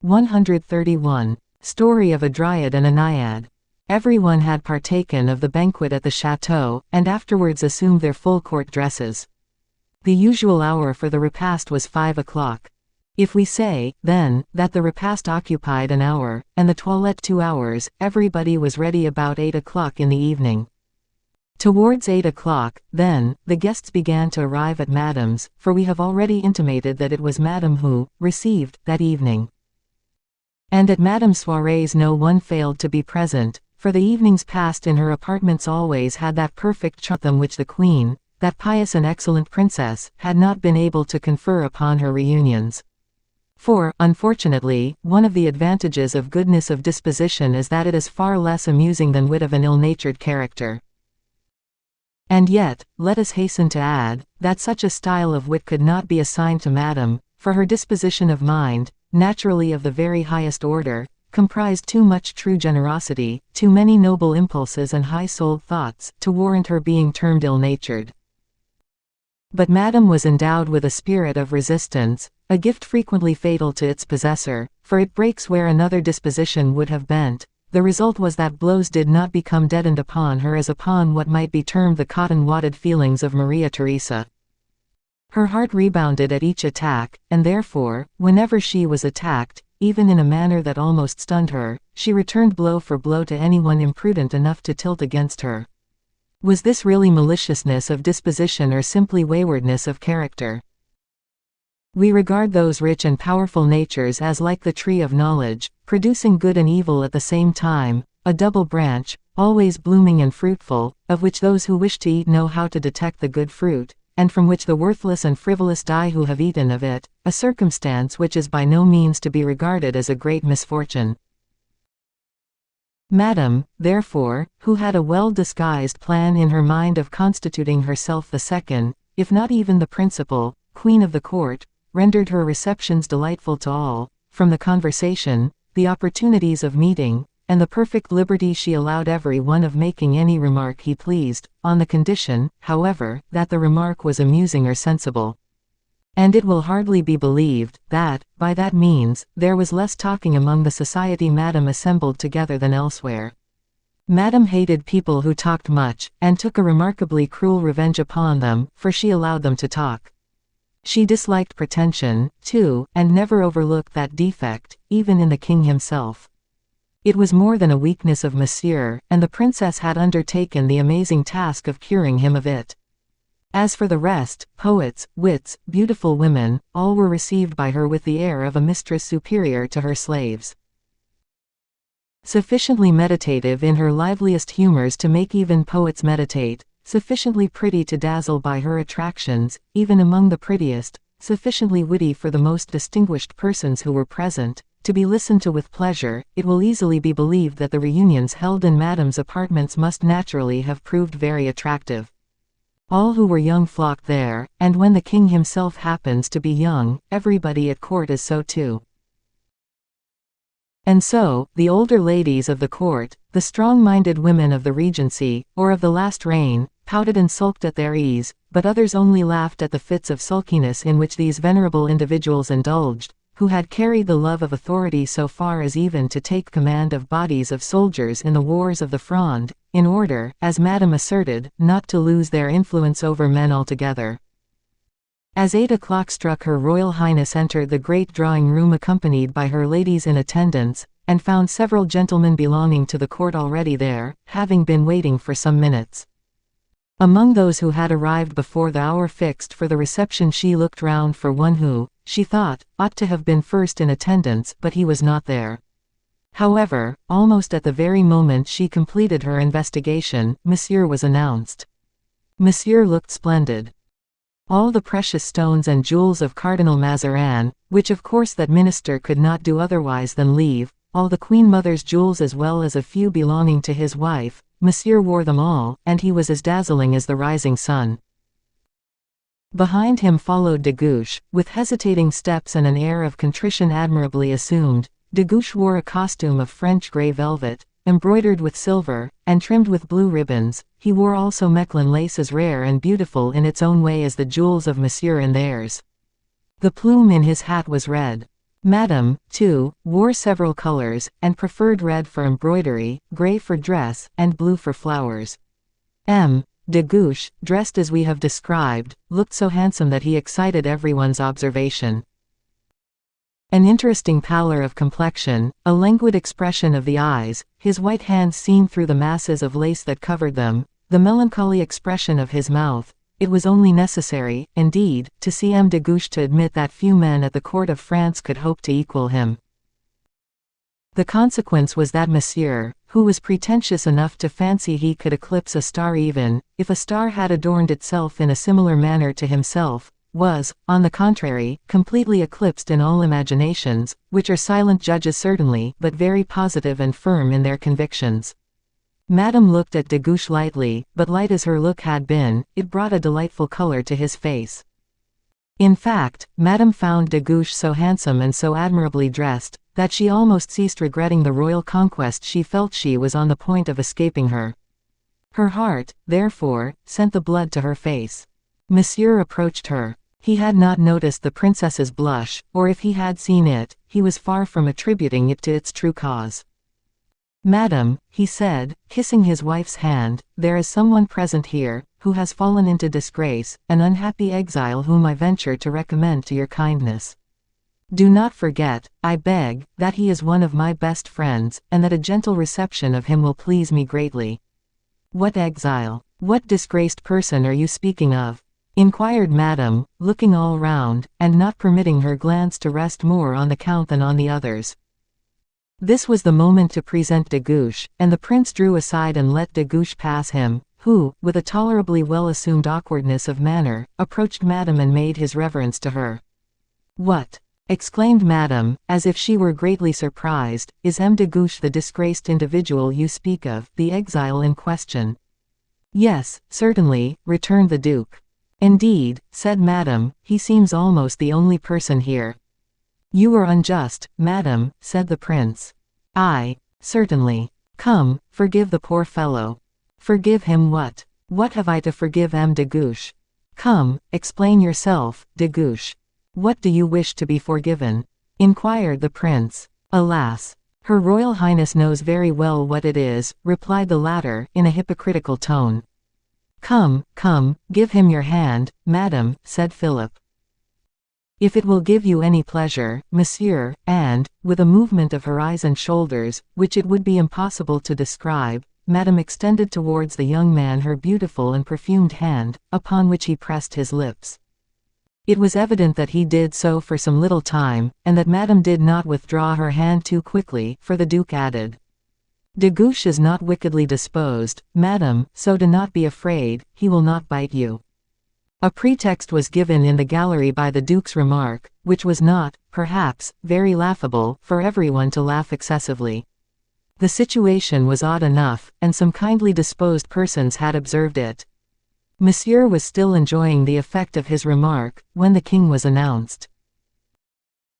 131. Story of a Dryad and a Naiad. Everyone had partaken of the banquet at the château, and afterwards assumed their full court dresses. The usual hour for the repast was 5 o'clock. If we say, then, that the repast occupied an hour, and the toilette 2 hours, everybody was ready about 8 o'clock in the evening. Towards 8 o'clock, then, the guests began to arrive at Madame's, for we have already intimated that it was Madame who received that evening. And at Madame's soirees no one failed to be present, for the evenings passed in her apartments always had that perfect charm which the Queen, that pious and excellent princess, had not been able to confer upon her reunions. For, unfortunately, one of the advantages of goodness of disposition is that it is far less amusing than wit of an ill-natured character. And yet, let us hasten to add, that such a style of wit could not be assigned to Madame, for her disposition of mind, naturally of the very highest order, comprised too much true generosity, too many noble impulses and high-souled thoughts, to warrant her being termed ill-natured. But Madame was endowed with a spirit of resistance, a gift frequently fatal to its possessor, for it breaks where another disposition would have bent. The result was that blows did not become deadened upon her as upon what might be termed the cotton-wadded feelings of Maria-Theresa. Her heart rebounded at each attack, and therefore, whenever she was attacked, even in a manner that almost stunned her, she returned blow for blow to anyone imprudent enough to tilt against her. Was this really maliciousness of disposition or simply waywardness of character? We regard those rich and powerful natures as like the tree of knowledge, producing good and evil at the same time, a double branch, always blooming and fruitful, of which those who wish to eat know how to detect the good fruit, and from which the worthless and frivolous die who have eaten of it, a circumstance which is by no means to be regarded as a great misfortune. Madame, therefore, who had a well-disguised plan in her mind of constituting herself the second, if not even the principal, queen of the court, rendered her receptions delightful to all, from the conversation, the opportunities of meeting, and the perfect liberty she allowed every one of making any remark he pleased, on the condition, however, that the remark was amusing or sensible. And it will hardly be believed, that, by that means, there was less talking among the society Madame assembled together than elsewhere. Madame hated people who talked much, and took a remarkably cruel revenge upon them, for she allowed them to talk. She disliked pretension, too, and never overlooked that defect, even in the king himself. It was more than a weakness of Monsieur, and the princess had undertaken the amazing task of curing him of it. As for the rest, poets, wits, beautiful women, all were received by her with the air of a mistress superior to her slaves. Sufficiently meditative in her liveliest humors to make even poets meditate, sufficiently pretty to dazzle by her attractions, even among the prettiest, sufficiently witty for the most distinguished persons who were present, to be listened to with pleasure, it will easily be believed that the reunions held in Madame's apartments must naturally have proved very attractive. All who were young flocked there, and when the king himself happens to be young, everybody at court is so too. And so, the older ladies of the court, the strong-minded women of the Regency, or of the last reign, pouted and sulked at their ease, but others only laughed at the fits of sulkiness in which these venerable individuals indulged, who had carried the love of authority so far as even to take command of bodies of soldiers in the wars of the Fronde, in order, as Madame asserted, not to lose their influence over men altogether. As 8 o'clock struck, Her Royal Highness entered the great drawing-room accompanied by her ladies in attendance, and found several gentlemen belonging to the court already there, having been waiting for some minutes. Among those who had arrived before the hour fixed for the reception she looked round for one who, she thought, ought to have been first in attendance, but he was not there. However, almost at the very moment she completed her investigation, Monsieur was announced. Monsieur looked splendid. All the precious stones and jewels of Cardinal Mazarin, which of course that minister could not do otherwise than leave, all the Queen Mother's jewels as well as a few belonging to his wife, Monsieur wore them all, and he was as dazzling as the rising sun. Behind him followed de Guiche, with hesitating steps and an air of contrition admirably assumed. De Guiche wore a costume of French grey velvet, embroidered with silver, and trimmed with blue ribbons. He wore also Mechlin lace as rare and beautiful in its own way as the jewels of Monsieur and theirs. The plume in his hat was red. Madame, too, wore several colors, and preferred red for embroidery, gray for dress, and blue for flowers. M. de Guiche, dressed as we have described, looked so handsome that he excited everyone's observation. An interesting pallor of complexion, a languid expression of the eyes, his white hands seen through the masses of lace that covered them, the melancholy expression of his mouth. It was only necessary, indeed, to see M. de Guiche to admit that few men at the court of France could hope to equal him. The consequence was that Monsieur, who was pretentious enough to fancy he could eclipse a star even, if a star had adorned itself in a similar manner to himself, was, on the contrary, completely eclipsed in all imaginations, which are silent judges certainly, but very positive and firm in their convictions. Madame looked at de Guiche lightly, but light as her look had been, it brought a delightful color to his face. In fact, Madame found de Guiche so handsome and so admirably dressed, that she almost ceased regretting the royal conquest she felt she was on the point of escaping her. Her heart, therefore, sent the blood to her face. Monsieur approached her. He had not noticed the princess's blush, or if he had seen it, he was far from attributing it to its true cause. "Madam," he said, kissing his wife's hand, "there is someone present here, who has fallen into disgrace, an unhappy exile whom I venture to recommend to your kindness. Do not forget, I beg, that he is one of my best friends, and that a gentle reception of him will please me greatly." "What exile? What disgraced person are you speaking of?" inquired Madame, looking all round, and not permitting her glance to rest more on the Count than on the others. This was the moment to present de Guiche, and the prince drew aside and let de Guiche pass him, who, with a tolerably well-assumed awkwardness of manner, approached Madame and made his reverence to her. "What?" exclaimed Madame, as if she were greatly surprised, "is M. de Guiche the disgraced individual you speak of, the exile in question?" "Yes, certainly," returned the Duke. "Indeed," said Madame, "he seems almost the only person here." "You are unjust, Madame," said the prince. "I, certainly. Come, forgive the poor fellow." "Forgive him what? What have I to forgive M. de Guiche? Come, explain yourself, de Guiche. What do you wish to be forgiven?" inquired the prince. "Alas! Her Royal Highness knows very well what it is," replied the latter, in a hypocritical tone. "Come, come, give him your hand, Madame," said Philip. "If it will give you any pleasure, Monsieur," and, with a movement of her eyes and shoulders, which it would be impossible to describe, Madame extended towards the young man her beautiful and perfumed hand, upon which he pressed his lips. It was evident that he did so for some little time, and that Madame did not withdraw her hand too quickly, for the Duke added, "De Guiche is not wickedly disposed, Madame, so do not be afraid, he will not bite you." A pretext was given in the gallery by the Duke's remark, which was not, perhaps, very laughable, for everyone to laugh excessively. The situation was odd enough, and some kindly disposed persons had observed it. Monsieur was still enjoying the effect of his remark, when the king was announced.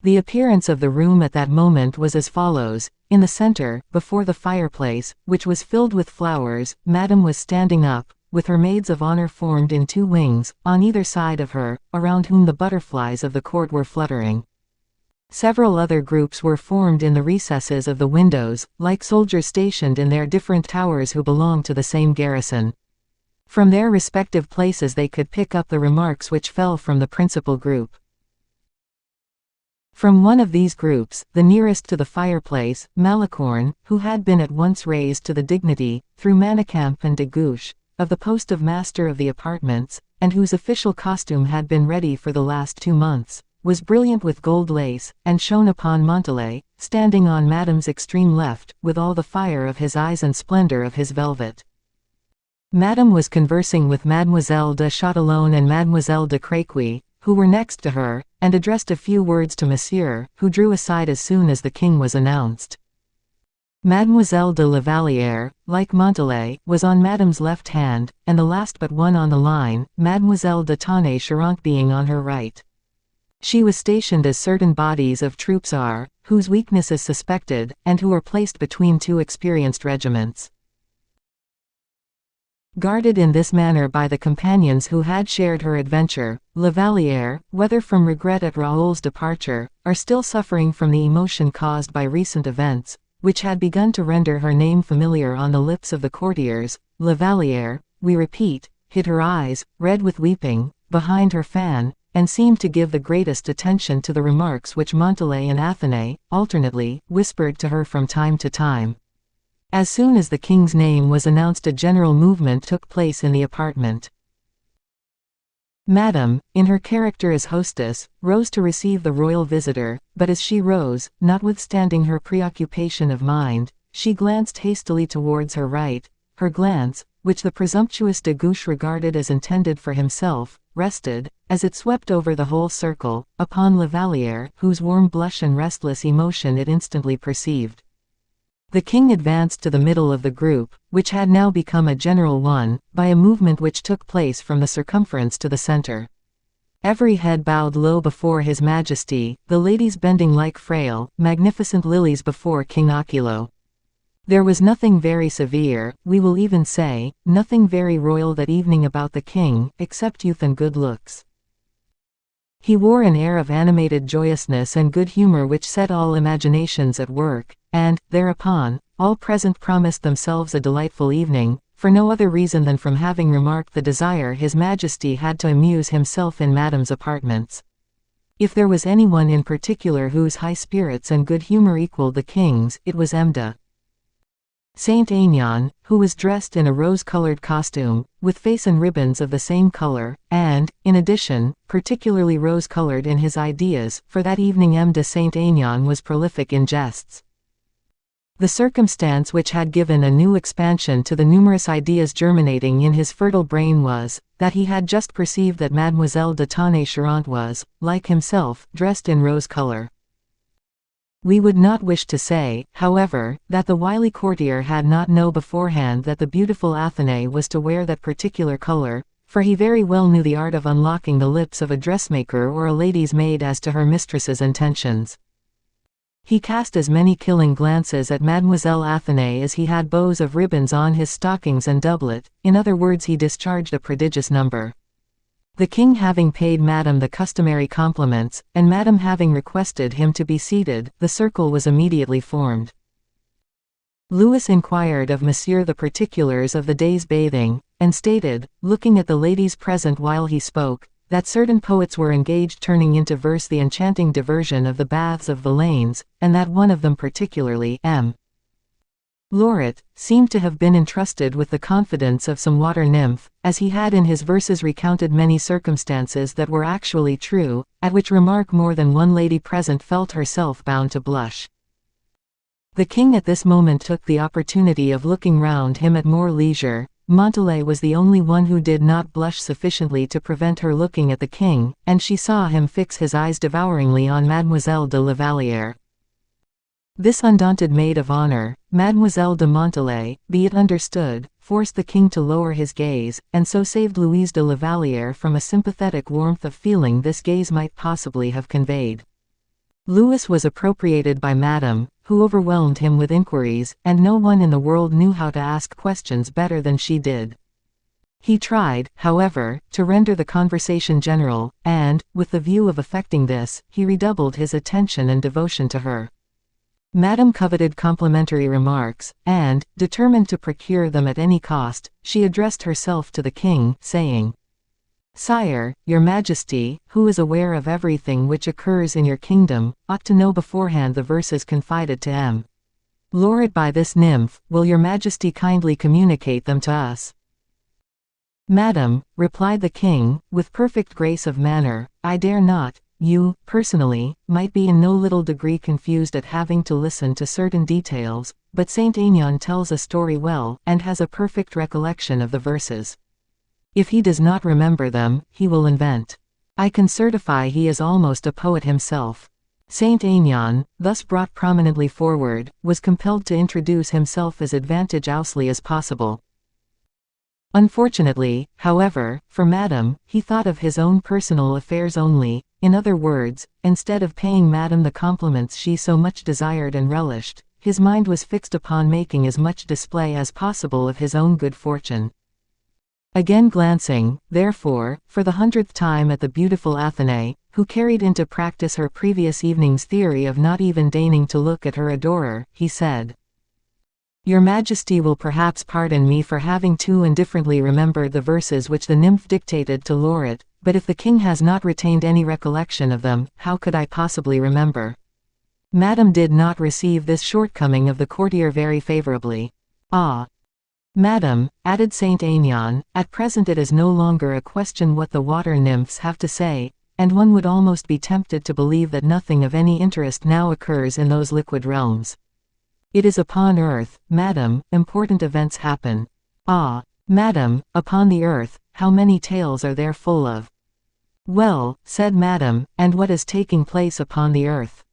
The appearance of the room at that moment was as follows. In the center, before the fireplace, which was filled with flowers, Madame was standing up, with her maids of honor formed in two wings, on either side of her, around whom the butterflies of the court were fluttering. Several other groups were formed in the recesses of the windows, like soldiers stationed in their different towers who belonged to the same garrison. From their respective places they could pick up the remarks which fell from the principal group. From one of these groups, the nearest to the fireplace, Malicorne, who had been at once raised to the dignity, through Manicamp and de Guiche, of the post of master of the apartments, and whose official costume had been ready for the last 2 months, was brilliant with gold lace, and shone upon Montalais, standing on Madame's extreme left, with all the fire of his eyes and splendor of his velvet. Madame was conversing with Mademoiselle de Châtillon and Mademoiselle de Créquy, who were next to her, and addressed a few words to Monsieur, who drew aside as soon as the king was announced. Mademoiselle de la Vallière, like Montalais, was on Madame's left hand, and the last but one on the line, Mademoiselle de Tonnay-Charente being on her right. She was stationed as certain bodies of troops are, whose weakness is suspected, and who are placed between two experienced regiments. guarded in this manner by the companions who had shared her adventure, La Vallière, whether from regret at Raoul's departure, or still suffering from the emotion caused by recent events, which had begun to render her name familiar on the lips of the courtiers, La Vallière, we repeat, hid her eyes, red with weeping, behind her fan, and seemed to give the greatest attention to the remarks which Montalais and Athenais, alternately, whispered to her from time to time. As soon as the king's name was announced, a general movement took place in the apartment. Madame, in her character as hostess, rose to receive the royal visitor, but as she rose, notwithstanding her preoccupation of mind, she glanced hastily towards her right. Her glance, which the presumptuous de Guiche regarded as intended for himself, rested, as it swept over the whole circle, upon La Vallière, whose warm blush and restless emotion it instantly perceived. The king advanced to the middle of the group, which had now become a general one, by a movement which took place from the circumference to the center. Every head bowed low before his majesty, the ladies bending like frail, magnificent lilies before King Occulo. There was nothing very severe, we will even say, nothing very royal that evening about the king, except youth and good looks. He wore an air of animated joyousness and good humor which set all imaginations at work, and, thereupon, all present promised themselves a delightful evening, for no other reason than from having remarked the desire His Majesty had to amuse himself in Madame's apartments. If there was anyone in particular whose high spirits and good humor equaled the king's, it was de Saint-Aignan, who was dressed in a rose-colored costume, with face and ribbons of the same color, and, in addition, particularly rose-colored in his ideas, for that evening de Saint-Aignan was prolific in jests. The circumstance which had given a new expansion to the numerous ideas germinating in his fertile brain was, that he had just perceived that Mademoiselle de Tonnay-Charente was, like himself, dressed in rose color. We would not wish to say, however, that the wily courtier had not known beforehand that the beautiful Athenais was to wear that particular color, for he very well knew the art of unlocking the lips of a dressmaker or a lady's maid as to her mistress's intentions. He cast as many killing glances at Mademoiselle Athenais as he had bows of ribbons on his stockings and doublet, in other words he discharged a prodigious number. The king having paid Madame the customary compliments, and Madame having requested him to be seated, the circle was immediately formed. Louis inquired of Monsieur the particulars of the day's bathing, and stated, looking at the ladies present while he spoke, that certain poets were engaged turning into verse the enchanting diversion of the baths of the lanes, and that one of them particularly, Lauret, seemed to have been entrusted with the confidence of some water nymph, as he had in his verses recounted many circumstances that were actually true, at which remark more than one lady present felt herself bound to blush. The king at this moment took the opportunity of looking round him at more leisure. Montalais was the only one who did not blush sufficiently to prevent her looking at the king, and she saw him fix his eyes devouringly on Mademoiselle de la Vallière. This undaunted maid of honor, Mademoiselle de Montalais, be it understood, forced the king to lower his gaze, and so saved Louise de la Vallière from a sympathetic warmth of feeling this gaze might possibly have conveyed. Louis was appropriated by Madame, who overwhelmed him with inquiries, and no one in the world knew how to ask questions better than she did. He tried, however, to render the conversation general, and, with the view of effecting this, he redoubled his attention and devotion to her. Madame coveted complimentary remarks, and, determined to procure them at any cost, she addressed herself to the king, saying, "Sire, your Majesty, who is aware of everything which occurs in your kingdom, ought to know beforehand the verses confided to Lauret by this nymph. Will your Majesty kindly communicate them to us?" "Madam," replied the king, with perfect grace of manner, "I dare not. You, personally, might be in no little degree confused at having to listen to certain details, but Saint-Aignan tells a story well, and has a perfect recollection of the verses. If he does not remember them, he will invent. I can certify he is almost a poet himself." Saint-Aignan, thus brought prominently forward, was compelled to introduce himself as advantageously as possible. Unfortunately, however, for Madame, he thought of his own personal affairs only. In other words, instead of paying Madame the compliments she so much desired and relished, his mind was fixed upon making as much display as possible of his own good fortune. Again glancing, therefore, for the 100th time at the beautiful Athenae, who carried into practice her previous evening's theory of not even deigning to look at her adorer, he said, "Your Majesty will perhaps pardon me for having too indifferently remembered the verses which the nymph dictated to Laureate, but if the king has not retained any recollection of them, how could I possibly remember?" Madame did not receive this shortcoming of the courtier very favorably. "Ah, Madame," added Saint Aignan, "at present it is no longer a question what the water nymphs have to say, and one would almost be tempted to believe that nothing of any interest now occurs in those liquid realms. It is upon earth, Madame, important events happen. Ah, Madame, upon the earth, how many tales are there full of?" "Well," said Madame, "and what is taking place upon the earth?"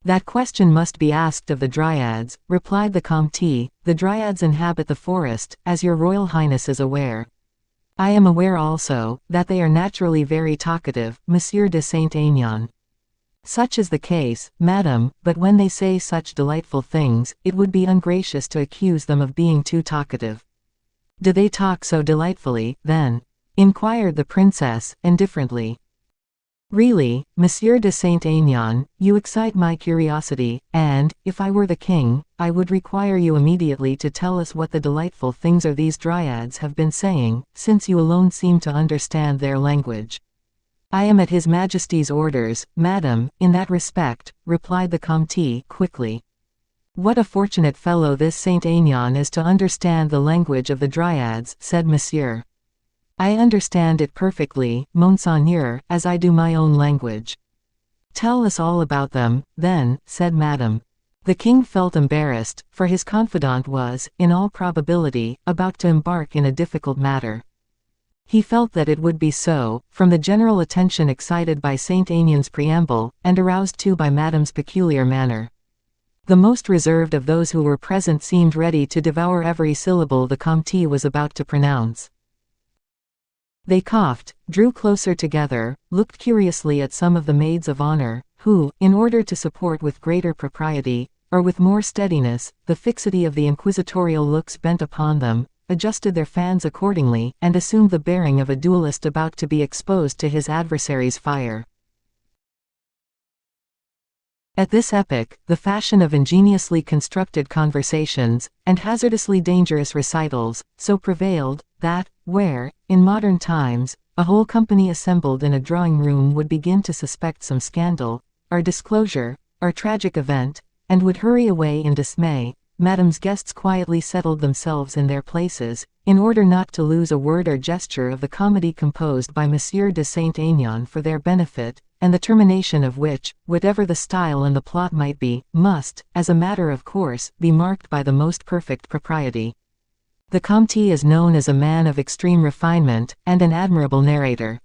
"That question must be asked of the Dryads," replied the Comte. "The Dryads inhabit the forest, as your Royal Highness is aware. I am aware also, that they are naturally very talkative, Monsieur de Saint Aignan. Such is the case, Madame, but when they say such delightful things, it would be ungracious to accuse them of being too talkative." "Do they talk so delightfully, then?" inquired the princess, indifferently. "Really, Monsieur de Saint Aignan, you excite my curiosity, and, if I were the king, I would require you immediately to tell us what the delightful things are these Dryads have been saying, since you alone seem to understand their language." "I am at His Majesty's orders, Madame, in that respect," replied the Comte, quickly. "What a fortunate fellow this Saint Aignan is to understand the language of the Dryads," said Monsieur. "I understand it perfectly, Monseigneur, as I do my own language." "Tell us all about them, then," said Madame. The king felt embarrassed, for his confidant was, in all probability, about to embark in a difficult matter. He felt that it would be so, from the general attention excited by Saint Aignan's preamble, and aroused too by Madame's peculiar manner. The most reserved of those who were present seemed ready to devour every syllable the Comte was about to pronounce. They coughed, drew closer together, looked curiously at some of the maids of honor, who, in order to support with greater propriety, or with more steadiness, the fixity of the inquisitorial looks bent upon them, adjusted their fans accordingly, and assumed the bearing of a duelist about to be exposed to his adversary's fire. At this epoch, the fashion of ingeniously constructed conversations, and hazardously dangerous recitals, so prevailed, that, where, in modern times, a whole company assembled in a drawing-room would begin to suspect some scandal, or disclosure, or tragic event, and would hurry away in dismay, Madame's guests quietly settled themselves in their places, in order not to lose a word or gesture of the comedy composed by Monsieur de Saint Aignan for their benefit, and the termination of which, whatever the style and the plot might be, must, as a matter of course, be marked by the most perfect propriety. The Comte is known as a man of extreme refinement, and an admirable narrator.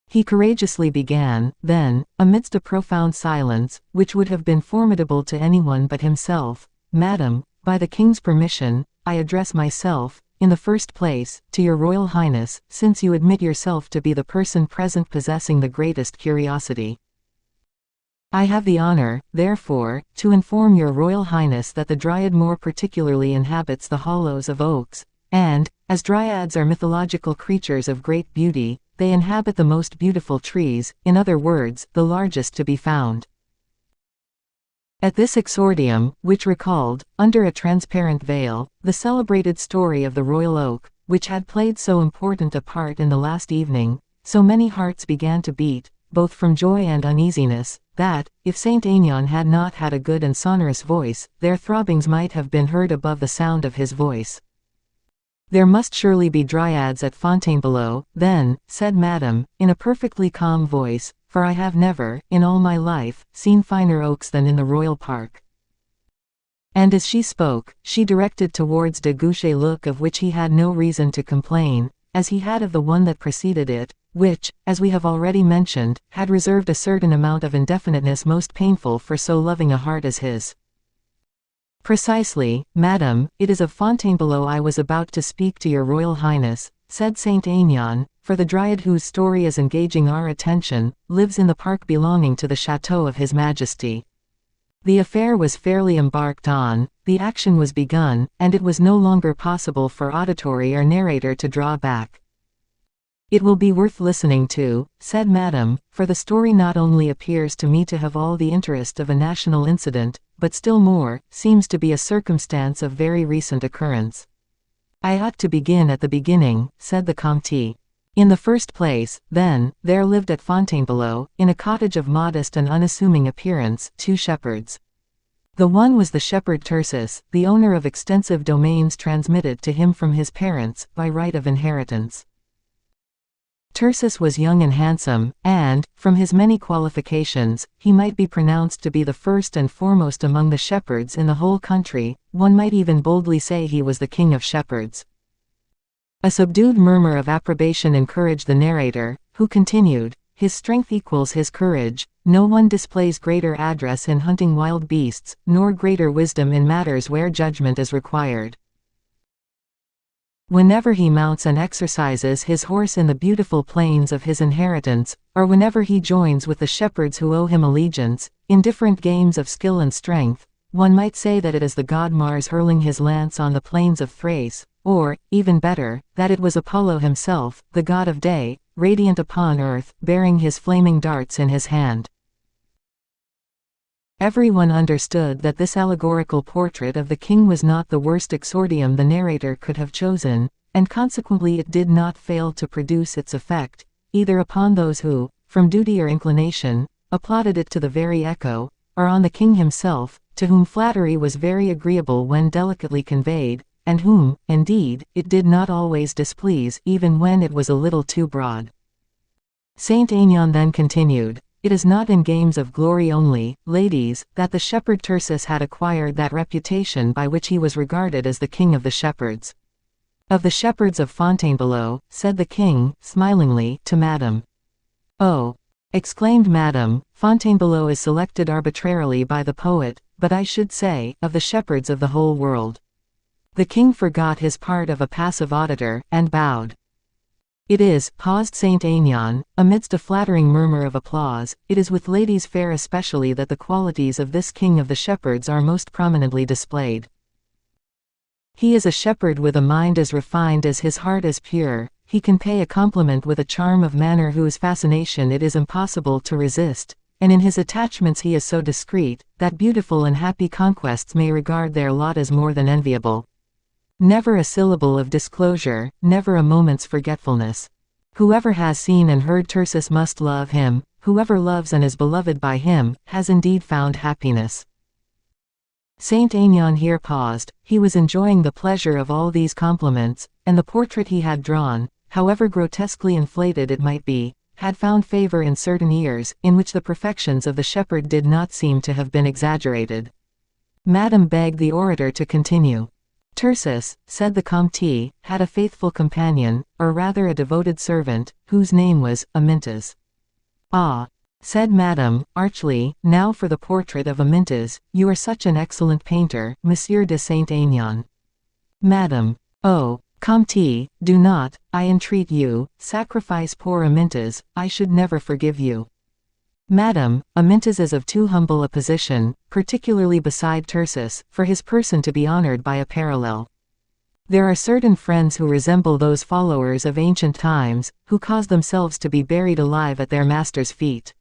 He courageously began, then, amidst a profound silence, which would have been formidable to anyone but himself, "Madam, by the King's permission, I address myself, in the first place, to your Royal Highness, since you admit yourself to be the person present possessing the greatest curiosity. I have the honor, therefore, to inform your Royal Highness that the Dryad more particularly inhabits the hollows of oaks, and, as Dryads are mythological creatures of great beauty, they inhabit the most beautiful trees, in other words, the largest to be found." At this exordium, which recalled, under a transparent veil, the celebrated story of the royal oak, which had played so important a part in the last evening, so many hearts began to beat, both from joy and uneasiness, that, if Saint Aignan had not had a good and sonorous voice, their throbbings might have been heard above the sound of his voice. "There must surely be Dryads at Fontainebleau, then," said Madame, in a perfectly calm voice, "for I have never, in all my life, seen finer oaks than in the Royal Park." And as she spoke, she directed towards de Guiche a look of which he had no reason to complain, as he had of the one that preceded it, which, as we have already mentioned, had reserved a certain amount of indefiniteness most painful for so loving a heart as his. "Precisely, Madame, it is of Fontainebleau I was about to speak to your Royal Highness," said Saint Aignan, "for the Dryad whose story is engaging our attention, lives in the park belonging to the château of His Majesty. The affair was fairly embarked on, the action was begun, and it was no longer possible for auditory or narrator to draw back. "It will be worth listening to," said Madame, "for the story not only appears to me to have all the interest of a national incident, but still more, seems to be a circumstance of very recent occurrence." "I ought to begin at the beginning," said the Comte. "In the first place, then, there lived at Fontainebleau, in a cottage of modest and unassuming appearance, 2 shepherds. The one was the shepherd Tircis, the owner of extensive domains transmitted to him from his parents, by right of inheritance. Tircis was young and handsome, and, from his many qualifications, he might be pronounced to be the first and foremost among the shepherds in the whole country. One might even boldly say he was the king of shepherds." A subdued murmur of approbation encouraged the narrator, who continued, "His strength equals his courage. No one displays greater address in hunting wild beasts, nor greater wisdom in matters where judgment is required. Whenever he mounts and exercises his horse in the beautiful plains of his inheritance, or whenever he joins with the shepherds who owe him allegiance, in different games of skill and strength, one might say that it is the god Mars hurling his lance on the plains of Thrace, or, even better, that it was Apollo himself, the god of day, radiant upon earth, bearing his flaming darts in his hand." Everyone understood that this allegorical portrait of the king was not the worst exordium the narrator could have chosen, and consequently it did not fail to produce its effect, either upon those who, from duty or inclination, applauded it to the very echo, or on the king himself, to whom flattery was very agreeable when delicately conveyed, and whom, indeed, it did not always displease, even when it was a little too broad. Saint Aignan then continued, "It is not in games of glory only, ladies, that the shepherd Tircis had acquired that reputation by which he was regarded as the king of the shepherds." "Of the shepherds of Fontainebleau," said the king, smilingly, to Madame. "Oh!" exclaimed Madame, "Fontainebleau is selected arbitrarily by the poet, but I should say, of the shepherds of the whole world." The king forgot his part of a passive auditor, and bowed. "It is," paused Saint Aignan, amidst a flattering murmur of applause, "it is with ladies fair especially that the qualities of this king of the shepherds are most prominently displayed. He is a shepherd with a mind as refined as his heart is pure. He can pay a compliment with a charm of manner whose fascination it is impossible to resist, and in his attachments he is so discreet, that beautiful and happy conquests may regard their lot as more than enviable. Never a syllable of disclosure, never a moment's forgetfulness. Whoever has seen and heard Tircis must love him. Whoever loves and is beloved by him, has indeed found happiness." Saint Aignan here paused. He was enjoying the pleasure of all these compliments, and the portrait he had drawn, however grotesquely inflated it might be, had found favor in certain ears, in which the perfections of the shepherd did not seem to have been exaggerated. Madame begged the orator to continue. "Tircis," said the Comte, "had a faithful companion, or rather a devoted servant, whose name was Amyntas." "Ah," said Madame, archly, "now for the portrait of Amyntas. You are such an excellent painter, Monsieur de Saint Aignan." Madame. "Oh, Comte, do not, I entreat you, sacrifice poor Amyntas. I should never forgive you." "Madame, Amyntas is of too humble a position, particularly beside Tircis, for his person to be honored by a parallel. There are certain friends who resemble those followers of ancient times, who cause themselves to be buried alive at their master's feet.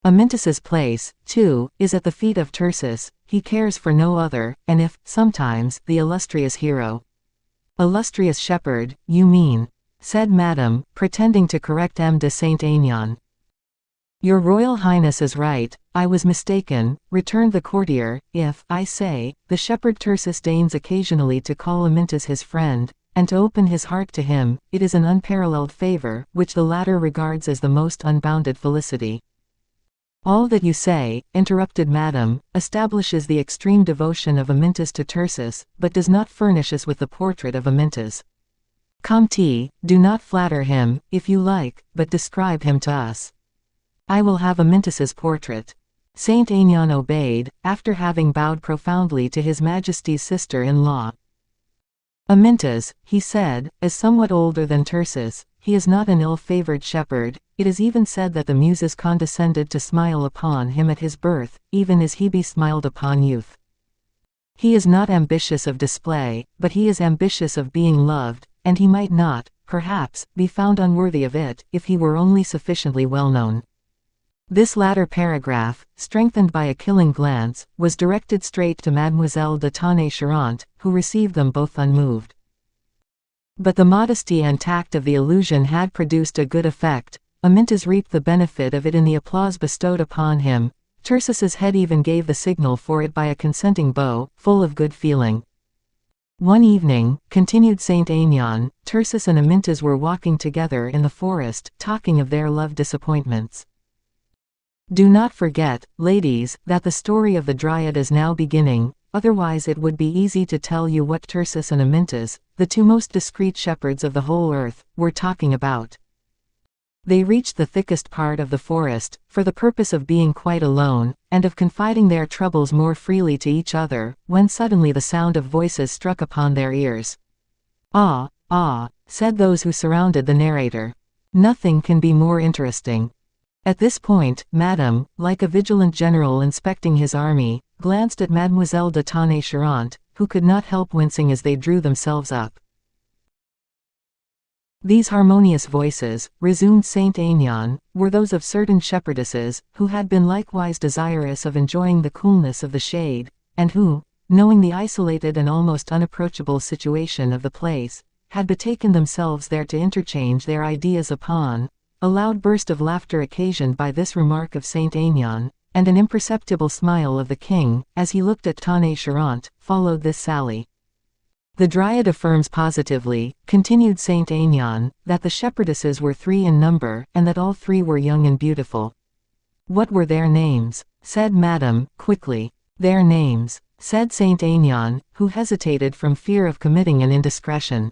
Amyntas's place, too, is at the feet of Tircis. He cares for no other, and if, sometimes, the illustrious hero—" "Illustrious shepherd, you mean," said Madame, pretending to correct M. de Saint Aignan. "Your Royal Highness is right, I was mistaken," returned the courtier. "If, I say, the shepherd Tircis deigns occasionally to call Amyntas his friend, and to open his heart to him, it is an unparalleled favor, which the latter regards as the most unbounded felicity." "All that you say," interrupted Madame, "establishes the extreme devotion of Amyntas to Tircis, but does not furnish us with the portrait of Amyntas. Comte, do not flatter him, if you like, but describe him to us." "I will have Amyntas's portrait." Saint Aignan obeyed, after having bowed profoundly to His Majesty's sister-in-law. "Amyntas," he said, "is somewhat older than Tircis. he is not an ill-favored shepherd. It is even said that the Muses condescended to smile upon him at his birth, even as Hebe smiled upon youth. He is not ambitious of display, but he is ambitious of being loved, and he might not, perhaps, be found unworthy of it, if he were only sufficiently well known. This latter paragraph, strengthened by a killing glance, was directed straight to Mademoiselle de Tonnay-Charente, who received them both unmoved. But the modesty and tact of the allusion had produced a good effect. Amyntas reaped the benefit of it in the applause bestowed upon him. Tircis's head even gave the signal for it by a consenting bow, full of good feeling. One evening, continued Saint Aignan, Tircis and Amyntas were walking together in the forest, talking of their love disappointments. Do not forget, ladies, that the story of the Dryad is now beginning, otherwise it would be easy to tell you what Tircis and Amyntas, the two most discreet shepherds of the whole earth, were talking about. They reached the thickest part of the forest, for the purpose of being quite alone, and of confiding their troubles more freely to each other, when suddenly the sound of voices struck upon their ears. "Ah, ah," said those who surrounded the narrator. "Nothing can be more interesting." At this point, Madame, like a vigilant general inspecting his army, glanced at Mademoiselle de Tonnay-Charente, who could not help wincing as they drew themselves up. These harmonious voices, resumed Saint Aignan, were those of certain shepherdesses, who had been likewise desirous of enjoying the coolness of the shade, and who, knowing the isolated and almost unapproachable situation of the place, had betaken themselves there to interchange their ideas upon. A loud burst of laughter occasioned by this remark of Saint Aignan, and an imperceptible smile of the king, as he looked at Tonnay-Charente, followed this sally. The Dryad affirms positively, continued Saint Aignan, that the shepherdesses were 3 in number, and that all 3 were young and beautiful. What were their names? Said Madame, quickly. Their names, said Saint Aignan, who hesitated from fear of committing an indiscretion.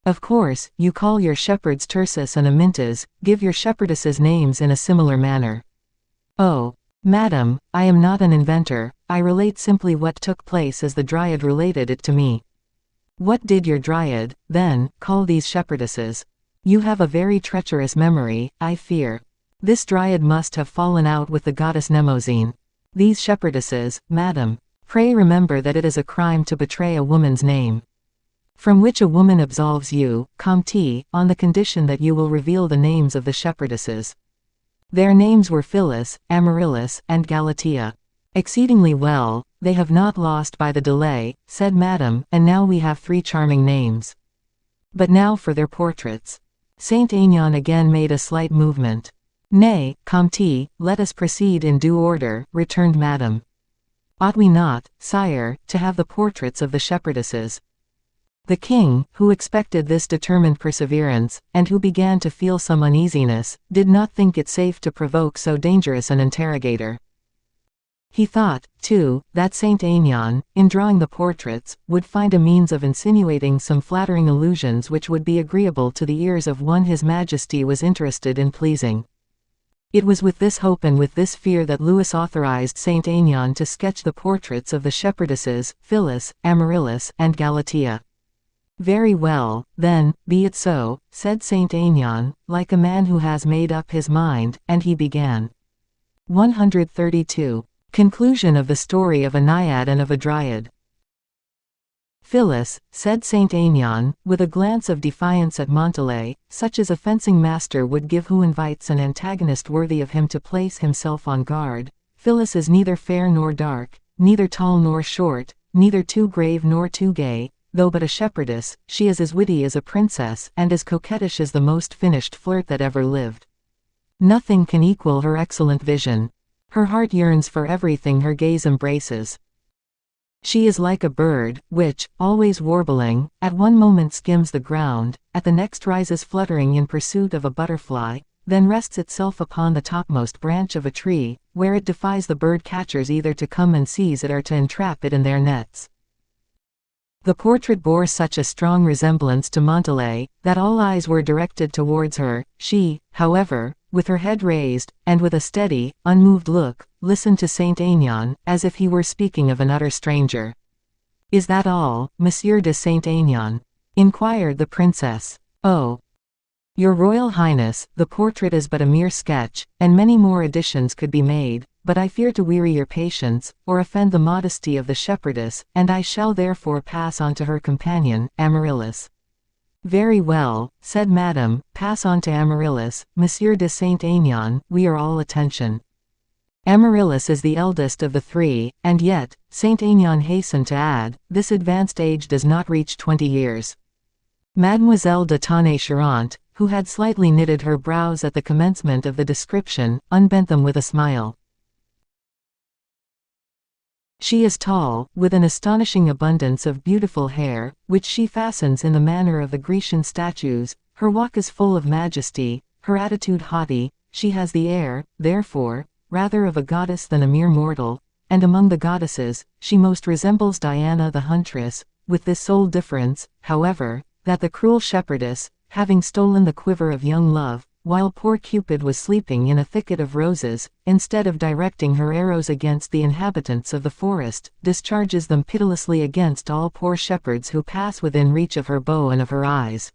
Of course, you call your shepherds Tircis and Amyntas, give your shepherdesses names in a similar manner. Oh, Madame, I am not an inventor, I relate simply what took place as the Dryad related it to me. What did your Dryad, then, call these shepherdesses? You have a very treacherous memory, I fear. This Dryad must have fallen out with the goddess Mnemosyne. These shepherdesses, Madame, pray remember that it is a crime to betray a woman's name. From which a woman absolves you, Comte, on the condition that you will reveal the names of the shepherdesses. Their names were Phyllis, Amaryllis, and Galatea. Exceedingly well, they have not lost by the delay, said Madame, and now we have 3 charming names. But now for their portraits. Saint Aignan again made a slight movement. Nay, Comte, let us proceed in due order, returned Madame. Ought we not, sire, to have the portraits of the shepherdesses? The king, who expected this determined perseverance, and who began to feel some uneasiness, did not think it safe to provoke so dangerous an interrogator. He thought, too, that Saint Aignan, in drawing the portraits, would find a means of insinuating some flattering allusions which would be agreeable to the ears of one His Majesty was interested in pleasing. It was with this hope and with this fear that Louis authorized Saint Aignan to sketch the portraits of the shepherdesses, Phyllis, Amaryllis, and Galatea. Very well, then, be it so, said Saint Aignan, like a man who has made up his mind, and he began. 132. Conclusion of the story of a Naiad and of a Dryad. Phyllis, said Saint Aignan, with a glance of defiance at Montalais, such as a fencing master would give who invites an antagonist worthy of him to place himself on guard, Phyllis is neither fair nor dark, neither tall nor short, neither too grave nor too gay. Though but a shepherdess, she is as witty as a princess and as coquettish as the most finished flirt that ever lived. Nothing can equal her excellent vision. Her heart yearns for everything her gaze embraces. She is like a bird, which, always warbling, at one moment skims the ground, at the next rises fluttering in pursuit of a butterfly, then rests itself upon the topmost branch of a tree, where it defies the bird-catchers either to come and seize it or to entrap it in their nets. The portrait bore such a strong resemblance to Montalais, that all eyes were directed towards her. She, however, with her head raised, and with a steady, unmoved look, listened to Saint Aignan, as if he were speaking of an utter stranger. "Is that all, Monsieur de Saint Aignan?" inquired the princess. "Oh, Your Royal Highness, the portrait is but a mere sketch, and many more additions could be made, but I fear to weary your patience, or offend the modesty of the shepherdess, and I shall therefore pass on to her companion, Amaryllis." "Very well," said Madame, "pass on to Amaryllis, Monsieur de Saint-Aignan, we are all attention." Amaryllis is the eldest of the three, and yet, Saint-Aignan hastened to add, this advanced age does not reach 20 years. Mademoiselle de Tonnay-Charente, who had slightly knitted her brows at the commencement of the description, unbent them with a smile. "She is tall, with an astonishing abundance of beautiful hair, which she fastens in the manner of the Grecian statues, her walk is full of majesty, her attitude haughty, she has the air, therefore, rather of a goddess than a mere mortal, and among the goddesses, she most resembles Diana the huntress, with this sole difference, however, that the cruel shepherdess, having stolen the quiver of young love, while poor Cupid was sleeping in a thicket of roses, instead of directing her arrows against the inhabitants of the forest, discharges them pitilessly against all poor shepherds who pass within reach of her bow and of her eyes."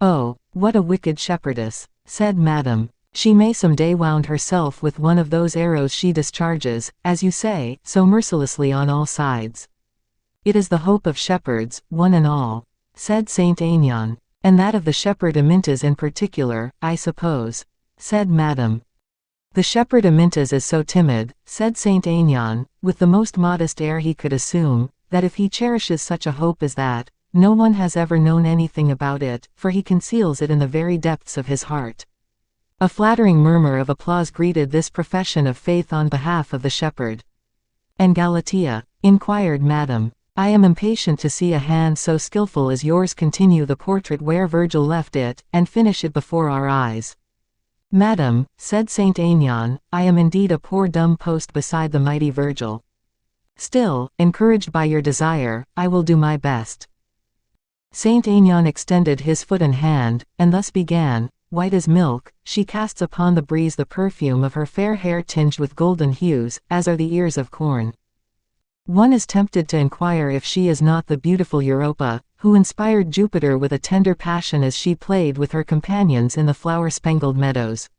"Oh, what a wicked shepherdess," said Madame. "She may some day wound herself with one of those arrows she discharges, as you say, so mercilessly on all sides." "It is the hope of shepherds, one and all," said Saint-Aignan. "And that of the shepherd Amintas in particular, I suppose," said Madame. "The shepherd Amintas is so timid," said Saint-Aignan, with the most modest air he could assume, "that if he cherishes such a hope as that, no one has ever known anything about it, for he conceals it in the very depths of his heart." A flattering murmur of applause greeted this profession of faith on behalf of the shepherd. "And Galatea?" inquired Madame. "I am impatient to see a hand so skillful as yours continue the portrait where Virgil left it, and finish it before our eyes." "Madame," said Saint-Aignan, "I am indeed a poor dumb post beside the mighty Virgil. Still, encouraged by your desire, I will do my best." Saint-Aignan extended his foot and hand, and thus began, "White as milk, she casts upon the breeze the perfume of her fair hair tinged with golden hues, as are the ears of corn. One is tempted to inquire if she is not the beautiful Europa, who inspired Jupiter with a tender passion as she played with her companions in the flower-spangled meadows.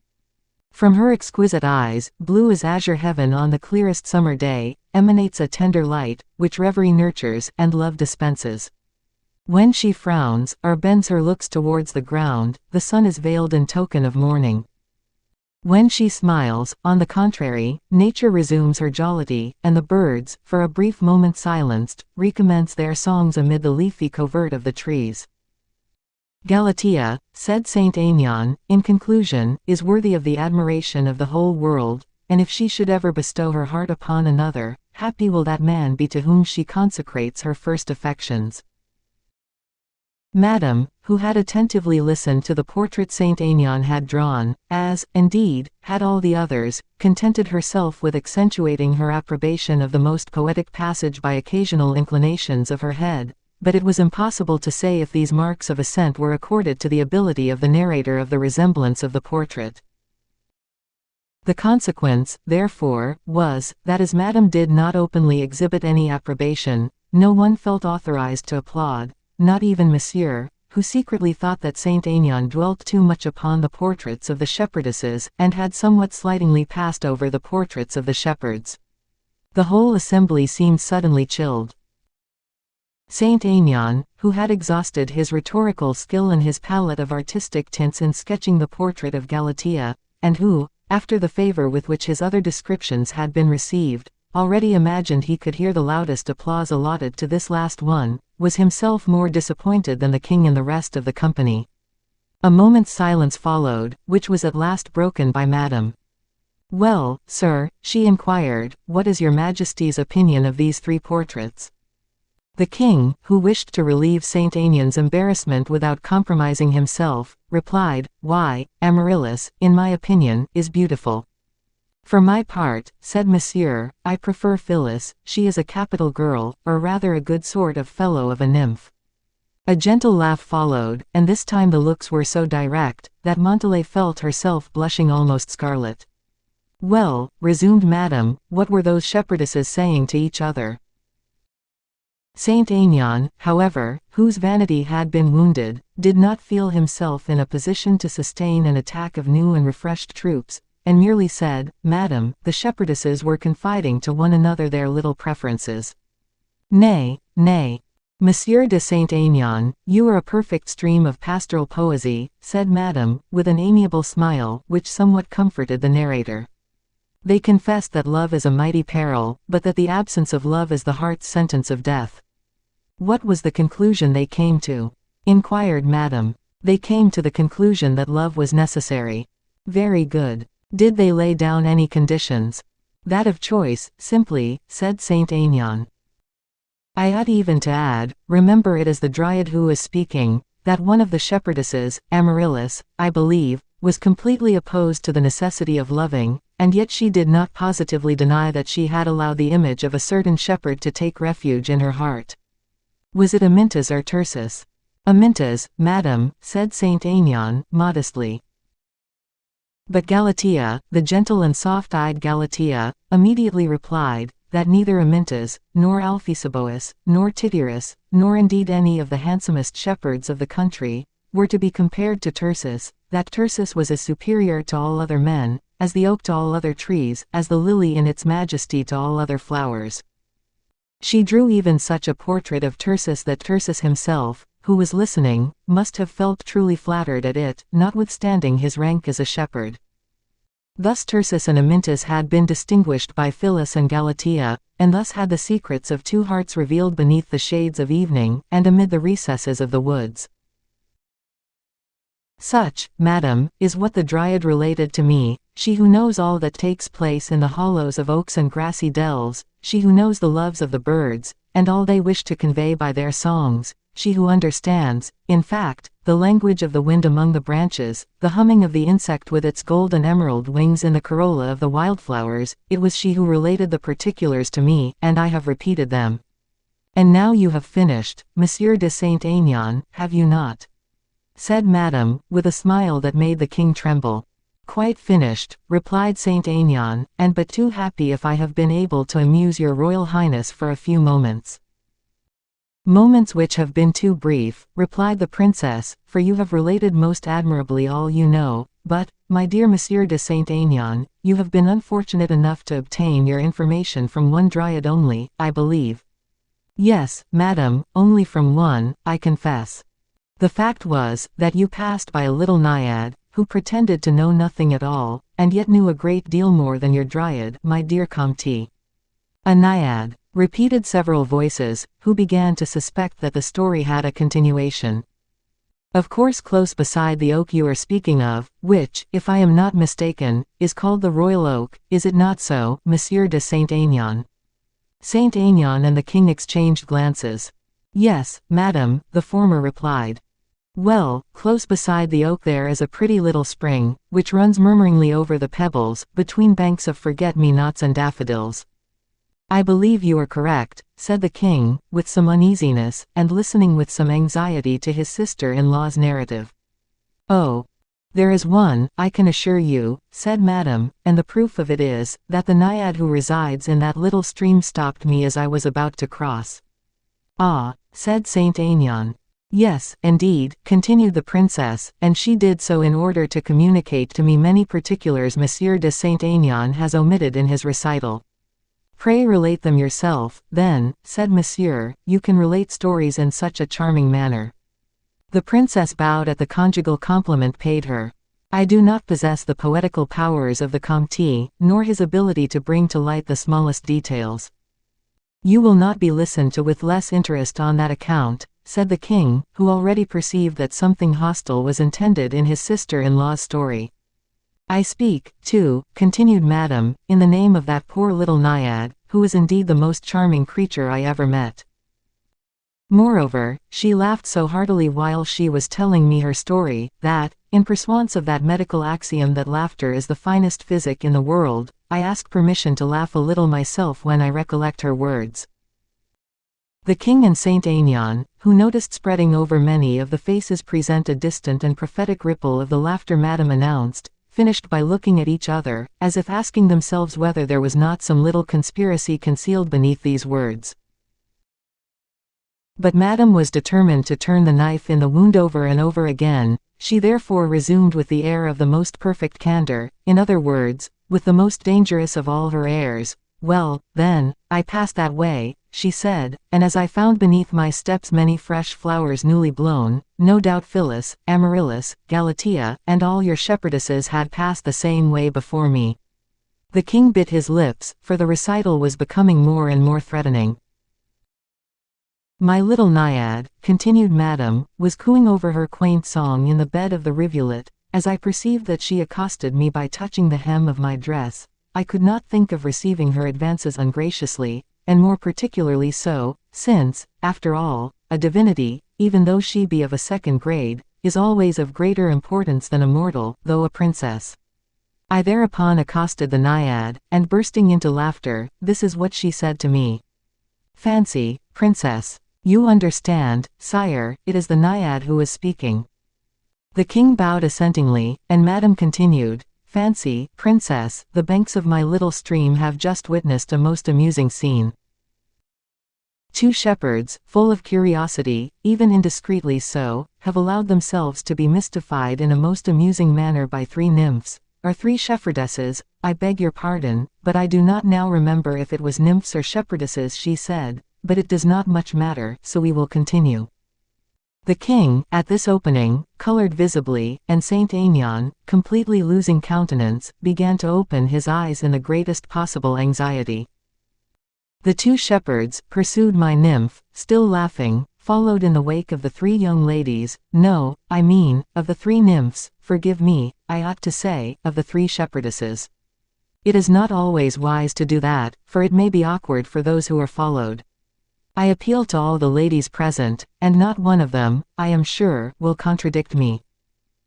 From her exquisite eyes, blue as azure heaven on the clearest summer day, emanates a tender light, which reverie nurtures, and love dispenses. When she frowns, or bends her looks towards the ground, the sun is veiled in token of mourning. When she smiles, on the contrary, nature resumes her jollity, and the birds, for a brief moment silenced, recommence their songs amid the leafy covert of the trees." "Galatea," said Saint-Aignan, in conclusion, "is worthy of the admiration of the whole world, and if she should ever bestow her heart upon another, happy will that man be to whom she consecrates her first affections." Madame, who had attentively listened to the portrait Saint-Aignan had drawn, as, indeed, had all the others, contented herself with accentuating her approbation of the most poetic passage by occasional inclinations of her head, but it was impossible to say if these marks of assent were accorded to the ability of the narrator of the resemblance of the portrait. The consequence, therefore, was, that as Madame did not openly exhibit any approbation, no one felt authorized to applaud, not even Monsieur, who secretly thought that Saint-Aignan dwelt too much upon the portraits of the shepherdesses, and had somewhat slightingly passed over the portraits of the shepherds. The whole assembly seemed suddenly chilled. Saint-Aignan, who had exhausted his rhetorical skill and his palette of artistic tints in sketching the portrait of Galatea, and who, after the favor with which his other descriptions had been received, already imagined he could hear the loudest applause allotted to this last one, was himself more disappointed than the king and the rest of the company. A moment's silence followed, which was at last broken by Madame. "Well, sir," she inquired, "what is your Majesty's opinion of these three portraits?" The king, who wished to relieve Saint-Aignan's embarrassment without compromising himself, replied, "Why, Amaryllis, in my opinion, is beautiful. For my part," said Monsieur, "I prefer Phyllis, she is a capital girl, or rather a good sort of fellow of a nymph." A gentle laugh followed, and this time the looks were so direct, that Montalais felt herself blushing almost scarlet. "Well," resumed Madame, "what were those shepherdesses saying to each other?" Saint Aignan, however, whose vanity had been wounded, did not feel himself in a position to sustain an attack of new and refreshed troops, and merely said, "Madam, the shepherdesses were confiding to one another their little preferences." "Nay, nay. Monsieur de Saint Aignan, you are a perfect stream of pastoral poesy," said Madame, with an amiable smile, which somewhat comforted the narrator. "They confess that love is a mighty peril, but that the absence of love is the heart's sentence of death." "What was the conclusion they came to?" inquired Madame. "They came to the conclusion that love was necessary." "Very good. Did they lay down any conditions?" "That of choice, simply," said Saint Aignan. "I ought even to add, remember it is the Dryad who is speaking, that one of the shepherdesses, Amaryllis, I believe, was completely opposed to the necessity of loving, and yet she did not positively deny that she had allowed the image of a certain shepherd to take refuge in her heart." "Was it Amyntas or Tircis?" "Amyntas, madam," said Saint Aignan, modestly. But Galatea, the gentle and soft-eyed Galatea, immediately replied, that neither Amyntas, nor Alphesibous, nor Tityrus, nor indeed any of the handsomest shepherds of the country, were to be compared to Tircis, that Tircis was as superior to all other men, as the oak to all other trees, as the lily in its majesty to all other flowers. She drew even such a portrait of Tircis that Tircis himself, who was listening, must have felt truly flattered at it, notwithstanding his rank as a shepherd. Thus Tircis and Amyntas had been distinguished by Phyllis and Galatea, and thus had the secrets of two hearts revealed beneath the shades of evening, and amid the recesses of the woods. Such, madam, is what the Dryad related to me, she who knows all that takes place in the hollows of oaks and grassy dells, she who knows the loves of the birds, and all they wish to convey by their songs, she who understands, in fact, the language of the wind among the branches, the humming of the insect with its gold and emerald wings in the corolla of the wildflowers. It was she who related the particulars to me, and I have repeated them. And now you have finished, Monsieur de Saint Aignan, have you not?" said Madame, with a smile that made the king tremble. "Quite finished," replied Saint Aignan, "and but too happy if I have been able to amuse your Royal Highness for a few moments." "Moments which have been too brief," replied the princess, "for you have related most admirably all you know, but, my dear Monsieur de Saint Aignan, you have been unfortunate enough to obtain your information from one Dryad only, I believe." "Yes, madam, only from one, I confess. The fact was, that you passed by a little Naiad, who pretended to know nothing at all, and yet knew a great deal more than your Dryad, my dear Comte." "A Naiad," repeated several voices, who began to suspect that the story had a continuation. "Of course close beside the oak you are speaking of, which, if I am not mistaken, is called the Royal Oak, is it not so, Monsieur de Saint Aignan?" Saint Aignan and the king exchanged glances. "Yes, madam," the former replied. "Well, close beside the oak there is a pretty little spring, which runs murmuringly over the pebbles, between banks of forget-me-nots and daffodils." "I believe you are correct," said the king, with some uneasiness, and listening with some anxiety to his sister-in-law's narrative. "Oh, there is one, I can assure you," said Madame, "and the proof of it is, that the Naiad who resides in that little stream stopped me as I was about to cross." "Ah," said Saint Aignan. "Yes, indeed," continued the princess, "and she did so in order to communicate to me many particulars Monsieur de Saint Aignan has omitted in his recital." "Pray relate them yourself, then," said Monsieur, "you can relate stories in such a charming manner." The princess bowed at the conjugal compliment paid her. "I do not possess the poetical powers of the Comte, nor his ability to bring to light the smallest details." "You will not be listened to with less interest on that account," said the king, who already perceived that something hostile was intended in his sister-in-law's story. "I speak, too," continued Madame, "in the name of that poor little Naiad, who is indeed the most charming creature I ever met. Moreover, she laughed so heartily while she was telling me her story, that, in pursuance of that medical axiom that laughter is the finest physic in the world, I ask permission to laugh a little myself when I recollect her words." The king and Saint Aignan, who noticed spreading over many of the faces present a distant and prophetic ripple of the laughter Madame announced, finished by looking at each other, as if asking themselves whether there was not some little conspiracy concealed beneath these words. But Madame was determined to turn the knife in the wound over and over again. She therefore resumed with the air of the most perfect candor, in other words, with the most dangerous of all her airs. "Well, then, I passed that way," she said, "and as I found beneath my steps many fresh flowers newly blown, no doubt Phyllis, Amaryllis, Galatea, and all your shepherdesses had passed the same way before me." The king bit his lips, for the recital was becoming more and more threatening. "My little Naiad," continued Madame, "was cooing over her quaint song in the bed of the rivulet. As I perceived that she accosted me by touching the hem of my dress, I could not think of receiving her advances ungraciously, and more particularly so, since, after all, a divinity, even though she be of a second grade, is always of greater importance than a mortal, though a princess. I thereupon accosted the Naiad, and bursting into laughter, this is what she said to me. Fancy, princess. You understand, sire, it is the Naiad who is speaking." The king bowed assentingly, and Madame continued, "Fancy, princess, the banks of my little stream have just witnessed a most amusing scene. Two shepherds, full of curiosity, even indiscreetly so, have allowed themselves to be mystified in a most amusing manner by three nymphs, or three shepherdesses. I beg your pardon, but I do not now remember if it was nymphs or shepherdesses she said, but it does not much matter, so we will continue." The king, at this opening, colored visibly, and Saint Aignan, completely losing countenance, began to open his eyes in the greatest possible anxiety. "The two shepherds," pursued my nymph, still laughing, "followed in the wake of the three young ladies, no, I mean, of the three nymphs, forgive me, I ought to say, of the three shepherdesses. It is not always wise to do that, for it may be awkward for those who are followed. I appeal to all the ladies present, and not one of them, I am sure, will contradict me."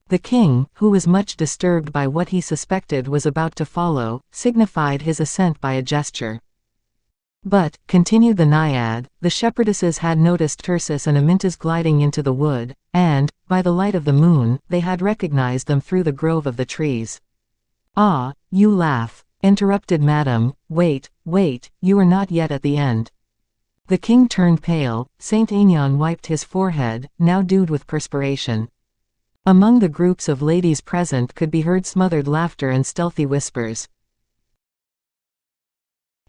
The king, who was much disturbed by what he suspected was about to follow, signified his assent by a gesture. "But," continued the Naiad, "the shepherdesses had noticed Tircis and Amyntas gliding into the wood, and, by the light of the moon, they had recognized them through the grove of the trees." "Ah, you laugh," interrupted Madame. Wait, you are not yet at the end." The king turned pale. Saint Aignan wiped his forehead, now dewed with perspiration. Among the groups of ladies present could be heard smothered laughter and stealthy whispers.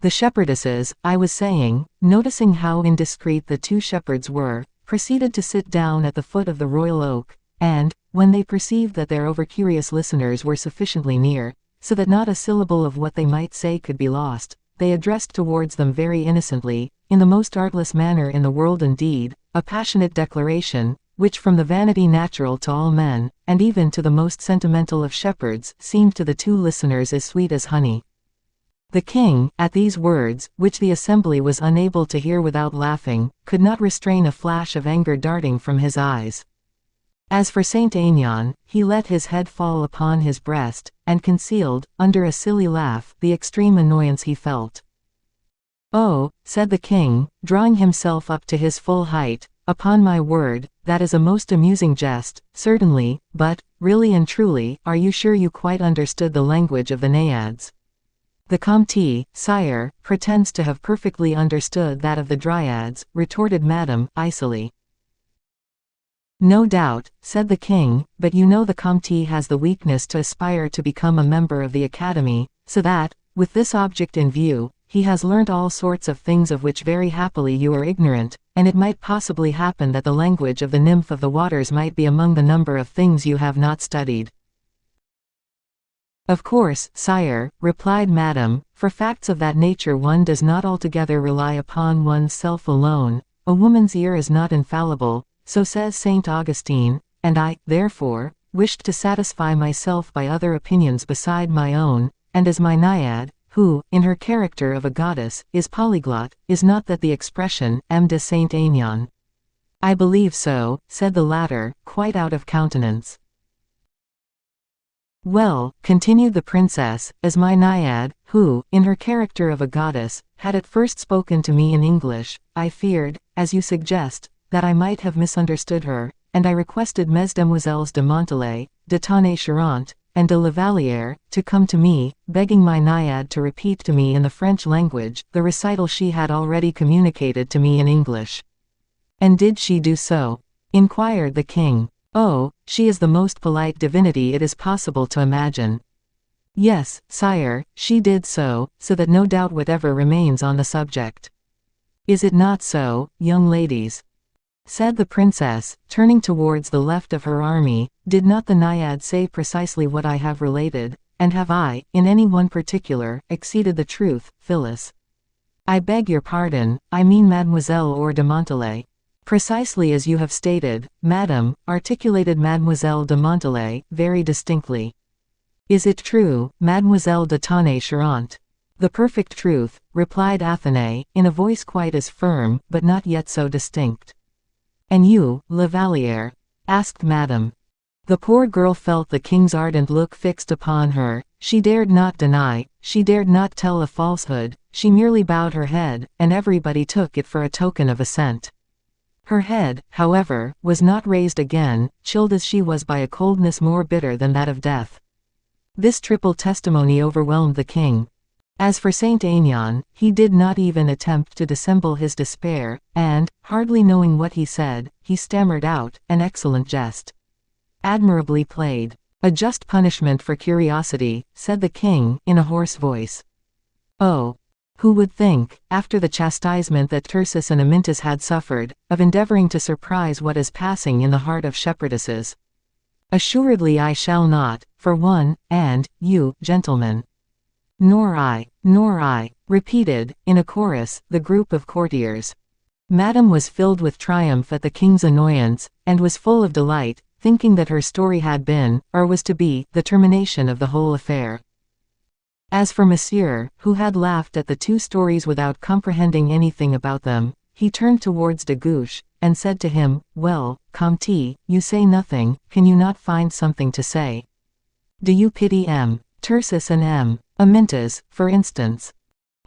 The shepherdesses, I was saying, noticing how indiscreet the two shepherds were, proceeded to sit down at the foot of the royal oak, and, when they perceived that their overcurious listeners were sufficiently near, so that not a syllable of what they might say could be lost, they addressed towards them very innocently, in the most artless manner in the world indeed, a passionate declaration, which from the vanity natural to all men, and even to the most sentimental of shepherds, seemed to the two listeners as sweet as honey. The king, at these words, which the assembly was unable to hear without laughing, could not restrain a flash of anger darting from his eyes. As for Saint Aignan, he let his head fall upon his breast, and concealed, under a silly laugh, the extreme annoyance he felt. "Oh," said the king, drawing himself up to his full height, "upon my word, that is a most amusing jest, certainly, but, really and truly, are you sure you quite understood the language of the Naiads?" "The Comte, sire, pretends to have perfectly understood that of the Dryads," retorted Madame, icily. "No doubt," said the king, "but you know the Comte has the weakness to aspire to become a member of the Academy, so that, with this object in view, he has learnt all sorts of things of which very happily you are ignorant, and it might possibly happen that the language of the nymph of the waters might be among the number of things you have not studied." "Of course, sire," replied Madame, "for facts of that nature one does not altogether rely upon one's self alone. A woman's ear is not infallible, so says Saint Augustine, and I, therefore, wished to satisfy myself by other opinions beside my own, and as my Naiad, who, in her character of a goddess, is polyglot, is not that the expression, M. de Saint Aignan?" "I believe so," said the latter, quite out of countenance. "Well," continued the princess, "as my Naiad, who, in her character of a goddess, had at first spoken to me in English, I feared, as you suggest, that I might have misunderstood her, and I requested Mesdemoiselles de Montalais, de Tonnay-Charente, and de Lavalière, to come to me, begging my Naiad to repeat to me in the French language, the recital she had already communicated to me in English. "And did she do so?" inquired the king. "Oh, she is the most polite divinity it is possible to imagine." "Yes, sire, she did so that no doubt whatever remains on the subject." "Is it not so, young ladies?" said the princess, turning towards the left of her army. "Did not the naiad say precisely what I have related, and have I, in any one particular, exceeded the truth, Phyllis?" "I beg your pardon, I mean Mademoiselle or de Montalais." "Precisely as you have stated, madam," articulated Mademoiselle de Montalais, very distinctly. "Is it true, Mademoiselle de Tonnay-Charente?" "The perfect truth," replied Athenais, in a voice quite as firm, but not yet so distinct. "And you, La Vallière?" asked Madame. The poor girl felt the king's ardent look fixed upon her. She dared not deny, she dared not tell a falsehood, she merely bowed her head, and everybody took it for a token of assent. Her head, however, was not raised again, chilled as she was by a coldness more bitter than that of death. This triple testimony overwhelmed the king. As for Saint Aignan, he did not even attempt to dissemble his despair, and, hardly knowing what he said, he stammered out, "An excellent jest. Admirably played. A just punishment for curiosity," said the king, in a hoarse voice. "Oh! Who would think, after the chastisement that Tircis and Amyntas had suffered, of endeavoring to surprise what is passing in the heart of shepherdesses? Assuredly I shall not, for one, and, you, gentlemen." Nor I," repeated, in a chorus, the group of courtiers. Madame was filled with triumph at the king's annoyance, and was full of delight, thinking that her story had been, or was to be, the termination of the whole affair. As for Monsieur, who had laughed at the two stories without comprehending anything about them, he turned towards de Guiche, and said to him, "Well, Comte, you say nothing, can you not find something to say? Do you pity Tircis and Amyntas, for instance?"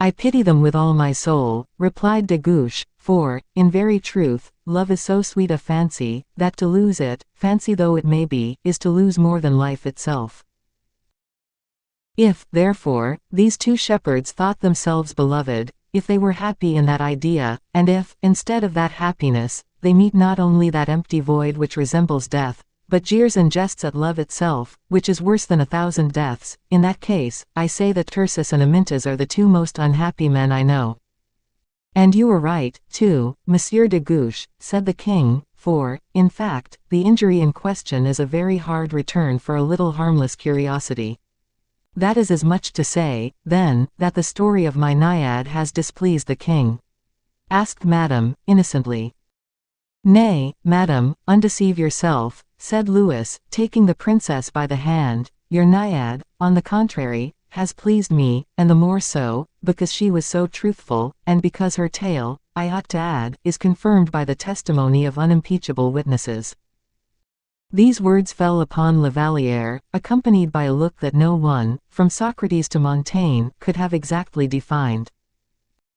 "I pity them with all my soul," replied de Guiche, "for, in very truth, love is so sweet a fancy, that to lose it, fancy though it may be, is to lose more than life itself. If, therefore, these two shepherds thought themselves beloved, if they were happy in that idea, and if, instead of that happiness, they meet not only that empty void which resembles death, but jeers and jests at love itself, which is worse than 1,000 deaths, in that case, I say that Tircis and Amyntas are the two most unhappy men I know." "And you are right, too, Monsieur de Guiche," said the king, "for, in fact, the injury in question is a very hard return for a little harmless curiosity." "That is as much to say, then, that the story of my naiad has displeased the king?" asked Madame, innocently. "Nay, Madame, undeceive yourself," said Louis, taking the princess by the hand. "Your naiad, on the contrary, has pleased me, and the more so, because she was so truthful, and because her tale, I ought to add, is confirmed by the testimony of unimpeachable witnesses." These words fell upon La Vallière, accompanied by a look that no one, from Socrates to Montaigne, could have exactly defined.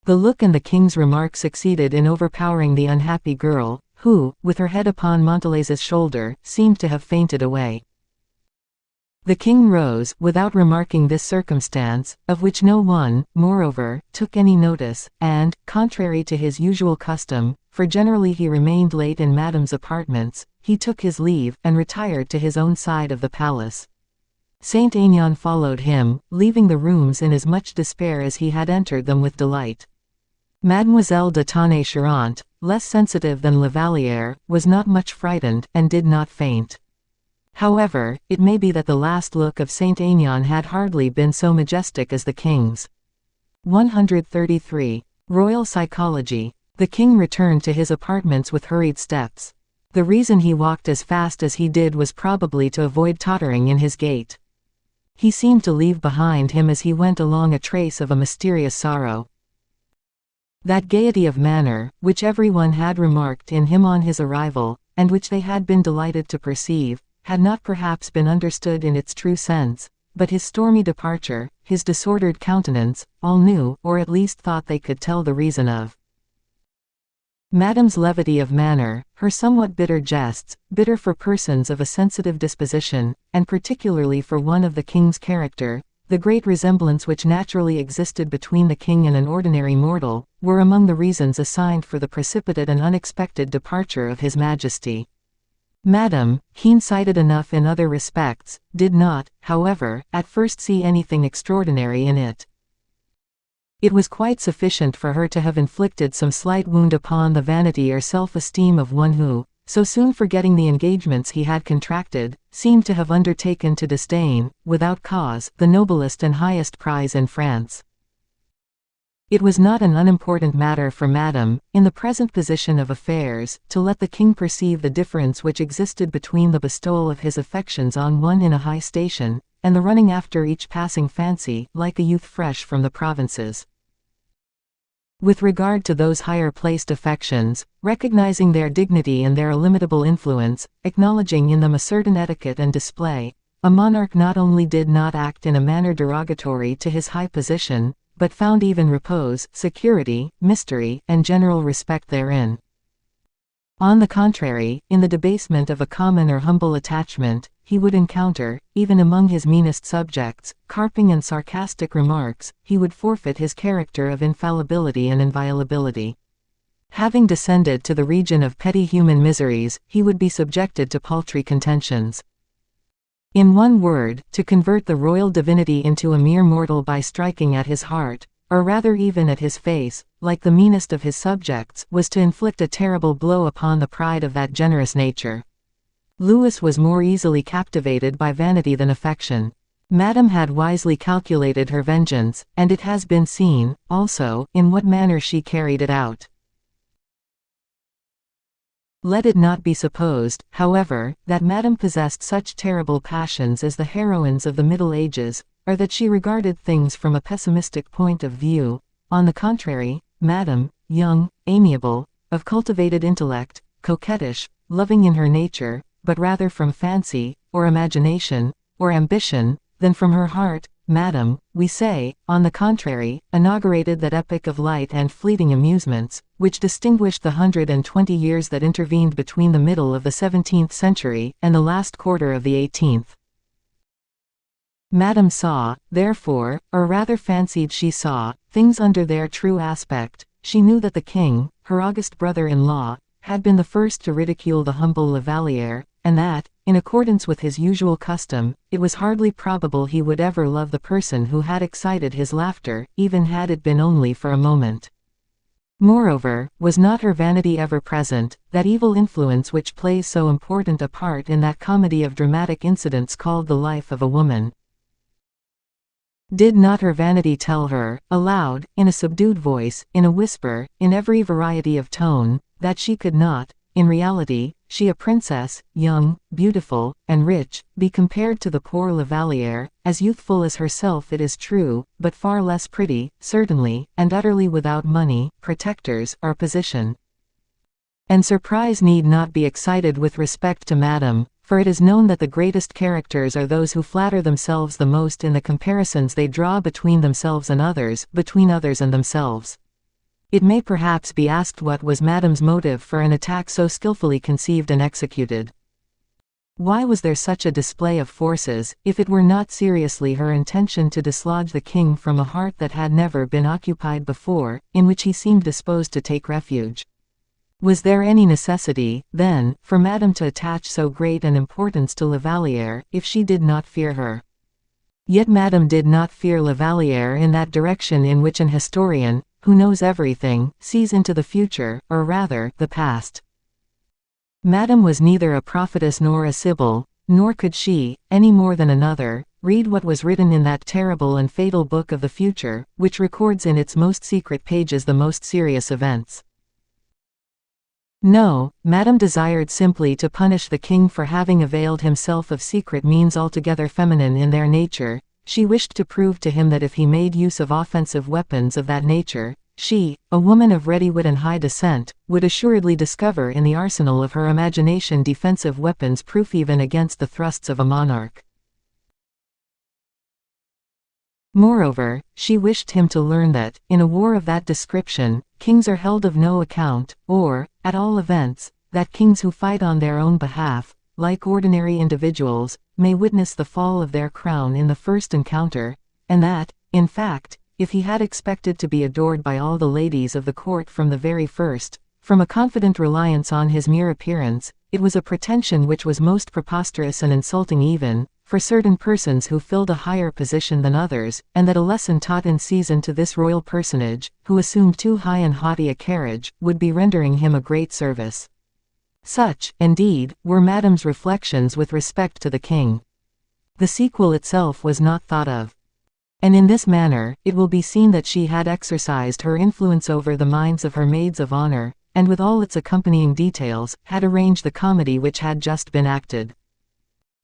The look and the king's remark succeeded in overpowering the unhappy girl, who, with her head upon Montalais's shoulder, seemed to have fainted away. The king rose, without remarking this circumstance, of which no one, moreover, took any notice, and, contrary to his usual custom, for generally he remained late in Madame's apartments, he took his leave, and retired to his own side of the palace. Saint Aignan followed him, leaving the rooms in as much despair as he had entered them with delight. Mademoiselle de Tonnay-Charente, less sensitive than La Vallière, was not much frightened, and did not faint. However, it may be that the last look of Saint Aignan had hardly been so majestic as the king's. 133. Royal Psychology. The king returned to his apartments with hurried steps. The reason he walked as fast as he did was probably to avoid tottering in his gait. He seemed to leave behind him as he went along a trace of a mysterious sorrow. That gaiety of manner, which everyone had remarked in him on his arrival, and which they had been delighted to perceive, had not perhaps been understood in its true sense, but his stormy departure, his disordered countenance, all knew, or at least thought they could tell the reason of. Madame's levity of manner, her somewhat bitter jests, bitter for persons of a sensitive disposition, and particularly for one of the king's character, the great resemblance which naturally existed between the king and an ordinary mortal, were among the reasons assigned for the precipitate and unexpected departure of His Majesty. Madame, keen-sighted enough in other respects, did not, however, at first see anything extraordinary in it. It was quite sufficient for her to have inflicted some slight wound upon the vanity or self-esteem of one who, so soon forgetting the engagements he had contracted, seemed to have undertaken to disdain, without cause, the noblest and highest prize in France. It was not an unimportant matter for Madame, in the present position of affairs, to let the king perceive the difference which existed between the bestowal of his affections on one in a high station, and the running after each passing fancy, like a youth fresh from the provinces. With regard to those higher-placed affections, recognizing their dignity and their illimitable influence, acknowledging in them a certain etiquette and display, a monarch not only did not act in a manner derogatory to his high position, but found even repose, security, mystery, and general respect therein. On the contrary, in the debasement of a common or humble attachment, he would encounter, even among his meanest subjects, carping and sarcastic remarks. He would forfeit his character of infallibility and inviolability. Having descended to the region of petty human miseries, he would be subjected to paltry contentions. In one word, to convert the royal divinity into a mere mortal by striking at his heart, or rather even at his face, like the meanest of his subjects, was to inflict a terrible blow upon the pride of that generous nature. Louis was more easily captivated by vanity than affection. Madame had wisely calculated her vengeance, and it has been seen, also, in what manner she carried it out. Let it not be supposed, however, that Madame possessed such terrible passions as the heroines of the Middle Ages, or that she regarded things from a pessimistic point of view. On the contrary, Madame, young, amiable, of cultivated intellect, coquettish, loving in her nature, but rather from fancy, or imagination, or ambition, than from her heart, Madame, we say, on the contrary, inaugurated that epoch of light and fleeting amusements, which distinguished the 120 years that intervened between the middle of the 17th century, and the last quarter of the 18th. Madame saw, therefore, or rather fancied she saw, things under their true aspect. She knew that the king, her august brother-in-law, had been the first to ridicule the humble Lavalier, and that, in accordance with his usual custom, it was hardly probable he would ever love the person who had excited his laughter, even had it been only for a moment. Moreover, was not her vanity ever present, that evil influence which plays so important a part in that comedy of dramatic incidents called the life of a woman? Did not her vanity tell her, aloud, in a subdued voice, in a whisper, in every variety of tone, that she could not, in reality, she a princess, young, beautiful, and rich, be compared to the poor Lavalier, as youthful as herself it is true, but far less pretty, certainly, and utterly without money, protectors, or position? And surprise need not be excited with respect to Madame, for it is known that the greatest characters are those who flatter themselves the most in the comparisons they draw between themselves and others, between others and themselves. It may perhaps be asked what was Madame's motive for an attack so skillfully conceived and executed. Why was there such a display of forces, if it were not seriously her intention to dislodge the king from a heart that had never been occupied before, in which he seemed disposed to take refuge? Was there any necessity, then, for Madame to attach so great an importance to Lavalier, if she did not fear her? Yet Madame did not fear Lavalier in that direction in which an historian, who knows everything, sees into the future, or rather, the past. Madame was neither a prophetess nor a sibyl, nor could she, any more than another, read what was written in that terrible and fatal book of the future, which records in its most secret pages the most serious events. No, Madame desired simply to punish the king for having availed himself of secret means altogether feminine in their nature. She wished to prove to him that if he made use of offensive weapons of that nature, she, a woman of ready wit and high descent, would assuredly discover in the arsenal of her imagination defensive weapons proof even against the thrusts of a monarch. Moreover, she wished him to learn that, in a war of that description, kings are held of no account, or, at all events, that kings who fight on their own behalf, like ordinary individuals, may witness the fall of their crown in the first encounter, and that, in fact, if he had expected to be adored by all the ladies of the court from the very first, from a confident reliance on his mere appearance, it was a pretension which was most preposterous and insulting even, for certain persons who filled a higher position than others, and that a lesson taught in season to this royal personage, who assumed too high and haughty a carriage, would be rendering him a great service. Such, indeed, were Madame's reflections with respect to the king. The sequel itself was not thought of. And in this manner, it will be seen that she had exercised her influence over the minds of her maids of honor, and with all its accompanying details, had arranged the comedy which had just been acted.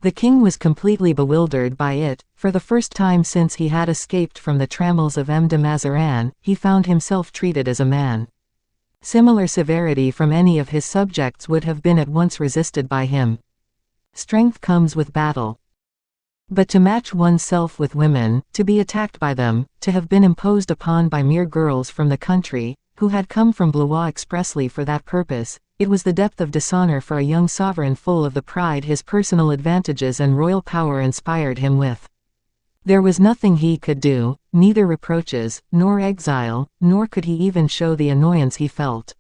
The king was completely bewildered by it. For the first time since he had escaped from the trammels of M. de Mazarin, he found himself treated as a man. Similar severity from any of his subjects would have been at once resisted by him. Strength comes with battle. But to match one's self with women, to be attacked by them, to have been imposed upon by mere girls from the country, who had come from Blois expressly for that purpose, it was the depth of dishonor for a young sovereign full of the pride his personal advantages and royal power inspired him with. There was nothing he could do, neither reproaches, nor exile, nor could he even show the annoyance he felt.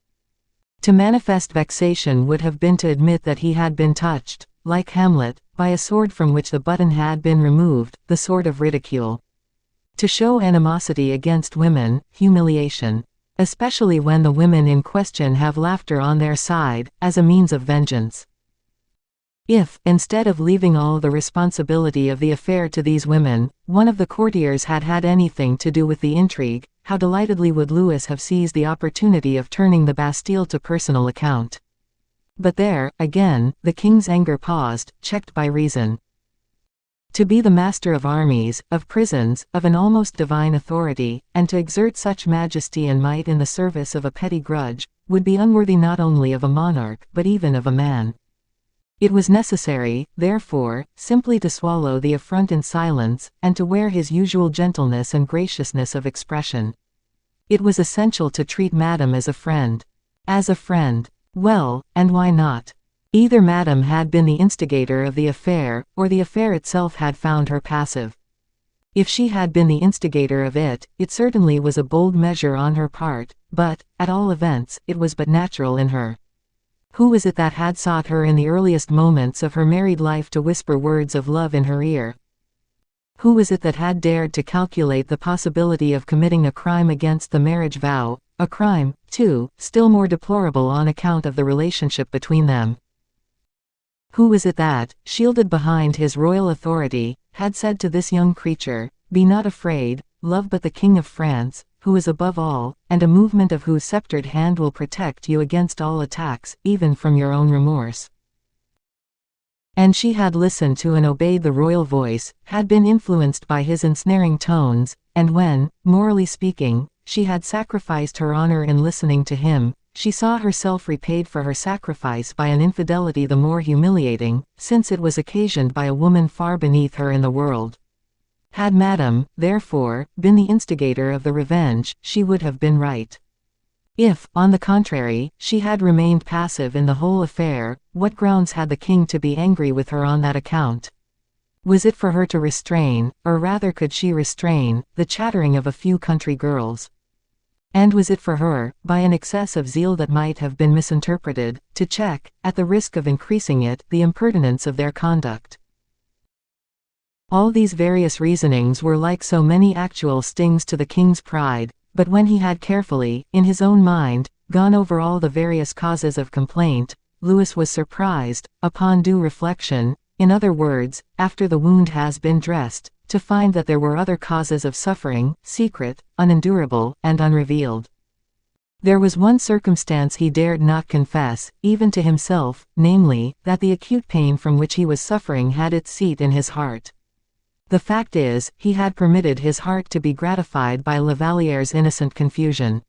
To manifest vexation would have been to admit that he had been touched, like Hamlet, by a sword from which the button had been removed, the sword of ridicule. To show animosity against women, humiliation. Especially when the women in question have laughter on their side, as a means of vengeance. If, instead of leaving all the responsibility of the affair to these women, one of the courtiers had had anything to do with the intrigue, how delightedly would Louis have seized the opportunity of turning the Bastille to personal account. But there, again, the king's anger paused, checked by reason. To be the master of armies, of prisons, of an almost divine authority, and to exert such majesty and might in the service of a petty grudge, would be unworthy not only of a monarch but even of a man. It was necessary, therefore, simply to swallow the affront in silence, and to wear his usual gentleness and graciousness of expression. It was essential to treat Madame as a friend. As a friend. Well, and why not? Either Madame had been the instigator of the affair, or the affair itself had found her passive. If she had been the instigator of it, it certainly was a bold measure on her part, but, at all events, it was but natural in her. Who was it that had sought her in the earliest moments of her married life to whisper words of love in her ear? Who was it that had dared to calculate the possibility of committing a crime against the marriage vow, a crime, too, still more deplorable on account of the relationship between them? Who was it that, shielded behind his royal authority, had said to this young creature, "Be not afraid, love but the King of France, who is above all, and a movement of whose sceptred hand will protect you against all attacks, even from your own remorse"? And she had listened to and obeyed the royal voice, had been influenced by his ensnaring tones, and when, morally speaking, she had sacrificed her honor in listening to him, she saw herself repaid for her sacrifice by an infidelity the more humiliating, since it was occasioned by a woman far beneath her in the world. Had Madame, therefore, been the instigator of the revenge, she would have been right. If, on the contrary, she had remained passive in the whole affair, what grounds had the king to be angry with her on that account? Was it for her to restrain, or rather could she restrain, the chattering of a few country girls? And was it for her, by an excess of zeal that might have been misinterpreted, to check, at the risk of increasing it, the impertinence of their conduct? All these various reasonings were like so many actual stings to the king's pride, but when he had carefully, in his own mind, gone over all the various causes of complaint, Louis was surprised, upon due reflection, in other words, after the wound has been dressed, to find that there were other causes of suffering, secret, unendurable, and unrevealed. There was one circumstance he dared not confess, even to himself, namely, that the acute pain from which he was suffering had its seat in his heart. The fact is, he had permitted his heart to be gratified by La Valliere's innocent confusion.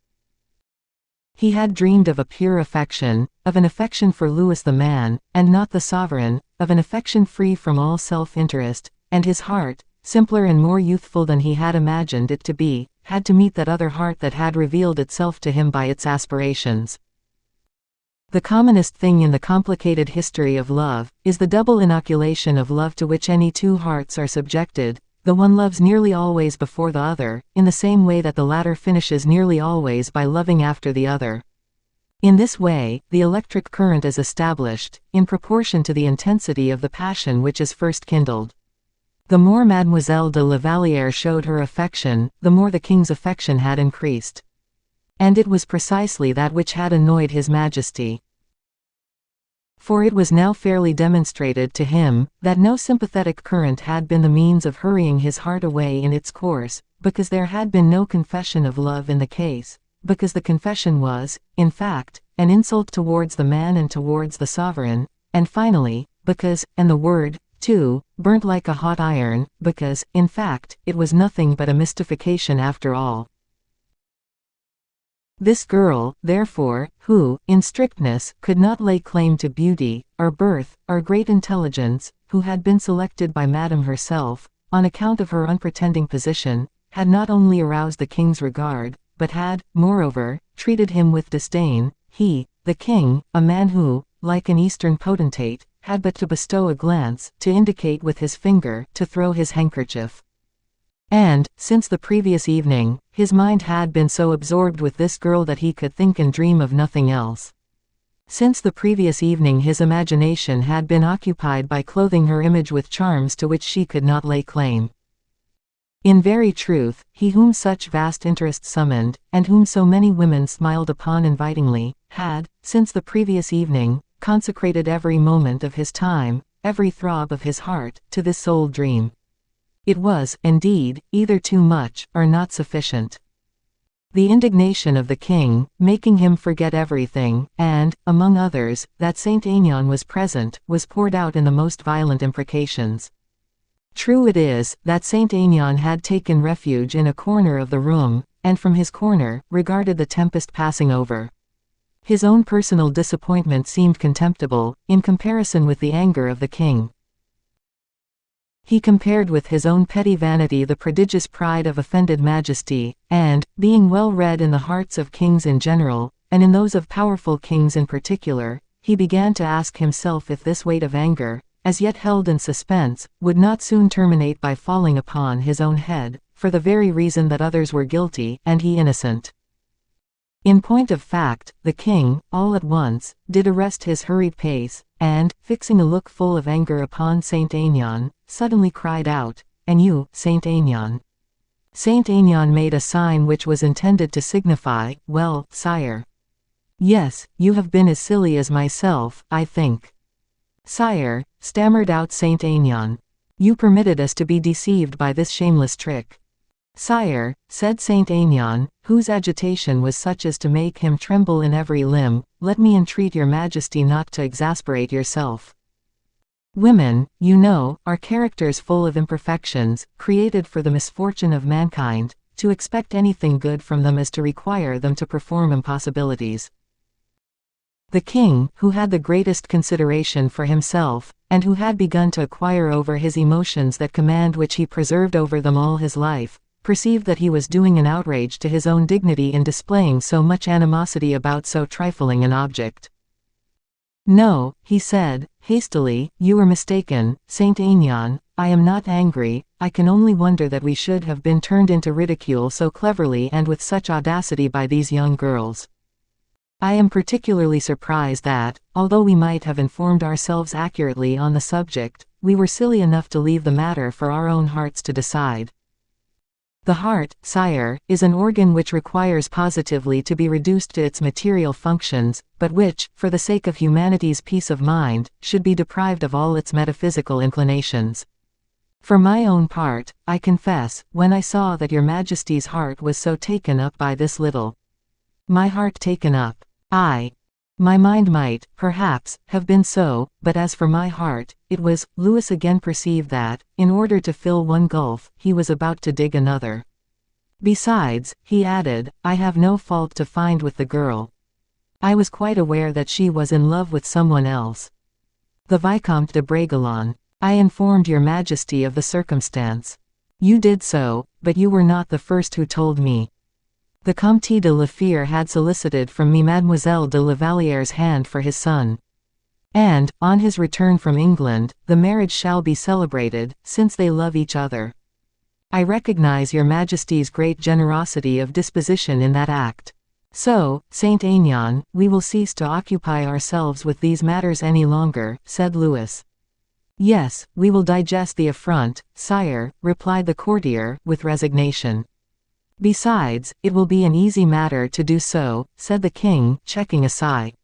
He had dreamed of a pure affection, of an affection for Louis the man, and not the sovereign, of an affection free from all self-interest, and his heart, simpler and more youthful than he had imagined it to be, had to meet that other heart that had revealed itself to him by its aspirations. The commonest thing in the complicated history of love, is the double inoculation of love to which any two hearts are subjected, The one loves nearly always before the other, in the same way that the latter finishes nearly always by loving after the other. In this way, the electric current is established, in proportion to the intensity of the passion which is first kindled. The more Mademoiselle de la Vallière showed her affection, the more the king's affection had increased. And it was precisely that which had annoyed His Majesty. For it was now fairly demonstrated to him, that no sympathetic current had been the means of hurrying his heart away in its course, because there had been no confession of love in the case, because the confession was, in fact, an insult towards the man and towards the sovereign, and finally, because, and the word, too, burnt like a hot iron, because, in fact, it was nothing but a mystification after all. This girl, therefore, who, in strictness, could not lay claim to beauty, or birth, or great intelligence, who had been selected by Madame herself, on account of her unpretending position, had not only aroused the king's regard, but had, moreover, treated him with disdain. He, the king, a man who, like an Eastern potentate, had but to bestow a glance, to indicate with his finger, to throw his handkerchief. And, since the previous evening, his mind had been so absorbed with this girl that he could think and dream of nothing else. Since the previous evening his imagination had been occupied by clothing her image with charms to which she could not lay claim. In very truth, he whom such vast interest summoned, and whom so many women smiled upon invitingly, had, since the previous evening, consecrated every moment of his time, every throb of his heart, to this sole dream. It was, indeed, either too much, or not sufficient. The indignation of the king, making him forget everything, and, among others, that Saint Aignan was present, was poured out in the most violent imprecations. True it is, that Saint Aignan had taken refuge in a corner of the room, and from his corner, regarded the tempest passing over. His own personal disappointment seemed contemptible, in comparison with the anger of the king. He compared with his own petty vanity the prodigious pride of offended majesty, and, being well read in the hearts of kings in general, and in those of powerful kings in particular, he began to ask himself if this weight of anger, as yet held in suspense, would not soon terminate by falling upon his own head, for the very reason that others were guilty, and he innocent. In point of fact, the king, all at once, did arrest his hurried pace, and, fixing a look full of anger upon Saint Aignan, suddenly cried out, "And you, Saint Aignan?" Saint Aignan made a sign which was intended to signify, "Well, sire." "Yes, you have been as silly as myself, I think." "Sire," stammered out Saint Aignan, "you permitted us to be deceived by this shameless trick." "Sire," said Saint Aignan, whose agitation was such as to make him tremble in every limb, "let me entreat your majesty not to exasperate yourself. Women, you know, are characters full of imperfections, created for the misfortune of mankind. To expect anything good from them is to require them to perform impossibilities." The king, who had the greatest consideration for himself, and who had begun to acquire over his emotions that command which he preserved over them all his life, perceived that he was doing an outrage to his own dignity in displaying so much animosity about so trifling an object. "No," he said, hastily, "you are mistaken, Saint Aignan, I am not angry, I can only wonder that we should have been turned into ridicule so cleverly and with such audacity by these young girls. I am particularly surprised that, although we might have informed ourselves accurately on the subject, we were silly enough to leave the matter for our own hearts to decide. The heart, sire, is an organ which requires positively to be reduced to its material functions, but which, for the sake of humanity's peace of mind, should be deprived of all its metaphysical inclinations. For my own part, I confess, when I saw that your majesty's heart was so taken up by this little, my heart taken up, my mind might, perhaps, have been so, but as for my heart, it was." Louis again perceived that, in order to fill one gulf, he was about to dig another. "Besides," he added, "I have no fault to find with the girl. I was quite aware that she was in love with someone else. The Vicomte de Bragelonne. I informed your majesty of the circumstance. You did so, but you were not the first who told me. The Comte de la Fere had solicited from me Mademoiselle de la Vallière's hand for his son. And, on his return from England, the marriage shall be celebrated, since they love each other. I recognize your Majesty's great generosity of disposition in that act. So, Saint Aignan, we will cease to occupy ourselves with these matters any longer," said Louis. "Yes, we will digest the affront, sire," replied the courtier, with resignation. "Besides, it will be an easy matter to do so," said the king, checking a sigh.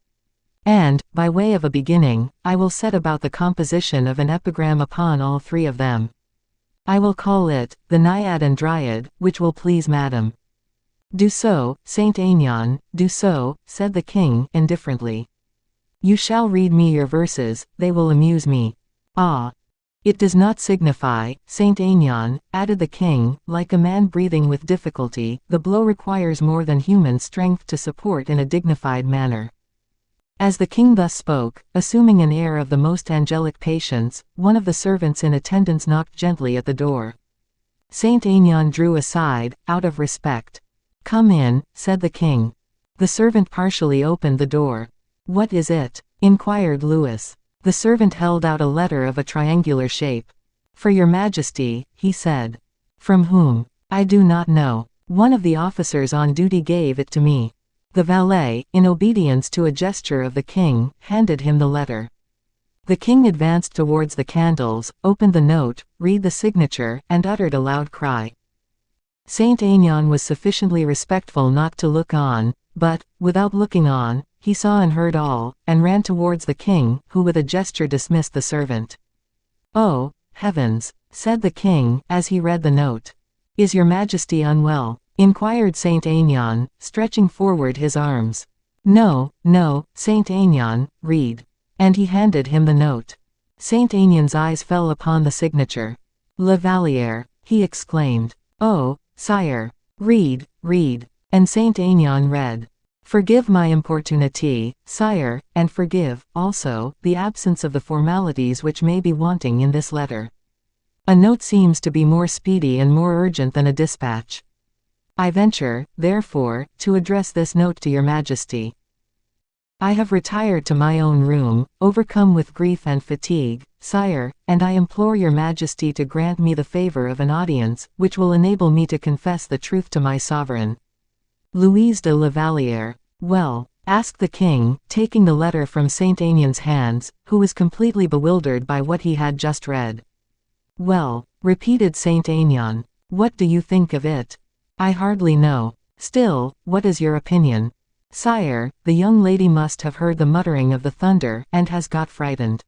"And, by way of a beginning, I will set about the composition of an epigram upon all three of them. I will call it, the Naiad and Dryad, which will please madam." "Do so, Saint Aignan, do so," said the king, indifferently. "You shall read me your verses, they will amuse me." "Ah! It does not signify, Saint Aignan," added the king, like a man breathing with difficulty, "the blow requires more than human strength to support in a dignified manner." As the king thus spoke, assuming an air of the most angelic patience, one of the servants in attendance knocked gently at the door. Saint Aignan drew aside, out of respect. "Come in," said the king. The servant partially opened the door. "What is it?" inquired Louis. The servant held out a letter of a triangular shape. "For your Majesty," he said. "From whom?" "I do not know. One of the officers on duty gave it to me." The valet, in obedience to a gesture of the king, handed him the letter. The king advanced towards the candles, opened the note, read the signature, and uttered a loud cry. Saint Aignan was sufficiently respectful not to look on, but, without looking on, he saw and heard all, and ran towards the king, who with a gesture dismissed the servant. "Oh, heavens!" said the king, as he read the note. "Is your Majesty unwell?" inquired Saint Aignan, stretching forward his arms. "No, no, Saint Aignan, read." And he handed him the note. Saint Aignan's eyes fell upon the signature. "La Valliere," he exclaimed. "Oh, sire. Read, read." And Saint Aignan read. "Forgive my importunity, sire, and forgive, also, the absence of the formalities which may be wanting in this letter. A note seems to be more speedy and more urgent than a dispatch. I venture, therefore, to address this note to your Majesty. I have retired to my own room, overcome with grief and fatigue, sire, and I implore your Majesty to grant me the favor of an audience, which will enable me to confess the truth to my sovereign. Louise de la Valliere." "Well?" asked the king, taking the letter from Saint Aignan's hands, who was completely bewildered by what he had just read. "Well," repeated Saint Aignan. "What do you think of it?" "I hardly know. Still, what is your opinion?" "Sire, the young lady must have heard the muttering of the thunder, and has got frightened."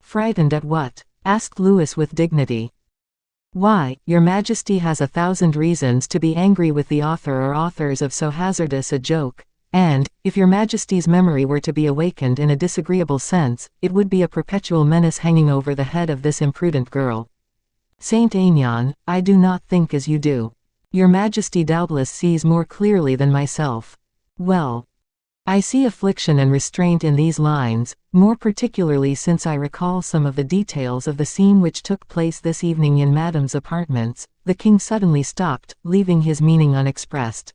"Frightened at what?" asked Louis with dignity. "Why, your Majesty has 1,000 reasons to be angry with the author or authors of so hazardous a joke, and, if your Majesty's memory were to be awakened in a disagreeable sense, it would be a perpetual menace hanging over the head of this imprudent girl. Saint Aignan, I do not think as you do. Your Majesty doubtless sees more clearly than myself. Well, I see affliction and restraint in these lines, more particularly since I recall some of the details of the scene which took place this evening in Madame's apartments." The king suddenly stopped, leaving his meaning unexpressed.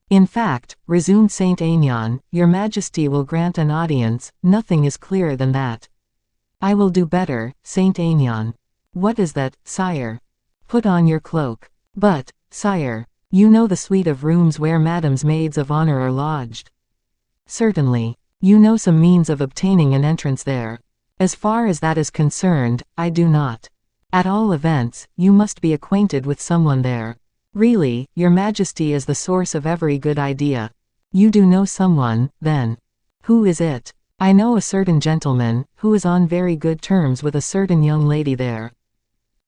"In fact," resumed Saint Aignan, "your Majesty will grant an audience, nothing is clearer than that." "I will do better, Saint Aignan." "What is that, sire?" "Put on your cloak." "But, sire, you know the suite of rooms where Madame's maids of honor are lodged?" "Certainly. You know some means of obtaining an entrance there?" "As far as that is concerned, I do not." "At all events, you must be acquainted with someone there." "Really, your Majesty is the source of every good idea." "You do know someone, then?" "Who is it?" "I know a certain gentleman, who is on very good terms with a certain young lady there."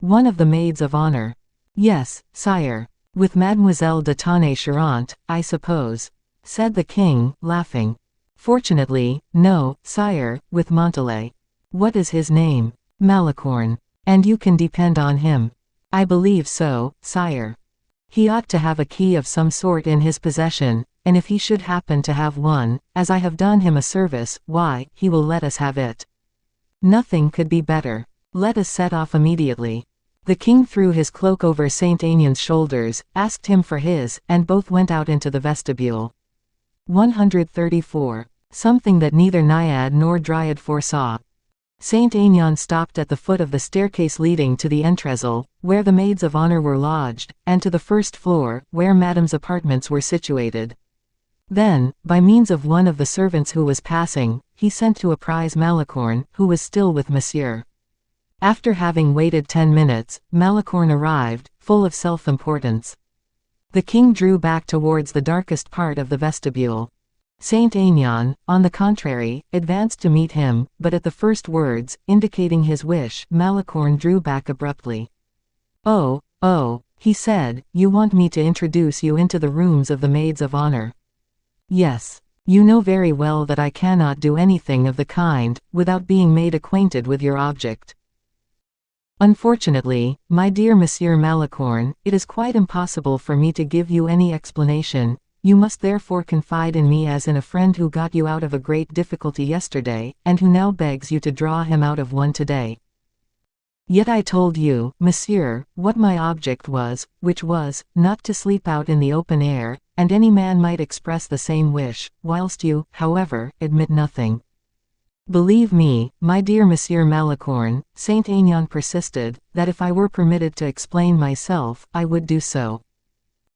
"One of the maids of honor?" "Yes, sire. With Mademoiselle de Tonnay-Charente, I suppose," said the king, laughing. "Fortunately, no, sire, with Montalais." "What is his name?" "Malicorne. And you can depend on him?" "I believe so, sire. He ought to have a key of some sort in his possession, and if he should happen to have one, as I have done him a service, why, he will let us have it." "Nothing could be better. Let us set off immediately." The king threw his cloak over Saint Aignan's shoulders, asked him for his, and both went out into the vestibule. 134. Something that neither Naiad nor Dryad foresaw. Saint Aignan stopped at the foot of the staircase leading to the entresol, where the maids of honor were lodged, and to the first floor, where Madame's apartments were situated. Then, by means of one of the servants who was passing, he sent to apprise Malicorne, who was still with Monsieur. After having waited 10 minutes, Malicorne arrived, full of self-importance. The king drew back towards the darkest part of the vestibule. Saint Aignan, on the contrary, advanced to meet him, but at the first words, indicating his wish, Malicorne drew back abruptly. "Oh, he said, you want me to introduce you into the rooms of the maids of honor. Yes. You know very well that I cannot do anything of the kind, without being made acquainted with your object. Unfortunately, my dear Monsieur Malicorne, it is quite impossible for me to give you any explanation. You must therefore confide in me as in a friend who got you out of a great difficulty yesterday, and who now begs you to draw him out of one today. Yet I told you, Monsieur, what my object was, which was, not to sleep out in the open air, and any man might express the same wish, whilst you, however, admit nothing. Believe me, my dear Monsieur Malicorne, Saint Aignan persisted, that if I were permitted to explain myself, I would do so.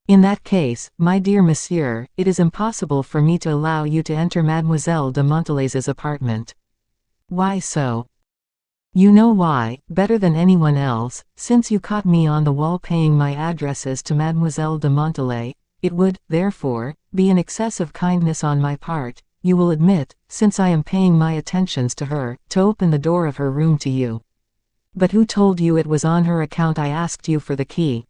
In that case, my dear Monsieur, it is impossible for me to allow you to enter Mademoiselle de Montalais's apartment. Why so? You know why, better than anyone else, since you caught me on the wall paying my addresses to Mademoiselle de Montalais. It would, therefore, be an excess of kindness on my part, you will admit, since I am paying my attentions to her, to open the door of her room to you. But who told you it was on her account I asked you for the key?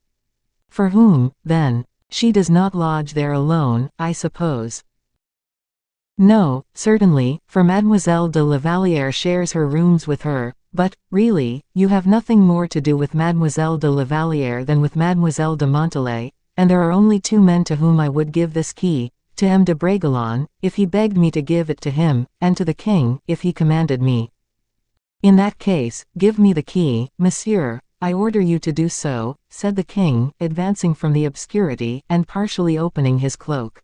For whom, then? She does not lodge there alone, I suppose. No, certainly, for Mademoiselle de la Vallière shares her rooms with her, but, really, you have nothing more to do with Mademoiselle de la Vallière than with Mademoiselle de Montalais, and there are only 2 men to whom I would give this key, to M. de Bragelonne, if he begged me to give it to him, and to the king, if he commanded me. In that case, give me the key, Monsieur. I order you to do so, said the king, advancing from the obscurity, and partially opening his cloak.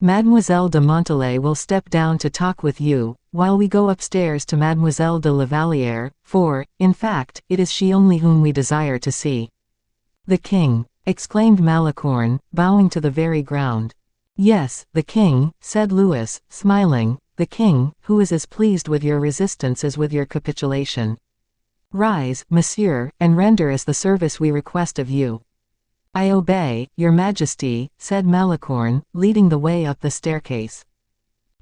Mademoiselle de Montalais will step down to talk with you, while we go upstairs to Mademoiselle de la Vallière, for, in fact, it is she only whom we desire to see. The king, exclaimed Malicorne, bowing to the very ground. Yes, the king, said Louis, smiling, the king, who is as pleased with your resistance as with your capitulation. Rise, Monsieur, and render us the service we request of you. I obey, your Majesty, said Malicorne, leading the way up the staircase.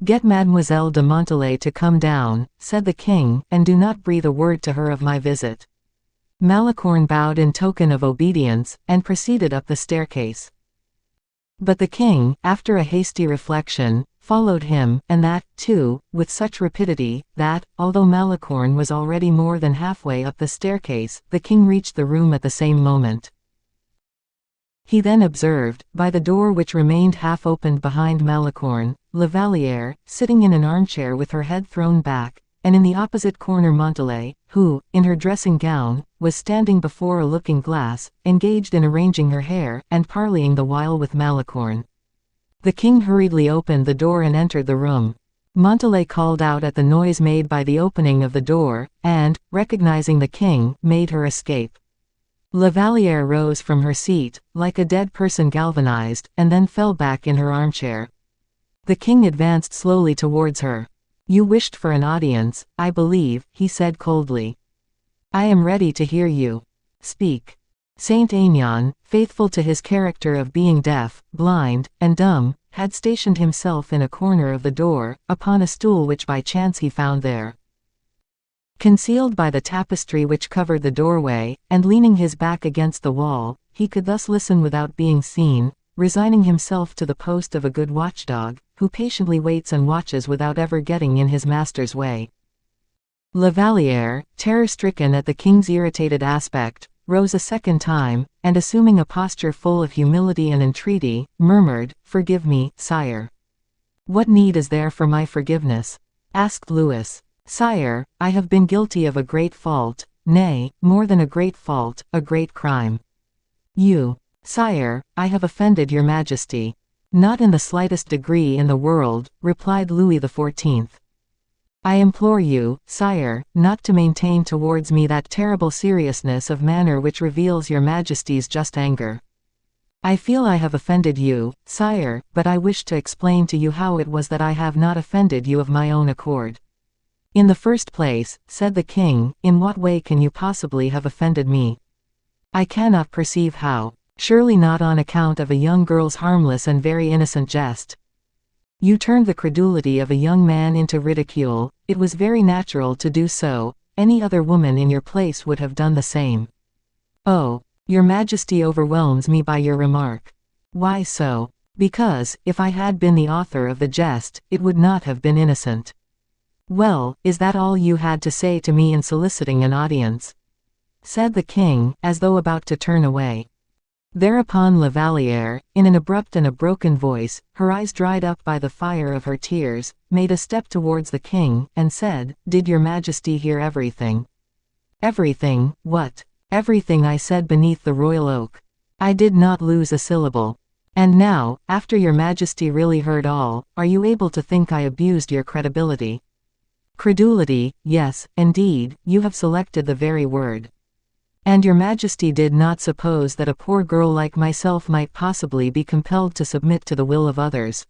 Get Mademoiselle de Montalais to come down, said the king, and do not breathe a word to her of my visit. Malicorne bowed in token of obedience, and proceeded up the staircase. But the king, after a hasty reflection, followed him, and that, too, with such rapidity, that, although Malicorne was already more than halfway up the staircase, the king reached the room at the same moment. He then observed, by the door which remained half opened behind Malicorne, La Vallière, sitting in an armchair with her head thrown back, and in the opposite corner Montalais, who, in her dressing gown, was standing before a looking-glass, engaged in arranging her hair, and parleying the while with Malicorne. The king hurriedly opened the door and entered the room. Montalais called out at the noise made by the opening of the door, and, recognizing the king, made her escape. La Vallière rose from her seat, like a dead person galvanized, and then fell back in her armchair. The king advanced slowly towards her. You wished for an audience, I believe, he said coldly. I am ready to hear you. Speak. Saint Aignan, faithful to his character of being deaf, blind, and dumb, had stationed himself in a corner of the door, upon a stool which by chance he found there. Concealed by the tapestry which covered the doorway, and leaning his back against the wall, he could thus listen without being seen, resigning himself to the post of a good watchdog, who patiently waits and watches without ever getting in his master's way. La Vallière, terror-stricken at the king's irritated aspect, rose a second time, and assuming a posture full of humility and entreaty, murmured, Forgive me, sire. What need is there for my forgiveness? Asked Louis. Sire, I have been guilty of a great fault, nay, more than a great fault, a great crime. You, sire, I have offended your Majesty. Not in the slightest degree in the world, replied Louis XIV. I implore you, sire, not to maintain towards me that terrible seriousness of manner which reveals your Majesty's just anger. I feel I have offended you, sire, but I wish to explain to you how it was that I have not offended you of my own accord. In the first place, said the king, in what way can you possibly have offended me? I cannot perceive how. Surely not on account of a young girl's harmless and very innocent jest. You turned the credulity of a young man into ridicule. It was very natural to do so, any other woman in your place would have done the same. Oh, your Majesty overwhelms me by your remark. Why so? Because, if I had been the author of the jest, it would not have been innocent. Well, is that all you had to say to me in soliciting an audience? Said the king, as though about to turn away. Thereupon La Vallière, in an abrupt and a broken voice, her eyes dried up by the fire of her tears, made a step towards the king, and said, Did your Majesty hear everything? Everything, what? Everything I said beneath the royal oak. I did not lose a syllable. And now, after your Majesty really heard all, are you able to think I abused your credibility? Credulity, yes, indeed, you have selected the very word. And your Majesty did not suppose that a poor girl like myself might possibly be compelled to submit to the will of others.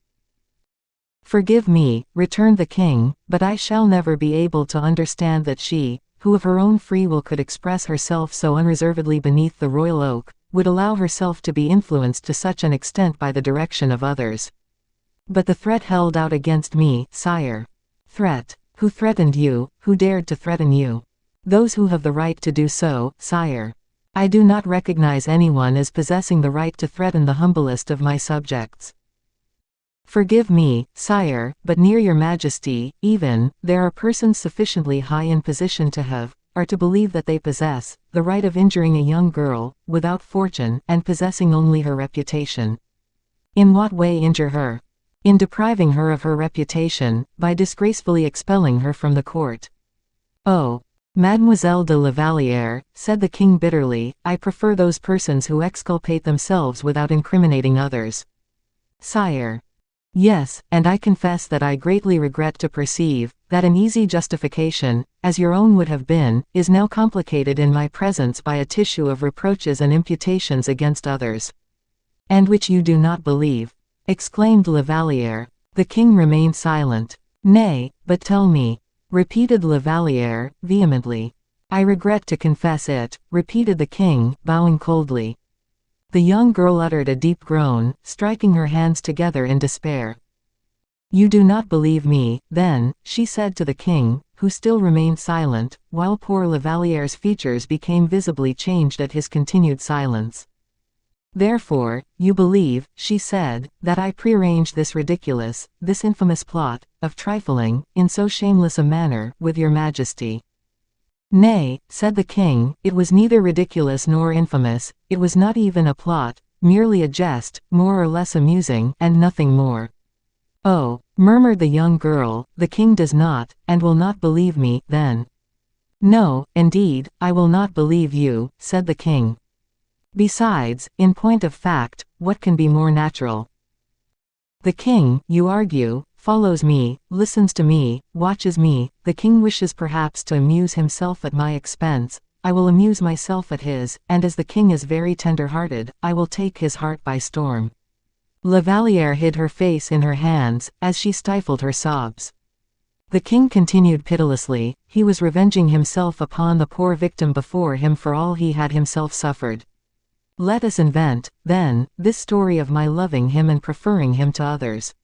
Forgive me, returned the king, but I shall never be able to understand that she, who of her own free will could express herself so unreservedly beneath the royal oak, would allow herself to be influenced to such an extent by the direction of others. But the threat held out against me, sire. Threat? Who threatened you? Who dared to threaten you? Those who have the right to do so, sire. I do not recognize anyone as possessing the right to threaten the humblest of my subjects. Forgive me, sire, but near your Majesty, even, there are persons sufficiently high in position to have, or to believe that they possess, the right of injuring a young girl, without fortune, and possessing only her reputation. In what way injure her? In depriving her of her reputation, by disgracefully expelling her from the court. Oh, Mademoiselle de la Vallière, said the king bitterly, I prefer those persons who exculpate themselves without incriminating others. Sire. Yes, and I confess that I greatly regret to perceive, that an easy justification, as your own would have been, is now complicated in my presence by a tissue of reproaches and imputations against others. And which you do not believe, exclaimed La Vallière. The king remained silent. Nay, but tell me, repeated La Vallière, vehemently. I regret to confess it, repeated the king, bowing coldly. The young girl uttered a deep groan, striking her hands together in despair. You do not believe me, then, she said to the king, who still remained silent, while poor La Vallière's features became visibly changed at his continued silence. Therefore, you believe, she said, that I prearranged this ridiculous, this infamous plot, of trifling, in so shameless a manner, with your Majesty. Nay, said the king, it was neither ridiculous nor infamous, it was not even a plot, merely a jest, more or less amusing, and nothing more. Oh, murmured the young girl, the king does not, and will not believe me, then. No, indeed, I will not believe you, said the king. Besides, in point of fact, what can be more natural? The king, you argue, follows me, listens to me, watches me, the king wishes perhaps to amuse himself at my expense, I will amuse myself at his, and as the king is very tender-hearted, I will take his heart by storm. La Vallière hid her face in her hands, as she stifled her sobs. The king continued pitilessly, he was revenging himself upon the poor victim before him for all he had himself suffered. Let us invent, then, this story of my loving him and preferring him to others.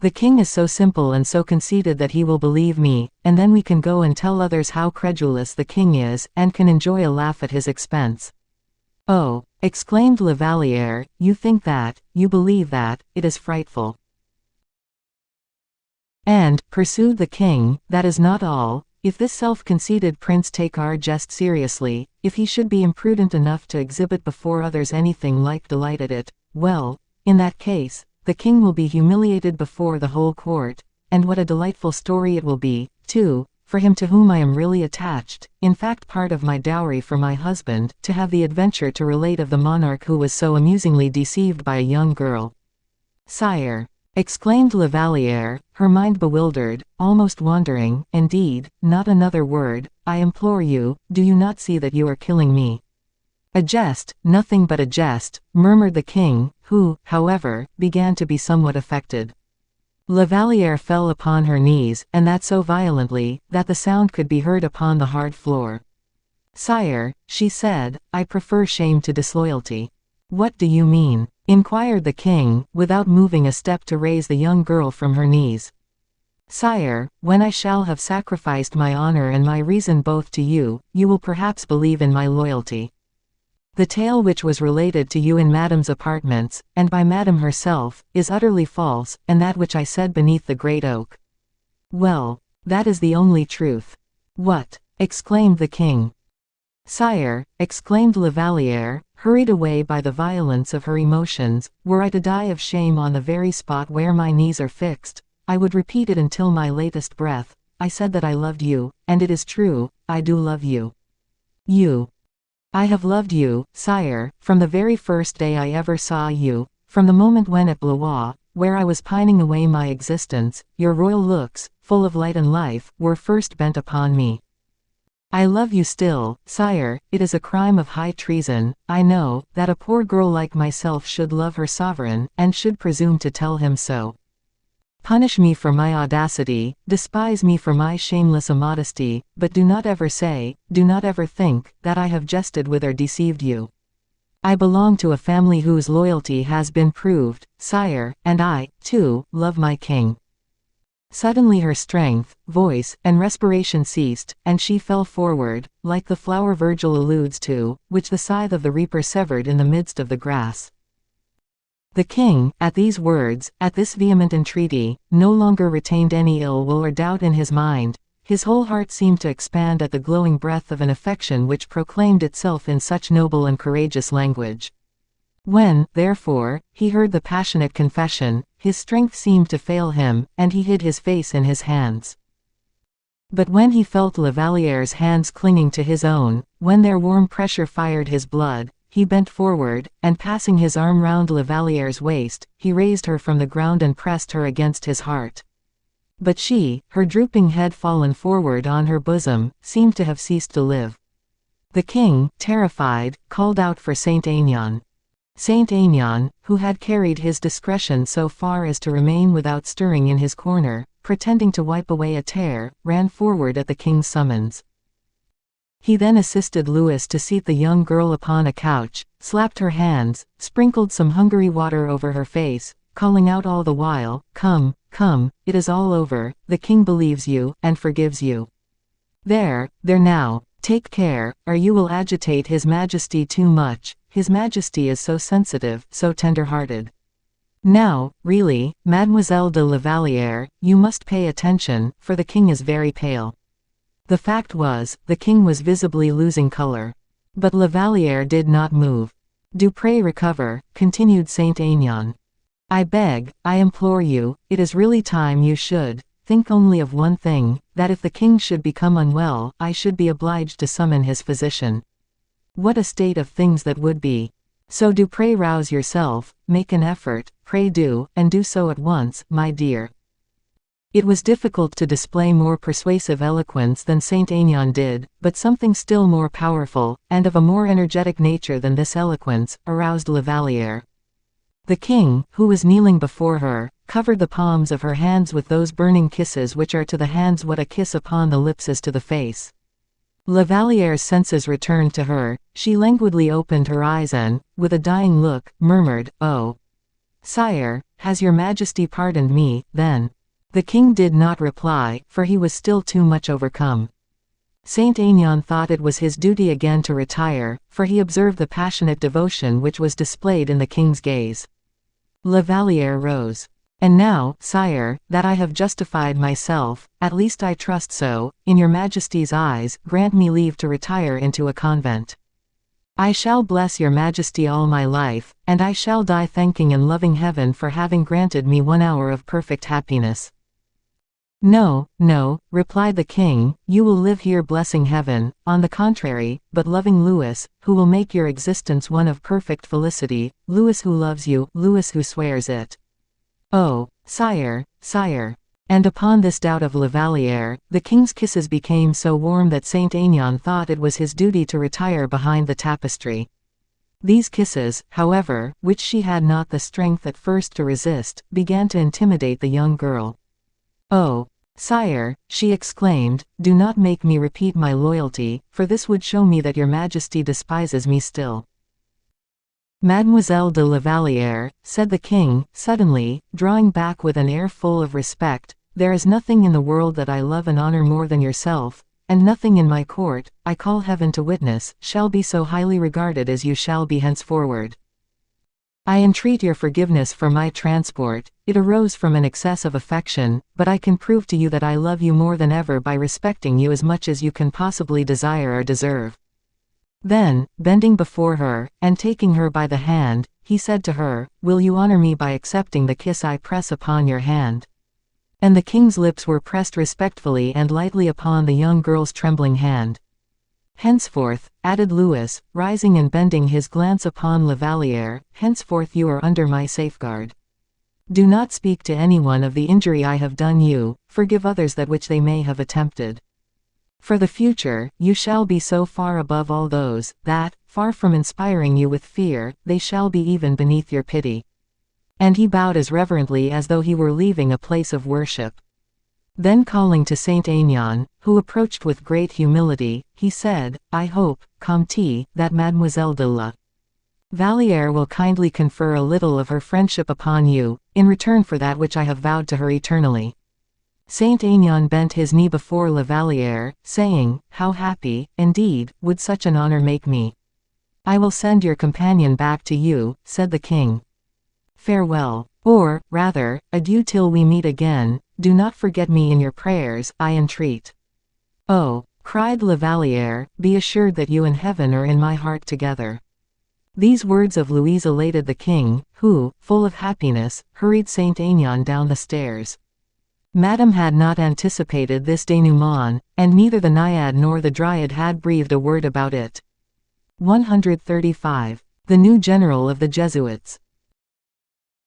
The king is so simple and so conceited that he will believe me, and then we can go and tell others how credulous the king is, and can enjoy a laugh at his expense. Oh, exclaimed La Vallière, you think that, you believe that, it is frightful. And, pursued the king, that is not all. If this self-conceited prince take our jest seriously, if he should be imprudent enough to exhibit before others anything like delight at it, well, in that case, the king will be humiliated before the whole court, and what a delightful story it will be, too, for him to whom I am really attached, in fact part of my dowry for my husband, to have the adventure to relate of the monarch who was so amusingly deceived by a young girl. Sire, exclaimed La Valliere, her mind bewildered, almost wandering. Indeed, not another word, I implore you, do you not see that you are killing me? A jest, nothing but a jest, murmured the king, who, however, began to be somewhat affected. La Valliere fell upon her knees, and that so violently, that the sound could be heard upon the hard floor. Sire, she said, I prefer shame to disloyalty. What do you mean? Inquired the king, without moving a step to raise the young girl from her knees. Sire, when I shall have sacrificed my honor and my reason both to you, you will perhaps believe in my loyalty. The tale which was related to you in Madame's apartments, and by Madame herself, is utterly false, and that which I said beneath the great oak. Well, that is the only truth. What? Exclaimed the king. Sire, exclaimed La Valliere, hurried away by the violence of her emotions, were I to die of shame on the very spot where my knees are fixed, I would repeat it until my latest breath. I said that I loved you, and it is true, I do love you. You. I have loved you, sire, from the very first day I ever saw you, from the moment when at Blois, where I was pining away my existence, your royal looks, full of light and life, were first bent upon me. I love you still, sire. It is a crime of high treason, I know, that a poor girl like myself should love her sovereign, and should presume to tell him so. Punish me for my audacity, despise me for my shameless immodesty, but do not ever say, do not ever think, that I have jested with or deceived you. I belong to a family whose loyalty has been proved, sire, and I, too, love my king. Suddenly her strength, voice, and respiration ceased, and she fell forward, like the flower Virgil alludes to, which the scythe of the reaper severed in the midst of the grass. The king, at these words, at this vehement entreaty, no longer retained any ill will or doubt in his mind. His whole heart seemed to expand at the glowing breath of an affection which proclaimed itself in such noble and courageous language. When, therefore, he heard the passionate confession, his strength seemed to fail him, and he hid his face in his hands. But when he felt La Valliere's hands clinging to his own, when their warm pressure fired his blood, he bent forward, and passing his arm round La Valliere's waist, he raised her from the ground and pressed her against his heart. But she, her drooping head fallen forward on her bosom, seemed to have ceased to live. The king, terrified, called out for Saint Aignan. Saint Aignan, who had carried his discretion so far as to remain without stirring in his corner, pretending to wipe away a tear, ran forward at the king's summons. He then assisted Louis to seat the young girl upon a couch, slapped her hands, sprinkled some Hungary water over her face, calling out all the while, "Come, come, it is all over, the king believes you, and forgives you. There now, take care, or you will agitate His Majesty too much, His Majesty is so sensitive, so tender-hearted. Now, really, Mademoiselle de la Valliere, you must pay attention, for the king is very pale." The fact was, the king was visibly losing color. But La Valliere did not move. "Do pray recover," continued Saint Aignan. "I beg, I implore you, it is really time you should. Think only of one thing, that if the king should become unwell, I should be obliged to summon his physician. What a state of things that would be! So do pray rouse yourself, make an effort, pray do, and do so at once, my dear." It was difficult to display more persuasive eloquence than Saint Aignan did, but something still more powerful, and of a more energetic nature than this eloquence, aroused La Valliere. The king, who was kneeling before her, covered the palms of her hands with those burning kisses which are to the hands what a kiss upon the lips is to the face. La Valliere's senses returned to her, she languidly opened her eyes and, with a dying look, murmured, "Oh! Sire, has your Majesty pardoned me, then?" The king did not reply, for he was still too much overcome. Saint Aignan thought it was his duty again to retire, for he observed the passionate devotion which was displayed in the king's gaze. La Valliere rose. "And now, sire, that I have justified myself, at least I trust so, in your Majesty's eyes, grant me leave to retire into a convent. I shall bless your Majesty all my life, and I shall die thanking and loving Heaven for having granted me 1 hour of perfect happiness." "No, no," replied the king, "you will live here blessing Heaven, on the contrary, but loving Louis, who will make your existence one of perfect felicity, Louis who loves you, Louis who swears it." "Oh, Sire, sire. And upon this doubt of La Vallière, the king's kisses became so warm that Saint Aignan thought it was his duty to retire behind the tapestry. These kisses, however, which she had not the strength at first to resist, began to intimidate the young girl. "Oh, sire," she exclaimed, "do not make me repeat my loyalty, for this would show me that your majesty despises me still." "Mademoiselle de la Vallière," said the king, suddenly, drawing back with an air full of respect, "there is nothing in the world that I love and honor more than yourself, and nothing in my court, I call heaven to witness, shall be so highly regarded as you shall be henceforward. I entreat your forgiveness for my transport, it arose from an excess of affection, but I can prove to you that I love you more than ever by respecting you as much as you can possibly desire or deserve." Then, bending before her, and taking her by the hand, he said to her, "Will you honor me by accepting the kiss I press upon your hand?" And the king's lips were pressed respectfully and lightly upon the young girl's trembling hand. "Henceforth," added Louis, rising and bending his glance upon La Vallière, "henceforth you are under my safeguard. Do not speak to anyone of the injury I have done you, forgive others that which they may have attempted. For the future, you shall be so far above all those, that, far from inspiring you with fear, they shall be even beneath your pity." And he bowed as reverently as though he were leaving a place of worship. Then calling to Saint Aignan, who approached with great humility, he said, "I hope, Comte, that Mademoiselle de la Vallière will kindly confer a little of her friendship upon you, in return for that which I have vowed to her eternally." Saint Aignan bent his knee before La Vallière, saying, "How happy, indeed, would such an honor make me." "I will send your companion back to you," said the king. "Farewell. Or, rather, adieu till we meet again, do not forget me in your prayers, I entreat." "Oh," cried La Vallière, "be assured that you and heaven are in my heart together." These words of Louise elated the king, who, full of happiness, hurried Saint Aignan down the stairs. Madame had not anticipated this denouement, and neither the naiad nor the dryad had breathed a word about it. 135. The new general of the Jesuits.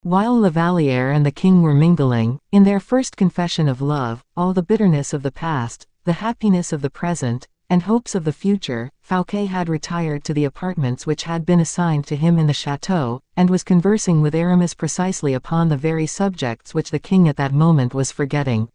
While La Vallière and the king were mingling, in their first confession of love, all the bitterness of the past, the happiness of the present, and hopes of the future, Fouquet had retired to the apartments which had been assigned to him in the château, and was conversing with Aramis precisely upon the very subjects which the king at that moment was forgetting.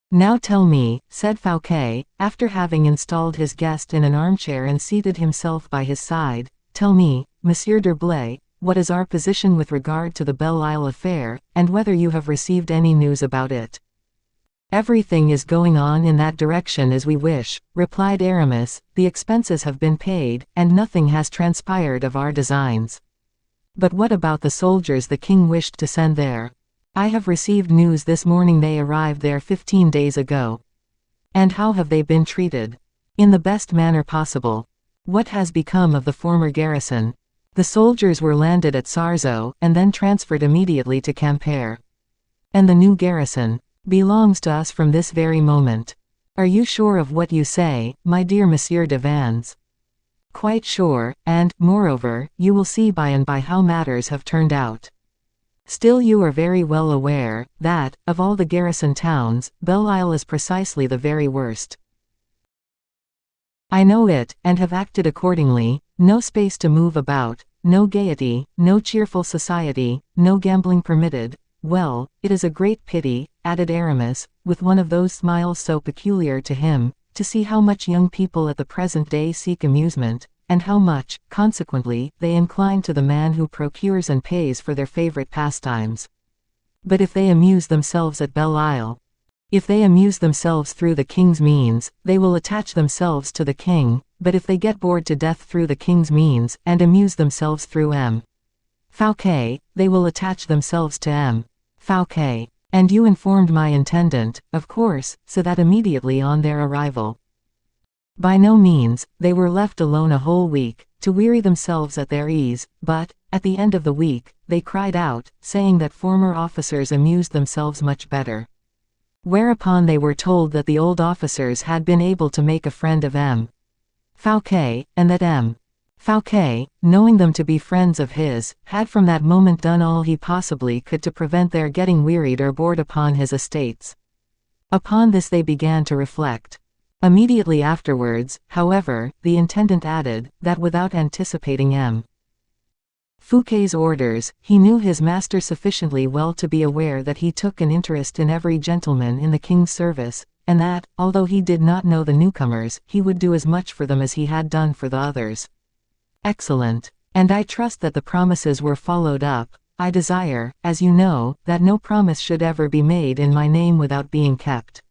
"Now tell me," said Fouquet, after having installed his guest in an armchair and seated himself by his side, "tell me, Monsieur d'Herblay, what is our position with regard to the Belle Isle affair, and whether you have received any news about it?" "Everything is going on in that direction as we wish," replied Aramis, "the expenses have been paid, and nothing has transpired of our designs." "But what about the soldiers the king wished to send there?" "I have received news this morning they arrived there 15 days ago." "And how have they been treated?" "In the best manner possible." "What has become of the former garrison?" "The soldiers were landed at Sarzeau, and then transferred immediately to Quimper." "And the new garrison?" "Belongs to us from this very moment." "Are you sure of what you say, my dear Monsieur de Vannes?" "Quite sure, and, moreover, you will see by and by how matters have turned out. Still you are very well aware, that, of all the garrison towns, Belle Isle is precisely the very worst." "I know it, and have acted accordingly. No space to move about, no gaiety, no cheerful society, no gambling permitted. Well, it is a great pity," added Aramis, with one of those smiles so peculiar to him, "to see how much young people at the present day seek amusement, and how much, consequently, they incline to the man who procures and pays for their favorite pastimes. But if they amuse themselves at Belle Isle, if they amuse themselves through the king's means, they will attach themselves to the king, but if they get bored to death through the king's means, and amuse themselves through M. Fouquet, they will attach themselves to M. Fouquet. And you informed my intendant, of course, so that immediately on their arrival—" "By no means, they were left alone a whole week, to weary themselves at their ease, but, at the end of the week, they cried out, saying that former officers amused themselves much better. Whereupon they were told that the old officers had been able to make a friend of M. Fouquet, and that M. Fouquet, knowing them to be friends of his, had from that moment done all he possibly could to prevent their getting wearied or bored upon his estates. Upon this they began to reflect. Immediately afterwards, however, the intendant added, that without anticipating M. Fouquet's orders, he knew his master sufficiently well to be aware that he took an interest in every gentleman in the king's service, and that, although he did not know the newcomers, he would do as much for them as he had done for the others. Excellent. And I trust that the promises were followed up. I desire, as you know, that no promise should ever be made in my name without being kept.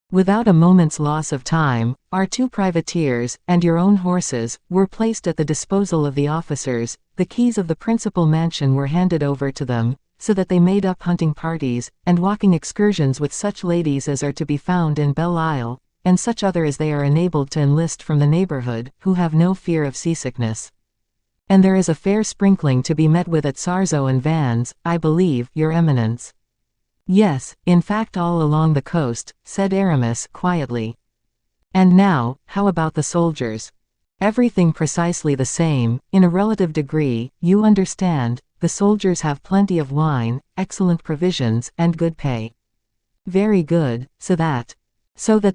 Without a moment's loss of time, our 2 privateers, and your own horses, were placed at the disposal of the officers. The keys of the principal mansion were handed over to them, so that they made up hunting parties, and walking excursions with such ladies as are to be found in Belle Isle, and such other as they are enabled to enlist from the neighborhood, who have no fear of seasickness. And there is a fair sprinkling to be met with at Sarzeau and Vannes, I believe, your eminence. Yes, in fact all along the coast, said Aramis, quietly. And now, how about the soldiers? Everything precisely the same, in a relative degree, you understand. The soldiers have plenty of wine, excellent provisions, and good pay. Very good, so that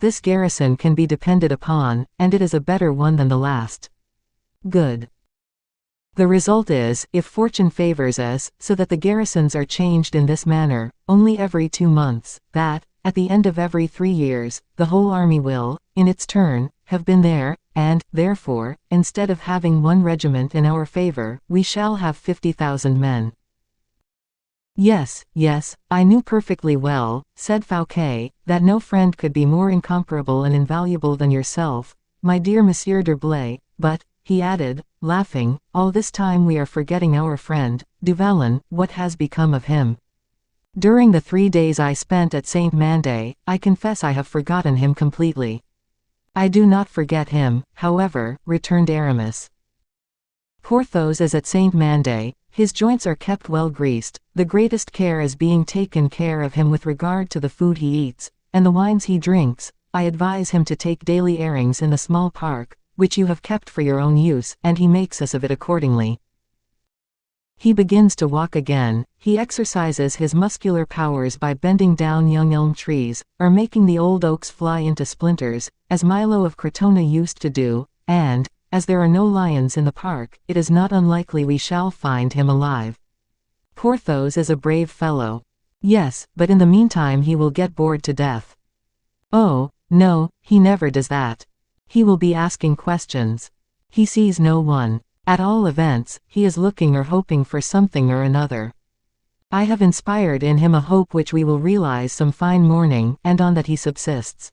this garrison can be depended upon, and it is a better one than the last. Good. The result is, if fortune favors us, so that the garrisons are changed in this manner, only every 2 months, that, at the end of every 3 years, the whole army will, in its turn, have been there, and, therefore, instead of having 1 regiment in our favor, we shall have 50,000 men. Yes, yes, I knew perfectly well, said Fouquet, that no friend could be more incomparable and invaluable than yourself, my dear Monsieur d'Herblay, but, he added, laughing, all this time we are forgetting our friend, Du Vallon. What has become of him? During the 3 days I spent at Saint Mandé, I confess I have forgotten him completely. I do not forget him, however, returned Aramis. Porthos is at Saint Mandé, his joints are kept well greased, the greatest care is being taken care of him with regard to the food he eats, and the wines he drinks. I advise him to take daily airings in the small park, which you have kept for your own use, and he makes us of it accordingly. He begins to walk again, he exercises his muscular powers by bending down young elm trees, or making the old oaks fly into splinters, as Milo of Crotona used to do, and, as there are no lions in the park, it is not unlikely we shall find him alive. Porthos is a brave fellow. Yes, but in the meantime he will get bored to death. Oh, no, he never does that. He will be asking questions. He sees no one. At all events, he is looking or hoping for something or another. I have inspired in him a hope which we will realize some fine morning, and on that he subsists.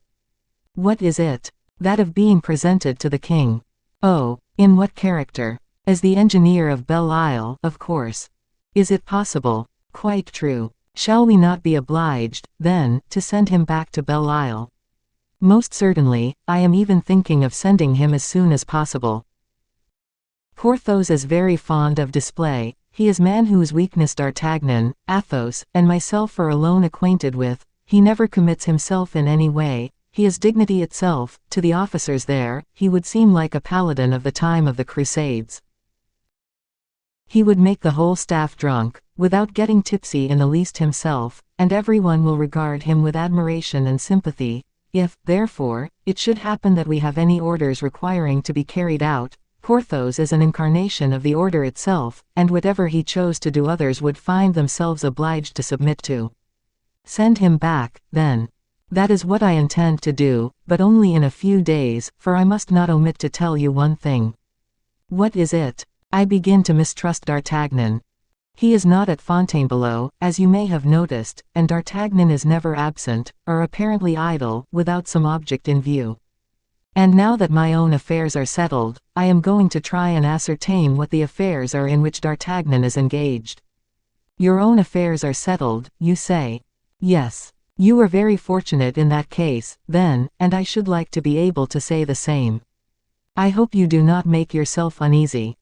What is it? That of being presented to the king. Oh, in what character? As the engineer of Belle Isle, of course. Is it possible? Quite true. Shall we not be obliged, then, to send him back to Belle Isle? Most certainly, I am even thinking of sending him as soon as possible. Porthos is very fond of display. He is man whose weakness D'Artagnan, Athos, and myself are alone acquainted with. He never commits himself in any way. He is dignity itself. To the officers there, he would seem like a paladin of the time of the Crusades. He would make the whole staff drunk, without getting tipsy in the least himself, and everyone will regard him with admiration and sympathy. If, therefore, it should happen that we have any orders requiring to be carried out, Porthos is an incarnation of the order itself, and whatever he chose to do others would find themselves obliged to submit to. Send him back, then. That is what I intend to do, but only in a few days, for I must not omit to tell you one thing. What is it? I begin to mistrust D'Artagnan. He is not at Fontainebleau, as you may have noticed, and D'Artagnan is never absent, or apparently idle, without some object in view. And now that my own affairs are settled, I am going to try and ascertain what the affairs are in which D'Artagnan is engaged. Your own affairs are settled, you say? Yes. You are very fortunate in that case, then, and I should like to be able to say the same. I hope you do not make yourself uneasy.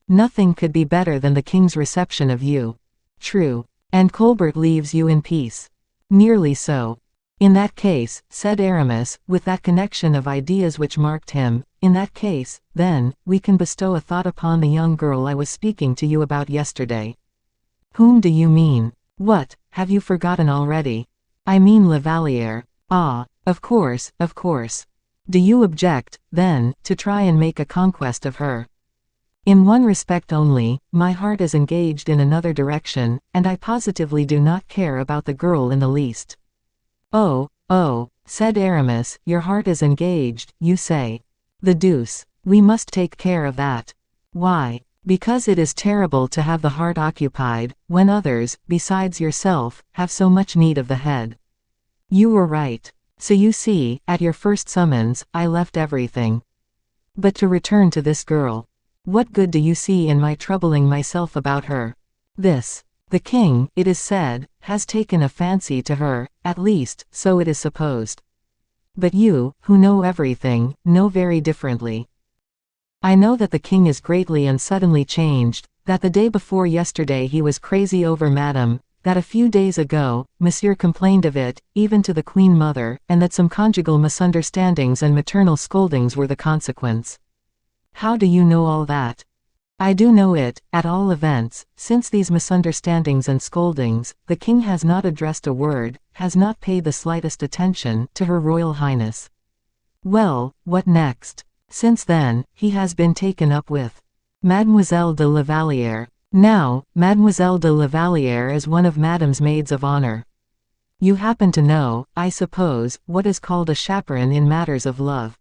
Nothing could be better than the king's reception of you. True. And Colbert leaves you in peace. Nearly so. In that case, said Aramis, with that connection of ideas which marked him, In that case, then, we can bestow a thought upon the young girl I was speaking to you about yesterday. Whom do you mean? What, have you forgotten already? I mean La Valliere. Ah, of course, of course. Do you object, then, to try and make a conquest of her? In one respect only, my heart is engaged in another direction, and I positively do not care about the girl in the least. Oh, said Aramis, your heart is engaged, you say. The deuce, we must take care of that. Why? Because it is terrible to have the heart occupied, when others, besides yourself, have so much need of the head. You were right. So you see, at your first summons, I left everything. But to return to this girl. What good do you see in my troubling myself about her? This. The king, it is said, has taken a fancy to her, at least, so it is supposed. But you, who know everything, know very differently. I know that the king is greatly and suddenly changed, that the day before yesterday he was crazy over Madame, that a few days ago, Monsieur complained of it, even to the Queen Mother, and that some conjugal misunderstandings and maternal scoldings were the consequence. How do you know all that? I do know it, at all events, since these misunderstandings and scoldings, the king has not addressed a word, has not paid the slightest attention, to Her Royal Highness. Well, what next? Since then, he has been taken up with Mademoiselle de la Valliere. Now, Mademoiselle de la Valliere is one of Madame's maids of honor. You happen to know, I suppose, what is called a chaperon in matters of love.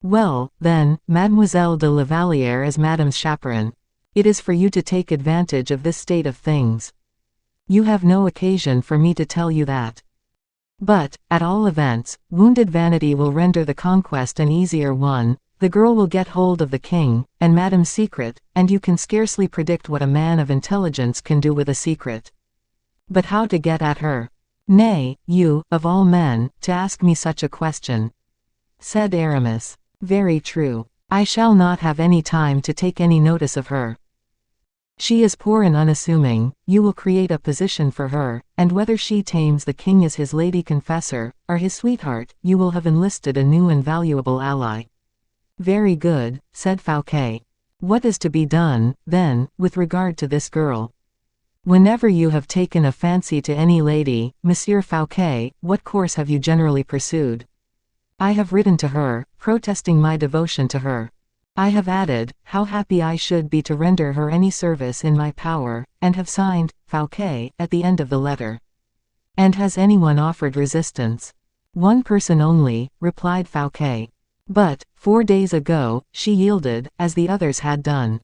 Well, then, Mademoiselle de la Valliere is Madame's chaperon. It is for you to take advantage of this state of things. You have no occasion for me to tell you that. But, at all events, wounded vanity will render the conquest an easier one. The girl will get hold of the king, and Madame's secret, and you can scarcely predict what a man of intelligence can do with a secret. But how to get at her? Nay, you, of all men, to ask me such a question, said Aramis. Very true. I shall not have any time to take any notice of her. She is poor and unassuming, you will create a position for her, and whether she tames the king as his lady confessor, or his sweetheart, you will have enlisted a new and valuable ally. Very good, said Fouquet. What is to be done, then, with regard to this girl? Whenever you have taken a fancy to any lady, Monsieur Fouquet, what course have you generally pursued? I have written to her, protesting my devotion to her. I have added, how happy I should be to render her any service in my power, and have signed, Fouquet, at the end of the letter. And has anyone offered resistance? One person only, replied Fouquet. But, 4 days ago, she yielded, as the others had done.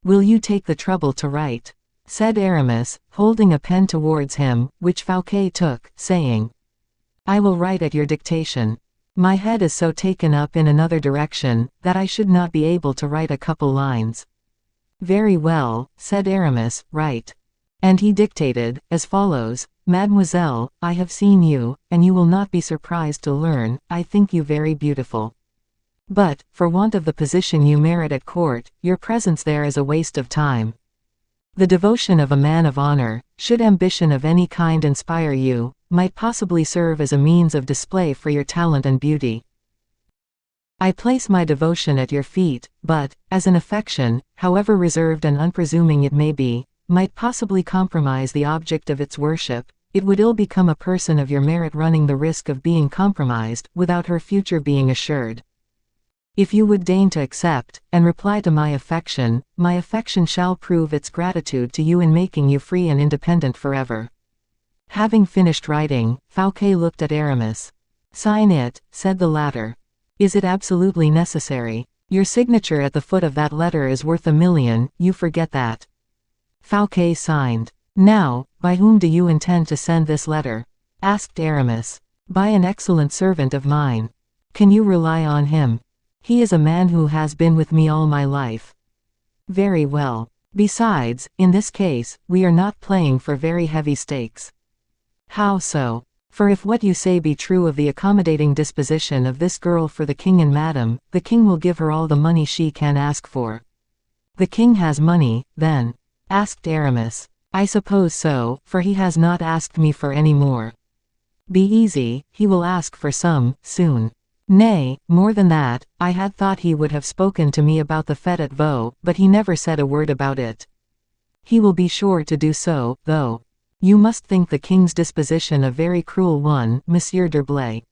Will you take the trouble to write? Said Aramis, holding a pen towards him, which Fouquet took, saying, I will write at your dictation. My head is so taken up in another direction, that I should not be able to write a couple lines. Very well, said Aramis, write. And he dictated, as follows, Mademoiselle, I have seen you, and you will not be surprised to learn, I think you very beautiful. But, for want of the position you merit at court, your presence there is a waste of time. The devotion of a man of honor, should ambition of any kind inspire you, might possibly serve as a means of display for your talent and beauty. I place my devotion at your feet, but, as an affection, however reserved and unpresuming it may be, might possibly compromise the object of its worship, it would ill become a person of your merit running the risk of being compromised, without her future being assured. If you would deign to accept, and reply to my affection shall prove its gratitude to you in making you free and independent forever. Having finished writing, Fouquet looked at Aramis. Sign it, said the latter. Is it absolutely necessary? Your signature at the foot of that letter is worth 1,000,000, you forget that. Fouquet signed. Now, by whom do you intend to send this letter? Asked Aramis. By an excellent servant of mine. Can you rely on him? He is a man who has been with me all my life. Very well. Besides, in this case, we are not playing for very heavy stakes. How so? For if what you say be true of the accommodating disposition of this girl for the king and Madame, the king will give her all the money she can ask for. The king has money, then? Asked Aramis. I suppose so, for he has not asked me for any more. Be easy, he will ask for some, soon. Nay, more than that, I had thought he would have spoken to me about the fête at Vaux, but he never said a word about it. He will be sure to do so, though. You must think the king's disposition a very cruel one, Monsieur d'Herblay.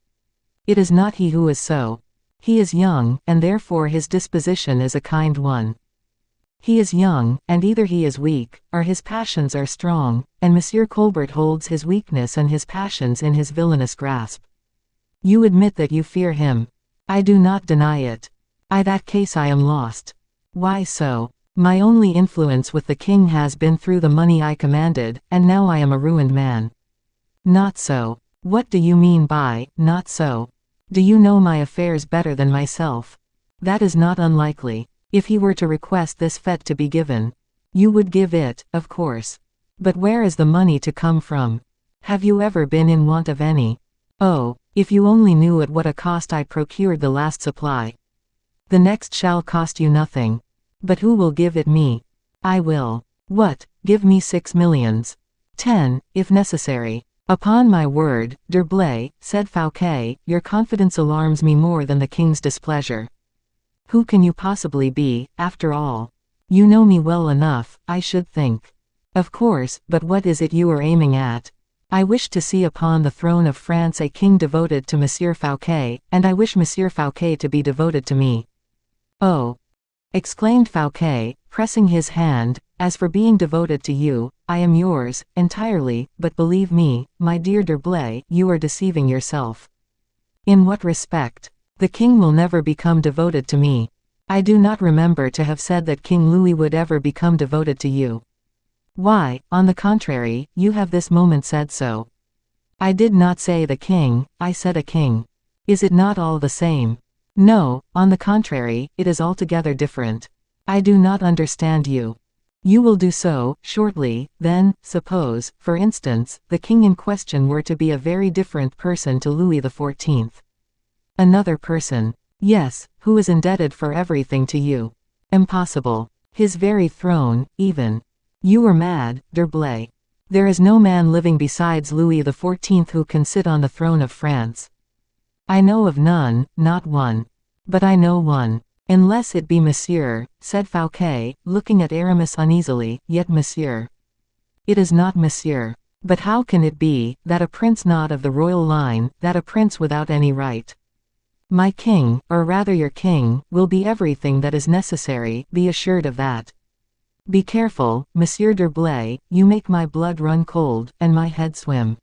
It is not he who is so. He is young, and therefore his disposition is a kind one. He is young, and either he is weak, or his passions are strong, and Monsieur Colbert holds his weakness and his passions in his villainous grasp. You admit that you fear him. I do not deny it. That case I am lost. Why so? My only influence with the king has been through the money I commanded, and now I am a ruined man. Not so. What do you mean by, not so? Do you know my affairs better than myself? That is not unlikely. If he were to request this fête to be given, you would give it, of course. But where is the money to come from? Have you ever been in want of any? Oh, if you only knew at what a cost I procured the last supply. The next shall cost you nothing. But who will give it me? I will. What, give me 6 millions? 10, if necessary. Upon my word, d'Herblay, said Fouquet, your confidence alarms me more than the king's displeasure. Who can you possibly be, after all? You know me well enough, I should think. Of course, but what is it you are aiming at? I wish to see upon the throne of France a king devoted to Monsieur Fouquet, and I wish Monsieur Fouquet to be devoted to me. Oh! Exclaimed Fouquet, pressing his hand, as for being devoted to you, I am yours, entirely, but believe me, my dear d'Herblay, you are deceiving yourself. In what respect? The king will never become devoted to me. I do not remember to have said that King Louis would ever become devoted to you. Why, on the contrary, you have this moment said so. I did not say the king, I said a king. Is it not all the same? No, on the contrary, it is altogether different. I do not understand you. You will do so, shortly, then, suppose, for instance, the king in question were to be a very different person to Louis XIV. Another person. Yes, who is indebted for everything to you. Impossible. His very throne, even. You are mad, d'Herblay. There is no man living besides Louis XIV who can sit on the throne of France. I know of none, not one. But I know one. Unless it be Monsieur, said Fouquet, looking at Aramis uneasily, yet Monsieur. It is not Monsieur. But how can it be, that a prince not of the royal line, that a prince without any right? My king, or rather your king, will be everything that is necessary, be assured of that. Be careful, Monsieur d'Herblay, you make my blood run cold, and my head swim.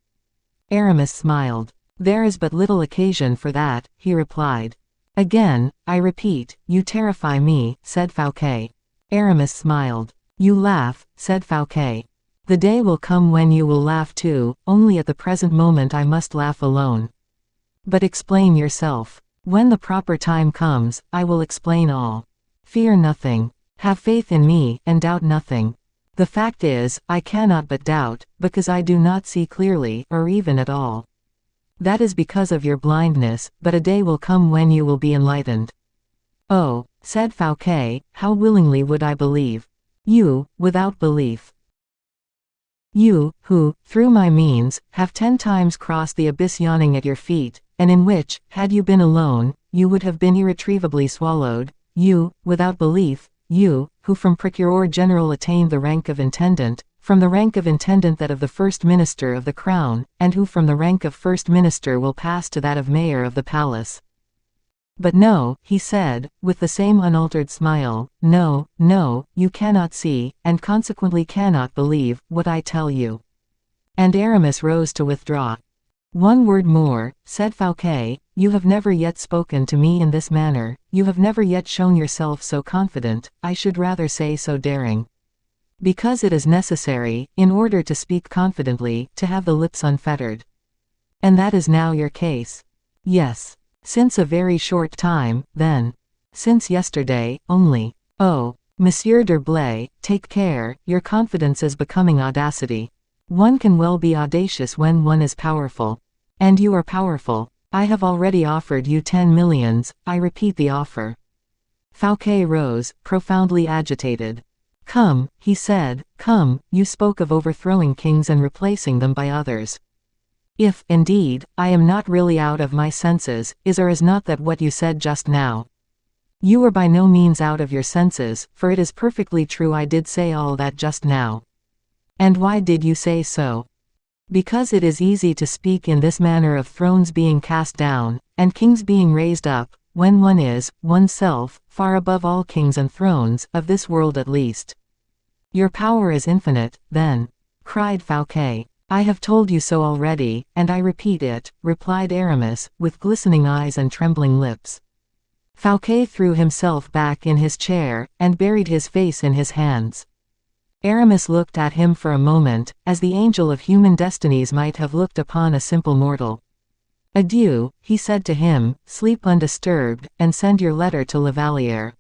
Aramis smiled. There is but little occasion for that, he replied. Again, I repeat, you terrify me, said Fouquet. Aramis smiled. You laugh, said Fouquet. The day will come when you will laugh too, only at the present moment I must laugh alone. But explain yourself. When the proper time comes, I will explain all. Fear nothing. Have faith in me, and doubt nothing. The fact is, I cannot but doubt, because I do not see clearly, or even at all. That is because of your blindness, but a day will come when you will be enlightened. Oh, said Fouquet, how willingly would I believe. You, without belief. You, who, through my means, have 10 times crossed the abyss yawning at your feet, and in which, had you been alone, you would have been irretrievably swallowed. You, without belief. You, who from procureur general attained the rank of intendant, from the rank of intendant that of the first minister of the crown, and who from the rank of first minister will pass to that of mayor of the palace. But no, he said, with the same unaltered smile, no, no, you cannot see, and consequently cannot believe, what I tell you. And Aramis rose to withdraw. One word more, said Fouquet, you have never yet spoken to me in this manner, you have never yet shown yourself so confident, I should rather say so daring. Because it is necessary, in order to speak confidently, to have the lips unfettered. And that is now your case. Yes. Since a very short time, then. Since yesterday, only. Oh, Monsieur d'Herblay, take care, your confidence is becoming audacity. One can well be audacious when one is powerful. And you are powerful. I have already offered you 10 millions, I repeat the offer. Fouquet rose, profoundly agitated. Come, he said, come, you spoke of overthrowing kings and replacing them by others. If, indeed, I am not really out of my senses, is or is not that what you said just now? You are by no means out of your senses, for it is perfectly true I did say all that just now. And why did you say so? Because it is easy to speak in this manner of thrones being cast down, and kings being raised up, when one is, oneself, far above all kings and thrones, of this world at least. Your power is infinite, then, cried Fouquet. I have told you so already, and I repeat it, replied Aramis, with glistening eyes and trembling lips. Fouquet threw himself back in his chair, and buried his face in his hands. Aramis looked at him for a moment, as the angel of human destinies might have looked upon a simple mortal. Adieu, he said to him, sleep undisturbed, and send your letter to La Valliere.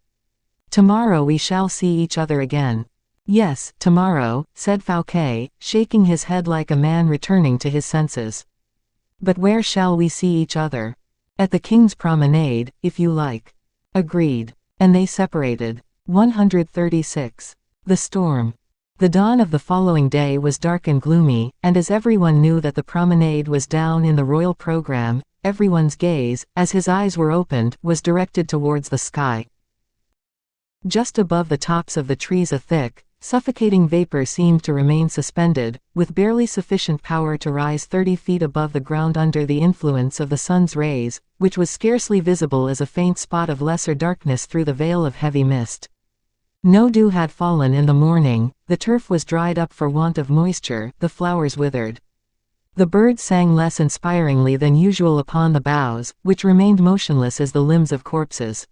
Tomorrow we shall see each other again. Yes, tomorrow, said Fouquet, shaking his head like a man returning to his senses. But where shall we see each other? At the King's Promenade, if you like. Agreed. And they separated. 136. The storm. The dawn of the following day was dark and gloomy, and as everyone knew that the promenade was down in the royal programme, everyone's gaze, as his eyes were opened, was directed towards the sky. Just above the tops of the trees a thick, suffocating vapor seemed to remain suspended, with barely sufficient power to rise 30 feet above the ground under the influence of the sun's rays, which was scarcely visible as a faint spot of lesser darkness through the veil of heavy mist. No dew had fallen in the morning, the turf was dried up for want of moisture, the flowers withered. The birds sang less inspiringly than usual upon the boughs, which remained motionless as the limbs of corpses.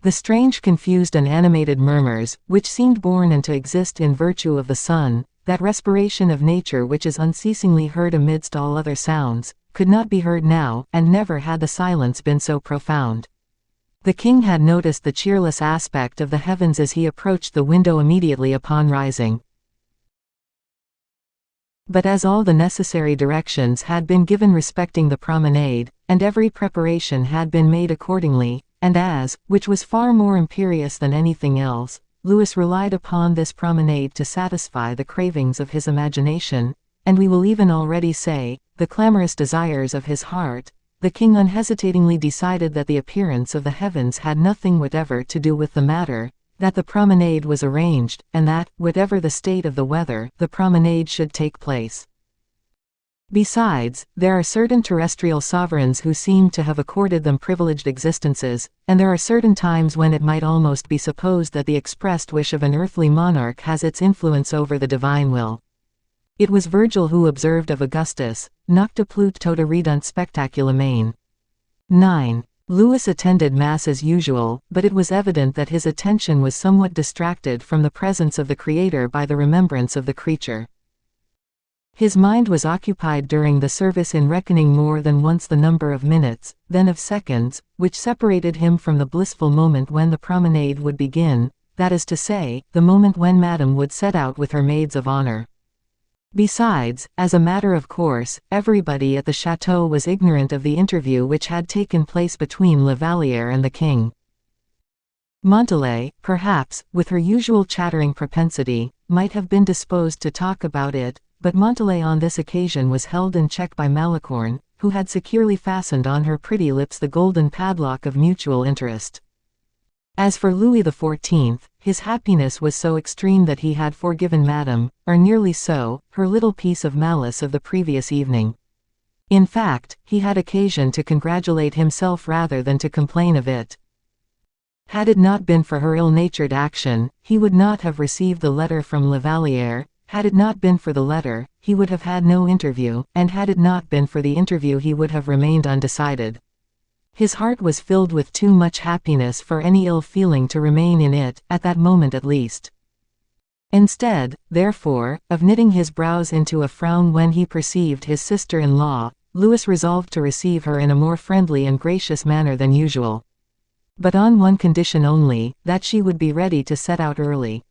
The strange confused and animated murmurs, which seemed born and to exist in virtue of the sun, that respiration of nature which is unceasingly heard amidst all other sounds, could not be heard now, and never had the silence been so profound. The king had noticed the cheerless aspect of the heavens as he approached the window immediately upon rising. But as all the necessary directions had been given respecting the promenade, and every preparation had been made accordingly, and as, which was far more imperious than anything else, Louis relied upon this promenade to satisfy the cravings of his imagination, and we will even already say, the clamorous desires of his heart, the king unhesitatingly decided that the appearance of the heavens had nothing whatever to do with the matter, that the promenade was arranged, and that, whatever the state of the weather, the promenade should take place. Besides, there are certain terrestrial sovereigns who seem to have accorded them privileged existences, and there are certain times when it might almost be supposed that the expressed wish of an earthly monarch has its influence over the divine will. It was Virgil who observed of Augustus, nocte plut tota redunt spectacula main. 9. Louis attended Mass as usual, but it was evident that his attention was somewhat distracted from the presence of the Creator by the remembrance of the creature. His mind was occupied during the service in reckoning more than once the number of minutes, then of seconds, which separated him from the blissful moment when the promenade would begin, that is to say, the moment when Madame would set out with her maids of honor. Besides, as a matter of course, everybody at the château was ignorant of the interview which had taken place between La Valliere and the king. Montalais, perhaps, with her usual chattering propensity, might have been disposed to talk about it, but Montalais on this occasion was held in check by Malicorne, who had securely fastened on her pretty lips the golden padlock of mutual interest. As for Louis XIV, his happiness was so extreme that he had forgiven Madame, or nearly so, her little piece of malice of the previous evening. In fact, he had occasion to congratulate himself rather than to complain of it. Had it not been for her ill-natured action, he would not have received the letter from La Valliere. Had it not been for the letter, he would have had no interview, and had it not been for the interview he would have remained undecided. His heart was filled with too much happiness for any ill feeling to remain in it, at that moment at least. Instead, therefore, of knitting his brows into a frown when he perceived his sister-in-law, Louis resolved to receive her in a more friendly and gracious manner than usual. But on one condition only, that she would be ready to set out early.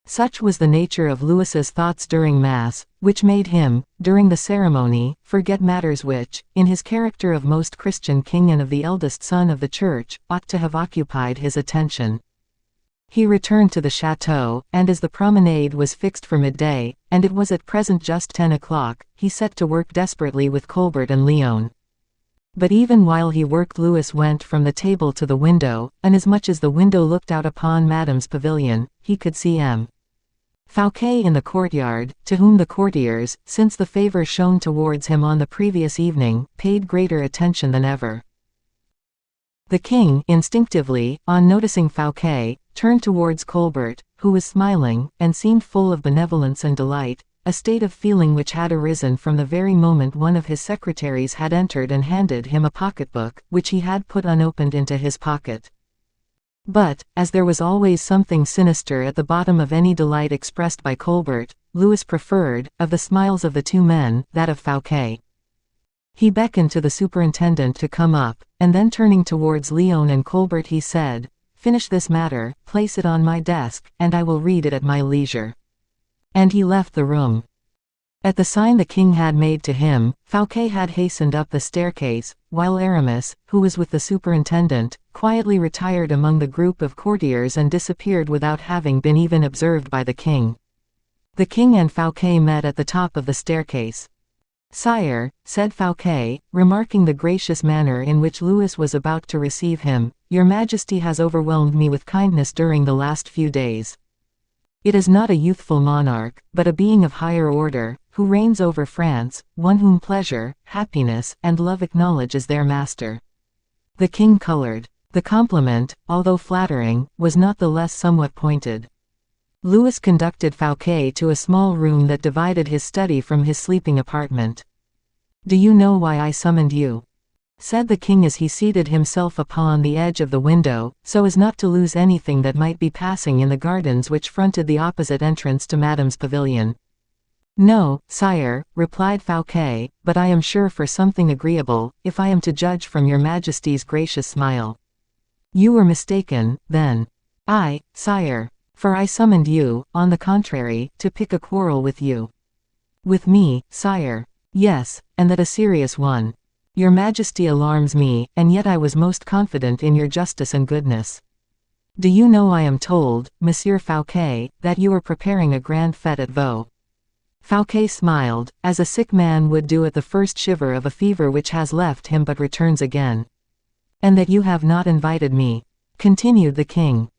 Such was the nature of Louis's thoughts during Mass, which made him, during the ceremony, forget matters which, in his character of most Christian king and of the eldest son of the Church, ought to have occupied his attention. He returned to the château, and as the promenade was fixed for midday, and it was at present just 10 o'clock, he set to work desperately with Colbert and Léon. But even while he worked, Louis went from the table to the window, and as much as the window looked out upon Madame's pavilion, he could see M. Fouquet in the courtyard, to whom the courtiers, since the favor shown towards him on the previous evening, paid greater attention than ever. The king, instinctively, on noticing Fouquet, turned towards Colbert, who was smiling, and seemed full of benevolence and delight, a state of feeling which had arisen from the very moment one of his secretaries had entered and handed him a pocketbook, which he had put unopened into his pocket. But, as there was always something sinister at the bottom of any delight expressed by Colbert, Louis preferred, of the smiles of the two men, that of Fouquet. He beckoned to the superintendent to come up, and then turning towards Léon and Colbert he said, "Finish this matter, place it on my desk, and I will read it at my leisure." And he left the room. At the sign the king had made to him, Fouquet had hastened up the staircase, while Aramis, who was with the superintendent, quietly retired among the group of courtiers and disappeared without having been even observed by the king. The king and Fouquet met at the top of the staircase. "Sire," said Fouquet, remarking the gracious manner in which Louis was about to receive him, "Your Majesty has overwhelmed me with kindness during the last few days. It is not a youthful monarch, but a being of higher order, who reigns over France, one whom pleasure, happiness, and love acknowledge as their master." The king colored. The compliment, although flattering, was not the less somewhat pointed. Louis conducted Fouquet to a small room that divided his study from his sleeping apartment. "Do you know why I summoned you?" said the king as he seated himself upon the edge of the window, so as not to lose anything that might be passing in the gardens which fronted the opposite entrance to Madame's pavilion. "No, sire," replied Fouquet, "but I am sure for something agreeable, if I am to judge from your Majesty's gracious smile." "You were mistaken, then." "I, sire. For I summoned you, on the contrary, to pick a quarrel with you." "With me, sire?" "Yes, and that a serious one. Your Majesty alarms me, and yet I was most confident in your justice and goodness. Do you know I am told, Monsieur Fouquet, that you are preparing a grand fête at Vaux?" Fouquet smiled, as a sick man would do at the first shiver of a fever which has left him but returns again. "And that you have not invited me," continued the king.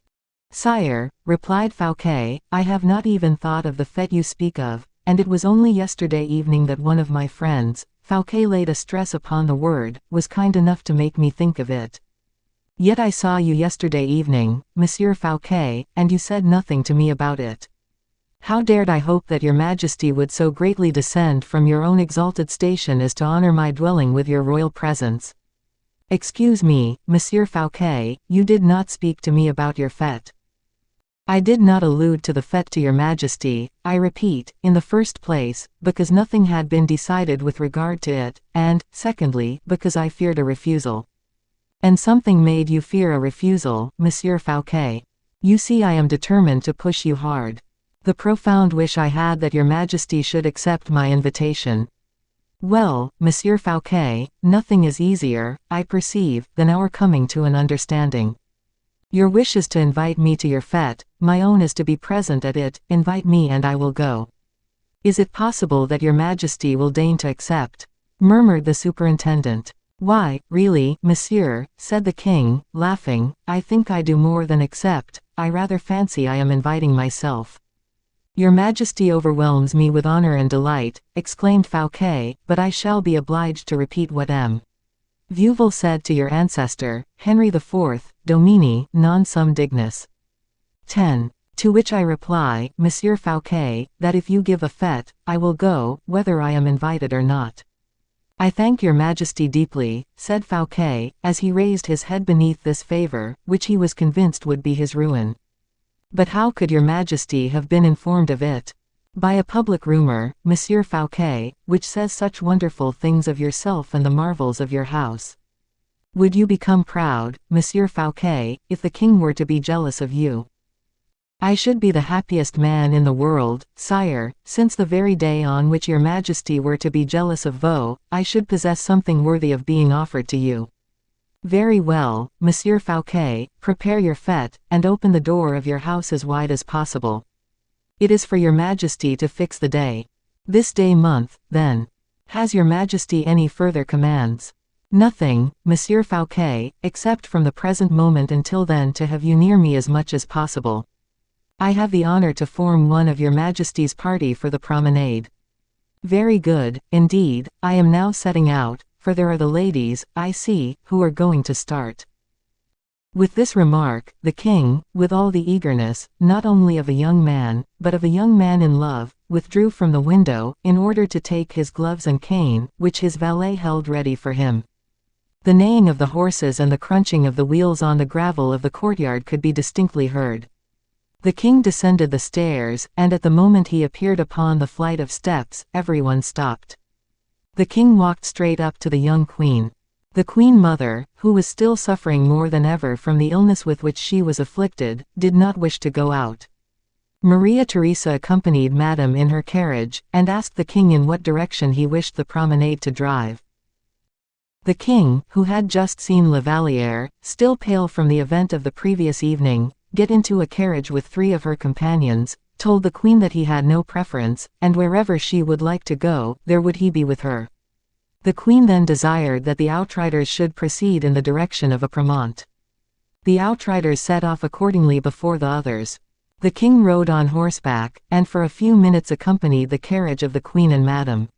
"Sire," replied Fouquet, "I have not even thought of the fête you speak of, and it was only yesterday evening that one of my friends," Fouquet laid a stress upon the word, "was kind enough to make me think of it. Yet I saw you yesterday evening, Monsieur Fouquet, and you said nothing to me about it. How dared I hope that your Majesty would so greatly descend from your own exalted station as to honor my dwelling with your royal presence? Excuse me, Monsieur Fouquet, you did not speak to me about your fête." "I did not allude to the fête to your Majesty, I repeat, in the first place, because nothing had been decided with regard to it, and, secondly, because I feared a refusal." "And something made you fear a refusal, Monsieur Fouquet. You see I am determined to push you hard. The profound wish I had that your Majesty should accept my invitation." "Well, Monsieur Fouquet, nothing is easier, I perceive, than our coming to an understanding. Your wish is to invite me to your fête, my own is to be present at it. Invite me and I will go." "Is it possible that your Majesty will deign to accept?" murmured the superintendent. "Why, really, monsieur," said the king, laughing, "I think I do more than accept, I rather fancy I am inviting myself." "Your Majesty overwhelms me with honor and delight," exclaimed Fouquet, "but I shall be obliged to repeat what M. Vieuvel said to your ancestor, Henry IV, Domini, non sum dignus. 10. To which I reply, Monsieur Fouquet, that if you give a fête, I will go, whether I am invited or not." "I thank your Majesty deeply," said Fouquet, as he raised his head beneath this favor, which he was convinced would be his ruin. "But how could your Majesty have been informed of it?" "By a public rumor, Monsieur Fouquet, which says such wonderful things of yourself and the marvels of your house. Would you become proud, Monsieur Fouquet, if the king were to be jealous of you?" "I should be the happiest man in the world, sire, since the very day on which your Majesty were to be jealous of Vaux, I should possess something worthy of being offered to you." Very well, Monsieur Fouquet, prepare your fete, and open the door of your house as wide as possible. It is for your Majesty to fix the day. This day month, then. Has your Majesty any further commands? Nothing, Monsieur Fouquet, except from the present moment until then to have you near me as much as possible. I have the honor to form one of your Majesty's party for the promenade. Very good, indeed, I am now setting out, for there are the ladies, I see, who are going to start. With this remark, the king, with all the eagerness, not only of a young man, but of a young man in love, withdrew from the window, in order to take his gloves and cane, which his valet held ready for him. The neighing of the horses and the crunching of the wheels on the gravel of the courtyard could be distinctly heard. The king descended the stairs, and at the moment he appeared upon the flight of steps, everyone stopped. The king walked straight up to the young queen. The queen mother, who was still suffering more than ever from the illness with which she was afflicted, did not wish to go out. Maria-Theresa accompanied Madame in her carriage, and asked the king in what direction he wished the promenade to drive. The king, who had just seen La Vallière, still pale from the event of the previous evening, get into a carriage with 3 of her companions, told the queen that he had no preference, and wherever she would like to go, there would he be with her. The queen then desired that the outriders should proceed in the direction of Apremont. The outriders set off accordingly before the others. The king rode on horseback, and for a few minutes accompanied the carriage of the queen and madame.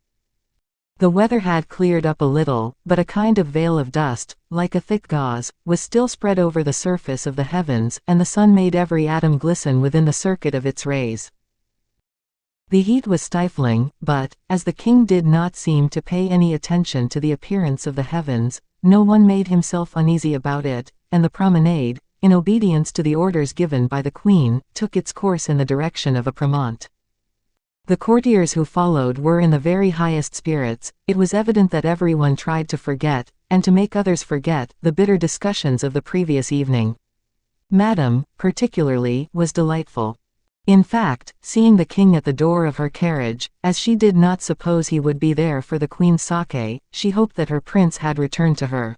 The weather had cleared up a little, but a kind of veil of dust, like a thick gauze, was still spread over the surface of the heavens, and the sun made every atom glisten within the circuit of its rays. The heat was stifling, but, as the king did not seem to pay any attention to the appearance of the heavens, no one made himself uneasy about it, and the promenade, in obedience to the orders given by the queen, took its course in the direction of Apremont. The courtiers who followed were in the very highest spirits. It was evident that everyone tried to forget, and to make others forget, the bitter discussions of the previous evening. Madame, particularly, was delightful. In fact, seeing the king at the door of her carriage, as she did not suppose he would be there for the queen's sake, she hoped that her prince had returned to her.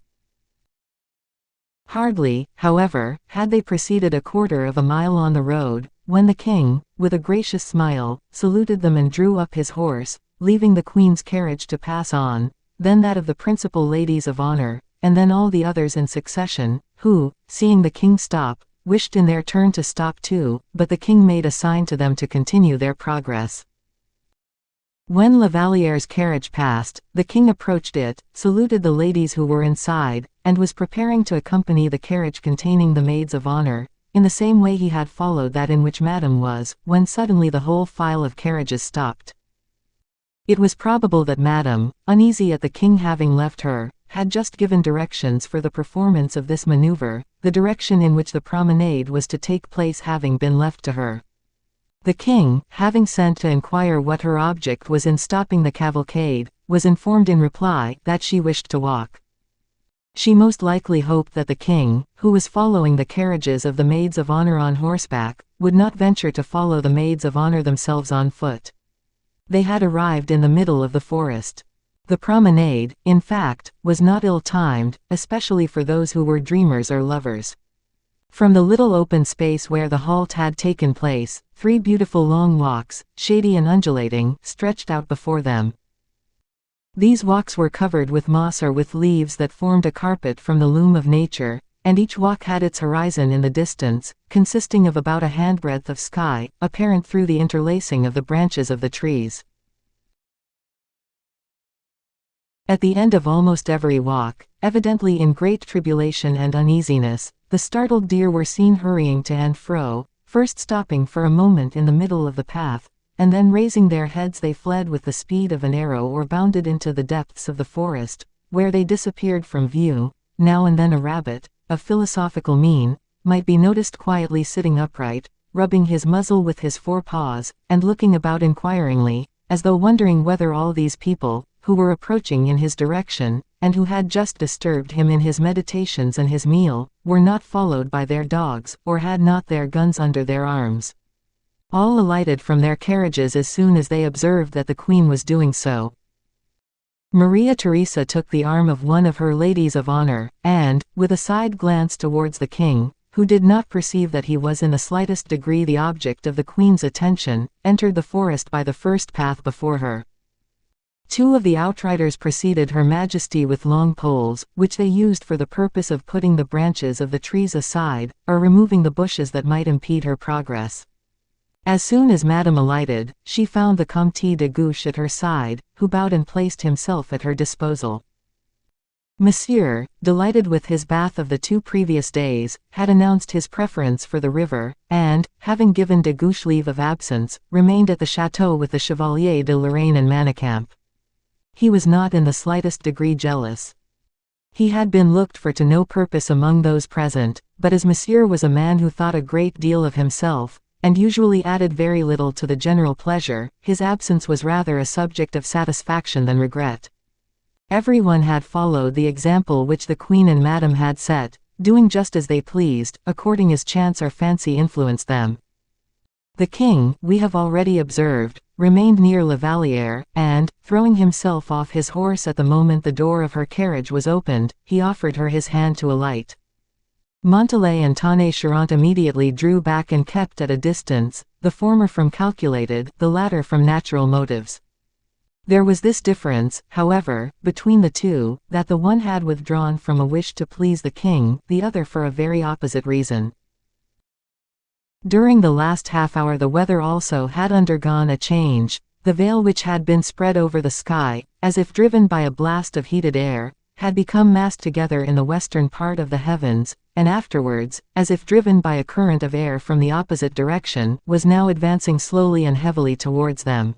Hardly, however, had they proceeded a quarter of a mile on the road, when the king, with a gracious smile, saluted them and drew up his horse, leaving the queen's carriage to pass on, then that of the principal ladies of honor, and then all the others in succession, who, seeing the king stop, wished in their turn to stop too, but the king made a sign to them to continue their progress. When La Vallière's carriage passed, the king approached it, saluted the ladies who were inside, and was preparing to accompany the carriage containing the maids of honor, in the same way he had followed that in which Madame was, when suddenly the whole file of carriages stopped. It was probable that Madame, uneasy at the king having left her, had just given directions for the performance of this maneuver, the direction in which the promenade was to take place having been left to her. The king, having sent to inquire what her object was in stopping the cavalcade, was informed in reply that she wished to walk. She most likely hoped that the king, who was following the carriages of the maids of honor on horseback, would not venture to follow the maids of honor themselves on foot. They had arrived in the middle of the forest. The promenade, in fact, was not ill-timed, especially for those who were dreamers or lovers. From the little open space where the halt had taken place, 3 beautiful long walks, shady and undulating, stretched out before them. These walks were covered with moss or with leaves that formed a carpet from the loom of nature, and each walk had its horizon in the distance, consisting of about a handbreadth of sky, apparent through the interlacing of the branches of the trees. At the end of almost every walk, evidently in great tribulation and uneasiness, the startled deer were seen hurrying to and fro, first stopping for a moment in the middle of the path, and then raising their heads they fled with the speed of an arrow or bounded into the depths of the forest, where they disappeared from view. Now and then a rabbit, of philosophical mien, might be noticed quietly sitting upright, rubbing his muzzle with his 4 paws, and looking about inquiringly, as though wondering whether all these people, who were approaching in his direction, and who had just disturbed him in his meditations and his meal, were not followed by their dogs, or had not their guns under their arms. All alighted from their carriages as soon as they observed that the queen was doing so. Maria-Theresa took the arm of one of her ladies of honor, and, with a side glance towards the king, who did not perceive that he was in the slightest degree the object of the queen's attention, entered the forest by the first path before her. Two of the outriders preceded Her Majesty with long poles, which they used for the purpose of putting the branches of the trees aside, or removing the bushes that might impede her progress. As soon as Madame alighted, she found the Comte de Gouche at her side, who bowed and placed himself at her disposal. Monsieur, delighted with his bath of the 2 previous days, had announced his preference for the river, and, having given de Gouche leave of absence, remained at the château with the Chevalier de Lorraine and Manicamp. He was not in the slightest degree jealous. He had been looked for to no purpose among those present, but as Monsieur was a man who thought a great deal of himself, and usually added very little to the general pleasure, his absence was rather a subject of satisfaction than regret. Everyone had followed the example which the Queen and Madame had set, doing just as they pleased, according as chance or fancy influenced them. The king, we have already observed, remained near La Vallière, and, throwing himself off his horse at the moment the door of her carriage was opened, he offered her his hand to alight. Montalais and Tonnay-Charente immediately drew back and kept at a distance, the former from calculated, the latter from natural motives. There was this difference, however, between the two, that the one had withdrawn from a wish to please the king, the other for a very opposite reason. During the last half-hour the weather also had undergone a change. The veil which had been spread over the sky, as if driven by a blast of heated air, had become massed together in the western part of the heavens, and afterwards, as if driven by a current of air from the opposite direction, was now advancing slowly and heavily towards them.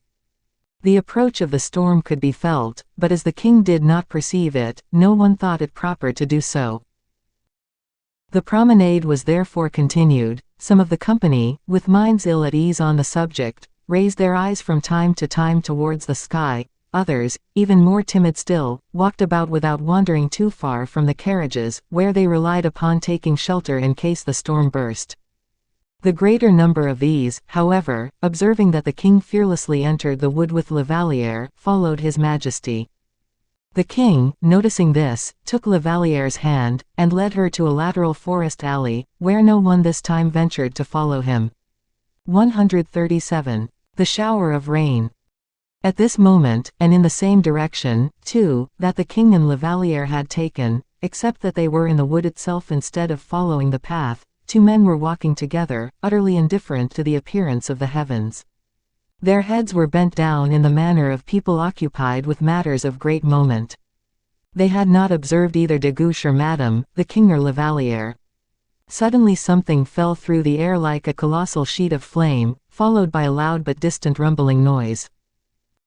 The approach of the storm could be felt, but as the king did not perceive it, no one thought it proper to do so. The promenade was therefore continued. Some of the company, with minds ill at ease on the subject, raised their eyes from time to time towards the sky. Others, even more timid still, walked about without wandering too far from the carriages, where they relied upon taking shelter in case the storm burst. The greater number of these, however, observing that the king fearlessly entered the wood with La Vallière, followed his majesty. The king, noticing this, took La Vallière's hand, and led her to a lateral forest alley, where no one this time ventured to follow him. 137. The shower of rain. At this moment, and in the same direction, too, that the king and La Vallière had taken, except that they were in the wood itself instead of following the path, 2 men were walking together, utterly indifferent to the appearance of the heavens. Their heads were bent down in the manner of people occupied with matters of great moment. They had not observed either de Gouche or Madame, the king or La Vallière. Suddenly something fell through the air like a colossal sheet of flame, followed by a loud but distant rumbling noise.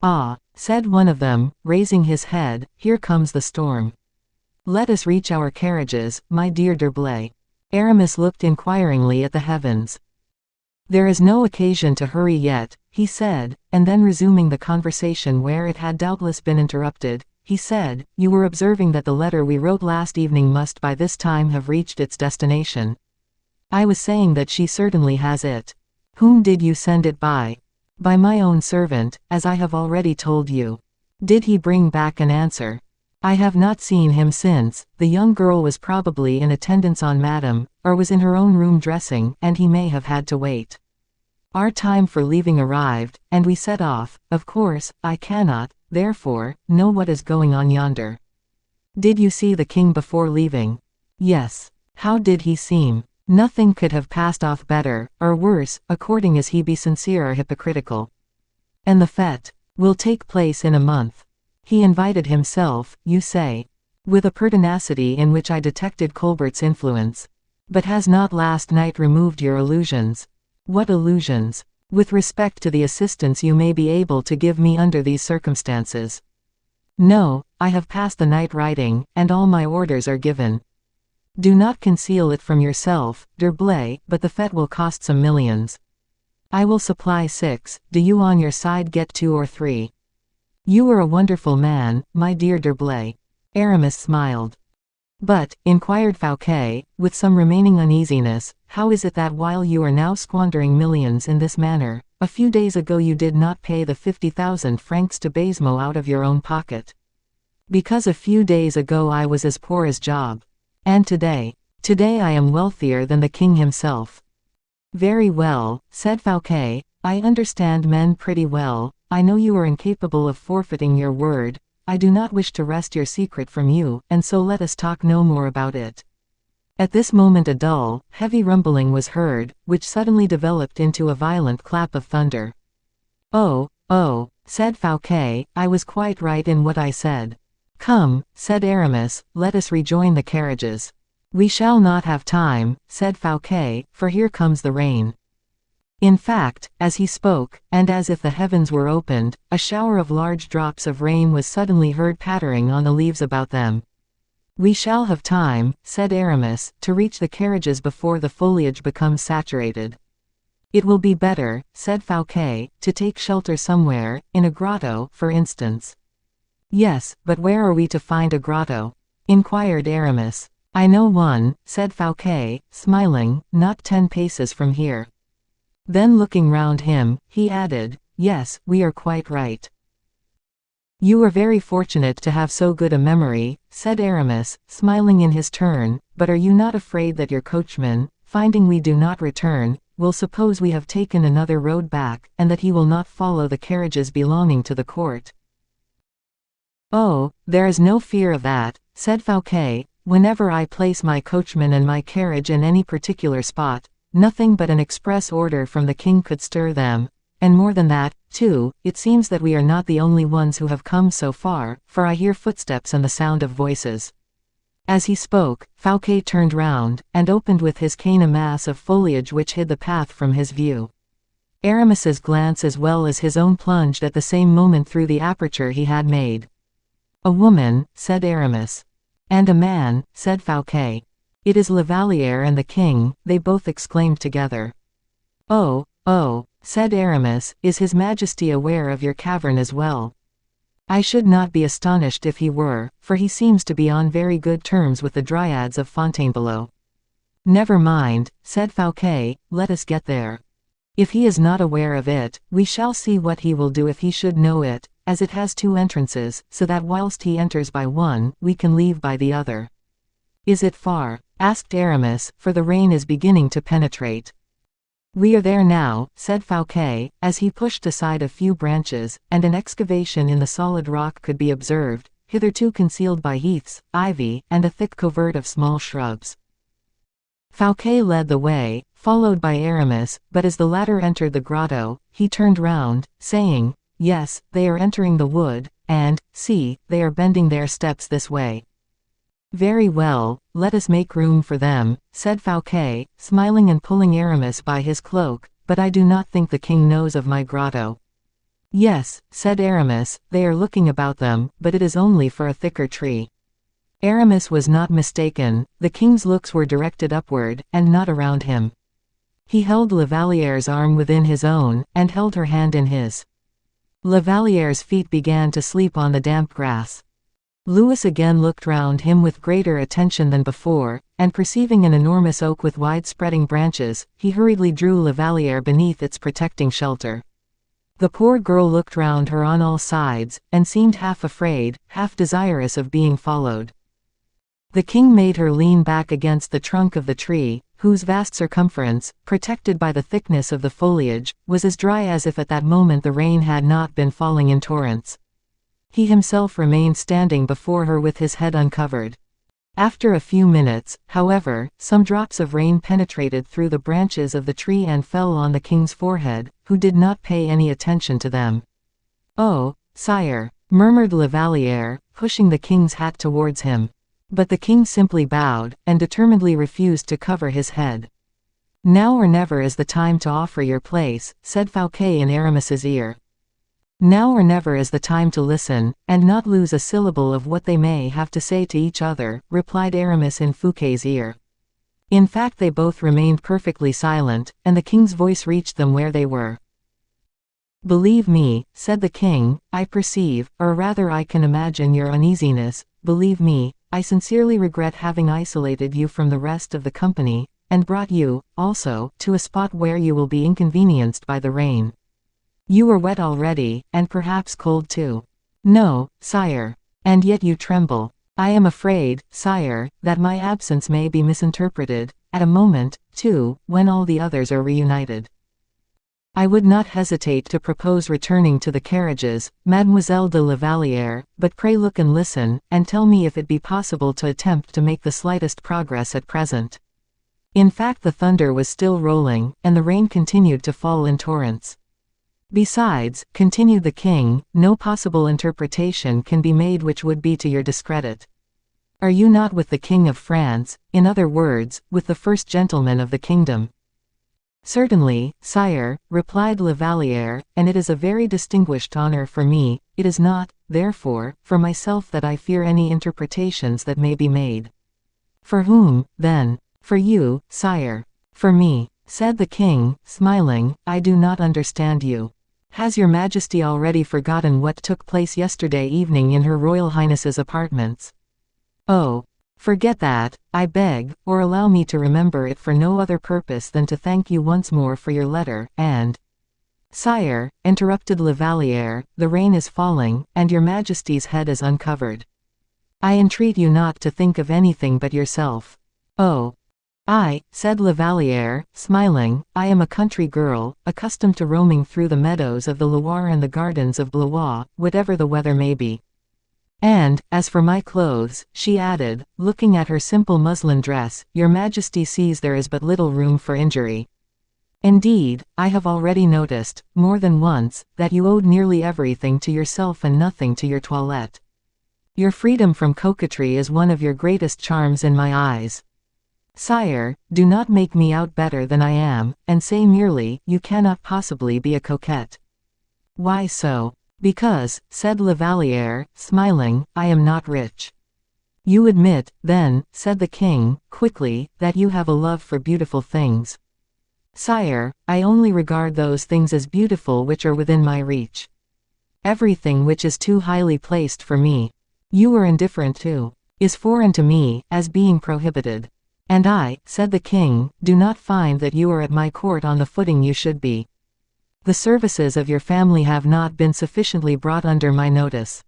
"Ah," said one of them, raising his head, "here comes the storm. Let us reach our carriages, my dear D'Herblay." Aramis looked inquiringly at the heavens. "There is no occasion to hurry yet," he said, and then resuming the conversation where it had doubtless been interrupted, he said, "You were observing that the letter we wrote last evening must by this time have reached its destination." "I was saying that she certainly has it." "Whom did you send it by?" "By my own servant, as I have already told you." "Did he bring back an answer?" "I have not seen him since. The young girl was probably in attendance on Madame, or was in her own room dressing, and he may have had to wait. Our time for leaving arrived, and we set off. Of course, I cannot, therefore, know what is going on yonder." "Did you see the king before leaving?" "Yes." "How did he seem?" "Nothing could have passed off better, or worse, according as he be sincere or hypocritical." "And the fête?" "Will take place in a month." "He invited himself, you say?" "With a pertinacity in which I detected Colbert's influence." "But has not last night removed your illusions?" "What illusions?" "With respect to the assistance you may be able to give me under these circumstances." "No, I have passed the night writing, and all my orders are given." "Do not conceal it from yourself, D'Herblay, but the fête will cost some millions." "I will supply 6, do you on your side get 2 or 3? "You are a wonderful man, my dear D'Herblay." Aramis smiled. "But," inquired Fouquet, with some remaining uneasiness, "how is it that while you are now squandering millions in this manner, a few days ago you did not pay the 50,000 francs to Baisemeaux out of your own pocket?" Because a few days ago I was as poor as Job. And today I am wealthier than the king himself." "Very well," said Fouquet, "I understand men pretty well. I know you are incapable of forfeiting your word. I do not wish to wrest your secret from you, and so let us talk no more about it." At this moment a dull, heavy rumbling was heard, which suddenly developed into a violent clap of thunder. Oh, said Fouquet, "I was quite right in what I said." "Come," said Aramis, "let us rejoin the carriages." "We shall not have time," said Fouquet, "for here comes the rain." In fact, as he spoke, and as if the heavens were opened, a shower of large drops of rain was suddenly heard pattering on the leaves about them. "We shall have time," said Aramis, "to reach the carriages before the foliage becomes saturated." "It will be better," said Fouquet, "to take shelter somewhere, in a grotto, for instance." "Yes, but where are we to find a grotto?" inquired Aramis. "I know one," said Fouquet, smiling, "not 10 paces from here." Then looking round him, he added, "Yes, we are quite right." "You are very fortunate to have so good a memory," said Aramis, smiling in his turn, "but are you not afraid that your coachman, finding we do not return, will suppose we have taken another road back, and that he will not follow the carriages belonging to the court?" "Oh, there is no fear of that," said Fouquet. "Whenever I place my coachman and my carriage in any particular spot, nothing but an express order from the king could stir them. And more than that, too, it seems that we are not the only ones who have come so far, for I hear footsteps and the sound of voices." As he spoke, Fouquet turned round, and opened with his cane a mass of foliage which hid the path from his view. Aramis's glance as well as his own plunged at the same moment through the aperture he had made. "A woman," said Aramis. "And a man," said Fouquet. "It is La Valliere and the king," they both exclaimed together. Oh, said Aramis, "is his Majesty aware of your cavern as well?" "I should not be astonished if he were, for he seems to be on very good terms with the dryads of Fontainebleau." "Never mind," said Fouquet, "let us get there. If he is not aware of it, we shall see what he will do if he should know it, as it has 2 entrances, so that whilst he enters by one, we can leave by the other." "Is it far?" asked Aramis, for the rain is beginning to penetrate. "We are there now," said Fouquet, as he pushed aside a few branches, and an excavation in the solid rock could be observed, hitherto concealed by heaths, ivy, and a thick covert of small shrubs. Fouquet led the way, followed by Aramis, but as the latter entered the grotto, he turned round, saying, "Yes, they are entering the wood, and, see, they are bending their steps this way." "Very well, let us make room for them," said Fouquet, smiling and pulling Aramis by his cloak, "but I do not think the king knows of my grotto." "Yes," said Aramis, "they are looking about them, but it is only for a thicker tree." Aramis was not mistaken, the king's looks were directed upward, and not around him. He held La Valliere's arm within his own, and held her hand in his. La Valliere's feet began to sleep on the damp grass. Louis again looked round him with greater attention than before, and perceiving an enormous oak with wide-spreading branches, he hurriedly drew La Valliere beneath its protecting shelter. The poor girl looked round her on all sides, and seemed half afraid, half desirous of being followed. The king made her lean back against the trunk of the tree, whose vast circumference, protected by the thickness of the foliage, was as dry as if at that moment the rain had not been falling in torrents. He himself remained standing before her with his head uncovered. After a few minutes, however, some drops of rain penetrated through the branches of the tree and fell on the king's forehead, who did not pay any attention to them. "Oh, sire," murmured La Valliere, pushing the king's hat towards him. But the king simply bowed, and determinedly refused to cover his head. "Now or never is the time to offer your place," said Fouquet in Aramis's ear. "Now or never is the time to listen, and not lose a syllable of what they may have to say to each other," replied Aramis in Fouquet's ear. In fact they both remained perfectly silent, and the king's voice reached them where they were. "Believe me," said the king, "I perceive, or rather I can imagine your uneasiness. Believe me, I sincerely regret having isolated you from the rest of the company, and brought you, also, to a spot where you will be inconvenienced by the rain. You are wet already, and perhaps cold too." "No, sire," And yet you tremble. I am afraid, sire, that my absence may be misinterpreted, at a moment, too, when all the others are reunited. I would not hesitate to propose returning to the carriages, Mademoiselle de la Vallière, but pray look and listen, and tell me if it be possible to attempt to make the slightest progress at present." In fact, the thunder was still rolling, and the rain continued to fall in torrents. "Besides," continued the king, "no possible interpretation can be made which would be to your discredit. Are you not with the King of France, in other words, with the first gentleman of the kingdom?" "Certainly, sire," replied La Vallière, "and it is a very distinguished honor for me. It is not, therefore, for myself that I fear any interpretations that may be made." "For whom, then?" "For you, sire." "For me," said the king, smiling, "I do not understand you. Has your Majesty already forgotten what took place yesterday evening in Her Royal Highness's apartments?" "Oh, forget that, I beg, or allow me to remember it for no other purpose than to thank you once more for your letter, and—" "Sire," interrupted La Vallière, "the rain is falling, and your Majesty's head is uncovered. I entreat you not to think of anything but yourself." "Oh, I," said La Vallière, smiling, "I am a country girl, accustomed to roaming through the meadows of the Loire and the gardens of Blois, whatever the weather may be. And, as for my clothes," she added, looking at her simple muslin dress, "your Majesty sees there is but little room for injury. Indeed, I have already noticed, more than once, that you owed nearly everything to yourself and nothing to your toilette. Your freedom from coquetry is one of your greatest charms in my eyes. Sire, do not make me out better than I am, and say merely, you cannot possibly be a coquette." "Why so?" "Because," said La Vallière, smiling, "I am not rich." "You admit, then," said the king, quickly, "that you have a love for beautiful things." "Sire, I only regard those things as beautiful which are within my reach. Everything which is too highly placed for me, you are indifferent to, is foreign to me, as being prohibited. And I," said the king, "do not find that you are at my court on the footing you should be. The services of your family have not been sufficiently brought under my notice.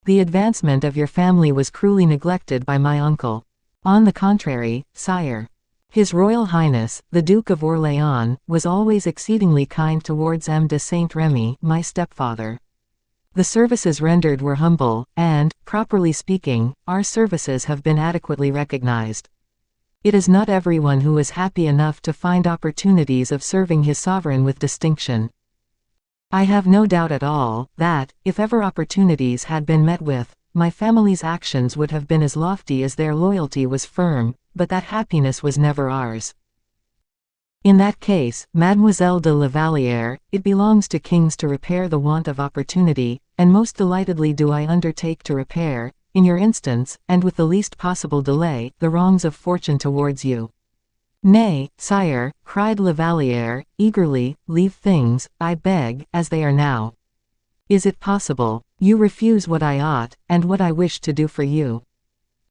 The advancement of your family was cruelly neglected by my uncle. On the contrary, sire, His Royal Highness, the Duke of Orléans, was always exceedingly kind towards M. de Saint-Remy, my stepfather. The services rendered were humble, and, properly speaking, our services have been adequately recognized. It is not everyone who is happy enough to find opportunities of serving his sovereign with distinction. I have no doubt at all, that, if ever opportunities had been met with, my family's actions would have been as lofty as their loyalty was firm, but that happiness was never ours. In that case, Mademoiselle de la Vallière, it belongs to kings to repair the want of opportunity, and most delightedly do I undertake to repair, in your instance, and with the least possible delay, the wrongs of fortune towards you." "Nay, sire," cried La Vallière, eagerly, "leave things, I beg, as they are now. Is it possible? You refuse what I ought, and what I wish to do for you.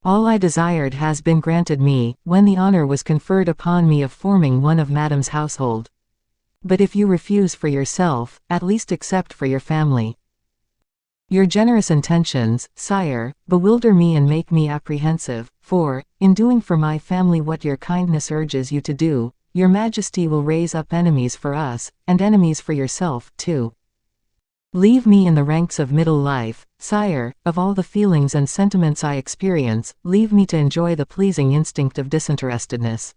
All I desired has been granted me, when the honor was conferred upon me of forming one of Madame's household. But if you refuse for yourself, at least accept for your family. Your generous intentions, sire, bewilder me and make me apprehensive, for, in doing for my family what your kindness urges you to do, your Majesty will raise up enemies for us, and enemies for yourself, too. Leave me in the ranks of middle life, sire, of all the feelings and sentiments I experience, leave me to enjoy the pleasing instinct of disinterestedness."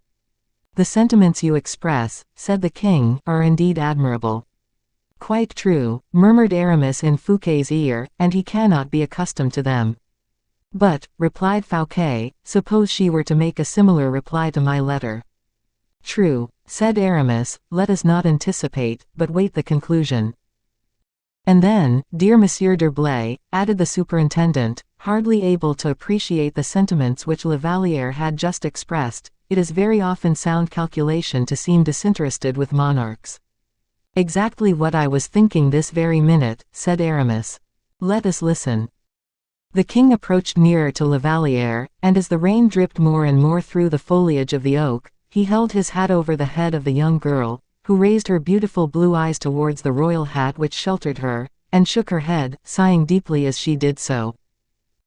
"The sentiments you express," said the king, "are indeed admirable." "Quite true," murmured Aramis in Fouquet's ear, "and he cannot be accustomed to them." "But," replied Fouquet, "suppose she were to make a similar reply to my letter?" "True," said Aramis, "let us not anticipate, but wait the conclusion." "And then, dear Monsieur d'Herblay," added the superintendent, hardly able to appreciate the sentiments which La Vallière had just expressed, "it is very often sound calculation to seem disinterested with monarchs." "Exactly what I was thinking this very minute," said Aramis. "Let us listen." The king approached nearer to La Vallière, and as the rain dripped more and more through the foliage of the oak, he held his hat over the head of the young girl, who raised her beautiful blue eyes towards the royal hat which sheltered her, and shook her head, sighing deeply as she did so.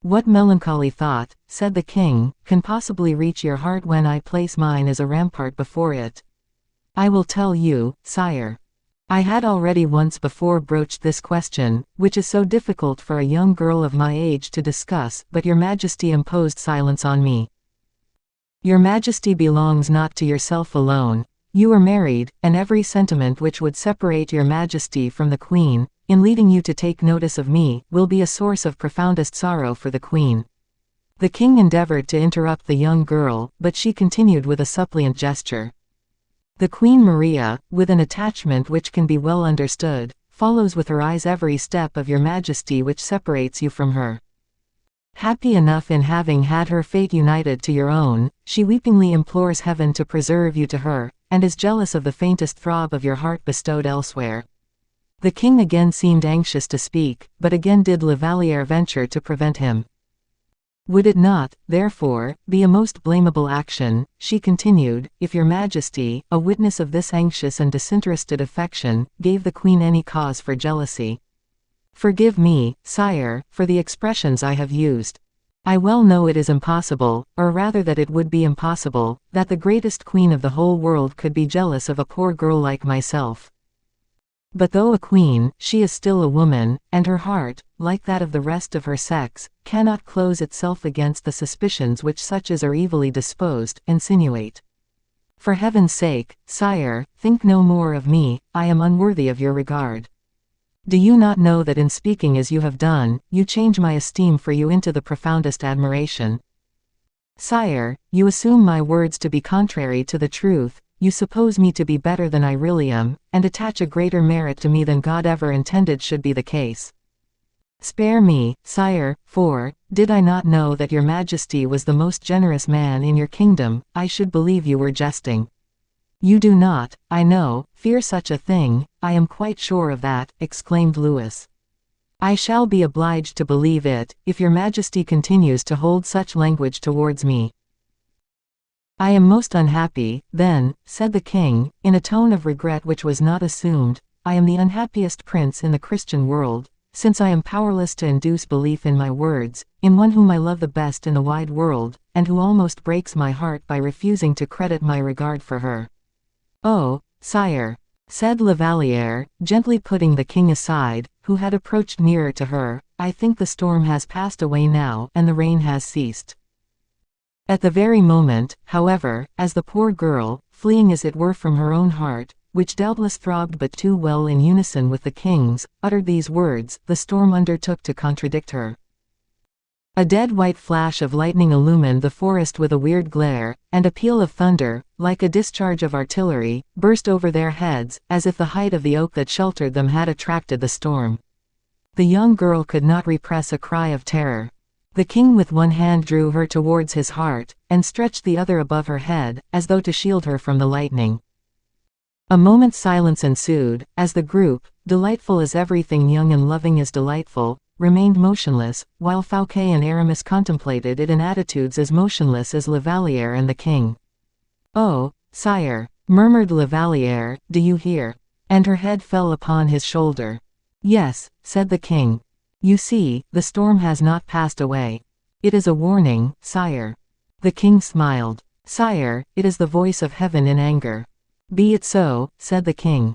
What melancholy thought, said the king, can possibly reach your heart when I place mine as a rampart before it? I will tell you, sire. I had already once before broached this question, which is so difficult for a young girl of my age to discuss, but your majesty imposed silence on me. Your majesty belongs not to yourself alone. You are married, and every sentiment which would separate your majesty from the queen, in leading you to take notice of me, will be a source of profoundest sorrow for the queen. The king endeavored to interrupt the young girl, but she continued with a suppliant gesture. The Queen Maria, with an attachment which can be well understood, follows with her eyes every step of your majesty which separates you from her. Happy enough in having had her fate united to your own, she weepingly implores heaven to preserve you to her, and is jealous of the faintest throb of your heart bestowed elsewhere. The king again seemed anxious to speak, but again did La Vallière venture to prevent him. Would it not, therefore, be a most blamable action, she continued, if your majesty, a witness of this anxious and disinterested affection, gave the queen any cause for jealousy? Forgive me, sire, for the expressions I have used. I well know it is impossible, or rather that it would be impossible, that the greatest queen of the whole world could be jealous of a poor girl like myself. But though a queen, she is still a woman, and her heart, like that of the rest of her sex, cannot close itself against the suspicions which such as are evilly disposed, insinuate. For heaven's sake, sire, think no more of me, I am unworthy of your regard. Do you not know that in speaking as you have done, you change my esteem for you into the profoundest admiration? Sire, you assume my words to be contrary to the truth, you suppose me to be better than I really am, and attach a greater merit to me than God ever intended should be the case. Spare me, sire, for, did I not know that your majesty was the most generous man in your kingdom, I should believe you were jesting. You do not, I know, fear such a thing, I am quite sure of that, exclaimed Louis. I shall be obliged to believe it, if your majesty continues to hold such language towards me. I am most unhappy, then, said the king, in a tone of regret which was not assumed, I am the unhappiest prince in the Christian world, since I am powerless to induce belief in my words, in one whom I love the best in the wide world, and who almost breaks my heart by refusing to credit my regard for her. Oh, sire, said La Vallière, gently putting the king aside, who had approached nearer to her, I think the storm has passed away now, and the rain has ceased. At the very moment, however, as the poor girl, fleeing as it were from her own heart, which doubtless throbbed but too well in unison with the king's, uttered these words, the storm undertook to contradict her. A dead white flash of lightning illumined the forest with a weird glare, and a peal of thunder, like a discharge of artillery, burst over their heads, as if the height of the oak that sheltered them had attracted the storm. The young girl could not repress a cry of terror. The king with one hand drew her towards his heart, and stretched the other above her head, as though to shield her from the lightning. A moment's silence ensued, as the group, delightful as everything young and loving is delightful, remained motionless, while Fouquet and Aramis contemplated it in attitudes as motionless as La Vallière and the king. Oh, sire, murmured La Vallière, do you hear? And her head fell upon his shoulder. Yes, said the king. You see, the storm has not passed away. It is a warning, sire. The king smiled. Sire, it is the voice of heaven in anger. Be it so, said the king.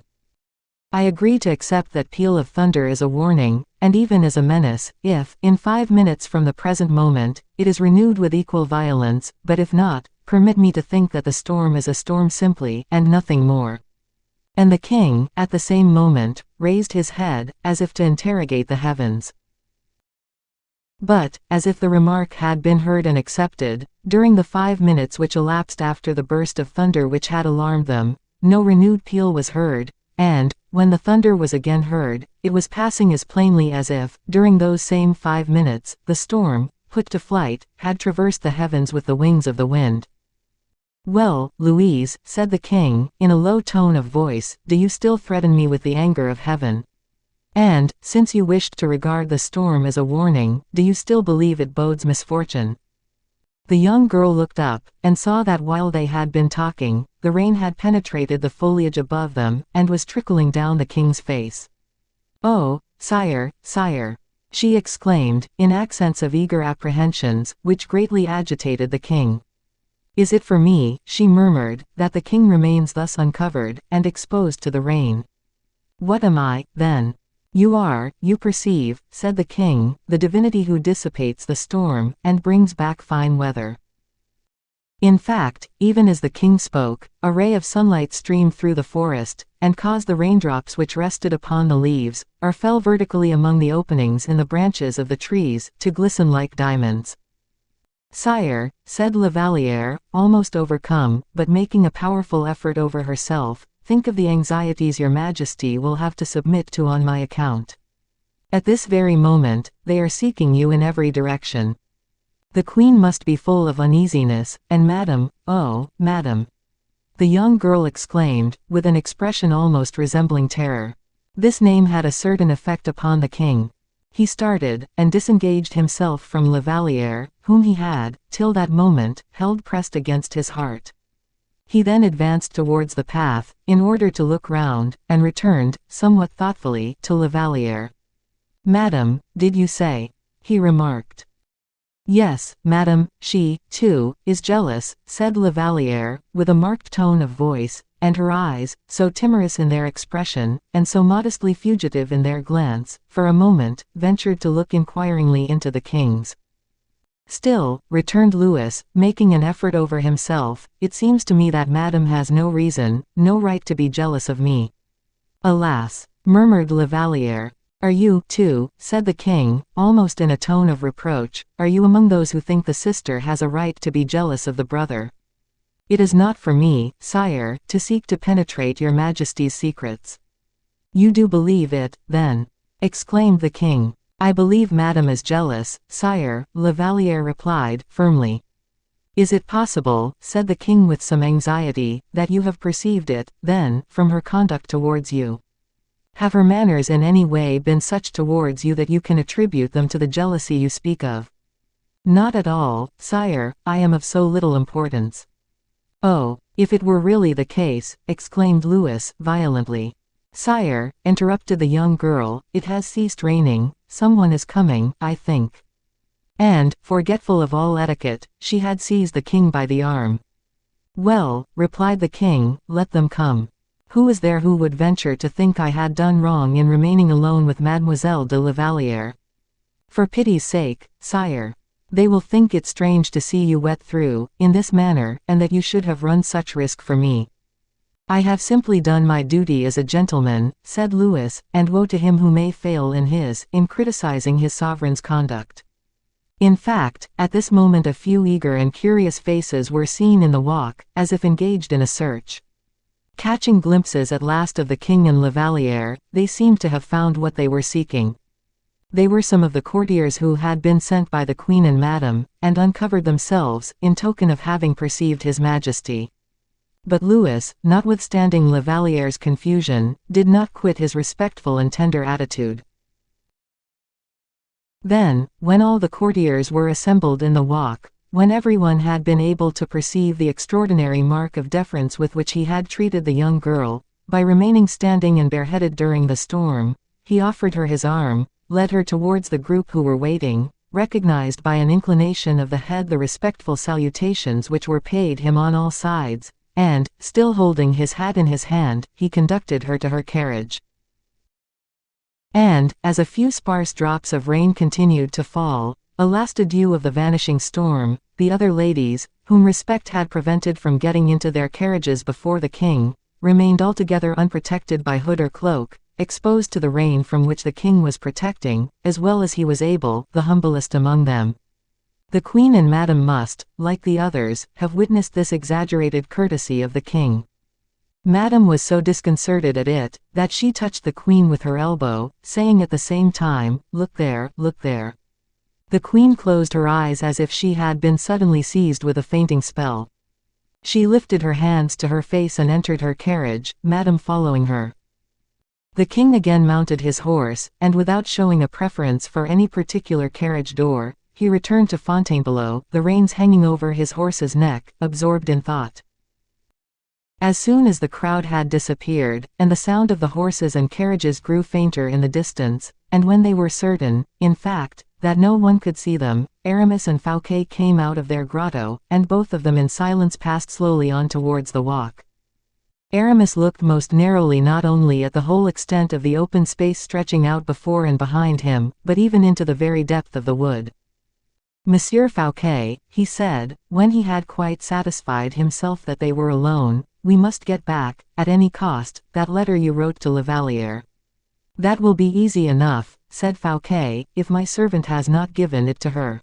I agree to accept that peal of thunder is a warning, and even as a menace, if, in 5 minutes from the present moment, it is renewed with equal violence, but if not, permit me to think that the storm is a storm simply, and nothing more. And the king, at the same moment, raised his head, as if to interrogate the heavens. But, as if the remark had been heard and accepted, during the 5 minutes which elapsed after the burst of thunder which had alarmed them, no renewed peal was heard, and, when the thunder was again heard, it was passing as plainly as if, during those same 5 minutes, the storm, put to flight, had traversed the heavens with the wings of the wind. Well, Louise, said the king, in a low tone of voice, do you still threaten me with the anger of heaven? And, since you wished to regard the storm as a warning, do you still believe it bodes misfortune? The young girl looked up, and saw that while they had been talking, the rain had penetrated the foliage above them, and was trickling down the king's face. Oh, sire, sire! she exclaimed, in accents of eager apprehensions, which greatly agitated the king. Is it for me, she murmured, that the king remains thus uncovered, and exposed to the rain? What am I, then? You are, you perceive, said the king, the divinity who dissipates the storm, and brings back fine weather. In fact, even as the king spoke, a ray of sunlight streamed through the forest, and caused the raindrops which rested upon the leaves, or fell vertically among the openings in the branches of the trees, to glisten like diamonds. Sire, said La Vallière, almost overcome, but making a powerful effort over herself, think of the anxieties your majesty will have to submit to on my account. At this very moment, they are seeking you in every direction. The queen must be full of uneasiness, and madam, oh, madam, the young girl exclaimed, with an expression almost resembling terror. This name had a certain effect upon the king. He started, and disengaged himself from La Vallière, whom he had, till that moment, held pressed against his heart. He then advanced towards the path, in order to look round, and returned, somewhat thoughtfully, to La Vallière. Madam, did you say? He remarked. Yes, madam, she, too, is jealous, said La Vallière, with a marked tone of voice, and her eyes, so timorous in their expression, and so modestly fugitive in their glance, for a moment, ventured to look inquiringly into the king's. Still, returned Louis, making an effort over himself, it seems to me that madam has no reason, no right to be jealous of me. Alas! Murmured La Vallière. Are you, too, said the king, almost in a tone of reproach, are you among those who think the sister has a right to be jealous of the brother? It is not for me, sire, to seek to penetrate your majesty's secrets. You do believe it, then? Exclaimed the king. I believe madam is jealous, sire, La Vallière replied, firmly. Is it possible, said the king with some anxiety, that you have perceived it, then, from her conduct towards you? Have her manners in any way been such towards you that you can attribute them to the jealousy you speak of? Not at all, sire, I am of so little importance. Oh, if it were really the case, exclaimed Louis, violently. Sire, interrupted the young girl, it has ceased raining, someone is coming, I think. And, forgetful of all etiquette, she had seized the king by the arm. Well, replied the king, let them come. Who is there who would venture to think I had done wrong in remaining alone with Mademoiselle de la Vallière? For pity's sake, sire. They will think it strange to see you wet through, in this manner, and that you should have run such risk for me. I have simply done my duty as a gentleman, said Louis, and woe to him who may fail in his, in criticizing his sovereign's conduct. In fact, at this moment a few eager and curious faces were seen in the walk, as if engaged in a search. Catching glimpses at last of the king and La Vallière, they seemed to have found what they were seeking. They were some of the courtiers who had been sent by the queen and madam, and uncovered themselves, in token of having perceived his majesty. But Louis, notwithstanding La Vallière's confusion, did not quit his respectful and tender attitude. Then, when all the courtiers were assembled in the walk, when everyone had been able to perceive the extraordinary mark of deference with which he had treated the young girl, by remaining standing and bareheaded during the storm, he offered her his arm, led her towards the group who were waiting, recognized by an inclination of the head the respectful salutations which were paid him on all sides, and, still holding his hat in his hand, he conducted her to her carriage. And, as a few sparse drops of rain continued to fall, a last adieu of the vanishing storm, the other ladies, whom respect had prevented from getting into their carriages before the king, remained altogether unprotected by hood or cloak, exposed to the rain from which the king was protecting, as well as he was able, the humblest among them. The queen and madam must, like the others, have witnessed this exaggerated courtesy of the king. Madam was so disconcerted at it, that she touched the queen with her elbow, saying at the same time, look there, look there. The queen closed her eyes as if she had been suddenly seized with a fainting spell. She lifted her hands to her face and entered her carriage, madam following her. The king again mounted his horse, and without showing a preference for any particular carriage door, he returned to Fontainebleau, the reins hanging over his horse's neck, absorbed in thought. As soon as the crowd had disappeared, and the sound of the horses and carriages grew fainter in the distance, and when they were certain, in fact, that no one could see them, Aramis and Fouquet came out of their grotto, and both of them in silence passed slowly on towards the walk. Aramis looked most narrowly not only at the whole extent of the open space stretching out before and behind him, but even into the very depth of the wood. "Monsieur Fouquet," he said, when he had quite satisfied himself that they were alone, "we must get back, at any cost, that letter you wrote to Lavalière." "That will be easy enough," said Fouquet, "if my servant has not given it to her.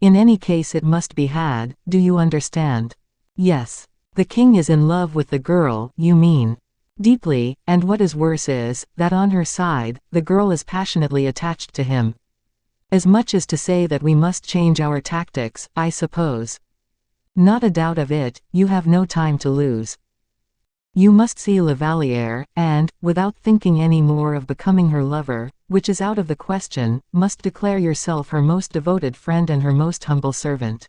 In any case it must be had, do you understand?" "Yes. The king is in love with the girl, you mean?" "Deeply, and what is worse is, that on her side, the girl is passionately attached to him. As much as to say that we must change our tactics, I suppose." "Not a doubt of it, you have no time to lose. You must see Lavalière, and, without thinking any more of becoming her lover, which is out of the question, must declare yourself her most devoted friend and her most humble servant."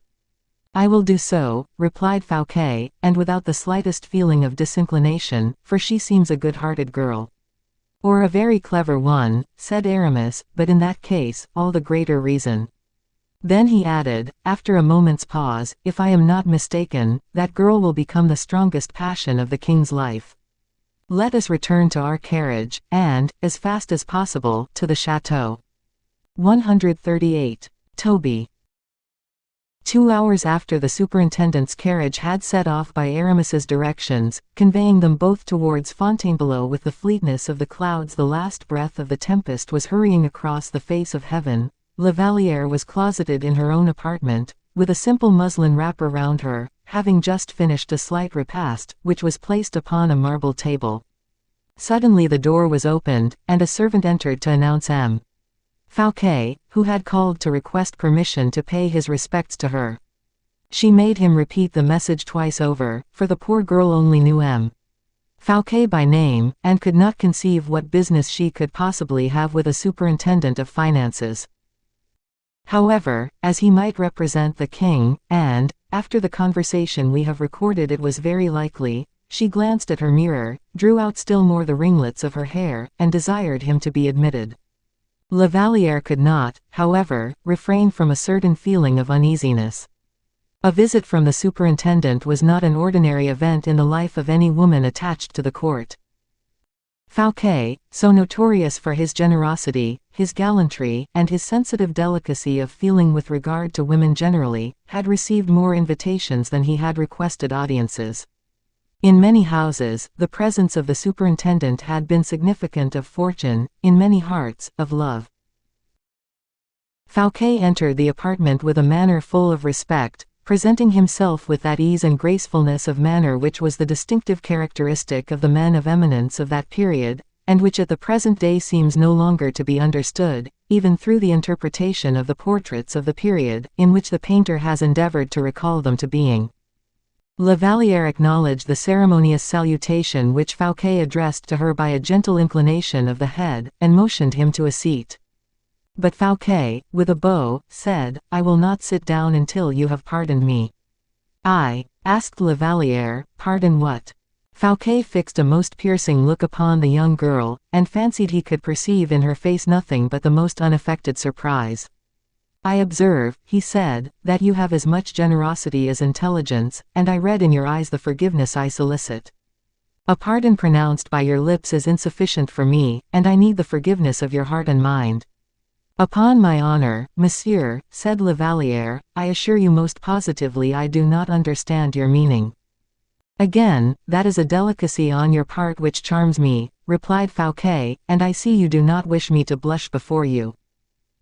"I will do so," replied Fouquet, and without the slightest feeling of disinclination, for she seems a good-hearted girl. "Or a very clever one," said Aramis, "but in that case, all the greater reason." Then he added, after a moment's pause, "If I am not mistaken, that girl will become the strongest passion of the king's life. Let us return to our carriage, and, as fast as possible, to the château." 138. Toby. 2 hours after the superintendent's carriage had set off by Aramis's directions, conveying them both towards Fontainebleau with the fleetness of the clouds the last breath of the tempest was hurrying across the face of heaven, Lavalière was closeted in her own apartment, with a simple muslin wrapper round her, having just finished a slight repast, which was placed upon a marble table. Suddenly the door was opened, and a servant entered to announce M. Fouquet, who had called to request permission to pay his respects to her. She made him repeat the message twice over, for the poor girl only knew M. Fouquet by name, and could not conceive what business she could possibly have with a superintendent of finances. However, as he might represent the king, and, after the conversation we have recorded it was very likely, she glanced at her mirror, drew out still more the ringlets of her hair, and desired him to be admitted. Lavalière could not, however, refrain from a certain feeling of uneasiness. A visit from the superintendent was not an ordinary event in the life of any woman attached to the court. Fouquet, so notorious for his generosity, his gallantry, and his sensitive delicacy of feeling with regard to women generally, had received more invitations than he had requested audiences. In many houses, the presence of the superintendent had been significant of fortune, in many hearts, of love. Fouquet entered the apartment with a manner full of respect, presenting himself with that ease and gracefulness of manner which was the distinctive characteristic of the men of eminence of that period, and which at the present day seems no longer to be understood, even through the interpretation of the portraits of the period, in which the painter has endeavored to recall them to being. Lavalière acknowledged the ceremonious salutation which Fouquet addressed to her by a gentle inclination of the head, and motioned him to a seat. But Fouquet, with a bow, said, "I will not sit down until you have pardoned me." "I?" asked Lavalière, "pardon what?" Fouquet fixed a most piercing look upon the young girl, and fancied he could perceive in her face nothing but the most unaffected surprise. "I observe," he said, "that you have as much generosity as intelligence, and I read in your eyes the forgiveness I solicit. A pardon pronounced by your lips is insufficient for me, and I need the forgiveness of your heart and mind." "Upon my honor, monsieur," said Lavalière, "I assure you most positively I do not understand your meaning." "Again, that is a delicacy on your part which charms me," replied Fouquet, "and I see you do not wish me to blush before you."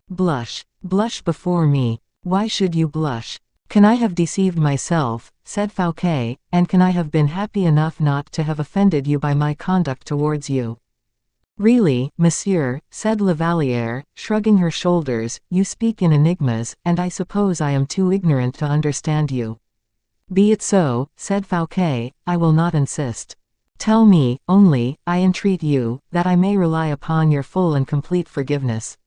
"Blush? Blush before me? Why should you blush? Can I have deceived myself," said Fouquet, "and can I have been happy enough not to have offended you by my conduct towards you?" "Really, monsieur," said Lavalière, shrugging her shoulders, "you speak in enigmas, and I suppose I am too ignorant to understand you." "Be it so," said Fouquet, "I will not insist. Tell me, only, I entreat you, that I may rely upon your full and complete forgiveness."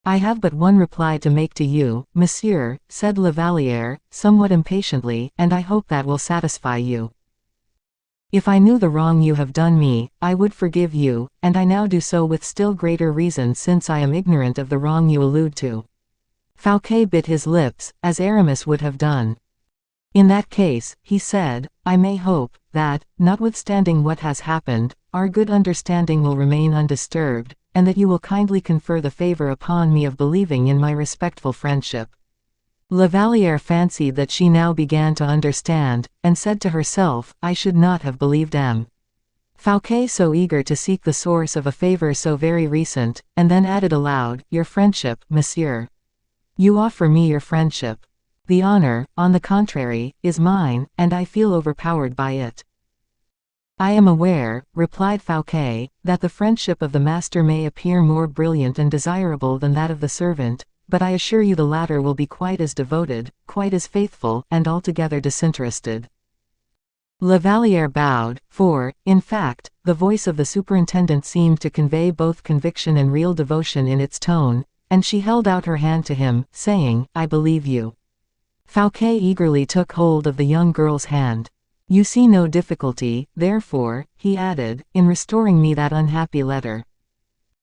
"I have but one reply to make to you, monsieur," said Lavalière, somewhat impatiently, "and I hope that will satisfy you." If I knew the wrong you have done me, I would forgive you, and I now do so with still greater reason since I am ignorant of the wrong you allude to." Fouquet bit his lips, as Aramis would have done. "In that case," he said, "I may hope, that, notwithstanding what has happened, our good understanding will remain undisturbed, and that you will kindly confer the favor upon me of believing in my respectful friendship." La Vallière fancied that she now began to understand, and said to herself, "I should not have believed M. Fouquet so eager to seek the source of a favor so very recent," and then added aloud, "Your friendship, monsieur. You offer me your friendship. The honor, on the contrary, is mine, and I feel overpowered by it." "I am aware," replied Fouquet, "that the friendship of the master may appear more brilliant and desirable than that of the servant, but I assure you the latter will be quite as devoted, quite as faithful, and altogether disinterested." La Vallière bowed, for, in fact, the voice of the superintendent seemed to convey both conviction and real devotion in its tone, and she held out her hand to him, saying, "I believe you." Fouquet eagerly took hold of the young girl's hand. "You see no difficulty, therefore," he added, "in restoring me that unhappy letter."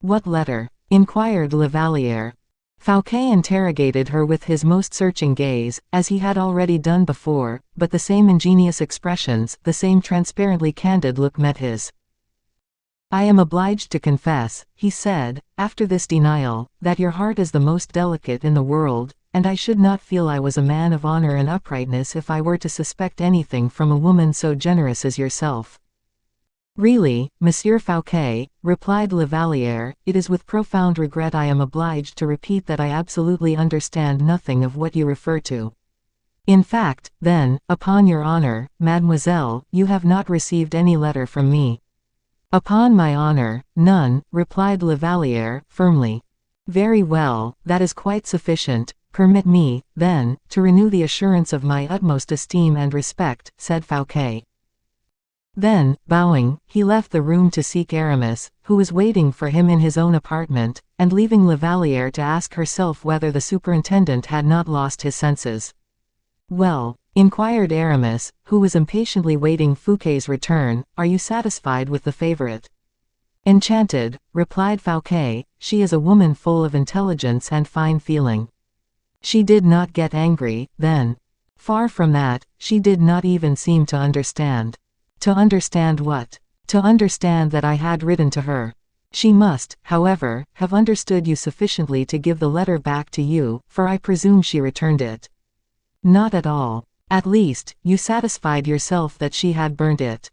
"What letter?" inquired La Vallière. Fouquet interrogated her with his most searching gaze, as he had already done before, but the same ingenious expressions, the same transparently candid look met his. "I am obliged to confess," he said, "after this denial, that your heart is the most delicate in the world, and I should not feel I was a man of honor and uprightness if I were to suspect anything from a woman so generous as yourself." "Really, Monsieur Fouquet," replied La Vallière, "it is with profound regret I am obliged to repeat that I absolutely understand nothing of what you refer to." "In fact, then, upon your honor, mademoiselle, you have not received any letter from me." "Upon my honor, none," replied La Vallière, firmly. "Very well, that is quite sufficient. Permit me, then, to renew the assurance of my utmost esteem and respect," said Fouquet. Then, bowing, he left the room to seek Aramis, who was waiting for him in his own apartment, and leaving La Vallière to ask herself whether the superintendent had not lost his senses. "Well," inquired Aramis, who was impatiently waiting Fouquet's return, "are you satisfied with the favorite?" "Enchanted," replied Fouquet, "she is a woman full of intelligence and fine feeling." "She did not get angry, then?" "Far from that, she did not even seem to understand." "To understand what?" "To understand that I had written to her." "She must, however, have understood you sufficiently to give the letter back to you, for I presume she returned it." "Not at all. At least, you satisfied yourself that she had burnt it."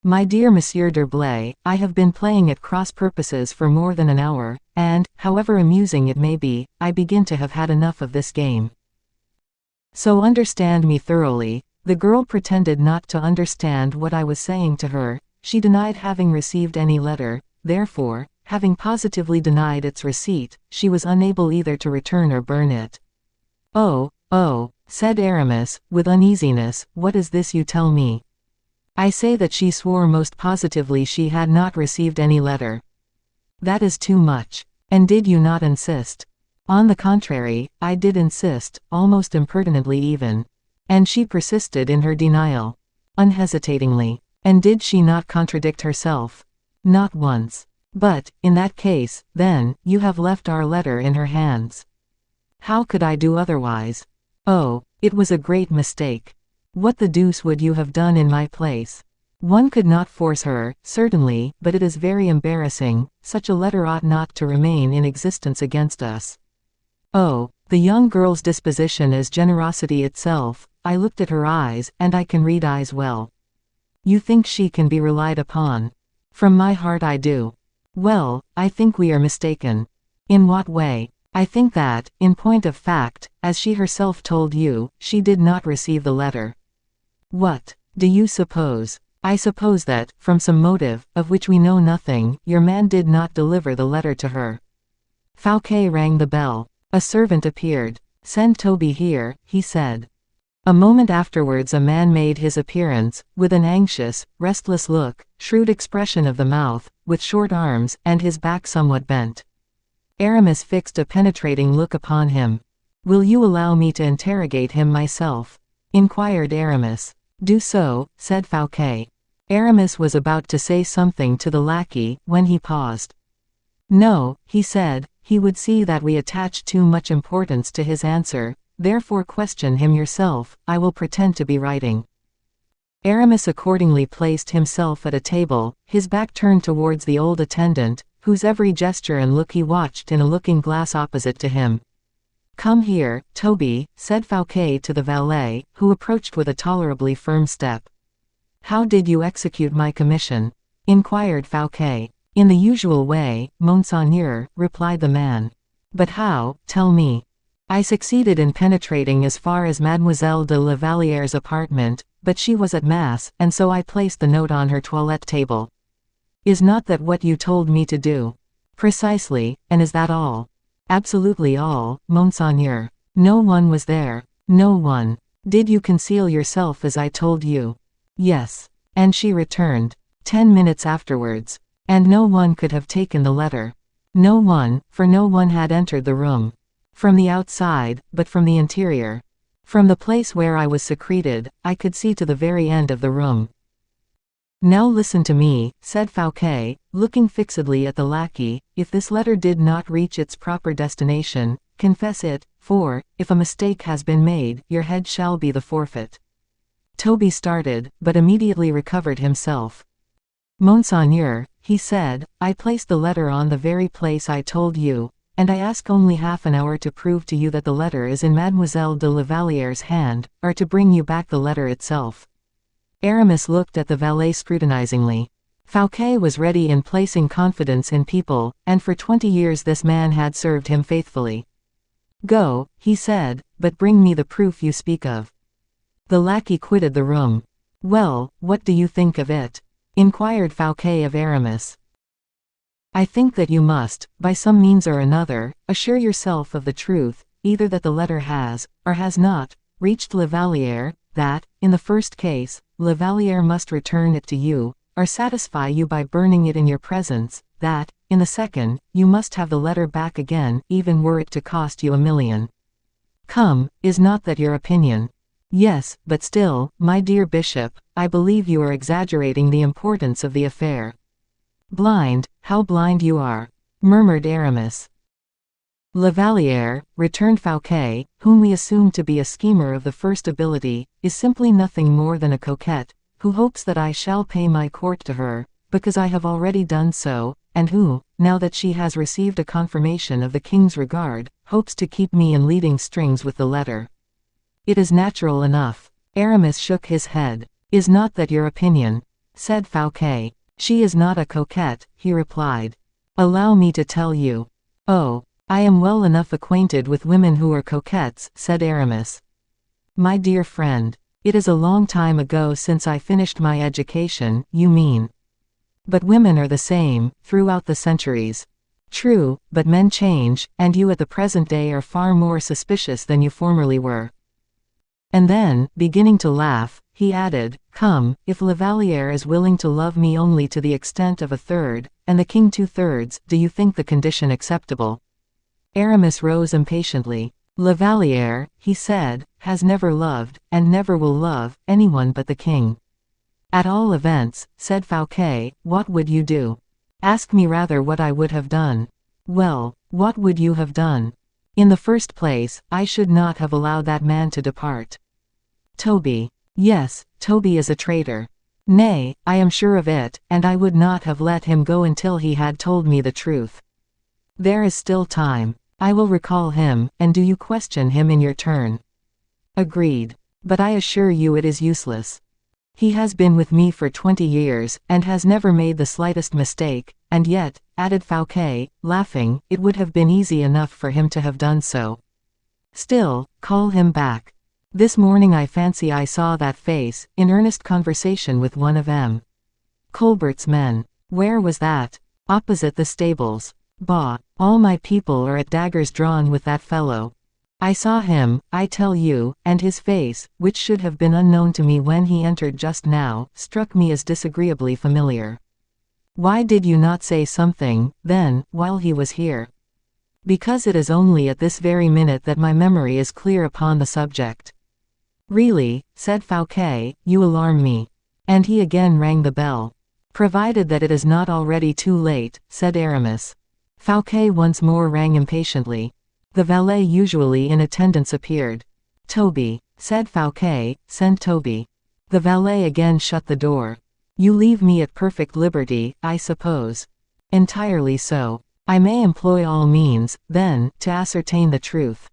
"My dear Monsieur d'Herblay, I have been playing at cross purposes for more than an hour, and, however amusing it may be, I begin to have had enough of this game. So understand me thoroughly." The girl pretended not to understand what I was saying to her. She denied having received any letter, therefore, having positively denied its receipt, she was unable either to return or burn it. "Oh, oh," said Aramis, with uneasiness, "what is this you tell me?" "I say that she swore most positively she had not received any letter." "That is too much. And did you not insist?" "On the contrary, I did insist, almost impertinently even." "And she persisted in her denial?" "Unhesitatingly." "And did she not contradict herself?" "Not once." "But, in that case, then, you have left our letter in her hands." "How could I do otherwise?" "Oh, it was a great mistake." "What the deuce would you have done in my place?" "One could not force her, certainly, but it is very embarrassing. Such a letter ought not to remain in existence against us." "Oh, the young girl's disposition is generosity itself. I looked at her eyes, and I can read eyes well." "You think she can be relied upon?" "From my heart I do." "Well, I think we are mistaken." "In what way?" "I think that, in point of fact, as she herself told you, she did not receive the letter." "What do you suppose?" "I suppose that, from some motive, of which we know nothing, your man did not deliver the letter to her." Fouquet rang the bell. A servant appeared. "Send Toby here," he said. A moment afterwards a man made his appearance, with an anxious, restless look, shrewd expression of the mouth, with short arms, and his back somewhat bent. Aramis fixed a penetrating look upon him. "Will you allow me to interrogate him myself?" inquired Aramis. "Do so," said Fouquet. Aramis was about to say something to the lackey, when he paused. No, he said, he would see that we attach too much importance to his answer, therefore question him yourself, I will pretend to be writing. Aramis accordingly placed himself at a table, his back turned towards the old attendant, whose every gesture and look he watched in a looking-glass opposite to him. Come here, Toby, said Fouquet to the valet, who approached with a tolerably firm step. How did you execute my commission? Inquired Fouquet. In the usual way, Monseigneur, replied the man. But how, tell me. I succeeded in penetrating as far as Mademoiselle de la Valliere's apartment, but she was at mass, and so I placed the note on her toilette table. Is not that what you told me to do? Precisely, and is that all? Absolutely all, Monseigneur. No one was there. No one. Did you conceal yourself as I told you? Yes. And she returned. 10 minutes afterwards. And no one could have taken the letter. No one, for no one had entered the room. From the outside, but from the interior. From the place where I was secreted, I could see to the very end of the room. Now listen to me, said Fouquet, looking fixedly at the lackey, if this letter did not reach its proper destination, confess it, for, if a mistake has been made, your head shall be the forfeit. Toby started, but immediately recovered himself. Monseigneur, he said, I placed the letter on the very place I told you, and I ask only half an hour to prove to you that the letter is in Mademoiselle de la Valliere's hand, or to bring you back the letter itself. Aramis looked at the valet scrutinizingly. Fouquet was ready in placing confidence in people, and for 20 years this man had served him faithfully. Go, he said, but bring me the proof you speak of. The lackey quitted the room. Well, what do you think of it? Inquired Fouquet of Aramis. I think that you must, by some means or another, assure yourself of the truth, either that the letter has, or has not, reached La Valliere, that, in the first case, La Valliere must return it to you, or satisfy you by burning it in your presence, that, in the second, you must have the letter back again, even were it to cost you 1,000,000. Come, is not that your opinion? Yes, but still, my dear bishop, I believe you are exaggerating the importance of the affair. Blind, how blind you are, murmured Aramis. La Valliere, returned Fouquet, whom we assume to be a schemer of the first ability, is simply nothing more than a coquette, who hopes that I shall pay my court to her, because I have already done so, and who, now that she has received a confirmation of the king's regard, hopes to keep me in leading strings with the letter. It is natural enough. Aramis shook his head. Is not that your opinion? Said Fouquet. She is not a coquette, he replied. Allow me to tell you. Oh, I am well enough acquainted with women who are coquettes, said Aramis. My dear friend, it is a long time ago since I finished my education, you mean. But women are the same, throughout the centuries. True, but men change, and you at the present day are far more suspicious than you formerly were. And then, beginning to laugh, he added, Come, if La Valliere is willing to love me only to the extent of 1/3, and the king 2/3, do you think the condition acceptable? Aramis rose impatiently. La Valliere, he said, has never loved, and never will love, anyone but the king. At all events, said Fouquet, what would you do? Ask me rather what I would have done. Well, what would you have done? In the first place, I should not have allowed that man to depart. Toby. Yes, Toby is a traitor. Nay, I am sure of it, and I would not have let him go until he had told me the truth. There is still time. I will recall him, and do you question him in your turn. Agreed. But I assure you it is useless. He has been with me for 20 years, and has never made the slightest mistake, and yet, added Fouquet, laughing, it would have been easy enough for him to have done so. Still, call him back. This morning I fancy I saw that face, in earnest conversation with one of M. Colbert's men. Where was that? Opposite the stables. Bah, all my people are at daggers drawn with that fellow. I saw him, I tell you, and his face, which should have been unknown to me when he entered just now, struck me as disagreeably familiar. Why did you not say something, then, while he was here? Because it is only at this very minute that my memory is clear upon the subject. Really, said Fouquet, you alarm me. And he again rang the bell. Provided that it is not already too late, said Aramis. Fouquet once more rang impatiently. The valet usually in attendance appeared. Toby, said Fouquet, send Toby. The valet again shut the door. You leave me at perfect liberty, I suppose. Entirely so. I may employ all means, then, to ascertain the truth.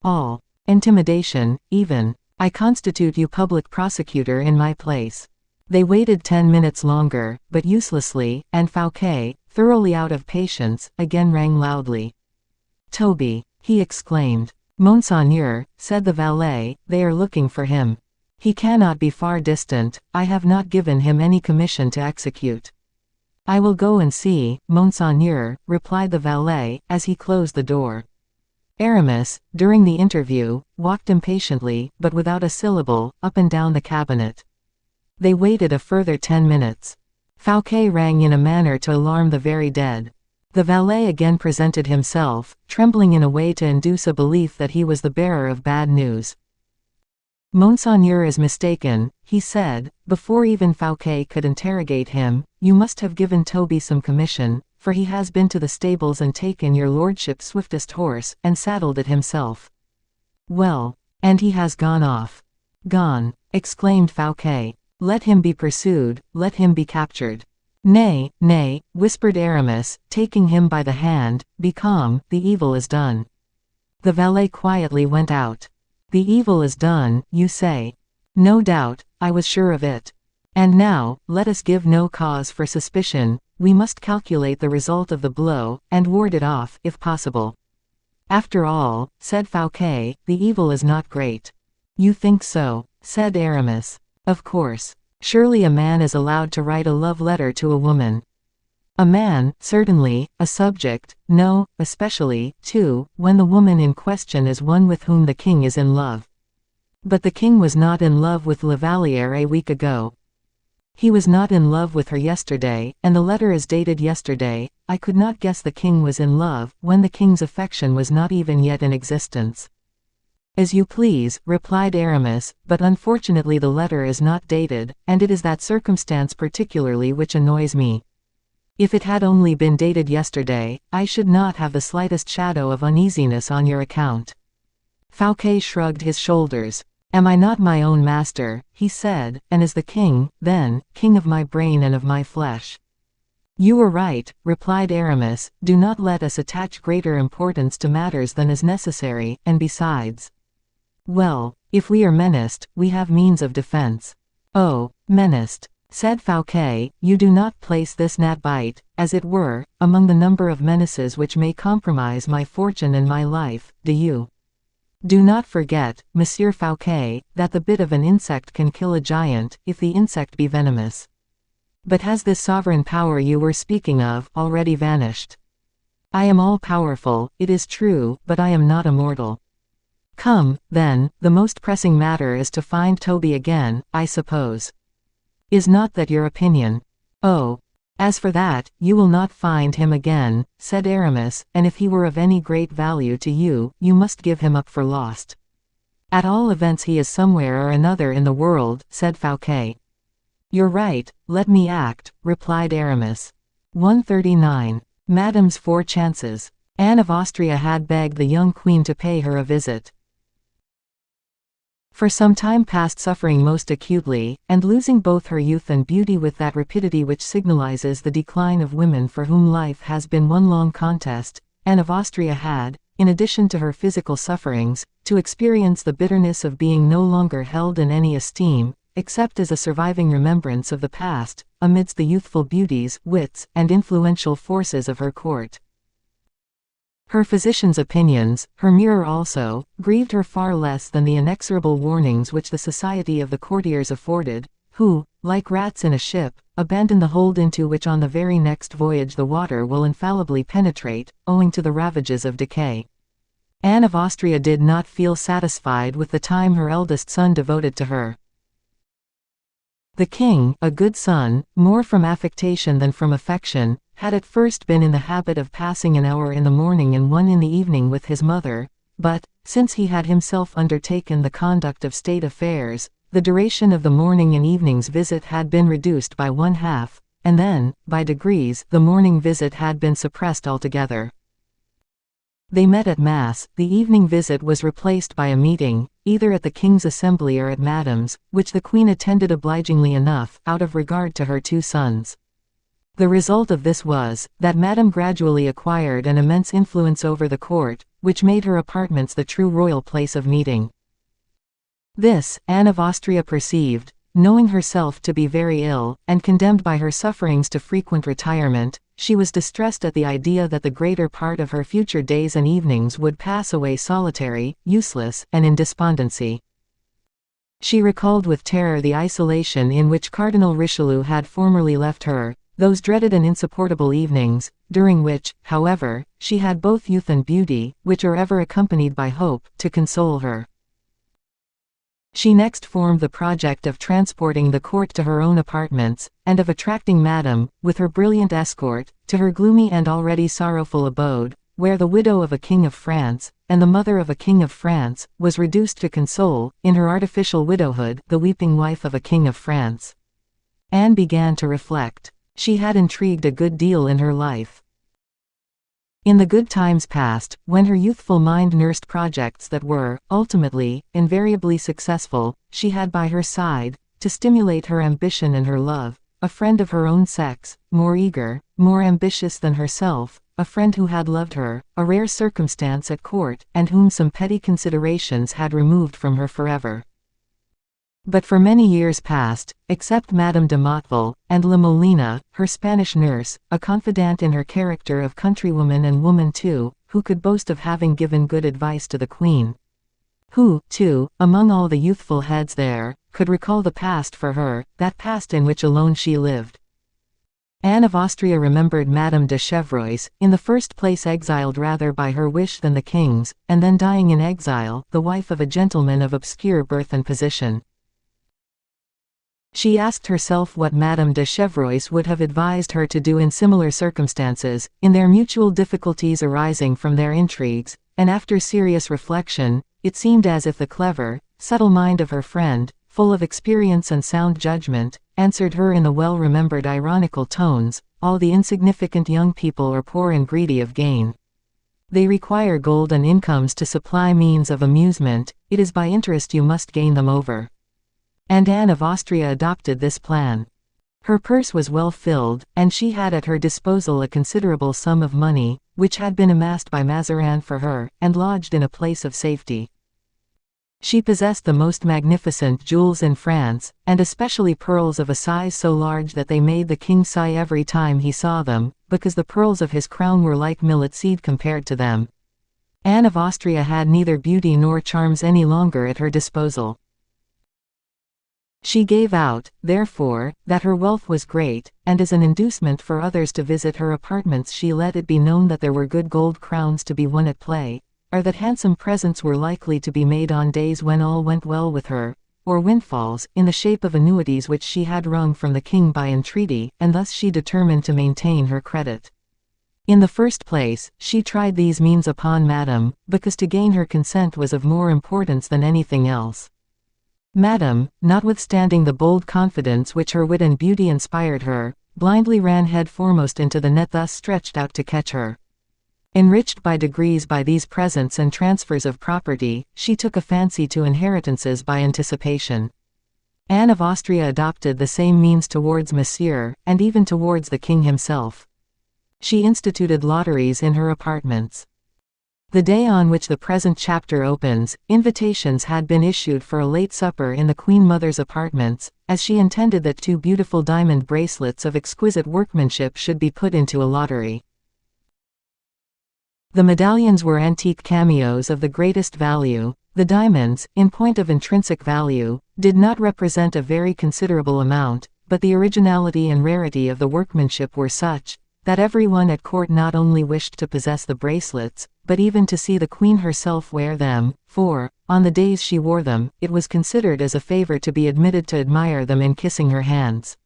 All. Intimidation, even. I constitute you public prosecutor in my place. They waited 10 minutes longer, but uselessly, and Fouquet, thoroughly out of patience, again rang loudly. Toby, he exclaimed. Monseigneur, said the valet, they are looking for him. He cannot be far distant, I have not given him any commission to execute. I will go and see, Monseigneur, replied the valet, as he closed the door. Aramis, during the interview, walked impatiently, but without a syllable, up and down the cabinet. They waited a further 10 minutes. Fouquet rang in a manner to alarm the very dead. The valet again presented himself, trembling in a way to induce a belief that he was the bearer of bad news. Monseigneur is mistaken, he said, before even Fouquet could interrogate him, you must have given Toby some commission, for he has been to the stables and taken your lordship's swiftest horse, and saddled it himself. Well, and he has gone off. Gone, exclaimed Fouquet. Let him be pursued, let him be captured. Nay, nay, whispered Aramis, taking him by the hand, be calm, the evil is done. The valet quietly went out. The evil is done, you say. No doubt, I was sure of it. And now, let us give no cause for suspicion, we must calculate the result of the blow, and ward it off, if possible. After all, said Fouquet, the evil is not great. You think so, said Aramis. Of course. Surely a man is allowed to write a love letter to a woman. A man, certainly, a subject, no, especially, too, when the woman in question is one with whom the king is in love. But the king was not in love with La Valliere a week ago. He was not in love with her yesterday, and the letter is dated yesterday. I could not guess the king was in love, when the king's affection was not even yet in existence. As you please, replied Aramis, but unfortunately the letter is not dated, and it is that circumstance particularly which annoys me. If it had only been dated yesterday, I should not have the slightest shadow of uneasiness on your account. Fouquet shrugged his shoulders. Am I not my own master, he said, and is the king, then, king of my brain and of my flesh? You are right, replied Aramis, do not let us attach greater importance to matters than is necessary, and besides. Well, if we are menaced, we have means of defense. Oh, menaced, said Fouquet, you do not place this gnat bite, as it were, among the number of menaces which may compromise my fortune and my life, do you? Do not forget, Monsieur Fouquet, that the bit of an insect can kill a giant, if the insect be venomous. But has this sovereign power you were speaking of already vanished? I am all-powerful, it is true, but I am not immortal. Come, then, the most pressing matter is to find Toby again, I suppose. Is not that your opinion? Oh, as for that, you will not find him again, said Aramis, and if he were of any great value to you, you must give him up for lost. At all events he is somewhere or another in the world, said Fouquet. You're right, let me act, replied Aramis. 139. Madame's four chances. Anne of Austria had begged the young queen to pay her a visit. For some time past suffering most acutely, and losing both her youth and beauty with that rapidity which signalizes the decline of women for whom life has been one long contest, Anne of Austria had, in addition to her physical sufferings, to experience the bitterness of being no longer held in any esteem, except as a surviving remembrance of the past, amidst the youthful beauties, wits, and influential forces of her court. Her physician's opinions, her mirror also, grieved her far less than the inexorable warnings which the society of the courtiers afforded, who, like rats in a ship, abandon the hold into which on the very next voyage the water will infallibly penetrate, owing to the ravages of decay. Anne of Austria did not feel satisfied with the time her eldest son devoted to her. The king, a good son, more from affectation than from affection, had at first been in the habit of passing an hour in the morning and one in the evening with his mother, but, since he had himself undertaken the conduct of state affairs, the duration of the morning and evening's visit had been reduced by 1/2, and then, by degrees, the morning visit had been suppressed altogether. They met at Mass. The evening visit was replaced by a meeting, either at the King's Assembly or at Madame's, which the Queen attended obligingly enough, out of regard to her 2 sons. The result of this was, that Madame gradually acquired an immense influence over the court, which made her apartments the true royal place of meeting. This, Anne of Austria perceived, knowing herself to be very ill, and condemned by her sufferings to frequent retirement. She was distressed at the idea that the greater part of her future days and evenings would pass away solitary, useless, and in despondency. She recalled with terror the isolation in which Cardinal Richelieu had formerly left her, those dreaded and insupportable evenings, during which, however, she had both youth and beauty, which are ever accompanied by hope, to console her. She next formed the project of transporting the court to her own apartments, and of attracting Madame, with her brilliant escort, to her gloomy and already sorrowful abode, where the widow of a king of France, and the mother of a king of France, was reduced to console, in her artificial widowhood, the weeping wife of a king of France. Anne began to reflect. She had intrigued a good deal in her life. In the good times past, when her youthful mind nursed projects that were, ultimately, invariably successful, she had by her side, to stimulate her ambition and her love, a friend of her own sex, more eager, more ambitious than herself, a friend who had loved her, a rare circumstance at court, and whom some petty considerations had removed from her forever. But for many years past, except Madame de Motteville, and La Molina, her Spanish nurse, a confidant in her character of countrywoman and woman too, who could boast of having given good advice to the Queen. Who, too, among all the youthful heads there, could recall the past for her, that past in which alone she lived. Anne of Austria remembered Madame de Chevreuse, in the first place exiled rather by her wish than the King's, and then dying in exile, the wife of a gentleman of obscure birth and position. She asked herself what Madame de Chevreuse would have advised her to do in similar circumstances, in their mutual difficulties arising from their intrigues, and after serious reflection, it seemed as if the clever, subtle mind of her friend, full of experience and sound judgment, answered her in the well-remembered ironical tones, "All the insignificant young people are poor and greedy of gain. They require gold and incomes to supply means of amusement, it is by interest you must gain them over." And Anne of Austria adopted this plan. Her purse was well filled, and she had at her disposal a considerable sum of money, which had been amassed by Mazarin for her, and lodged in a place of safety. She possessed the most magnificent jewels in France, and especially pearls of a size so large that they made the king sigh every time he saw them, because the pearls of his crown were like millet seed compared to them. Anne of Austria had neither beauty nor charms any longer at her disposal. She gave out, therefore, that her wealth was great, and as an inducement for others to visit her apartments she let it be known that there were good gold crowns to be won at play, or that handsome presents were likely to be made on days when all went well with her, or windfalls, in the shape of annuities which she had wrung from the king by entreaty, and thus she determined to maintain her credit. In the first place, she tried these means upon Madame, because to gain her consent was of more importance than anything else. Madame, notwithstanding the bold confidence which her wit and beauty inspired her, blindly ran head foremost into the net thus stretched out to catch her. Enriched by degrees by these presents and transfers of property, she took a fancy to inheritances by anticipation. Anne of Austria adopted the same means towards Monsieur, and even towards the king himself. She instituted lotteries in her apartments. The day on which the present chapter opens, invitations had been issued for a late supper in the Queen Mother's apartments, as she intended that 2 beautiful diamond bracelets of exquisite workmanship should be put into a lottery. The medallions were antique cameos of the greatest value. The diamonds, in point of intrinsic value, did not represent a very considerable amount, but the originality and rarity of the workmanship were such, that everyone at court not only wished to possess the bracelets, but even to see the Queen herself wear them, for, on the days she wore them, it was considered as a favor to be admitted to admire them in kissing her hands.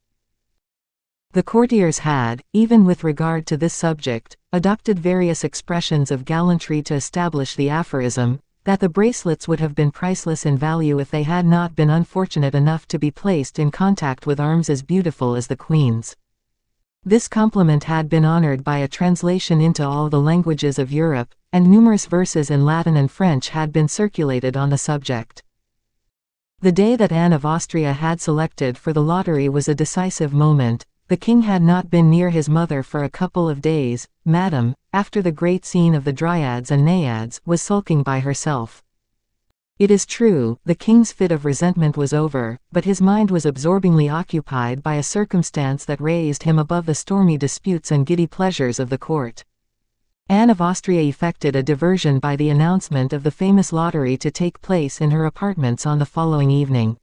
The courtiers had, even with regard to this subject, adopted various expressions of gallantry to establish the aphorism, that the bracelets would have been priceless in value if they had not been unfortunate enough to be placed in contact with arms as beautiful as the Queen's. This compliment had been honored by a translation into all the languages of Europe, and numerous verses in Latin and French had been circulated on the subject. The day that Anne of Austria had selected for the lottery was a decisive moment. The king had not been near his mother for a couple of days. Madame, after the great scene of the dryads and naiads, was sulking by herself. It is true, the king's fit of resentment was over, but his mind was absorbingly occupied by a circumstance that raised him above the stormy disputes and giddy pleasures of the court. Anne of Austria effected a diversion by the announcement of the famous lottery to take place in her apartments on the following evening.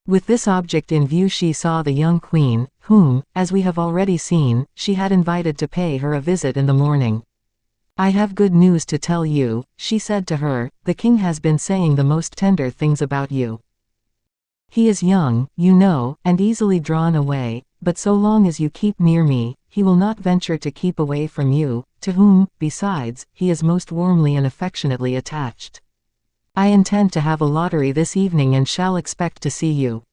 With this object in view she saw the young queen, whom, as we have already seen, she had invited to pay her a visit in the morning. "I have good news to tell you," she said to her. "The king has been saying the most tender things about you. He is young, you know, and easily drawn away, but so long as you keep near me, he will not venture to keep away from you, to whom, besides, he is most warmly and affectionately attached. I intend to have a lottery this evening and shall expect to see you."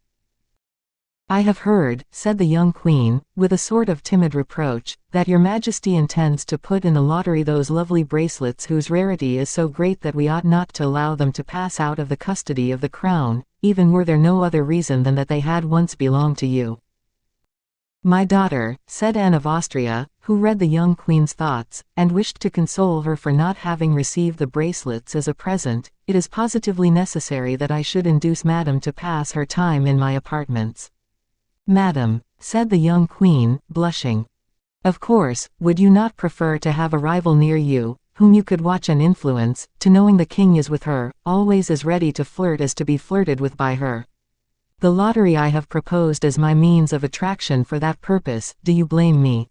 "I have heard," said the young queen, with a sort of timid reproach, "that your majesty intends to put in the lottery those lovely bracelets whose rarity is so great that we ought not to allow them to pass out of the custody of the crown, even were there no other reason than that they had once belonged to you." "My daughter," said Anne of Austria, who read the young queen's thoughts, and wished to console her for not having received the bracelets as a present, "it is positively necessary that I should induce Madame to pass her time in my apartments." "Madame," said the young queen, blushing. "Of course, would you not prefer to have a rival near you, whom you could watch and influence, to knowing the king is with her, always as ready to flirt as to be flirted with by her? The lottery I have proposed as my means of attraction for that purpose. Do you blame me?"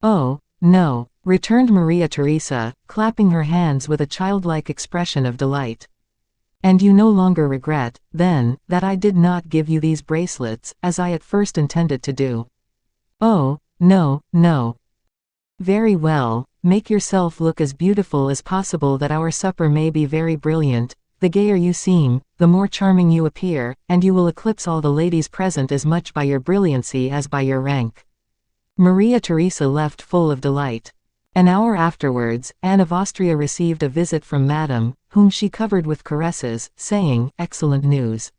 "Oh, no," returned Maria-Theresa, clapping her hands with a childlike expression of delight. "And you no longer regret, then, that I did not give you these bracelets, as I at first intended to do?" "Oh, no, no." "Very well, make yourself look as beautiful as possible that our supper may be very brilliant. The gayer you seem, the more charming you appear, and you will eclipse all the ladies present as much by your brilliancy as by your rank." Maria-Theresa left full of delight. An hour afterwards, Anne of Austria received a visit from Madame, whom she covered with caresses, saying, "Excellent news.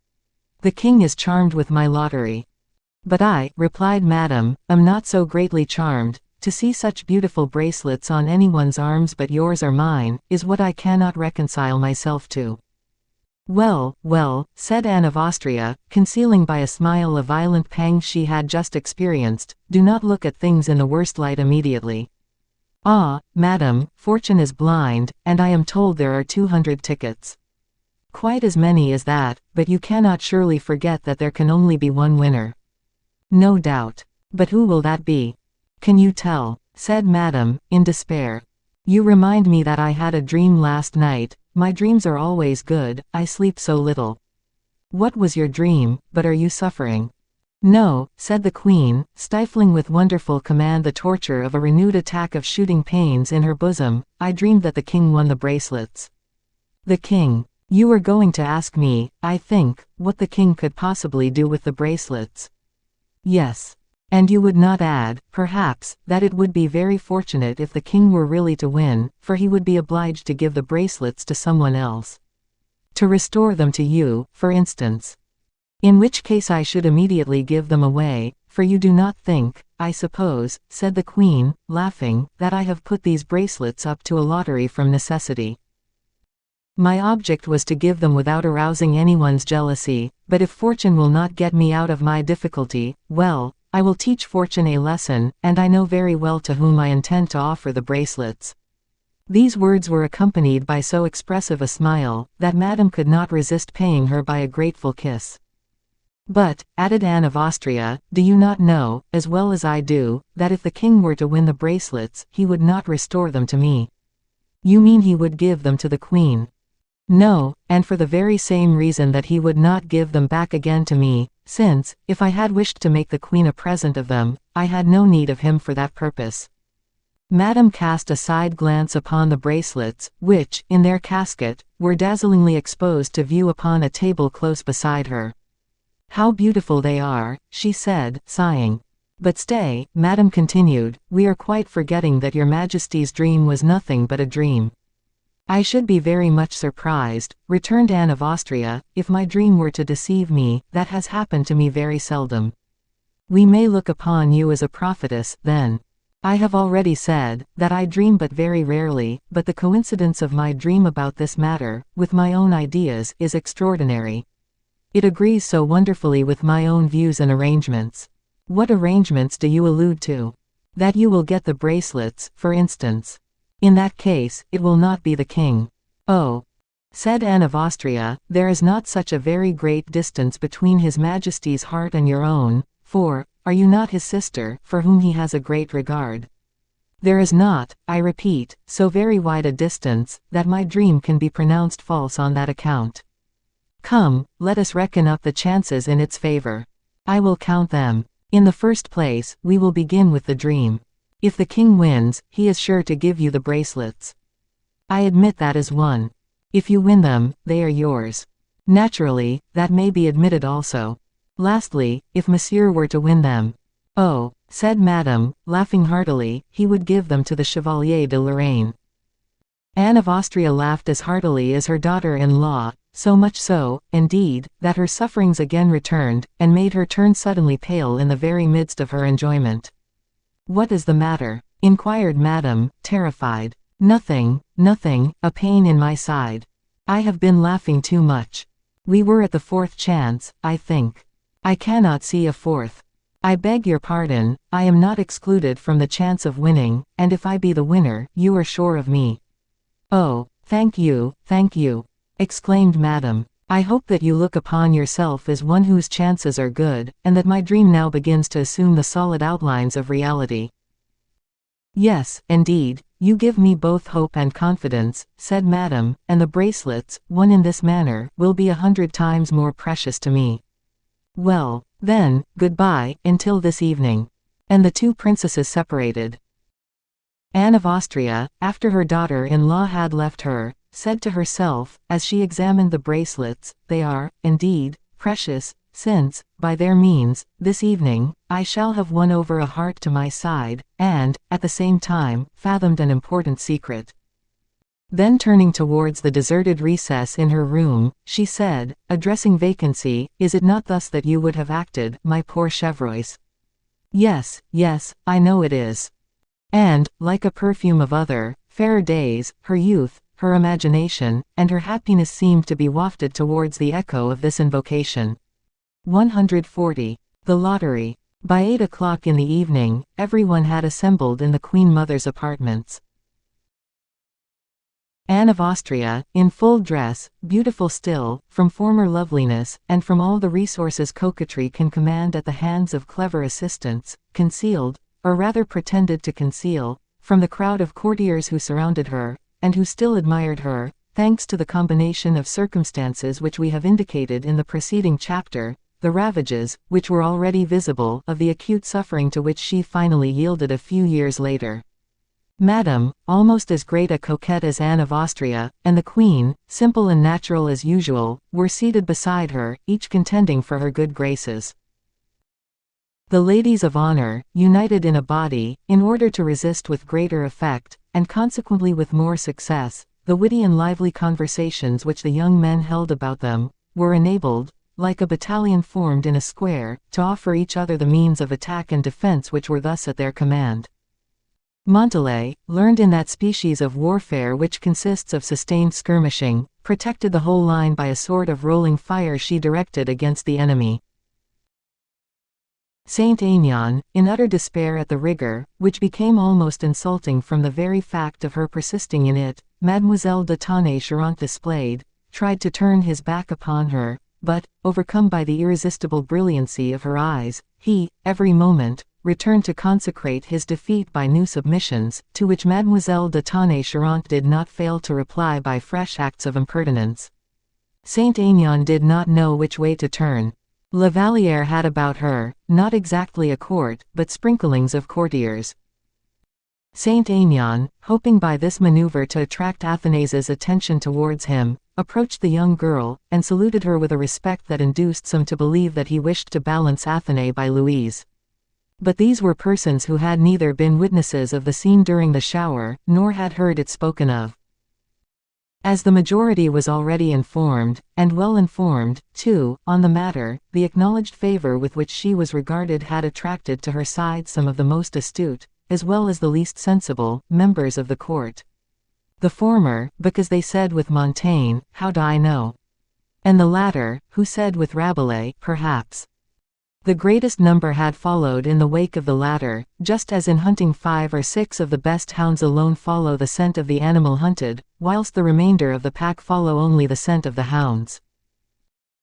The king is charmed with my lottery." "But I," replied Madame, "am not so greatly charmed. To see such beautiful bracelets on anyone's arms but yours or mine, is what I cannot reconcile myself to." "Well, well," said Anne of Austria, concealing by a smile a violent pang she had just experienced, "do not look at things in the worst light immediately. Ah, Madame, fortune is blind, and I am told there are 200 tickets. Quite as many as that, but you cannot surely forget that there can only be one winner." "No doubt. But who will that be?" "Can you tell?" said Madame, in despair. "You remind me that I had a dream last night. My dreams are always good, I sleep so little." "What was your dream? But are you suffering?" "No," said the queen, stifling with wonderful command the torture of a renewed attack of shooting pains in her bosom. "I dreamed that the king won the bracelets." "The king? You were going to ask me, I think, what the king could possibly do with the bracelets." "Yes. And you would not add, perhaps, that it would be very fortunate if the king were really to win, for he would be obliged to give the bracelets to someone else. To restore them to you, for instance. In which case I should immediately give them away, for you do not think, I suppose," said the queen, laughing, "that I have put these bracelets up to a lottery from necessity. My object was to give them without arousing anyone's jealousy, but if fortune will not get me out of my difficulty, well, I will teach fortune a lesson, and I know very well to whom I intend to offer the bracelets." These words were accompanied by so expressive a smile, that Madame could not resist paying her by a grateful kiss. "But," added Anne of Austria, "do you not know, as well as I do, that if the king were to win the bracelets, he would not restore them to me?" "You mean he would give them to the queen?" "No, and for the very same reason that he would not give them back again to me, since, if I had wished to make the queen a present of them, I had no need of him for that purpose." Madame cast a side glance upon the bracelets, which, in their casket, were dazzlingly exposed to view upon a table close beside her. "How beautiful they are," she said, sighing. "But stay," Madame continued, "we are quite forgetting that your Majesty's dream was nothing but a dream." "I should be very much surprised," returned Anne of Austria, "if my dream were to deceive me. That has happened to me very seldom." "We may look upon you as a prophetess, then. I have already said, that I dream but very rarely, but the coincidence of my dream about this matter, with my own ideas, is extraordinary. It agrees so wonderfully with my own views and arrangements." "What arrangements do you allude to?" "That you will get the bracelets, for instance." "In that case, it will not be the king." "Oh," said Anne of Austria, "there is not such a very great distance between His Majesty's heart and your own, for, are you not his sister, for whom he has a great regard? There is not, I repeat, so very wide a distance, that my dream can be pronounced false on that account. Come, let us reckon up the chances in its favor. I will count them. In the first place, we will begin with the dream. If the king wins, he is sure to give you the bracelets. I admit that is one. If you win them, they are yours. Naturally, that may be admitted also. Lastly, if Monsieur were to win them. Oh, said Madame, laughing heartily, he would give them to the Chevalier de Lorraine. Anne of Austria laughed as heartily as her daughter-in-law, so much so, indeed, that her sufferings again returned, and made her turn suddenly pale in the very midst of her enjoyment. "What is the matter?" inquired Madame, terrified. Nothing, nothing, a pain in my side. I have been laughing too much. We were at the fourth chance, I think. I cannot see a fourth. I beg your pardon, I am not excluded from the chance of winning, and if I be the winner, you are sure of me." "Oh, thank you, exclaimed Madame. "I hope that you look upon yourself as one whose chances are good, and that my dream now begins to assume the solid outlines of reality." "Yes, indeed, you give me both hope and confidence," said Madame, "and the bracelets, won in this manner, will be 100 times more precious to me. Well, then, goodbye, until this evening." And the two princesses separated. Anne of Austria, after her daughter-in-law had left her, said to herself, as she examined the bracelets, "They are, indeed, precious, since, by their means, this evening, I shall have won over a heart to my side, and, at the same time, fathomed an important secret." Then turning towards the deserted recess in her room, she said, addressing vacancy, "Is it not thus that you would have acted, my poor Chevreuse?" "Yes, I know it is." And, like a perfume of other, fairer days, her youth, her imagination, and her happiness seemed to be wafted towards the echo of this invocation. 140. The lottery. By 8 o'clock in the evening, everyone had assembled in the Queen Mother's apartments. Anne of Austria, in full dress, beautiful still, from former loveliness, and from all the resources coquetry can command at the hands of clever assistants, concealed, or rather pretended to conceal, from the crowd of courtiers who surrounded her, and who still admired her, thanks to the combination of circumstances which we have indicated in the preceding chapter, the ravages, which were already visible, of the acute suffering to which she finally yielded a few years later. Madame, almost as great a coquette as Anne of Austria, and the Queen, simple and natural as usual, were seated beside her, each contending for her good graces. The ladies of honor, united in a body, in order to resist with greater effect, and consequently with more success, the witty and lively conversations which the young men held about them, were enabled, like a battalion formed in a square, to offer each other the means of attack and defense which were thus at their command. Montalais, learned in that species of warfare which consists of sustained skirmishing, protected the whole line by a sort of rolling fire she directed against the enemy. Saint Aignan, in utter despair at the rigor, which became almost insulting from the very fact of her persisting in it, Mademoiselle de Tonnay-Charente displayed, tried to turn his back upon her, but, overcome by the irresistible brilliancy of her eyes, he, every moment, returned to consecrate his defeat by new submissions, to which Mademoiselle de Tonnay-Charente did not fail to reply by fresh acts of impertinence. Saint Aignan did not know which way to turn. La Vallière had about her, not exactly a court, but sprinklings of courtiers. Saint Aignan, hoping by this maneuver to attract Athanas's attention towards him, approached the young girl, and saluted her with a respect that induced some to believe that he wished to balance Athanae by Louise. But these were persons who had neither been witnesses of the scene during the shower, nor had heard it spoken of. As the majority was already informed, and well informed, too, on the matter, the acknowledged favor with which she was regarded had attracted to her side some of the most astute, as well as the least sensible, members of the court. The former, because they said with Montaigne, "How do I know?" And the latter, who said with Rabelais, "Perhaps." The greatest number had followed in the wake of the latter, just as in hunting 5 or 6 of the best hounds alone follow the scent of the animal hunted, whilst the remainder of the pack follow only the scent of the hounds.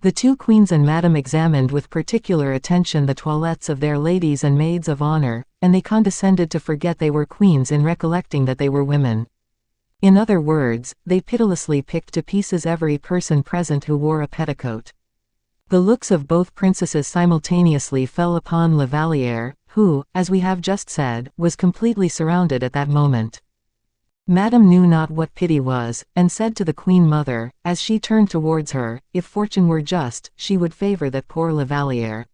The two queens and Madame examined with particular attention the toilettes of their ladies and maids of honor, and they condescended to forget they were queens in recollecting that they were women. In other words, they pitilessly picked to pieces every person present who wore a petticoat. The looks of both princesses simultaneously fell upon La Vallière, who, as we have just said, was completely surrounded at that moment. Madame knew not what pity was, and said to the Queen Mother, as she turned towards her, if fortune were just, she would favor that poor La Vallière.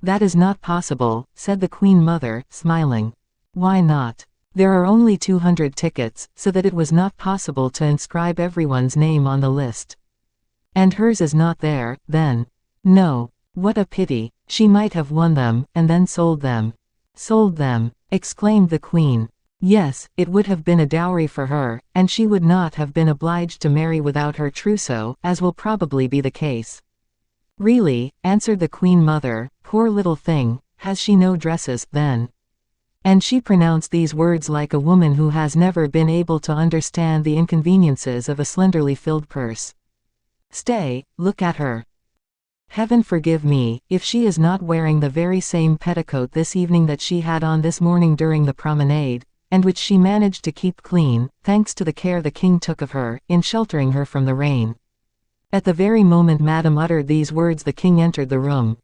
"That is not possible," said the Queen Mother, smiling. "Why not? There are only 200 tickets, so that it was not possible to inscribe everyone's name on the list." "And hers is not there, then?" "No. What a pity. She might have won them, and then sold them." "Sold them!" exclaimed the Queen. "Yes, it would have been a dowry for her, and she would not have been obliged to marry without her trousseau, as will probably be the case." "Really," answered the Queen Mother, "poor little thing, has she no dresses, then?" And she pronounced these words like a woman who has never been able to understand the inconveniences of a slenderly filled purse. "Stay, look at her. Heaven forgive me, if she is not wearing the very same petticoat this evening that she had on this morning during the promenade, and which she managed to keep clean, thanks to the care the king took of her, in sheltering her from the rain." At the very moment Madame uttered these words the king entered the room.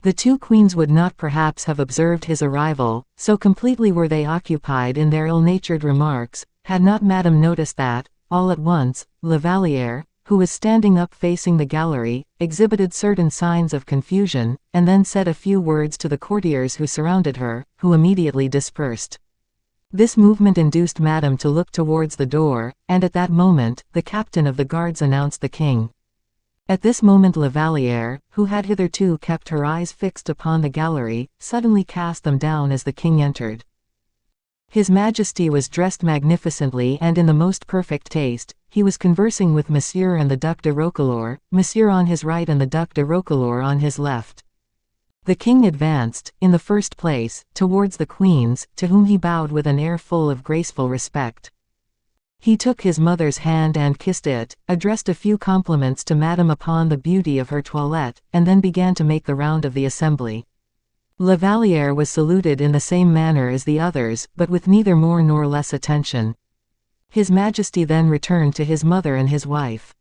The two queens would not perhaps have observed his arrival, so completely were they occupied in their ill-natured remarks, had not Madame noticed that, all at once, La Vallière, who was standing up facing the gallery, exhibited certain signs of confusion, and then said a few words to the courtiers who surrounded her, who immediately dispersed. This movement induced Madame to look towards the door, and at that moment, the captain of the guards announced the king. At this moment La Vallière, who had hitherto kept her eyes fixed upon the gallery, suddenly cast them down as the king entered. His Majesty was dressed magnificently and in the most perfect taste. He was conversing with Monsieur and the Duc de Roquelaure, Monsieur on his right and the Duc de Roquelaure on his left. The king advanced, in the first place, towards the queens, to whom he bowed with an air full of graceful respect. He took his mother's hand and kissed it, addressed a few compliments to Madame upon the beauty of her toilette, and then began to make the round of the assembly. La Vallière was saluted in the same manner as the others, but with neither more nor less attention. His Majesty then returned to his mother and his wife.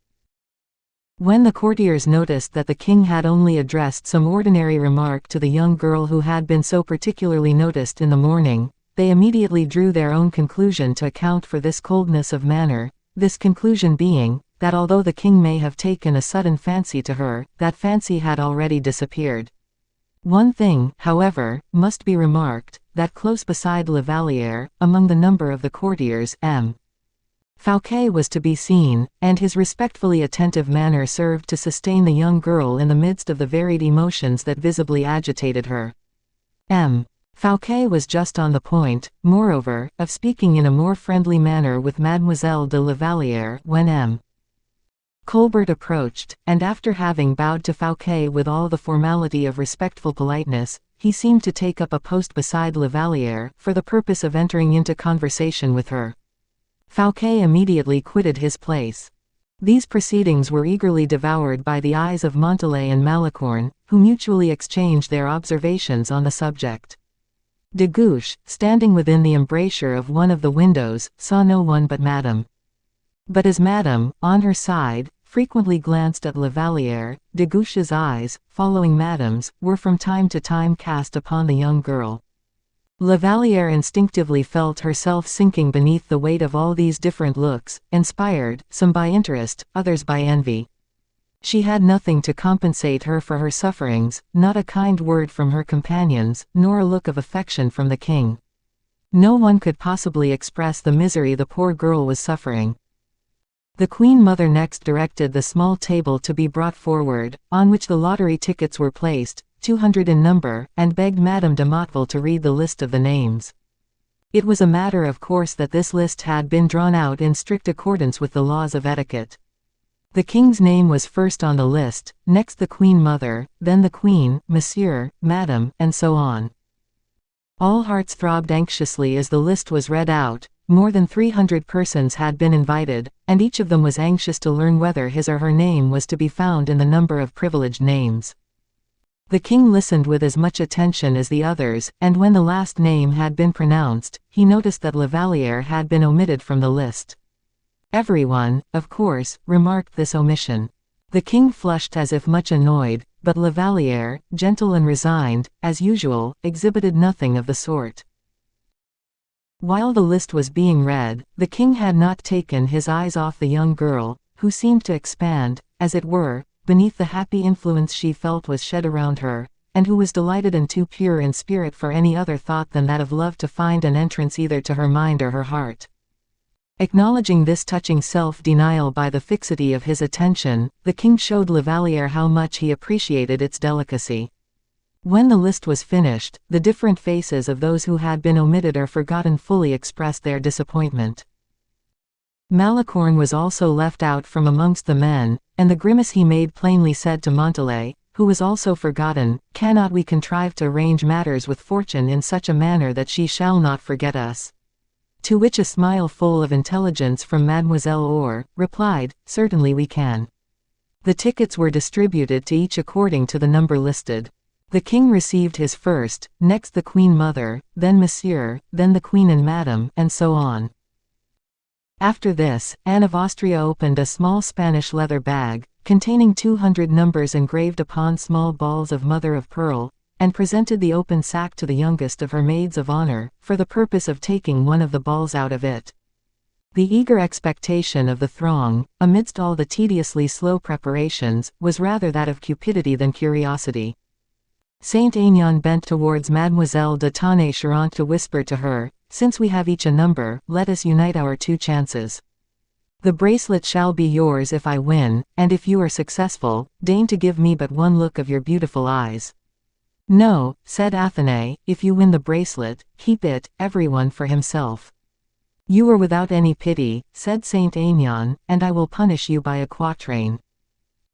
When the courtiers noticed that the king had only addressed some ordinary remark to the young girl who had been so particularly noticed in the morning, they immediately drew their own conclusion to account for this coldness of manner, this conclusion being, that although the king may have taken a sudden fancy to her, that fancy had already disappeared. One thing, however, must be remarked, that close beside La Vallière, among the number of the courtiers, M. Fouquet was to be seen, and his respectfully attentive manner served to sustain the young girl in the midst of the varied emotions that visibly agitated her. M. Fouquet was just on the point, moreover, of speaking in a more friendly manner with Mademoiselle de La Vallière when M. Colbert approached, and after having bowed to Fouquet with all the formality of respectful politeness, he seemed to take up a post beside La Vallière, for the purpose of entering into conversation with her. Fouquet immediately quitted his place. These proceedings were eagerly devoured by the eyes of Montalais and Malicorne, who mutually exchanged their observations on the subject. De Guiche, standing within the embrasure of one of the windows, saw no one but Madame. But as Madame, on her side, frequently glanced at La Vallière, de Guiche's eyes, following Madame's, were from time to time cast upon the young girl. La Vallière instinctively felt herself sinking beneath the weight of all these different looks, inspired, some by interest, others by envy. She had nothing to compensate her for her sufferings, not a kind word from her companions, nor a look of affection from the king. No one could possibly express the misery the poor girl was suffering. The Queen Mother next directed the small table to be brought forward, on which the lottery tickets were placed, 200 in number, and begged Madame de Motteville to read the list of the names. It was a matter of course that this list had been drawn out in strict accordance with the laws of etiquette. The king's name was first on the list, next the Queen Mother, then the Queen, Monsieur, Madame, and so on. All hearts throbbed anxiously as the list was read out. More than 300 persons had been invited, and each of them was anxious to learn whether his or her name was to be found in the number of privileged names. The king listened with as much attention as the others, and when the last name had been pronounced, he noticed that La Vallière had been omitted from the list. Everyone, of course, remarked this omission. The king flushed as if much annoyed, but La Vallière, gentle and resigned, as usual, exhibited nothing of the sort. While the list was being read, the king had not taken his eyes off the young girl, who seemed to expand, as it were, beneath the happy influence she felt was shed around her, and who was delighted and too pure in spirit for any other thought than that of love to find an entrance either to her mind or her heart. Acknowledging this touching self-denial by the fixity of his attention, the king showed La Vallière how much he appreciated its delicacy. When the list was finished, the different faces of those who had been omitted or forgotten fully expressed their disappointment. Malicorne was also left out from amongst the men, and the grimace he made plainly said to Montalais, who was also forgotten, "Cannot we contrive to arrange matters with fortune in such a manner that she shall not forget us?" To which a smile full of intelligence from Mademoiselle Or replied, "Certainly we can." The tickets were distributed to each according to the number listed. The king received his first, next the Queen Mother, then Monsieur, then the Queen and Madame, and so on. After this, Anne of Austria opened a small Spanish leather bag, containing 200 numbers engraved upon small balls of mother of pearl, and presented the open sack to the youngest of her maids of honor, for the purpose of taking one of the balls out of it. The eager expectation of the throng, amidst all the tediously slow preparations, was rather that of cupidity than curiosity. Saint Aignan bent towards Mademoiselle de Tonnay-Charente to whisper to her, "Since we have each a number, let us unite our 2 chances. The bracelet shall be yours if I win, and if you are successful, deign to give me but one look of your beautiful eyes." "No," said Athenais, "if you win the bracelet, keep it, everyone for himself." "You are without any pity," said Saint Aignan, "and I will punish you by a quatrain.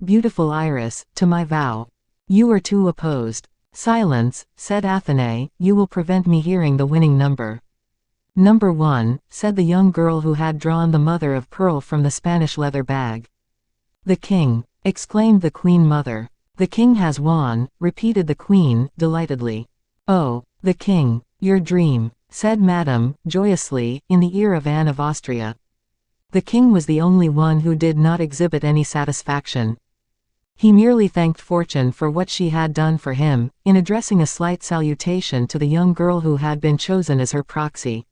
Beautiful Iris, to my vow. You are too opposed." "Silence," said Athenais, "you will prevent me hearing the winning number." "Number 1, said the young girl who had drawn the mother of pearl from the Spanish leather bag. "The king!" exclaimed the Queen Mother. "The king has won," repeated the Queen, delightedly. "Oh, the king! Your dream," said Madame, joyously, in the ear of Anne of Austria. The king was the only one who did not exhibit any satisfaction. He merely thanked fortune for what she had done for him, in addressing a slight salutation to the young girl who had been chosen as her proxy.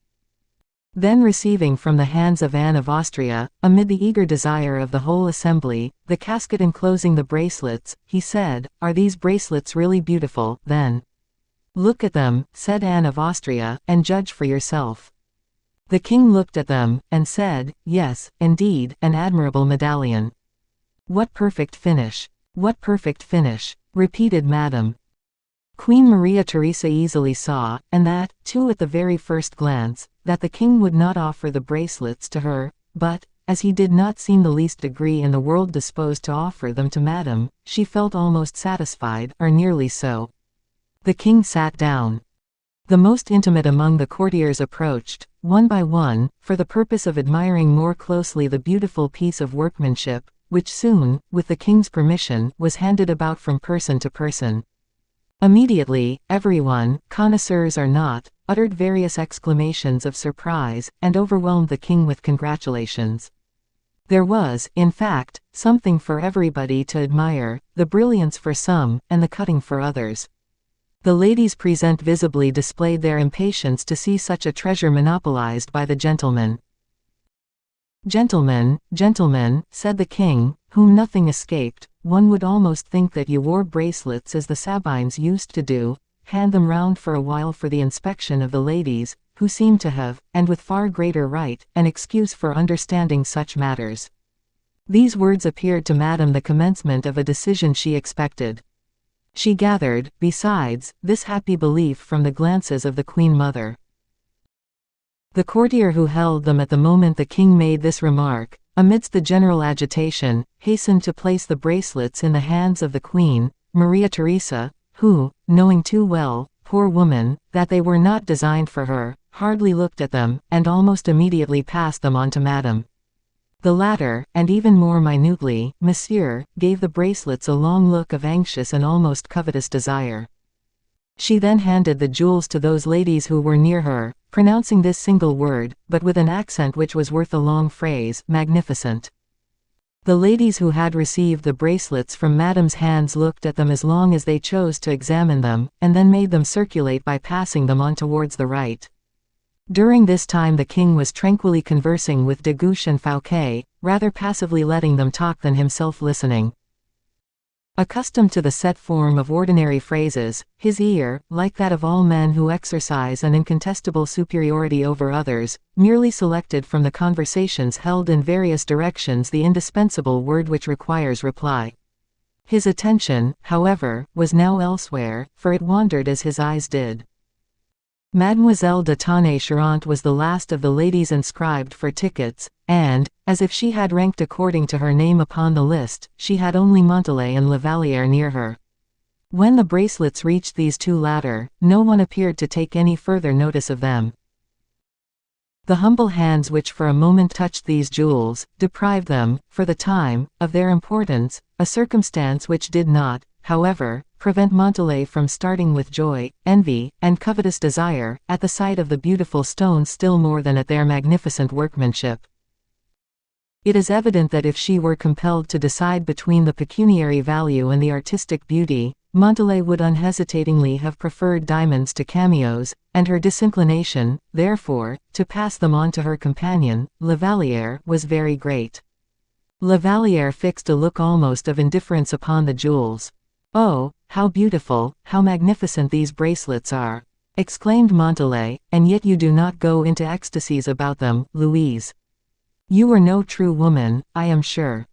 Then receiving from the hands of Anne of Austria, amid the eager desire of the whole assembly, the casket enclosing the bracelets, he said, "Are these bracelets really beautiful, then?" "Look at them," said Anne of Austria, "and judge for yourself." The king looked at them, and said, "Yes, indeed, an admirable medallion." "What perfect finish! What perfect finish!" repeated Madame. Queen Maria-Theresa easily saw, and that, too at the very first glance, that the king would not offer the bracelets to her, but, as he did not seem the least degree in the world disposed to offer them to Madame, she felt almost satisfied, or nearly so. The king sat down. The most intimate among the courtiers approached, one by one, for the purpose of admiring more closely the beautiful piece of workmanship, which soon, with the king's permission, was handed about from person to person. Immediately, everyone, connoisseurs or not, uttered various exclamations of surprise, and overwhelmed the king with congratulations. There was, in fact, something for everybody to admire, the brilliance for some, and the cutting for others. The ladies present visibly displayed their impatience to see such a treasure monopolized by the gentlemen. "Gentlemen, gentlemen," said the king, whom nothing escaped, "one would almost think that you wore bracelets as the Sabines used to do, hand them round for a while for the inspection of the ladies, who seem to have, and with far greater right, an excuse for understanding such matters." These words appeared to Madame the commencement of a decision she expected. She gathered, besides, this happy belief from the glances of the Queen Mother. The courtier who held them at the moment the king made this remark, amidst the general agitation, hastened to place the bracelets in the hands of the Queen, Maria-Theresa, who, knowing too well, poor woman, that they were not designed for her, hardly looked at them, and almost immediately passed them on to Madame. The latter, and even more minutely, Monsieur, gave the bracelets a long look of anxious and almost covetous desire. She then handed the jewels to those ladies who were near her, pronouncing this single word, but with an accent which was worth a long phrase, "Magnificent." The ladies who had received the bracelets from Madame's hands looked at them as long as they chose to examine them, and then made them circulate by passing them on towards the right. During this time the king was tranquilly conversing with de Guiche and Fouquet, rather passively letting them talk than himself listening. Accustomed to the set form of ordinary phrases, his ear, like that of all men who exercise an incontestable superiority over others, merely selected from the conversations held in various directions the indispensable word which requires reply. His attention, however, was now elsewhere, for it wandered as his eyes did. Mademoiselle de Tonnay-Charente was the last of the ladies inscribed for tickets, and, as if she had ranked according to her name upon the list, she had only Montalais and Lavalière near her. When the bracelets reached these two latter, no one appeared to take any further notice of them. The humble hands which for a moment touched these jewels, deprived them, for the time, of their importance, a circumstance which did not, however, prevent Montalais from starting with joy, envy, and covetous desire, at the sight of the beautiful stones still more than at their magnificent workmanship. It is evident that if she were compelled to decide between the pecuniary value and the artistic beauty, Montalais would unhesitatingly have preferred diamonds to cameos, and her disinclination, therefore, to pass them on to her companion, Lavalière, was very great. Lavalière fixed a look almost of indifference upon the jewels. "Oh, how beautiful, how magnificent these bracelets are!" exclaimed Montalais, "and yet you do not go into ecstasies about them, Louise. You are no true woman, I am sure."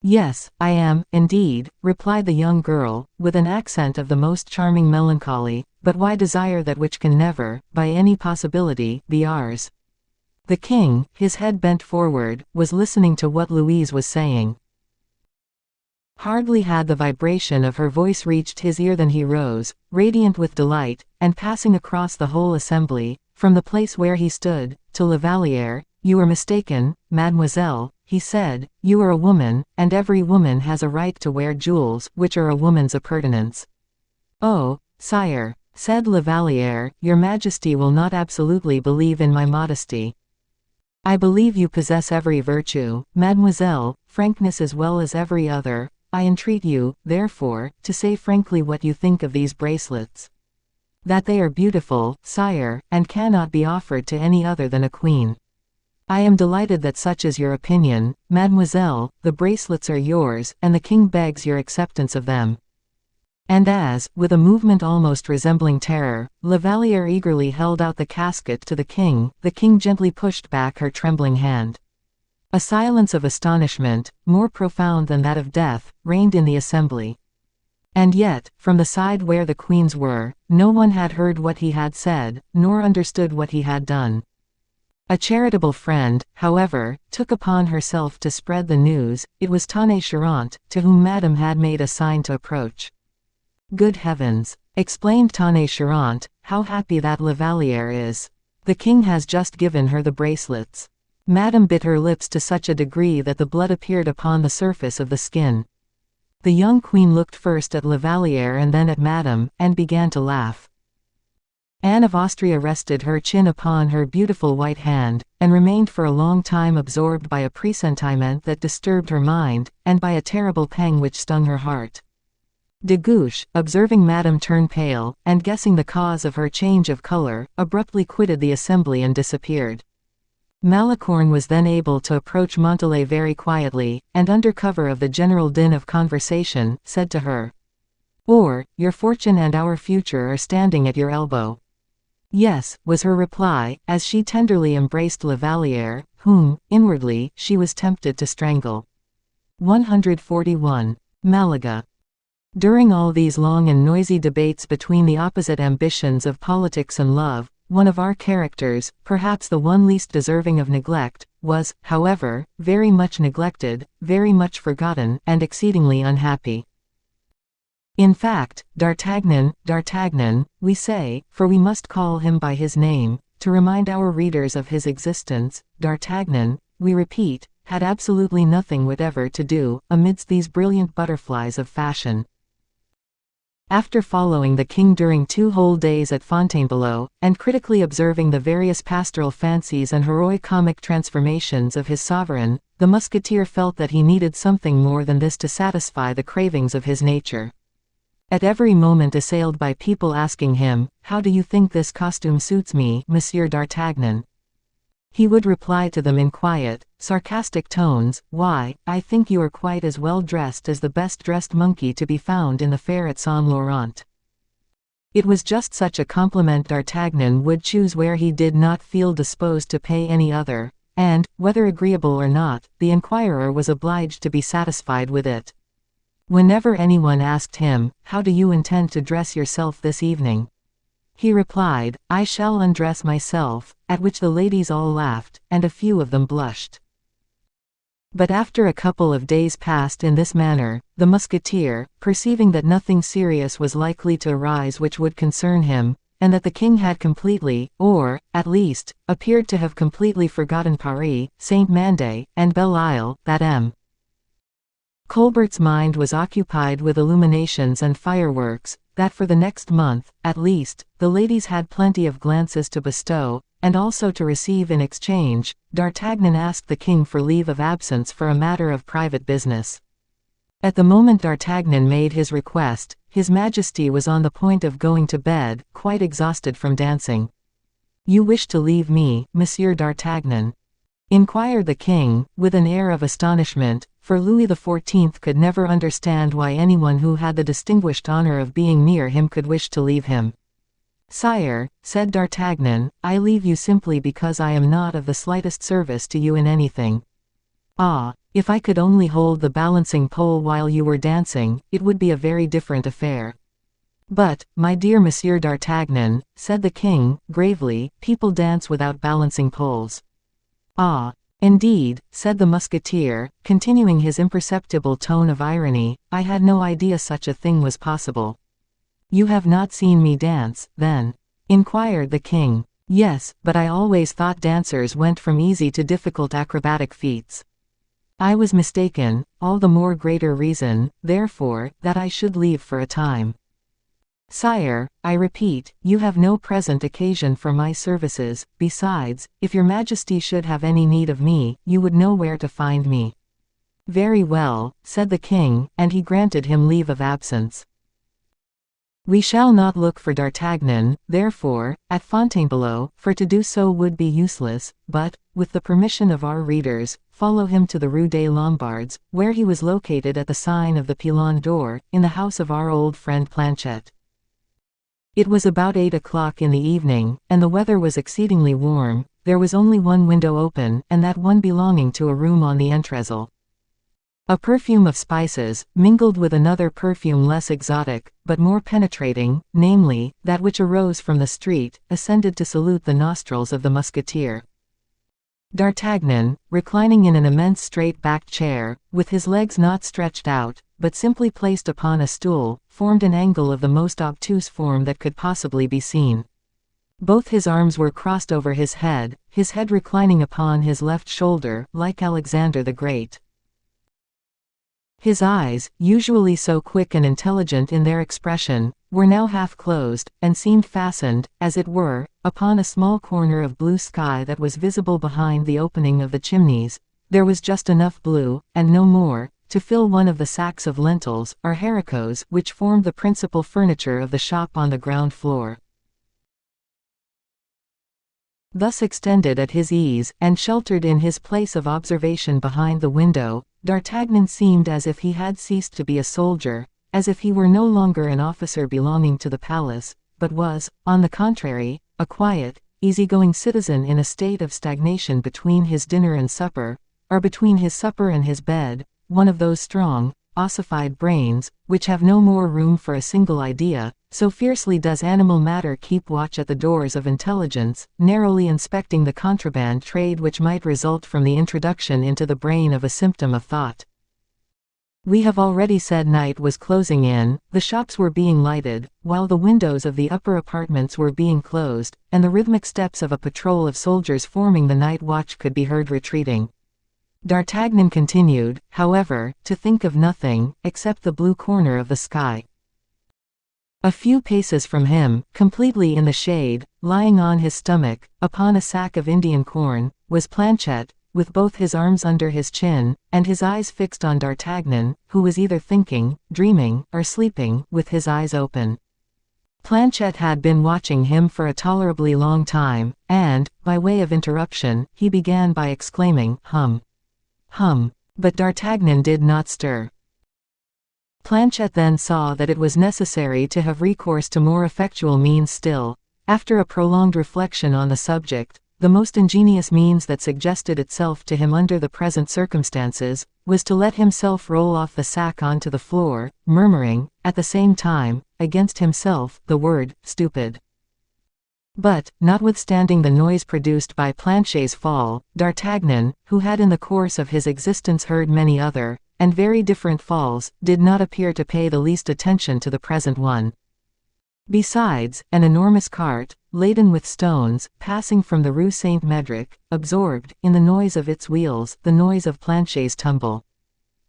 "Yes, I am, indeed," replied the young girl, with an accent of the most charming melancholy, "but why desire that which can never, by any possibility, be ours?" The king, his head bent forward, was listening to what Louise was saying. Hardly had the vibration of her voice reached his ear than he rose, radiant with delight, and passing across the whole assembly, from the place where he stood, to Lavalière, "You are mistaken, mademoiselle," he said, "you are a woman, and every woman has a right to wear jewels, which are a woman's appurtenance." "Oh, sire," said Lavalière, "your majesty will not absolutely believe in my modesty." "I believe you possess every virtue, mademoiselle, frankness as well as every other. I entreat you, therefore, to say frankly what you think of these bracelets." "That they are beautiful, sire, and cannot be offered to any other than a queen." "I am delighted that such is your opinion, mademoiselle. The bracelets are yours, and the king begs your acceptance of them." And as, with a movement almost resembling terror, Lavalière eagerly held out the casket to the king gently pushed back her trembling hand. A silence of astonishment, more profound than that of death, reigned in the assembly. And yet, from the side where the queens were, no one had heard what he had said, nor understood what he had done. A charitable friend, however, took upon herself to spread the news. It was Tonnay-Charente, to whom Madame had made a sign to approach. "Good heavens!" exclaimed Tonnay-Charente, "how happy that Lavalière is! The king has just given her the bracelets." Madame bit her lips to such a degree that the blood appeared upon the surface of the skin. The young queen looked first at Lavalière and then at Madame, and began to laugh. Anne of Austria rested her chin upon her beautiful white hand, and remained for a long time absorbed by a presentiment that disturbed her mind, and by a terrible pang which stung her heart. De Guiche, observing Madame turn pale, and guessing the cause of her change of color, abruptly quitted the assembly and disappeared. Malicorne was then able to approach Montalais very quietly, and under cover of the general din of conversation, said to her, "Or, your fortune and our future are standing at your elbow." "Yes," was her reply, as she tenderly embraced La Vallière, whom, inwardly, she was tempted to strangle. 141. Malaga. During all these long and noisy debates between the opposite ambitions of politics and love, one of our characters, perhaps the one least deserving of neglect, was, however, very much neglected, very much forgotten, and exceedingly unhappy. In fact, D'Artagnan, we say, for we must call him by his name, to remind our readers of his existence, D'Artagnan, we repeat, had absolutely nothing whatever to do, amidst these brilliant butterflies of fashion. After following the king during 2 whole days at Fontainebleau, and critically observing the various pastoral fancies and heroic comic transformations of his sovereign, the musketeer felt that he needed something more than this to satisfy the cravings of his nature. At every moment assailed by people asking him, "How do you think this costume suits me, Monsieur d'Artagnan?" he would reply to them in quiet, sarcastic tones, "Why, I think you are quite as well dressed as the best-dressed monkey to be found in the fair at Saint Laurent." It was just such a compliment D'Artagnan would choose where he did not feel disposed to pay any other, and, whether agreeable or not, the inquirer was obliged to be satisfied with it. Whenever anyone asked him, "How do you intend to dress yourself this evening?" he replied, "I shall undress myself," at which the ladies all laughed, and a few of them blushed. But after a couple of days passed in this manner, the musketeer, perceiving that nothing serious was likely to arise which would concern him, and that the king had completely, or, at least, appeared to have completely forgotten Paris, Saint-Mandé, and Belle-Isle, that M. Colbert's mind was occupied with illuminations and fireworks, that for the next month, at least, the ladies had plenty of glances to bestow, and also to receive in exchange, D'Artagnan asked the king for leave of absence for a matter of private business. At the moment D'Artagnan made his request, His Majesty was on the point of going to bed, quite exhausted from dancing. "You wish to leave me, Monsieur d'Artagnan?" inquired the king, with an air of astonishment, for Louis XIV could never understand why anyone who had the distinguished honor of being near him could wish to leave him. "Sire," said D'Artagnan, "I leave you simply because I am not of the slightest service to you in anything. Ah, if I could only hold the balancing pole while you were dancing, it would be a very different affair." "But, my dear Monsieur d'Artagnan," said the king, gravely, "people dance without balancing poles." "Ah, indeed," said the musketeer, continuing his imperceptible tone of irony, "I had no idea such a thing was possible." "You have not seen me dance, then?" inquired the king. "Yes, but I always thought dancers went from easy to difficult acrobatic feats." "I was mistaken, all the more greater reason, therefore, that I should leave for a time." "Sire, I repeat, you have no present occasion for my services, besides, if your Majesty should have any need of me, you would know where to find me." "Very well," said the king, and he granted him leave of absence. We shall not look for D'Artagnan, therefore, at Fontainebleau, for to do so would be useless, but, with the permission of our readers, follow him to the Rue des Lombards, where he was located at the sign of the Pilon d'Or, in the house of our old friend Planchet. It was about 8 o'clock in the evening, and the weather was exceedingly warm. There was only one window open, and that one belonging to a room on the entresol. A perfume of spices, mingled with another perfume less exotic, but more penetrating, namely, that which arose from the street, ascended to salute the nostrils of the musketeer. D'Artagnan, reclining in an immense straight-backed chair, with his legs not stretched out, but simply placed upon a stool, formed an angle of the most obtuse form that could possibly be seen. Both his arms were crossed over his head reclining upon his left shoulder, like Alexander the Great. His eyes, usually so quick and intelligent in their expression, were now half closed, and seemed fastened, as it were, upon a small corner of blue sky that was visible behind the opening of the chimneys. There was just enough blue, and no more, to fill one of the sacks of lentils, or haricots, which formed the principal furniture of the shop on the ground floor. Thus extended at his ease, and sheltered in his place of observation behind the window, D'Artagnan seemed as if he had ceased to be a soldier, as if he were no longer an officer belonging to the palace, but was, on the contrary, a quiet, easy-going citizen in a state of stagnation between his dinner and supper, or between his supper and his bed, one of those strong, ossified brains, which have no more room for a single idea, so fiercely does animal matter keep watch at the doors of intelligence, narrowly inspecting the contraband trade which might result from the introduction into the brain of a symptom of thought. We have already said night was closing in, the shops were being lighted, while the windows of the upper apartments were being closed, and the rhythmic steps of a patrol of soldiers forming the night watch could be heard retreating. D'Artagnan continued, however, to think of nothing, except the blue corner of the sky. A few paces from him, completely in the shade, lying on his stomach, upon a sack of Indian corn, was Planchet, with both his arms under his chin, and his eyes fixed on D'Artagnan, who was either thinking, dreaming, or sleeping, with his eyes open. Planchet had been watching him for a tolerably long time, and, by way of interruption, he began by exclaiming, "Hum! Hum!" But D'Artagnan did not stir. Planchet then saw that it was necessary to have recourse to more effectual means still. After a prolonged reflection on the subject, the most ingenious means that suggested itself to him under the present circumstances, was to let himself roll off the sack onto the floor, murmuring, at the same time, against himself, the word, "stupid." But, notwithstanding the noise produced by Planchet's fall, D'Artagnan, who had in the course of his existence heard many other, and very different falls, did not appear to pay the least attention to the present one. Besides, an enormous cart, laden with stones, passing from the Rue Saint-Médric, absorbed, in the noise of its wheels, the noise of Planchet's tumble.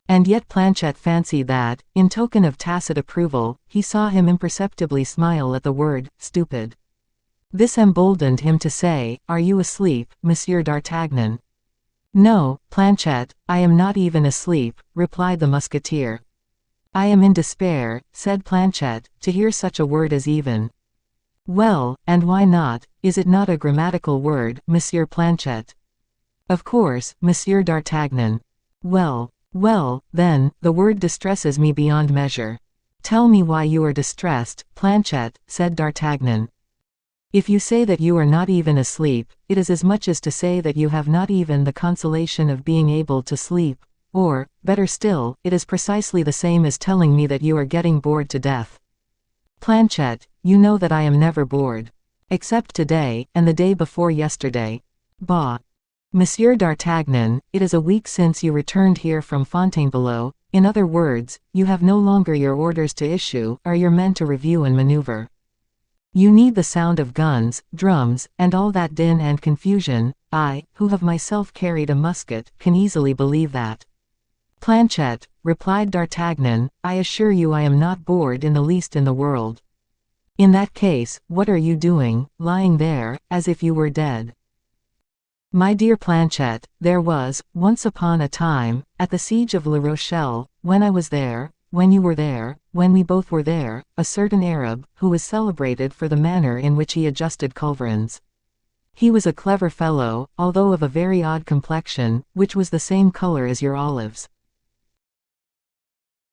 And yet Planchet fancied that, in token of tacit approval, he saw him imperceptibly smile at the word, "stupid." This emboldened him to say, "Are you asleep, Monsieur d'Artagnan?" "No, Planchet, I am not even asleep," replied the musketeer. "I am in despair," said Planchet, "to hear such a word as even." "Well, and why not? Is it not a grammatical word, Monsieur Planchet?" "Of course, Monsieur d'Artagnan." "Well, well, then, the word distresses me beyond measure." "Tell me why you are distressed, Planchet," said D'Artagnan. "If you say that you are not even asleep, it is as much as to say that you have not even the consolation of being able to sleep, or, better still, it is precisely the same as telling me that you are getting bored to death." "Planchet, you know that I am never bored. Except today, and the day before yesterday." "Bah! Monsieur d'Artagnan, it is a week since you returned here from Fontainebleau. In other words, you have no longer your orders to issue, or your men to review and maneuver. You need the sound of guns, drums, and all that din and confusion. I, who have myself carried a musket, can easily believe that." "Planchet," replied D'Artagnan, "I assure you I am not bored in the least in the world." "In that case, what are you doing, lying there, as if you were dead?" "My dear Planchet, there was, once upon a time, at the siege of La Rochelle, when I was there, when you were there, when we both were there, a certain Arab, who was celebrated for the manner in which he adjusted culverins. He was a clever fellow, although of a very odd complexion, which was the same color as your olives.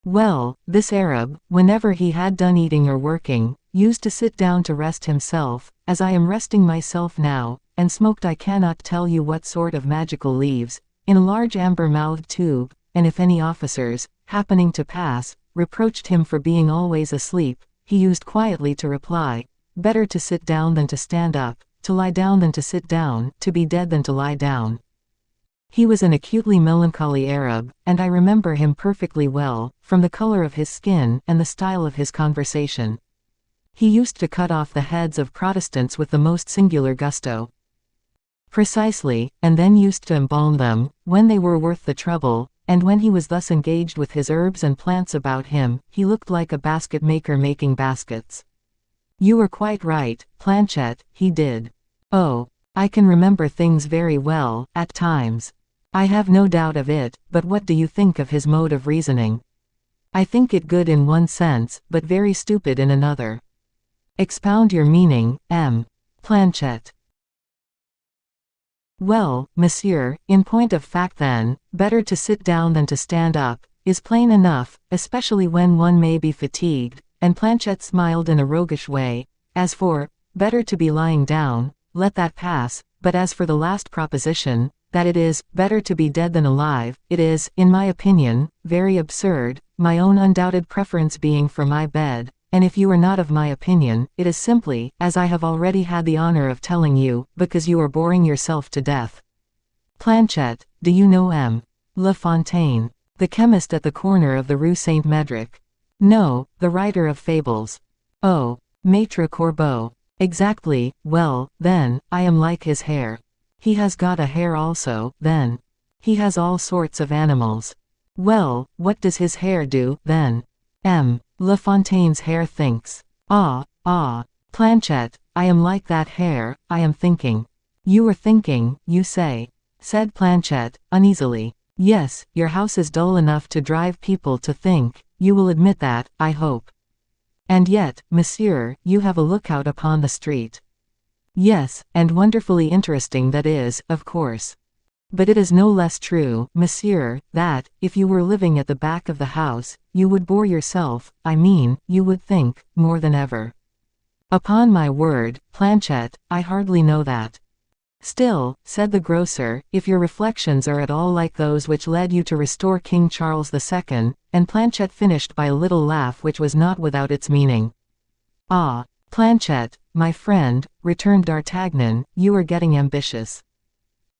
Well, this Arab, whenever he had done eating or working, used to sit down to rest himself, as I am resting myself now, and smoked I cannot tell you what sort of magical leaves, in a large amber-mouthed tube, and if any officers, happening to pass, reproached him for being always asleep, he used quietly to reply, 'Better to sit down than to stand up, to lie down than to sit down, to be dead than to lie down.' He was an acutely melancholy Arab, and I remember him perfectly well, from the color of his skin and the style of his conversation. He used to cut off the heads of Protestants with the most singular gusto." "Precisely, and then used to embalm them, when they were worth the trouble, and when he was thus engaged with his herbs and plants about him, he looked like a basket maker making baskets." "You were quite right, Planchet, he did. Oh, I can remember things very well, at times. I have no doubt of it, but what do you think of his mode of reasoning? I think it good in one sense, but very stupid in another. Expound your meaning, M. Planchet. Well, monsieur, in point of fact then, better to sit down than to stand up, is plain enough, especially when one may be fatigued, and Planchet smiled in a roguish way. As for, better to be lying down, let that pass, but as for the last proposition, that it is better to be dead than alive, it is, in my opinion, very absurd, my own undoubted preference being for my bed, and if you are not of my opinion, it is simply, as I have already had the honor of telling you, because you are boring yourself to death. Planchet, do you know M. La Fontaine, the chemist at the corner of the Rue Saint-Médric? No, the writer of fables. Oh, Maître Corbeau. Exactly. Well, then, I am like his hair. He has got a hair also, then. He has all sorts of animals. Well, what does his hair do, then? M. La Fontaine's hair thinks. Ah, Planchet, I am like that hair, I am thinking. You are thinking, you say, said Planchet, uneasily. Yes, your house is dull enough to drive people to think, you will admit that, I hope. And yet, monsieur, you have a lookout upon the street. Yes, and wonderfully interesting that is, of course. But it is no less true, monsieur, that, if you were living at the back of the house, you would bore yourself, I mean, you would think, more than ever. Upon my word, Planchet, I hardly know that. Still, said the grocer, if your reflections are at all like those which led you to restore King Charles II, and Planchet finished by a little laugh which was not without its meaning. Ah, Planchet, my friend, returned D'Artagnan, you are getting ambitious.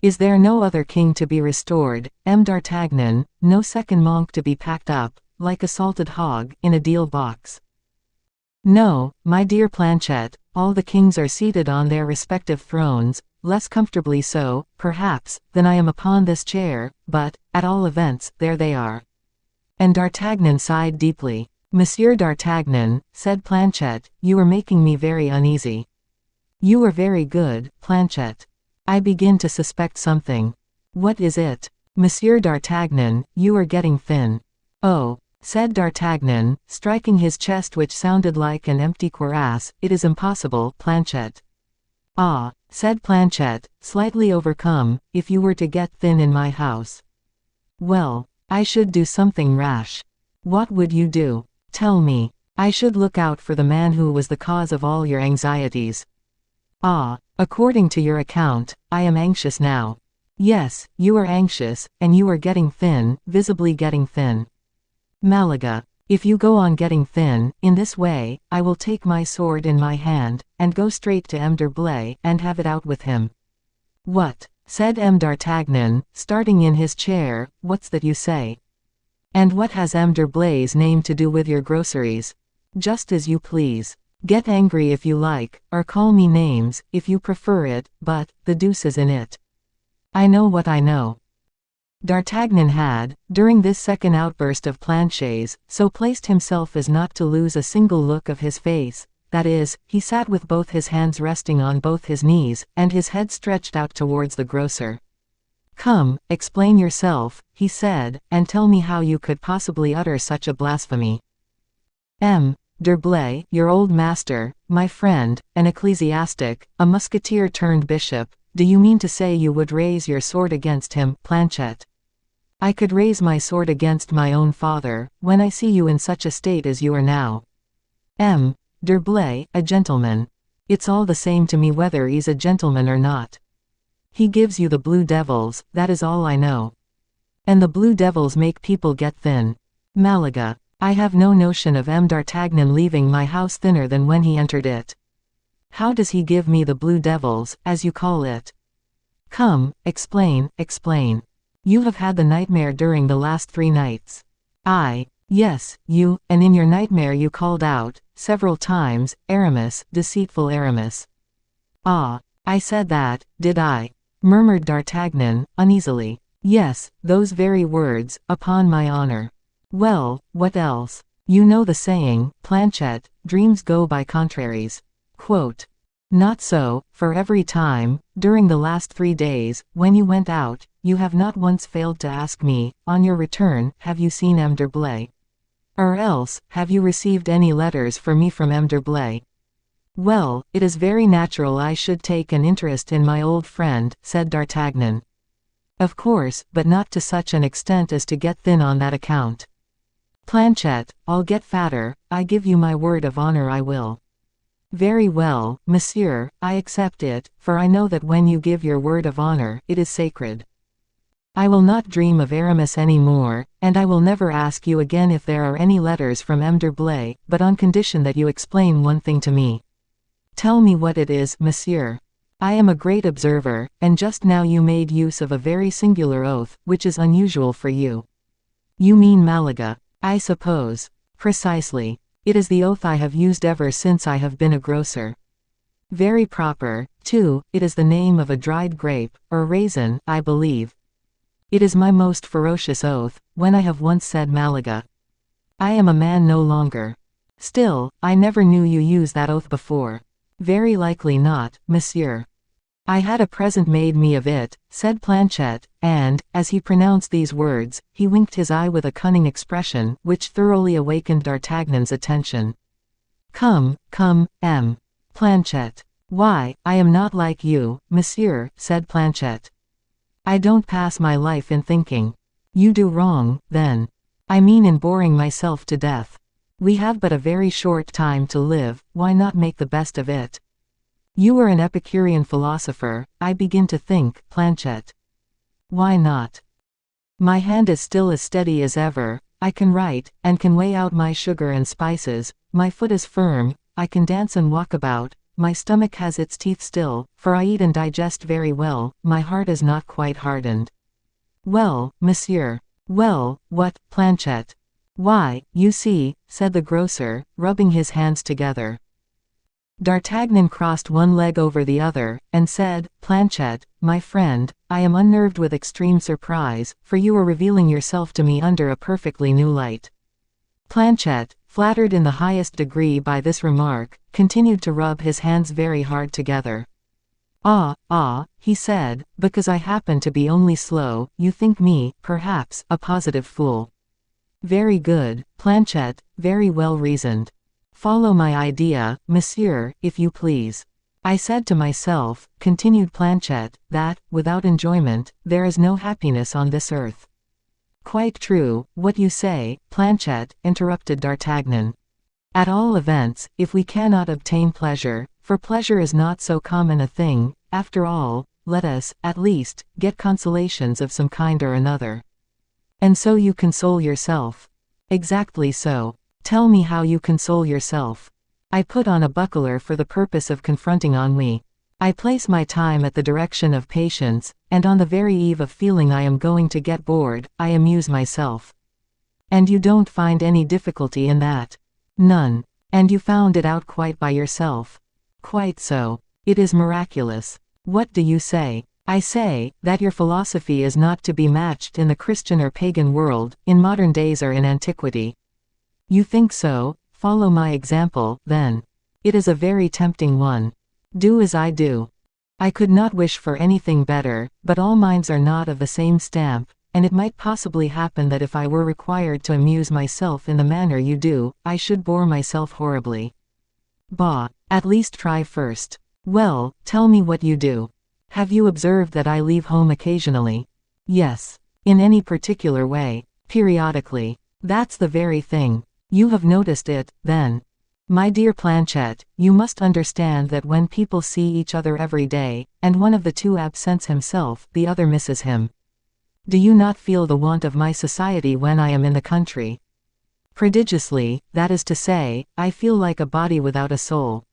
Is there no other king to be restored, M. D'Artagnan, no second monk to be packed up, like a salted hog, in a deal box? No, my dear Planchet, all the kings are seated on their respective thrones, less comfortably so, perhaps, than I am upon this chair, but, at all events, there they are. And D'Artagnan sighed deeply. Monsieur D'Artagnan, said Planchet, you are making me very uneasy. You are very good, Planchet. I begin to suspect something. What is it? Monsieur D'Artagnan, you are getting thin. Oh, said D'Artagnan, striking his chest which sounded like an empty cuirass, it is impossible, Planchet. Ah, said Planchet, slightly overcome, if you were to get thin in my house. Well, I should do something rash. What would you do? Tell me. I should look out for the man who was the cause of all your anxieties. Ah, according to your account, I am anxious now. Yes, you are anxious, and you are getting thin, visibly getting thin. Malaga, if you go on getting thin, in this way, I will take my sword in my hand, and go straight to M. d'Herblay, and have it out with him. What? Said M. d'Artagnan, starting in his chair, what's that you say? And what has M. d'Herblay's name to do with your groceries? Just as you please. Get angry if you like, or call me names, if you prefer it, but, the deuce is in it. I know what I know. D'Artagnan had, during this second outburst of Planchet's, so placed himself as not to lose a single look of his face, that is, he sat with both his hands resting on both his knees, and his head stretched out towards the grocer. Come, explain yourself, he said, and tell me how you could possibly utter such a blasphemy. M. d'Herblay, your old master, my friend, an ecclesiastic, a musketeer turned bishop, do you mean to say you would raise your sword against him, Planchet? I could raise my sword against my own father, when I see you in such a state as you are now. M. d'Herblay, a gentleman. It's all the same to me whether he's a gentleman or not. He gives you the blue devils, that is all I know. And the blue devils make people get thin. Malaga, I have no notion of M. d'Artagnan leaving my house thinner than when he entered it. How does he give me the blue devils, as you call it? Come, explain, explain. You have had the nightmare during the last 3 nights. Yes, you, and in your nightmare you called out, several times, Aramis, deceitful Aramis. Ah, I said that, did I? Murmured D'Artagnan, uneasily. Yes, those very words, upon my honor. Well, what else? You know the saying, Planchet, dreams go by contraries. Quote. Not so, for every time, during the last 3 days, when you went out, you have not once failed to ask me, on your return, have you seen M. d'Herblay? Or else, have you received any letters for me from M. d'Herblay? Well, it is very natural I should take an interest in my old friend, said D'Artagnan. Of course, but not to such an extent as to get thin on that account. Planchet, I'll get fatter, I give you my word of honor I will. Very well, monsieur, I accept it, for I know that when you give your word of honor, it is sacred. I will not dream of Aramis any more, and I will never ask you again if there are any letters from M. d'Herblay, but on condition that you explain one thing to me. Tell me what it is, monsieur. I am a great observer, and just now you made use of a very singular oath, which is unusual for you. You mean Malaga, I suppose. Precisely. It is the oath I have used ever since I have been a grocer. Very proper, too, it is the name of a dried grape, or raisin, I believe. It is my most ferocious oath, when I have once said Malaga. I am a man no longer. Still, I never knew you use that oath before. Very likely not, monsieur. I had a present made me of it, said Planchet, and, as he pronounced these words, he winked his eye with a cunning expression, which thoroughly awakened D'Artagnan's attention. Come, M. Planchet. Why, I am not like you, monsieur, said Planchet. I don't pass my life in thinking. You do wrong, then. I mean in boring myself to death. We have but a very short time to live, why not make the best of it? You are an Epicurean philosopher, I begin to think, Planchet. Why not? My hand is still as steady as ever, I can write, and can weigh out my sugar and spices, my foot is firm, I can dance and walk about, my stomach has its teeth still, for I eat and digest very well, my heart is not quite hardened. Well, monsieur. Well, what, Planchet? Why, you see, said the grocer, rubbing his hands together. D'Artagnan crossed one leg over the other, and said, Planchet, my friend, I am unnerved with extreme surprise, for you are revealing yourself to me under a perfectly new light. Planchet, flattered in the highest degree by this remark, continued to rub his hands very hard together. Ah, he said, because I happen to be only slow, you think me, perhaps, a positive fool. Very good, Planchet, very well reasoned. Follow my idea, monsieur, if you please. I said to myself, continued Planchet, that, without enjoyment, there is no happiness on this earth. Quite true, what you say, Planchet, interrupted D'Artagnan. At all events, if we cannot obtain pleasure, for pleasure is not so common a thing, after all, let us, at least, get consolations of some kind or another. And so you console yourself. Exactly so. Tell me how you console yourself. I put on a buckler for the purpose of confronting ennui. I place my time at the direction of patience, and on the very eve of feeling I am going to get bored, I amuse myself. And you don't find any difficulty in that? None. And you found it out quite by yourself? Quite so. It is miraculous. What do you say? I say, that your philosophy is not to be matched in the Christian or pagan world, in modern days or in antiquity. You think so? Follow my example, then. It is a very tempting one. Do as I do. I could not wish for anything better, but all minds are not of the same stamp, and it might possibly happen that if I were required to amuse myself in the manner you do, I should bore myself horribly. Bah, at least try first. Well, tell me what you do. Have you observed that I leave home occasionally? Yes. In any particular way? Periodically. That's the very thing. You have noticed it, then. My dear Planchet, you must understand that when people see each other every day, and one of the two absents himself, the other misses him. Do you not feel the want of my society when I am in the country? Prodigiously, that is to say, I feel like a body without a soul.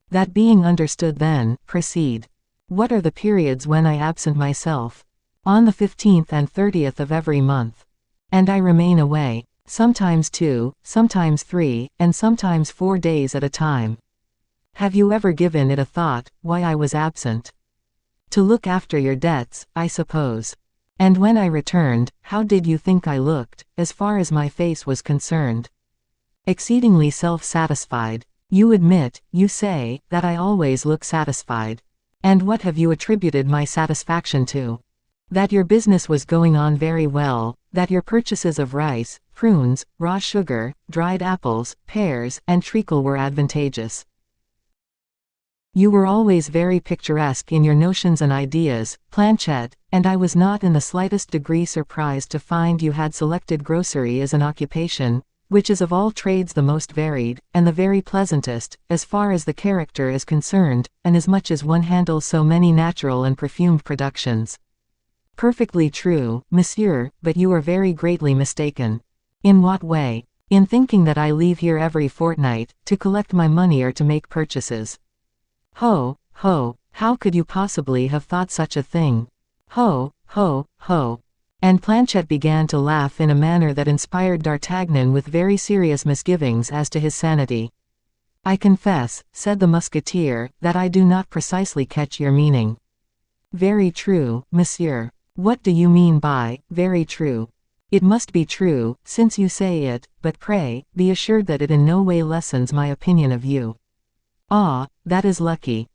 That being understood, then, proceed. What are the periods when I absent myself? On the 15th and 30th of every month. And I remain away, sometimes 2, sometimes 3, and sometimes 4 days at a time. Have you ever given it a thought, why I was absent? To look after your debts, I suppose. And when I returned, how did you think I looked, as far as my face was concerned? Exceedingly self-satisfied. You admit, you say, that I always look satisfied. And what have you attributed my satisfaction to? That your business was going on very well, that your purchases of rice, prunes, raw sugar, dried apples, pears, and treacle were advantageous. You were always very picturesque in your notions and ideas, Planchet, and I was not in the slightest degree surprised to find you had selected grocery as an occupation, which is of all trades the most varied, and the very pleasantest, as far as the character is concerned, and as much as one handles so many natural and perfumed productions. Perfectly true, monsieur, but you are very greatly mistaken. In what way? In thinking that I leave here every fortnight, to collect my money or to make purchases. Ho, ho, how could you possibly have thought such a thing? Ho, ho, ho. And Planchet began to laugh in a manner that inspired D'Artagnan with very serious misgivings as to his sanity. I confess, said the Musketeer, that I do not precisely catch your meaning. Very true, monsieur. What do you mean by, very true? It must be true, since you say it, but pray, be assured that it in no way lessens my opinion of you. Ah, that is lucky.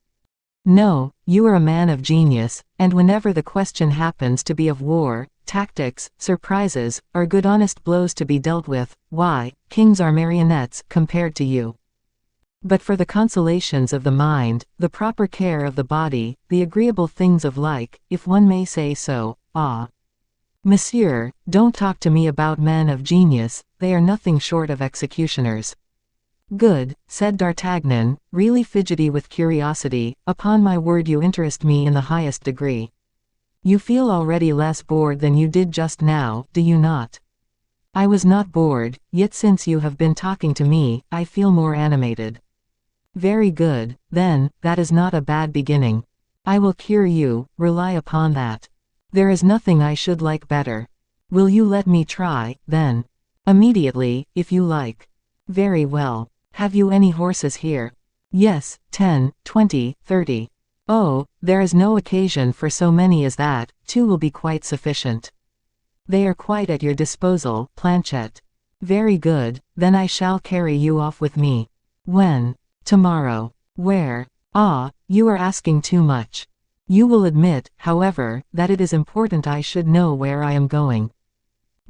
No, you are a man of genius, and whenever the question happens to be of war, tactics, surprises, or good honest blows to be dealt with, why, kings are marionettes compared to you. But for the consolations of the mind, the proper care of the body, the agreeable things of like, if one may say so, ah. Monsieur, don't talk to me about men of genius, they are nothing short of executioners. Good, said D'Artagnan, really fidgety with curiosity, upon my word you interest me in the highest degree. You feel already less bored than you did just now, do you not? I was not bored, yet since you have been talking to me, I feel more animated. Very good, then, that is not a bad beginning. I will cure you, rely upon that. There is nothing I should like better. Will you let me try, then? Immediately, if you like. Very well. Have you any horses here? Yes, 10, 20, 30. Oh, there is no occasion for so many as that, 2 will be quite sufficient. They are quite at your disposal, Planchet. Very good, then I shall carry you off with me. When? Tomorrow. Where? Ah, you are asking too much. You will admit, however, that it is important I should know where I am going.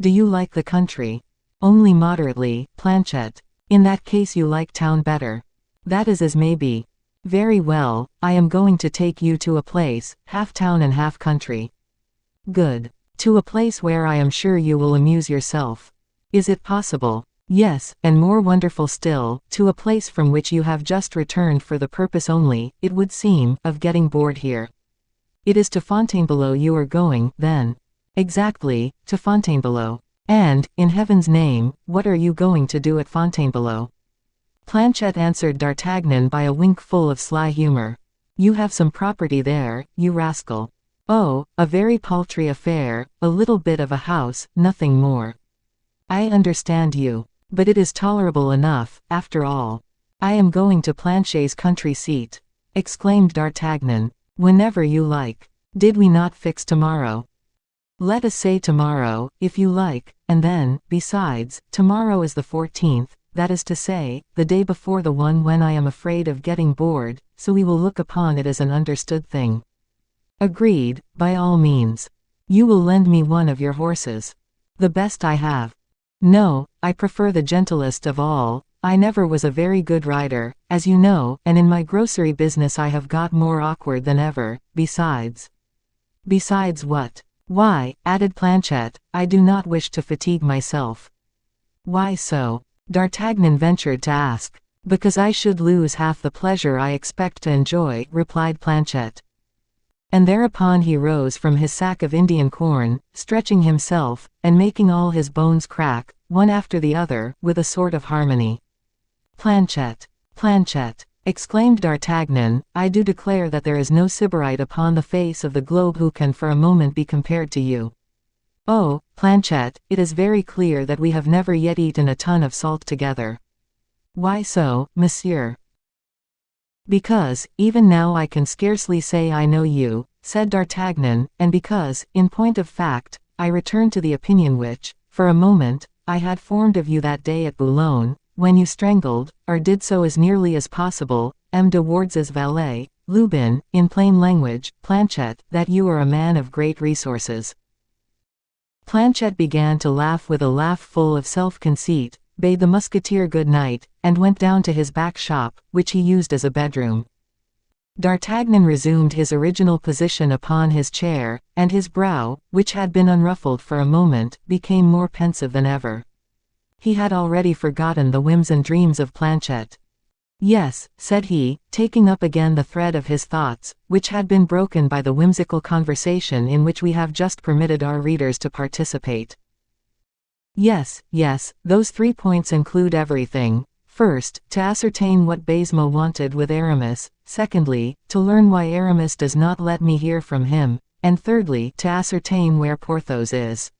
Do you like the country? Only moderately, Planchet. In that case you like town better. That is as may be. Very well, I am going to take you to a place, half town and half country. Good. To a place where I am sure you will amuse yourself. Is it possible? Yes, and more wonderful still, to a place from which you have just returned for the purpose only, it would seem, of getting bored here. It is to Fontainebleau you are going, then? Exactly, to Fontainebleau. And, in heaven's name, what are you going to do at Fontainebleau? Planchet answered D'Artagnan by a wink full of sly humor. You have some property there, you rascal. Oh, a very paltry affair, a little bit of a house, nothing more. I understand you. But it is tolerable enough, after all. I am going to Planchet's country seat, exclaimed D'Artagnan. Whenever you like. Did we not fix tomorrow? Let us say tomorrow, if you like, and then, besides, tomorrow is the 14th, that is to say, the day before the one when I am afraid of getting bored, so we will look upon it as an understood thing. Agreed, by all means. You will lend me one of your horses. The best I have. No, I prefer the gentlest of all. I never was a very good rider, as you know, and in my grocery business I have got more awkward than ever, besides. Besides what? Why, added Planchet, I do not wish to fatigue myself. Why so? D'Artagnan ventured to ask. Because I should lose half the pleasure I expect to enjoy, replied Planchet. And thereupon he rose from his sack of Indian corn, stretching himself, and making all his bones crack, one after the other, with a sort of harmony. Planchet! Planchet! Exclaimed D'Artagnan, I do declare that there is no sybarite upon the face of the globe who can for a moment be compared to you. Oh, Planchet, it is very clear that we have never yet eaten a ton of salt together. Why so, monsieur? Because, even now I can scarcely say I know you, said D'Artagnan, and because, in point of fact, I return to the opinion which, for a moment, I had formed of you that day at Boulogne, when you strangled, or did so as nearly as possible, M. de Wardes's valet, Lubin, in plain language, Planchet, that you are a man of great resources. Planchet began to laugh with a laugh full of self-conceit, bade the musketeer good night, and went down to his back shop, which he used as a bedroom. D'Artagnan resumed his original position upon his chair, and his brow, which had been unruffled for a moment, became more pensive than ever. He had already forgotten the whims and dreams of Planchet. "Yes," said he, taking up again the thread of his thoughts, which had been broken by the whimsical conversation in which we have just permitted our readers to participate. "Yes, those 3 points include everything. First, to ascertain what Baisemeaux wanted with Aramis, secondly, to learn why Aramis does not let me hear from him, and thirdly, to ascertain where Porthos is.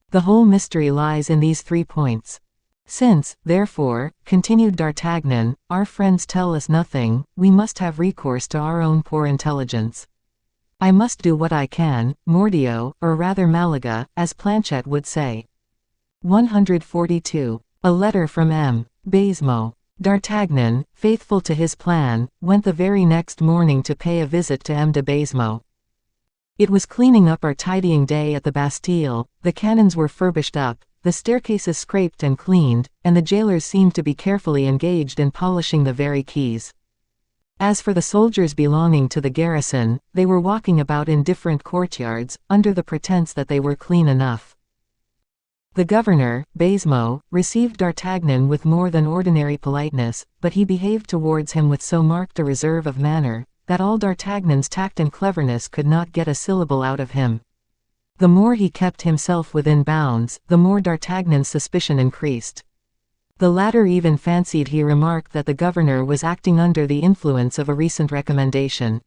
The whole mystery lies in these 3 points. Since, therefore," continued D'Artagnan, "our friends tell us nothing, we must have recourse to our own poor intelligence. I must do what I can, mordio, or rather Malaga, as Planchet would say." 142. A letter from M. Baisemeaux. D'Artagnan, faithful to his plan, went the very next morning to pay a visit to M. de Baisemeaux. It was cleaning up or tidying day at the Bastille, the cannons were furbished up, the staircases scraped and cleaned, and the jailers seemed to be carefully engaged in polishing the very keys. As for the soldiers belonging to the garrison, they were walking about in different courtyards, under the pretence that they were clean enough. The governor, Baisemeaux, received D'Artagnan with more than ordinary politeness, but he behaved towards him with so marked a reserve of manner, that all D'Artagnan's tact and cleverness could not get a syllable out of him. The more he kept himself within bounds, the more D'Artagnan's suspicion increased. The latter even fancied he remarked that the governor was acting under the influence of a recent recommendation.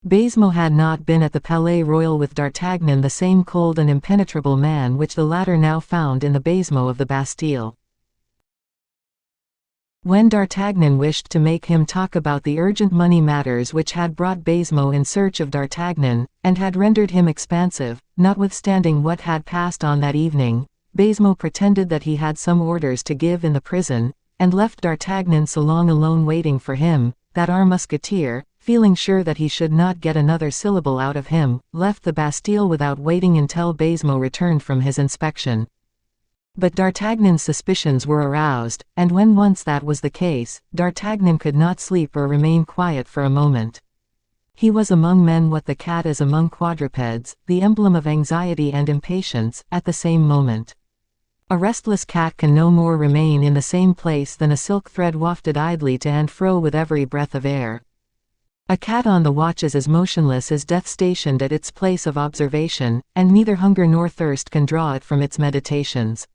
Baisemeaux had not been at the Palais Royal with D'Artagnan the same cold and impenetrable man which the latter now found in the Baisemeaux of the Bastille. When D'Artagnan wished to make him talk about the urgent money matters which had brought Baisemeaux in search of D'Artagnan, and had rendered him expansive, notwithstanding what had passed on that evening, Baisemeaux pretended that he had some orders to give in the prison, and left D'Artagnan so long alone waiting for him, that our musketeer, feeling sure that he should not get another syllable out of him, left the Bastille without waiting until Baisemeaux returned from his inspection. But D'Artagnan's suspicions were aroused, and when once that was the case, D'Artagnan could not sleep or remain quiet for a moment. He was among men what the cat is among quadrupeds, the emblem of anxiety and impatience, at the same moment. A restless cat can no more remain in the same place than a silk thread wafted idly to and fro with every breath of air. A cat on the watch is as motionless as death stationed at its place of observation, and neither hunger nor thirst can draw it from its meditations.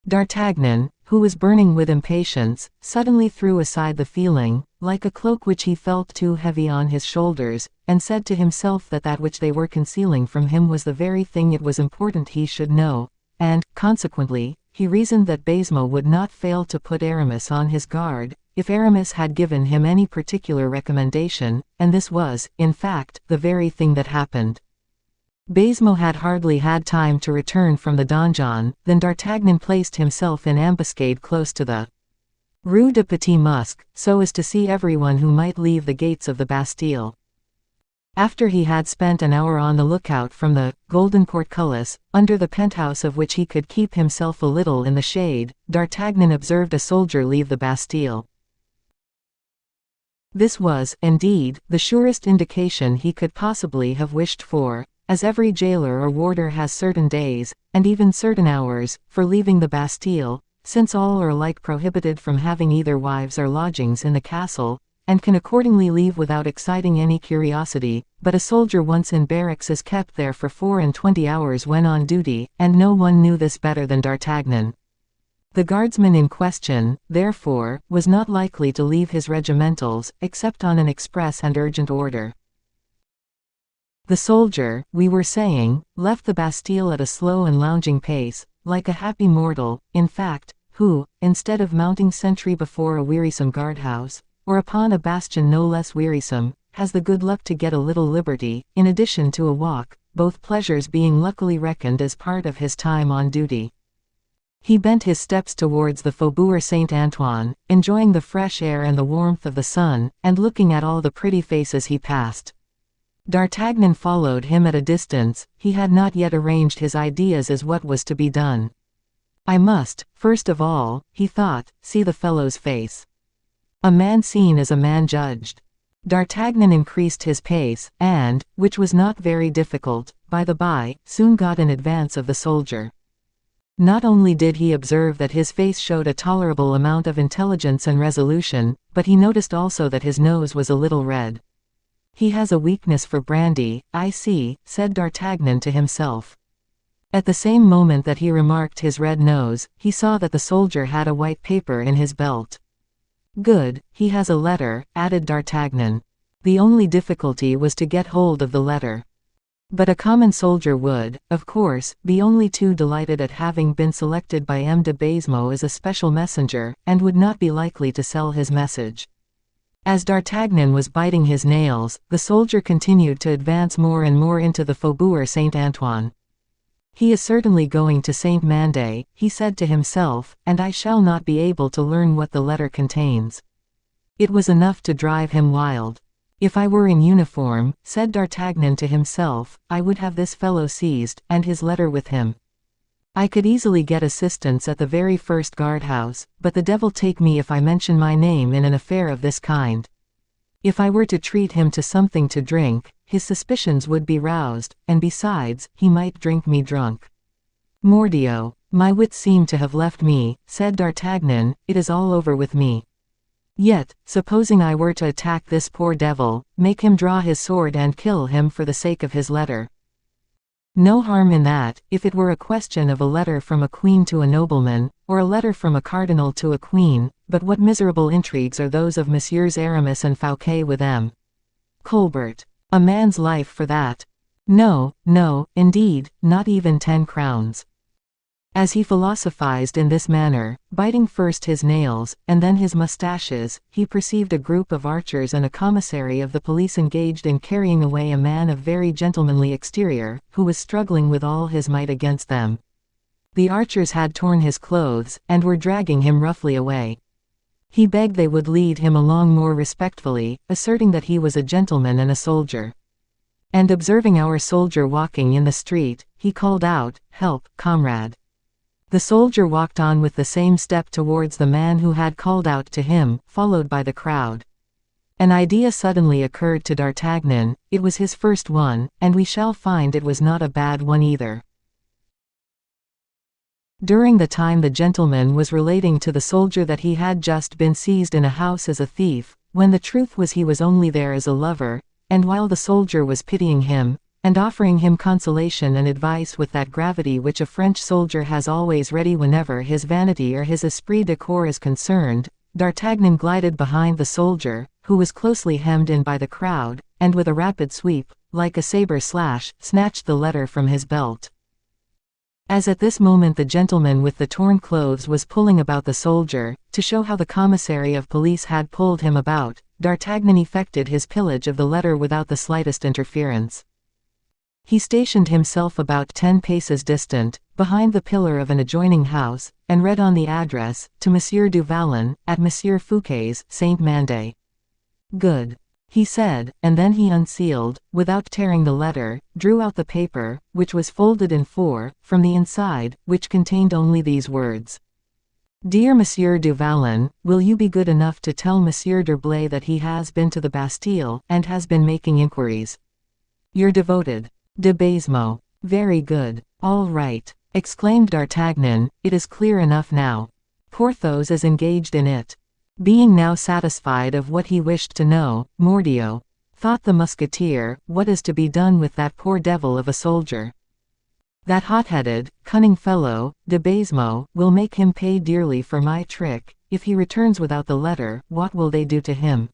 D'Artagnan, who was burning with impatience, suddenly threw aside the feeling, like a cloak which he felt too heavy on his shoulders, and said to himself that that which they were concealing from him was the very thing it was important he should know, and, consequently, he reasoned that Baisemeaux would not fail to put Aramis on his guard, if Aramis had given him any particular recommendation, and this was, in fact, the very thing that happened. Baisemeaux had hardly had time to return from the donjon, than D'Artagnan placed himself in ambuscade close to the Rue de Petit Musc, so as to see everyone who might leave the gates of the Bastille. After he had spent an hour on the lookout from the golden portcullis, under the penthouse of which he could keep himself a little in the shade, D'Artagnan observed a soldier leave the Bastille. This was, indeed, the surest indication he could possibly have wished for, as every jailer or warder has certain days, and even certain hours, for leaving the Bastille, since all are alike prohibited from having either wives or lodgings in the castle, and can accordingly leave without exciting any curiosity, but a soldier once in barracks is kept there for 24 hours when on duty, and no one knew this better than D'Artagnan. The guardsman in question, therefore, was not likely to leave his regimentals, except on an express and urgent order. The soldier, we were saying, left the Bastille at a slow and lounging pace, like a happy mortal, in fact, who, instead of mounting sentry before a wearisome guardhouse, or upon a bastion no less wearisome, has the good luck to get a little liberty, in addition to a walk, both pleasures being luckily reckoned as part of his time on duty. He bent his steps towards the Faubourg Saint-Antoine, enjoying the fresh air and the warmth of the sun, and looking at all the pretty faces he passed. D'Artagnan followed him at a distance. He had not yet arranged his ideas as what was to be done. I must, first of all, he thought, see the fellow's face. A man seen is a man judged. D'Artagnan increased his pace, and, which was not very difficult, by the by, soon got in advance of the soldier. Not only did he observe that his face showed a tolerable amount of intelligence and resolution, but he noticed also that his nose was a little red. He has a weakness for brandy, I see, said D'Artagnan to himself. At the same moment that he remarked his red nose, he saw that the soldier had a white paper in his belt. Good, he has a letter, added D'Artagnan. The only difficulty was to get hold of the letter. But a common soldier would, of course, be only too delighted at having been selected by M. de Baisemeaux as a special messenger, and would not be likely to sell his message. As D'Artagnan was biting his nails, the soldier continued to advance more and more into the Faubourg Saint-Antoine. He is certainly going to Saint-Mandé, he said to himself, and I shall not be able to learn what the letter contains. It was enough to drive him wild. If I were in uniform, said D'Artagnan to himself, I would have this fellow seized, and his letter with him. I could easily get assistance at the very first guardhouse, but the devil take me if I mention my name in an affair of this kind. If I were to treat him to something to drink, his suspicions would be roused, and besides, he might drink me drunk. Mordioux, my wits seem to have left me, said D'Artagnan, it is all over with me. Yet, supposing I were to attack this poor devil, make him draw his sword and kill him for the sake of his letter. No harm in that, if it were a question of a letter from a queen to a nobleman, or a letter from a cardinal to a queen, but what miserable intrigues are those of Messieurs Aramis and Fouquet with M. Colbert. A man's life for that. No, no, indeed, not even 10 crowns. As he philosophized in this manner, biting first his nails, and then his mustaches, he perceived a group of archers and a commissary of the police engaged in carrying away a man of very gentlemanly exterior, who was struggling with all his might against them. The archers had torn his clothes, and were dragging him roughly away. He begged they would lead him along more respectfully, asserting that he was a gentleman and a soldier. And observing our soldier walking in the street, he called out, "Help, comrade." The soldier walked on with the same step towards the man who had called out to him, followed by the crowd. An idea suddenly occurred to D'Artagnan. It was his first one, and we shall find it was not a bad one either. During the time the gentleman was relating to the soldier that he had just been seized in a house as a thief, when the truth was he was only there as a lover, and while the soldier was pitying him, and offering him consolation and advice with that gravity which a French soldier has always ready whenever his vanity or his esprit de corps is concerned, D'Artagnan glided behind the soldier, who was closely hemmed in by the crowd, and with a rapid sweep, like a saber slash, snatched the letter from his belt. As at this moment the gentleman with the torn clothes was pulling about the soldier, to show how the commissary of police had pulled him about, D'Artagnan effected his pillage of the letter without the slightest interference. He stationed himself about 10 paces distant, behind the pillar of an adjoining house, and read on the address, to Monsieur du Vallon, at Monsieur Fouquet's, Saint-Mandé. Good, he said, and then he unsealed, without tearing the letter, drew out the paper, which was folded in 4, from the inside, which contained only these words. Dear Monsieur du Vallon, will you be good enough to tell Monsieur d'Herblay that he has been to the Bastille, and has been making inquiries. Your devoted de Baisemeaux. Very good. All right, exclaimed D'Artagnan, it is clear enough now. Porthos is engaged in it. Being now satisfied of what he wished to know, Mordioux, thought the musketeer, what is to be done with that poor devil of a soldier? That hot-headed, cunning fellow, de Baisemeaux, will make him pay dearly for my trick. If he returns without the letter, what will they do to him?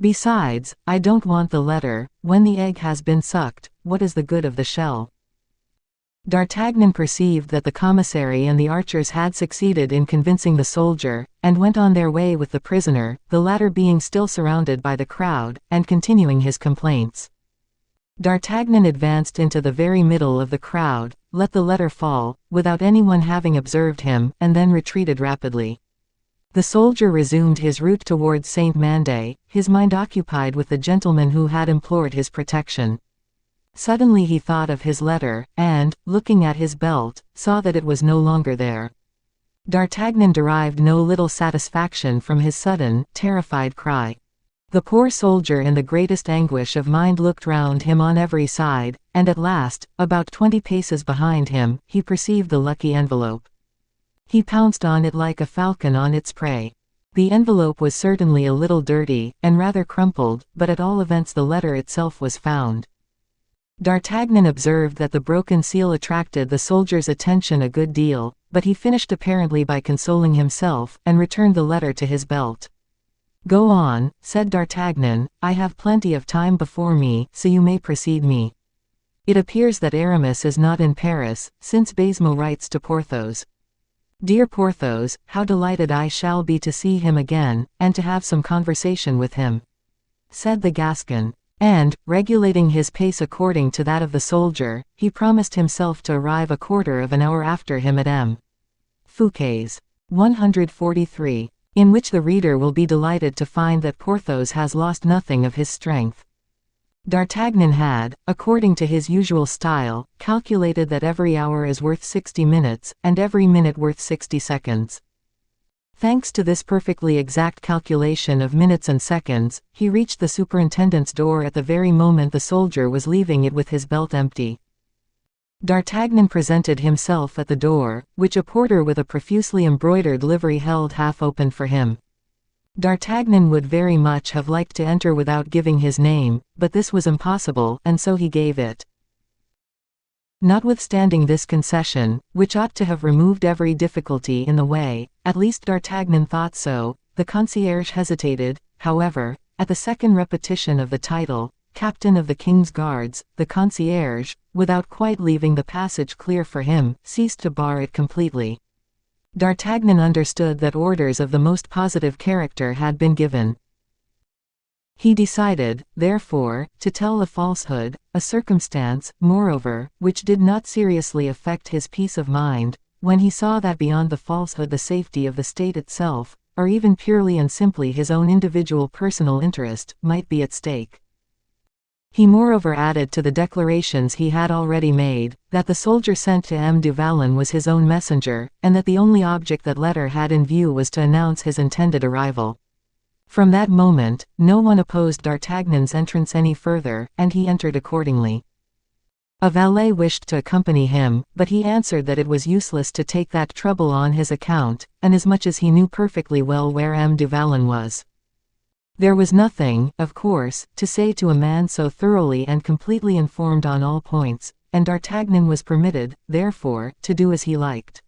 Besides, I don't want the letter. When the egg has been sucked, what is the good of the shell? D'Artagnan perceived that the commissary and the archers had succeeded in convincing the soldier, and went on their way with the prisoner, the latter being still surrounded by the crowd, and continuing his complaints. D'Artagnan advanced into the very middle of the crowd, let the letter fall, without anyone having observed him, and then retreated rapidly. The soldier resumed his route towards Saint Mandé, his mind occupied with the gentleman who had implored his protection. Suddenly he thought of his letter, and, looking at his belt, saw that it was no longer there. D'Artagnan derived no little satisfaction from his sudden, terrified cry. The poor soldier in the greatest anguish of mind looked round him on every side, and at last, about 20 paces behind him, he perceived the lucky envelope. He pounced on it like a falcon on its prey. The envelope was certainly a little dirty, and rather crumpled, but at all events the letter itself was found. D'Artagnan observed that the broken seal attracted the soldier's attention a good deal, but he finished apparently by consoling himself, and returned the letter to his belt. "Go on," said D'Artagnan, "I have plenty of time before me, so you may precede me. It appears that Aramis is not in Paris, since Baisemeaux writes to Porthos. Dear Porthos, how delighted I shall be to see him again, and to have some conversation with him," said the Gascon. And, regulating his pace according to that of the soldier, he promised himself to arrive a quarter of an hour after him at M. Fouquet's. 143. In which the reader will be delighted to find that Porthos has lost nothing of his strength. D'Artagnan had, according to his usual style, calculated that every hour is worth 60 minutes, and every minute worth 60 seconds. Thanks to this perfectly exact calculation of minutes and seconds, he reached the superintendent's door at the very moment the soldier was leaving it with his belt empty. D'Artagnan presented himself at the door, which a porter with a profusely embroidered livery held half open for him. D'Artagnan would very much have liked to enter without giving his name, but this was impossible, and so he gave it. Notwithstanding this concession, which ought to have removed every difficulty in the way, at least D'Artagnan thought so, the concierge hesitated, however, at the second repetition of the title, Captain of the King's Guards. The concierge, without quite leaving the passage clear for him, ceased to bar it completely. D'Artagnan understood that orders of the most positive character had been given. He decided, therefore, to tell a falsehood, a circumstance, moreover, which did not seriously affect his peace of mind, when he saw that beyond the falsehood the safety of the state itself, or even purely and simply his own individual personal interest, might be at stake. He moreover added to the declarations he had already made, that the soldier sent to M. du Vallon was his own messenger, and that the only object that letter had in view was to announce his intended arrival. From that moment, no one opposed D'Artagnan's entrance any further, and he entered accordingly. A valet wished to accompany him, but he answered that it was useless to take that trouble on his account, inasmuch as he knew perfectly well where M. du Vallon was. There was nothing, of course, to say to a man so thoroughly and completely informed on all points, and D'Artagnan was permitted, therefore, to do as he liked.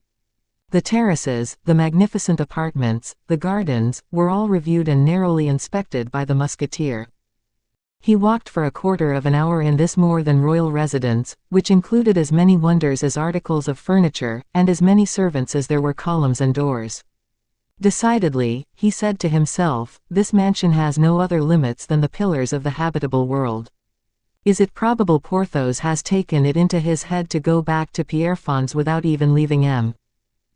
The terraces, the magnificent apartments, the gardens, were all reviewed and narrowly inspected by the musketeer. He walked for a quarter of an hour in this more than royal residence, which included as many wonders as articles of furniture, and as many servants as there were columns and doors. Decidedly, he said to himself, this mansion has no other limits than the pillars of the habitable world. Is it probable Porthos has taken it into his head to go back to Pierrefonds without even leaving M.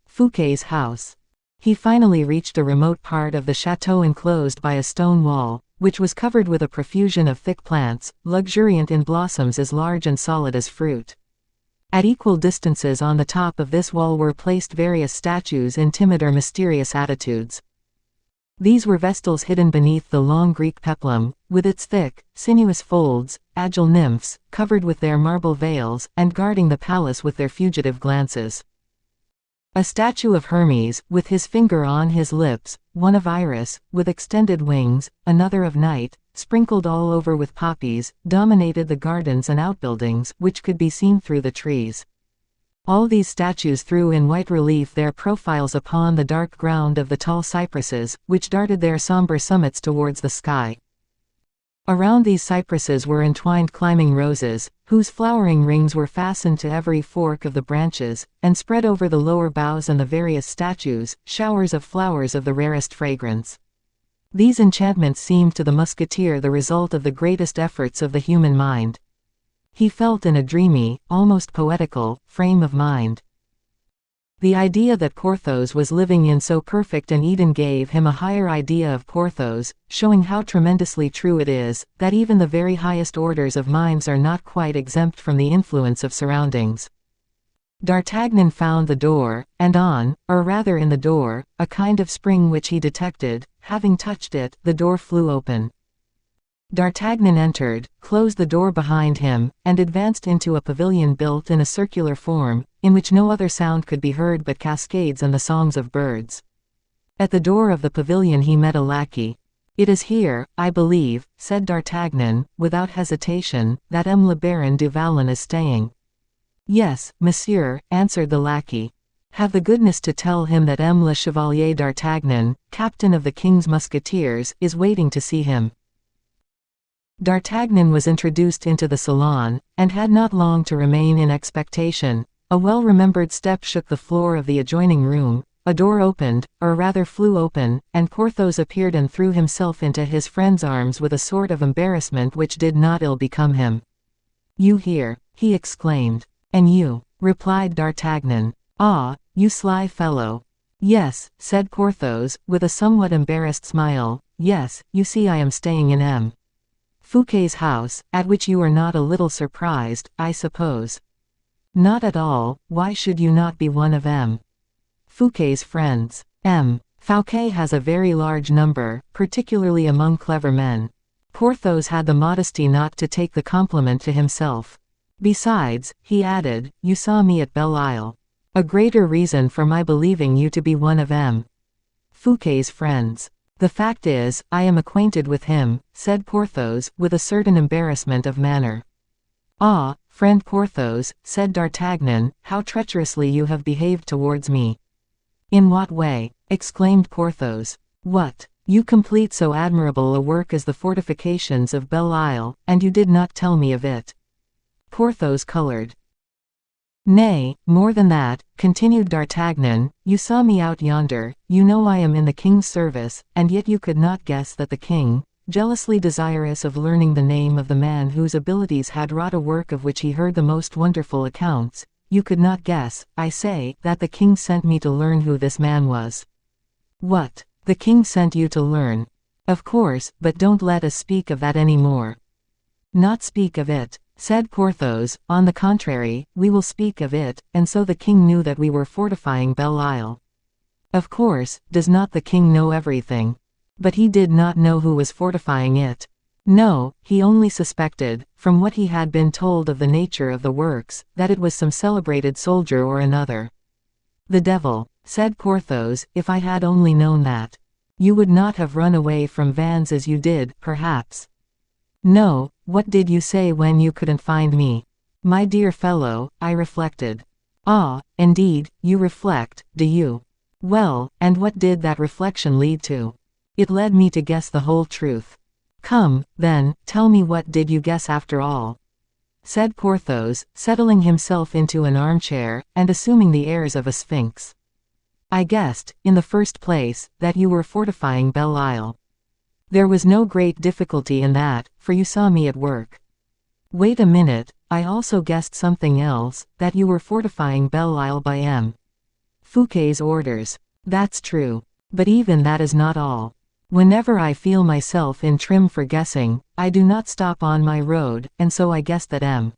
Fouquet's house? He finally reached a remote part of the château enclosed by a stone wall, which was covered with a profusion of thick plants, luxuriant in blossoms as large and solid as fruit. At equal distances on the top of this wall were placed various statues in timid or mysterious attitudes. These were vestals hidden beneath the long Greek peplum, with its thick, sinuous folds, agile nymphs, covered with their marble veils, and guarding the palace with their fugitive glances. A statue of Hermes, with his finger on his lips, one of Iris, with extended wings, another of Night, sprinkled all over with poppies, dominated the gardens and outbuildings, which could be seen through the trees. All these statues threw in white relief their profiles upon the dark ground of the tall cypresses, which darted their somber summits towards the sky. Around these cypresses were entwined climbing roses, whose flowering rings were fastened to every fork of the branches, and spread over the lower boughs and the various statues, showers of flowers of the rarest fragrance. These enchantments seemed to the musketeer the result of the greatest efforts of the human mind. He felt in a dreamy, almost poetical, frame of mind. The idea that Porthos was living in so perfect an Eden gave him a higher idea of Porthos, showing how tremendously true it is, that even the very highest orders of minds are not quite exempt from the influence of surroundings. D'Artagnan found the door, and on, or rather in the door, a kind of spring which he detected. Having touched it, the door flew open. D'Artagnan entered, closed the door behind him, and advanced into a pavilion built in a circular form, in which no other sound could be heard but cascades and the songs of birds. At the door of the pavilion he met a lackey. "It is here, I believe," said D'Artagnan, without hesitation, "that M. le Baron du Vallon is staying." "Yes, monsieur," answered the lackey. "Have the goodness to tell him that M. le Chevalier d'Artagnan, captain of the King's Musketeers, is waiting to see him." D'Artagnan was introduced into the salon, and had not long to remain in expectation. A well-remembered step shook the floor of the adjoining room, a door opened, or rather flew open, and Porthos appeared and threw himself into his friend's arms with a sort of embarrassment which did not ill become him. "You here?" he exclaimed. "And you?" replied D'Artagnan. "Ah, you sly fellow." "Yes," said Porthos, with a somewhat embarrassed smile, "yes, you see I am staying in M. Fouquet's house, at which you are not a little surprised, I suppose." "Not at all. Why should you not be one of M. Fouquet's friends? M. Fouquet has a very large number, particularly among clever men." Porthos had the modesty not to take the compliment to himself. "Besides," he added, "you saw me at Belle Isle. A greater reason for my believing you to be one of M. Fouquet's friends." "The fact is, I am acquainted with him," said Porthos, with a certain embarrassment of manner. "Ah, friend Porthos," said D'Artagnan, "how treacherously you have behaved towards me." "In what way?" exclaimed Porthos. "What? You complete so admirable a work as the fortifications of Belle Isle, and you did not tell me of it." Porthos colored. "Nay, more than that," continued D'Artagnan, "you saw me out yonder, you know I am in the king's service, and yet you could not guess that the king, jealously desirous of learning the name of the man whose abilities had wrought a work of which he heard the most wonderful accounts, you could not guess, I say, that the king sent me to learn who this man was." "What? The king sent you to learn?" "Of course, but don't let us speak of that any more." "Not speak of it," said Porthos, "on the contrary, we will speak of it, and so the king knew that we were fortifying Belle Isle." "Of course, does not the king know everything?" "But he did not know who was fortifying it." "No, he only suspected, from what he had been told of the nature of the works, that it was some celebrated soldier or another." "The devil," said Porthos, "if I had only known that. You would not have run away from Vannes as you did, perhaps." "No, what did you say when you couldn't find me?" "My dear fellow, I reflected." "Ah, indeed, you reflect, do you? Well, and what did that reflection lead to?" "It led me to guess the whole truth." "Come, then, tell me what did you guess after all?" said Porthos, settling himself into an armchair, and assuming the airs of a sphinx. "I guessed, in the first place, that you were fortifying Belle Isle. There was no great difficulty in that, for you saw me at work. Wait a minute, I also guessed something else, that you were fortifying Belle Isle by M. Fouquet's orders. That's true. But even that is not all. Whenever I feel myself in trim for guessing, I do not stop on my road, and so I guessed that M.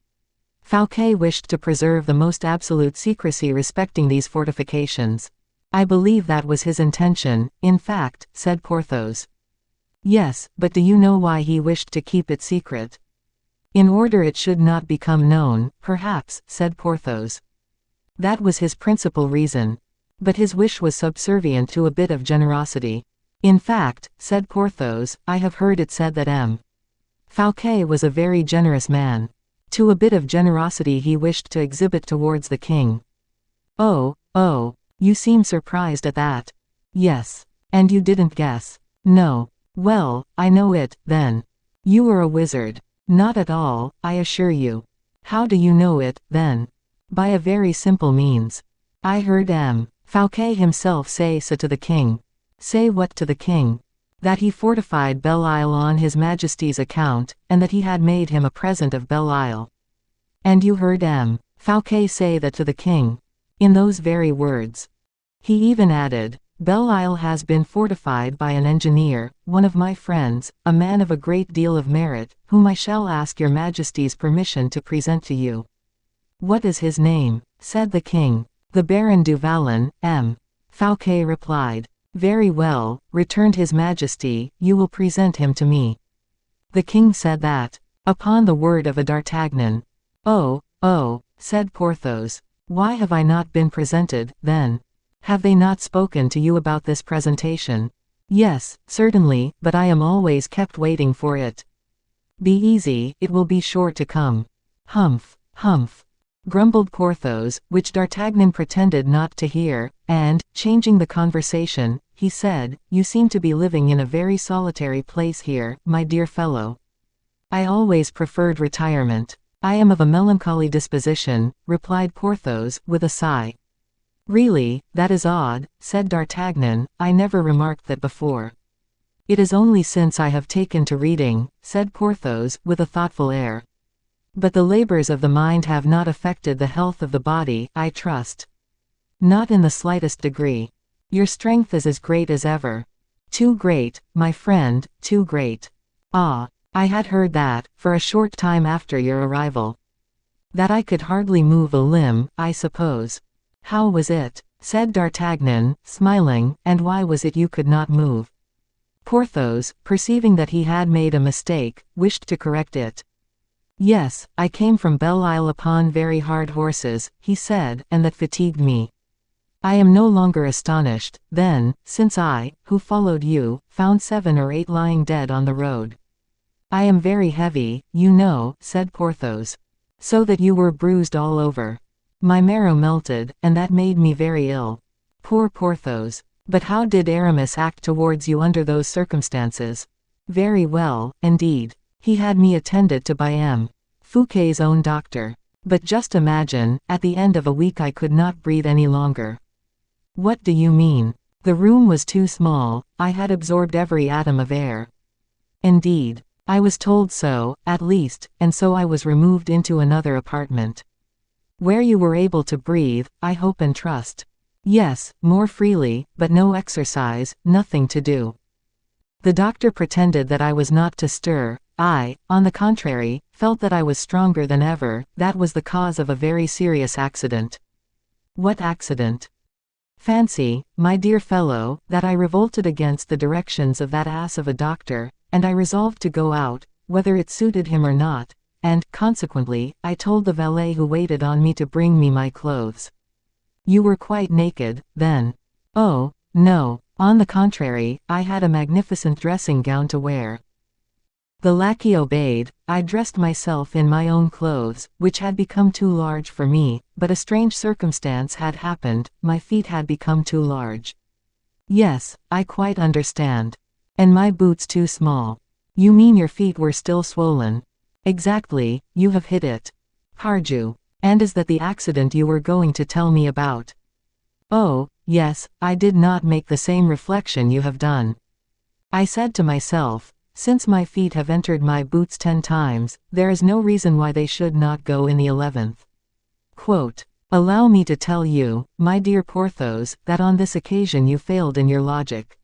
Fouquet wished to preserve the most absolute secrecy respecting these fortifications. I believe that was his intention, in fact," said Porthos. "Yes, but do you know why he wished to keep it secret?" "In order it should not become known, perhaps," said Porthos. "That was his principal reason. But his wish was subservient to a bit of generosity. In fact," said Porthos, "I have heard it said that M. Fouquet was a very generous man. To a bit of generosity he wished to exhibit towards the king." "Oh, you seem surprised at that." "Yes. And you didn't guess?" "No." "Well, I know it, then. You are a wizard." "Not at all, I assure you." "How do you know it, then?" "By a very simple means. I heard M. Fouquet himself say so to the king." "Say what to the king?" "That he fortified Belle Isle on his Majesty's account, and that he had made him a present of Belle Isle." And you heard M. Fouquet say that to the king. In those very words. He even added, Belle Isle has been fortified by an engineer, one of my friends, a man of a great deal of merit, whom I shall ask your majesty's permission to present to you. What is his name? Said the king. The Baron du Vallon, M. Fouquet replied. Very well, returned his majesty, you will present him to me. The king said that. Upon the word of a D'Artagnan. Oh, said Porthos. Why have I not been presented, then? Have they not spoken to you about this presentation? Yes, certainly, but I am always kept waiting for it. Be easy, it will be sure to come. Humph, grumbled Porthos, which D'Artagnan pretended not to hear, and, changing the conversation, he said, You seem to be living in a very solitary place here, my dear fellow. I always preferred retirement. I am of a melancholy disposition, replied Porthos, with a sigh. Really, that is odd, said D'Artagnan, I never remarked that before. It is only since I have taken to reading, said Porthos, with a thoughtful air. But the labors of the mind have not affected the health of the body, I trust. Not in the slightest degree. Your strength is as great as ever. Too great, my friend, too great. Ah, I had heard that, for a short time after your arrival. That I could hardly move a limb, I suppose. How was it? Said D'Artagnan, smiling, and why was it you could not move? Porthos, perceiving that he had made a mistake, wished to correct it. Yes, I came from Belle Isle upon very hard horses, he said, and that fatigued me. I am no longer astonished, then, since I, who followed you, found 7 or 8 lying dead on the road. I am very heavy, you know, said Porthos. So that you were bruised all over. My marrow melted, and that made me very ill. Poor Porthos. But how did Aramis act towards you under those circumstances? Very well, indeed. He had me attended to by M. Fouquet's own doctor. But just imagine, at the end of a week I could not breathe any longer. What do you mean? The room was too small, I had absorbed every atom of air. Indeed. I was told so, at least, and so I was removed into another apartment. Where you were able to breathe, I hope and trust. Yes, more freely, but no exercise, nothing to do. The doctor pretended that I was not to stir. I, on the contrary, felt that I was stronger than ever. That was the cause of a very serious accident. What accident? Fancy, my dear fellow, that I revolted against the directions of that ass of a doctor, and I resolved to go out, whether it suited him or not, and, consequently, I told the valet who waited on me to bring me my clothes. You were quite naked, then? Oh, no, on the contrary, I had a magnificent dressing gown to wear. The lackey obeyed. I dressed myself in my own clothes, which had become too large for me, but a strange circumstance had happened, my feet had become too large. Yes, I quite understand. And my boots too small. You mean your feet were still swollen? Exactly, you have hit it. Pardieu. And is that the accident you were going to tell me about? Oh, yes, I did not make the same reflection you have done. I said to myself, since my feet have entered my boots 10 times, there is no reason why they should not go in the 11th. Quote, allow me to tell you, my dear Porthos, that on this occasion you failed in your logic.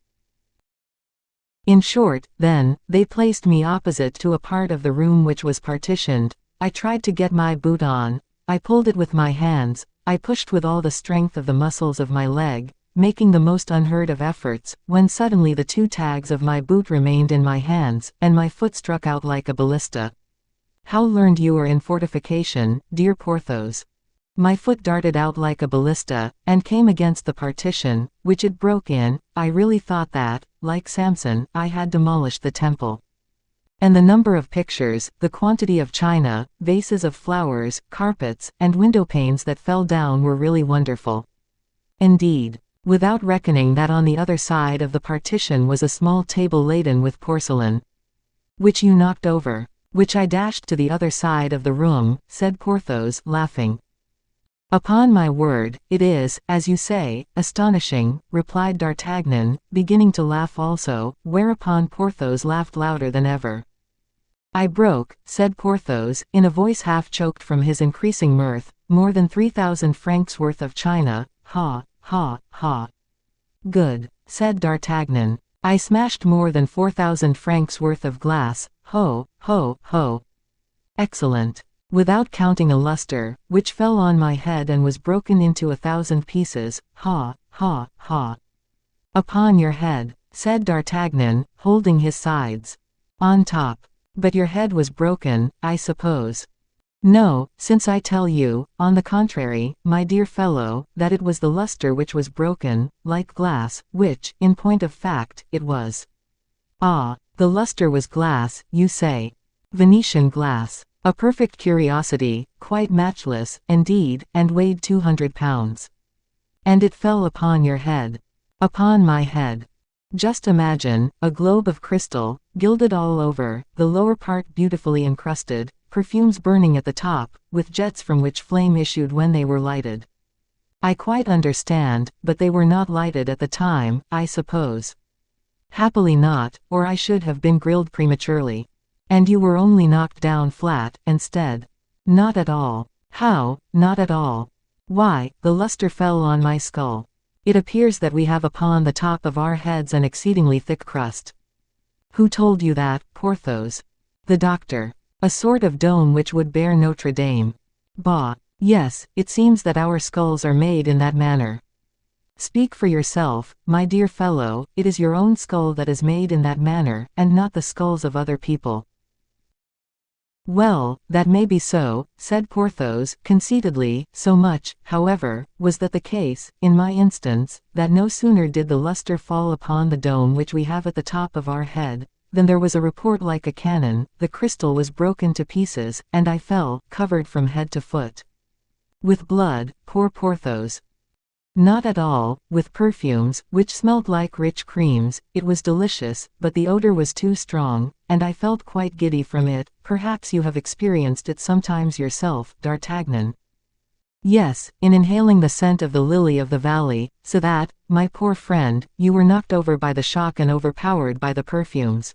In short, then, they placed me opposite to a part of the room which was partitioned. I tried to get my boot on. I pulled it with my hands. I pushed with all the strength of the muscles of my leg, making the most unheard of efforts, when suddenly the 2 tags of my boot remained in my hands, and my foot struck out like a ballista. How learned you are in fortification, dear Porthos. My foot darted out like a ballista, and came against the partition, which it broke in. I really thought that, like Samson, I had demolished the temple. And the number of pictures, the quantity of china, vases of flowers, carpets, and window panes that fell down were really wonderful. Indeed, without reckoning that on the other side of the partition was a small table laden with porcelain. Which you knocked over. Which I dashed to the other side of the room, said Porthos, laughing. Upon my word, it is, as you say, astonishing, replied D'Artagnan, beginning to laugh also, whereupon Porthos laughed louder than ever. I broke, said Porthos, in a voice half-choked from his increasing mirth, more than 3,000 francs worth of china, ha, ha, ha. Good, said D'Artagnan. I smashed more than 4,000 francs worth of glass, ho, ho, ho. Excellent. Without counting a lustre, which fell on my head and was broken into 1,000 pieces, ha, ha, ha. Upon your head, said D'Artagnan, holding his sides. On top. But your head was broken, I suppose. No, since I tell you, on the contrary, my dear fellow, that it was the lustre which was broken, like glass, which, in point of fact, it was. Ah, the lustre was glass, you say. Venetian glass. A perfect curiosity, quite matchless, indeed, and weighed 200 pounds. And it fell upon your head. Upon my head. Just imagine, a globe of crystal, gilded all over, the lower part beautifully encrusted, perfumes burning at the top, with jets from which flame issued when they were lighted. I quite understand, but they were not lighted at the time, I suppose. Happily not, or I should have been grilled prematurely. And you were only knocked down flat, instead. Not at all. How, not at all? Why, the lustre fell on my skull. It appears that we have upon the top of our heads an exceedingly thick crust. Who told you that, Porthos? The doctor. A sort of dome which would bear Notre Dame. Bah! Yes, it seems that our skulls are made in that manner. Speak for yourself, my dear fellow, it is your own skull that is made in that manner, and not the skulls of other people. Well, that may be so, said Porthos, conceitedly, so much, however, was that the case, in my instance, that no sooner did the lustre fall upon the dome which we have at the top of our head, than there was a report like a cannon, the crystal was broken to pieces, and I fell, covered from head to foot. With blood, poor Porthos. Not at all, with perfumes, which smelt like rich creams, it was delicious, but the odor was too strong, and I felt quite giddy from it. Perhaps you have experienced it sometimes yourself, D'Artagnan. Yes, in inhaling the scent of the lily of the valley, so that, my poor friend, you were knocked over by the shock and overpowered by the perfumes.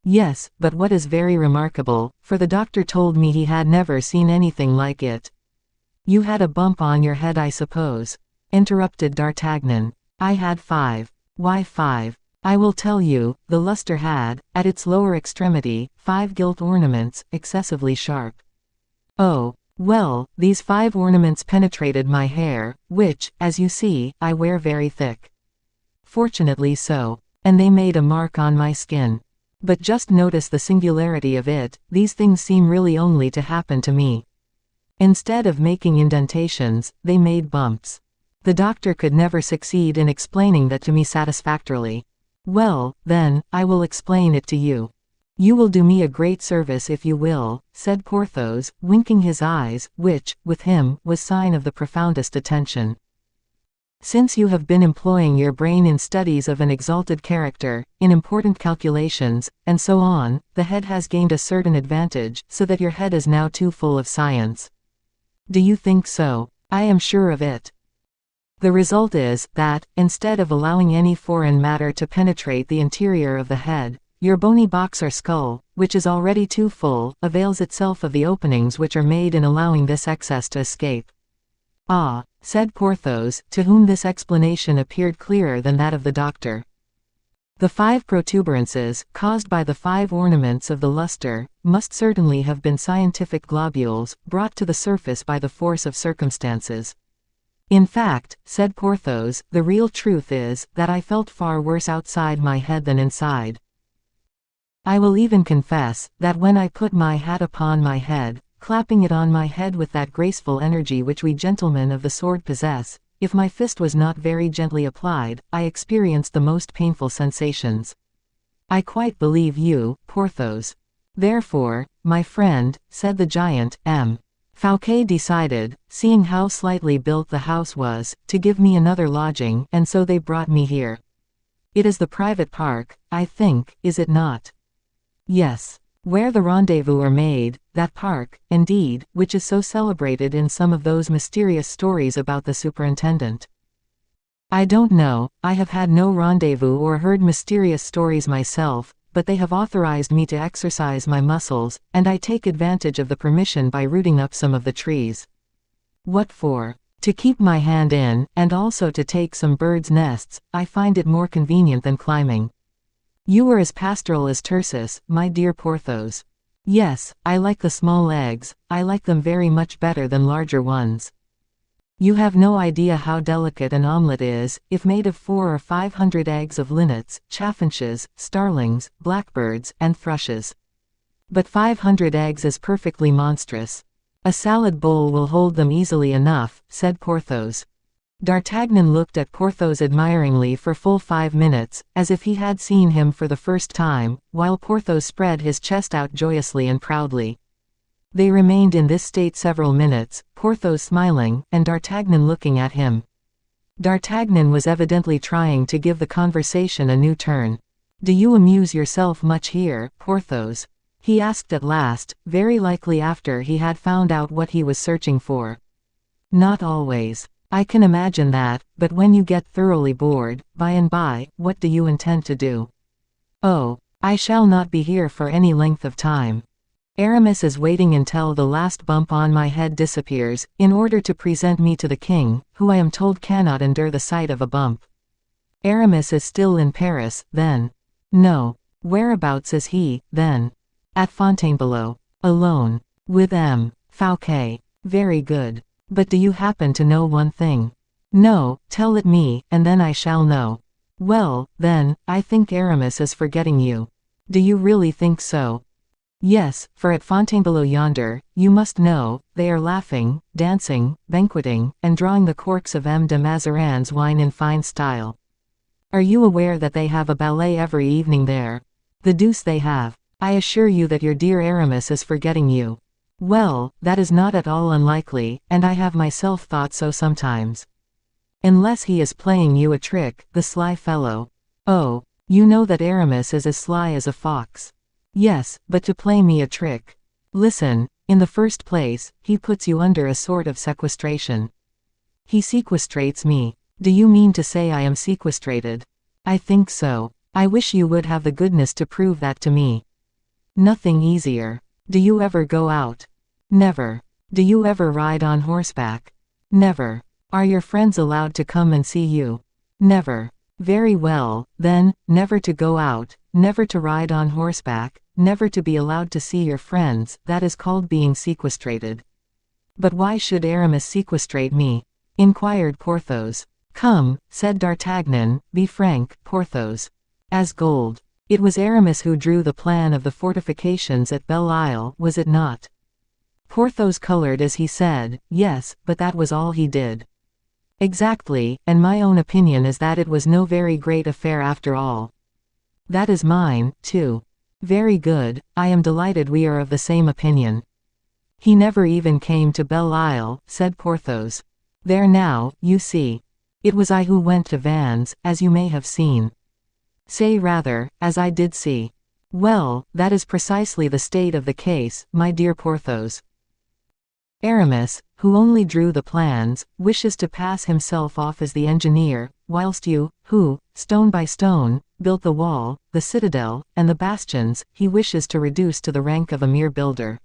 Yes, but what is very remarkable, for the doctor told me he had never seen anything like it. You had a bump on your head, I suppose? Interrupted D'Artagnan. I had 5. Why 5? I will tell you, the lustre had, at its lower extremity, 5 gilt ornaments, excessively sharp. Oh, well, these 5 ornaments penetrated my hair, which, as you see, I wear very thick. Fortunately so. And they made a mark on my skin. But just notice the singularity of it, these things seem really only to happen to me. Instead of making indentations, they made bumps. The doctor could never succeed in explaining that to me satisfactorily. Well, then, I will explain it to you. You will do me a great service if you will, said Porthos, winking his eyes, which, with him, was sign of the profoundest attention. Since you have been employing your brain in studies of an exalted character, in important calculations, and so on, the head has gained a certain advantage, so that your head is now too full of science. Do you think so? I am sure of it. The result is, that, instead of allowing any foreign matter to penetrate the interior of the head, your bony box or skull, which is already too full, avails itself of the openings which are made in allowing this excess to escape. Ah, said Porthos, to whom this explanation appeared clearer than that of the doctor. The 5 protuberances, caused by the 5 ornaments of the lustre, must certainly have been scientific globules, brought to the surface by the force of circumstances. In fact, said Porthos, the real truth is, that I felt far worse outside my head than inside. I will even confess, that when I put my hat upon my head, clapping it on my head with that graceful energy which we gentlemen of the sword possess, if my fist was not very gently applied, I experienced the most painful sensations. I quite believe you, Porthos. Therefore, my friend, said the giant, Fouquet decided, seeing how slightly built the house was, to give me another lodging, and so they brought me here. It is the private park, I think, is it not? Yes. Where the rendezvous are made, that park, indeed, which is so celebrated in some of those mysterious stories about the superintendent. I don't know, I have had no rendezvous or heard mysterious stories myself, but they have authorized me to exercise my muscles, and I take advantage of the permission by rooting up some of the trees. What for? To keep my hand in, and also to take some birds' nests. I find it more convenient than climbing. You are as pastoral as Tircis, my dear Porthos. Yes, I like the small eggs, I like them very much better than larger ones. You have no idea how delicate an omelette is, if made of 400 or 500 eggs of linnets, chaffinches, starlings, blackbirds, and thrushes. But 500 eggs is perfectly monstrous. A salad bowl will hold them easily enough, said Porthos. D'Artagnan looked at Porthos admiringly for full 5 minutes, as if he had seen him for the first time, while Porthos spread his chest out joyously and proudly. They remained in this state several minutes, Porthos smiling, and D'Artagnan looking at him. D'Artagnan was evidently trying to give the conversation a new turn. "Do you amuse yourself much here, Porthos?" he asked at last, very likely after he had found out what he was searching for. "Not always. I can imagine that, but when you get thoroughly bored, by and by, what do you intend to do?" "Oh, I shall not be here for any length of time. Aramis is waiting until the last bump on my head disappears, in order to present me to the king, who I am told cannot endure the sight of a bump." "Aramis is still in Paris, then?" "No. Whereabouts is he, then?" "At Fontainebleau. Alone. With M. Fouquet. Very good. But do you happen to know one thing?" "No, tell it me, and then I shall know." "Well, then, I think Aramis is forgetting you." "Do you really think so?" "Yes, for at Fontainebleau yonder, you must know, they are laughing, dancing, banqueting, and drawing the corks of M. de Mazarin's wine in fine style. Are you aware that they have a ballet every evening there? The deuce they have. I assure you that your dear Aramis is forgetting you." "Well, that is not at all unlikely, and I have myself thought so sometimes." "Unless he is playing you a trick, the sly fellow." "Oh, you know that Aramis is as sly as a fox." "Yes, but to play me a trick. Listen, in the first place, he puts you under a sort of sequestration." "He sequestrates me. Do you mean to say I am sequestrated?" "I think so. I wish you would have the goodness to prove that to me." "Nothing easier. Do you ever go out?" "Never." "Do you ever ride on horseback?" "Never." "Are your friends allowed to come and see you?" "Never." "Very well, then, never to go out, never to ride on horseback, never to be allowed to see your friends, that is called being sequestrated." "But why should Aramis sequestrate me?" inquired Porthos. "Come," said D'Artagnan, "be frank, Porthos." "As gold. It was Aramis who drew the plan of the fortifications at Belle Isle, was it not?" Porthos colored as he said, "Yes, but that was all he did." "Exactly, and my own opinion is that it was no very great affair after all." "That is mine, too." "Very good, I am delighted we are of the same opinion." "He never even came to Belle Isle," said Porthos. "There now, you see. It was I who went to Vannes, as you may have seen." "Say rather, as I did see." "Well, that is precisely the state of the case, my dear Porthos. Aramis, who only drew the plans, wishes to pass himself off as the engineer, whilst you, who, stone by stone, built the wall, the citadel, and the bastions, he wishes to reduce to the rank of a mere builder."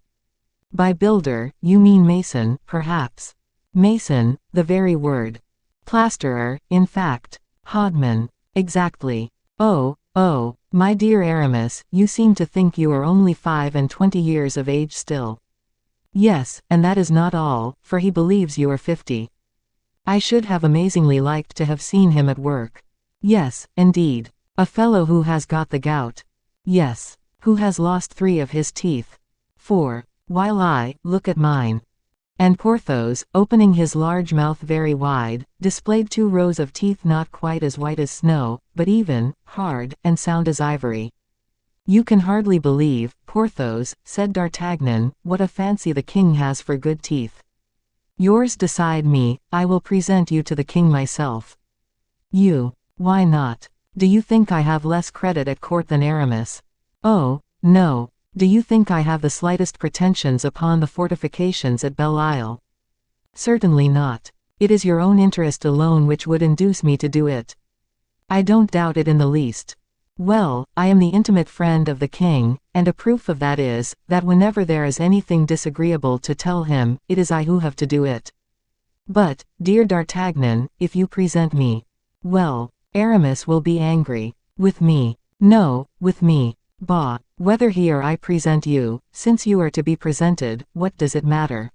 "By builder, you mean mason, perhaps?" "Mason, the very word." "Plasterer, in fact." "Hodman." "Exactly." Oh, my dear Aramis, you seem to think you are only 25 years of age still." "Yes, and that is not all, for he believes you are 50. I should have amazingly liked to have seen him at work." "Yes, indeed. A fellow who has got the gout." "Yes. Who has lost 3 of his teeth." "4. While I, look at mine." And Porthos, opening his large mouth very wide, displayed 2 rows of teeth not quite as white as snow, but even, hard, and sound as ivory. "You can hardly believe, Porthos," said D'Artagnan, "what a fancy the king has for good teeth. Yours decide me, I will present you to the king myself." "You? Why not? Do you think I have less credit at court than Aramis?" "Oh, no. Do you think I have the slightest pretensions upon the fortifications at Belle Isle?" "Certainly not. It is your own interest alone which would induce me to do it." "I don't doubt it in the least." Well, I am the intimate friend of the king, and a proof of that is, that whenever there is anything disagreeable to tell him, it is I who have to do it. But, dear D'Artagnan, if you present me, well, Aramis will be angry. With me. No, with me. Bah, whether he or I present you, since you are to be presented, what does it matter?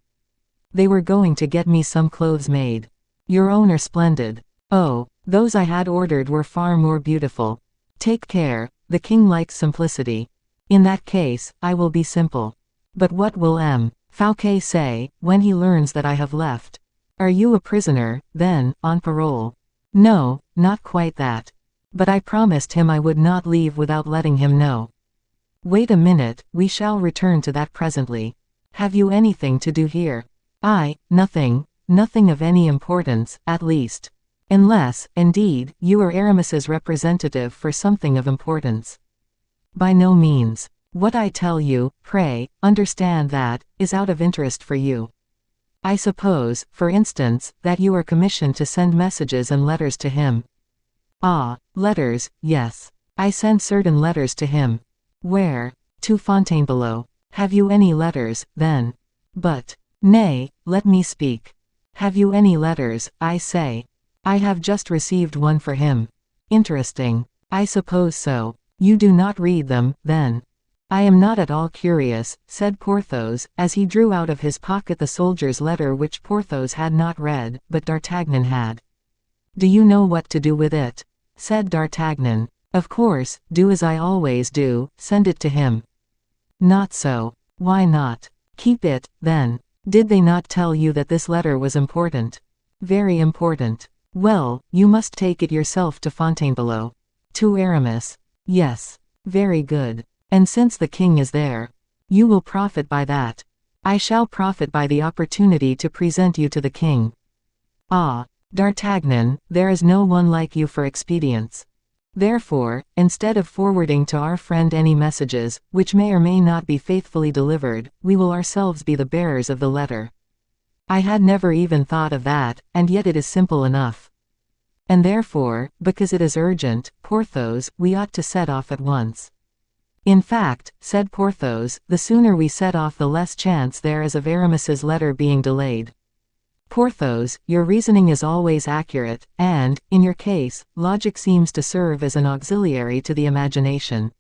They were going to get me some clothes made. Your own are splendid. Oh, those I had ordered were far more beautiful. Take care, the king likes simplicity. In that case, I will be simple. But what will M. Fouquet say, when he learns that I have left? Are you a prisoner, then, on parole? No, not quite that. But I promised him I would not leave without letting him know. Wait a minute, we shall return to that presently. Have you anything to do here? Nothing of any importance, at least. Unless, indeed, you are Aramis's representative for something of importance. By no means. What I tell you, pray, understand that, is out of interest for you. I suppose, for instance, that you are commissioned to send messages and letters to him. Ah, letters, yes. I send certain letters to him. Where? To Fontainebleau. Have you any letters, then? But, nay, let me speak. Have you any letters, I say? I have just received one for him. Interesting. I suppose so. You do not read them, then? I am not at all curious, said Porthos, as he drew out of his pocket the soldier's letter which Porthos had not read, but D'Artagnan had. Do you know what to do with it? Said D'Artagnan. Of course, do as I always do, send it to him. Not so. Why not? Keep it, then. Did they not tell you that this letter was important? Very important. Well, you must take it yourself to Fontainebleau. To Aramis. Yes. Very good. And since the king is there, you will profit by that. I shall profit by the opportunity to present you to the king. Ah, D'Artagnan, there is no one like you for expedients. Therefore, instead of forwarding to our friend any messages, which may or may not be faithfully delivered, we will ourselves be the bearers of the letter. I had never even thought of that, and yet it is simple enough. And therefore, because it is urgent, Porthos, we ought to set off at once. In fact, said Porthos, the sooner we set off the less chance there is of Aramis's letter being delayed. Porthos, your reasoning is always accurate, and, in your case, logic seems to serve as an auxiliary to the imagination.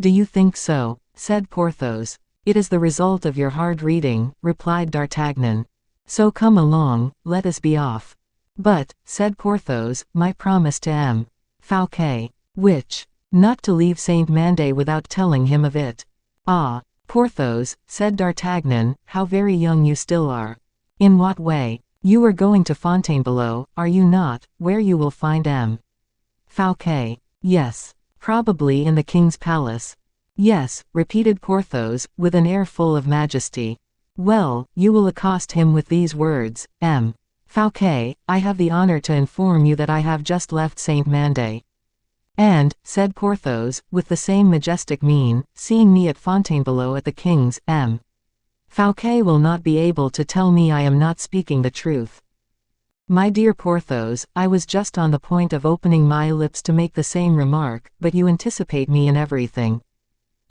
Do you think so? Said Porthos. It is the result of your hard reading, replied D'Artagnan. So come along, let us be off. But, said Porthos, my promise to M. Fouquet. Which? Not to leave Saint-Mandé without telling him of it. Ah, Porthos, said D'Artagnan, how very young you still are. In what way? You are going to Fontainebleau, are you not, where you will find M. Fouquet. Yes. Probably in the king's palace. Yes, repeated Porthos, with an air full of majesty. Well, you will accost him with these words, M. Fouquet, I have the honor to inform you that I have just left Saint-Mandé. And, said Porthos, with the same majestic mien, seeing me at Fontainebleau at the king's, M. Fouquet will not be able to tell me I am not speaking the truth. My dear Porthos, I was just on the point of opening my lips to make the same remark, but you anticipate me in everything.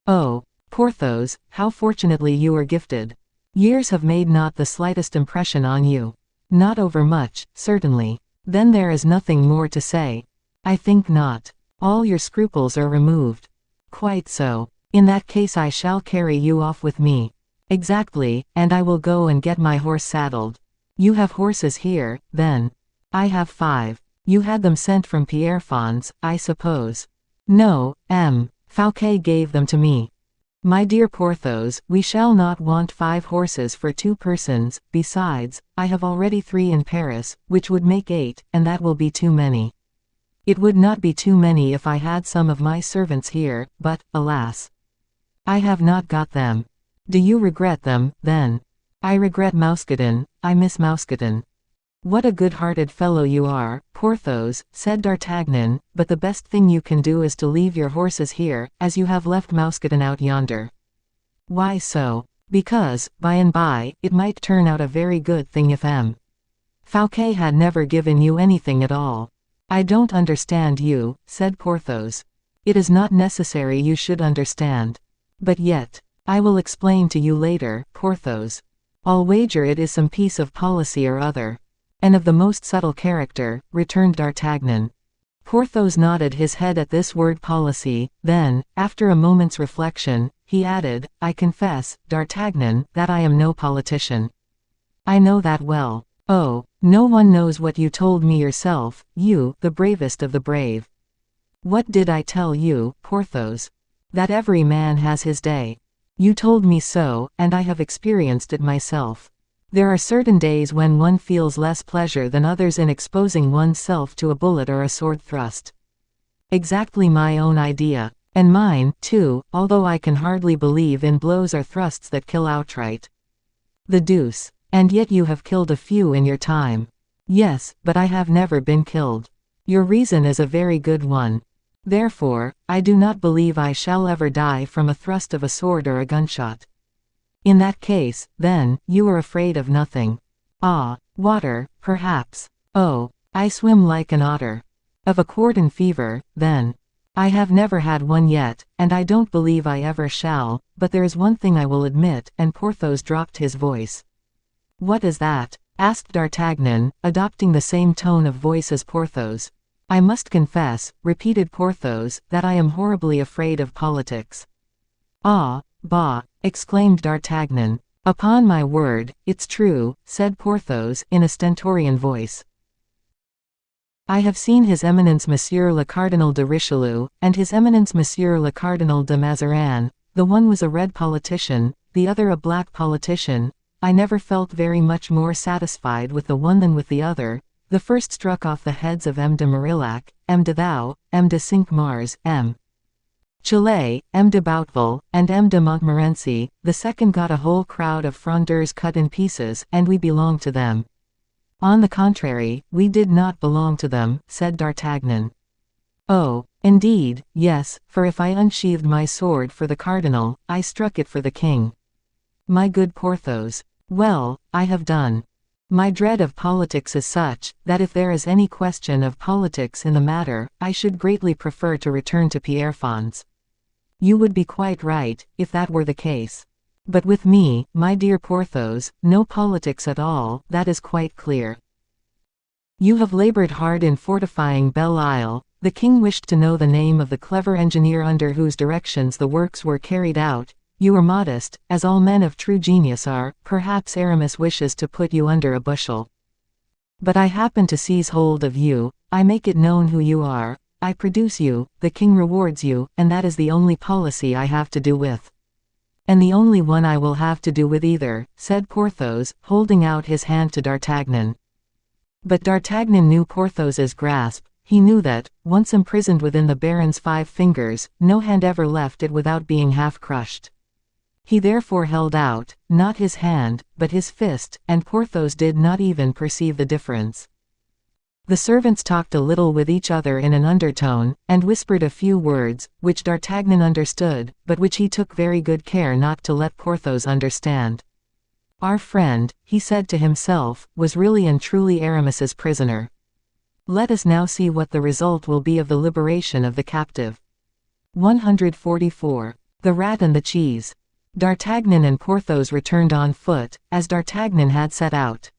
Oh, Porthos, how fortunately you are gifted. Years have made not the slightest impression on you. Not overmuch, certainly. Then there is nothing more to say. I think not. All your scruples are removed. Quite so. In that case I shall carry you off with me. Exactly, and I will go and get my horse saddled. You have horses here, then? I have 5. You had them sent from Pierrefonds, I suppose. No, M. Fouquet gave them to me. My dear Porthos, we shall not want 5 horses for 2 persons, besides, I have already 3 in Paris, which would make 8, and that will be too many. It would not be too many if I had some of my servants here, but, alas, I have not got them. Do you regret them, then? I regret Mousqueton, I miss Mousqueton. What a good-hearted fellow you are, Porthos, said D'Artagnan, but the best thing you can do is to leave your horses here, as you have left Mousqueton out yonder. Why so? Because, by and by, it might turn out a very good thing if M. Fouquet had never given you anything at all. I don't understand you, said Porthos. It is not necessary you should understand. But yet, I will explain to you later, Porthos. I'll wager it is some piece of policy or other. And of the most subtle character, returned D'Artagnan. Porthos nodded his head at this word policy, then, after a moment's reflection, he added, I confess, D'Artagnan, that I am no politician. I know that well. Oh, no one knows what you told me yourself, you, the bravest of the brave. What did I tell you, Porthos? That every man has his day. You told me so, and I have experienced it myself. There are certain days when one feels less pleasure than others in exposing one's self to a bullet or a sword thrust. Exactly my own idea. And mine, too, although I can hardly believe in blows or thrusts that kill outright. The deuce. And yet you have killed a few in your time. Yes, but I have never been killed. Your reason is a very good one. Therefore, I do not believe I shall ever die from a thrust of a sword or a gunshot. In that case, then, you are afraid of nothing. Ah, water, perhaps. Oh, I swim like an otter. Of a quartan fever, then. I have never had one yet, and I don't believe I ever shall, but there is one thing I will admit, and Porthos dropped his voice. What is that? Asked D'Artagnan, adopting the same tone of voice as Porthos. I must confess, repeated Porthos, that I am horribly afraid of politics. Ah, bah, exclaimed D'Artagnan. Upon my word, it's true, said Porthos, in a stentorian voice. I have seen His Eminence Monsieur le Cardinal de Richelieu, and His Eminence Monsieur le Cardinal de Mazarin. The one was a red politician, the other a black politician. I never felt very much more satisfied with the one than with the other. The first struck off the heads of M. de Marillac, M. de Thou, M. de Cinq-Mars, M. Chalais, M. de Bouteville, and M. de Montmorency. The second got a whole crowd of Frondeurs cut in pieces, and we belonged to them. On the contrary, we did not belong to them, said D'Artagnan. Oh, indeed, yes, for if I unsheathed my sword for the cardinal, I struck it for the king. My good Porthos. Well, I have done. My dread of politics is such, that if there is any question of politics in the matter, I should greatly prefer to return to Pierrefonds. You would be quite right, if that were the case. But with me, my dear Porthos, no politics at all, that is quite clear. You have labored hard in fortifying Belle Isle. The king wished to know the name of the clever engineer under whose directions the works were carried out. You are modest, as all men of true genius are. Perhaps Aramis wishes to put you under a bushel. But I happen to seize hold of you, I make it known who you are, I produce you, the king rewards you, and that is the only policy I have to do with. And the only one I will have to do with either, said Porthos, holding out his hand to D'Artagnan. But D'Artagnan knew Porthos's grasp. He knew that, once imprisoned within the Baron's 5 fingers, no hand ever left it without being half crushed. He therefore held out, not his hand, but his fist, and Porthos did not even perceive the difference. The servants talked a little with each other in an undertone, and whispered a few words, which D'Artagnan understood, but which he took very good care not to let Porthos understand. Our friend, he said to himself, was really and truly Aramis's prisoner. Let us now see what the result will be of the liberation of the captive. 144. The Rat and the Cheese. D'Artagnan and Porthos returned on foot, as D'Artagnan had set out.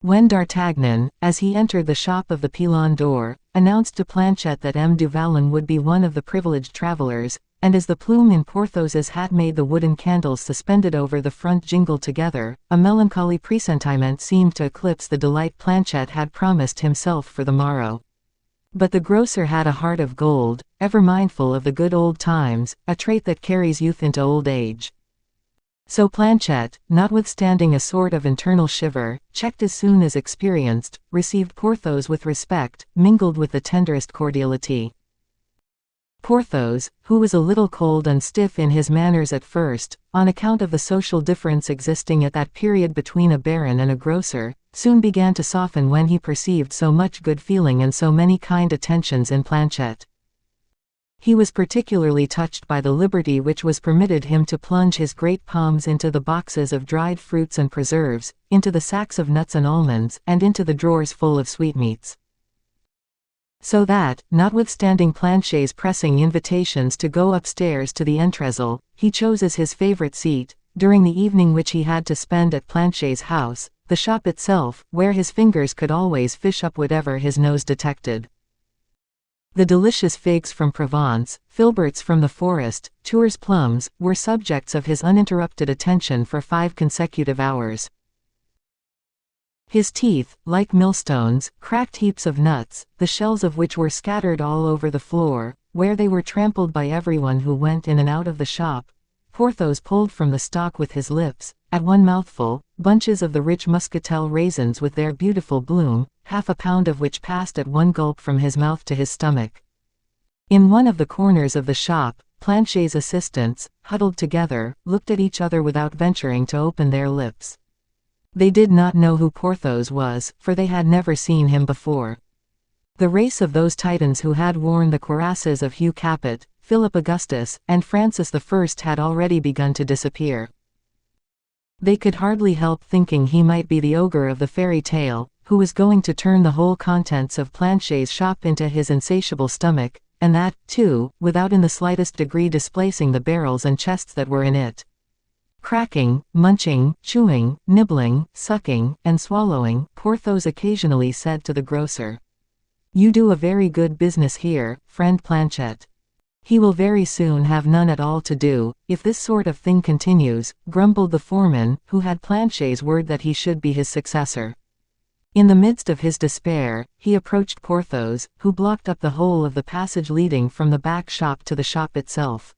When D'Artagnan, as he entered the shop of the Pilon d'Or, announced to Planchet that M. du Vallon would be one of the privileged travelers, and as the plume in Porthos's hat made the wooden candles suspended over the front jingle together, a melancholy presentiment seemed to eclipse the delight Planchet had promised himself for the morrow. But the grocer had a heart of gold, ever mindful of the good old times, a trait that carries youth into old age. So Planchet, notwithstanding a sort of internal shiver, checked as soon as experienced, received Porthos with respect, mingled with the tenderest cordiality. Porthos, who was a little cold and stiff in his manners at first, on account of the social difference existing at that period between a baron and a grocer, soon began to soften when he perceived so much good feeling and so many kind attentions in Planchet. He was particularly touched by the liberty which was permitted him to plunge his great palms into the boxes of dried fruits and preserves, into the sacks of nuts and almonds, and into the drawers full of sweetmeats. So that, notwithstanding Planchet's pressing invitations to go upstairs to the entresol, he chose as his favorite seat, during the evening which he had to spend at Planchet's house, the shop itself, where his fingers could always fish up whatever his nose detected. The delicious figs from Provence, filberts from the forest, Tours plums, were subjects of his uninterrupted attention for 5 consecutive hours. His teeth, like millstones, cracked heaps of nuts, the shells of which were scattered all over the floor, where they were trampled by everyone who went in and out of the shop. Porthos pulled from the stalk with his lips, at one mouthful, bunches of the rich muscatel raisins with their beautiful bloom, half a pound of which passed at one gulp from his mouth to his stomach. In one of the corners of the shop, Planchet's assistants, huddled together, looked at each other without venturing to open their lips. They did not know who Porthos was, for they had never seen him before. The race of those Titans who had worn the cuirasses of Hugh Capet, Philip Augustus, and Francis I had already begun to disappear. They could hardly help thinking he might be the ogre of the fairy tale, who was going to turn the whole contents of Planchet's shop into his insatiable stomach, and that, too, without in the slightest degree displacing the barrels and chests that were in it. Cracking, munching, chewing, nibbling, sucking, and swallowing, Porthos occasionally said to the grocer, "You do a very good business here, friend Planchet." "He will very soon have none at all to do, if this sort of thing continues," grumbled the foreman, who had Planchet's word that he should be his successor. In the midst of his despair, he approached Porthos, who blocked up the whole of the passage leading from the back shop to the shop itself.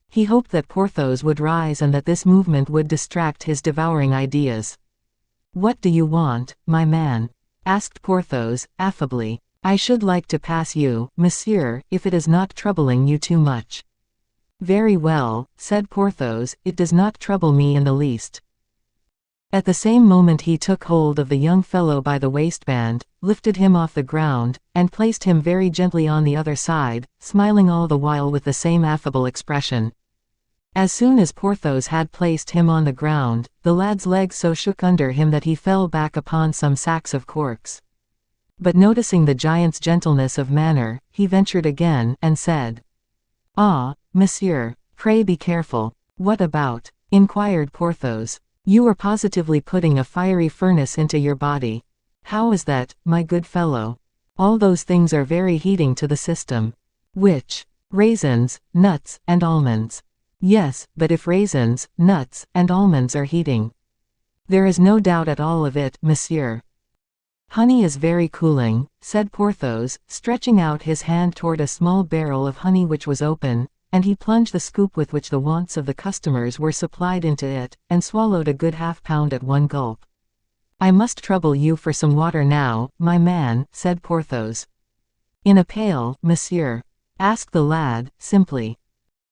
He hoped that Porthos would rise and that this movement would distract his devouring ideas. "What do you want, my man?" asked Porthos, affably. "I should like to pass you, monsieur, if it is not troubling you too much." "Very well," said Porthos, "it does not trouble me in the least." At the same moment he took hold of the young fellow by the waistband, lifted him off the ground, and placed him very gently on the other side, smiling all the while with the same affable expression. As soon as Porthos had placed him on the ground, the lad's legs so shook under him that he fell back upon some sacks of corks. But noticing the giant's gentleness of manner, he ventured again, and said, "Ah, monsieur, pray be careful." "What about?" inquired Porthos. "You are positively putting a fiery furnace into your body." "How is that, my good fellow? All those things are very heating to the system." "Which? Raisins, nuts, and almonds?" "Yes, but if raisins, nuts, and almonds are heating." "There is no doubt at all of it, monsieur." "Honey is very cooling," said Porthos, stretching out his hand toward a small barrel of honey which was open, and he plunged the scoop with which the wants of the customers were supplied into it, and swallowed a good half-pound at one gulp. "I must trouble you for some water now, my man," said Porthos. "In a pail, monsieur?" asked the lad, simply.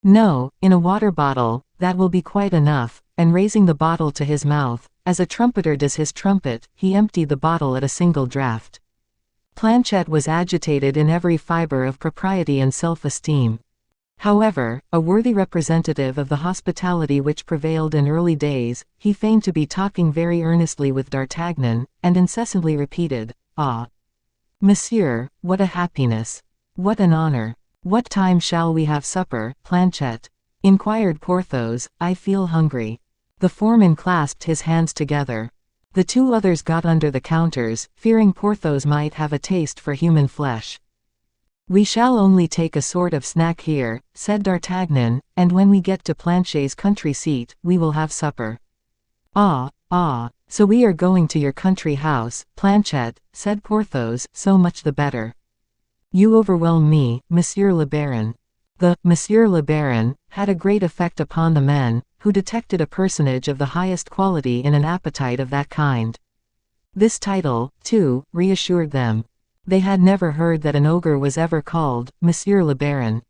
"No, in a water bottle, that will be quite enough," and raising the bottle to his mouth, as a trumpeter does his trumpet, he emptied the bottle at a single draught. Planchet was agitated in every fibre of propriety and self-esteem. However, a worthy representative of the hospitality which prevailed in early days, he feigned to be talking very earnestly with D'Artagnan, and incessantly repeated, "Ah, monsieur, what a happiness! What an honor! What time shall we have supper, Planchet?" inquired Porthos. "I feel hungry." The foreman clasped his hands together. The two others got under the counters, fearing Porthos might have a taste for human flesh. "We shall only take a sort of snack here," said D'Artagnan, "and when we get to Planchet's country seat, we will have supper." "Ah, so we are going to your country house, Planchet," said Porthos, "so much the better." "You overwhelm me, Monsieur le Baron." The Monsieur le Baron had a great effect upon the men, who detected a personage of the highest quality in an appetite of that kind. This title, too, reassured them. They had never heard that an ogre was ever called Monsieur le Baron.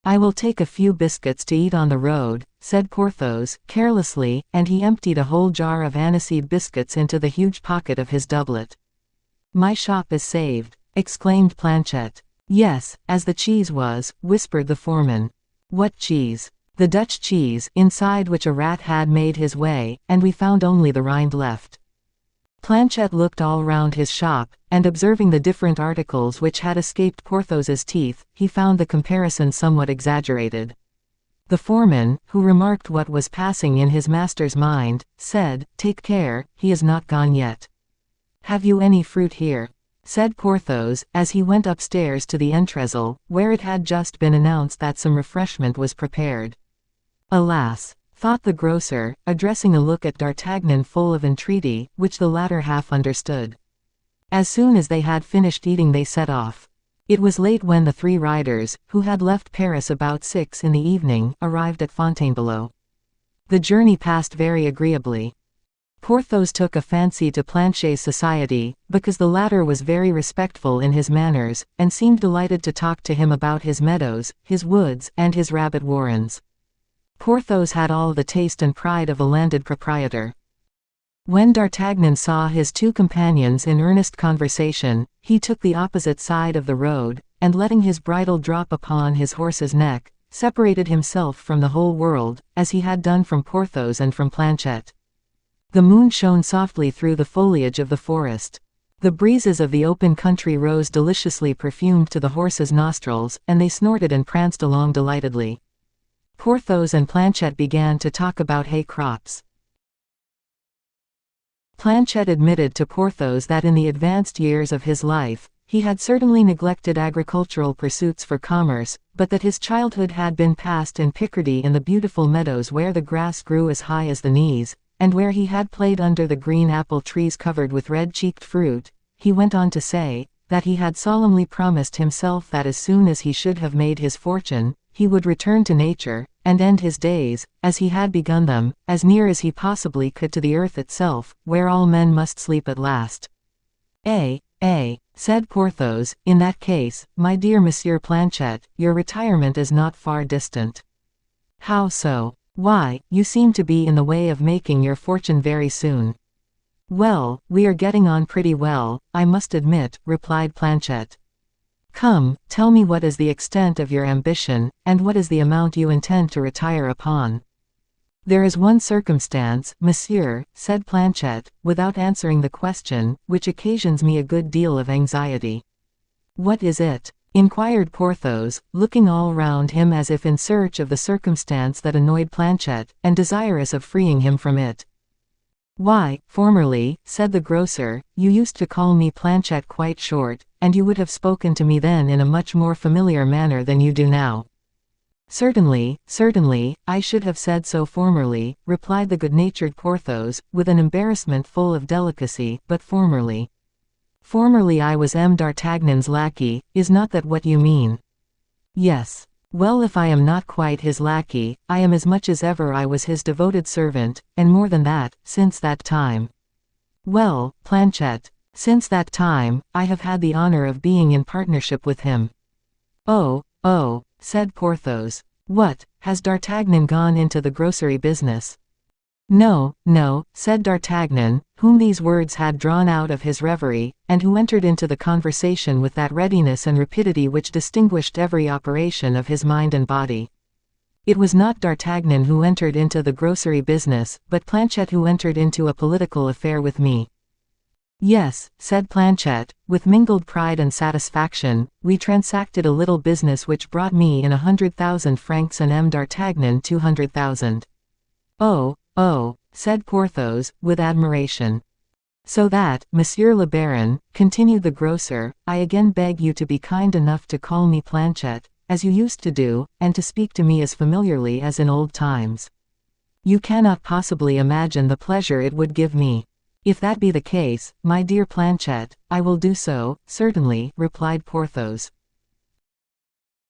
"I will take a few biscuits to eat on the road," said Porthos, carelessly, and he emptied a whole jar of aniseed biscuits into the huge pocket of his doublet. "My shop is saved," exclaimed Planchet. "Yes, as the cheese was," whispered the foreman. "What cheese?" "The Dutch cheese, inside which a rat had made his way, and we found only the rind left." Planchet looked all round his shop, and observing the different articles which had escaped Porthos's teeth, he found the comparison somewhat exaggerated. The foreman, who remarked what was passing in his master's mind, said, "Take care, he is not gone yet." "Have you any fruit here?" said Porthos, as he went upstairs to the entresol, where it had just been announced that some refreshment was prepared. "Alas!" thought the grocer, addressing a look at D'Artagnan full of entreaty, which the latter half understood. As soon as they had finished eating they set off. It was late when the three riders, who had left Paris about 6 in the evening, arrived at Fontainebleau. The journey passed very agreeably. Porthos took a fancy to Planchet's society, because the latter was very respectful in his manners, and seemed delighted to talk to him about his meadows, his woods, and his rabbit warrens. Porthos had all the taste and pride of a landed proprietor. When D'Artagnan saw his two companions in earnest conversation, he took the opposite side of the road, and letting his bridle drop upon his horse's neck, separated himself from the whole world, as he had done from Porthos and from Planchet. The moon shone softly through the foliage of the forest. The breezes of the open country rose deliciously perfumed to the horses' nostrils, and they snorted and pranced along delightedly. Porthos and Planchet began to talk about hay crops. Planchet admitted to Porthos that in the advanced years of his life, he had certainly neglected agricultural pursuits for commerce, but that his childhood had been passed in Picardy in the beautiful meadows where the grass grew as high as the knees, and where he had played under the green apple trees covered with red-cheeked fruit. He went on to say, that he had solemnly promised himself that as soon as he should have made his fortune, he would return to nature, and end his days, as he had begun them, as near as he possibly could to the earth itself, where all men must sleep at last. Said Porthos, "in that case, my dear Monsieur Planchet, your retirement is not far distant." "How so?" "Why, you seem to be in the way of making your fortune very soon." "Well, we are getting on pretty well, I must admit," replied Planchet. "Come, tell me what is the extent of your ambition, and what is the amount you intend to retire upon." "There is one circumstance, monsieur," said Planchet, without answering the question, "which occasions me a good deal of anxiety." "What is it?" inquired Porthos, looking all round him as if in search of the circumstance that annoyed Planchet, and desirous of freeing him from it. "Why, formerly," said the grocer, "you used to call me Planchet quite short, and you would have spoken to me then in a much more familiar manner than you do now." Certainly, I should have said so formerly," replied the good-natured Porthos, with an embarrassment full of delicacy, "but formerly. Formerly I was D'Artagnan's lackey, is not that what you mean?" "Yes. Well, if I am not quite his lackey, I am as much as ever I was his devoted servant, and more than that, since that time." "Well, Planchet, since that time, I have had the honor of being in partnership with him." Oh, said Porthos. "What, has D'Artagnan gone into the grocery business?" No, said D'Artagnan, whom these words had drawn out of his reverie, and who entered into the conversation with that readiness and rapidity which distinguished every operation of his mind and body. It was not D'Artagnan who entered into the grocery business, but Planchet who entered into a political affair with me. "Yes," said Planchet, with mingled pride and satisfaction, "we transacted a little business which brought me in 100,000 francs and D'Artagnan 200,000. Oh, said Porthos, with admiration. "So that, Monsieur le Baron," continued the grocer, "I again beg you to be kind enough to call me Planchet, as you used to do, and to speak to me as familiarly as in old times. You cannot possibly imagine the pleasure it would give me." "If that be the case, my dear Planchet, I will do so, certainly," replied Porthos.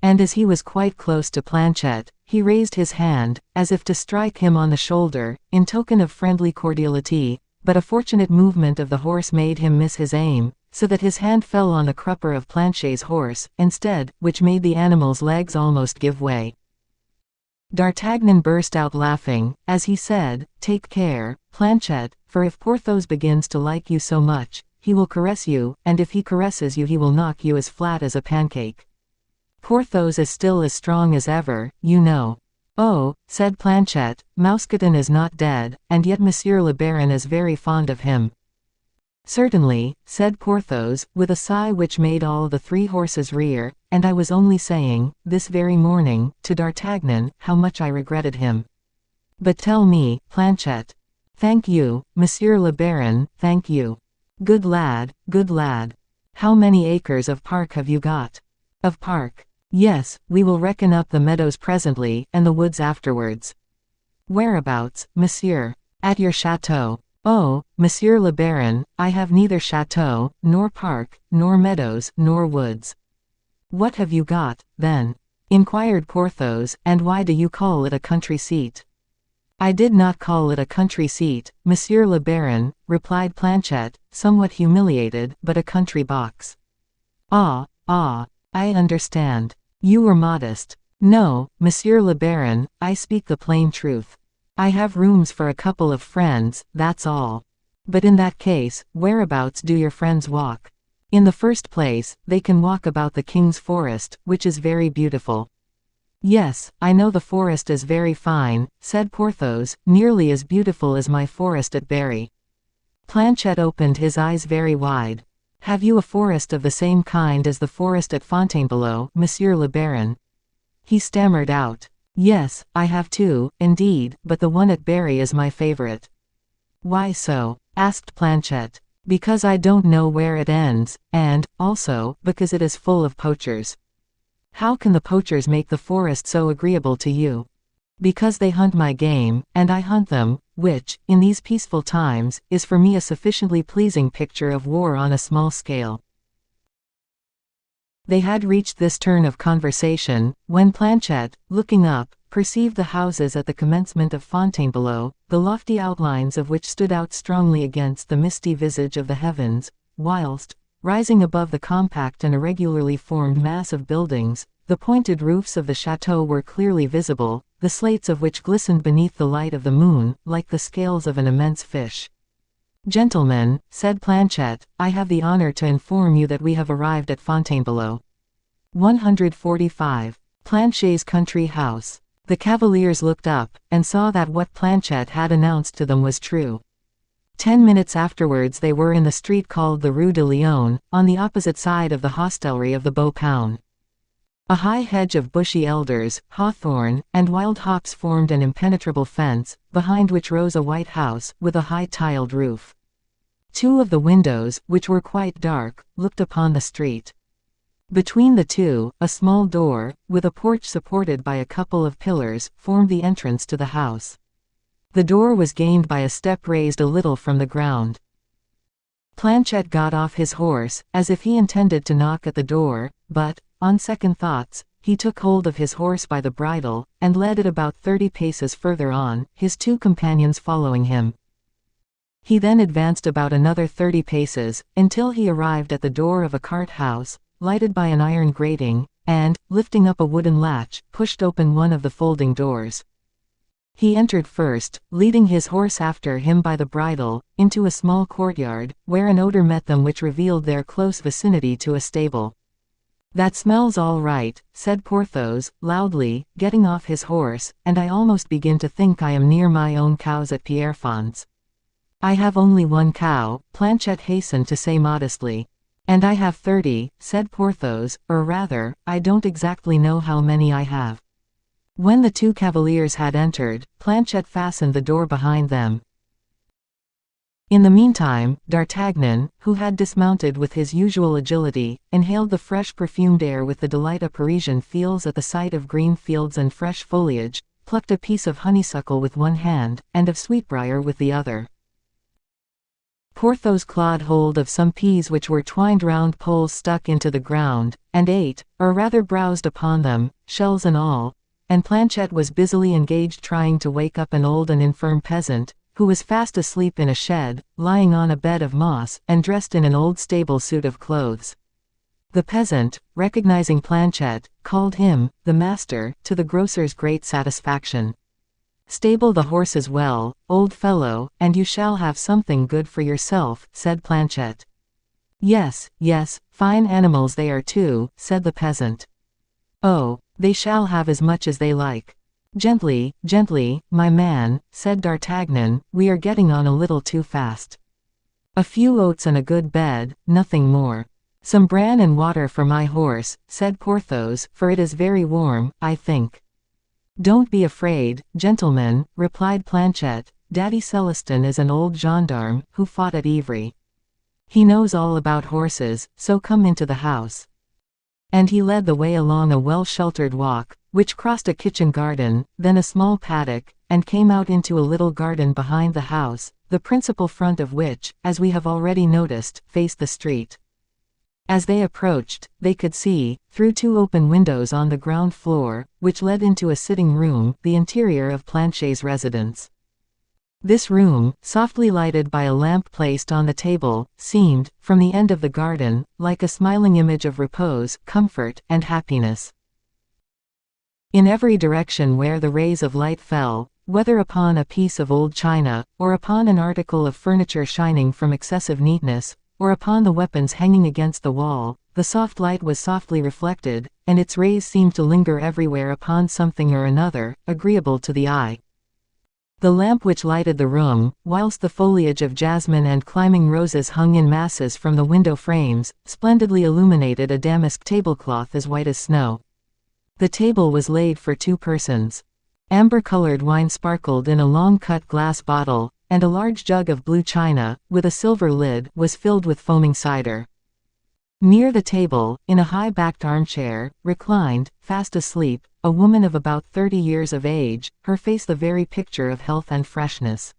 And as he was quite close to Planchet, he raised his hand, as if to strike him on the shoulder, in token of friendly cordiality, but a fortunate movement of the horse made him miss his aim, so that his hand fell on the crupper of Planchet's horse, instead, which made the animal's legs almost give way. D'Artagnan burst out laughing, as he said, "Take care, Planchet, for if Porthos begins to like you so much, he will caress you, and if he caresses you he will knock you as flat as a pancake. Porthos is still as strong as ever, you know." "Oh," said Planchet, "Mousqueton is not dead, and yet Monsieur le Baron is very fond of him." Certainly, said Porthos, with a sigh which made all the three horses rear, and I was only saying, this very morning, to D'Artagnan, how much I regretted him. But tell me, Planchet. Thank you, Monsieur le Baron, thank you. Good lad, good lad. How many acres of park have you got? Of park? Yes, we will reckon up the meadows presently, and the woods afterwards. Whereabouts, monsieur? At your château. Oh, Monsieur le Baron, I have neither château, nor park, nor meadows, nor woods. What have you got, then? Inquired Porthos, and why do you call it a country seat? I did not call it a country seat, Monsieur le Baron, replied Planchet, somewhat humiliated, but a country box. Ah, I understand. You were modest. No, Monsieur le Baron, I speak the plain truth. I have rooms for a couple of friends, that's all. But in that case, whereabouts do your friends walk? In the first place, they can walk about the King's Forest, which is very beautiful. Yes, I know the forest is very fine, said Porthos, nearly as beautiful as my forest at Berry. Planchet opened his eyes very wide. Have you a forest of the same kind as the forest at Fontainebleau, Monsieur le Baron? He stammered out. Yes, I have two, indeed, but the one at Berry is my favorite. Why so? Asked Planchet. Because I don't know where it ends, and, also, because it is full of poachers. How can the poachers make the forest so agreeable to you? Because they hunt my game, and I hunt them, which, in these peaceful times, is for me a sufficiently pleasing picture of war on a small scale. They had reached this turn of conversation, when Planchet, looking up, perceived the houses at the commencement of Fontainebleau, the lofty outlines of which stood out strongly against the misty visage of the heavens, whilst, rising above the compact and irregularly formed mass of buildings, the pointed roofs of the chateau were clearly visible, the slates of which glistened beneath the light of the moon, like the scales of an immense fish. Gentlemen, said Planchet, I have the honor to inform you that we have arrived at Fontainebleau. 145. Planchet's country house. The cavaliers looked up, and saw that what Planchet had announced to them was true. 10 minutes afterwards they were in the street called the Rue de Lyon, on the opposite side of the hostelry of the Beau Paon. A high hedge of bushy elders, hawthorn, and wild hops formed an impenetrable fence, behind which rose a white house, with a high tiled roof. Two of the windows, which were quite dark, looked upon the street. Between the two, a small door, with a porch supported by a couple of pillars, formed the entrance to the house. The door was gained by a step raised a little from the ground. Planchet got off his horse, as if he intended to knock at the door, but, on second thoughts, he took hold of his horse by the bridle, and led it about 30 paces further on, his two companions following him. He then advanced about another 30 paces, until he arrived at the door of a cart house, lighted by an iron grating, and, lifting up a wooden latch, pushed open one of the folding doors. He entered first, leading his horse after him by the bridle, into a small courtyard, where an odor met them which revealed their close vicinity to a stable. That smells all right, said Porthos, loudly, getting off his horse, and I almost begin to think I am near my own cows at Pierrefonds. I have only one cow, Planchet hastened to say modestly. And I have 30, said Porthos, or rather, I don't exactly know how many I have. When the two cavaliers had entered, Planchet fastened the door behind them. In the meantime, D'Artagnan, who had dismounted with his usual agility, inhaled the fresh perfumed air with the delight a Parisian feels at the sight of green fields and fresh foliage, plucked a piece of honeysuckle with one hand, and of sweetbriar with the other. Porthos clawed hold of some peas which were twined round poles stuck into the ground, and ate, or rather browsed upon them, shells and all, and Planchet was busily engaged trying to wake up an old and infirm peasant, who was fast asleep in a shed, lying on a bed of moss, and dressed in an old stable suit of clothes. The peasant, recognizing Planchet, called him, the master, to the grocer's great satisfaction. "Stable the horses well, old fellow, and you shall have something good for yourself," said Planchet. "Yes, yes, fine animals they are too," said the peasant. "Oh, they shall have as much as they like." "Gently, gently, my man," said D'Artagnan, "we are getting on a little too fast." A few oats and a good bed, nothing more. Some bran and water for my horse, said Porthos, for it is very warm, I think. Don't be afraid, gentlemen, replied Planchet. Daddy Celestin is an old gendarme, who fought at Ivry. He knows all about horses, so come into the house. And he led the way along a well-sheltered walk, which crossed a kitchen garden, then a small paddock, and came out into a little garden behind the house, the principal front of which, as we have already noticed, faced the street. As they approached, they could see, through two open windows on the ground floor, which led into a sitting room, the interior of Planchet's residence. This room, softly lighted by a lamp placed on the table, seemed, from the end of the garden, like a smiling image of repose, comfort, and happiness. In every direction where the rays of light fell, whether upon a piece of old china, or upon an article of furniture shining from excessive neatness, or upon the weapons hanging against the wall, the soft light was softly reflected, and its rays seemed to linger everywhere upon something or another, agreeable to the eye. The lamp which lighted the room, whilst the foliage of jasmine and climbing roses hung in masses from the window frames, splendidly illuminated a damask tablecloth as white as snow. The table was laid for 2 persons. Amber-colored wine sparkled in a long-cut glass bottle, and a large jug of blue china, with a silver lid, was filled with foaming cider. Near the table, in a high-backed armchair, reclined, fast asleep, a woman of about 30 years of age, her face the very picture of health and freshness.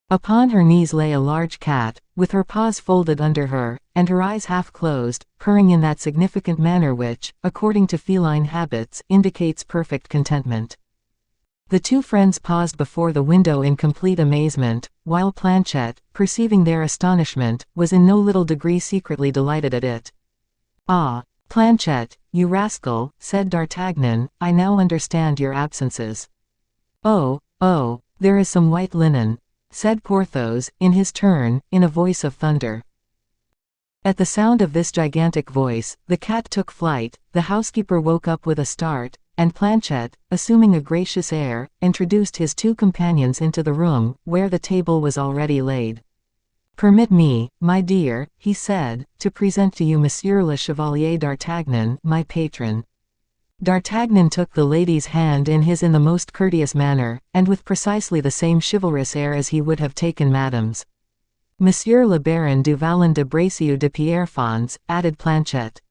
Upon her knees lay a large cat, with her paws folded under her, and her eyes half closed, purring in that significant manner which, according to feline habits, indicates perfect contentment. The 2 friends paused before the window in complete amazement, while Planchet, perceiving their astonishment, was in no little degree secretly delighted at it. "Ah, Planchet, you rascal," said D'Artagnan, "I now understand your absences." "Oh, there is some white linen," said Porthos, in his turn, in a voice of thunder. At the sound of this gigantic voice, the cat took flight, the housekeeper woke up with a start, and Planchet, assuming a gracious air, introduced his 2 companions into the room, where the table was already laid. "Permit me, my dear," he said, "to present to you Monsieur le Chevalier d'Artagnan, my patron." D'Artagnan took the lady's hand in his in the most courteous manner, and with precisely the same chivalrous air as he would have taken Madame's. "Monsieur le Baron du Vallon de Bracieux de Pierrefonds," added Planchet.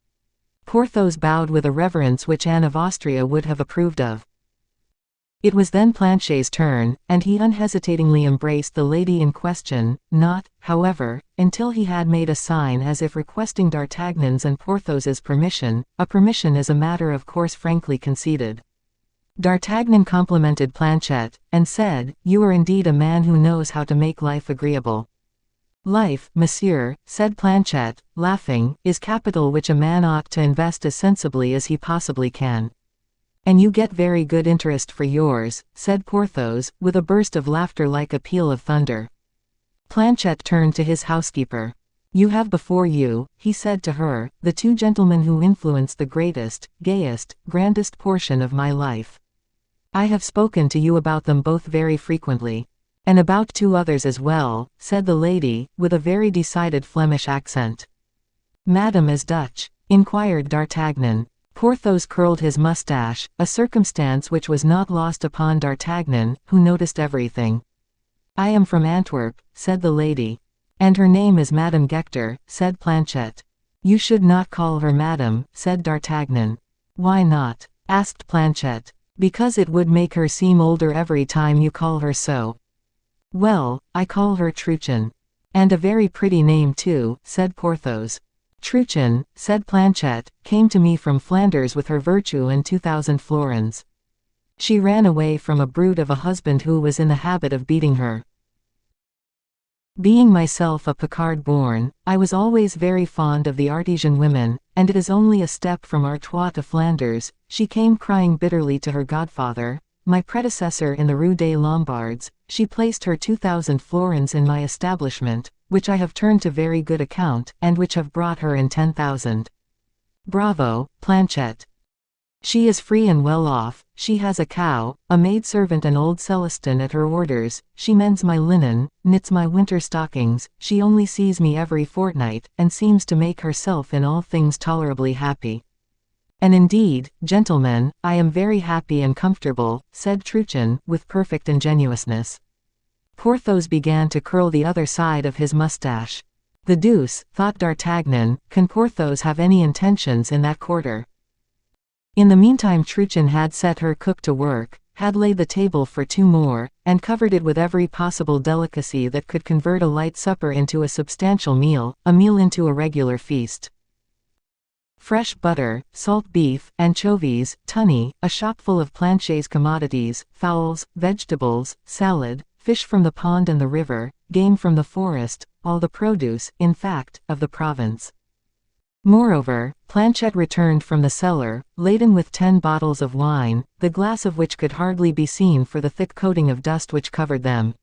Porthos bowed with a reverence which Anne of Austria would have approved of. It was then Planchet's turn, and he unhesitatingly embraced the lady in question, not, however, until he had made a sign as if requesting D'Artagnan's and Porthos's permission, a permission as a matter of course frankly conceded. D'Artagnan complimented Planchet, and said, "You are indeed a man who knows how to make life agreeable." "Life, monsieur," said Planchet, laughing, "is capital which a man ought to invest as sensibly as he possibly can." "And you get very good interest for yours," said Porthos, with a burst of laughter like a peal of thunder. Planchet turned to his housekeeper. "You have before you," he said to her, "the 2 gentlemen who influence the greatest, gayest, grandest portion of my life. I have spoken to you about them both very frequently. And about 2 others as well," said the lady, with a very decided Flemish accent. "Madame is Dutch?" inquired D'Artagnan. Porthos curled his moustache, a circumstance which was not lost upon D'Artagnan, who noticed everything. "I am from Antwerp," said the lady. "And her name is Madame Gechter," said Planchet. "You should not call her Madame," said D'Artagnan. "Why not?" asked Planchet. "Because it would make her seem older every time you call her so." "Well, I call her Truchen." "And a very pretty name too," said Porthos. "Truchen," said Planchet, "came to me from Flanders with her virtue and 2,000 florins. She ran away from a brute of a husband who was in the habit of beating her. Being myself a Picard born, I was always very fond of the artesian women, and it is only a step from Artois to Flanders. She came crying bitterly to her godfather, my predecessor in the Rue des Lombards. She placed her 2,000 florins in my establishment, which I have turned to very good account, and which have brought her in 10,000. Bravo, Planchet." She is free and well off, she has a cow, a maidservant and old Celestin at her orders, she mends my linen, knits my winter stockings, she only sees me every fortnight, and seems to make herself in all things tolerably happy. And indeed, gentlemen, I am very happy and comfortable, said Truchen, with perfect ingenuousness. Porthos began to curl the other side of his moustache. The deuce, thought D'Artagnan, can Porthos have any intentions in that quarter? In the meantime Truchen had set her cook to work, had laid the table for 2 more, and covered it with every possible delicacy that could convert a light supper into a substantial meal, a meal into a regular feast. Fresh butter, salt beef, anchovies, tunny, a shop full of Planchet's commodities, fowls, vegetables, salad, fish from the pond and the river, game from the forest, all the produce, in fact, of the province. Moreover, Planchet returned from the cellar, laden with 10 bottles of wine, the glass of which could hardly be seen for the thick coating of dust which covered them.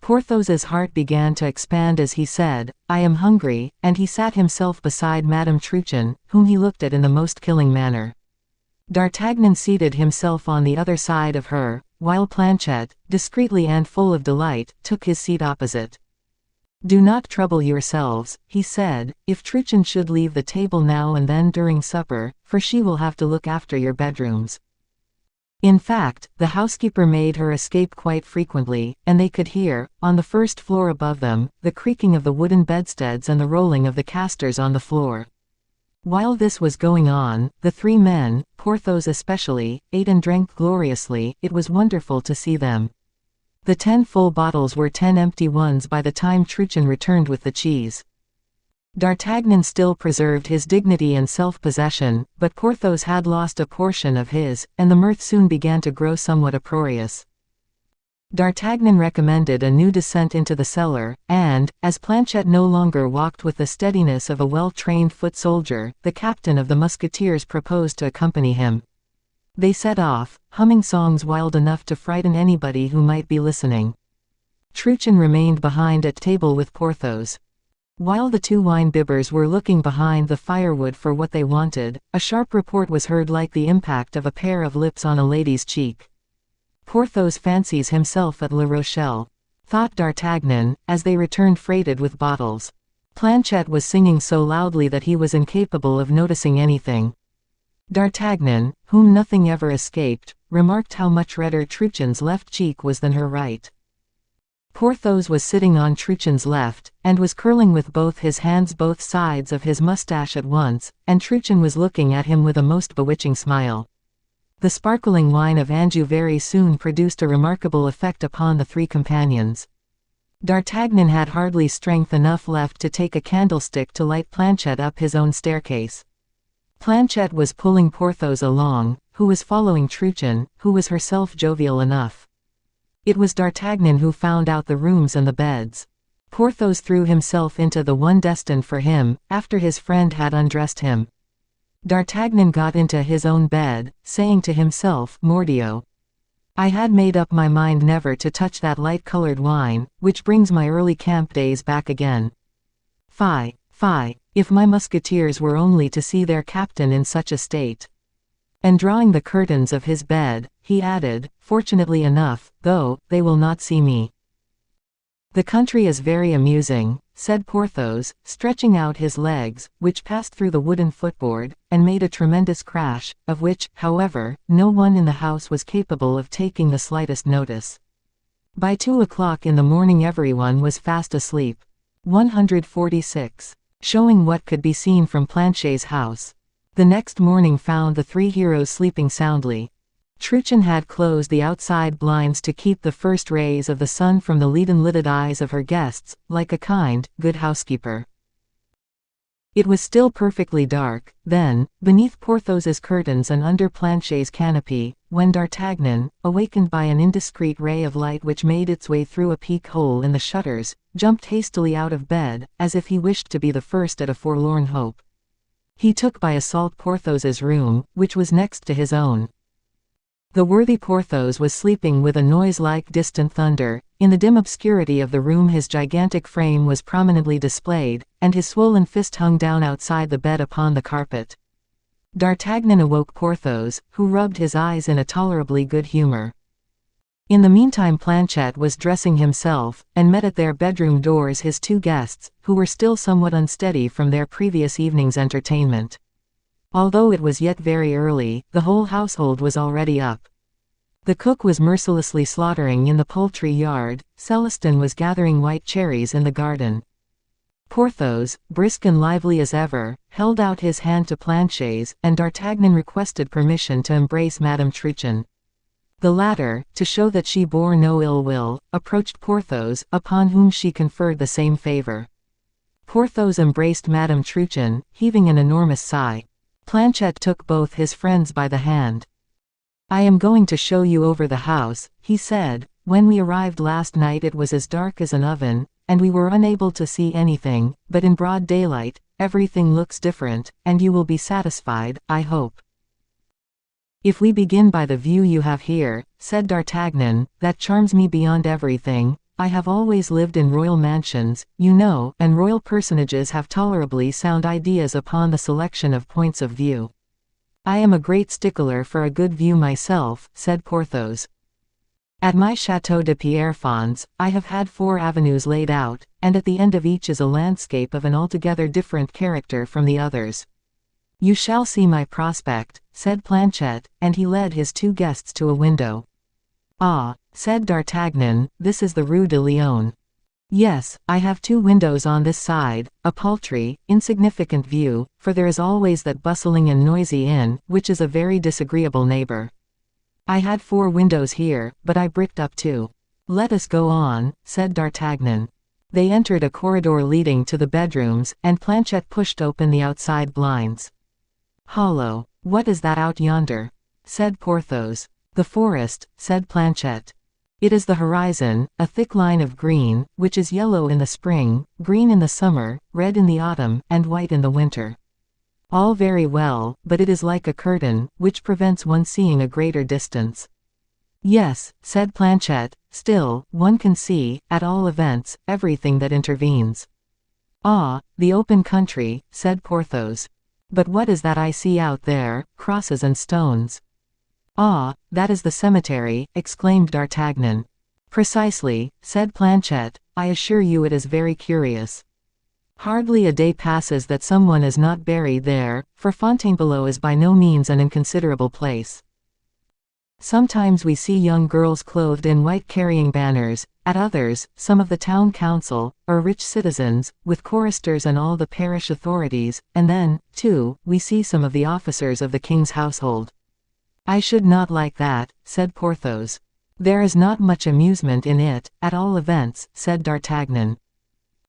Porthos's heart began to expand as he said, I am hungry, and he sat himself beside Madame Truchen, whom he looked at in the most killing manner. D'Artagnan seated himself on the other side of her, while Planchet, discreetly and full of delight, took his seat opposite. Do not trouble yourselves, he said, if Truchen should leave the table now and then during supper, for she will have to look after your bedrooms. In fact, the housekeeper made her escape quite frequently, and they could hear, on the first floor above them, the creaking of the wooden bedsteads and the rolling of the casters on the floor. While this was going on, the 3 men, Porthos especially, ate and drank gloriously. It was wonderful to see them. The 10 full bottles were 10 empty ones by the time Truchen returned with the cheese. D'Artagnan still preserved his dignity and self-possession, but Porthos had lost a portion of his, and the mirth soon began to grow somewhat uproarious. D'Artagnan recommended a new descent into the cellar, and, as Planchet no longer walked with the steadiness of a well-trained foot soldier, the captain of the musketeers proposed to accompany him. They set off, humming songs wild enough to frighten anybody who might be listening. Truchen remained behind at table with Porthos. While the 2 wine-bibbers were looking behind the firewood for what they wanted, a sharp report was heard like the impact of a pair of lips on a lady's cheek. Porthos fancies himself at La Rochelle, thought D'Artagnan, as they returned freighted with bottles. Planchet was singing so loudly that he was incapable of noticing anything. D'Artagnan, whom nothing ever escaped, remarked how much redder Truchen's left cheek was than her right. Porthos was sitting on Truchen's left, and was curling with both his hands both sides of his mustache at once, and Truchen was looking at him with a most bewitching smile. The sparkling wine of Anjou very soon produced a remarkable effect upon the 3 companions. D'Artagnan had hardly strength enough left to take a candlestick to light Planchet up his own staircase. Planchet was pulling Porthos along, who was following Truchen, who was herself jovial enough. It was D'Artagnan who found out the rooms and the beds. Porthos threw himself into the one destined for him, after his friend had undressed him. D'Artagnan got into his own bed, saying to himself, Mordioux! I had made up my mind never to touch that light-colored wine, which brings my early camp days back again. Fie, fie, if my musketeers were only to see their captain in such a state. And drawing the curtains of his bed, he added, fortunately enough, though, they will not see me. The country is very amusing, said Porthos, stretching out his legs, which passed through the wooden footboard, and made a tremendous crash, of which, however, no one in the house was capable of taking the slightest notice. By 2 o'clock in the morning everyone was fast asleep. 146. Showing what could be seen from Planchet's house. The next morning found the 3 heroes sleeping soundly. Truchen had closed the outside blinds to keep the first rays of the sun from the leaden-lidded eyes of her guests, like a kind, good housekeeper. It was still perfectly dark, then, beneath Porthos's curtains and under Planchet's canopy, when D'Artagnan, awakened by an indiscreet ray of light which made its way through a peak-hole in the shutters, jumped hastily out of bed, as if he wished to be the first at a forlorn hope. He took by assault Porthos's room, which was next to his own. The worthy Porthos was sleeping with a noise like distant thunder. In the dim obscurity of the room his gigantic frame was prominently displayed, and his swollen fist hung down outside the bed upon the carpet. D'Artagnan awoke Porthos, who rubbed his eyes in a tolerably good humor. In the meantime Planchet was dressing himself, and met at their bedroom doors his two guests, who were still somewhat unsteady from their previous evening's entertainment. Although it was yet very early, the whole household was already up. The cook was mercilessly slaughtering in the poultry yard, Celestin was gathering white cherries in the garden. Porthos, brisk and lively as ever, held out his hand to Planchet's, and D'Artagnan requested permission to embrace Madame Truchen. The latter, to show that she bore no ill will, approached Porthos, upon whom she conferred the same favor. Porthos embraced Madame Truchen, heaving an enormous sigh. Planchet took both his friends by the hand. "I am going to show you over the house," he said. "When we arrived last night it was as dark as an oven, and we were unable to see anything, but in broad daylight, everything looks different, and you will be satisfied, I hope." "If we begin by the view you have here," said D'Artagnan, "that charms me beyond everything. I have always lived in royal mansions, you know, and royal personages have tolerably sound ideas upon the selection of points of view." "I am a great stickler for a good view myself," said Porthos. "At my Château de Pierrefonds, I have had 4 avenues laid out, and at the end of each is a landscape of an altogether different character from the others. You shall see my prospect," said Planchet, and he led his two guests to a window. "Ah," said D'Artagnan, "this is the Rue de Lyon." "Yes, I have 2 windows on this side, a paltry, insignificant view, for there is always that bustling and noisy inn, which is a very disagreeable neighbor. I had 4 windows here, but I bricked up 2. "Let us go on," said D'Artagnan. They entered a corridor leading to the bedrooms, and Planchet pushed open the outside blinds. "Hollow! What is that out yonder?" said Porthos. "The forest," said Planchet. "It is the horizon, a thick line of green, which is yellow in the spring, green in the summer, red in the autumn, and white in the winter. All very well, but it is like a curtain, which prevents one seeing a greater distance." "Yes," said Planchet, "still, one can see, at all events, everything that intervenes." "Ah, the open country," said Porthos. "But what is that I see out there, crosses and stones?" "Ah, that is the cemetery," exclaimed D'Artagnan. "Precisely," said Planchet, "I assure you it is very curious. Hardly a day passes that someone is not buried there, for Fontainebleau is by no means an inconsiderable place. Sometimes we see young girls clothed in white carrying banners, at others, some of the town council, or rich citizens, with choristers and all the parish authorities, and then, too, we see some of the officers of the king's household." "I should not like that," said Porthos. "There is not much amusement in it, at all events," said D'Artagnan.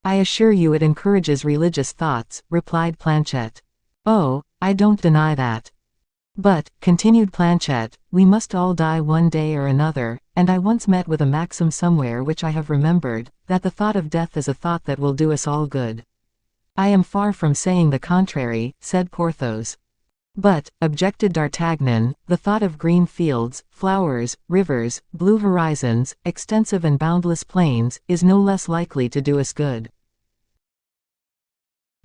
"I assure you it encourages religious thoughts," replied Planchet. "Oh, I don't deny that. But," continued Planchet, "we must all die one day or another, and I once met with a maxim somewhere which I have remembered, that the thought of death is a thought that will do us all good." "I am far from saying the contrary," said Porthos. "But," objected D'Artagnan, "the thought of green fields, flowers, rivers, blue horizons, extensive and boundless plains, is no less likely to do us good.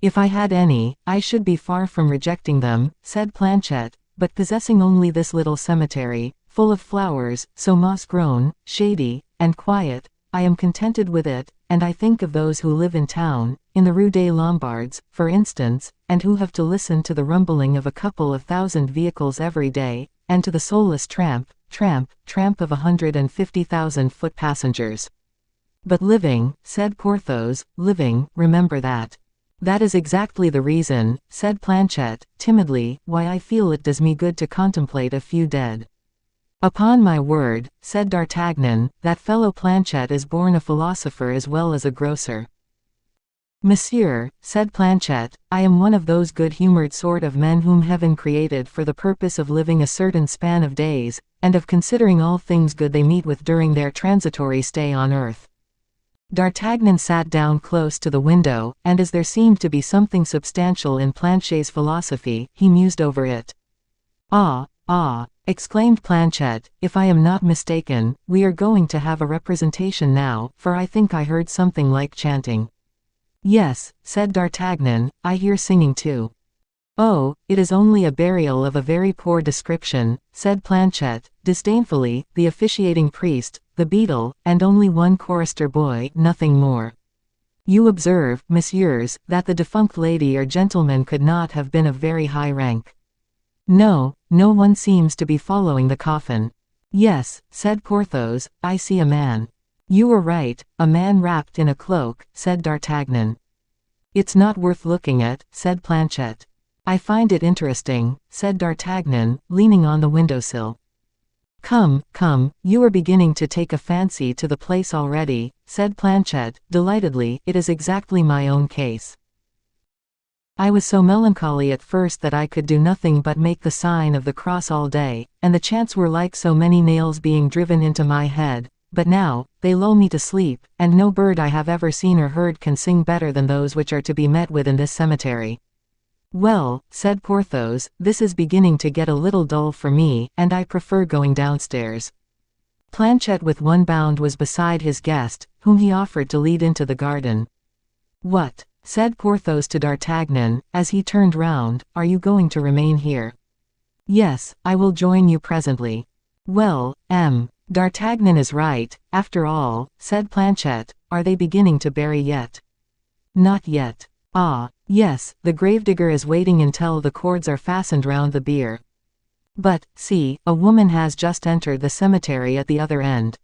If I had any, I should be far from rejecting them," said Planchet, "but possessing only this little cemetery, full of flowers, so moss-grown, shady, and quiet, I am contented with it, and I think of those who live in town, in the Rue des Lombards, for instance, and who have to listen to the rumbling of a couple of thousand vehicles every day, and to the soulless tramp, tramp, tramp of 150,000 foot passengers." "But living," said Porthos, "living, remember that." "That is exactly the reason," said Planchet, timidly, "why I feel it does me good to contemplate a few dead." "Upon my word," said D'Artagnan, "that fellow Planchet is born a philosopher as well as a grocer." "Monsieur," said Planchet, "I am one of those good-humored sort of men whom Heaven created for the purpose of living a certain span of days, and of considering all things good they meet with during their transitory stay on earth." D'Artagnan sat down close to the window, and as there seemed to be something substantial in Planchet's philosophy, he mused over it. "Ah, ah," exclaimed Planchet, "if I am not mistaken, we are going to have a representation now, for I think I heard something like chanting." "Yes," said D'Artagnan, "I hear singing too." "Oh, it is only a burial of a very poor description," said Planchet, disdainfully, "the officiating priest, the beadle, and only one chorister boy, nothing more. You observe, messieurs, that the defunct lady or gentleman could not have been of very high rank." "No, no one seems to be following the coffin." "Yes," said Porthos, "I see a man." "You were right, a man wrapped in a cloak," said D'Artagnan. "It's not worth looking at," said Planchet. "I find it interesting," said D'Artagnan, leaning on the windowsill. "Come, come, you are beginning to take a fancy to the place already," said Planchet, delightedly. "It is exactly my own case. I was so melancholy at first that I could do nothing but make the sign of the cross all day, and the chants were like so many nails being driven into my head, but now, they lull me to sleep, and no bird I have ever seen or heard can sing better than those which are to be met with in this cemetery." "Well," said Porthos, "this is beginning to get a little dull for me, and I prefer going downstairs." Planchet with one bound was beside his guest, whom he offered to lead into the garden. "What?" said Porthos to D'Artagnan, as he turned round, "are you going to remain here?" "Yes, I will join you presently." "Well, D'Artagnan is right, after all," said Planchet. "Are they beginning to bury yet?" "Not yet." "Ah, yes, the gravedigger is waiting until the cords are fastened round the bier. But, see, a woman has just entered the cemetery at the other end."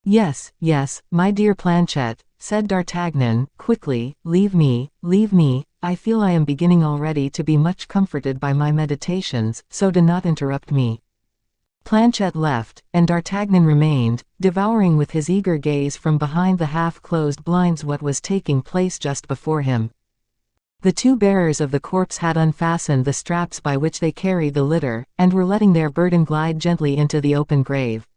"Yes, yes, my dear Planchet," said D'Artagnan, quickly, leave me, I feel I am beginning already to be much comforted by my meditations, so do not interrupt me." Planchet left, and D'Artagnan remained, devouring with his eager gaze from behind the half-closed blinds what was taking place just before him. The two bearers of the corpse had unfastened the straps by which they carried the litter, and were letting their burden glide gently into the open grave.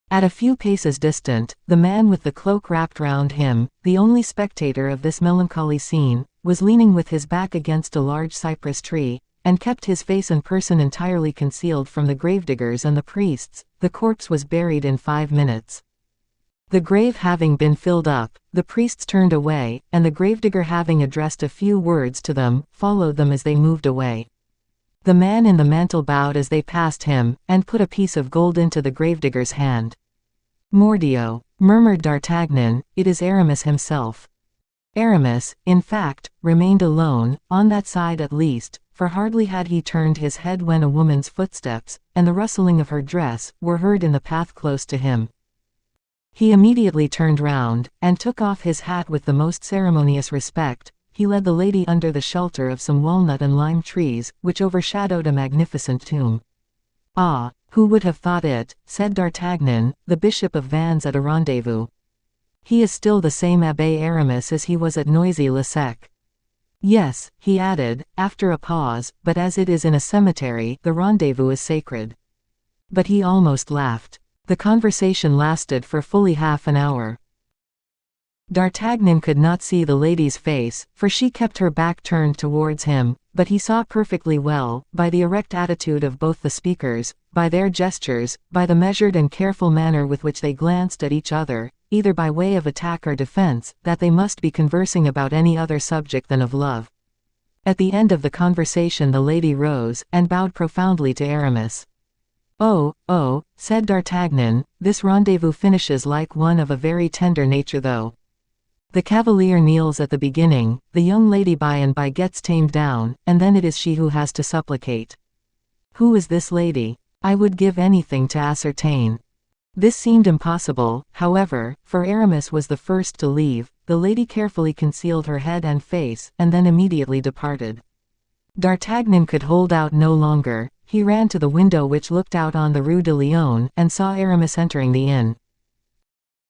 At a few paces distant, the man with the cloak wrapped round him, the only spectator of this melancholy scene, was leaning with his back against a large cypress tree, and kept his face and person entirely concealed from the gravediggers and the priests. The corpse was buried in 5 minutes. The grave having been filled up, the priests turned away, and the gravedigger having addressed a few words to them, followed them as they moved away. The man in the mantle bowed as they passed him, and put a piece of gold into the gravedigger's hand. "Mordioux," murmured D'Artagnan, "it is Aramis himself." Aramis, in fact, remained alone, on that side at least, for hardly had he turned his head when a woman's footsteps, and the rustling of her dress, were heard in the path close to him. He immediately turned round, and took off his hat with the most ceremonious respect. He led the lady under the shelter of some walnut and lime trees, which overshadowed a magnificent tomb. "Ah, who would have thought it," said D'Artagnan, "the Bishop of Vannes at a rendezvous. He is still the same Abbé Aramis as he was at Noisy-le-Sec. Yes," he added, after a pause, "but as it is in a cemetery, the rendezvous is sacred." But he almost laughed. The conversation lasted for fully half an hour. D'Artagnan could not see the lady's face, for she kept her back turned towards him, but he saw perfectly well, by the erect attitude of both the speakers, by their gestures, by the measured and careful manner with which they glanced at each other, either by way of attack or defense, that they must be conversing about any other subject than of love. At the end of the conversation the lady rose, and bowed profoundly to Aramis. Oh, said D'Artagnan, "this rendezvous finishes like one of a very tender nature though. The cavalier kneels at the beginning, the young lady by and by gets tamed down, and then it is she who has to supplicate. Who is this lady? I would give anything to ascertain." This seemed impossible, however, for Aramis was the first to leave. The lady carefully concealed her head and face, and then immediately departed. D'Artagnan could hold out no longer. He ran to the window which looked out on the Rue de Lyon, and saw Aramis entering the inn.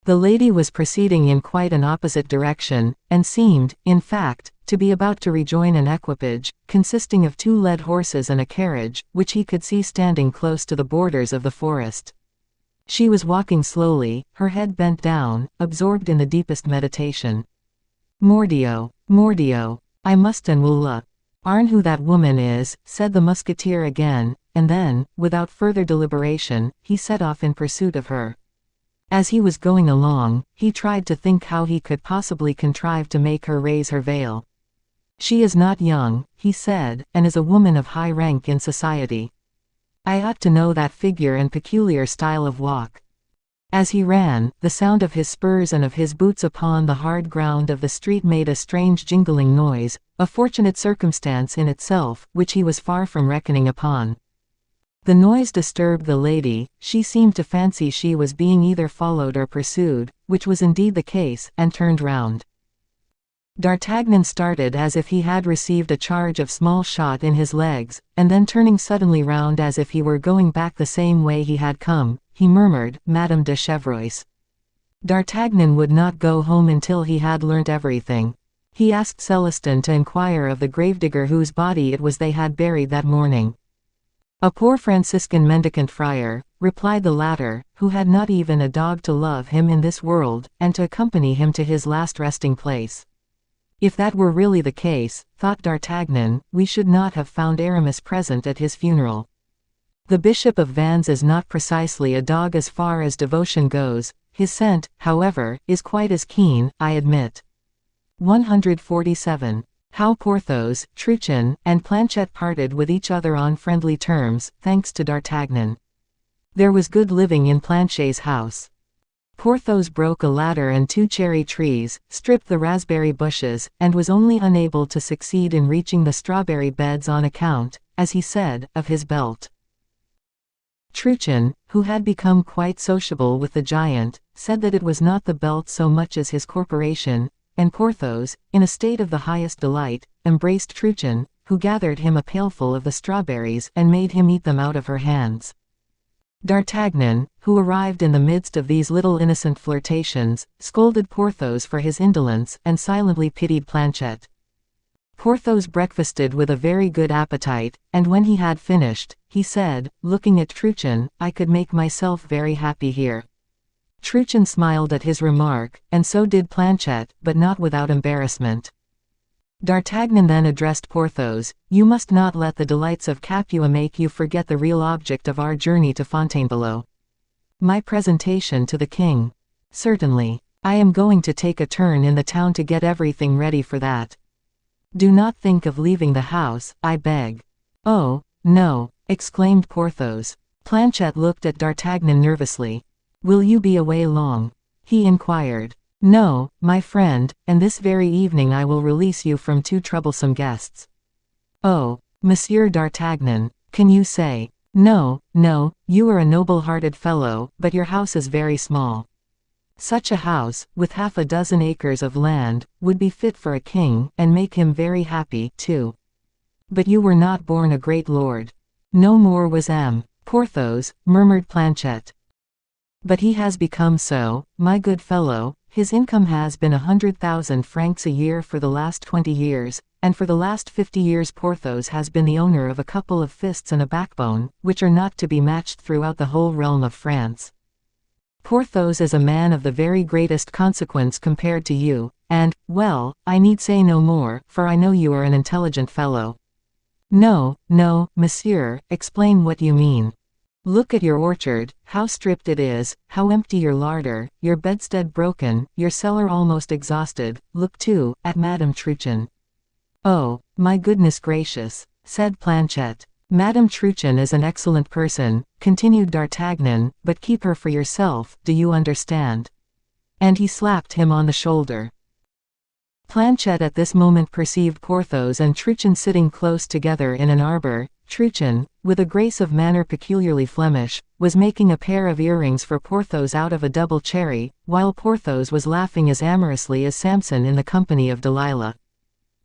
The lady was proceeding in quite an opposite direction, and seemed, in fact, to be about to rejoin an equipage, consisting of 2 led horses and a carriage, which he could see standing close to the borders of the forest. She was walking slowly, her head bent down, absorbed in the deepest meditation. Mordioux, I must and will arn who that woman is," said the musketeer again, and then, without further deliberation, he set off in pursuit of her. As he was going along, he tried to think how he could possibly contrive to make her raise her veil. "She is not young," he said, "and is a woman of high rank in society. I ought to know that figure and peculiar style of walk." As he ran, the sound of his spurs and of his boots upon the hard ground of the street made a strange jingling noise, a fortunate circumstance in itself, which he was far from reckoning upon. The noise disturbed the lady. She seemed to fancy she was being either followed or pursued, which was indeed the case, and turned round. D'Artagnan started as if he had received a charge of small shot in his legs, and then turning suddenly round as if he were going back the same way he had come, he murmured, "Madame de Chevreuse." D'Artagnan would not go home until he had learnt everything. He asked Celestin to inquire of the gravedigger whose body it was they had buried that morning. "A poor Franciscan mendicant friar," replied the latter, "who had not even a dog to love him in this world, and to accompany him to his last resting place." If that were really the case, thought D'Artagnan, we should not have found Aramis present at his funeral. The Bishop of Vannes is not precisely a dog as far as devotion goes. His scent, however, is quite as keen, I admit. 147. How Porthos, Truchen, and Planchet parted with each other on friendly terms, thanks to D'Artagnan. There was good living in Planchet's house. Porthos broke a ladder and 2 cherry trees, stripped the raspberry bushes, and was only unable to succeed in reaching the strawberry beds on account, as he said, of his belt. Truchen, who had become quite sociable with the giant, said that it was not the belt so much as his corporation, and Porthos, in a state of the highest delight, embraced Truchen, who gathered him a pailful of the strawberries and made him eat them out of her hands. D'Artagnan, who arrived in the midst of these little innocent flirtations, scolded Porthos for his indolence and silently pitied Planchet. Porthos breakfasted with a very good appetite, and when he had finished, he said, looking at Truchen, "I could make myself very happy here." Truchen smiled at his remark, and so did Planchet, but not without embarrassment. D'Artagnan then addressed Porthos, "You must not let the delights of Capua make you forget the real object of our journey to Fontainebleau." "My presentation to the king." "Certainly. I am going to take a turn in the town to get everything ready for that." "Do not think of leaving the house, I beg." "Oh, no," exclaimed Porthos. Planchet looked at D'Artagnan nervously. "Will you be away long?" he inquired. "No, my friend, and this very evening I will release you from 2 troublesome guests." "Oh, Monsieur d'Artagnan, can you say, no, no, you are a noble-hearted fellow, but your house is very small. Such a house, with half a dozen acres of land, would be fit for a king, and make him very happy, too. But you were not born a great lord." "No more was Porthos," murmured Planchet. "But he has become so, my good fellow. His income has been 100,000 francs a year for the last 20 years, and for the last 50 years Porthos has been the owner of a couple of fists and a backbone, which are not to be matched throughout the whole realm of France. Porthos is a man of the very greatest consequence compared to you, and, well, I need say no more, for I know you are an intelligent fellow." "No, no, monsieur, explain what you mean." "Look at your orchard, how stripped it is, how empty your larder, your bedstead broken, your cellar almost exhausted. Look, too, at Madame Truchen." "Oh, my goodness gracious," said Planchet. "Madame Truchen is an excellent person," continued D'Artagnan, "but keep her for yourself, do you understand?" And he slapped him on the shoulder. Planchet at this moment perceived Porthos and Truchen sitting close together in an arbor. Truchen, with a grace of manner peculiarly Flemish, was making a pair of earrings for Porthos out of a double cherry, while Porthos was laughing as amorously as Samson in the company of Delilah.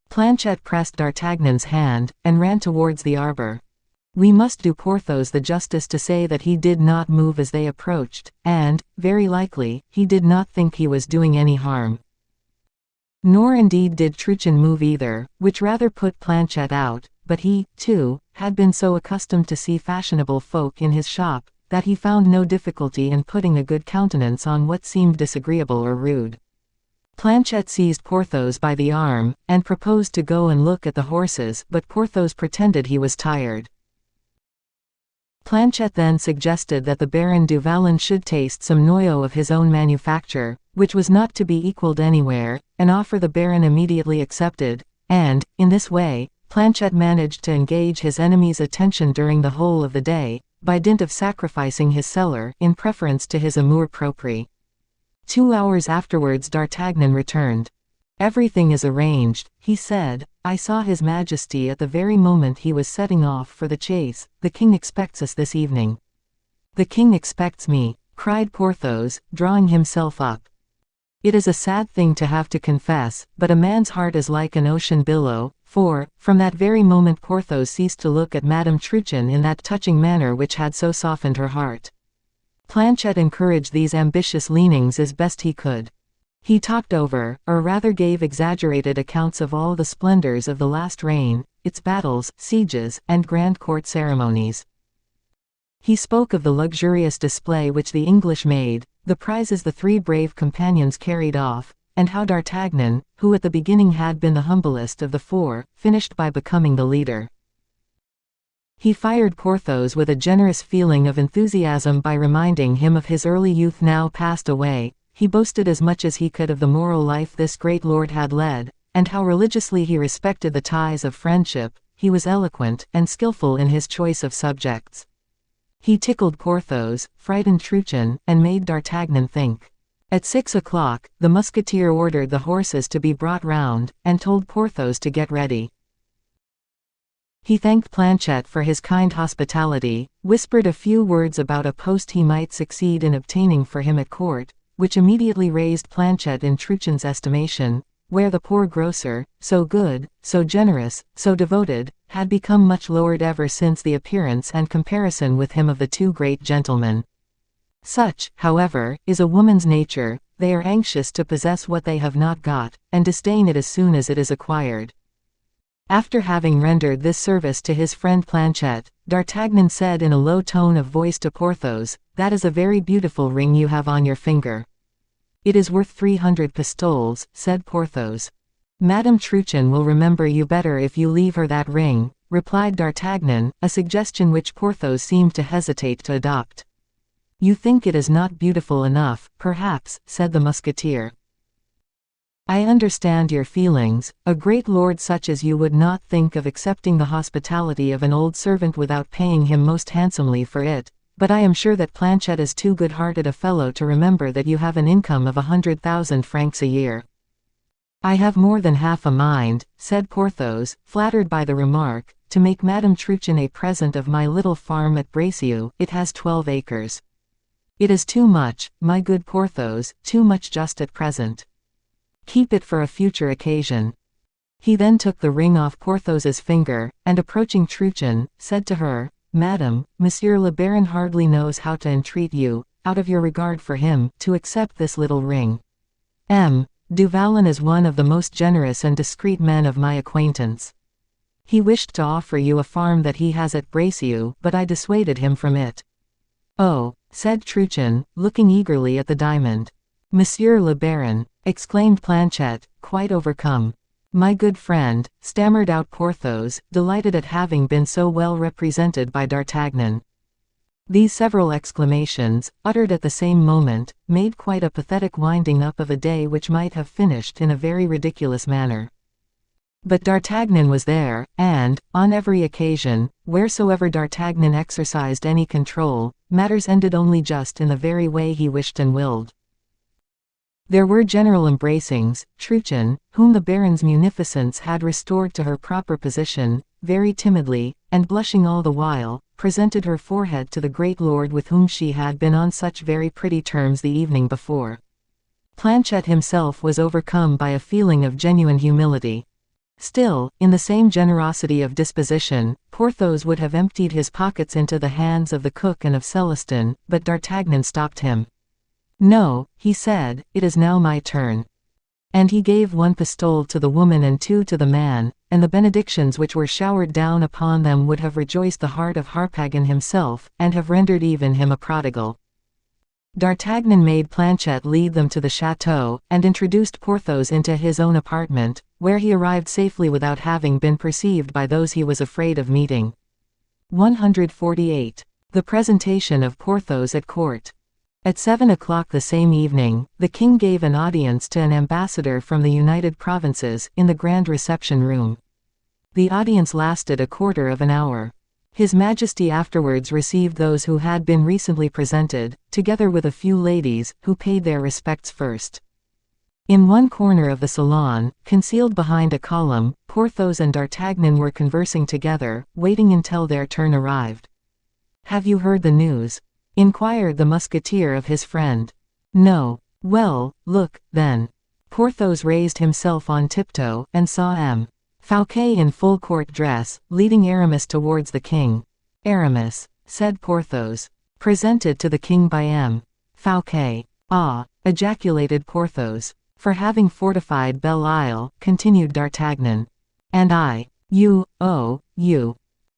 Planchet pressed D'Artagnan's hand, and ran towards the arbor. We must do Porthos the justice to say that he did not move as they approached, and, very likely, he did not think he was doing any harm. Nor indeed did Truchen move either, which rather put Planchet out, but he, too, had been so accustomed to see fashionable folk in his shop, that he found no difficulty in putting a good countenance on what seemed disagreeable or rude. Planchet seized Porthos by the arm, and proposed to go and look at the horses, but Porthos pretended he was tired. Planchet then suggested that the Baron du Vallon should taste some noyeau of his own manufacture, which was not to be equalled anywhere, an offer the Baron immediately accepted. and, in this way, Planchet managed to engage his enemy's attention during the whole of the day, by dint of sacrificing his cellar in preference to his amour propre. 2 hours afterwards D'Artagnan returned. "Everything is arranged," he said. "I saw His Majesty at the very moment he was setting off for the chase. The king expects us this evening." "The king expects me," cried Porthos, drawing himself up. It is a sad thing to have to confess, but a man's heart is like an ocean billow, for, from that very moment Porthos ceased to look at Madame Truchen in that touching manner which had so softened her heart. Planchet encouraged these ambitious leanings as best he could. He talked over, or rather gave exaggerated accounts of all the splendors of the last reign, its battles, sieges, and grand court ceremonies. He spoke of the luxurious display which the English made, the prizes the 3 brave companions carried off, and how D'Artagnan, who at the beginning had been the humblest of the 4, finished by becoming the leader. He fired Porthos with a generous feeling of enthusiasm by reminding him of his early youth now passed away. He boasted as much as he could of the moral life this great lord had led, and how religiously he respected the ties of friendship. He was eloquent and skillful in his choice of subjects. He tickled Porthos, frightened Truchen, and made D'Artagnan think. At 6 o'clock, the musketeer ordered the horses to be brought round, and told Porthos to get ready. He thanked Planchet for his kind hospitality, whispered a few words about a post he might succeed in obtaining for him at court, which immediately raised Planchet in Truchen's estimation, where the poor grocer, so good, so generous, so devoted, had become much lowered ever since the appearance and comparison with him of the 2 great gentlemen. Such, however, is a woman's nature. They are anxious to possess what they have not got, and disdain it as soon as it is acquired. After having rendered this service to his friend Planchet, D'Artagnan said in a low tone of voice to Porthos, "That is a very beautiful ring you have on your finger." "It is worth 300 pistoles," said Porthos. "Madame Truchen will remember you better if you leave her that ring," replied D'Artagnan, a suggestion which Porthos seemed to hesitate to adopt. "You think it is not beautiful enough, perhaps," said the musketeer. "I understand your feelings. A great lord such as you would not think of accepting the hospitality of an old servant without paying him most handsomely for it, but I am sure that Planchet is too good-hearted a fellow to remember that you have an income of 100,000 francs a year." "I have more than half a mind," said Porthos, flattered by the remark, "to make Madame Truchen a present of my little farm at Bracieux. It has 12 acres. It is too much, my good Porthos, too much just at present. Keep it for a future occasion." He then took the ring off Porthos's finger, and approaching Truchen, said to her, "Madame, Monsieur le Baron hardly knows how to entreat you, out of your regard for him, to accept this little ring. M. du Vallon is one of the most generous and discreet men of my acquaintance. He wished to offer you a farm that he has at Bracieux, but I dissuaded him from it." "Oh," said Truchen, looking eagerly at the diamond. "Monsieur le Baron," exclaimed Planchet, quite overcome. "My good friend," stammered out Porthos, delighted at having been so well represented by D'Artagnan. These several exclamations, uttered at the same moment, made quite a pathetic winding up of a day which might have finished in a very ridiculous manner. But D'Artagnan was there, and, on every occasion, wheresoever D'Artagnan exercised any control, matters ended only just in the very way he wished and willed. There were general embracings. Truchen, whom the Baron's munificence had restored to her proper position, very timidly, and blushing all the while, presented her forehead to the great lord with whom she had been on such very pretty terms the evening before. Planchet himself was overcome by a feeling of genuine humility. Still, in the same generosity of disposition, Porthos would have emptied his pockets into the hands of the cook and of Celestin, but D'Artagnan stopped him. "No," he said, "it is now my turn." And he gave 1 pistole to the woman and 2 to the man, and the benedictions which were showered down upon them would have rejoiced the heart of Harpagon himself, and have rendered even him a prodigal. D'Artagnan made Planchet lead them to the château, and introduced Porthos into his own apartment, where he arrived safely without having been perceived by those he was afraid of meeting. 148. The presentation of Porthos at court. At 7 o'clock the same evening, the king gave an audience to an ambassador from the United Provinces, in the grand reception room. The audience lasted a quarter of an hour. His Majesty afterwards received those who had been recently presented, together with a few ladies, who paid their respects first. In one corner of the salon, concealed behind a column, Porthos and D'Artagnan were conversing together, waiting until their turn arrived. "Have you heard the news?" inquired the musketeer of his friend. "No." "Well, look, then." Porthos raised himself on tiptoe, and saw M. Fouquet in full court dress, leading Aramis towards the king. "Aramis," said Porthos. "Presented to the king by M. Fouquet." "Ah!" ejaculated Porthos. "For having fortified Belle Isle," continued D'Artagnan. "And I. You, oh, you.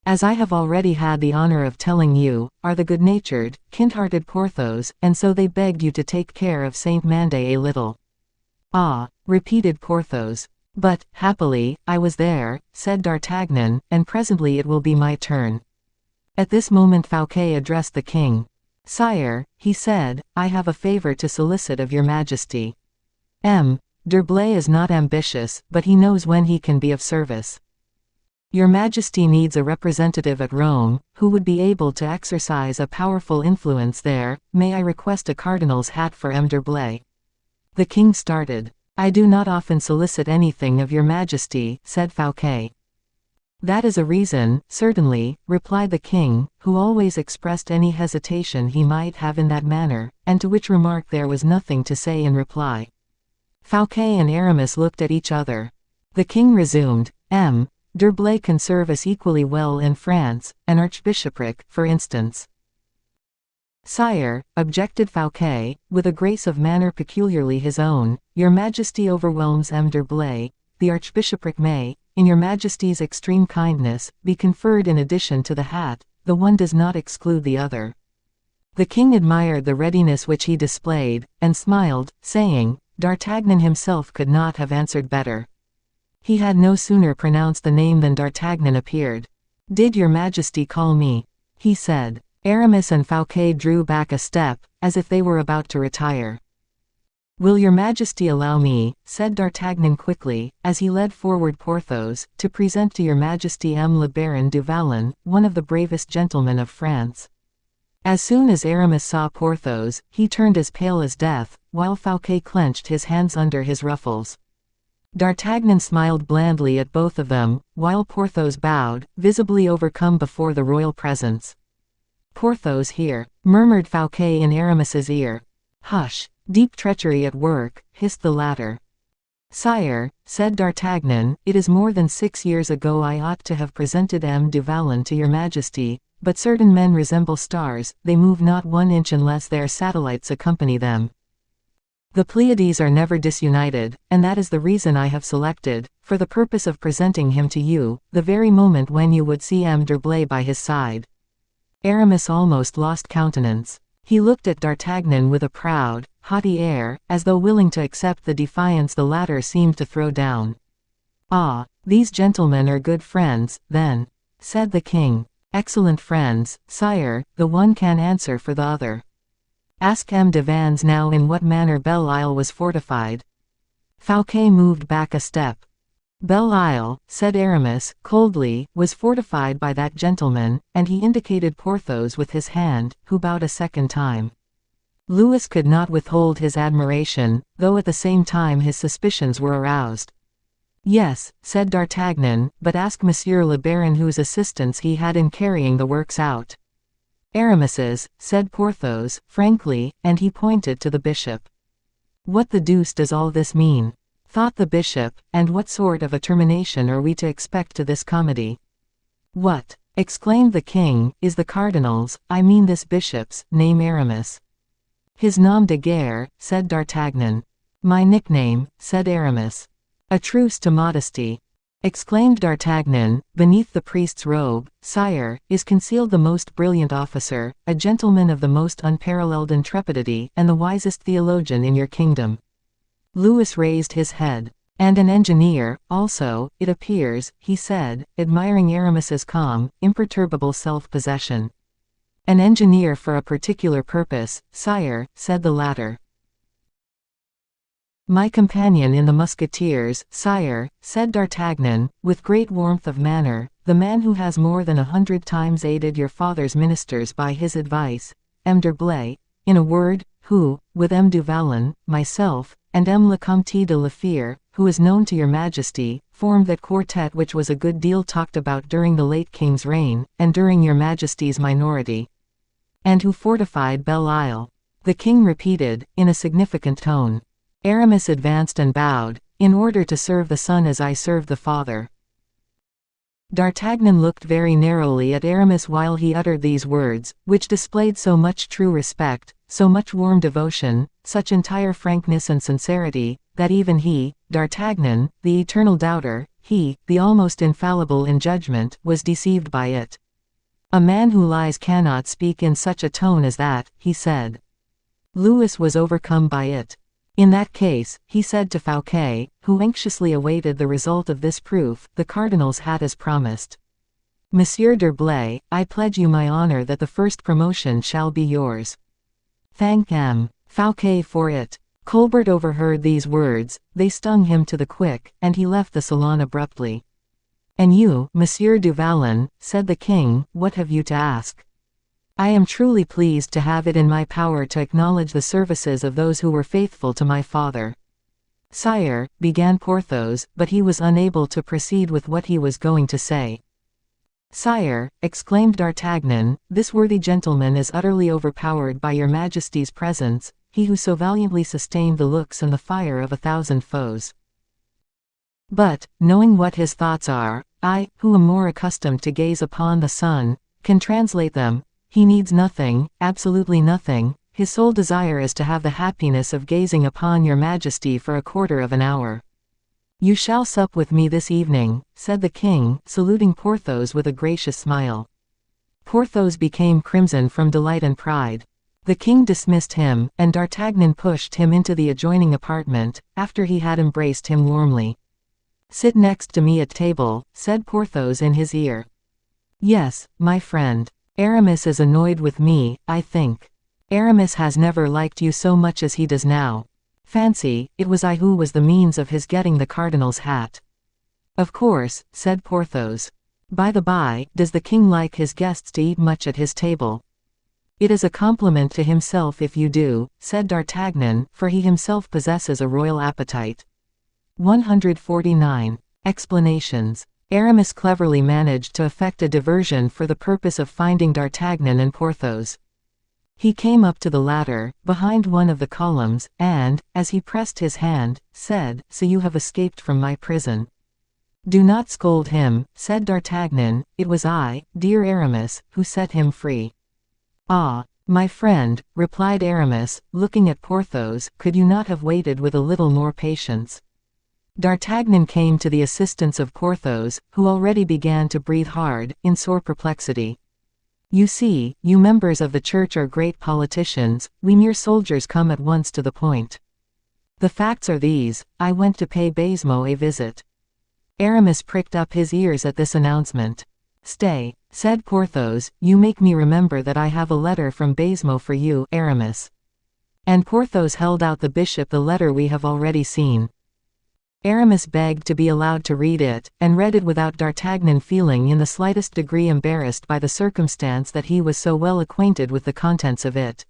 As I have already had the honor of telling you, are the good-natured, kind-hearted Porthos, and so they begged you to take care of Saint Mande a little." "Ah," repeated Porthos. "But, happily, I was there," said D'Artagnan, "and presently it will be my turn." At this moment Fouquet addressed the king. "Sire," he said, "I have a favor to solicit of your Majesty. M. d'Herblay is not ambitious, but he knows when he can be of service. Your Majesty needs a representative at Rome, who would be able to exercise a powerful influence there. May I request a cardinal's hat for M. d'Herblay?" The king started. "I do not often solicit anything of your Majesty," said Fouquet. "That is a reason, certainly," replied the king, who always expressed any hesitation he might have in that manner, and to which remark there was nothing to say in reply. Fouquet and Aramis looked at each other. The king resumed, "M. d'Herblay can serve us equally well in France, an archbishopric, for instance." "Sire," objected Fouquet, with a grace of manner peculiarly his own, "your Majesty overwhelms M. d'Herblay. The archbishopric may, in your Majesty's extreme kindness, be conferred in addition to the hat. The one does not exclude the other." The king admired the readiness which he displayed, and smiled, saying, "D'Artagnan himself could not have answered better." He had no sooner pronounced the name than D'Artagnan appeared. "Did your Majesty call me?" he said. Aramis and Fouquet drew back a step, as if they were about to retire. "Will your Majesty allow me," said D'Artagnan quickly, as he led forward Porthos, "to present to your Majesty M. le Baron du Vallon, one of the bravest gentlemen of France?" As soon as Aramis saw Porthos, he turned as pale as death, while Fouquet clenched his hands under his ruffles. D'Artagnan smiled blandly at both of them, while Porthos bowed, visibly overcome before the royal presence. "Porthos here," murmured Fouquet in Aramis's ear. "Hush! Deep treachery at work," hissed the latter. "Sire," said D'Artagnan, "it is more than 6 years ago I ought to have presented M. du Vallon to your Majesty, but certain men resemble stars, they move not 1 inch unless their satellites accompany them. The Pleiades are never disunited, and that is the reason I have selected, for the purpose of presenting him to you, the very moment when you would see M. d'Herblay by his side." Aramis almost lost countenance. He looked at D'Artagnan with a proud, haughty air, as though willing to accept the defiance the latter seemed to throw down. "Ah, these gentlemen are good friends, then," said the king. "Excellent friends, sire, the one can answer for the other. Ask M. de Vannes now in what manner Belle Isle was fortified." Fouquet moved back a step. "Belle Isle," said Aramis, coldly, "was fortified by that gentleman," and he indicated Porthos with his hand, who bowed a second time. Louis could not withhold his admiration, though at the same time his suspicions were aroused. "Yes," said D'Artagnan, "but ask Monsieur le Baron whose assistance he had in carrying the works out." "Aramis's," said Porthos, frankly, and he pointed to the bishop. "What the deuce does all this mean?" thought the bishop, "and what sort of a termination are we to expect to this comedy?" "What," exclaimed the king, "is the cardinal's, I mean this bishop's, name Aramis?" "His nom de guerre," said D'Artagnan. "My nickname," said Aramis. "A truce to modesty," exclaimed D'Artagnan. "Beneath the priest's robe, sire, is concealed the most brilliant officer, a gentleman of the most unparalleled intrepidity, and the wisest theologian in your kingdom." Louis raised his head. "And an engineer, also, it appears," he said, admiring Aramis's calm, imperturbable self-possession. An engineer for a particular purpose, sire, said the latter. My companion in the Musketeers, sire, said D'Artagnan, with great warmth of manner, the man who has more than 100 times aided your father's ministers by his advice, M. d'Herblay, in a word, who, with M. du Vallon, myself, and M. le Comte de la Fere, who is known to your majesty, formed that quartet which was a good deal talked about during the late king's reign, and during your majesty's minority. And who fortified Belle Isle. The king repeated, in a significant tone. Aramis advanced and bowed, in order to serve the son as I served the father. D'Artagnan looked very narrowly at Aramis while he uttered these words, which displayed so much true respect, so much warm devotion, such entire frankness and sincerity, that even he, D'Artagnan, the eternal doubter, he, the almost infallible in judgment, was deceived by it. A man who lies cannot speak in such a tone as that, he said. Louis was overcome by it. In that case, he said to Fouquet, who anxiously awaited the result of this proof, the cardinals had as promised. Monsieur d'Herblay, I pledge you my honor that the first promotion shall be yours. Thank M. Fouquet for it. Colbert overheard these words, they stung him to the quick, and he left the salon abruptly. And you, Monsieur du Vallon, said the king, what have you to ask? I am truly pleased to have it in my power to acknowledge the services of those who were faithful to my father. Sire, began Porthos, but he was unable to proceed with what he was going to say. Sire, exclaimed D'Artagnan, this worthy gentleman is utterly overpowered by your majesty's presence, he who so valiantly sustained the looks and the fire of 1,000 foes. But, knowing what his thoughts are, I, who am more accustomed to gaze upon the sun, can translate them. He needs nothing, absolutely nothing, his sole desire is to have the happiness of gazing upon your majesty for a quarter of an hour. You shall sup with me this evening, said the king, saluting Porthos with a gracious smile. Porthos became crimson from delight and pride. The king dismissed him, and D'Artagnan pushed him into the adjoining apartment, after he had embraced him warmly. Sit next to me at table, said Porthos in his ear. Yes, my friend. Aramis is annoyed with me, I think. Aramis has never liked you so much as he does now. Fancy, it was I who was the means of his getting the cardinal's hat. Of course, said Porthos. By the by, does the king like his guests to eat much at his table? It is a compliment to himself if you do, said D'Artagnan, for he himself possesses a royal appetite. 149. Explanations. Aramis cleverly managed to effect a diversion for the purpose of finding D'Artagnan and Porthos. He came up to the latter, behind one of the columns, and, as he pressed his hand, said, So you have escaped from my prison. Do not scold him, said D'Artagnan, it was I, dear Aramis, who set him free. Ah, my friend, replied Aramis, looking at Porthos, could you not have waited with a little more patience? D'Artagnan came to the assistance of Porthos, who already began to breathe hard, in sore perplexity. You see, you members of the church are great politicians, we mere soldiers come at once to the point. The facts are these, I went to pay Baisemeaux a visit. Aramis pricked up his ears at this announcement. Stay, said Porthos, you make me remember that I have a letter from Baisemeaux for you, Aramis. And Porthos held out the bishop the letter we have already seen. Aramis begged to be allowed to read it, and read it without D'Artagnan feeling in the slightest degree embarrassed by the circumstance that he was so well acquainted with the contents of it.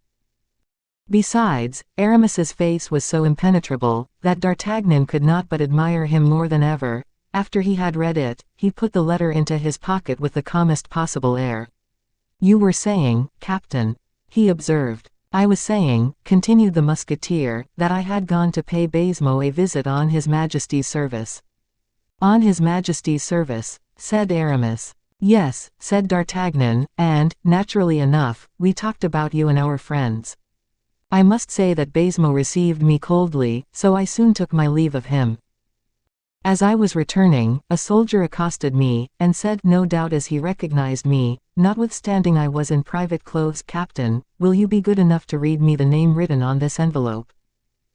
Besides, Aramis's face was so impenetrable, that D'Artagnan could not but admire him more than ever. After he had read it, he put the letter into his pocket with the calmest possible air. You were saying, Captain, he observed. I was saying, continued the musketeer, that I had gone to pay Baisemeaux a visit on His Majesty's service. On His Majesty's service, said Aramis. Yes, said D'Artagnan, and, naturally enough, we talked about you and our friends. I must say that Baisemeaux received me coldly, so I soon took my leave of him. As I was returning, a soldier accosted me, and said, no doubt as he recognized me, notwithstanding I was in private clothes, Captain, will you be good enough to read me the name written on this envelope?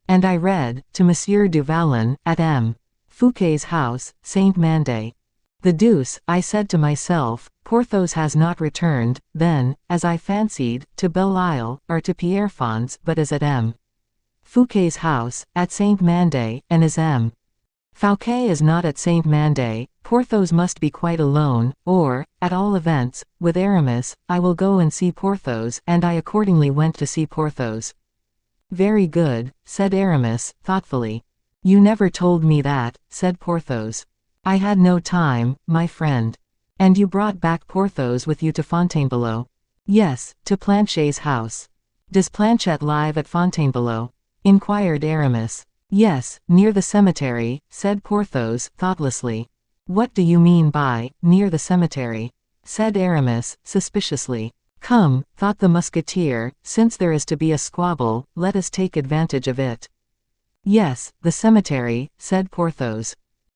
And I read, to Monsieur du Vallon, at M. Fouquet's house, Saint-Mandé. The deuce, I said to myself, Porthos has not returned, then, as I fancied, to Belle-Isle, or to Pierrefonds, but is at M. Fouquet's house, at Saint-Mandé, and is M. Fouquet is not at Saint-Mandé. Porthos must be quite alone, or, at all events, with Aramis. I will go and see Porthos, and I accordingly went to see Porthos. Very good, said Aramis, thoughtfully. You never told me that, said Porthos. I had no time, my friend. And you brought back Porthos with you to Fontainebleau? Yes, to Planchet's house. Does Planchet live at Fontainebleau? Inquired Aramis. Yes, near the cemetery, said Porthos, thoughtlessly. What do you mean by, near the cemetery? Said Aramis, suspiciously. Come, thought the Musketeer, since there is to be a squabble, let us take advantage of it. Yes, the cemetery, said Porthos.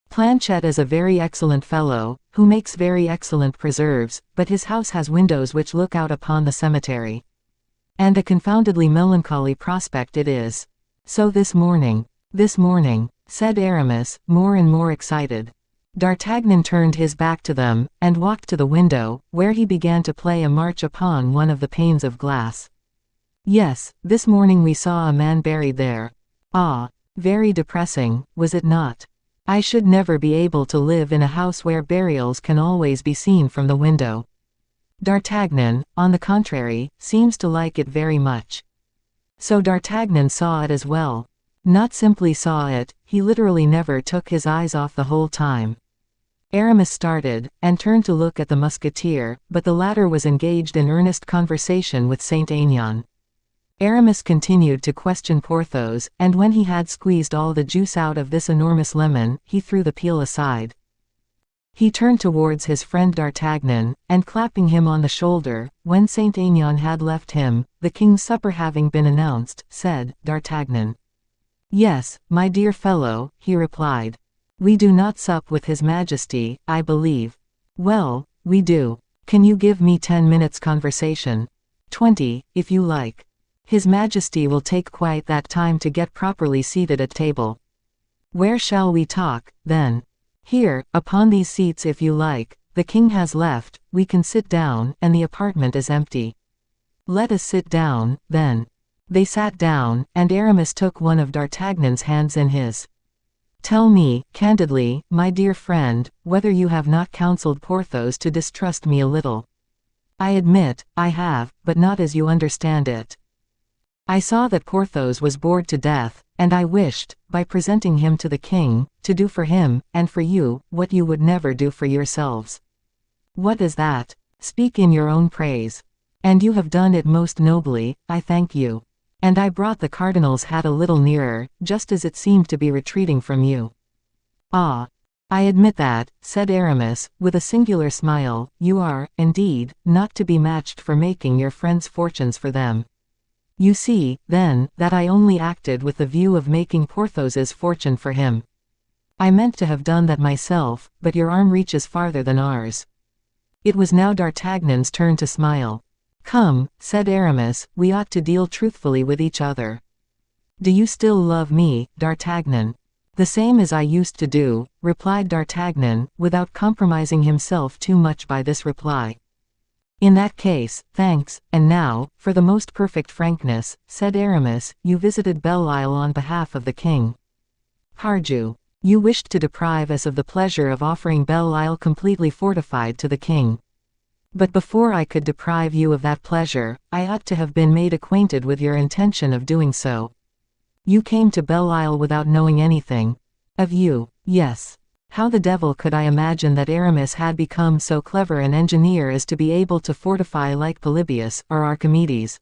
Planchet is a very excellent fellow, who makes very excellent preserves, but his house has windows which look out upon the cemetery. And a confoundedly melancholy prospect it is. So this morning, said Aramis, more and more excited. D'Artagnan turned his back to them, and walked to the window, where he began to play a march upon one of the panes of glass. Yes, this morning we saw a man buried there. Ah, very depressing, was it not? I should never be able to live in a house where burials can always be seen from the window. D'Artagnan, on the contrary, seems to like it very much. So D'Artagnan saw it as well. Not simply saw it, he literally never took his eyes off the whole time. Aramis started, and turned to look at the Musketeer, but the latter was engaged in earnest conversation with Saint-Aignan. Aramis continued to question Porthos, and when he had squeezed all the juice out of this enormous lemon, he threw the peel aside. He turned towards his friend D'Artagnan, and clapping him on the shoulder, when Saint-Aignan had left him, the king's supper having been announced, said, D'Artagnan. Yes, my dear fellow, he replied. We do not sup with his Majesty, I believe. Well, we do. Can you give me 10 minutes conversation? 20, if you like. His Majesty will take quite that time to get properly seated at table. Where shall we talk, then? Here, upon these seats if you like. The king has left, we can sit down, and the apartment is empty. Let us sit down, then. They sat down, and Aramis took one of D'Artagnan's hands in his. Tell me, candidly, my dear friend, whether you have not counseled Porthos to distrust me a little. I admit, I have, but not as you understand it. I saw that Porthos was bored to death, and I wished, by presenting him to the king, to do for him, and for you, what you would never do for yourselves. What is that? Speak in your own praise. And you have done it most nobly, I thank you. And I brought the cardinal's hat a little nearer, just as it seemed to be retreating from you. Ah! I admit that, said Aramis, with a singular smile, you are, indeed, not to be matched for making your friends' fortunes for them. You see, then, that I only acted with the view of making Porthos's fortune for him. I meant to have done that myself, but your arm reaches farther than ours. It was now D'Artagnan's turn to smile. Come, said Aramis, we ought to deal truthfully with each other. Do you still love me, D'Artagnan? The same as I used to do, replied D'Artagnan, without compromising himself too much by this reply. In that case, thanks, and now, for the most perfect frankness, said Aramis, you visited Belle-Isle on behalf of the king. Pardieu. You wished to deprive us of the pleasure of offering Belle-Isle completely fortified to the king. But before I could deprive you of that pleasure, I ought to have been made acquainted with your intention of doing so. You came to Belle-Isle without knowing anything. Of you, yes. How the devil could I imagine that Aramis had become so clever an engineer as to be able to fortify like Polybius, or Archimedes?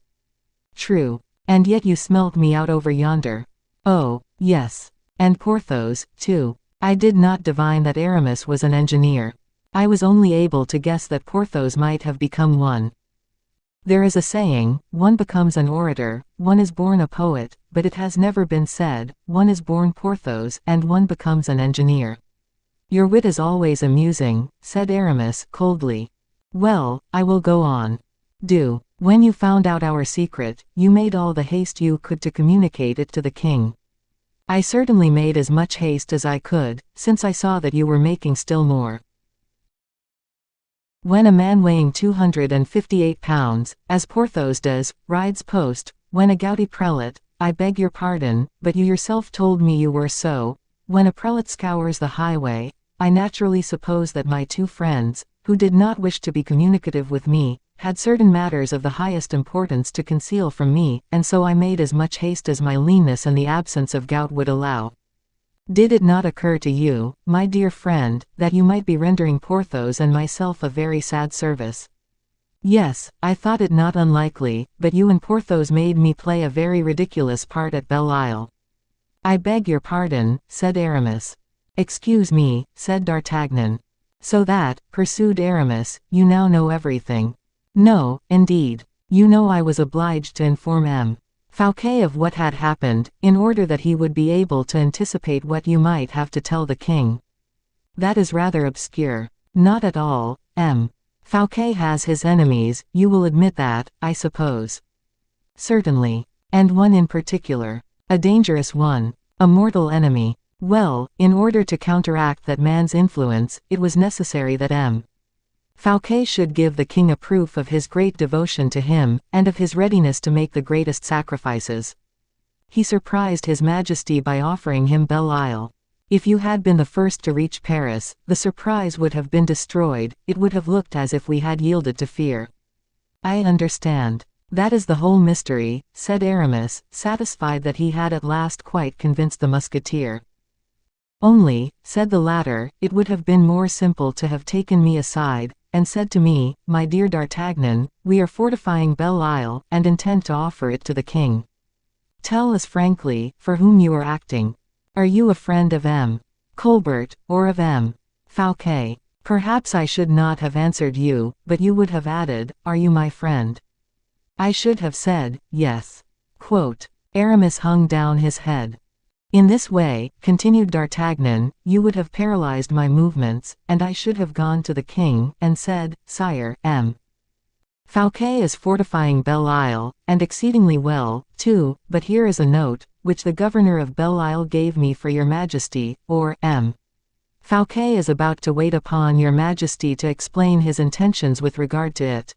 True. And yet you smelt me out over yonder. Oh, yes. And Porthos, too. I did not divine that Aramis was an engineer. I was only able to guess that Porthos might have become one. There is a saying, one becomes an orator, one is born a poet, but it has never been said, one is born Porthos, and one becomes an engineer. Your wit is always amusing, said Aramis, coldly. Well, I will go on. Do. When you found out our secret, you made all the haste you could to communicate it to the king. I certainly made as much haste as I could, since I saw that you were making still more. When a man weighing 258 pounds, as Porthos does, rides post, when a gouty prelate, I beg your pardon, but you yourself told me you were so, when a prelate scours the highway, I naturally suppose that my two friends, who did not wish to be communicative with me, had certain matters of the highest importance to conceal from me, and so I made as much haste as my leanness and the absence of gout would allow. Did it not occur to you, my dear friend, that you might be rendering Porthos and myself a very sad service? Yes, I thought it not unlikely, but you and Porthos made me play a very ridiculous part at Belle Isle. I beg your pardon, said Aramis. Excuse me, said D'Artagnan. So that, pursued Aramis, you now know everything. No, indeed. You know I was obliged to inform M. Fouquet of what had happened, in order that he would be able to anticipate what you might have to tell the king. That is rather obscure. Not at all, M. Fouquet has his enemies, you will admit that, I suppose. Certainly. And one in particular. A dangerous one. A mortal enemy. Well, in order to counteract that man's influence, it was necessary that M. Fouquet should give the king a proof of his great devotion to him, and of his readiness to make the greatest sacrifices. He surprised his majesty by offering him Belle Isle. If you had been the first to reach Paris, the surprise would have been destroyed, it would have looked as if we had yielded to fear. I understand. That is the whole mystery, said Aramis, satisfied that he had at last quite convinced the musketeer. Only, said the latter, it would have been more simple to have taken me aside, and said to me, my dear D'Artagnan, we are fortifying Belle Isle, and intend to offer it to the king. Tell us frankly, for whom you are acting. Are you a friend of M. Colbert, or of M. Fouquet? Perhaps I should not have answered you, but you would have added, are you my friend? I should have said, yes. Quote. Aramis hung down his head. In this way, continued D'Artagnan, you would have paralyzed my movements, and I should have gone to the king, and said, Sire, M. Fouquet is fortifying Belle Isle, and exceedingly well, too, but here is a note, which the governor of Belle Isle gave me for your majesty, or, M. Fouquet is about to wait upon your majesty to explain his intentions with regard to it.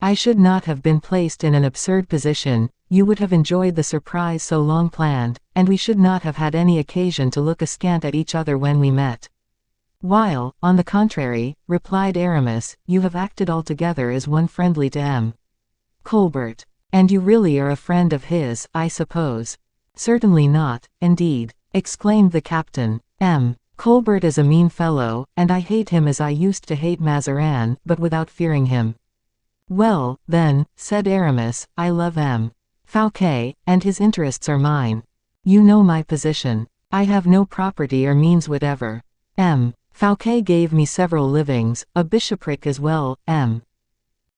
I should not have been placed in an absurd position, you would have enjoyed the surprise so long planned, and we should not have had any occasion to look askant at each other when we met. While, on the contrary, replied Aramis, you have acted altogether as one friendly to M. Colbert. And you really are a friend of his, I suppose. Certainly not, indeed, exclaimed the captain. M. Colbert is a mean fellow, and I hate him as I used to hate Mazarin, but without fearing him. Well, then, said Aramis, I love M. Fouquet, and his interests are mine. You know my position. I have no property or means whatever. M. Fouquet gave me several livings, a bishopric as well, M.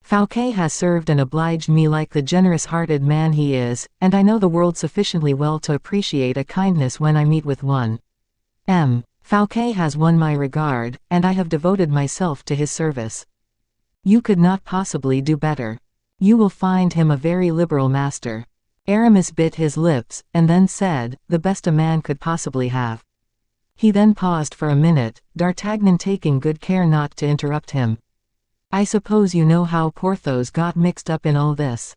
Fouquet has served and obliged me like the generous-hearted man he is, and I know the world sufficiently well to appreciate a kindness when I meet with one. M. Fouquet has won my regard, and I have devoted myself to his service. You could not possibly do better. You will find him a very liberal master. Aramis bit his lips, and then said, the best a man could possibly have. He then paused for a minute, D'Artagnan taking good care not to interrupt him. I suppose you know how Porthos got mixed up in all this?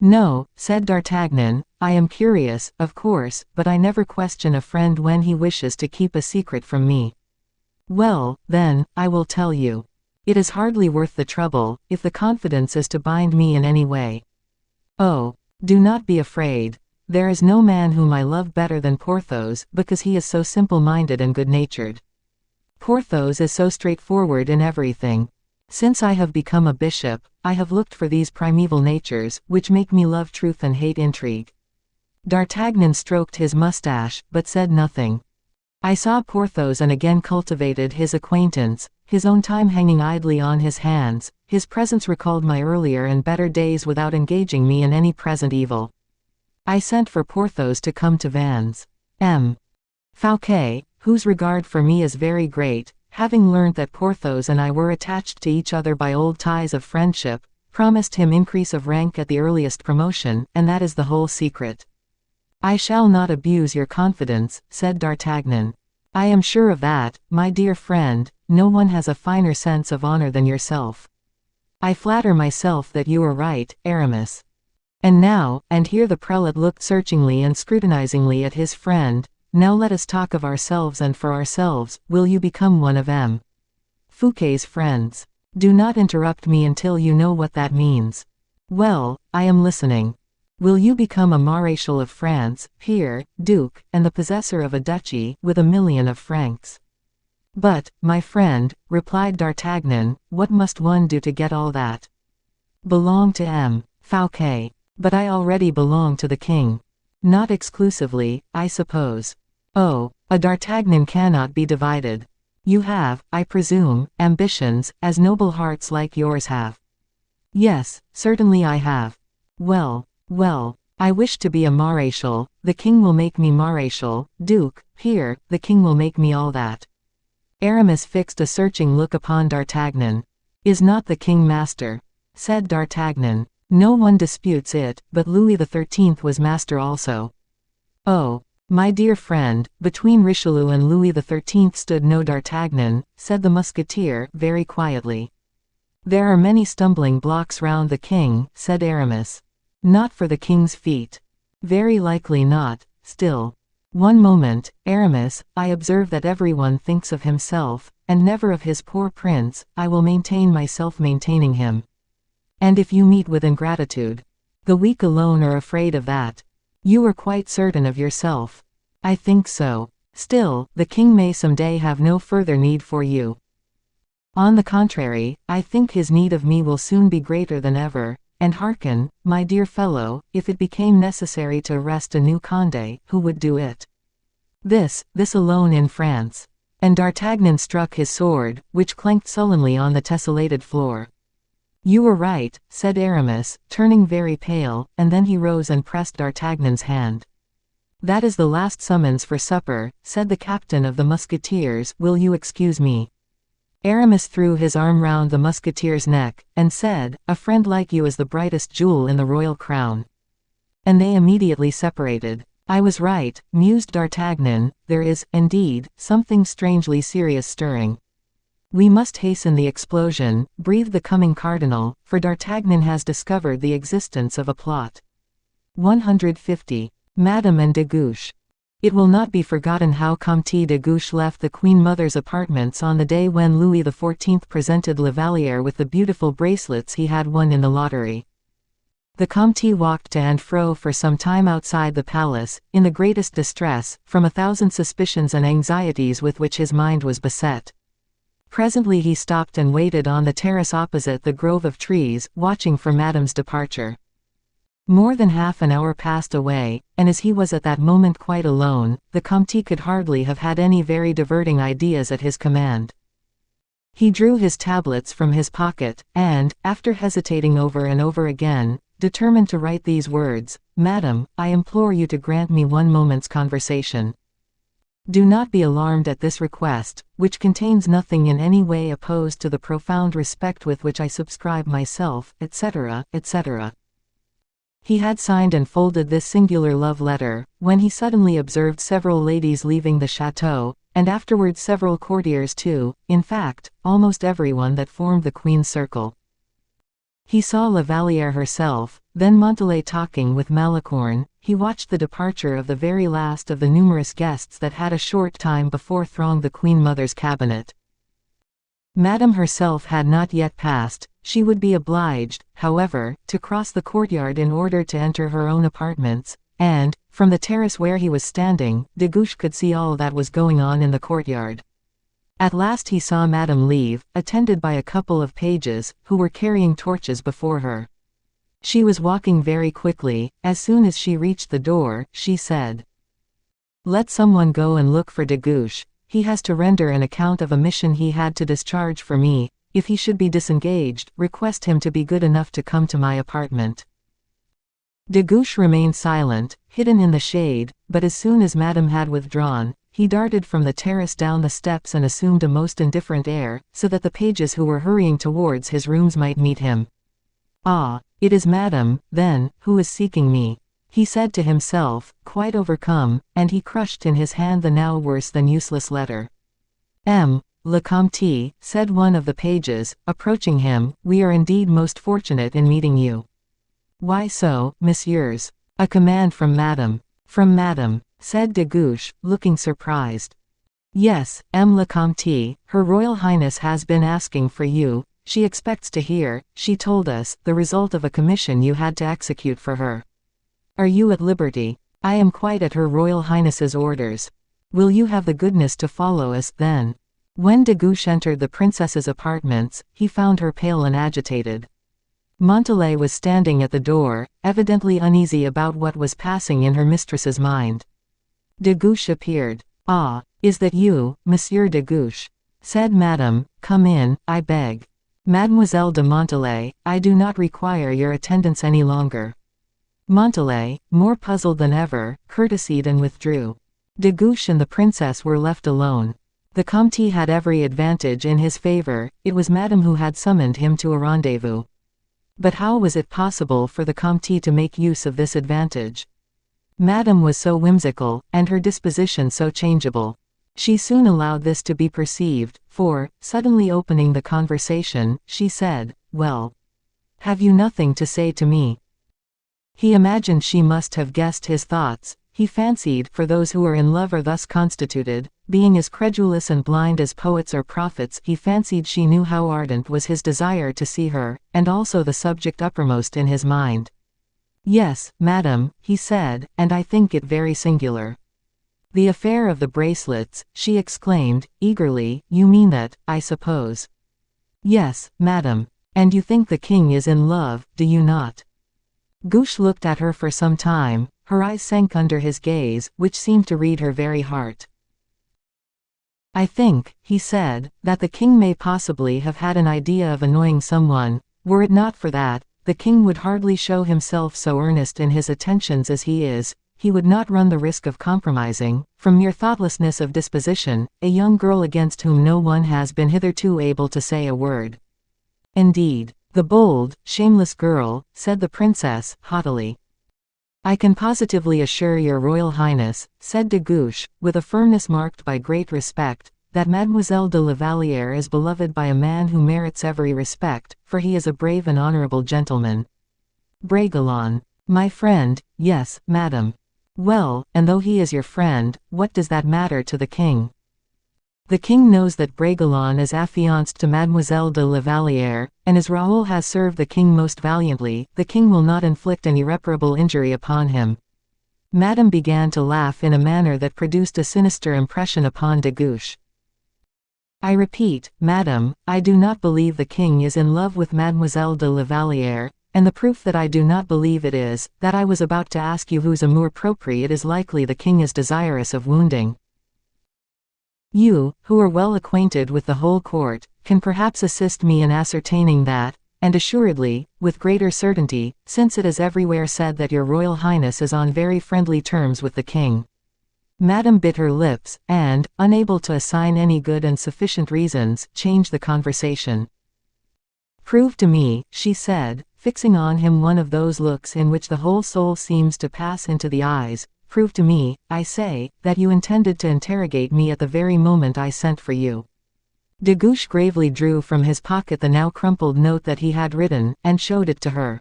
No, said D'Artagnan, I am curious, of course, but I never question a friend when he wishes to keep a secret from me. Well, then, I will tell you. It is hardly worth the trouble, if the confidence is to bind me in any way. Oh, do not be afraid. There is no man whom I love better than Porthos, because he is so simple-minded and good-natured. Porthos is so straightforward in everything. Since I have become a bishop, I have looked for these primeval natures, which make me love truth and hate intrigue. D'Artagnan stroked his mustache, but said nothing. I saw Porthos and again cultivated his acquaintance, his own time hanging idly on his hands, his presence recalled my earlier and better days without engaging me in any present evil. I sent for Porthos to come to Vannes. M. Fouquet, whose regard for me is very great, having learned that Porthos and I were attached to each other by old ties of friendship, promised him increase of rank at the earliest promotion, and that is the whole secret. I shall not abuse your confidence, said D'Artagnan. I am sure of that, my dear friend, no one has a finer sense of honor than yourself. I flatter myself that you are right, Aramis. And now," and here the prelate looked searchingly and scrutinizingly at his friend, "now let us talk of ourselves and for ourselves, will you become one of M. Fouquet's friends? Do not interrupt me until you know what that means." "Well, I am listening." "Will you become a Maréchal of France, peer, duke, and the possessor of a duchy, with 1,000,000 of francs?" "But, my friend," replied D'Artagnan, "what must one do to get all that?" "Belong to M. Fouquet." "But I already belong to the king." "Not exclusively, I suppose." "Oh, a D'Artagnan cannot be divided. You have, I presume, ambitions, as noble hearts like yours have." "Yes, certainly I have." "Well, well, I wish to be a Maréchal, the king will make me Maréchal, duke, peer, the king will make me all that." Aramis fixed a searching look upon D'Artagnan. "Is not the king master?" said D'Artagnan. "No one disputes it, but Louis XIII was master also." "Oh, my dear friend, between Richelieu and Louis XIII stood no D'Artagnan," said the musketeer, very quietly. "There are many stumbling blocks round the king," said Aramis. "Not for the king's feet." "Very likely not, still." "One moment, Aramis, I observe that everyone thinks of himself, and never of his poor prince. I will maintain myself maintaining him." "And if you meet with ingratitude?" "The weak alone are afraid of that." "You are quite certain of yourself?" "I think so." "Still, the king may some day have no further need for you." "On the contrary, I think his need of me will soon be greater than ever. And hearken, my dear fellow, if it became necessary to arrest a new Condé, who would do it? This alone in France." And D'Artagnan struck his sword, which clanked sullenly on the tessellated floor. "You were right," said Aramis, turning very pale, and then he rose and pressed D'Artagnan's hand. "That is the last summons for supper," said the captain of the musketeers. "Will you excuse me?" Aramis threw his arm round the musketeer's neck, and said, "A friend like you is the brightest jewel in the royal crown." And they immediately separated. "I was right," mused D'Artagnan, "there is, indeed, something strangely serious stirring. We must hasten the explosion," breathed the coming cardinal, "for D'Artagnan has discovered the existence of a plot." 150. Madame and de Guiche. It will not be forgotten how Comte de Guiche left the Queen Mother's apartments on the day when Louis XIV presented La Valliere with the beautiful bracelets he had won in the lottery. The Comte walked to and fro for some time outside the palace, in the greatest distress, from 1,000 suspicions and anxieties with which his mind was beset. Presently he stopped and waited on the terrace opposite the grove of trees, watching for Madame's departure. More than half an hour passed away, and as he was at that moment quite alone, the Comte could hardly have had any very diverting ideas at his command. He drew his tablets from his pocket, and, after hesitating over and over again, determined to write these words: "Madame, I implore you to grant me one moment's conversation. Do not be alarmed at this request, which contains nothing in any way opposed to the profound respect with which I subscribe myself," etc., etc. He had signed and folded this singular love letter, when he suddenly observed several ladies leaving the château, and afterwards several courtiers too, in fact, almost everyone that formed the Queen's circle. He saw La Valliere herself, then Montalais talking with Malicorne. He watched the departure of the very last of the numerous guests that had a short time before thronged the Queen Mother's cabinet. Madame herself had not yet passed. She would be obliged, however, to cross the courtyard in order to enter her own apartments, and, from the terrace where he was standing, de Guiche could see all that was going on in the courtyard. At last he saw Madame leave, attended by a couple of pages, who were carrying torches before her. She was walking very quickly. As soon as she reached the door, she said, "Let someone go and look for de Guiche. He has to render an account of a mission he had to discharge for me. If he should be disengaged, request him to be good enough to come to my apartment." De Guiche remained silent, hidden in the shade, but as soon as Madame had withdrawn, he darted from the terrace down the steps and assumed a most indifferent air, so that the pages who were hurrying towards his rooms might meet him. "Ah, it is Madame, then, who is seeking me," he said to himself, quite overcome, and he crushed in his hand the now worse than useless letter. Le Comte, said one of the pages, approaching him, we are indeed most fortunate in meeting you. Why so, messieurs? A command from Madame. From Madame, said de Guiche, looking surprised. Yes, le Comte, Her Royal Highness has been asking for you. She expects to hear, she told us, the result of a commission you had to execute for her. Are you at liberty? I am quite at Her Royal Highness's orders. Will you have the goodness to follow us, then? When de Guiche entered the princess's apartments, he found her pale and agitated. Montalais was standing at the door, evidently uneasy about what was passing in her mistress's mind. De Guiche appeared. Ah, is that you, Monsieur de Guiche? Said Madame, come in, I beg. Mademoiselle de Montalais, I do not require your attendance any longer. Montalais, more puzzled than ever, courtesied and withdrew. De Guiche and the princess were left alone. The Comte had every advantage in his favor, it was Madame who had summoned him to a rendezvous. But how was it possible for the Comte to make use of this advantage? Madame was so whimsical, and her disposition so changeable. She soon allowed this to be perceived, for, suddenly opening the conversation, she said, well, have you nothing to say to me? He imagined she must have guessed his thoughts. He fancied, for those who are in love are thus constituted, being as credulous and blind as poets or prophets, he fancied she knew how ardent was his desire to see her, and also the subject uppermost in his mind. Yes, madam, he said, and I think it very singular. The affair of the bracelets, she exclaimed, eagerly, you mean that, I suppose. Yes, madam. And you think the king is in love, do you not? Guiche looked at her for some time, her eyes sank under his gaze, which seemed to read her very heart. I think, he said, that the king may possibly have had an idea of annoying someone. Were it not for that, the king would hardly show himself so earnest in his attentions as he is. He would not run the risk of compromising, from mere thoughtlessness of disposition, a young girl against whom no one has been hitherto able to say a word. Indeed, the bold, shameless girl, said the princess, haughtily. I can positively assure your Royal Highness, said de Guiche, with a firmness marked by great respect, that Mademoiselle de la Vallière is beloved by a man who merits every respect, for he is a brave and honorable gentleman. Bragelonne. My friend, yes, madam. Well, and though he is your friend, what does that matter to the king? The king knows that Bragelonne is affianced to Mademoiselle de la Vallière, and as Raoul has served the king most valiantly, the king will not inflict an irreparable injury upon him. Madame began to laugh in a manner that produced a sinister impression upon de Guiche. I repeat, madam, I do not believe the king is in love with Mademoiselle de la Vallière, and the proof that I do not believe it is, that I was about to ask you whose amour propre it is likely the king is desirous of wounding. You, who are well acquainted with the whole court, can perhaps assist me in ascertaining that, and assuredly, with greater certainty, since it is everywhere said that your Royal Highness is on very friendly terms with the king. Madame bit her lips, and, unable to assign any good and sufficient reasons, changed the conversation. Prove to me, she said, fixing on him one of those looks in which the whole soul seems to pass into the eyes, prove to me, I say, that you intended to interrogate me at the very moment I sent for you. De Guiche gravely drew from his pocket the now crumpled note that he had written, and showed it to her.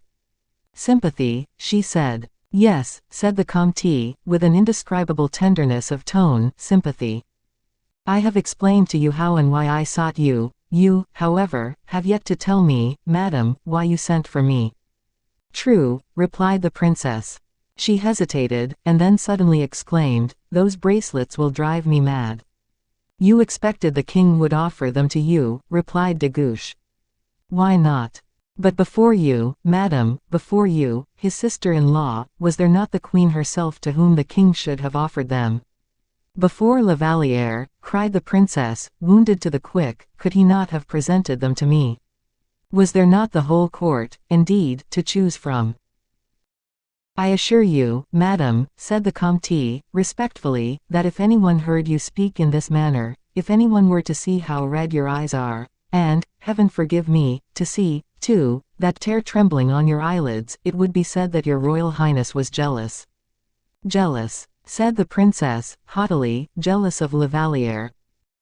Sympathy, she said. Yes, said the Comte, with an indescribable tenderness of tone, sympathy. I have explained to you how and why I sought you. You, however, have yet to tell me, madam, why you sent for me. True, replied the princess. She hesitated, and then suddenly exclaimed, those bracelets will drive me mad. You expected the king would offer them to you, replied de Guiche. Why not? But before you, madam, before you, his sister-in-law, was there not the queen herself to whom the king should have offered them? Before La Vallière, cried the princess, wounded to the quick, could he not have presented them to me? Was there not the whole court, indeed, to choose from? I assure you, madam, said the Comte, respectfully, that if anyone heard you speak in this manner, if anyone were to see how red your eyes are, and, heaven forgive me, to see, too, that tear trembling on your eyelids, it would be said that your royal highness was jealous. Jealous, said the princess, haughtily, jealous of La Valliere.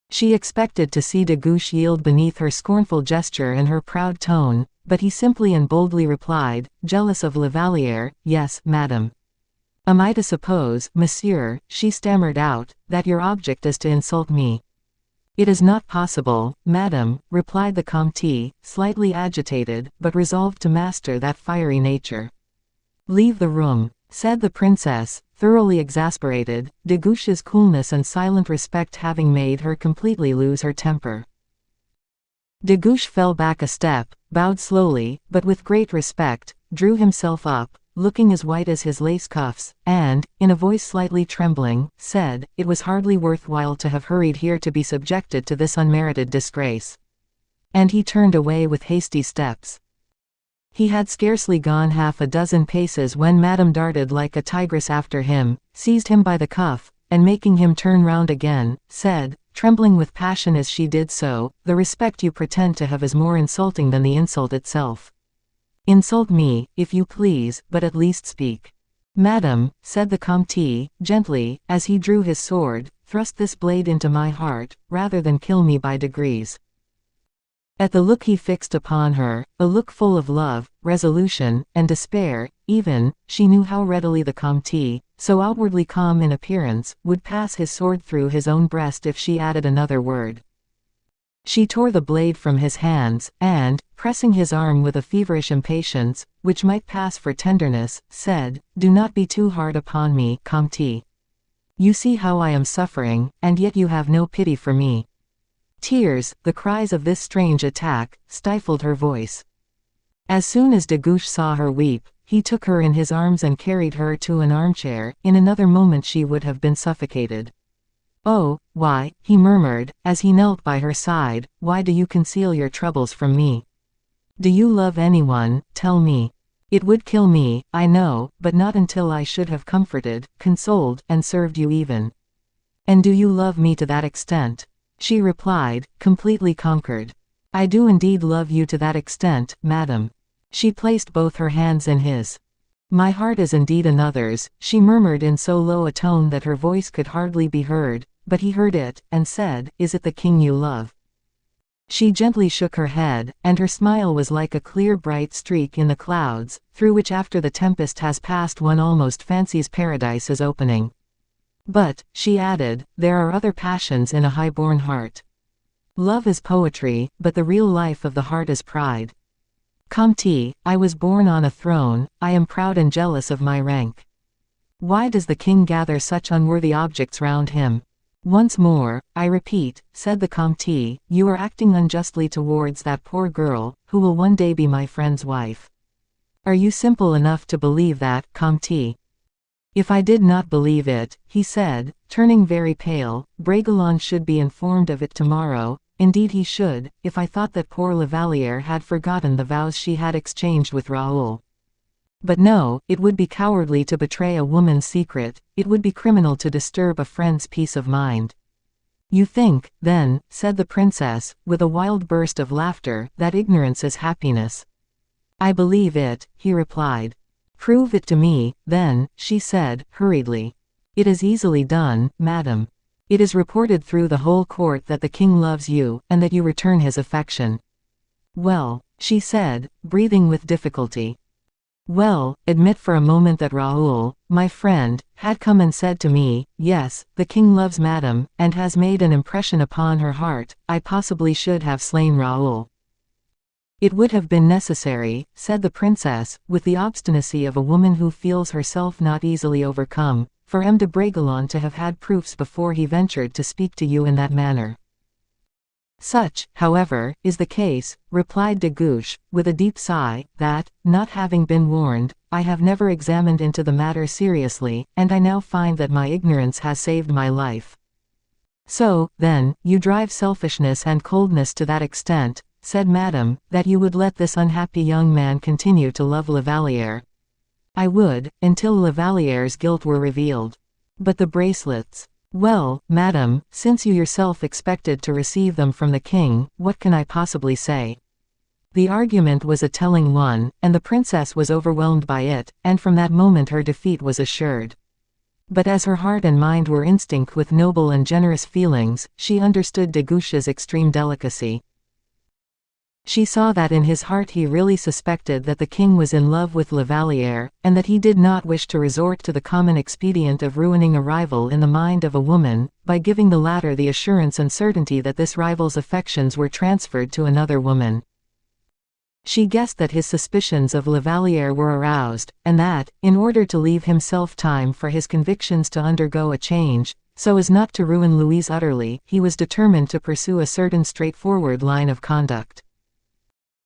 She expected to see de Guiche yield beneath her scornful gesture and her proud tone, but he simply and boldly replied, jealous of La Valliere, yes, madame. Am I to suppose, monsieur, she stammered out, that your object is to insult me? It is not possible, madame, replied the Comte, slightly agitated, but resolved to master that fiery nature. Leave the room, said the princess, thoroughly exasperated, de Guiche's coolness and silent respect having made her completely lose her temper. De Guiche fell back a step, bowed slowly, but with great respect, drew himself up, looking as white as his lace cuffs, and, in a voice slightly trembling, said, it was hardly worthwhile to have hurried here to be subjected to this unmerited disgrace. And he turned away with hasty steps. He had scarcely gone half a dozen paces when Madame darted like a tigress after him, seized him by the cuff, and making him turn round again, said, trembling with passion as she did so, the respect you pretend to have is more insulting than the insult itself. Insult me, if you please, but at least speak. Madame, said the Comte, gently, as he drew his sword, thrust this blade into my heart, rather than kill me by degrees. At the look he fixed upon her, a look full of love, resolution, and despair, even, she knew how readily the Comte, so outwardly calm in appearance, would pass his sword through his own breast if she added another word. She tore the blade from his hands, and, pressing his arm with a feverish impatience, which might pass for tenderness, said, do not be too hard upon me, Comte. You see how I am suffering, and yet you have no pity for me. Tears, the cries of this strange attack, stifled her voice. As soon as de Guiche saw her weep, he took her in his arms and carried her to an armchair. In another moment she would have been suffocated. Oh, why, he murmured, as he knelt by her side, why do you conceal your troubles from me? Do you love anyone? Tell me. It would kill me, I know, but not until I should have comforted, consoled, and served you even. And do you love me to that extent? She replied, completely conquered. I do indeed love you to that extent, madame. She placed both her hands in his. My heart is indeed another's, she murmured in so low a tone that her voice could hardly be heard, but he heard it, and said, is it the king you love? She gently shook her head, and her smile was like a clear bright streak in the clouds, through which after the tempest has passed one almost fancies paradise is opening. But, she added, there are other passions in a high-born heart. Love is poetry, but the real life of the heart is pride. Comte, I was born on a throne, I am proud and jealous of my rank. Why does the king gather such unworthy objects round him? Once more, I repeat, said the Comte, you are acting unjustly towards that poor girl, who will one day be my friend's wife. Are you simple enough to believe that, Comte? If I did not believe it, he said, turning very pale, Bragelonne should be informed of it tomorrow. Indeed he should, if I thought that poor La Valliere had forgotten the vows she had exchanged with Raoul. But no, it would be cowardly to betray a woman's secret, it would be criminal to disturb a friend's peace of mind. You think, then, said the princess, with a wild burst of laughter, that ignorance is happiness. I believe it, he replied. Prove it to me, then, she said, hurriedly. It is easily done, madame. It is reported through the whole court that the king loves you, and that you return his affection. Well, she said, breathing with difficulty. Well, admit for a moment that Raoul, my friend, had come and said to me, yes, the king loves madame, and has made an impression upon her heart, I possibly should have slain Raoul. It would have been necessary, said the princess, with the obstinacy of a woman who feels herself not easily overcome, for M. de Bragelonne to have had proofs before he ventured to speak to you in that manner. Such, however, is the case, replied de Guiche, with a deep sigh, that, not having been warned, I have never examined into the matter seriously, and I now find that my ignorance has saved my life. So, then, you drive selfishness and coldness to that extent, said madame, that you would let this unhappy young man continue to love La Valliere. I would, until La Valliere's guilt were revealed. But the bracelets. Well, madame, since you yourself expected to receive them from the king, what can I possibly say? The argument was a telling one, and the princess was overwhelmed by it, and from that moment her defeat was assured. But as her heart and mind were instinct with noble and generous feelings, she understood de Guiche's extreme delicacy. She saw that in his heart he really suspected that the king was in love with La Vallière, and that he did not wish to resort to the common expedient of ruining a rival in the mind of a woman, by giving the latter the assurance and certainty that this rival's affections were transferred to another woman. She guessed that his suspicions of La Vallière were aroused, and that, in order to leave himself time for his convictions to undergo a change, so as not to ruin Louise utterly, he was determined to pursue a certain straightforward line of conduct.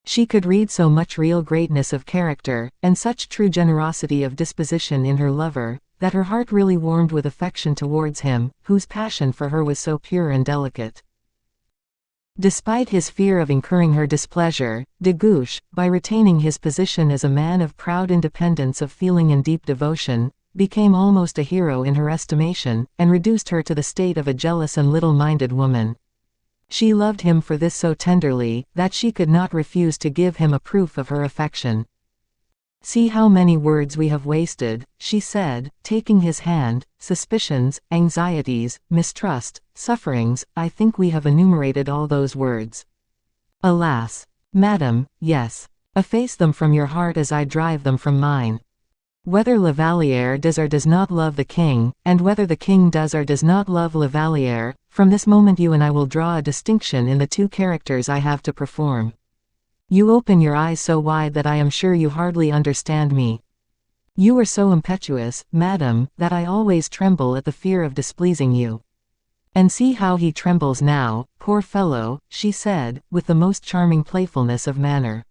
She could read so much real greatness of character, and such true generosity of disposition in her lover, that her heart really warmed with affection towards him, whose passion for her was so pure and delicate. Despite his fear of incurring her displeasure, de Guiche, by retaining his position as a man of proud independence of feeling and deep devotion, became almost a hero in her estimation, and reduced her to the state of a jealous and little-minded woman. She loved him for this so tenderly, that she could not refuse to give him a proof of her affection. "See how many words we have wasted," she said, taking his hand. "Suspicions, anxieties, mistrust, sufferings, I think we have enumerated all those words." "Alas, madam, yes. Efface them from your heart as I drive them from mine. Whether La Vallière does or does not love the king, and whether the king does or does not love La Vallière, from this moment you and I will draw a distinction in the two characters I have to perform. You open your eyes so wide that I am sure you hardly understand me. You are so impetuous, madam, that I always tremble at the fear of displeasing you. And see how he trembles now, poor fellow," she said, with the most charming playfulness of manner.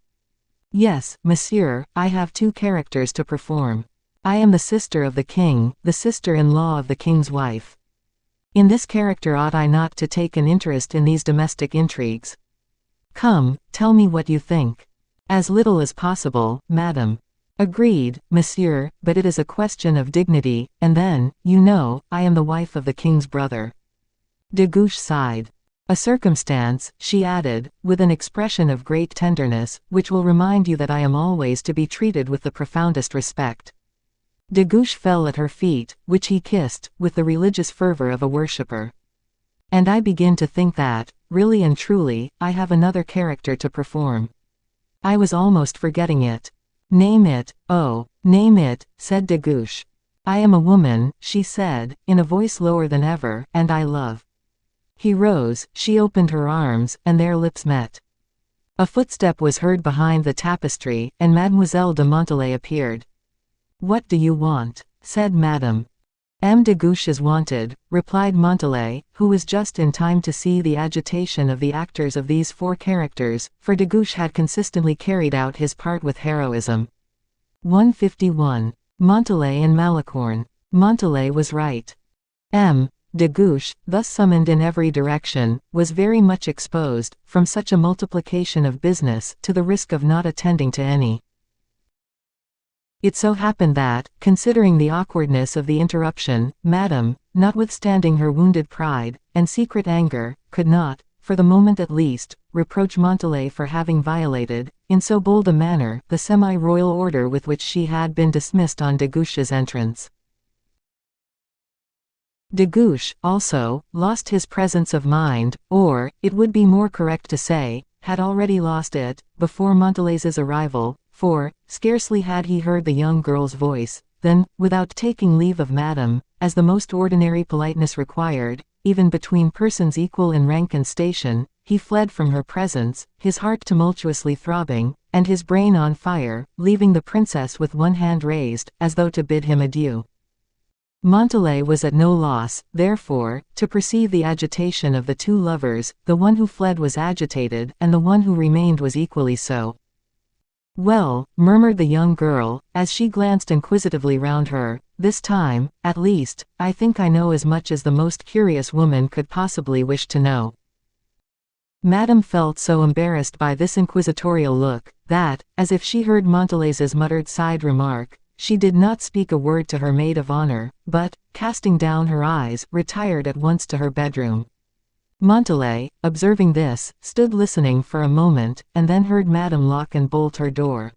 "Yes, monsieur, I have two characters to perform. I am the sister of the king, the sister-in-law of the king's wife. In this character ought I not to take an interest in these domestic intrigues? Come, tell me what you think." "As little as possible, madam." "Agreed, monsieur, but it is a question of dignity, and then, you know, I am the wife of the king's brother." De Guiche sighed. "A circumstance," she added, with an expression of great tenderness, "which will remind you that I am always to be treated with the profoundest respect." De Guiche fell at her feet, which he kissed, with the religious fervor of a worshipper. "And I begin to think that, really and truly, I have another character to perform. I was almost forgetting it." "Name it, oh, name it," said de Guiche. "I am a woman," she said, in a voice lower than ever, "and I love." He rose, she opened her arms, and their lips met. A footstep was heard behind the tapestry, and Mademoiselle de Montalais appeared. "What do you want?" said Madame. "M. de Guiche is wanted," replied Montalais, who was just in time to see the agitation of the actors of these four characters, for de Guiche had consistently carried out his part with heroism. 151. Montalais and Malicorne. Montalais was right. M. de Guiche, thus summoned in every direction, was very much exposed, from such a multiplication of business, to the risk of not attending to any. It so happened that, considering the awkwardness of the interruption, Madame, notwithstanding her wounded pride, and secret anger, could not, for the moment at least, reproach Montalais for having violated, in so bold a manner, the semi-royal order with which she had been dismissed on de Guiche's entrance. De Guiche, also, lost his presence of mind, or, it would be more correct to say, had already lost it, before Montalais's arrival, for, scarcely had he heard the young girl's voice, than, without taking leave of Madame, as the most ordinary politeness required, even between persons equal in rank and station, he fled from her presence, his heart tumultuously throbbing, and his brain on fire, leaving the princess with one hand raised, as though to bid him adieu. Montalais was at no loss, therefore, to perceive the agitation of the two lovers. The one who fled was agitated, and the one who remained was equally so. "Well," murmured the young girl, as she glanced inquisitively round her, "this time, at least, I think I know as much as the most curious woman could possibly wish to know." Madame felt so embarrassed by this inquisitorial look, that, as if she heard Montalais's muttered side remark, she did not speak a word to her maid of honor, but, casting down her eyes, retired at once to her bedroom. Montalais, observing this, stood listening for a moment, and then heard Madame lock and bolt her door.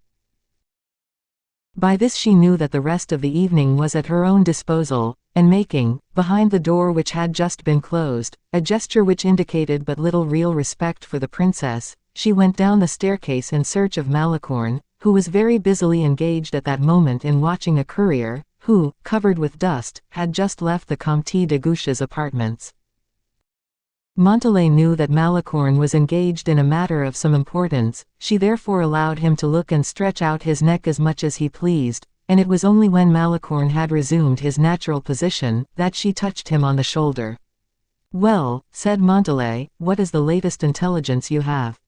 By this she knew that the rest of the evening was at her own disposal, and making, behind the door which had just been closed, a gesture which indicated but little real respect for the princess, she went down the staircase in search of Malicorne, who was very busily engaged at that moment in watching a courier, who, covered with dust, had just left the Comte de Guiche's apartments. Montalais knew that Malicorne was engaged in a matter of some importance, she therefore allowed him to look and stretch out his neck as much as he pleased, and it was only when Malicorne had resumed his natural position, that she touched him on the shoulder. "Well," said Montalais, "what is the latest intelligence you have?"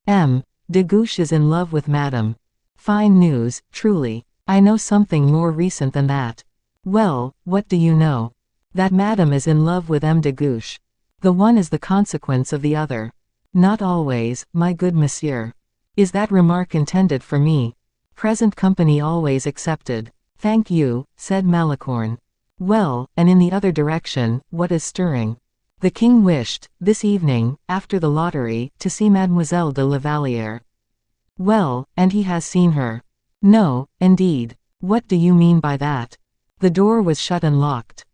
"M. de Guiche is in love with Madame." "Fine news, truly. I know something more recent than that." "Well, what do you know?" "That Madame is in love with M. de Guiche. The one is the consequence of the other." "Not always, my good monsieur." "Is that remark intended for me?" "Present company always excepted." "Thank you," said Malicorne. "Well, and in the other direction, what is stirring?" "The king wished, this evening, after the lottery, to see Mademoiselle de la Vallière." "Well, and he has seen her?" "No, indeed." "What do you mean by that?" "The door was shut and locked."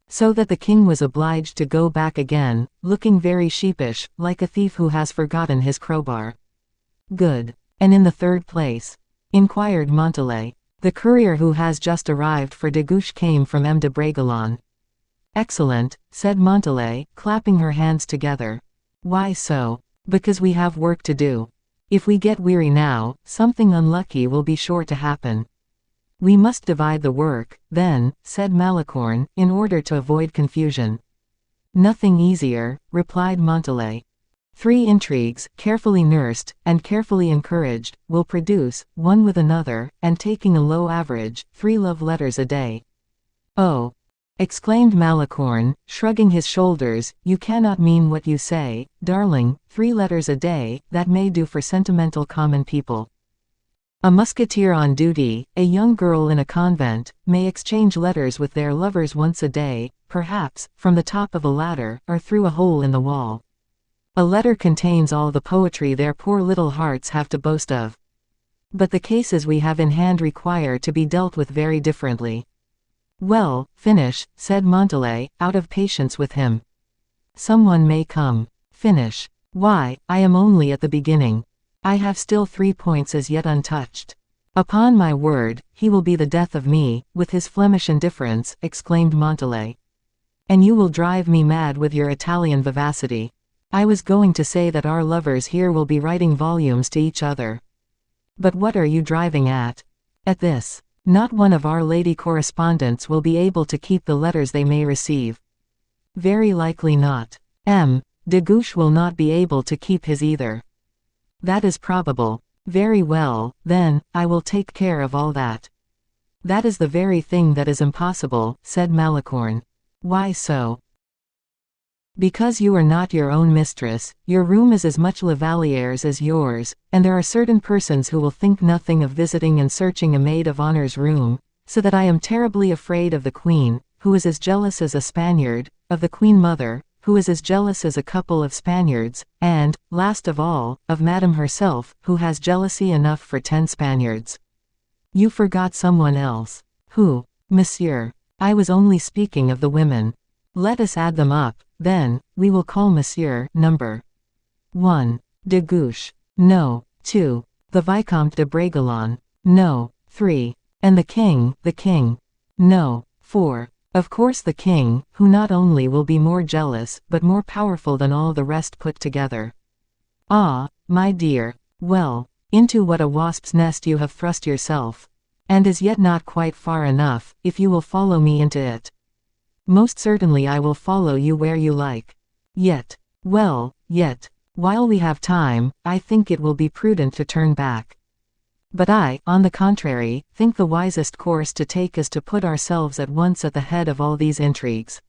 So that the king was obliged to go back again, looking very sheepish, like a thief who has forgotten his crowbar." "Good. And in the third place?" inquired Montalais. "The courier who has just arrived for de Guiche came from M. de Bragelonne." "Excellent," said Montalais, clapping her hands together. "Why so?" "Because we have work to do. If we get weary now, something unlucky will be sure to happen." "We must divide the work, then," said Malicorne, in order to avoid confusion. "Nothing easier," replied Montalais. 3 intrigues, carefully nursed, and carefully encouraged, will produce, one with another, and taking a low average, 3 love letters a day." "Oh!" exclaimed Malicorne, shrugging his shoulders, "you cannot mean what you say, darling. 3 letters a day, that may do for sentimental common people. A musketeer on duty, a young girl in a convent, may exchange letters with their lovers once a day, perhaps, from the top of a ladder, or through a hole in the wall. A letter contains all the poetry their poor little hearts have to boast of. But the cases we have in hand require to be dealt with very differently." "Well, finish," said Montalais, out of patience with him. "Someone may come." "Finish. Why, I am only at the beginning. I have still 3 points as yet untouched." "Upon my word, he will be the death of me, with his Flemish indifference," exclaimed Montalais. "And you will drive me mad with your Italian vivacity. I was going to say that our lovers here will be writing volumes to each other." "But what are you driving at?" "At this. Not one of our lady correspondents will be able to keep the letters they may receive." "Very likely not. M. de Guiche will not be able to keep his either." "That is probable." "Very well, then, I will take care of all that." "That is the very thing that is impossible," said Malicorne. "Why so?" "Because you are not your own mistress, your room is as much La Valliere's as yours, and there are certain persons who will think nothing of visiting and searching a maid of honor's room, so that I am terribly afraid of the queen, who is as jealous as a Spaniard, of the queen mother, who is as jealous as a couple of Spaniards, and, last of all, of Madame herself, who has jealousy enough for 10 Spaniards." "You forgot someone else." "Who?" "Monsieur. I was only speaking of the women." "Let us add them up, then. We will call Monsieur number 1. De Guiche. No. 2. The Vicomte de Bragelonne. No. 3. And the king. No. 4. Of course the king, who not only will be more jealous, but more powerful than all the rest put together." "Ah, my dear. Well, into what a wasp's nest you have thrust yourself. And as yet not quite far enough, if you will follow me into it." "Most certainly I will follow you where you like. Yet, while we have time, I think it will be prudent to turn back. But I, on the contrary, think the wisest course to take is to put ourselves at once at the head of all these intrigues.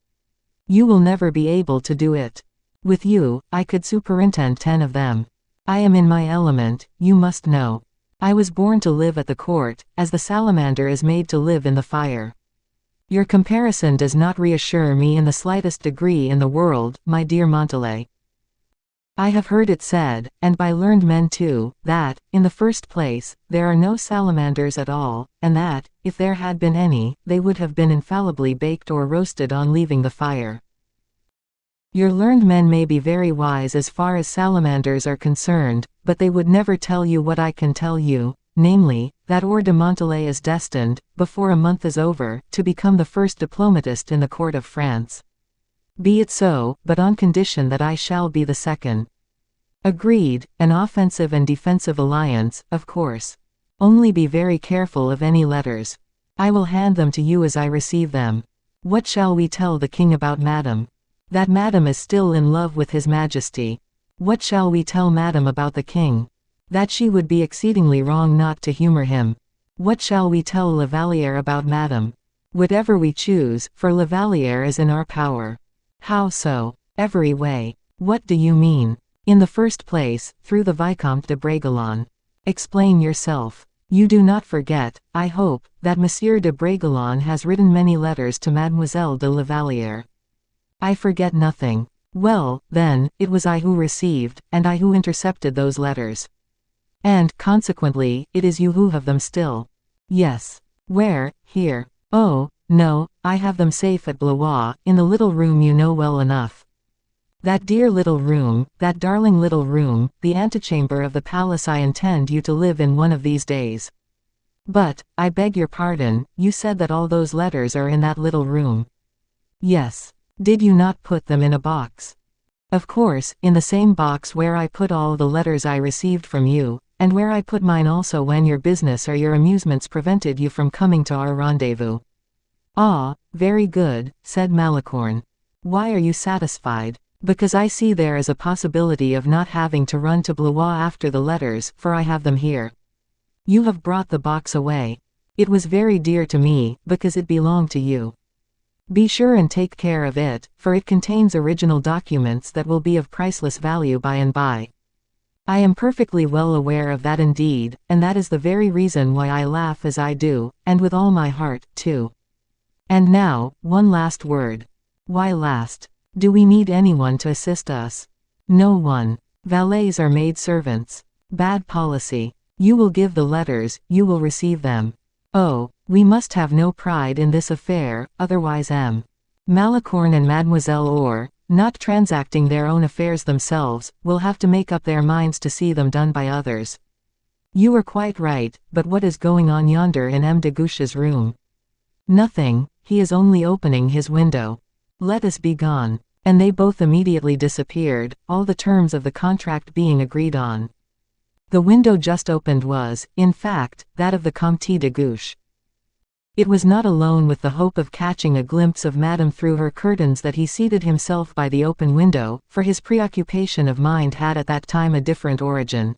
You will never be able to do it. With you, I could superintend 10 of them. I am in my element, you must know. I was born to live at the court, as the salamander is made to live in the fire. Your comparison does not reassure me in the slightest degree in the world, my dear Montalais. I have heard it said, and by learned men too, that, in the first place, there are no salamanders at all, and that, if there had been any, they would have been infallibly baked or roasted on leaving the fire. Your learned men may be very wise as far as salamanders are concerned, but they would never tell you what I can tell you, namely, that Or de Montalais is destined, before a month is over, to become the first diplomatist in the court of France. Be it so, but on condition that I shall be the second. Agreed, an offensive and defensive alliance, of course. Only be very careful of any letters. I will hand them to you as I receive them. What shall we tell the king about Madame? That Madame is still in love with his Majesty. What shall we tell Madame about the king? That she would be exceedingly wrong not to humor him. What shall we tell La Vallière about Madame? Whatever we choose, for La Vallière is in our power. How so? Every way. What do you mean? In the first place, through the Vicomte de Bragelonne. Explain yourself. You do not forget, I hope, that Monsieur de Bragelonne has written many letters to Mademoiselle de La Vallière. I forget nothing. Well, then, it was I who received, and I who intercepted those letters. And, consequently, it is you who have them still. Yes. Where? Here. Oh, no, I have them safe at Blois, in the little room you know well enough. That dear little room, that darling little room, the antechamber of the palace I intend you to live in one of these days. But, I beg your pardon, you said that all those letters are in that little room. Yes. Did you not put them in a box? Of course, in the same box where I put all the letters I received from you, and where I put mine also when your business or your amusements prevented you from coming to our rendezvous. Ah, very good, said Malicorne. Why are you satisfied? Because I see there is a possibility of not having to run to Blois after the letters, for I have them here. You have brought the box away. It was very dear to me, because it belonged to you. Be sure and take care of it, for it contains original documents that will be of priceless value by and by. I am perfectly well aware of that indeed, and that is the very reason why I laugh as I do, and with all my heart, too. And now, one last word. Why last? Do we need anyone to assist us? No one. Valets are maid servants. Bad policy. You will give the letters, you will receive them. Oh, we must have no pride in this affair, otherwise Malicorne and Mademoiselle Or, not transacting their own affairs themselves, will have to make up their minds to see them done by others. You are quite right, but what is going on yonder in M. de Guiche's room? Nothing, he is only opening his window. Let us be gone. And they both immediately disappeared, all the terms of the contract being agreed on. The window just opened was, in fact, that of the Comte de Guiche. It was not alone with the hope of catching a glimpse of Madame through her curtains that he seated himself by the open window, for his preoccupation of mind had at that time a different origin.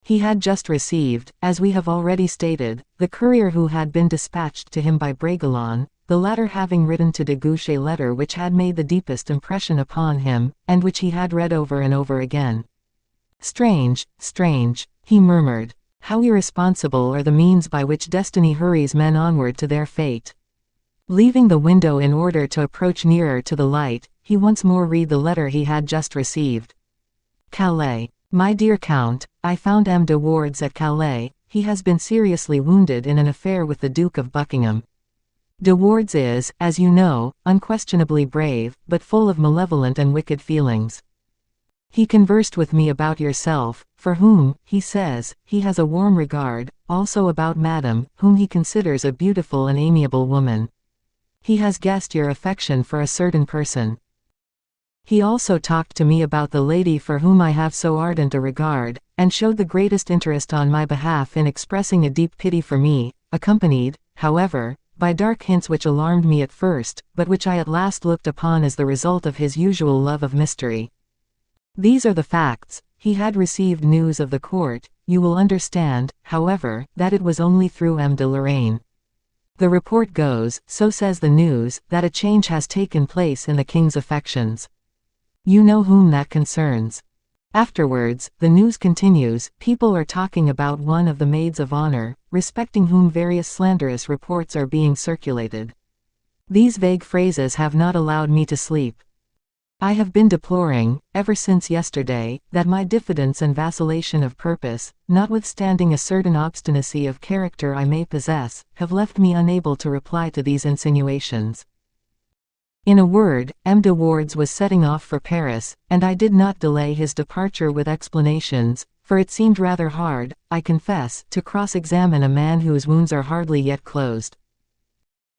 He had just received, as we have already stated, the courier who had been dispatched to him by Bragelonne, the latter having written to de Guiche a letter which had made the deepest impression upon him, and which he had read over and over again. Strange, strange, he murmured. How irresponsible are the means by which destiny hurries men onward to their fate. Leaving the window in order to approach nearer to the light, he once more read the letter he had just received. Calais. My dear Count, I found M. de Wardes at Calais. He has been seriously wounded in an affair with the Duke of Buckingham. De Wardes is, as you know, unquestionably brave, but full of malevolent and wicked feelings. He conversed with me about yourself, for whom, he says, he has a warm regard, also about Madame, whom he considers a beautiful and amiable woman. He has guessed your affection for a certain person. He also talked to me about the lady for whom I have so ardent a regard, and showed the greatest interest on my behalf in expressing a deep pity for me, accompanied, however, by dark hints which alarmed me at first, but which I at last looked upon as the result of his usual love of mystery. These are the facts. He had received news of the court. You will understand, however, that it was only through M. de Lorraine. The report goes, so says the news, that a change has taken place in the king's affections. You know whom that concerns. Afterwards, the news continues, people are talking about one of the maids of honor, respecting whom various slanderous reports are being circulated. These vague phrases have not allowed me to sleep. I have been deploring, ever since yesterday, that my diffidence and vacillation of purpose, notwithstanding a certain obstinacy of character I may possess, have left me unable to reply to these insinuations. In a word, M. de Wardes was setting off for Paris, and I did not delay his departure with explanations, for it seemed rather hard, I confess, to cross-examine a man whose wounds are hardly yet closed.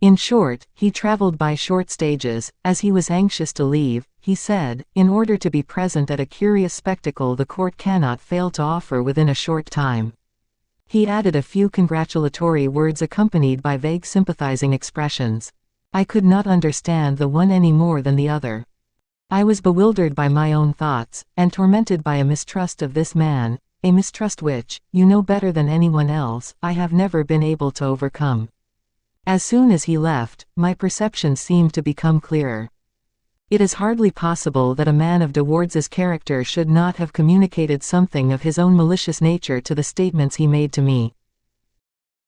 In short, he travelled by short stages, as he was anxious to leave, he said, in order to be present at a curious spectacle the court cannot fail to offer within a short time. He added a few congratulatory words accompanied by vague sympathizing expressions. I could not understand the one any more than the other. I was bewildered by my own thoughts, and tormented by a mistrust of this man, a mistrust which, you know better than anyone else, I have never been able to overcome. As soon as he left, my perceptions seemed to become clearer. It is hardly possible that a man of de Wardes's character should not have communicated something of his own malicious nature to the statements he made to me.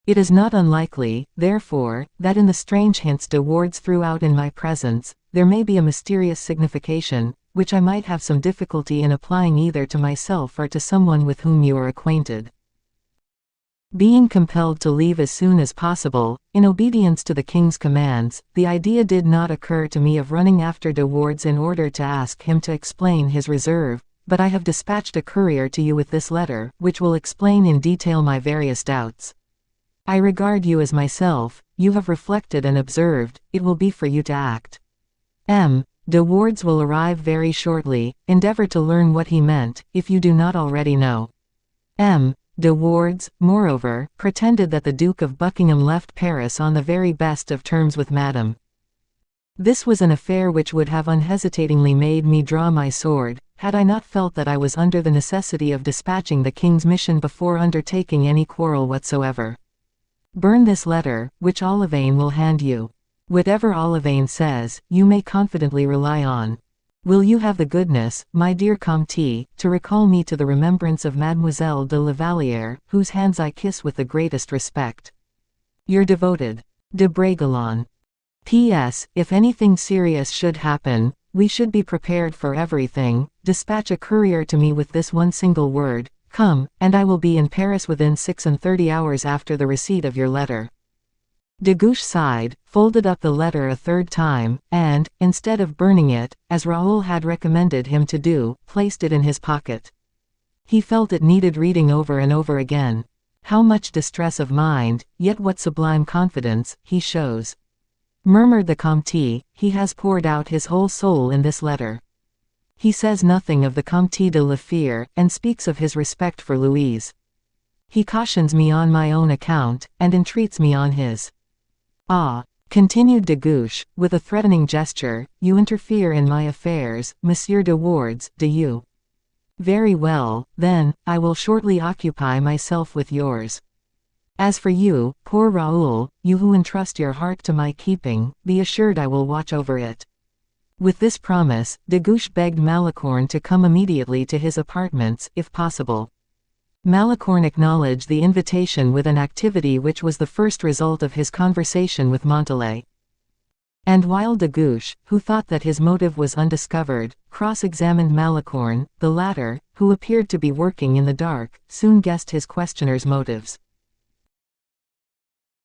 It is not unlikely, therefore, that in the strange hints de Wardes threw out in my presence, there may be a mysterious signification, which I might have some difficulty in applying either to myself or to someone with whom you are acquainted. Being compelled to leave as soon as possible, in obedience to the king's commands, the idea did not occur to me of running after de Wardes in order to ask him to explain his reserve, but I have dispatched a courier to you with this letter, which will explain in detail my various doubts. I regard you as myself, you have reflected and observed, it will be for you to act. M. de Wardes will arrive very shortly, endeavor to learn what he meant, if you do not already know. M. de Wardes, moreover, pretended that the Duke of Buckingham left Paris on the very best of terms with Madame. This was an affair which would have unhesitatingly made me draw my sword, had I not felt that I was under the necessity of dispatching the king's mission before undertaking any quarrel whatsoever. Burn this letter, which Olivain will hand you. Whatever Olivain says, you may confidently rely on. Will you have the goodness, my dear Comte, to recall me to the remembrance of Mademoiselle de la Vallière, whose hands I kiss with the greatest respect. Your devoted, de Bragelonne. P.S. If anything serious should happen, we should be prepared for everything. Dispatch a courier to me with this one single word, come, and I will be in Paris within 36 hours after the receipt of your letter. De Guiche sighed, folded up the letter a third time, and, instead of burning it, as Raoul had recommended him to do, placed it in his pocket. He felt it needed reading over and over again. How much distress of mind, yet what sublime confidence, he shows. Murmured the Comte, he has poured out his whole soul in this letter. He says nothing of the Comte de la Fère, and speaks of his respect for Louise. He cautions me on my own account, and entreats me on his. Ah, continued de Guiche, with a threatening gesture, you interfere in my affairs, Monsieur de Wardes, do you? Very well, then, I will shortly occupy myself with yours. As for you, poor Raoul, you who entrust your heart to my keeping, be assured I will watch over it. With this promise, de Guiche begged Malicorne to come immediately to his apartments, if possible. Malicorne acknowledged the invitation with an activity which was the first result of his conversation with Montalais. And while de Guiche, who thought that his motive was undiscovered, cross-examined Malicorne, the latter, who appeared to be working in the dark, soon guessed his questioner's motives.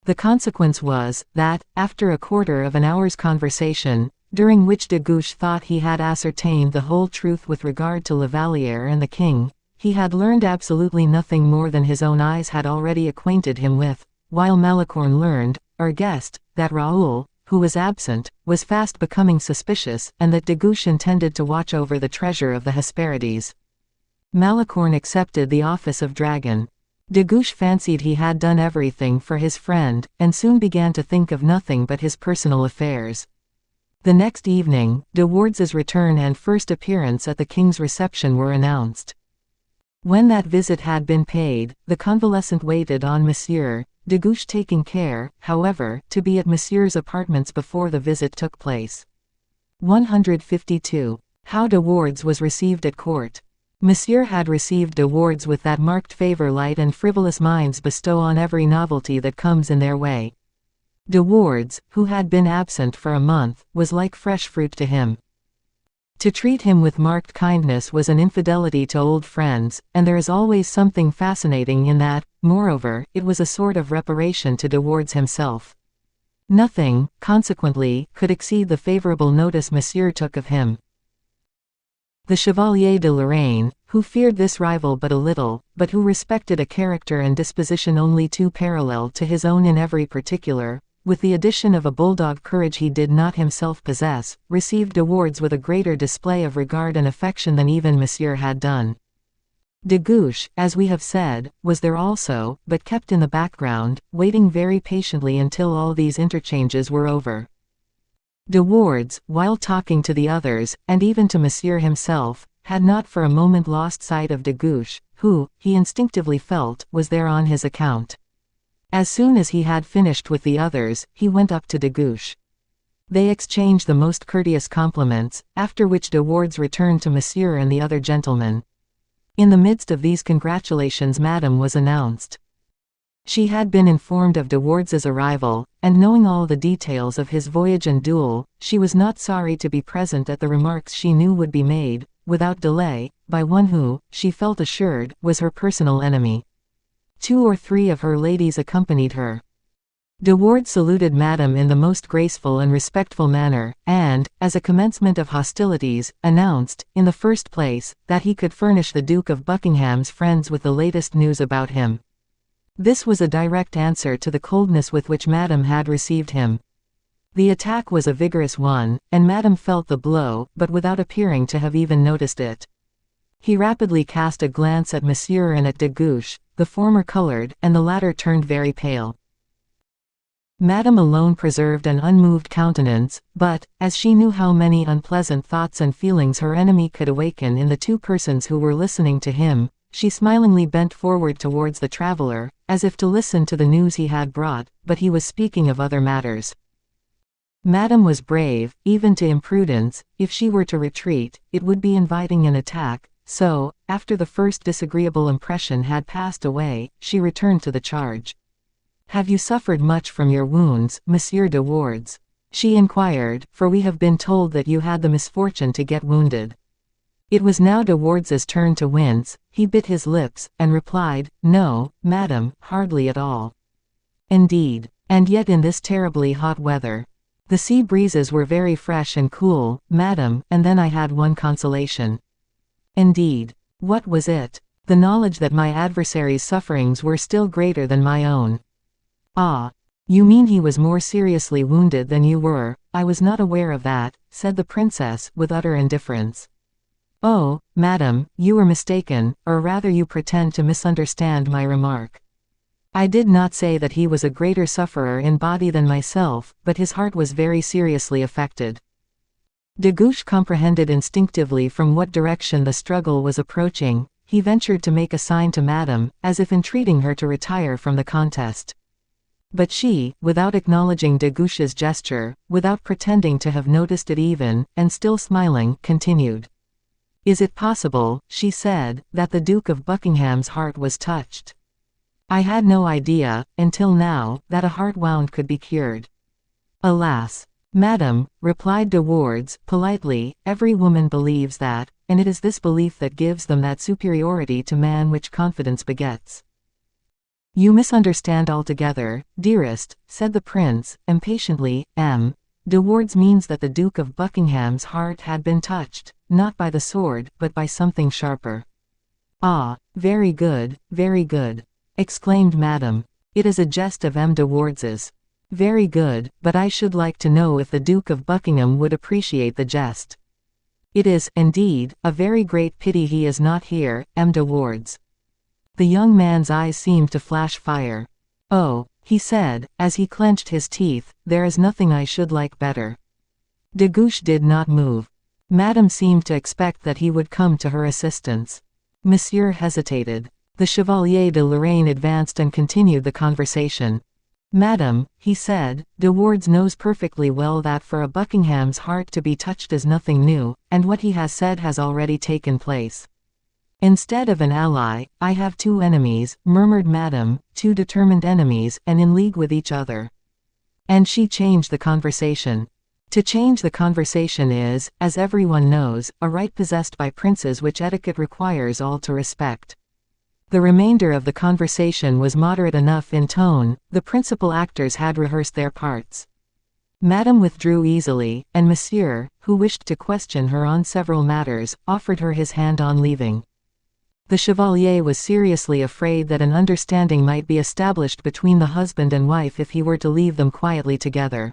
The consequence was, that, after a quarter of an hour's conversation, during which de Guiche thought he had ascertained the whole truth with regard to La Vallière and the king, he had learned absolutely nothing more than his own eyes had already acquainted him with, while Malicorne learned, or guessed, that Raoul, who was absent, was fast becoming suspicious, and that de Guiche intended to watch over the treasure of the Hesperides. Malicorne accepted the office of dragon. De Guiche fancied he had done everything for his friend, and soon began to think of nothing but his personal affairs. The next evening, de Wardes's return and first appearance at the king's reception were announced. When that visit had been paid, the convalescent waited on Monsieur, de Guiche taking care, however, to be at Monsieur's apartments before the visit took place. 152. How de Wardes was received at court. Monsieur had received awards with that marked favor light and frivolous minds bestow on every novelty that comes in their way. De Wardes, who had been absent for a month, was like fresh fruit to him. To treat him with marked kindness was an infidelity to old friends, and there is always something fascinating in that. Moreover, it was a sort of reparation to De Wardes himself. Nothing, consequently, could exceed the favorable notice Monsieur took of him. The Chevalier de Lorraine, who feared this rival but a little, but who respected a character and disposition only too parallel to his own in every particular, with the addition of a bulldog courage he did not himself possess, received awards with a greater display of regard and affection than even Monsieur had done. De Guiche, as we have said, was there also, but kept in the background, waiting very patiently until all these interchanges were over. De Wardes, while talking to the others, and even to Monsieur himself, had not for a moment lost sight of De Guiche, who, he instinctively felt, was there on his account. As soon as he had finished with the others, he went up to De Guiche. They exchanged the most courteous compliments, after which De Wardes returned to Monsieur and the other gentlemen. In the midst of these congratulations Madame was announced. She had been informed of De Wardes's arrival, and knowing all the details of his voyage and duel, she was not sorry to be present at the remarks she knew would be made, without delay, by one who, she felt assured, was her personal enemy. 2 or 3 of her ladies accompanied her. De Wardes saluted Madame in the most graceful and respectful manner, and, as a commencement of hostilities, announced, in the first place, that he could furnish the Duke of Buckingham's friends with the latest news about him. This was a direct answer to the coldness with which Madame had received him. The attack was a vigorous one, and Madame felt the blow, but without appearing to have even noticed it. He rapidly cast a glance at Monsieur and at De Guiche. The former colored, and the latter turned very pale. Madame alone preserved an unmoved countenance, but, as she knew how many unpleasant thoughts and feelings her enemy could awaken in the 2 persons who were listening to him, she smilingly bent forward towards the traveler, as if to listen to the news he had brought, but he was speaking of other matters. Madame was brave, even to imprudence. If she were to retreat, it would be inviting an attack. So, after the first disagreeable impression had passed away, she returned to the charge. "Have you suffered much from your wounds, Monsieur de Wardes?" she inquired, "for we have been told that you had the misfortune to get wounded." It was now De Wardes's turn to wince. He bit his lips, and replied, "No, Madame, hardly at all." "Indeed. And yet in this terribly hot weather." "The sea breezes were very fresh and cool, Madame, and then I had one consolation." "Indeed. What was it?" "The knowledge that my adversary's sufferings were still greater than my own." "Ah. You mean he was more seriously wounded than you were? I was not aware of that," said the princess, with utter indifference. "Oh, Madame, you were mistaken, or rather you pretend to misunderstand my remark. I did not say that he was a greater sufferer in body than myself, but his heart was very seriously affected." De Guiche comprehended instinctively from what direction the struggle was approaching. He ventured to make a sign to Madame, as if entreating her to retire from the contest. But she, without acknowledging De Guiche's gesture, without pretending to have noticed it even, and still smiling, continued. "Is it possible," she said, "that the Duke of Buckingham's heart was touched? I had no idea, until now, that a heart wound could be cured." "Alas! Madame," replied De Wardes, politely, "every woman believes that, and it is this belief that gives them that superiority to man which confidence begets." "You misunderstand altogether, dearest," said the prince, impatiently. De Wardes means that the Duke of Buckingham's heart had been touched, not by the sword, but by something sharper." "Ah, very good, exclaimed Madame. "It is a jest of De Wardes's." "Very good, but I should like to know if the Duke of Buckingham would appreciate the jest. It is, indeed, a very great pity he is not here, De Wardes." The young man's eyes seemed to flash fire. "Oh," he said, as he clenched his teeth, "there is nothing I should like better." De Guiche did not move. Madame seemed to expect that he would come to her assistance. Monsieur hesitated. The Chevalier de Lorraine advanced and continued the conversation. "Madame," he said, "De Wardes knows perfectly well that for a Buckingham's heart to be touched is nothing new, and what he has said has already taken place. Instead of an ally, I have two enemies, murmured Madame, two determined enemies, and in league with each other. And she changed the conversation. To change the conversation is, as everyone knows, a right possessed by princes which etiquette requires all to respect. The remainder of the conversation was moderate enough in tone, the principal actors had rehearsed their parts. Madame withdrew easily, and Monsieur, who wished to question her on several matters, offered her his hand on leaving. The Chevalier was seriously afraid that an understanding might be established between the husband and wife if he were to leave them quietly together.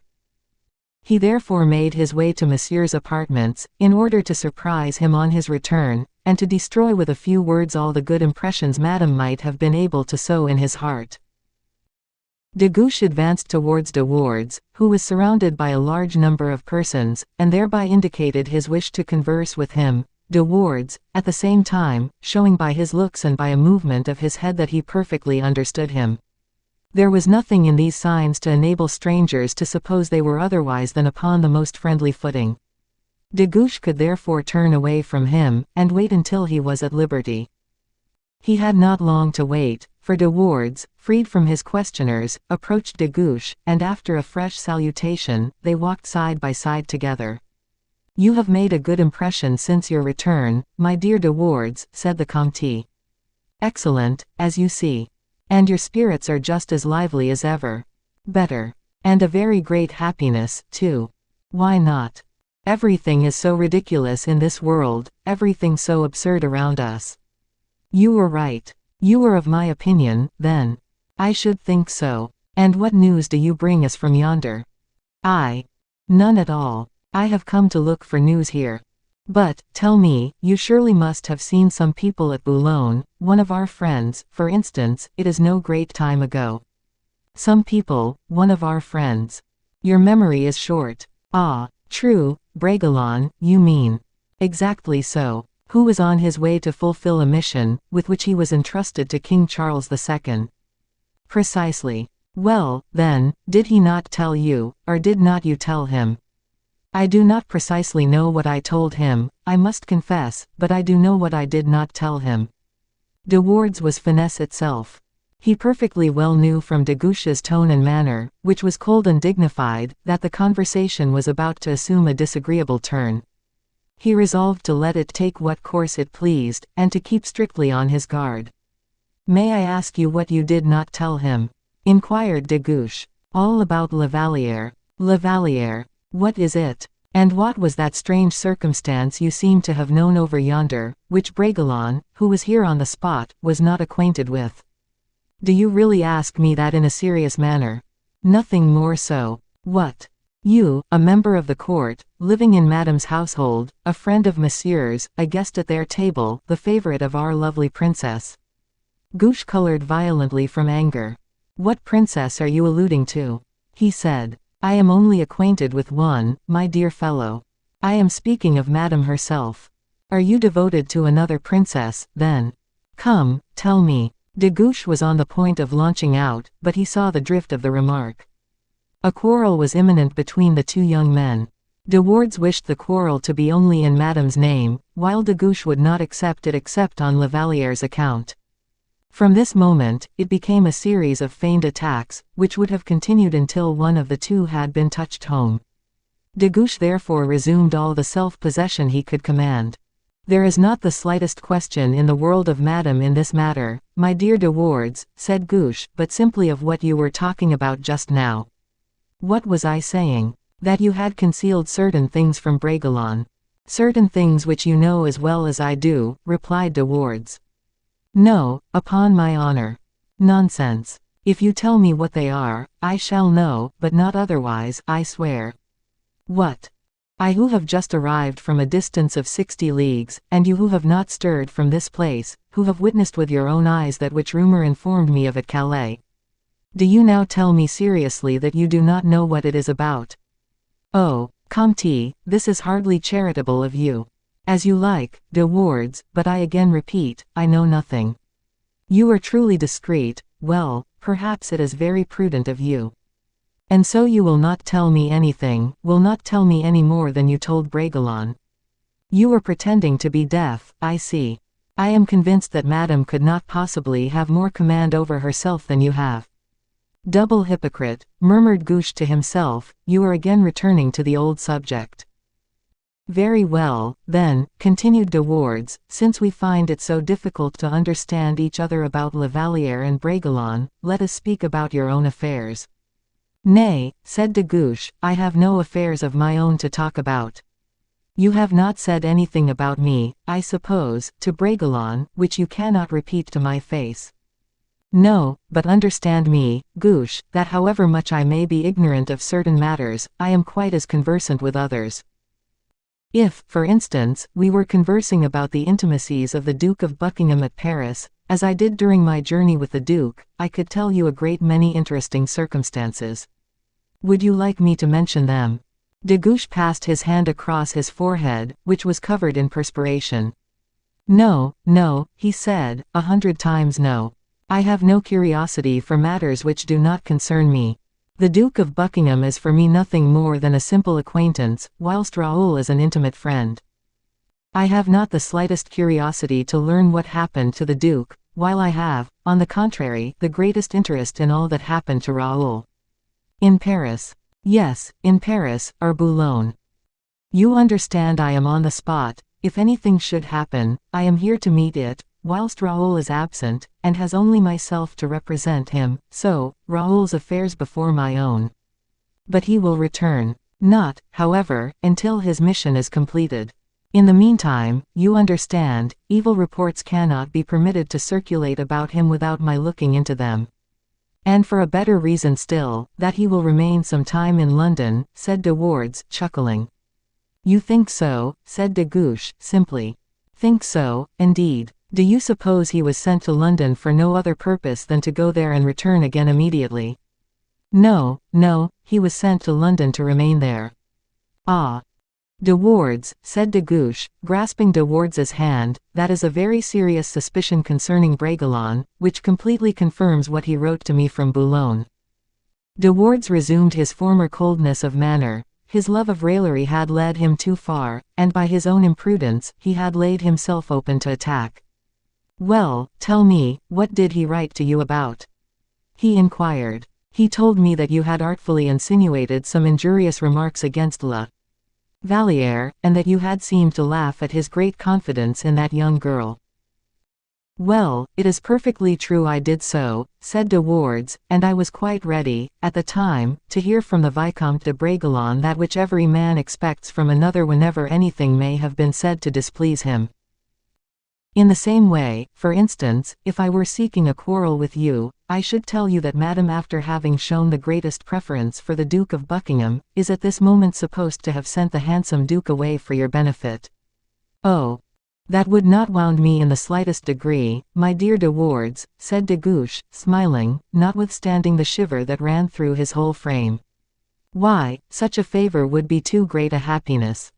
He therefore made his way to Monsieur's apartments, in order to surprise him on his return, and to destroy with a few words all the good impressions Madame might have been able to sow in his heart. De Guiche advanced towards De Wardes, who was surrounded by a large number of persons, and thereby indicated his wish to converse with him. De Wardes, at the same time, showing by his looks and by a movement of his head that he perfectly understood him. There was nothing in these signs to enable strangers to suppose they were otherwise than upon the most friendly footing. De Guiche could therefore turn away from him, and wait until he was at liberty. He had not long to wait, for De Wardes, freed from his questioners, approached De Guiche, and after a fresh salutation, they walked side by side together. "You have made a good impression since your return, my dear De Wardes," said the Comte. "Excellent, as you see. And your spirits are just as lively as ever. Better. And a very great happiness, too. Why not? Everything is so ridiculous in this world, everything so absurd around us." "You were right. You were of my opinion, then." "I should think so. And what news do you bring us from yonder?" "I? None at all. I have come to look for news here. But, tell me, you surely must have seen some people at Boulogne, one of our friends, for instance, it is no great time ago." "Some people, one of our friends. Your memory is short." "Ah, true, Bragelonne, you mean." "Exactly so. Who was on his way to fulfill a mission, with which he was entrusted to King Charles II. "Precisely. Well, then, did he not tell you, or did not you tell him?" "I do not precisely know what I told him, I must confess, but I do know what I did not tell him." De Wardes was finesse itself. He perfectly well knew from de Guiche's tone and manner, which was cold and dignified, that the conversation was about to assume a disagreeable turn. He resolved to let it take what course it pleased, and to keep strictly on his guard. "May I ask you what you did not tell him?" inquired de Guiche. "All about La Vallière." "La Vallière? What is it? And what was that strange circumstance you seem to have known over yonder, which Bragelonne, who was here on the spot, was not acquainted with?" "Do you really ask me that in a serious manner?" "Nothing more so." "What? You, a member of the court, living in Madame's household, a friend of Monsieur's, a guest at their table, the favorite of our lovely princess." Guiche colored violently from anger. "What princess are you alluding to?" he said. "I am only acquainted with one, my dear fellow. I am speaking of Madame herself." "Are you devoted to another princess, then? Come, tell me." De Guiche was on the point of launching out, but he saw the drift of the remark. A quarrel was imminent between the two young men. De Wardes wished the quarrel to be only in Madame's name, while de Guiche would not accept it except on La Vallière's account. From this moment, it became a series of feigned attacks, which would have continued until one of the two had been touched home. De Guiche therefore resumed all the self-possession he could command. "There is not the slightest question in the world of Madame in this matter, my dear De Wardes," said Guiche, "but simply of what you were talking about just now." "What was I saying?" "That you had concealed certain things from Bragelonne." "Certain things which you know as well as I do," replied De Wardes. "No, upon my honor." "Nonsense. If you tell me what they are, I shall know, but not otherwise, I swear." "What?" "I who have just arrived from a distance of 60 leagues, and you who have not stirred from this place, who have witnessed with your own eyes that which rumor informed me of at Calais. Do you now tell me seriously that you do not know what it is about?" "Oh, Comte, this is hardly charitable of you." "As you like, De Wardes, but I again repeat, I know nothing." "You are truly discreet. Well, perhaps it is very prudent of you. And so you will not tell me anything, will not tell me any more than you told Bragelonne. You were pretending to be deaf, I see." I am convinced that Madame could not possibly have more command over herself than you have." "Double hypocrite," murmured Gush to himself, "you are again returning to the old subject." "Very well, then," continued de Wardes, "since we find it so difficult to understand each other about La Vallière and Bragelonne, let us speak about your own affairs." "Nay," said de Guiche, "I have no affairs of my own to talk about." "You have not said anything about me, I suppose, to Bragelonne, which you cannot repeat to my face." "No, but understand me, Gush, that however much I may be ignorant of certain matters, I am quite as conversant with others. If, for instance, we were conversing about the intimacies of the Duke of Buckingham at Paris, as I did during my journey with the Duke, I could tell you a great many interesting circumstances. Would you like me to mention them?" De Guiche passed his hand across his forehead, which was covered in perspiration. "No, no," he said, 100 times no. "I have no curiosity for matters which do not concern me. The Duke of Buckingham is for me nothing more than a simple acquaintance, whilst Raoul is an intimate friend. I have not the slightest curiosity to learn what happened to the Duke, while I have, on the contrary, the greatest interest in all that happened to Raoul." "In Paris?" "Yes, in Paris, or Boulogne. You understand I am on the spot. If anything should happen, I am here to meet it, whilst Raoul is absent, and has only myself to represent him, so, Raoul's affairs before my own. But he will return. Not, however, until his mission is completed. In the meantime, you understand, evil reports cannot be permitted to circulate about him without my looking into them. And for a better reason still, that he will remain some time in London," said de Wardes, chuckling. "You think so?" said de Guiche, simply. "Think so, indeed. Do you suppose he was sent to London for no other purpose than to go there and return again immediately?" "No, no, he was sent to London to remain there." "Ah! De Wardes," said de Guiche, grasping de Wardes's hand, "that is a very serious suspicion concerning Bragelonne, which completely confirms what he wrote to me from Boulogne." De Wardes resumed his former coldness of manner. His love of raillery had led him too far, and by his own imprudence, he had laid himself open to attack. "Well, tell me, what did he write to you about?" he inquired. "He told me that you had artfully insinuated some injurious remarks against La Vallière, and that you had seemed to laugh at his great confidence in that young girl." "Well, it is perfectly true I did so," said de Wardes, "and I was quite ready, at the time, to hear from the Vicomte de Bragelonne that which every man expects from another whenever anything may have been said to displease him. In the same way, for instance, if I were seeking a quarrel with you, I should tell you that Madame, after having shown the greatest preference for the Duke of Buckingham, is at this moment supposed to have sent the handsome Duke away for your benefit. Oh! That would not wound me in the slightest degree, my dear de Wardes," said de Guiche, smiling, notwithstanding the shiver that ran through his whole frame. "Why, such a favour would be too great a happiness.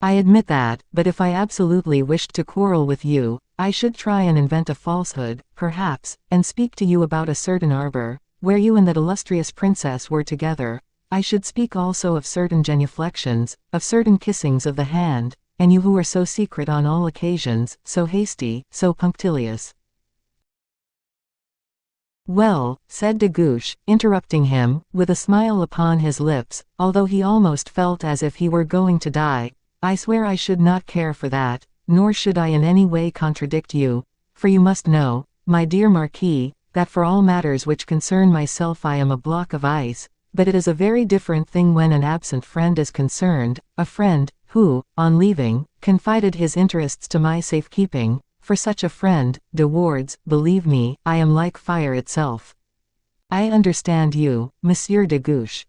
I admit that, but if I absolutely wished to quarrel with you, I should try and invent a falsehood, perhaps, and speak to you about a certain arbor, where you and that illustrious princess were together. I should speak also of certain genuflections, of certain kissings of the hand, and you who are so secret on all occasions, so hasty, so punctilious." "Well," said de Guiche, interrupting him, with a smile upon his lips, although he almost felt as if he were going to die, "I swear I should not care for that, nor should I in any way contradict you, for you must know, my dear Marquis, that for all matters which concern myself I am a block of ice, but it is a very different thing when an absent friend is concerned, a friend, who, on leaving, confided his interests to my safekeeping. For such a friend, de Wardes, believe me, I am like fire itself. I understand you, Monsieur de Guiche.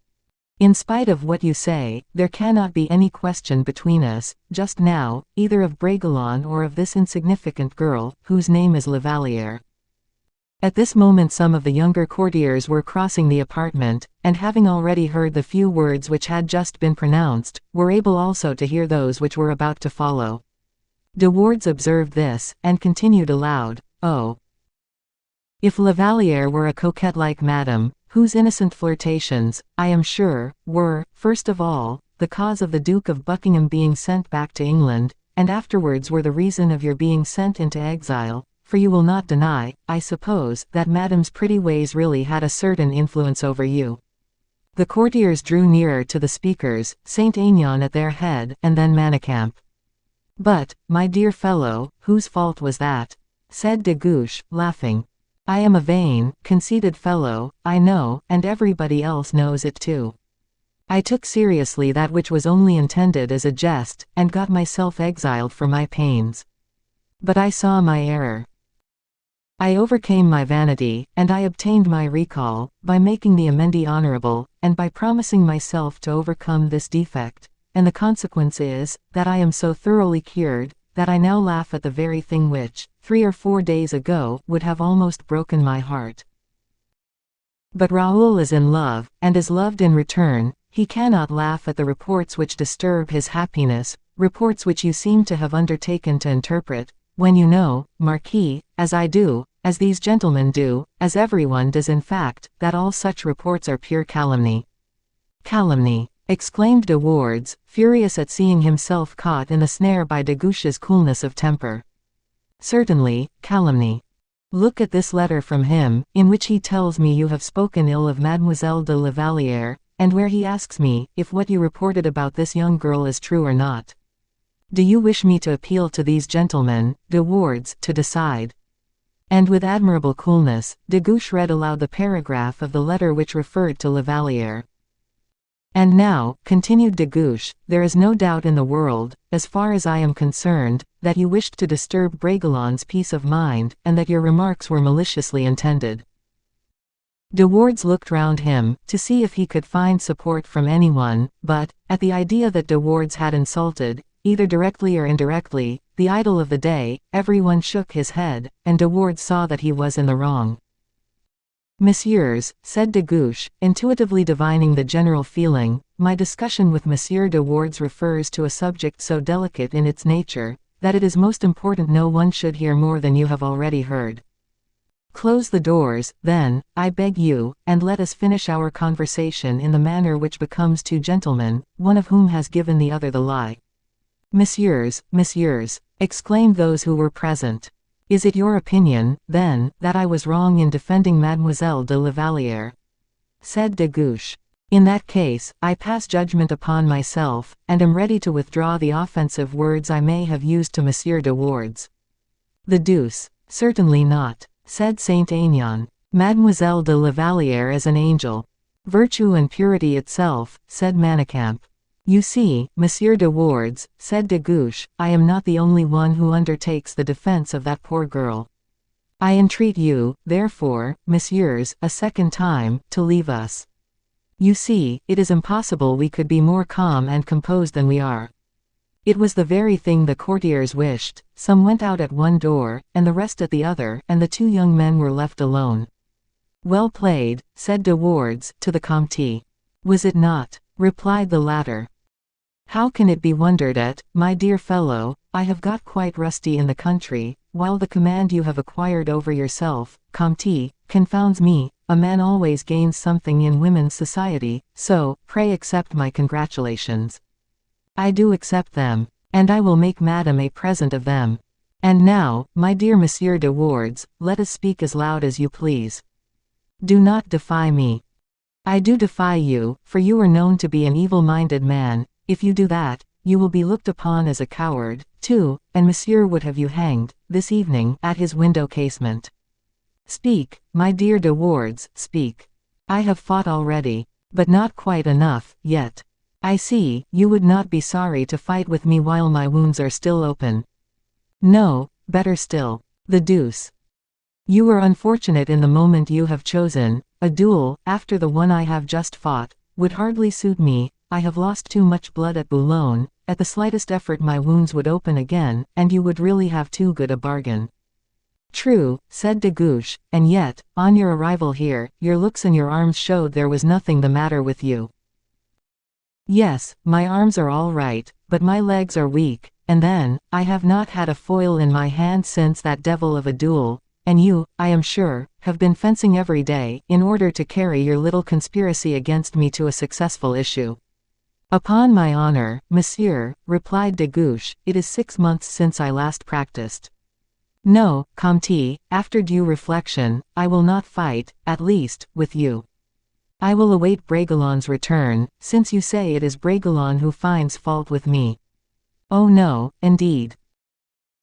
In spite of what you say, there cannot be any question between us, just now, either of Bragelonne or of this insignificant girl, whose name is La Vallière." At this moment some of the younger courtiers were crossing the apartment, and having already heard the few words which had just been pronounced, were able also to hear those which were about to follow. De Wardes observed this, and continued aloud, "Oh! If La Vallière were a coquette like Madame, whose innocent flirtations, I am sure, were, first of all, the cause of the Duke of Buckingham being sent back to England, and afterwards were the reason of your being sent into exile, for you will not deny, I suppose, that Madame's pretty ways really had a certain influence over you." The courtiers drew nearer to the speakers, Saint Aignan at their head, and then Manicamp. "But, my dear fellow, whose fault was that?" said de Guiche, laughing. "I am a vain, conceited fellow, I know, and everybody else knows it too. I took seriously that which was only intended as a jest, and got myself exiled for my pains. But I saw my error. I overcame my vanity, and I obtained my recall, by making the amende honorable, and by promising myself to overcome this defect, and the consequence is, that I am so thoroughly cured, that I now laugh at the very thing which, 3 or 4 days ago, would have almost broken my heart. But Raoul is in love, and is loved in return. He cannot laugh at the reports which disturb his happiness, reports which you seem to have undertaken to interpret, when you know, Marquis, as I do, as these gentlemen do, as everyone does in fact, that all such reports are pure calumny." "Calumny!" exclaimed de Wardes, furious at seeing himself caught in the snare by de Guiche's coolness of temper. "Certainly, calumny. Look at this letter from him, in which he tells me you have spoken ill of Mademoiselle de la Vallière, and where he asks me, if what you reported about this young girl is true or not. Do you wish me to appeal to these gentlemen, de Wardes, to decide?" And with admirable coolness, de Guiche read aloud the paragraph of the letter which referred to la Vallière. "And now," continued de Guiche, "there is no doubt in the world, as far as I am concerned, that you wished to disturb Bragelonne's peace of mind, and that your remarks were maliciously intended." De Wardes looked round him, to see if he could find support from anyone, but, at the idea that de Wardes had insulted, either directly or indirectly, the idol of the day, everyone shook his head, and de Wardes saw that he was in the wrong. "Messieurs," said de Guiche, intuitively divining the general feeling, "my discussion with Monsieur de Wardes refers to a subject so delicate in its nature, that it is most important no one should hear more than you have already heard. Close the doors, then, I beg you, and let us finish our conversation in the manner which becomes 2 gentlemen, one of whom has given the other the lie." "Messieurs, messieurs," exclaimed those who were present. "Is it your opinion, then, that I was wrong in defending Mademoiselle de la Vallière?" said de Guiche. "In that case, I pass judgment upon myself, and am ready to withdraw the offensive words I may have used to Monsieur de Wardes." "The deuce! Certainly not," said Saint Aignan. "Mademoiselle de la Vallière is an angel. Virtue and purity itself," said Manicamp. "You see, Monsieur de Wardes," said de Guiche, "I am not the only one who undertakes the defense of that poor girl. I entreat you, therefore, messieurs, a second time, to leave us. You see, it is impossible we could be more calm and composed than we are." It was the very thing the courtiers wished. Some went out at one door, and the rest at the other, and the 2 young men were left alone. "Well played," said de Wardes, to the Comte. "Was it not?" replied the latter. "How can it be wondered at, my dear fellow? I have got quite rusty in the country, while the command you have acquired over yourself, Comte, confounds me. A man always gains something in women's society, so, pray accept my congratulations." "I do accept them, and I will make Madame a present of them. And now, my dear Monsieur de Wardes, let us speak as loud as you please. Do not defy me." "I do defy you, for you are known to be an evil-minded man. If you do that, you will be looked upon as a coward, too, and Monsieur would have you hanged, this evening, at his window casement. Speak, my dear de Wardes, speak." "I have fought already, but not quite enough, yet. I see, you would not be sorry to fight with me while my wounds are still open." "No, better still. The deuce. You were unfortunate in the moment you have chosen. A duel, after the one I have just fought, would hardly suit me. I have lost too much blood at Boulogne. At the slightest effort my wounds would open again, and you would really have too good a bargain." "True," said de Guiche, "and yet, on your arrival here, your looks and your arms showed there was nothing the matter with you." "Yes, my arms are all right, but my legs are weak, and then, I have not had a foil in my hand since that devil of a duel, and you, I am sure, have been fencing every day, in order to carry your little conspiracy against me to a successful issue." Upon my honor, monsieur, replied de Guiche, it is 6 months since I last practiced. No, Comte, after due reflection, I will not fight, at least, with you. I will await Bragelonne's return, since you say it is Bragelonne who finds fault with me. Oh no, indeed.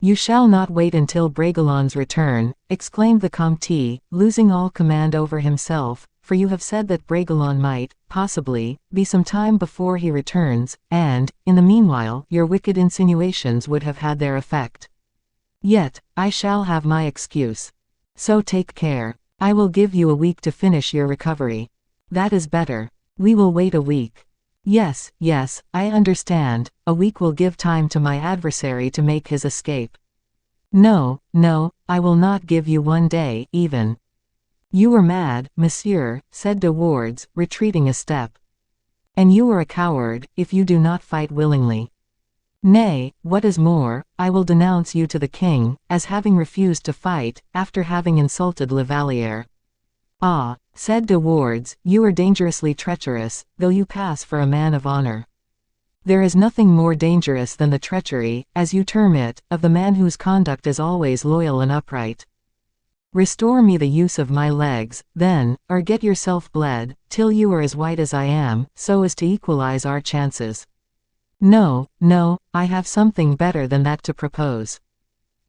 You shall not wait until Bragelonne's return, exclaimed the Comte, losing all command over himself, for you have said that Bragelonne might, possibly, be some time before he returns, and, in the meanwhile, your wicked insinuations would have had their effect. Yet, I shall have my excuse. So take care. I will give you a week to finish your recovery. That is better. We will wait a week. Yes, yes, I understand, a week will give time to my adversary to make his escape. No, no, I will not give you 1 day, even. You were mad, monsieur, said de Wardes, retreating a step. And you are a coward, if you do not fight willingly. Nay, what is more, I will denounce you to the king, as having refused to fight, after having insulted La Vallière. Ah, said de Wardes, you are dangerously treacherous, though you pass for a man of honor. There is nothing more dangerous than the treachery, as you term it, of the man whose conduct is always loyal and upright. Restore me the use of my legs, then, or get yourself bled, till you are as white as I am, so as to equalize our chances. No, no, I have something better than that to propose.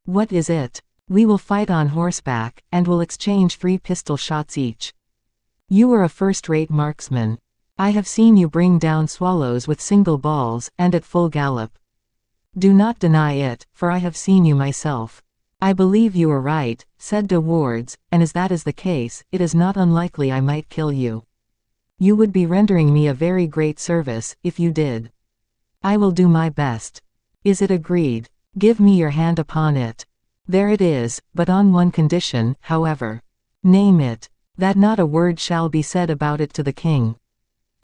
What is it? We will fight on horseback, and will exchange 3 pistol shots each. You are a first-rate marksman. I have seen you bring down swallows with single balls, and at full gallop. Do not deny it, for I have seen you myself. I believe you are right, said de Wardes, and as that is the case, it is not unlikely I might kill you. You would be rendering me a very great service, if you did. I will do my best. Is it agreed? Give me your hand upon it. There it is, but on one condition, however. Name it. That not a word shall be said about it to the king.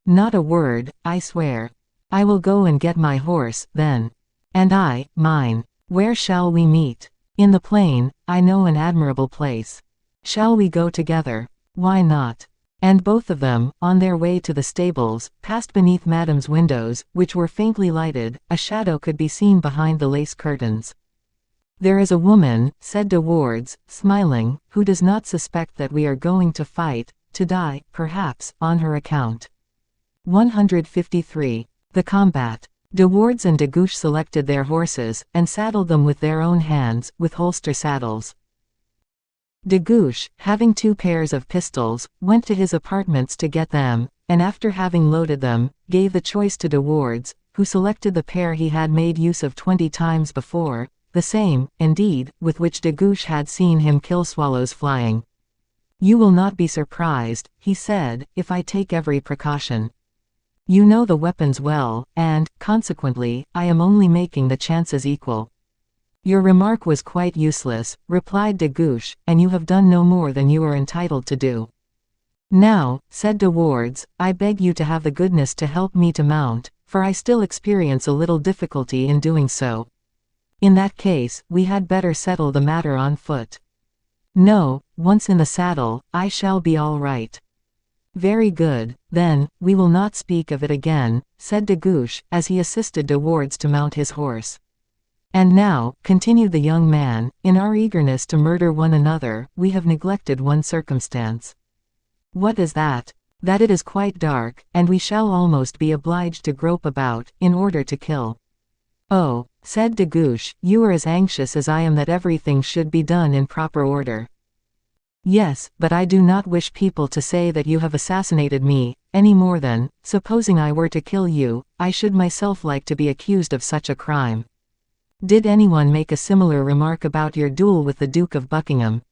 Not a word, I swear. I will go and get my horse, then. And I, mine. Where shall we meet? In the plain, I know an admirable place. Shall we go together? Why not? And both of them, on their way to the stables, passed beneath Madame's windows, which were faintly lighted. A shadow could be seen behind the lace curtains. There is a woman, said de Wardes, smiling, who does not suspect that we are going to fight, to die, perhaps, on her account. 153. The combat. De Wardes and de Guiche selected their horses, and saddled them with their own hands, with holster saddles. De Guiche, having 2 pairs of pistols, went to his apartments to get them, and after having loaded them, gave the choice to de Wardes, who selected the pair he had made use of 20 times before, the same, indeed, with which de Guiche had seen him kill swallows flying. You will not be surprised, he said, if I take every precaution. You know the weapons well, and, consequently, I am only making the chances equal. Your remark was quite useless, replied de Guiche, and you have done no more than you are entitled to do. Now, said de Wardes, I beg you to have the goodness to help me to mount, for I still experience a little difficulty in doing so. In that case, we had better settle the matter on foot. No, once in the saddle, I shall be all right. Very good, then, we will not speak of it again, said de Guiche, as he assisted de Wardes to mount his horse. And now, continued the young man, in our eagerness to murder one another, we have neglected one circumstance. What is that? That it is quite dark, and we shall almost be obliged to grope about, in order to kill. Oh, said de Guiche, you are as anxious as I am that everything should be done in proper order. Yes, but I do not wish people to say that you have assassinated me, any more than, supposing I were to kill you, I should myself like to be accused of such a crime. Did anyone make a similar remark about your duel with the Duke of Buckingham?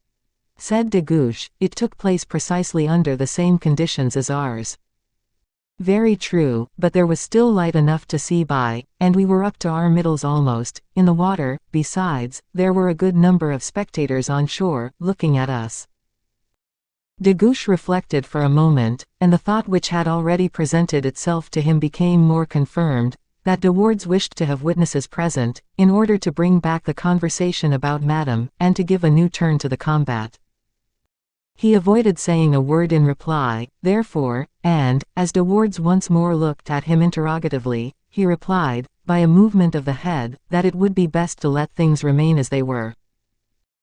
Said de Guiche, it took place precisely under the same conditions as ours. Very true, but there was still light enough to see by, and we were up to our middles almost, in the water. Besides, there were a good number of spectators on shore, looking at us. De Guiche reflected for a moment, and the thought which had already presented itself to him became more confirmed, that de Wardes wished to have witnesses present, in order to bring back the conversation about Madame, and to give a new turn to the combat. He avoided saying a word in reply, therefore, and, as De Wardes once more looked at him interrogatively, he replied, by a movement of the head, that it would be best to let things remain as they were.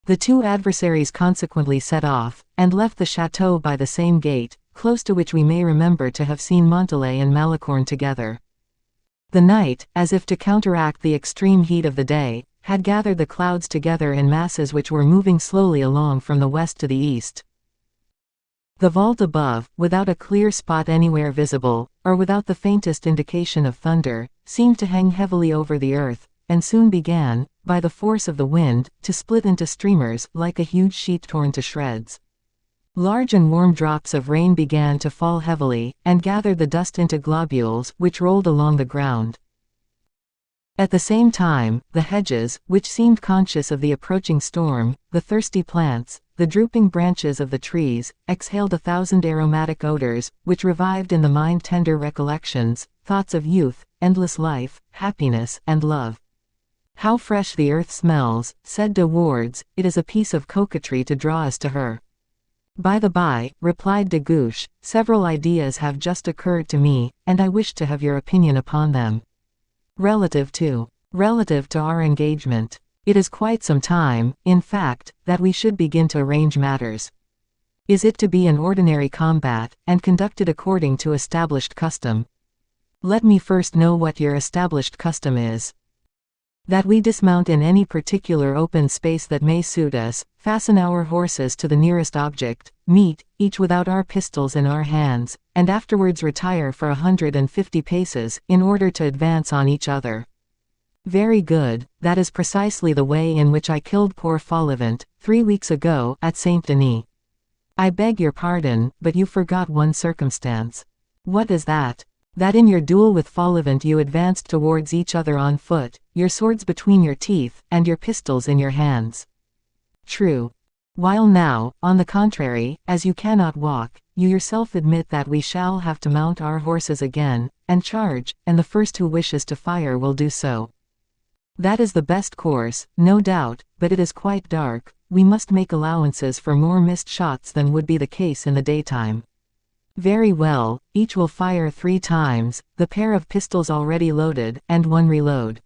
The two adversaries consequently set off, and left the château by the same gate, close to which we may remember to have seen Montalais and Malicorne together. The night, as if to counteract the extreme heat of the day, had gathered the clouds together in masses which were moving slowly along from the west to the east. The vault above, without a clear spot anywhere visible, or without the faintest indication of thunder, seemed to hang heavily over the earth, and soon began, by the force of the wind, to split into streamers, like a huge sheet torn to shreds. Large and warm drops of rain began to fall heavily, and gathered the dust into globules, which rolled along the ground. At the same time, the hedges, which seemed conscious of the approaching storm, the thirsty plants, the drooping branches of the trees, exhaled 1,000 aromatic odors, which revived in the mind tender recollections, thoughts of youth, endless life, happiness, and love. "How fresh the earth smells," said De Wardes, "it is a piece of coquetry to draw us to her." "By the by," replied de Guiche, "several ideas have just occurred to me, and I wish to have your opinion upon them." Relative to our engagement. It is quite some time, in fact, that we should begin to arrange matters. Is it to be an ordinary combat, and conducted according to established custom? Let me first know what your established custom is. That we dismount in any particular open space that may suit us, fasten our horses to the nearest object, meet, each without our pistols in our hands, and afterwards retire for 150 paces, in order to advance on each other. Very good, that is precisely the way in which I killed poor Follivant, 3 weeks ago, at Saint Denis. I beg your pardon, but you forgot one circumstance. What is that? That in your duel with Follivant you advanced towards each other on foot, your swords between your teeth, and your pistols in your hands. True. While now, on the contrary, as you cannot walk, you yourself admit that we shall have to mount our horses again, and charge, and the first who wishes to fire will do so. That is the best course, no doubt, but it is quite dark, we must make allowances for more missed shots than would be the case in the daytime. Very well, each will fire 3 times, the pair of pistols already loaded, and 1 reload.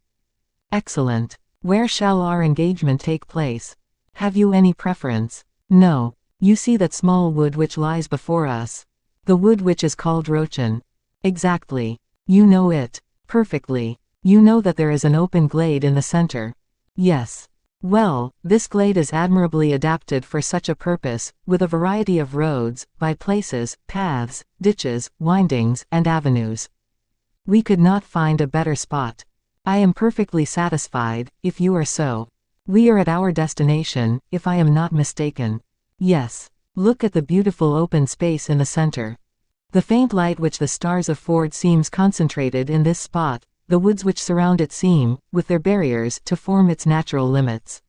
Excellent. Where shall our engagement take place? Have you any preference? No. You see that small wood which lies before us? The wood which is called Rochen. Exactly. You know it. Perfectly. You know that there is an open glade in the center. Yes. Well, this glade is admirably adapted for such a purpose, with a variety of roads, by places, paths, ditches, windings, and avenues. We could not find a better spot. I am perfectly satisfied, if you are so. We are at our destination, if I am not mistaken. Yes. Look at the beautiful open space in the center. The faint light which the stars afford seems concentrated in this spot. The woods which surround it seem, with their barriers, to form its natural limits.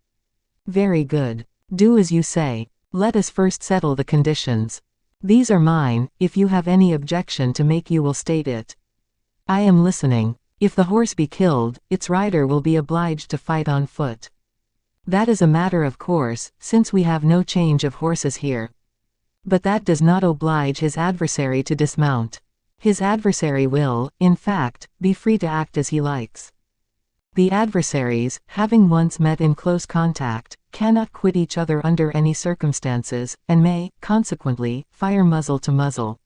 Very good. Do as you say. Let us first settle the conditions. These are mine, if you have any objection to make you will state it. I am listening. If the horse be killed, its rider will be obliged to fight on foot. That is a matter of course, since we have no change of horses here. But that does not oblige his adversary to dismount. His adversary will, in fact, be free to act as he likes. The adversaries, having once met in close contact, cannot quit each other under any circumstances, and may, consequently, fire muzzle to muzzle.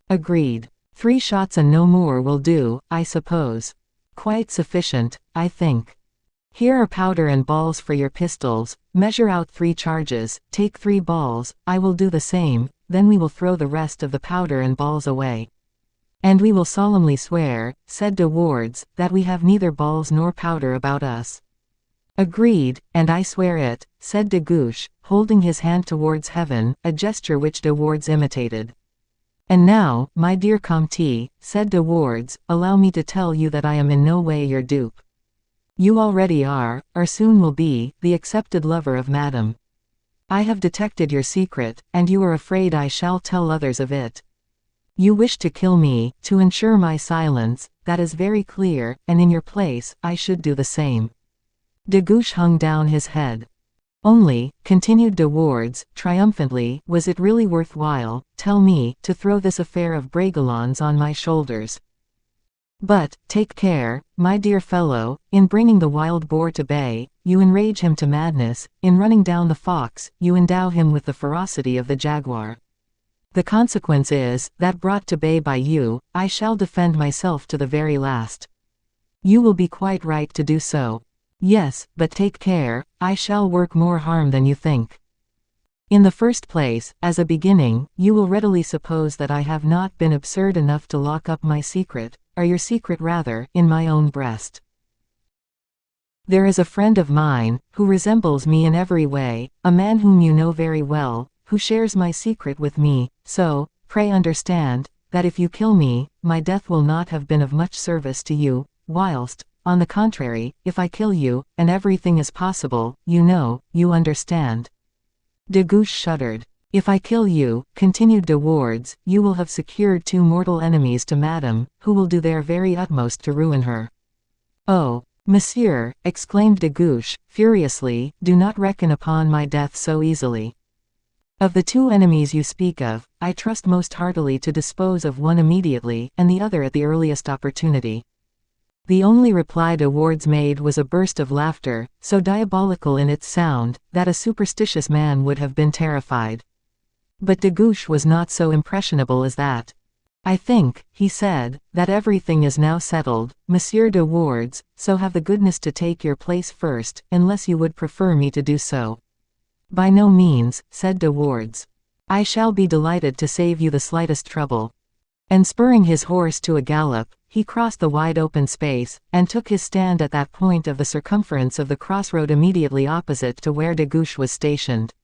Agreed. 3 shots and no more will do, I suppose. Quite sufficient, I think. Here are powder and balls for your pistols, measure out 3 charges, take 3 balls, I will do the same, then we will throw the rest of the powder and balls away. And we will solemnly swear, said De Wardes, that we have neither balls nor powder about us. Agreed, and I swear it, said de Guiche, holding his hand towards heaven, a gesture which De Wardes imitated. And now, my dear Comte, said De Wardes, allow me to tell you that I am in no way your dupe. You already are, or soon will be, the accepted lover of Madame. I have detected your secret, and you are afraid I shall tell others of it. You wish to kill me, to ensure my silence, that is very clear, and in your place, I should do the same. De Guiche hung down his head. Only, continued de Wardes, triumphantly, was it really worthwhile, tell me, to throw this affair of Bragelonne's on my shoulders? But, take care, my dear fellow, in bringing the wild boar to bay, you enrage him to madness, in running down the fox, you endow him with the ferocity of the jaguar. The consequence is, that brought to bay by you, I shall defend myself to the very last. You will be quite right to do so. Yes, but take care, I shall work more harm than you think. In the first place, as a beginning, you will readily suppose that I have not been absurd enough to lock up my secret, or your secret rather, in my own breast. There is a friend of mine, who resembles me in every way, a man whom you know very well, who shares my secret with me, so, pray understand, that if you kill me, my death will not have been of much service to you, whilst, on the contrary, if I kill you, and everything is possible, you know, you understand. De Guiche shuddered. If I kill you, continued de Wardes, you will have secured two mortal enemies to Madame, who will do their very utmost to ruin her. Oh, monsieur, exclaimed de Guiche, furiously, do not reckon upon my death so easily. Of the two enemies you speak of, I trust most heartily to dispose of one immediately, and the other at the earliest opportunity. The only reply de Wardes made was a burst of laughter, so diabolical in its sound, that a superstitious man would have been terrified. But de Guiche was not so impressionable as that. I think, he said, that everything is now settled, Monsieur de Wardes, so have the goodness to take your place first, unless you would prefer me to do so. By no means, said de Wardes. I shall be delighted to save you the slightest trouble. And spurring his horse to a gallop, he crossed the wide open space, and took his stand at that point of the circumference of the crossroad immediately opposite to where de Guiche was stationed.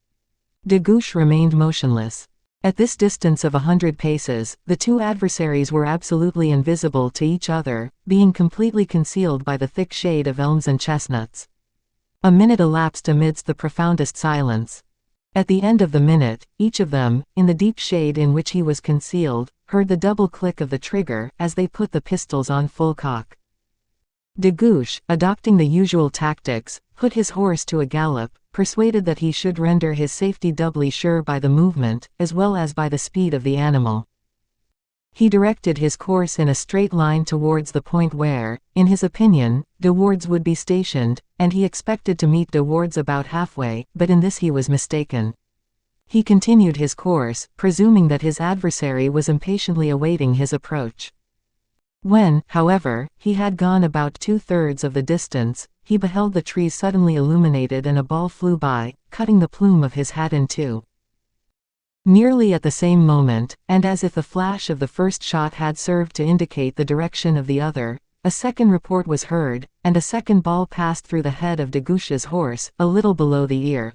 De Guiche remained motionless. At this distance of 100 paces, the two adversaries were absolutely invisible to each other, being completely concealed by the thick shade of elms and chestnuts. A minute elapsed amidst the profoundest silence. At the end of the minute, each of them, in the deep shade in which he was concealed, heard the double click of the trigger, as they put the pistols on full cock. De Guiche, adopting the usual tactics, put his horse to a gallop, persuaded that he should render his safety doubly sure by the movement, as well as by the speed of the animal. He directed his course in a straight line towards the point where, in his opinion, de Wardes would be stationed, and he expected to meet de Wardes about halfway, but in this he was mistaken. He continued his course, presuming that his adversary was impatiently awaiting his approach. When, however, he had gone about 2/3 of the distance, he beheld the trees suddenly illuminated and a ball flew by, cutting the plume of his hat in two. Nearly at the same moment, and as if the flash of the first shot had served to indicate the direction of the other, a second report was heard, and a second ball passed through the head of de Guiche's horse, a little below the ear.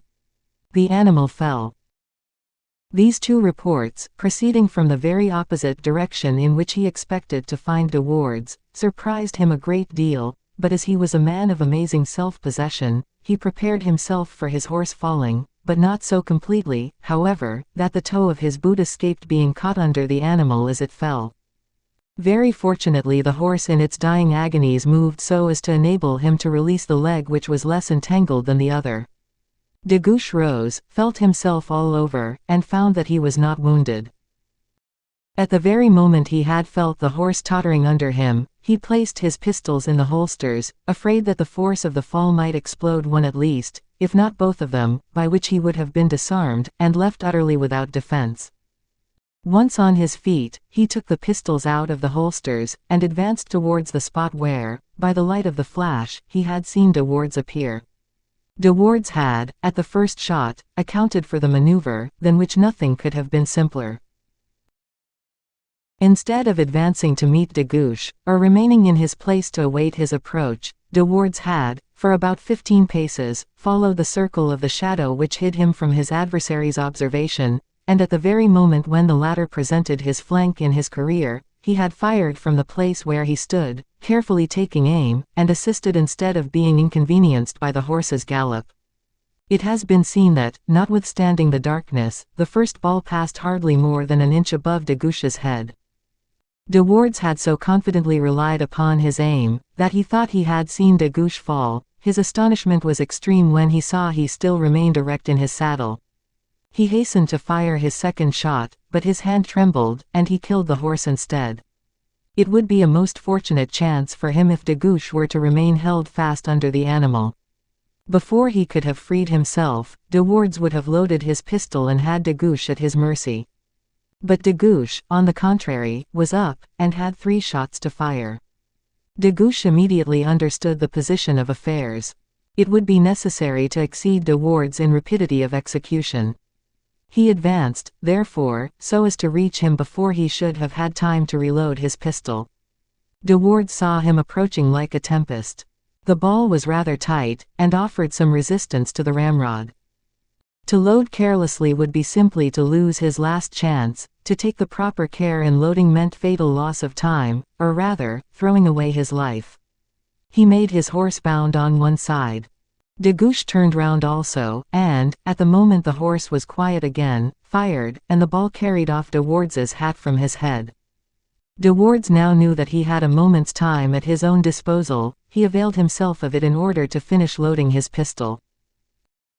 The animal fell. These two reports, proceeding from the very opposite direction in which he expected to find de Wardes, surprised him a great deal, but as he was a man of amazing self-possession, he prepared himself for his horse falling, but not so completely, however, that the toe of his boot escaped being caught under the animal as it fell. Very fortunately the horse in its dying agonies moved so as to enable him to release the leg which was less entangled than the other. De Guiche rose, felt himself all over, and found that he was not wounded. At the very moment he had felt the horse tottering under him, he placed his pistols in the holsters, afraid that the force of the fall might explode one at least, if not both of them, by which he would have been disarmed, and left utterly without defense. Once on his feet, he took the pistols out of the holsters, and advanced towards the spot where, by the light of the flash, he had seen de Wardes appear. De Wardes had, at the first shot, accounted for the maneuver, than which nothing could have been simpler. Instead of advancing to meet de Guiche, or remaining in his place to await his approach, de Wardes had, for about 15 paces, followed the circle of the shadow which hid him from his adversary's observation, and at the very moment when the latter presented his flank in his career, he had fired from the place where he stood, carefully taking aim, and assisted instead of being inconvenienced by the horse's gallop. It has been seen that, notwithstanding the darkness, the first ball passed hardly more than an inch above de Guiche's head. De Wardes had so confidently relied upon his aim, that he thought he had seen de Guiche fall, his astonishment was extreme when he saw he still remained erect in his saddle. He hastened to fire his second shot, but his hand trembled, and he killed the horse instead. It would be a most fortunate chance for him if de Guiche were to remain held fast under the animal. Before he could have freed himself, de Wardes would have loaded his pistol and had de Guiche at his mercy. But de Guiche, on the contrary, was up, and had 3 shots to fire. De Guiche immediately understood the position of affairs. It would be necessary to exceed de Wardes in rapidity of execution. He advanced, therefore, so as to reach him before he should have had time to reload his pistol. De Wardes saw him approaching like a tempest. The ball was rather tight, and offered some resistance to the ramrod. To load carelessly would be simply to lose his last chance. To take the proper care in loading meant fatal loss of time, or rather, throwing away his life. He made his horse bound on one side. De Guiche turned round also, and, at the moment the horse was quiet again, fired, and the ball carried off de Wardes's hat from his head. De Wardes now knew that he had a moment's time at his own disposal. He availed himself of it in order to finish loading his pistol.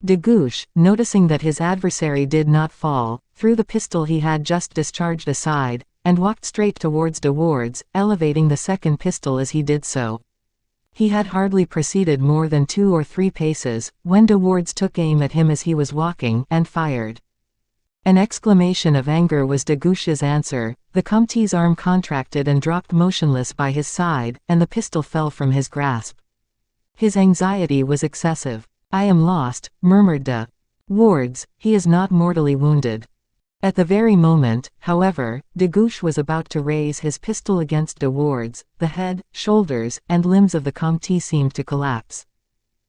De Guiche, noticing that his adversary did not fall, threw the pistol he had just discharged aside, and walked straight towards de Wardes, elevating the second pistol as he did so. He had hardly proceeded more than 2 or 3 paces, when de Wardes took aim at him as he was walking, and fired. An exclamation of anger was de Guiche's answer. The Comte's arm contracted and dropped motionless by his side, and the pistol fell from his grasp. His anxiety was excessive. "I am lost," murmured de Wardes, "he is not mortally wounded." At the very moment, however, de Guiche was about to raise his pistol against de Wardes, the head, shoulders, and limbs of the Comte seemed to collapse.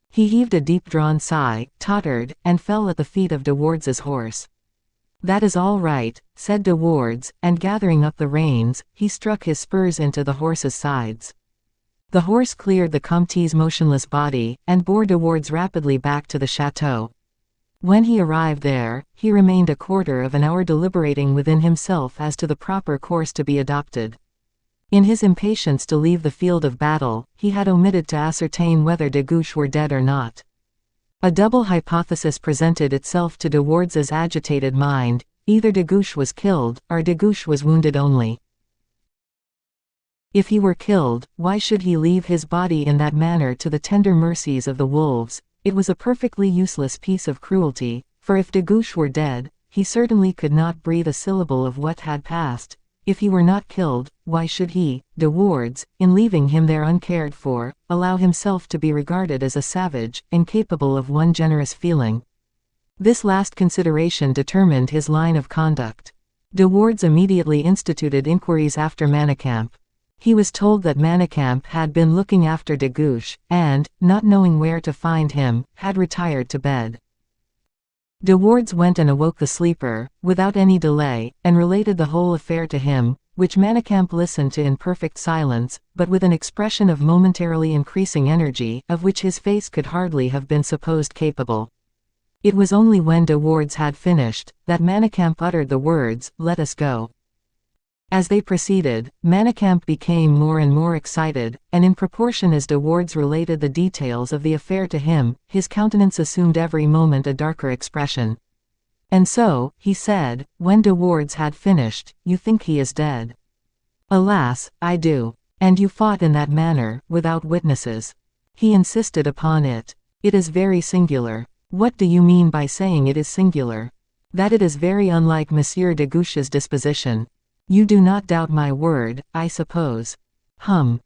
He heaved a deep-drawn sigh, tottered, and fell at the feet of de Wardes's horse. "That is all right," said de Wardes, and gathering up the reins, he struck his spurs into the horse's sides. The horse cleared the Comte's motionless body, and bore de Wardes rapidly back to the château. When he arrived there, he remained a quarter of an hour deliberating within himself as to the proper course to be adopted. In his impatience to leave the field of battle, he had omitted to ascertain whether de Guiche were dead or not. A double hypothesis presented itself to de Wardes's agitated mind: either de Guiche was killed, or de Guiche was wounded only. If he were killed, why should he leave his body in that manner to the tender mercies of the wolves? It was a perfectly useless piece of cruelty, for if de Guiche were dead, he certainly could not breathe a syllable of what had passed. If he were not killed, why should he, de Wardes, in leaving him there uncared for, allow himself to be regarded as a savage, incapable of one generous feeling? This last consideration determined his line of conduct. De Wardes immediately instituted inquiries after Manicamp. He was told that Manicamp had been looking after de Guiche, and, not knowing where to find him, had retired to bed. De Wardes went and awoke the sleeper, without any delay, and related the whole affair to him, which Manicamp listened to in perfect silence, but with an expression of momentarily increasing energy, of which his face could hardly have been supposed capable. It was only when de Wardes had finished, that Manicamp uttered the words, "Let us go." As they proceeded, Manicamp became more and more excited, and in proportion as de Wardes related the details of the affair to him, his countenance assumed every moment a darker expression. "And so," he said, when de Wardes had finished, "you think he is dead?" "Alas, I do." "And you fought in that manner, without witnesses?" He insisted upon it. "It is very singular." "What do you mean by saying it is singular?" "That it is very unlike Monsieur de Guiche's disposition." "You do not doubt my word, I suppose." Hum.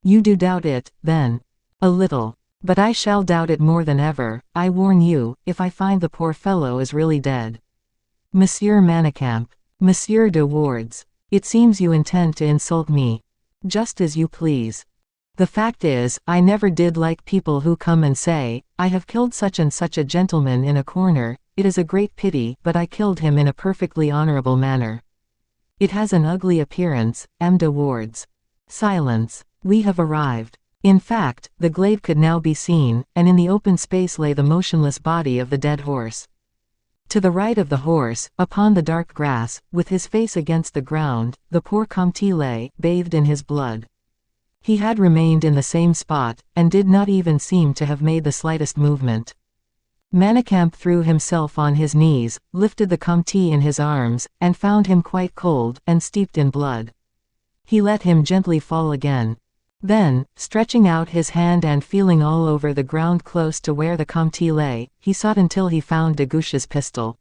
You do doubt it, then?" "A little. But I shall doubt it more than ever, I warn you, if I find the poor fellow is really dead." "Monsieur Manicamp." "Monsieur de Wardes. It seems you intend to insult me." "Just as you please. The fact is, I never did like people who come and say, 'I have killed such and such a gentleman in a corner. It is a great pity, but I killed him in a perfectly honorable manner.' It has an ugly appearance, M. de Wardes." Silence. "We have arrived." In fact, the glade could now be seen, and in the open space lay the motionless body of the dead horse. To the right of the horse, upon the dark grass, with his face against the ground, the poor Comte lay, bathed in his blood. He had remained in the same spot, and did not even seem to have made the slightest movement. Manicamp threw himself on his knees, lifted the Comte in his arms, and found him quite cold, and steeped in blood. He let him gently fall again. Then, stretching out his hand and feeling all over the ground close to where the Comte lay, he sought until he found de Guiche's pistol.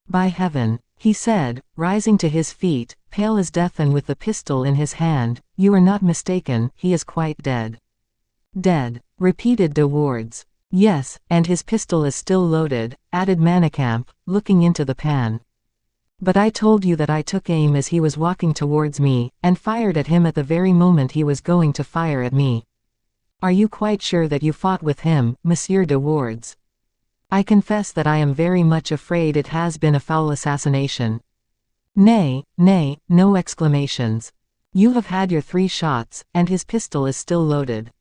"By heaven," he said, rising to his feet, pale as death and with the pistol in his hand, "you are not mistaken, he is quite dead." "Dead," repeated de Wardes. "Yes, and his pistol is still loaded," added Manicamp, looking into the pan. "But I told you that I took aim as he was walking towards me, and fired at him at the very moment he was going to fire at me." "Are you quite sure that you fought with him, Monsieur de Wardes?" "I confess that I am very much afraid it has been a foul assassination." "Nay, nay, no exclamations. You have had your 3 shots, and his pistol is still loaded.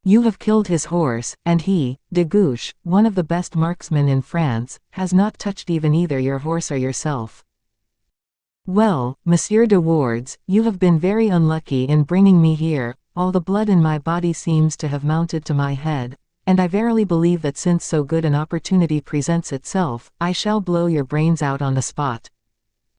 You have killed his horse, and he, de Guiche, one of the best marksmen in France, has not touched even either your horse or yourself. Well, Monsieur de Wardes, you have been very unlucky in bringing me here. All the blood in my body seems to have mounted to my head, and I verily believe that since so good an opportunity presents itself, I shall blow your brains out on the spot.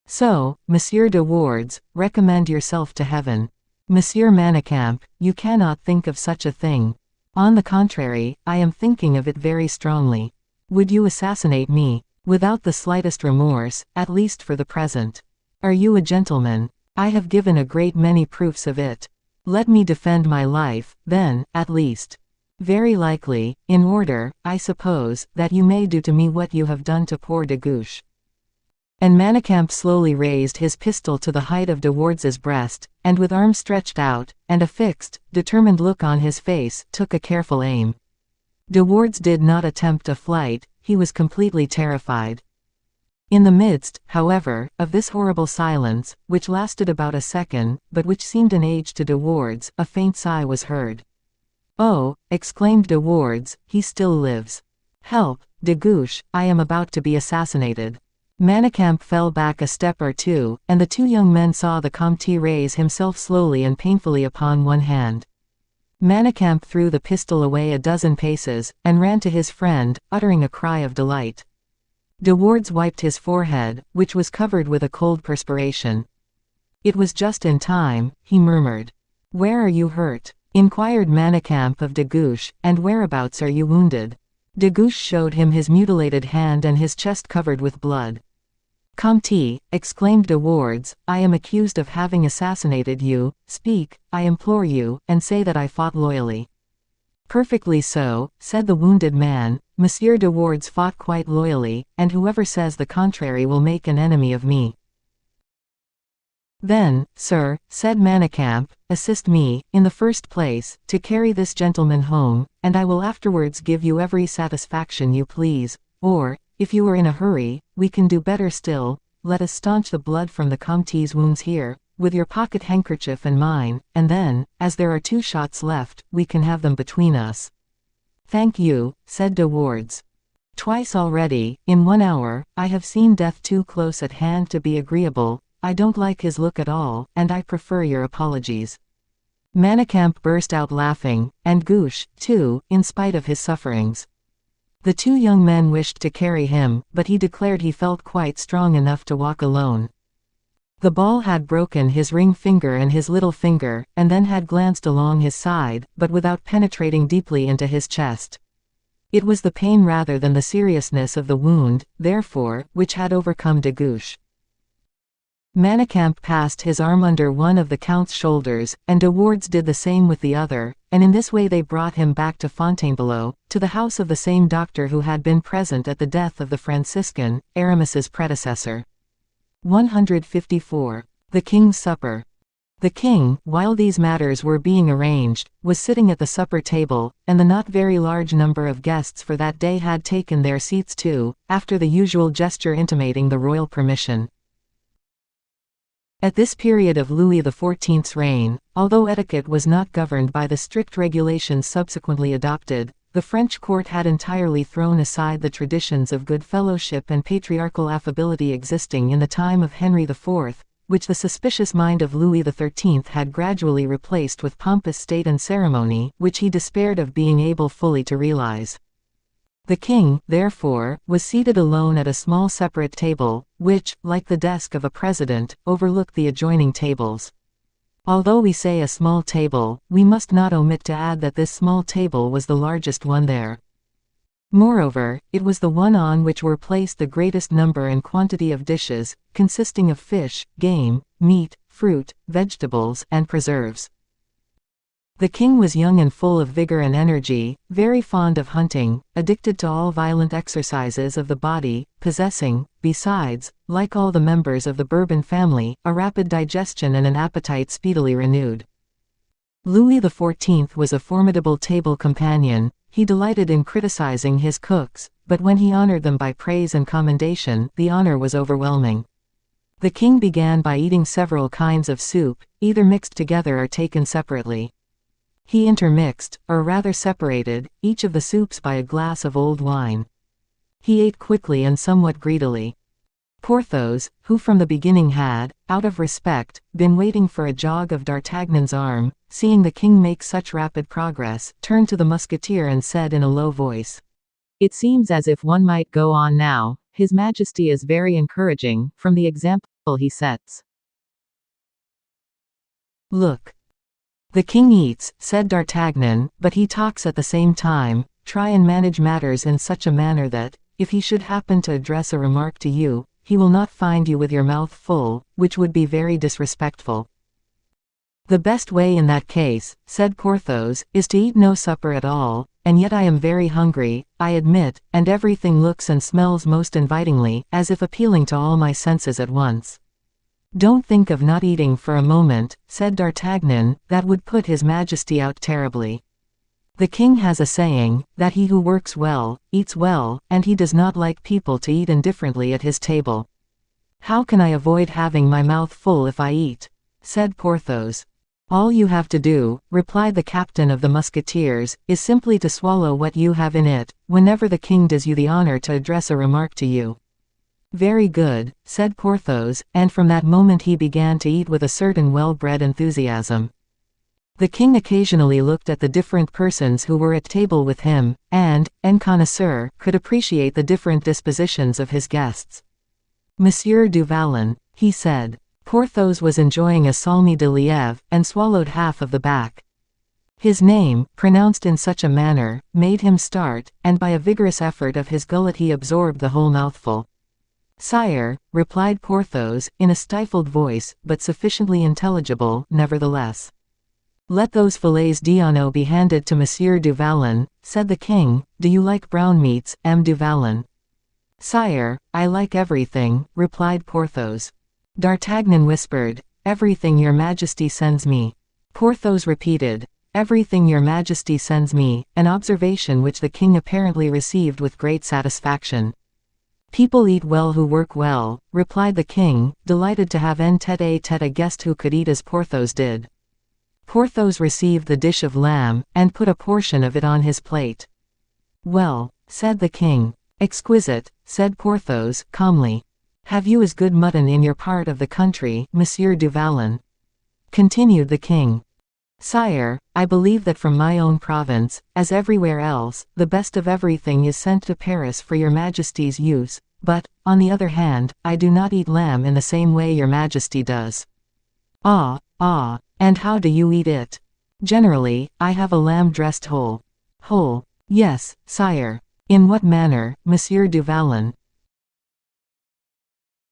So, Monsieur de Wardes, recommend yourself to heaven. Monsieur Manicamp, you cannot think of such a thing. On the contrary, I am thinking of it very strongly. Would you assassinate me? Without the slightest remorse, at least for the present. Are you a gentleman? I have given a great many proofs of it. Let me defend my life, then, at least. Very likely, in order, I suppose, that you may do to me what you have done to poor de Guiche." And Manicamp slowly raised his pistol to the height of de Wardes's breast, and with arms stretched out, and a fixed, determined look on his face, took a careful aim. De Wardes did not attempt a flight, he was completely terrified. In the midst, however, of this horrible silence, which lasted about a second, but which seemed an age to de Wardes, a faint sigh was heard. "Oh," exclaimed de Wardes, "he still lives. Help, de Guiche, I am about to be assassinated." Manicamp fell back a step or two, and the 2 young men saw the Comte raise himself slowly and painfully upon one hand. Manicamp threw the pistol away a dozen paces, and ran to his friend, uttering a cry of delight. De Wardes wiped his forehead, which was covered with a cold perspiration. "It was just in time," he murmured. "Where are you hurt?" inquired Manicamp of de Guiche, "and whereabouts are you wounded?" De Guiche showed him his mutilated hand and his chest covered with blood. "Comte," exclaimed de Wardes, "I am accused of having assassinated you. Speak, I implore you, and say that I fought loyally." "Perfectly so," said the wounded man, "Monsieur de Wardes fought quite loyally, and whoever says the contrary will make an enemy of me." "Then, sir," said Manicamp, "assist me, in the first place, to carry this gentleman home, and I will afterwards give you every satisfaction you please, or, if you are in a hurry, we can do better still, let us staunch the blood from the Comte's wounds here, with your pocket handkerchief and mine, and then, as there are 2 shots left, we can have them between us." "Thank you," said de Wardes. "Twice already, in 1 hour, I have seen death too close at hand to be agreeable. I don't like his look at all, and I prefer your apologies." Manicamp burst out laughing, and Guiche, too, in spite of his sufferings. The 2 young men wished to carry him, but he declared he felt quite strong enough to walk alone. The ball had broken his ring finger and his little finger, and then had glanced along his side, but without penetrating deeply into his chest. It was the pain rather than the seriousness of the wound, therefore, which had overcome de Guiche. Manicamp passed his arm under one of the Count's shoulders, and de Wardes did the same with the other, and in this way they brought him back to Fontainebleau, to the house of the same doctor who had been present at the death of the Franciscan, Aramis's predecessor. 154. The King's Supper. The king, while these matters were being arranged, was sitting at the supper table, and the not very large number of guests for that day had taken their seats too, after the usual gesture intimating the royal permission. At this period of Louis XIV's reign, although etiquette was not governed by the strict regulations subsequently adopted, the French court had entirely thrown aside the traditions of good fellowship and patriarchal affability existing in the time of Henry IV, which the suspicious mind of Louis XIII had gradually replaced with pompous state and ceremony, which he despaired of being able fully to realize. The king, therefore, was seated alone at a small separate table, which, like the desk of a president, overlooked the adjoining tables. Although we say a small table, we must not omit to add that this small table was the largest one there. Moreover, it was the one on which were placed the greatest number and quantity of dishes, consisting of fish, game, meat, fruit, vegetables, and preserves. The king was young and full of vigor and energy, very fond of hunting, addicted to all violent exercises of the body, possessing, besides, like all the members of the Bourbon family, a rapid digestion and an appetite speedily renewed. Louis XIV was a formidable table companion. He delighted in criticizing his cooks, but when he honored them by praise and commendation, the honor was overwhelming. The king began by eating several kinds of soup, either mixed together or taken separately. He intermixed, or rather separated, each of the soups by a glass of old wine. He ate quickly and somewhat greedily. Porthos, who from the beginning had, out of respect, been waiting for a jog of D'Artagnan's arm, seeing the king make such rapid progress, turned to the musketeer and said in a low voice, "It seems as if one might go on now. His Majesty is very encouraging, from the example he sets. Look. The king eats," said D'Artagnan, "but he talks at the same time. Try and manage matters in such a manner that, if he should happen to address a remark to you, he will not find you with your mouth full, which would be very disrespectful." "The best way in that case," said Porthos, "is to eat no supper at all, and yet I am very hungry, I admit, and everything looks and smells most invitingly, as if appealing to all my senses at once." "Don't think of not eating for a moment," said D'Artagnan, "that would put His Majesty out terribly. The king has a saying, that he who works well, eats well, and he does not like people to eat indifferently at his table." "How can I avoid having my mouth full if I eat?" said Porthos. "All you have to do," replied the captain of the musketeers, "is simply to swallow what you have in it, whenever the king does you the honor to address a remark to you." "Very good," said Porthos, and from that moment he began to eat with a certain well-bred enthusiasm. The king occasionally looked at the different persons who were at table with him, and, en connoisseur, could appreciate the different dispositions of his guests. "Monsieur du Vallon," he said. Porthos was enjoying a salmi de lièvre, and swallowed half of the back. His name, pronounced in such a manner, made him start, and by a vigorous effort of his gullet he absorbed the whole mouthful. "Sire," replied Porthos, in a stifled voice, but sufficiently intelligible, nevertheless. "Let those filets d'agneau be handed to Monsieur du Vallon," said the king. "Do you like brown meats, M. du Vallon?" "Sire, I like everything," replied Porthos. D'Artagnan whispered, "Everything your Majesty sends me." Porthos repeated, "Everything your Majesty sends me," an observation which the king apparently received with great satisfaction. "People eat well who work well," replied the king, delighted to have en tête-à-tête a guest who could eat as Porthos did. Porthos received the dish of lamb, and put a portion of it on his plate. "Well," said the king. "Exquisite," said Porthos, calmly. "Have you as good mutton in your part of the country, Monsieur du Vallon?" continued the king. "Sire, I believe that from my own province, as everywhere else, the best of everything is sent to Paris for your Majesty's use, but, on the other hand, I do not eat lamb in the same way your Majesty does." "Ah, and how do you eat it?" "Generally, I have a lamb dressed whole." "Whole?" "Yes, sire." "In what manner, Monsieur du Vallon?"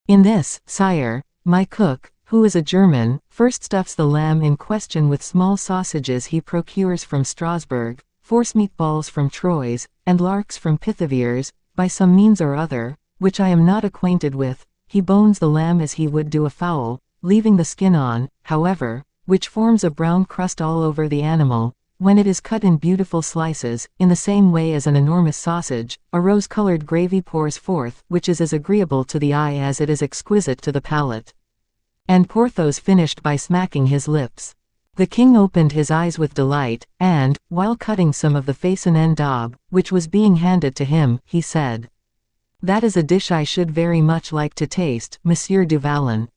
"In this, sire. My cook, who is a German, first stuffs the lamb in question with small sausages he procures from Strasbourg, forcemeat balls from Troyes, and larks from Pithiviers, by some means or other, which I am not acquainted with. He bones the lamb as he would do a fowl, leaving the skin on, however, which forms a brown crust all over the animal. When it is cut in beautiful slices, in the same way as an enormous sausage, a rose-colored gravy pours forth, which is as agreeable to the eye as it is exquisite to the palate." And Porthos finished by smacking his lips. The king opened his eyes with delight, and, while cutting some of the hasten endowed, which was being handed to him, he said, "That is a dish I should very much like to taste, Monsieur du Vallon."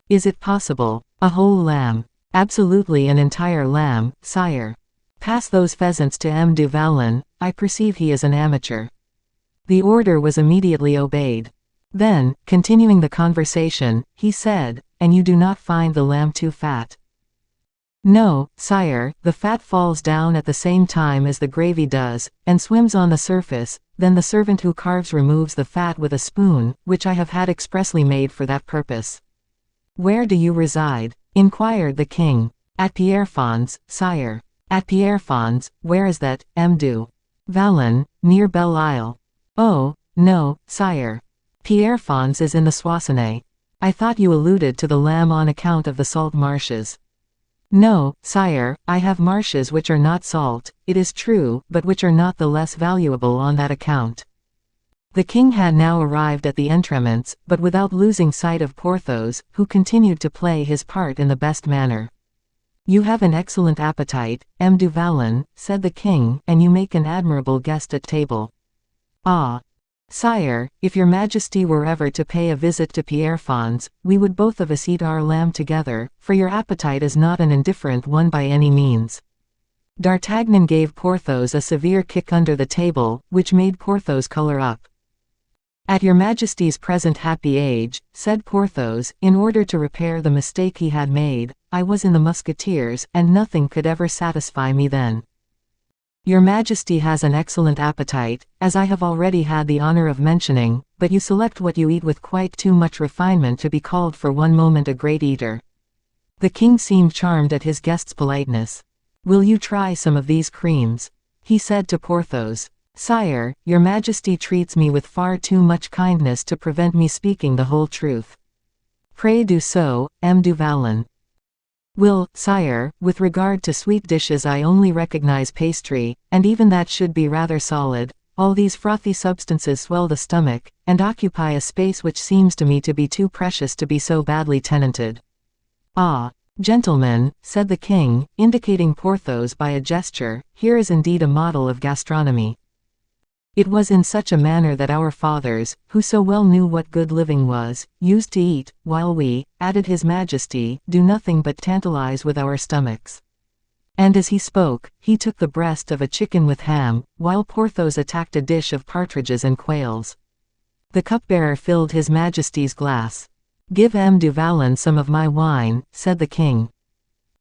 Is it possible? A whole lamb? Absolutely an entire lamb, sire. Pass those pheasants to M. du Vallon, I perceive he is an amateur. The order was immediately obeyed. Then, continuing the conversation, he said, and you do not find the lamb too fat? No, sire, the fat falls down at the same time as the gravy does, and swims on the surface. Then the servant who carves removes the fat with a spoon, which I have had expressly made for that purpose. Where do you reside? Inquired the king. At Pierrefonds, sire. At Pierrefonds, where is that, M. du Vallon? Near Belle Isle. Oh, no, sire. Pierrefonds is in the Soissonnais. I thought you alluded to the lamb on account of the salt marshes. No, sire, I have marshes which are not salt, it is true, but which are not the less valuable on that account. The king had now arrived at the entrements, but without losing sight of Porthos, who continued to play his part in the best manner. You have an excellent appetite, M. du Vallon, said the king, and you make an admirable guest at table. Ah! Sire, if your majesty were ever to pay a visit to Pierrefonds, we would both of us eat our lamb together, for your appetite is not an indifferent one by any means. D'Artagnan gave Porthos a severe kick under the table, which made Porthos color up. At your majesty's present happy age, said Porthos, in order to repair the mistake he had made, I was in the Musketeers, and nothing could ever satisfy me then. Your majesty has an excellent appetite, as I have already had the honor of mentioning, but you select what you eat with quite too much refinement to be called for one moment a great eater. The king seemed charmed at his guest's politeness. Will you try some of these creams? He said to Porthos. Sire, your majesty treats me with far too much kindness to prevent me speaking the whole truth. Pray do so, M. du Vallon. Will, sire, with regard to sweet dishes I only recognize pastry, and even that should be rather solid. All these frothy substances swell the stomach, and occupy a space which seems to me to be too precious to be so badly tenanted. Ah, gentlemen, said the king, indicating Porthos by a gesture, here is indeed a model of gastronomy. It was in such a manner that our fathers, who so well knew what good living was, used to eat, while we, added his majesty, do nothing but tantalize with our stomachs. And as he spoke, he took the breast of a chicken with ham, while Porthos attacked a dish of partridges and quails. The cupbearer filled his majesty's glass. Give M. du Vallon some of my wine, said the king.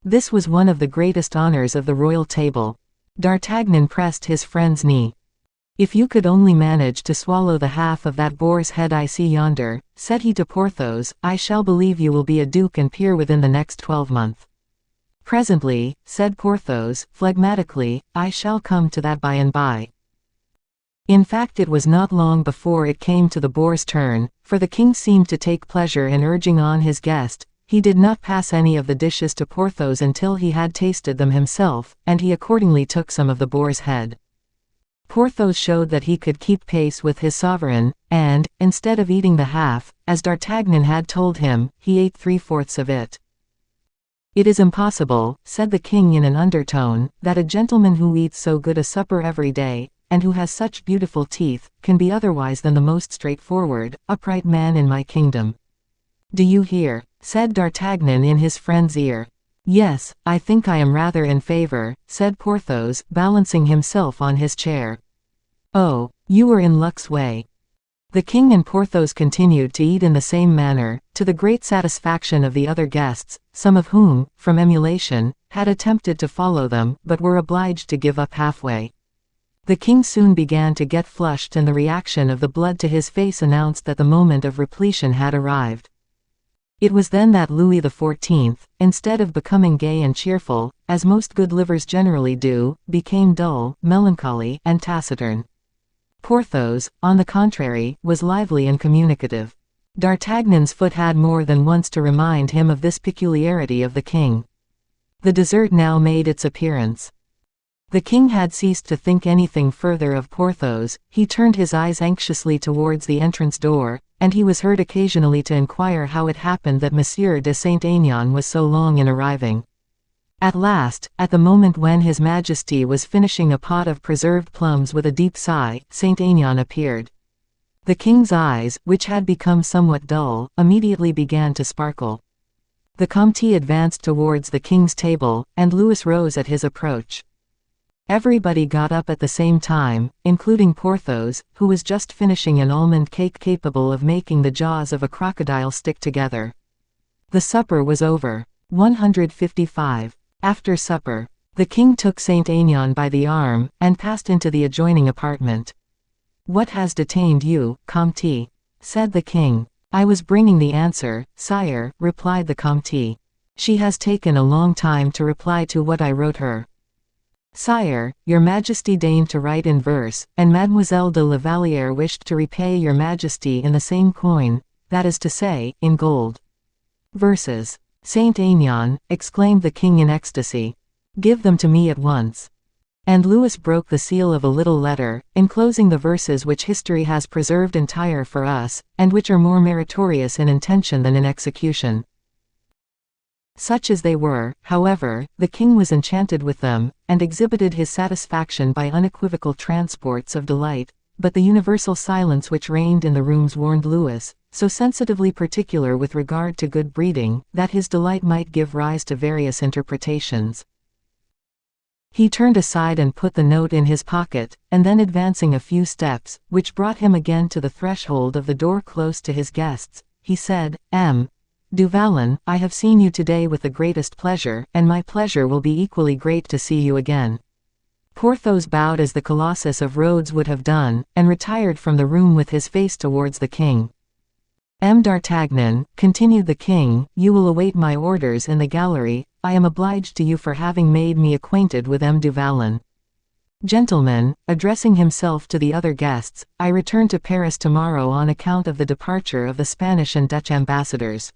This was one of the greatest honors of the royal table. D'Artagnan pressed his friend's knee. If you could only manage to swallow the half of that boar's head I see yonder, said he to Porthos, I shall believe you will be a duke and peer within the next 12 months. Presently, said Porthos, phlegmatically, I shall come to that by and by. In fact it was not long before it came to the boar's turn, for the king seemed to take pleasure in urging on his guest. He did not pass any of the dishes to Porthos until he had tasted them himself, and he accordingly took some of the boar's head. Porthos showed that he could keep pace with his sovereign, and, instead of eating the half, as D'Artagnan had told him, he ate 3/4 of it. It is impossible, said the king in an undertone, that a gentleman who eats so good a supper every day, and who has such beautiful teeth, can be otherwise than the most straightforward, upright man in my kingdom. Do you hear? Said D'Artagnan in his friend's ear. Yes, I think I am rather in favor, said Porthos, balancing himself on his chair. Oh, you were in luck's way. The king and Porthos continued to eat in the same manner, to the great satisfaction of the other guests, some of whom, from emulation, had attempted to follow them, but were obliged to give up halfway. The king soon began to get flushed, and the reaction of the blood to his face announced that the moment of repletion had arrived. It was then that Louis XIV, instead of becoming gay and cheerful, as most good livers generally do, became dull, melancholy, and taciturn. Porthos, on the contrary, was lively and communicative. D'Artagnan's foot had more than once to remind him of this peculiarity of the king. The dessert now made its appearance. The king had ceased to think anything further of Porthos. He turned his eyes anxiously towards the entrance door, and he was heard occasionally to inquire how it happened that Monsieur de Saint-Aignan was so long in arriving. At last, at the moment when His Majesty was finishing a pot of preserved plums with a deep sigh, Saint-Aignan appeared. The king's eyes, which had become somewhat dull, immediately began to sparkle. The Comte advanced towards the king's table, and Louis rose at his approach. Everybody got up at the same time, including Porthos, who was just finishing an almond cake capable of making the jaws of a crocodile stick together. The supper was over. 155. After supper, the king took Saint Aignan by the arm, and passed into the adjoining apartment. "What has detained you, Comte?" said the king. "I was bringing the answer, sire," replied the Comte. "She has taken a long time to reply to what I wrote her." "Sire, your Majesty deigned to write in verse, and Mademoiselle de la Vallière wished to repay your Majesty in the same coin, that is to say, in gold." "Verses? Saint Aignan," exclaimed the king in ecstasy. "Give them to me at once." And Louis broke the seal of a little letter, enclosing the verses which history has preserved entire for us, and which are more meritorious in intention than in execution. Such as they were, however, the king was enchanted with them, and exhibited his satisfaction by unequivocal transports of delight, but the universal silence which reigned in the rooms warned Louis, so sensitively particular with regard to good breeding, that his delight might give rise to various interpretations. He turned aside and put the note in his pocket, and then advancing a few steps, which brought him again to the threshold of the door close to his guests, he said, "M. du Vallon, I have seen you today with the greatest pleasure, and my pleasure will be equally great to see you again." Porthos bowed as the Colossus of Rhodes would have done, and retired from the room with his face towards the king. "M. d'Artagnan," continued the king, "you will await my orders in the gallery. I am obliged to you for having made me acquainted with M. du Vallon. Gentlemen," addressing himself to the other guests, "I return to Paris tomorrow on account of the departure of the Spanish and Dutch ambassadors."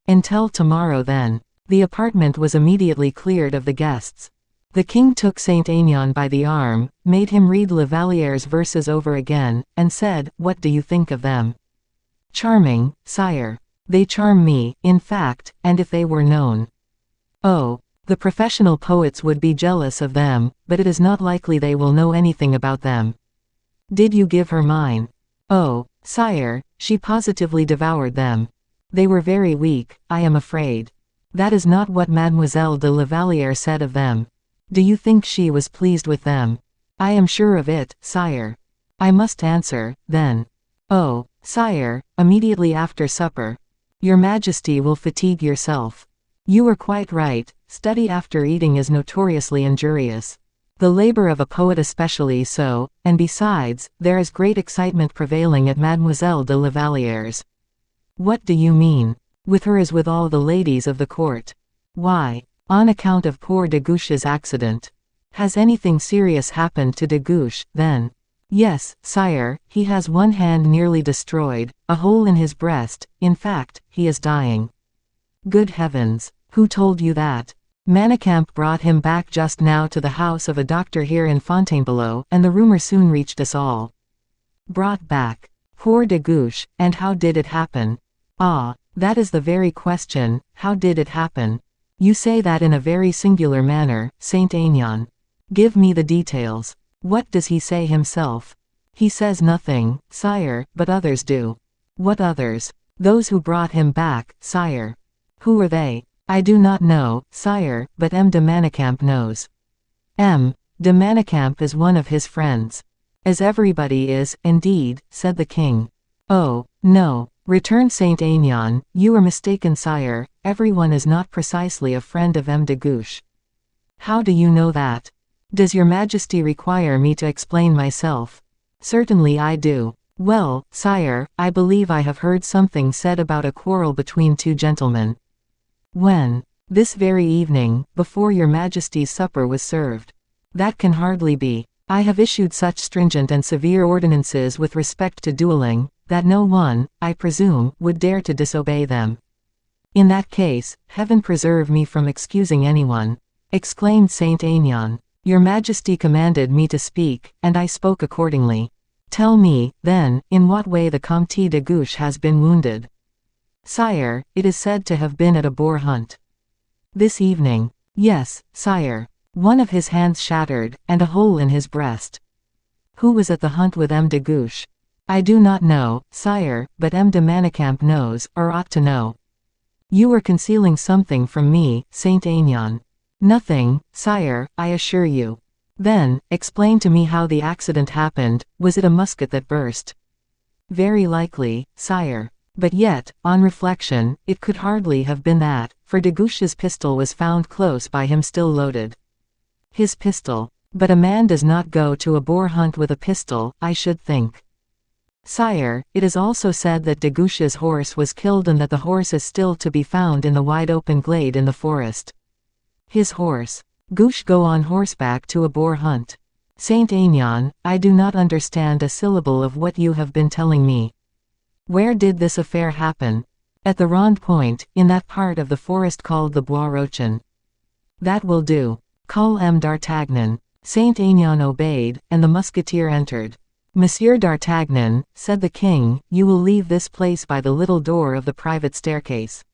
"Until tomorrow then." The apartment was immediately cleared of the guests. The king took Saint Aignan by the arm, made him read La Valliere's verses over again, and said, "What do you think of them?" "Charming, sire. They charm me, in fact, and if they were known. Oh, the professional poets would be jealous of them, but it is not likely they will know anything about them. Did you give her mine?" "Oh, sire, she positively devoured them. They were very weak, I am afraid." "That is not what Mademoiselle de la Vallière said of them. Do you think she was pleased with them?" "I am sure of it, sire." "I must answer, then." "Oh, sire, immediately after supper. Your Majesty will fatigue yourself." "You are quite right, study after eating is notoriously injurious. The labor of a poet especially so, and besides, there is great excitement prevailing at Mademoiselle de la Vallière's." "What do you mean?" "With her as with all the ladies of the court." "Why?" "On account of poor de Guiche's accident." "Has anything serious happened to de Guiche, then?" "Yes, sire, he has one hand nearly destroyed, a hole in his breast, in fact, he is dying." "Good heavens! Who told you that?" "Manicamp brought him back just now to the house of a doctor here in Fontainebleau, and the rumor soon reached us all." "Brought back? Poor de Guiche, and how did it happen?" "Ah, that is the very question, how did it happen? You say that in a very singular manner, Saint Aignan. Give me the details. What does he say himself?" "He says nothing, sire, but others do." "What others?" "Those who brought him back, sire." "Who are they?" "I do not know, sire, but M. de Manicamp knows." "M. de Manicamp is one of his friends." "As everybody is, indeed," said the king. "Oh, no," returned Saint Aignan, "you are mistaken, sire, everyone is not precisely a friend of M. de Guiche." "How do you know that?" "Does your Majesty require me to explain myself?" "Certainly I do." "Well, sire, I believe I have heard something said about a quarrel between two gentlemen." "When?" "This very evening, before your Majesty's supper was served." "That can hardly be. I have issued such stringent and severe ordinances with respect to dueling, that no one, I presume, would dare to disobey them." "In that case, heaven preserve me from excusing anyone," exclaimed Saint Aignan. "Your Majesty commanded me to speak, and I spoke accordingly. Tell me, then, in what way the Comte de Guiche has been wounded." "Sire, it is said to have been at a boar hunt." "This evening?" "Yes, sire. One of his hands shattered, and a hole in his breast." "Who was at the hunt with M. de Guiche?" "I do not know, sire, but M. de Manicamp knows, or ought to know." You are concealing something from me, Saint Aignan. Nothing, sire, I assure you. Then, explain to me how the accident happened. Was it a musket that burst? Very likely, sire. But yet, on reflection, it could hardly have been that, for de Guiche's pistol was found close by him still loaded. His pistol. But a man does not go to a boar hunt with a pistol, I should think. Sire, it is also said that de Guiche's horse was killed and that the horse is still to be found in the wide open glade in the forest. His horse. Guiche go on horseback to a boar hunt. Saint Aignan, I do not understand a syllable of what you have been telling me. Where did this affair happen? At the Rond Point, in that part of the forest called the Bois Rochin. That will do. Call M. d'Artagnan. Saint Aignan obeyed, and the musketeer entered. Monsieur d'Artagnan, said the king, you will leave this place by the little door of the private staircase.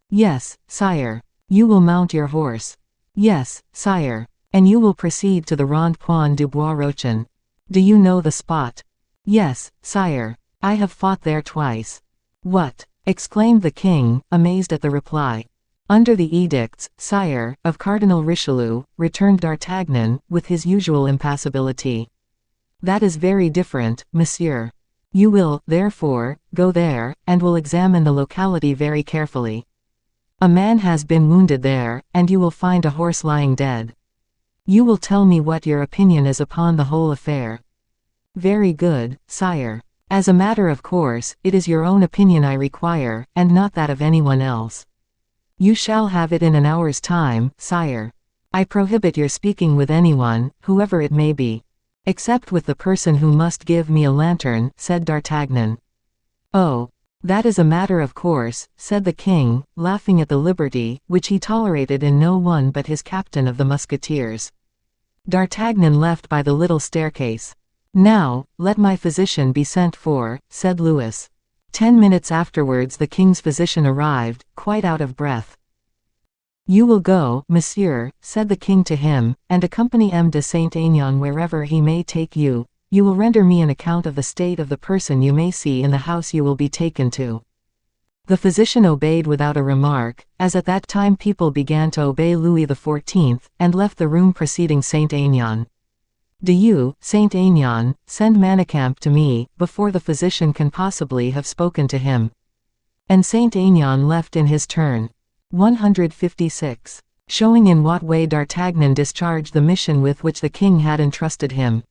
Yes, sire. You will mount your horse. Yes, sire. And you will proceed to the Rond Point du Bois Rochin. Do you know the spot? Yes, sire. I have fought there twice. What? Exclaimed the king, amazed at the reply. Under the edicts, sire, of Cardinal Richelieu, returned d'Artagnan, with his usual impassibility. That is very different, monsieur. You will, therefore, go there, and will examine the locality very carefully. A man has been wounded there, and you will find a horse lying dead. You will tell me what your opinion is upon the whole affair. Very good, sire. As a matter of course, it is your own opinion I require, and not that of anyone else. You shall have it in an hour's time, sire. I prohibit your speaking with anyone, whoever it may be. Except with the person who must give me a lantern, said d'Artagnan. Oh. That is a matter of course, said the king, laughing at the liberty, which he tolerated in no one but his captain of the musketeers. D'Artagnan left by the little staircase. Now, let my physician be sent for, said Louis. 10 minutes afterwards the king's physician arrived, quite out of breath. You will go, monsieur, said the king to him, and accompany M. de Saint Aignan wherever he may take you. You will render me an account of the state of the person you may see in the house you will be taken to. The physician obeyed without a remark, as at that time people began to obey Louis XIV, and left the room preceding Saint Aignan. Do you, Saint Aignan, send Manicamp to me, before the physician can possibly have spoken to him. And Saint Aignan left in his turn. 156. Showing in what way d'Artagnan discharged the mission with which the king had entrusted him.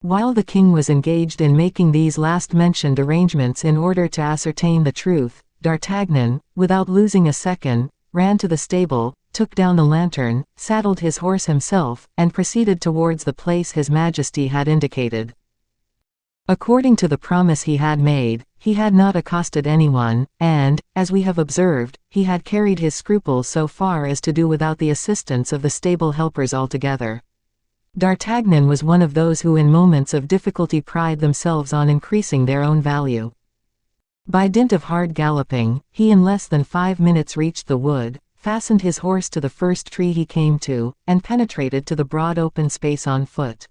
While the king was engaged in making these last-mentioned arrangements in order to ascertain the truth, d'Artagnan, without losing a second, ran to the stable, took down the lantern, saddled his horse himself, and proceeded towards the place His Majesty had indicated. According to the promise he had made, he had not accosted anyone, and, as we have observed, he had carried his scruples so far as to do without the assistance of the stable helpers altogether. D'Artagnan was one of those who in moments of difficulty pride themselves on increasing their own value. By dint of hard galloping, he in less than 5 minutes reached the wood, fastened his horse to the first tree he came to, and penetrated to the broad open space on foot.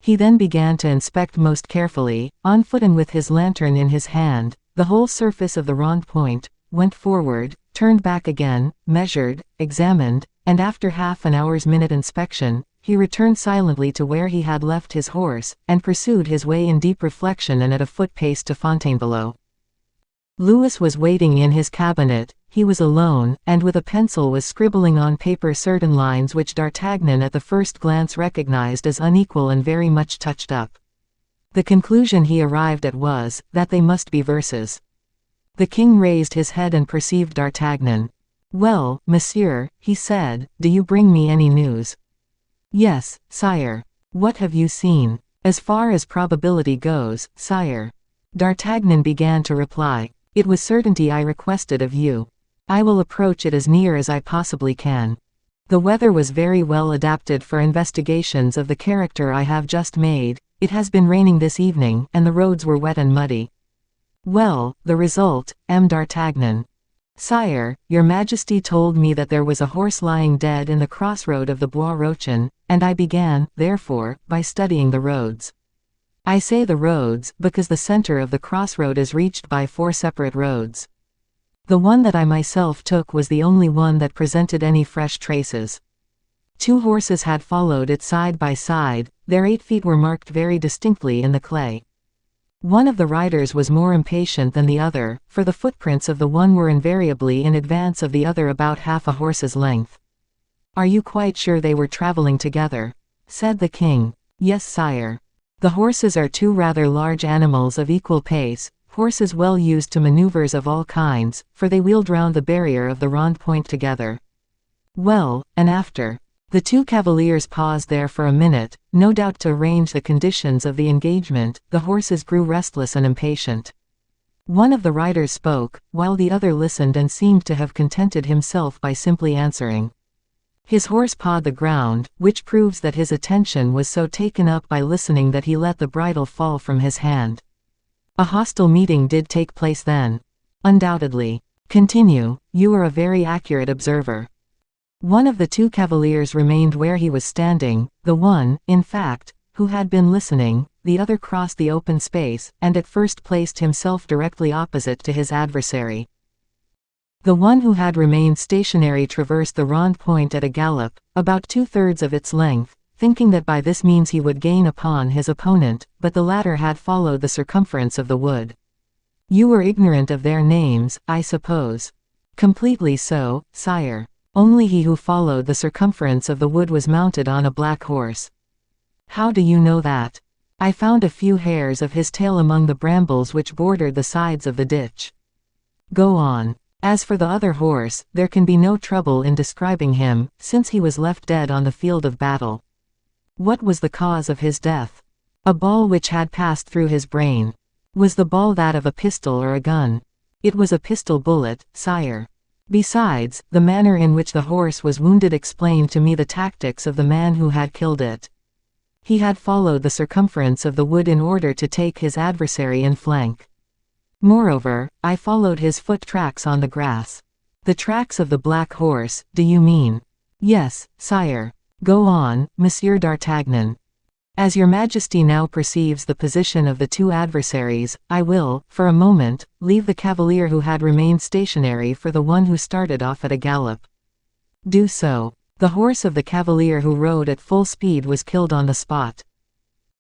He then began to inspect most carefully, on foot and with his lantern in his hand, the whole surface of the Rond Point, went forward, turned back again, measured, examined, and after half an hour's minute inspection, he returned silently to where he had left his horse, and pursued his way in deep reflection and at a foot pace to Fontainebleau. Louis was waiting in his cabinet. He was alone, and with a pencil was scribbling on paper certain lines which d'Artagnan at the first glance recognized as unequal and very much touched up. The conclusion he arrived at was, that they must be verses. The king raised his head and perceived d'Artagnan. "Well, monsieur," he said, "do you bring me any news?" "Yes, sire." "What have you seen?" "As far as probability goes, sire." D'Artagnan began to reply. "It was certainty I requested of you. I will approach it as near as I possibly can. The weather was very well adapted for investigations of the character I have just made. It has been raining this evening, and the roads were wet and muddy." "Well, the result, M. d'Artagnan." "Sire, your Majesty told me that there was a horse lying dead in the crossroad of the Bois Rochin, and I began, therefore, by studying the roads. I say the roads, because the center of the crossroad is reached by 4 separate roads. The one that I myself took was the only one that presented any fresh traces. 2 horses had followed it side by side, their 8 feet were marked very distinctly in the clay. One of the riders was more impatient than the other, for the footprints of the one were invariably in advance of the other about half a horse's length. "Are you quite sure they were traveling together?" said the king. "Yes, sire. The horses are 2 rather large animals of equal pace, horses well used to maneuvers of all kinds, for they wheeled round the barrier of the Rond Point together." "Well, and after?" The 2 cavaliers paused there for a minute, no doubt to arrange the conditions of the engagement. The horses grew restless and impatient. One of the riders spoke, while the other listened and seemed to have contented himself by simply answering. His horse pawed the ground, which proves that his attention was so taken up by listening that he let the bridle fall from his hand. "A hostile meeting did take place then?" "Undoubtedly. Continue, you are a very accurate observer." One of the 2 cavaliers remained where he was standing, the one, in fact, who had been listening, the other crossed the open space, and at first placed himself directly opposite to his adversary. The one who had remained stationary traversed the Rond Point at a gallop, about 2/3 of its length, thinking that by this means he would gain upon his opponent, but the latter had followed the circumference of the wood. "You were ignorant of their names, I suppose?" "Completely so, sire. Only he who followed the circumference of the wood was mounted on a black horse." "How do you know that?" "I found a few hairs of his tail among the brambles which bordered the sides of the ditch." "Go on. As for the other horse, there can be no trouble in describing him, since he was left dead on the field of battle." "What was the cause of his death?" "A ball which had passed through his brain." "Was the ball that of a pistol or a gun?" "It was a pistol bullet, sire. Besides, the manner in which the horse was wounded explained to me the tactics of the man who had killed it. He had followed the circumference of the wood in order to take his adversary in flank. Moreover, I followed his foot tracks on the grass." "The tracks of the black horse, do you mean?" "Yes, sire. Go on, Monsieur d'Artagnan." "As your Majesty now perceives the position of the 2 adversaries, I will, for a moment, leave the cavalier who had remained stationary for the one who started off at a gallop." "Do so." "The horse of the cavalier who rode at full speed was killed on the spot."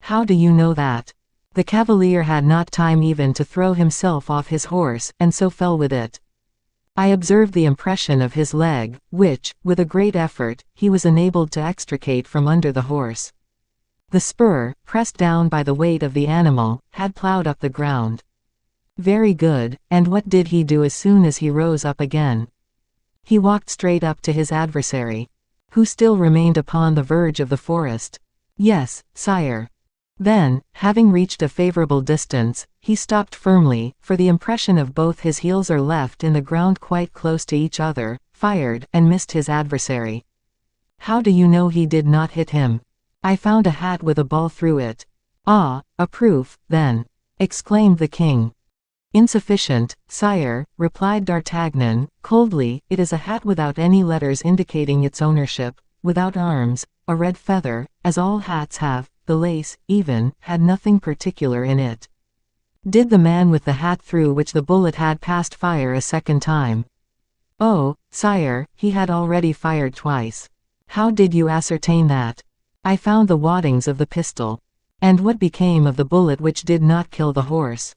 "How do you know that?" "The cavalier had not time even to throw himself off his horse, and so fell with it. I observed the impression of his leg, which, with a great effort, he was enabled to extricate from under the horse. The spur, pressed down by the weight of the animal, had ploughed up the ground." "Very good, and what did he do as soon as he rose up again?" "He walked straight up to his adversary." "Who still remained upon the verge of the forest?" "Yes, sire." Then, having reached a favorable distance, he stopped firmly, for the impression of both his heels are left in the ground quite close to each other, fired, and missed his adversary." "How do you know he did not hit him?" "I found a hat with a ball through it." "Ah, a proof, then," exclaimed the king. "Insufficient, sire," replied D'Artagnan, coldly. "It is a hat without any letters indicating its ownership, without arms, a red feather, as all hats have. The lace, even, had nothing particular in it." "Did the man with the hat through which the bullet had passed fire a second time?" "Oh, sire, he had already fired twice." "How did you ascertain that?" "I found the waddings of the pistol." "And what became of the bullet which did not kill the horse?"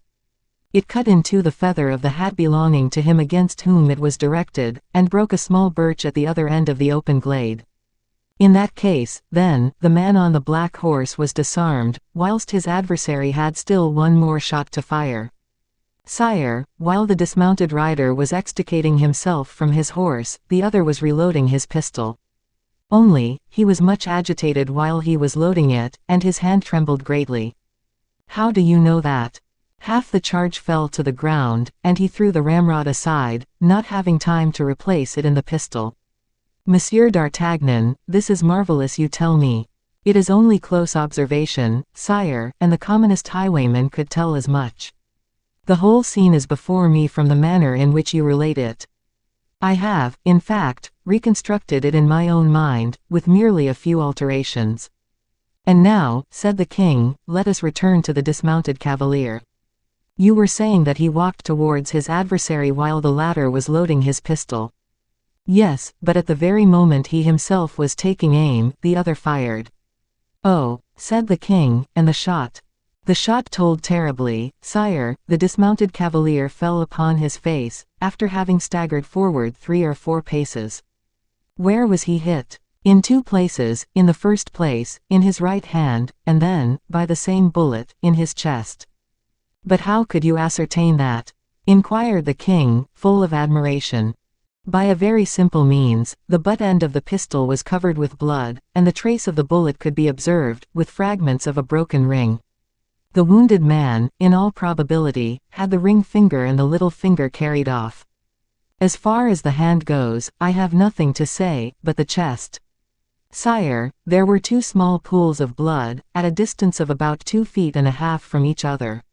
"It cut in two the feather of the hat belonging to him against whom it was directed, and broke a small birch at the other end of the open glade." "In that case, then, the man on the black horse was disarmed, whilst his adversary had still one more shot to fire." "Sire, while the dismounted rider was extricating himself from his horse, the other was reloading his pistol. Only, he was much agitated while he was loading it, and his hand trembled greatly." "How do you know that?" "Half the charge fell to the ground, and he threw the ramrod aside, not having time to replace it in the pistol." "Monsieur d'Artagnan, this is marvelous you tell me." "It is only close observation, sire, and the commonest highwayman could tell as much. The whole scene is before me from the manner in which you relate it. I have, in fact, reconstructed it in my own mind, with merely a few alterations." "And now," said the king, "let us return to the dismounted cavalier." You were saying that he walked towards his adversary while the latter was loading his pistol. Yes, but at the very moment he himself was taking aim, the other fired. Oh, said the king, and the shot. The shot told terribly, sire. The dismounted cavalier fell upon his face, after having staggered forward 3 or 4 paces. Where was he hit? In 2 places, in the first place, in his right hand, and then, by the same bullet, in his chest. But how could you ascertain that? Inquired the king, full of admiration. By a very simple means. The butt end of the pistol was covered with blood, and the trace of the bullet could be observed, with fragments of a broken ring. The wounded man, in all probability, had the ring finger and the little finger carried off. As far as the hand goes, I have nothing to say, but the chest. Sire, there were 2 small pools of blood, at a distance of about 2 feet and a half from each other.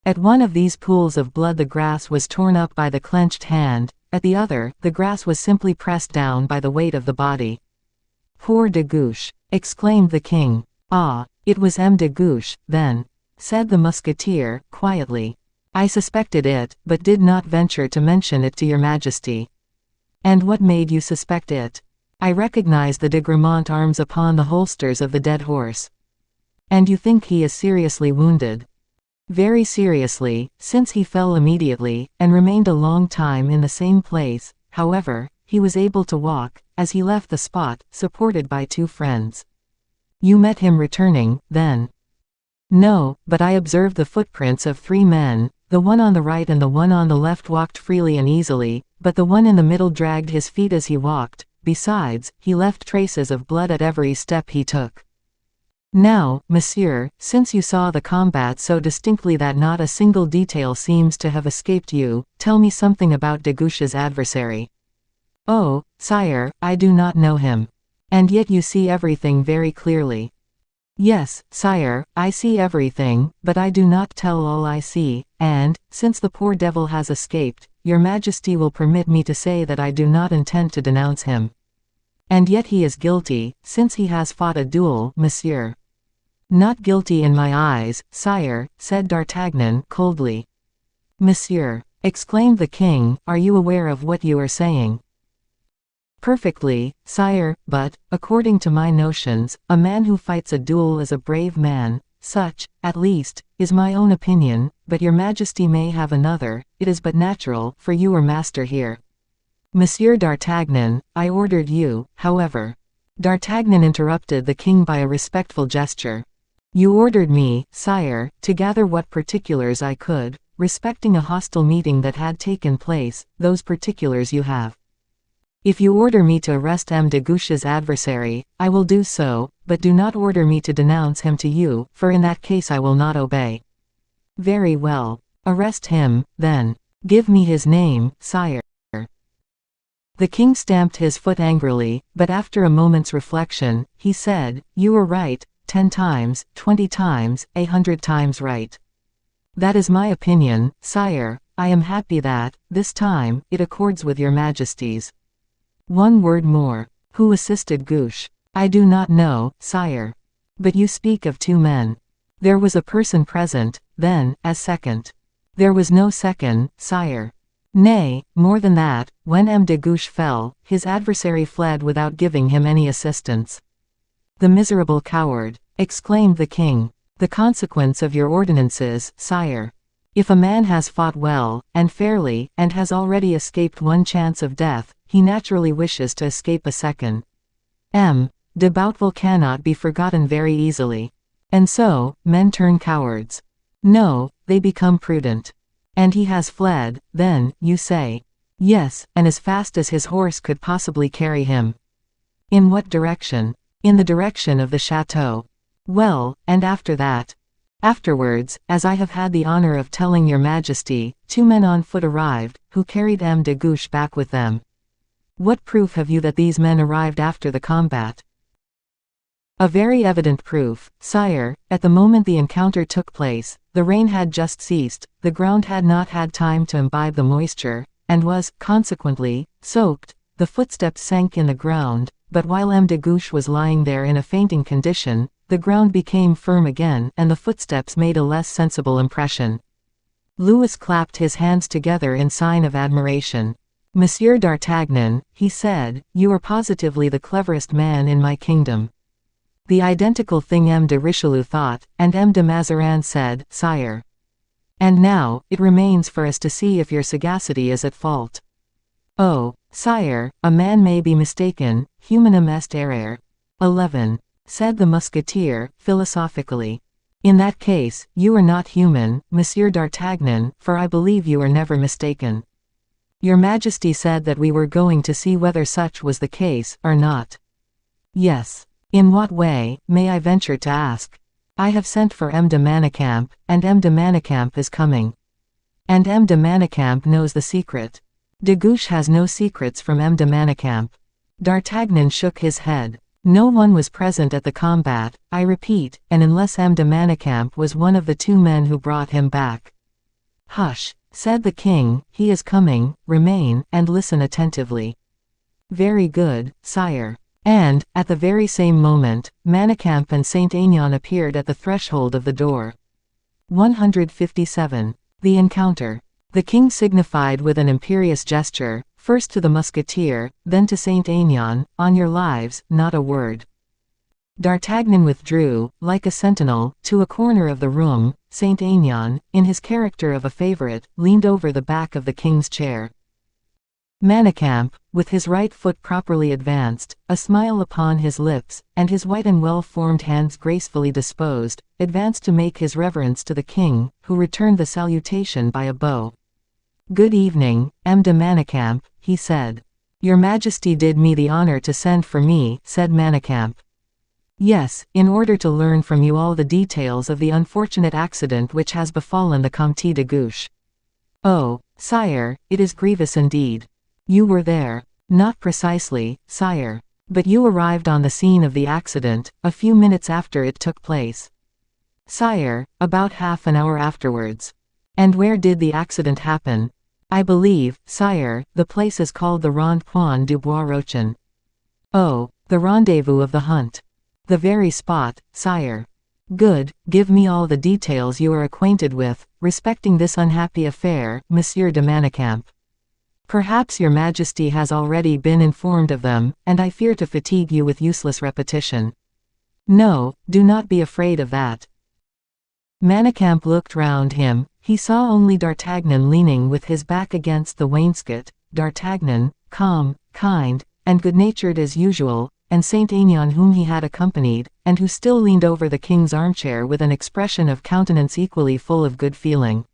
At one of these pools of blood the grass was torn up by the clenched hand, at the other, the grass was simply pressed down by the weight of the body. Poor de Guiche! Exclaimed the king. Ah, it was M. de Guiche, then, said the musketeer, quietly. I suspected it, but did not venture to mention it to your majesty. And what made you suspect it? I recognize the de Gramont arms upon the holsters of the dead horse. And you think he is seriously wounded? Very seriously, since he fell immediately, and remained a long time in the same place. However, he was able to walk, as he left the spot, supported by 2 friends. You met him returning, then? No, but I observed the footprints of 3 men. The one on the right and the one on the left walked freely and easily, but the one in the middle dragged his feet as he walked. Besides, he left traces of blood at every step he took. Now, monsieur, since you saw the combat so distinctly that not a single detail seems to have escaped you, tell me something about de Guiche's adversary. Oh, sire, I do not know him. And yet you see everything very clearly. Yes, sire, I see everything, but I do not tell all I see, and, since the poor devil has escaped, your majesty will permit me to say that I do not intend to denounce him. And yet he is guilty, since he has fought a duel, monsieur. Not guilty in my eyes, sire, said D'Artagnan, coldly. Monsieur, exclaimed the king, are you aware of what you are saying? Perfectly, sire, but, according to my notions, a man who fights a duel is a brave man. Such, at least, is my own opinion, but your majesty may have another. It is but natural, for you are master here. Monsieur d'Artagnan, I ordered you, however. D'Artagnan interrupted the king by a respectful gesture. You ordered me, sire, to gather what particulars I could, respecting a hostile meeting that had taken place. Those particulars you have. If you order me to arrest M. de Guiche's adversary, I will do so, but do not order me to denounce him to you, for in that case I will not obey. Very well. Arrest him, then. Give me his name, sire. The king stamped his foot angrily, but after a moment's reflection, he said, You were right, 10 times, 20 times, 100 times right. That is my opinion, sire. I am happy that, this time, it accords with your majesty's. One word more. Who assisted Guiche? I do not know, sire. But you speak of 2 men. There was a person present, then, as second. There was no second, sire. Nay, more than that, when M. de Guiche fell, his adversary fled without giving him any assistance. The miserable coward! Exclaimed the king. The consequence of your ordinances, sire. If a man has fought well, and fairly, and has already escaped 1 chance of death, he naturally wishes to escape a second. M. de Bouteville cannot be forgotten very easily. And so, men turn cowards. No, they become prudent. And he has fled, then, you say. Yes, and as fast as his horse could possibly carry him. In what direction? In the direction of the château. Well, and after that? Afterwards, as I have had the honor of telling your majesty, 2 men on foot arrived, who carried M. de Guiche back with them. What proof have you that these men arrived after the combat? A very evident proof, sire. At the moment the encounter took place, the rain had just ceased, the ground had not had time to imbibe the moisture, and was, consequently, soaked. The footsteps sank in the ground, but while M. de Guiche was lying there in a fainting condition, the ground became firm again, and the footsteps made a less sensible impression. Louis clapped his hands together in sign of admiration. "Monsieur d'Artagnan," he said, "you are positively the cleverest man in my kingdom." The identical thing M. de Richelieu thought, and M. de Mazarin said, "Sire. And now, it remains for us to see if your sagacity is at fault." "Oh, sire, a man may be mistaken, humanum est errare." 11. Said the musketeer, philosophically. "In that case, you are not human, Monsieur d'Artagnan, for I believe you are never mistaken. Your Majesty said that we were going to see whether such was the case, or not." "Yes. In what way, may I venture to ask?" "I have sent for M. de Manicamp, and M. de Manicamp is coming." "And M. de Manicamp knows the secret?" "De Guiche has no secrets from M. de Manicamp." D'Artagnan shook his head. "No one was present at the combat, I repeat, and unless M. de Manicamp was one of the two men who brought him back." "Hush," said the king, "he is coming, remain, and listen attentively." "Very good, sire." And, at the very same moment, Manicamp and Saint-Aignan appeared at the threshold of the door. 157. The encounter. The king signified with an imperious gesture, first to the musketeer, then to Saint-Aignan, "On your lives, not a word." D'Artagnan withdrew, like a sentinel, to a corner of the room. Saint-Aignan, in his character of a favorite, leaned over the back of the king's chair. Manicamp, with his right foot properly advanced, a smile upon his lips, and his white and well-formed hands gracefully disposed, advanced to make his reverence to the king, who returned the salutation by a bow. "Good evening, M. de Manicamp," he said. "Your Majesty did me the honor to send for me," said Manicamp. "Yes, in order to learn from you all the details of the unfortunate accident which has befallen the Comte de Guiche." "Oh, sire, it is grievous indeed." "You were there." "Not precisely, sire. But you arrived on the scene of the accident, a few minutes after it took place." "Sire, about half an hour afterwards." "And where did the accident happen?" "I believe, sire, the place is called the Rond-Point du Bois Rochin." "Oh, the rendezvous of the hunt." "The very spot, sire." "Good, give me all the details you are acquainted with, respecting this unhappy affair, Monsieur de Manicamp." "Perhaps your Majesty has already been informed of them, and I fear to fatigue you with useless repetition." "No, do not be afraid of that." Manicamp looked round him. He saw only D'Artagnan leaning with his back against the wainscot, D'Artagnan, calm, kind, and good-natured as usual, and Saint-Aignan whom he had accompanied, and who still leaned over the king's armchair with an expression of countenance equally full of good feeling.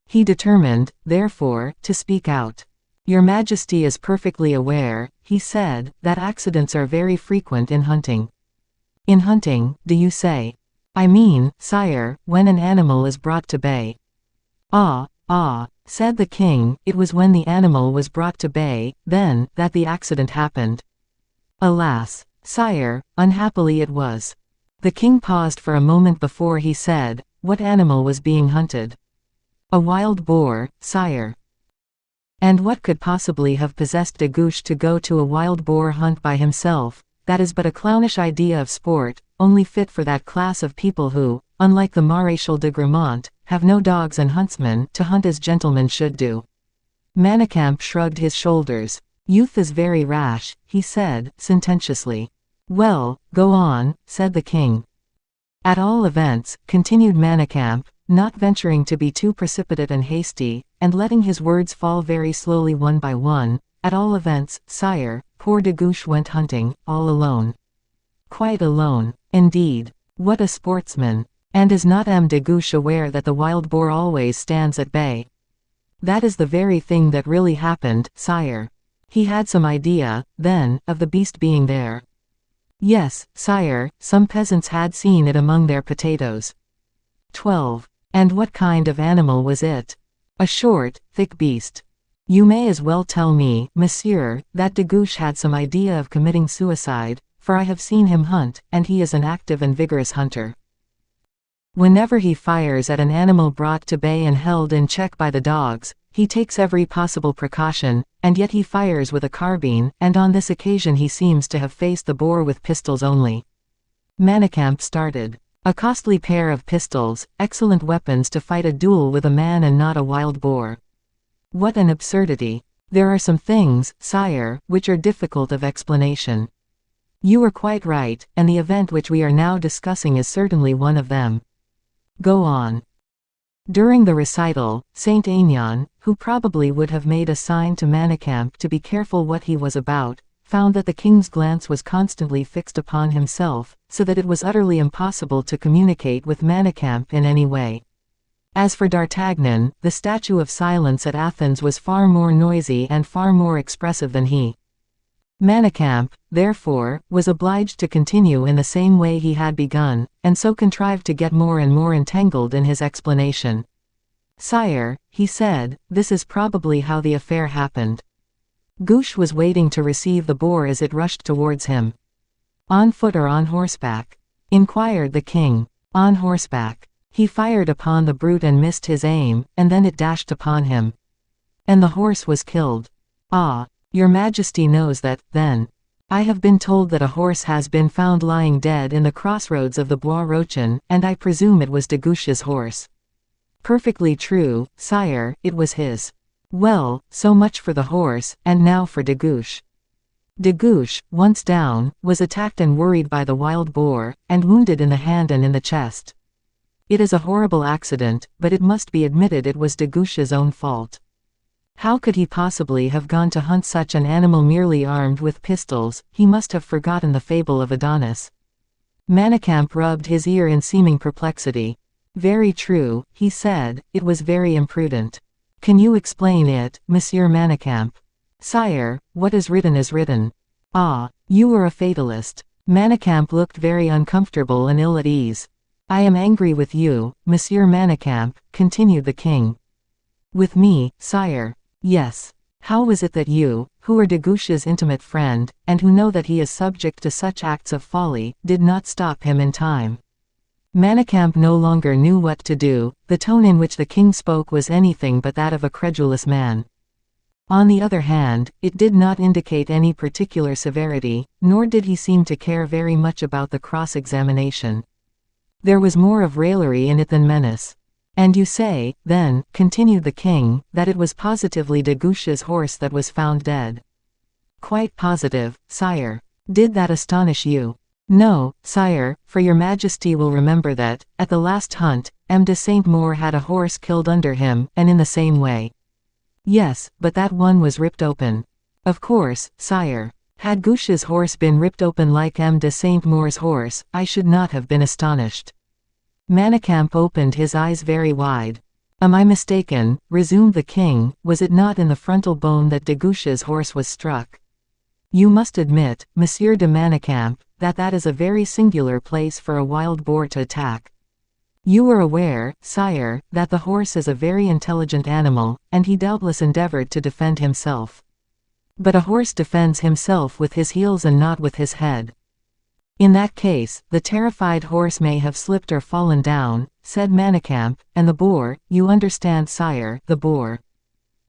He determined, therefore, to speak out. "Your Majesty is perfectly aware," he said, "that accidents are very frequent in hunting." "In hunting, do you say?" "I mean, sire, when an animal is brought to bay." "Ah, said the king, "it was when the animal was brought to bay, then, that the accident happened." "Alas, sire, unhappily it was." The king paused for a moment before he said, "What animal was being hunted?" "A wild boar, sire." "And what could possibly have possessed de Guiche to go to a wild boar hunt by himself? That is but a clownish idea of sport, only fit for that class of people who, unlike the Maréchal de Gramont, have no dogs and huntsmen to hunt as gentlemen should do." Manicamp shrugged his shoulders. "Youth is very rash," he said, sententiously. "Well, go on," said the king. "At all events," continued Manicamp, not venturing to be too precipitate and hasty, and letting his words fall very slowly one by one, "at all events, sire, poor de Guiche went hunting, all alone." "Quite alone, indeed. What a sportsman! And is not M. de Guiche aware that the wild boar always stands at bay?" "That is the very thing that really happened, sire." "He had some idea, then, of the beast being there?" "Yes, sire, some peasants had seen it among their potatoes." 12. And what kind of animal was it? "A short, thick beast." "You may as well tell me, monsieur, that de Guiche had some idea of committing suicide, for I have seen him hunt, and he is an active and vigorous hunter. Whenever he fires at an animal brought to bay and held in check by the dogs, he takes every possible precaution, and yet he fires with a carbine, and on this occasion he seems to have faced the boar with pistols only." Manicamp started. A costly pair of pistols, excellent weapons to fight a duel with a man and not a wild boar. What an absurdity. There are some things, sire, which are difficult of explanation. You are quite right, and the event which we are now discussing is certainly one of them. Go on. During the recital, Saint Aignan, who probably would have made a sign to Manicamp to be careful what he was about, found that the king's glance was constantly fixed upon himself, so that it was utterly impossible to communicate with Manicamp in any way. As for D'Artagnan, the statue of silence at Athens was far more noisy and far more expressive than he. Manicamp, therefore, was obliged to continue in the same way he had begun, and so contrived to get more and more entangled in his explanation. Sire, he said, this is probably how the affair happened. Guiche was waiting to receive the boar as it rushed towards him. On foot or on horseback? Inquired the king. On horseback. He fired upon the brute and missed his aim, and then it dashed upon him. And the horse was killed. Ah, your Majesty knows that, then. I have been told that a horse has been found lying dead in the crossroads of the Bois Rochin, and I presume it was de Guiche's horse. Perfectly true, sire, it was his. Well, so much for the horse, and now for de Guiche. De Guiche, once down, was attacked and worried by the wild boar, and wounded in the hand and in the chest. It is a horrible accident, but it must be admitted it was de Guiche's own fault. How could he possibly have gone to hunt such an animal merely armed with pistols? He must have forgotten the fable of Adonis. Manicamp rubbed his ear in seeming perplexity. Very true, he said, it was very imprudent. Can you explain it, Monsieur Manicamp? Sire, what is written is written. Ah, you are a fatalist. Manicamp looked very uncomfortable and ill at ease. I am angry with you, Monsieur Manicamp, continued the king. With me, sire? Yes. How is it that you, who are de Guiche's intimate friend, and who know that he is subject to such acts of folly, did not stop him in time? Manicamp no longer knew what to do. The tone in which the king spoke was anything but that of a credulous man. On the other hand, it did not indicate any particular severity, nor did he seem to care very much about the cross-examination. There was more of raillery in it than menace. And you say, then, continued the king, that it was positively de Guiche's horse that was found dead. Quite positive, sire. Did that astonish you? No, sire, for your Majesty will remember that, at the last hunt, M. de Saint-Maur had a horse killed under him, and in the same way. Yes, but that one was ripped open. Of course, sire. Had Guiche's horse been ripped open like M. de Saint-Maur's horse, I should not have been astonished. Manicamp opened his eyes very wide. Am I mistaken, resumed the king, was it not in the frontal bone that de Guiche's horse was struck? You must admit, Monsieur de Manicamp, that that is a very singular place for a wild boar to attack. You are aware, sire, that the horse is a very intelligent animal, and he doubtless endeavored to defend himself. But a horse defends himself with his heels and not with his head. In that case, the terrified horse may have slipped or fallen down, said Manicamp, and the boar, you understand, sire, the boar.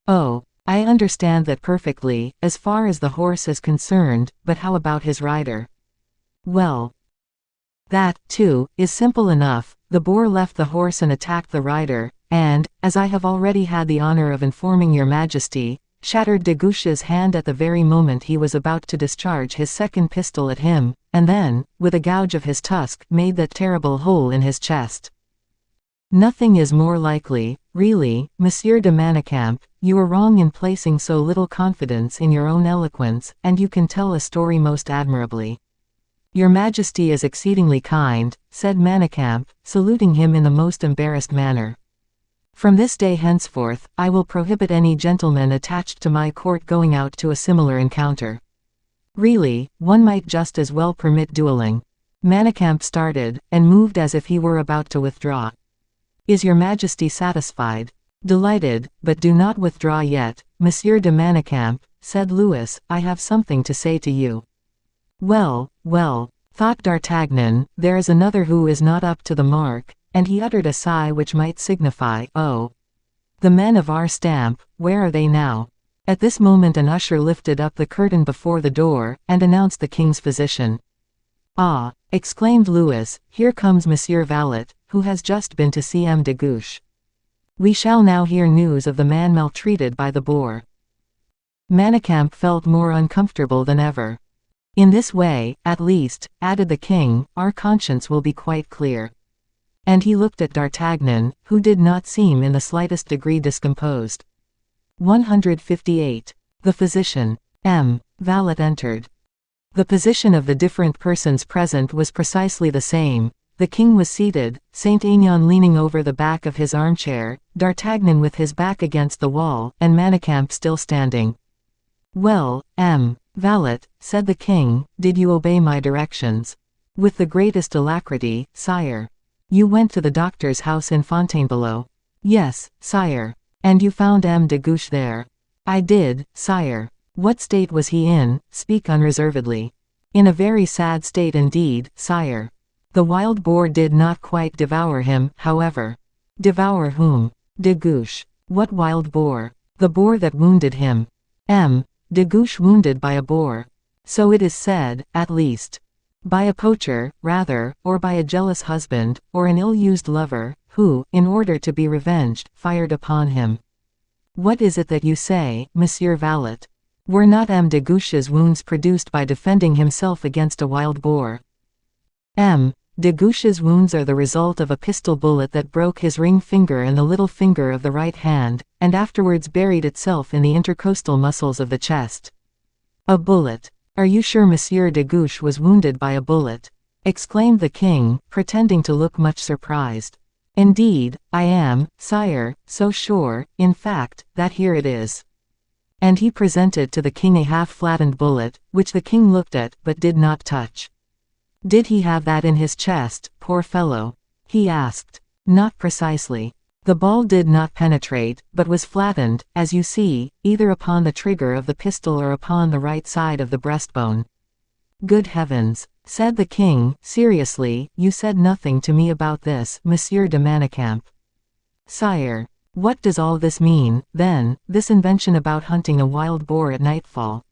Oh, I understand that perfectly, as far as the horse is concerned, but how about his rider? Well, that, too, is simple enough. The boar left the horse and attacked the rider, and, as I have already had the honor of informing your Majesty, shattered de Guiche's hand at the very moment he was about to discharge his second pistol at him, and then, with a gouge of his tusk, made that terrible hole in his chest. Nothing is more likely, really, Monsieur de Manicamp, you are wrong in placing so little confidence in your own eloquence, and you can tell a story most admirably. Your Majesty is exceedingly kind, said Manicamp, saluting him in the most embarrassed manner. From this day henceforth, I will prohibit any gentleman attached to my court going out to a similar encounter. Really, one might just as well permit dueling. Manicamp started, and moved as if he were about to withdraw. Is your Majesty satisfied? Delighted, but do not withdraw yet, Monsieur de Manicamp, said Louis, I have something to say to you. Well, well, thought D'Artagnan, there is another who is not up to the mark, and he uttered a sigh which might signify, oh. The men of our stamp, where are they now? At this moment an usher lifted up the curtain before the door, and announced the king's physician. Ah, exclaimed Louis, here comes Monsieur Valet, who has just been to see M. de Guiche. We shall now hear news of the man maltreated by the boar. Manicamp felt more uncomfortable than ever. In this way, at least, added the king, our conscience will be quite clear. And he looked at D'Artagnan, who did not seem in the slightest degree discomposed. 158. The physician. M. Valet entered. The position of the different persons present was precisely the same. The king was seated, Saint Aignan leaning over the back of his armchair, D'Artagnan with his back against the wall, and Manicamp still standing. Well, M. Valet, said the king, did you obey my directions? With the greatest alacrity, sire. You went to the doctor's house in Fontainebleau. Yes, sire. And you found M. de Guiche there? I did, sire. What state was he in? Speak unreservedly. In a very sad state indeed, sire. The wild boar did not quite devour him, however. Devour whom? De Guiche. What wild boar? The boar that wounded him. M. de Guiche wounded by a boar. So it is said, at least. By a poacher, rather, or by a jealous husband, or an ill-used lover, who, in order to be revenged, fired upon him. What is it that you say, Monsieur Valet? Were not M. de Guiche's wounds produced by defending himself against a wild boar? M. de Guiche's wounds are the result of a pistol bullet that broke his ring finger and the little finger of the right hand, and afterwards buried itself in the intercostal muscles of the chest. A bullet. Are you sure Monsieur de Guiche was wounded by a bullet? Exclaimed the king, pretending to look much surprised. Indeed, I am, sire, so sure, in fact, that here it is. And he presented to the king a half-flattened bullet, which the king looked at, but did not touch. Did he have that in his chest, poor fellow? He asked. Not precisely. The ball did not penetrate, but was flattened, as you see, either upon the trigger of the pistol or upon the right side of the breastbone. Good heavens, said the king, seriously, you said nothing to me about this, Monsieur de Manicamp. Sire. What does all this mean, then, this invention about hunting a wild boar at nightfall?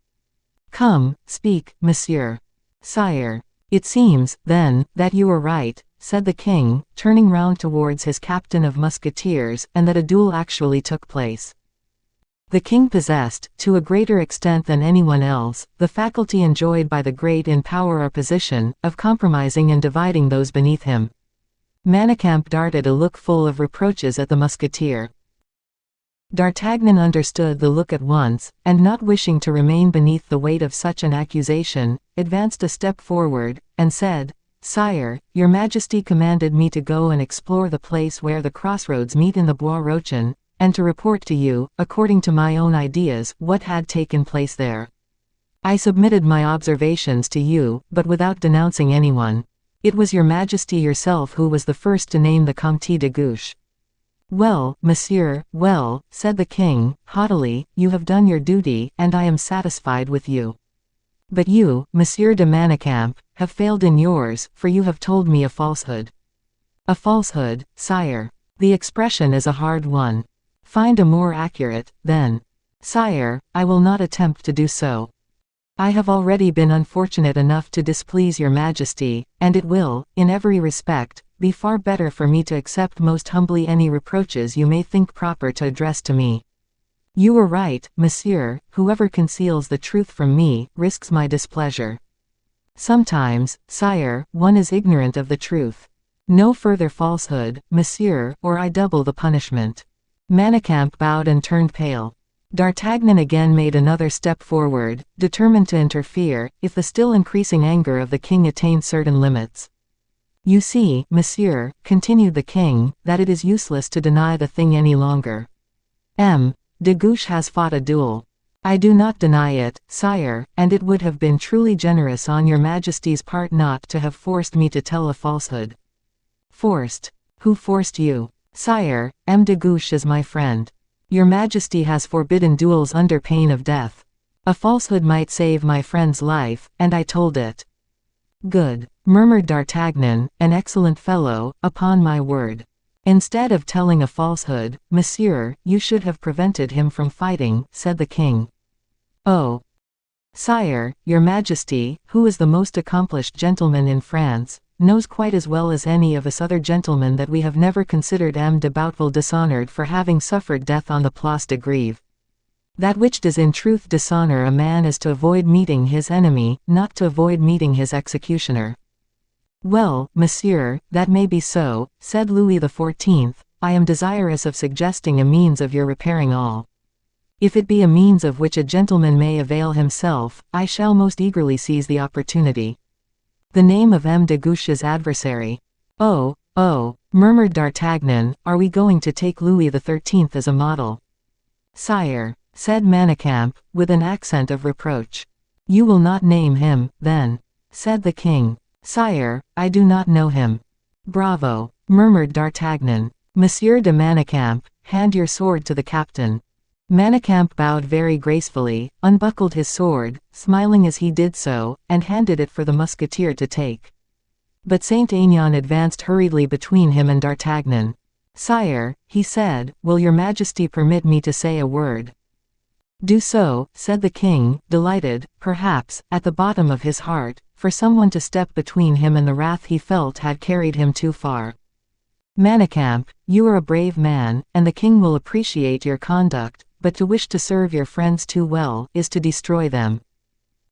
Come, speak, monsieur. Sire. It seems, then, that you were right, said the king, turning round towards his captain of musketeers, and that a duel actually took place. The king possessed, to a greater extent than anyone else, the faculty enjoyed by the great in power or position, of compromising and dividing those beneath him. Manicamp darted a look full of reproaches at the musketeer. D'Artagnan understood the look at once, and not wishing to remain beneath the weight of such an accusation, advanced a step forward, and said, Sire, your Majesty commanded me to go and explore the place where the crossroads meet in the Bois Rochin, and to report to you, according to my own ideas, what had taken place there. I submitted my observations to you, but without denouncing anyone. It was your Majesty yourself who was the first to name the Comte de Guiche. Well, monsieur, well, said the king, haughtily, you have done your duty, and I am satisfied with you. But you, Monsieur de Manicamp, have failed in yours, for you have told me a falsehood. A falsehood, sire. The expression is a hard one. Find a more accurate, then. Sire, I will not attempt to do so. I have already been unfortunate enough to displease your Majesty, and it will, in every respect, be far better for me to accept most humbly any reproaches you may think proper to address to me. You were right, monsieur, whoever conceals the truth from me, risks my displeasure. Sometimes, sire, one is ignorant of the truth. No further falsehood, monsieur, or I double the punishment. Manicamp bowed and turned pale. D'Artagnan again made another step forward, determined to interfere, if the still increasing anger of the king attained certain limits. You see, monsieur, continued the king, that it is useless to deny the thing any longer. M. de Guiche has fought a duel. I do not deny it, sire, and it would have been truly generous on your Majesty's part not to have forced me to tell a falsehood. Forced? Who forced you? Sire, M. de Guiche is my friend. Your Majesty has forbidden duels under pain of death. A falsehood might save my friend's life, and I told it. Good, murmured D'Artagnan, an excellent fellow, upon my word. Instead of telling a falsehood, monsieur, you should have prevented him from fighting, said the king. Oh. Sire, your Majesty, who is the most accomplished gentleman in France, knows quite as well as any of us other gentlemen that we have never considered M. de Bouteville dishonored for having suffered death on the Place de Grève. That which does in truth dishonor a man is to avoid meeting his enemy, not to avoid meeting his executioner. Well, monsieur, that may be so, said Louis XIV, I am desirous of suggesting a means of your repairing all. If it be a means of which a gentleman may avail himself, I shall most eagerly seize the opportunity. The name of M. de Guiche's adversary. Oh, murmured D'Artagnan, are we going to take Louis XIII as a model? Sire, said Manicamp, with an accent of reproach. You will not name him, then, said the king. Sire, I do not know him. Bravo, murmured D'Artagnan. Monsieur de Manicamp, hand your sword to the captain. Manicamp bowed very gracefully, unbuckled his sword, smiling as he did so, and handed it for the musketeer to take. But Saint Aignan advanced hurriedly between him and D'Artagnan. Sire, he said, will your Majesty permit me to say a word? Do so, said the king, delighted, perhaps, at the bottom of his heart, for someone to step between him and the wrath he felt had carried him too far. Manicamp, you are a brave man, and the king will appreciate your conduct, but to wish to serve your friends too well, is to destroy them.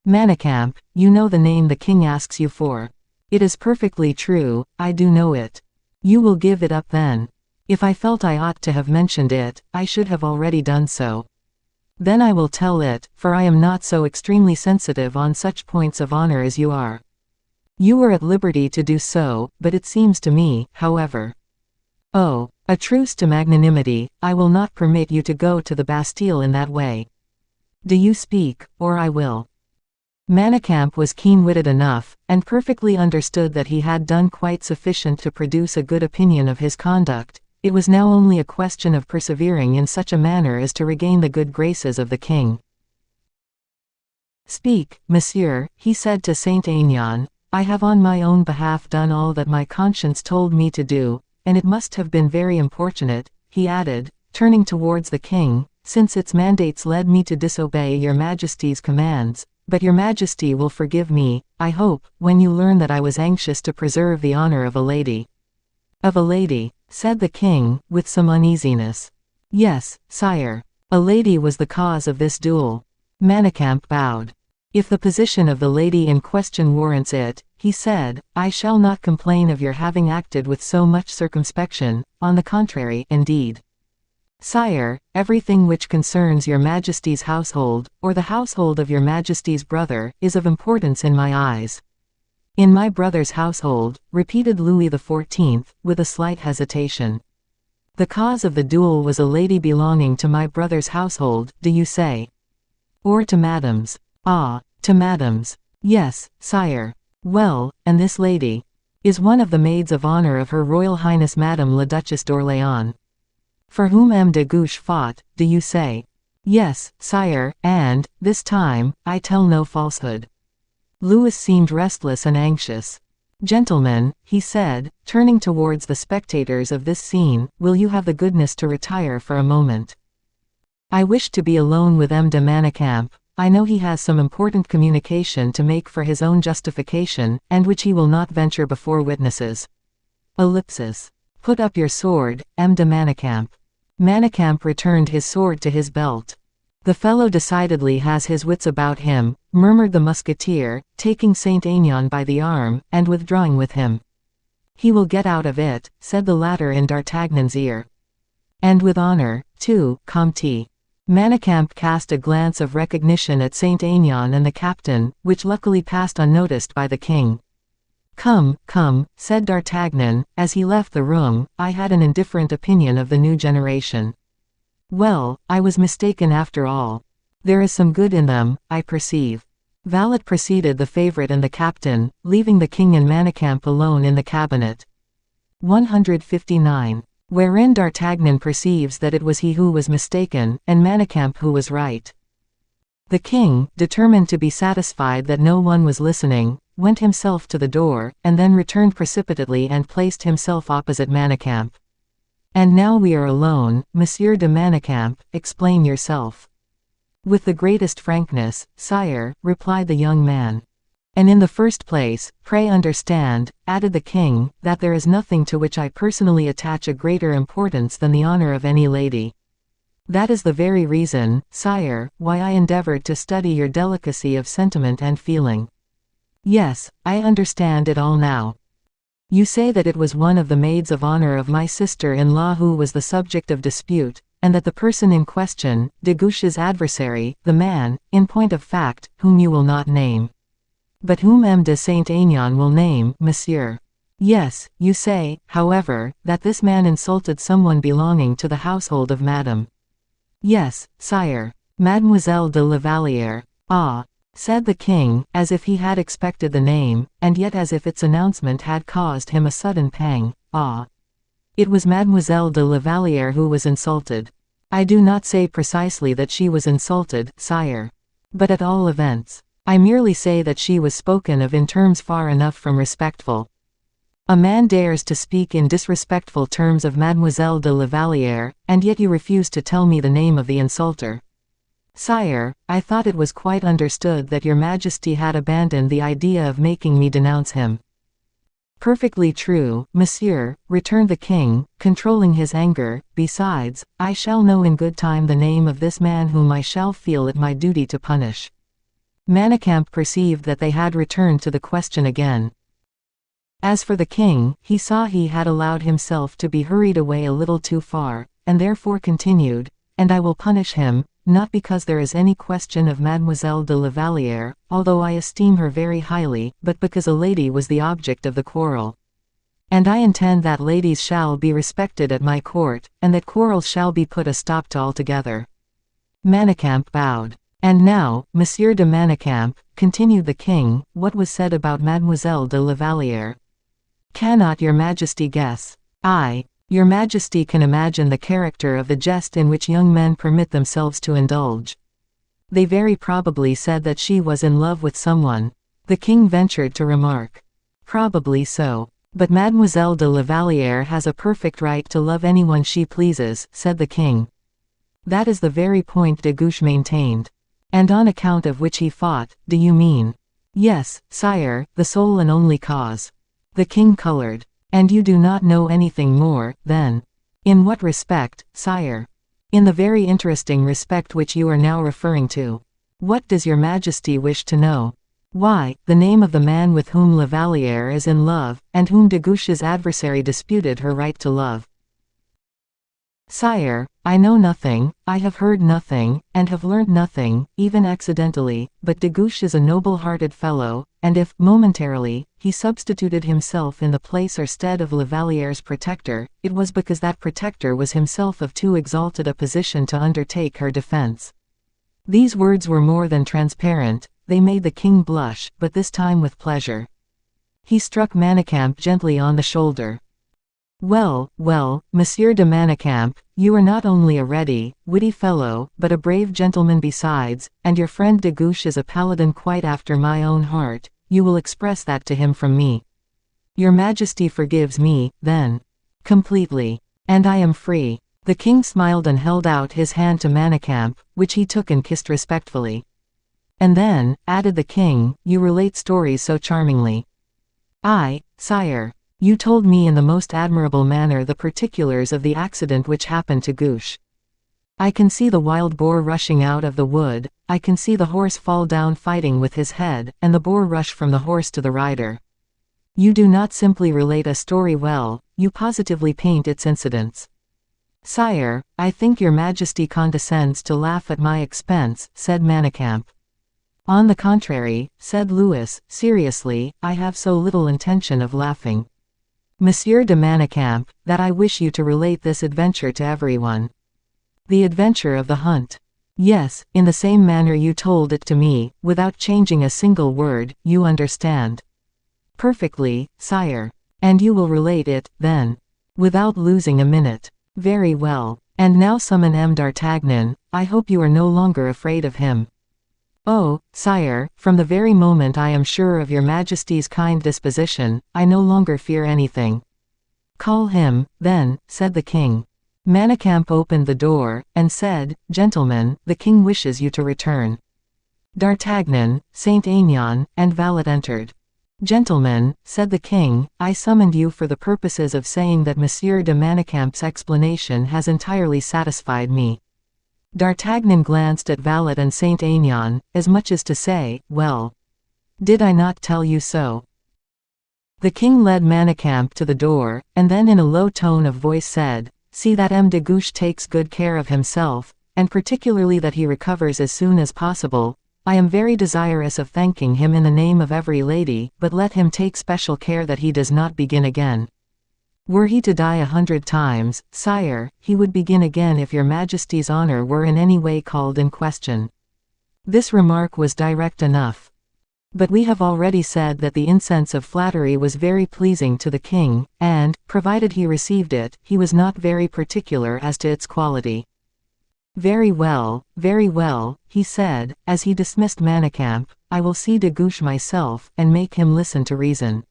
Manicamp, you know the name the king asks you for. It is perfectly true, I do know it. You will give it up then. If I felt I ought to have mentioned it, I should have already done so. Then I will tell it, for I am not so extremely sensitive on such points of honor as you are. You are at liberty to do so, but it seems to me, however. Oh, a truce to magnanimity, I will not permit you to go to the Bastille in that way. Do you speak, or I will. Manicamp was keen-witted enough, and perfectly understood that he had done quite sufficient to produce a good opinion of his conduct. It was now only a question of persevering in such a manner as to regain the good graces of the king. Speak, monsieur, he said to Saint Aignan, I have on my own behalf done all that my conscience told me to do, and it must have been very importunate, he added, turning towards the king, since its mandates led me to disobey your Majesty's commands, but your Majesty will forgive me, I hope, when you learn that I was anxious to preserve the honor of a lady. Of a lady, said the king, with some uneasiness. Yes, sire. A lady was the cause of this duel. Manicamp bowed. If the position of the lady in question warrants it, he said, I shall not complain of your having acted with so much circumspection, on the contrary, indeed. Sire, everything which concerns your Majesty's household, or the household of your Majesty's brother, is of importance in my eyes. In my brother's household, repeated Louis XIV, with a slight hesitation. The cause of the duel was a lady belonging to my brother's household, do you say? Or to Madame's? Ah, to Madame's. Yes, sire. Well, and this lady is one of the maids of honor of Her Royal Highness Madame la Duchesse d'Orléans. For whom M. de Guiche fought, do you say? Yes, sire, and, this time, I tell no falsehood. Louis seemed restless and anxious. Gentlemen, he said, turning towards the spectators of this scene, will you have the goodness to retire for a moment? I wish to be alone with M. de Manicamp. I know he has some important communication to make for his own justification, and which he will not venture before witnesses. Ellipsis. Put up your sword, M. de Manicamp. Manicamp returned his sword to his belt. The fellow decidedly has his wits about him, murmured the musketeer, taking Saint Aignan by the arm, and withdrawing with him. He will get out of it, said the latter in D'Artagnan's ear. And with honor, too, Comte. Manicamp cast a glance of recognition at Saint Aignan and the captain, which luckily passed unnoticed by the king. Come, said D'Artagnan, as he left the room, I had an indifferent opinion of the new generation. Well, I was mistaken after all. There is some good in them, I perceive. Valet preceded the favorite and the captain, leaving the king and Manicamp alone in the cabinet. 159. Wherein D'Artagnan perceives that it was he who was mistaken, and Manicamp who was right. The king, determined to be satisfied that no one was listening, went himself to the door, and then returned precipitately and placed himself opposite Manicamp. And now we are alone, Monsieur de Manicamp, explain yourself. With the greatest frankness, sire, replied the young man. And in the first place, pray understand, added the king, that there is nothing to which I personally attach a greater importance than the honor of any lady. That is the very reason, sire, why I endeavored to study your delicacy of sentiment and feeling. Yes, I understand it all now. You say that it was one of the maids of honor of my sister-in-law who was the subject of dispute, and that the person in question, de Guiche's adversary, the man, in point of fact, whom you will not name, but whom M. de Saint-Aignan will name, monsieur. Yes, you say, however, that this man insulted someone belonging to the household of Madame. Yes, sire. Mademoiselle de la Vallière. Ah, said the king, as if he had expected the name, and yet as if its announcement had caused him a sudden pang. Ah. It was Mademoiselle de la Vallière who was insulted. I do not say precisely that she was insulted, sire. But at all events, I merely say that she was spoken of in terms far enough from respectful. A man dares to speak in disrespectful terms of Mademoiselle de la Vallière, and yet you refuse to tell me the name of the insulter. Sire, I thought it was quite understood that your Majesty had abandoned the idea of making me denounce him. Perfectly true, monsieur, returned the king, controlling his anger. Besides, I shall know in good time the name of this man whom I shall feel it my duty to punish. Manicamp perceived that they had returned to the question again. As for the king, he saw he had allowed himself to be hurried away a little too far, and therefore continued, and I will punish him, not because there is any question of Mademoiselle de la Vallière, although I esteem her very highly, but because a lady was the object of the quarrel. And I intend that ladies shall be respected at my court, and that quarrels shall be put a stop to altogether. Manicamp bowed. And now, Monsieur de Manicamp, continued the king, what was said about Mademoiselle de la Vallière? Cannot your Majesty guess? Aye. Your Majesty can imagine the character of the jest in which young men permit themselves to indulge. They very probably said that she was in love with someone. The king ventured to remark. Probably so. But Mademoiselle de la Vallière has a perfect right to love anyone she pleases, said the king. That is the very point de Guiche maintained. And on account of which he fought, do you mean? Yes, sire, the sole and only cause. The king colored. And you do not know anything more, then? In what respect, sire? In the very interesting respect which you are now referring to. What does your Majesty wish to know? Why, the name of the man with whom La Vallière is in love, and whom de Guiche's adversary disputed her right to love. Sire, I know nothing, I have heard nothing, and have learnt nothing, even accidentally, but de Guiche is a noble-hearted fellow, and if, momentarily, he substituted himself in the place or stead of La Vallière's protector, it was because that protector was himself of too exalted a position to undertake her defense. These words were more than transparent, they made the king blush, but this time with pleasure. He struck Manicamp gently on the shoulder. Well, well, Monsieur de Manicamp, you are not only a ready, witty fellow, but a brave gentleman besides, and your friend de Guiche is a paladin quite after my own heart. You will express that to him from me. Your Majesty forgives me, then. Completely. And I am free. The king smiled and held out his hand to Manicamp, which he took and kissed respectfully. And then, added the king, you relate stories so charmingly. I, sire. You told me in the most admirable manner the particulars of the accident which happened to Guiche. I can see the wild boar rushing out of the wood, I can see the horse fall down fighting with his head, and the boar rush from the horse to the rider. You do not simply relate a story well, you positively paint its incidents. Sire, I think your Majesty condescends to laugh at my expense, said Manicamp. On the contrary, said Louis, seriously, I have so little intention of laughing. Monsieur de Manicamp, that I wish you to relate this adventure to everyone. The adventure of the hunt. Yes, in the same manner you told it to me, without changing a single word, you understand. Perfectly, sire. And you will relate it, then. Without losing a minute. Very well. And now summon M. d'Artagnan, I hope you are no longer afraid of him. Oh, sire, from the very moment I am sure of your Majesty's kind disposition, I no longer fear anything. Call him, then, said the king. Manicamp opened the door, and said, "Gentlemen, the king wishes you to return." D'Artagnan, Saint Aignan, and Valet entered. "Gentlemen," said the king, "I summoned you for the purposes of saying that Monsieur de Manicamp's explanation has entirely satisfied me." D'Artagnan glanced at Valet and Saint Aignan, as much as to say, "Well, did I not tell you so?" The king led Manicamp to the door, and then in a low tone of voice said, "See that M. de Guiche takes good care of himself, and particularly that he recovers as soon as possible. I am very desirous of thanking him in the name of every lady, but let him take special care that he does not begin again. Were he to die 100 times, sire, he would begin again if your Majesty's honor were in any way called in question." This remark was direct enough. But we have already said that the incense of flattery was very pleasing to the king, and, provided he received it, he was not very particular as to its quality. Very well, he said, as he dismissed Manicamp, "I will see de Guiche myself, and make him listen to reason."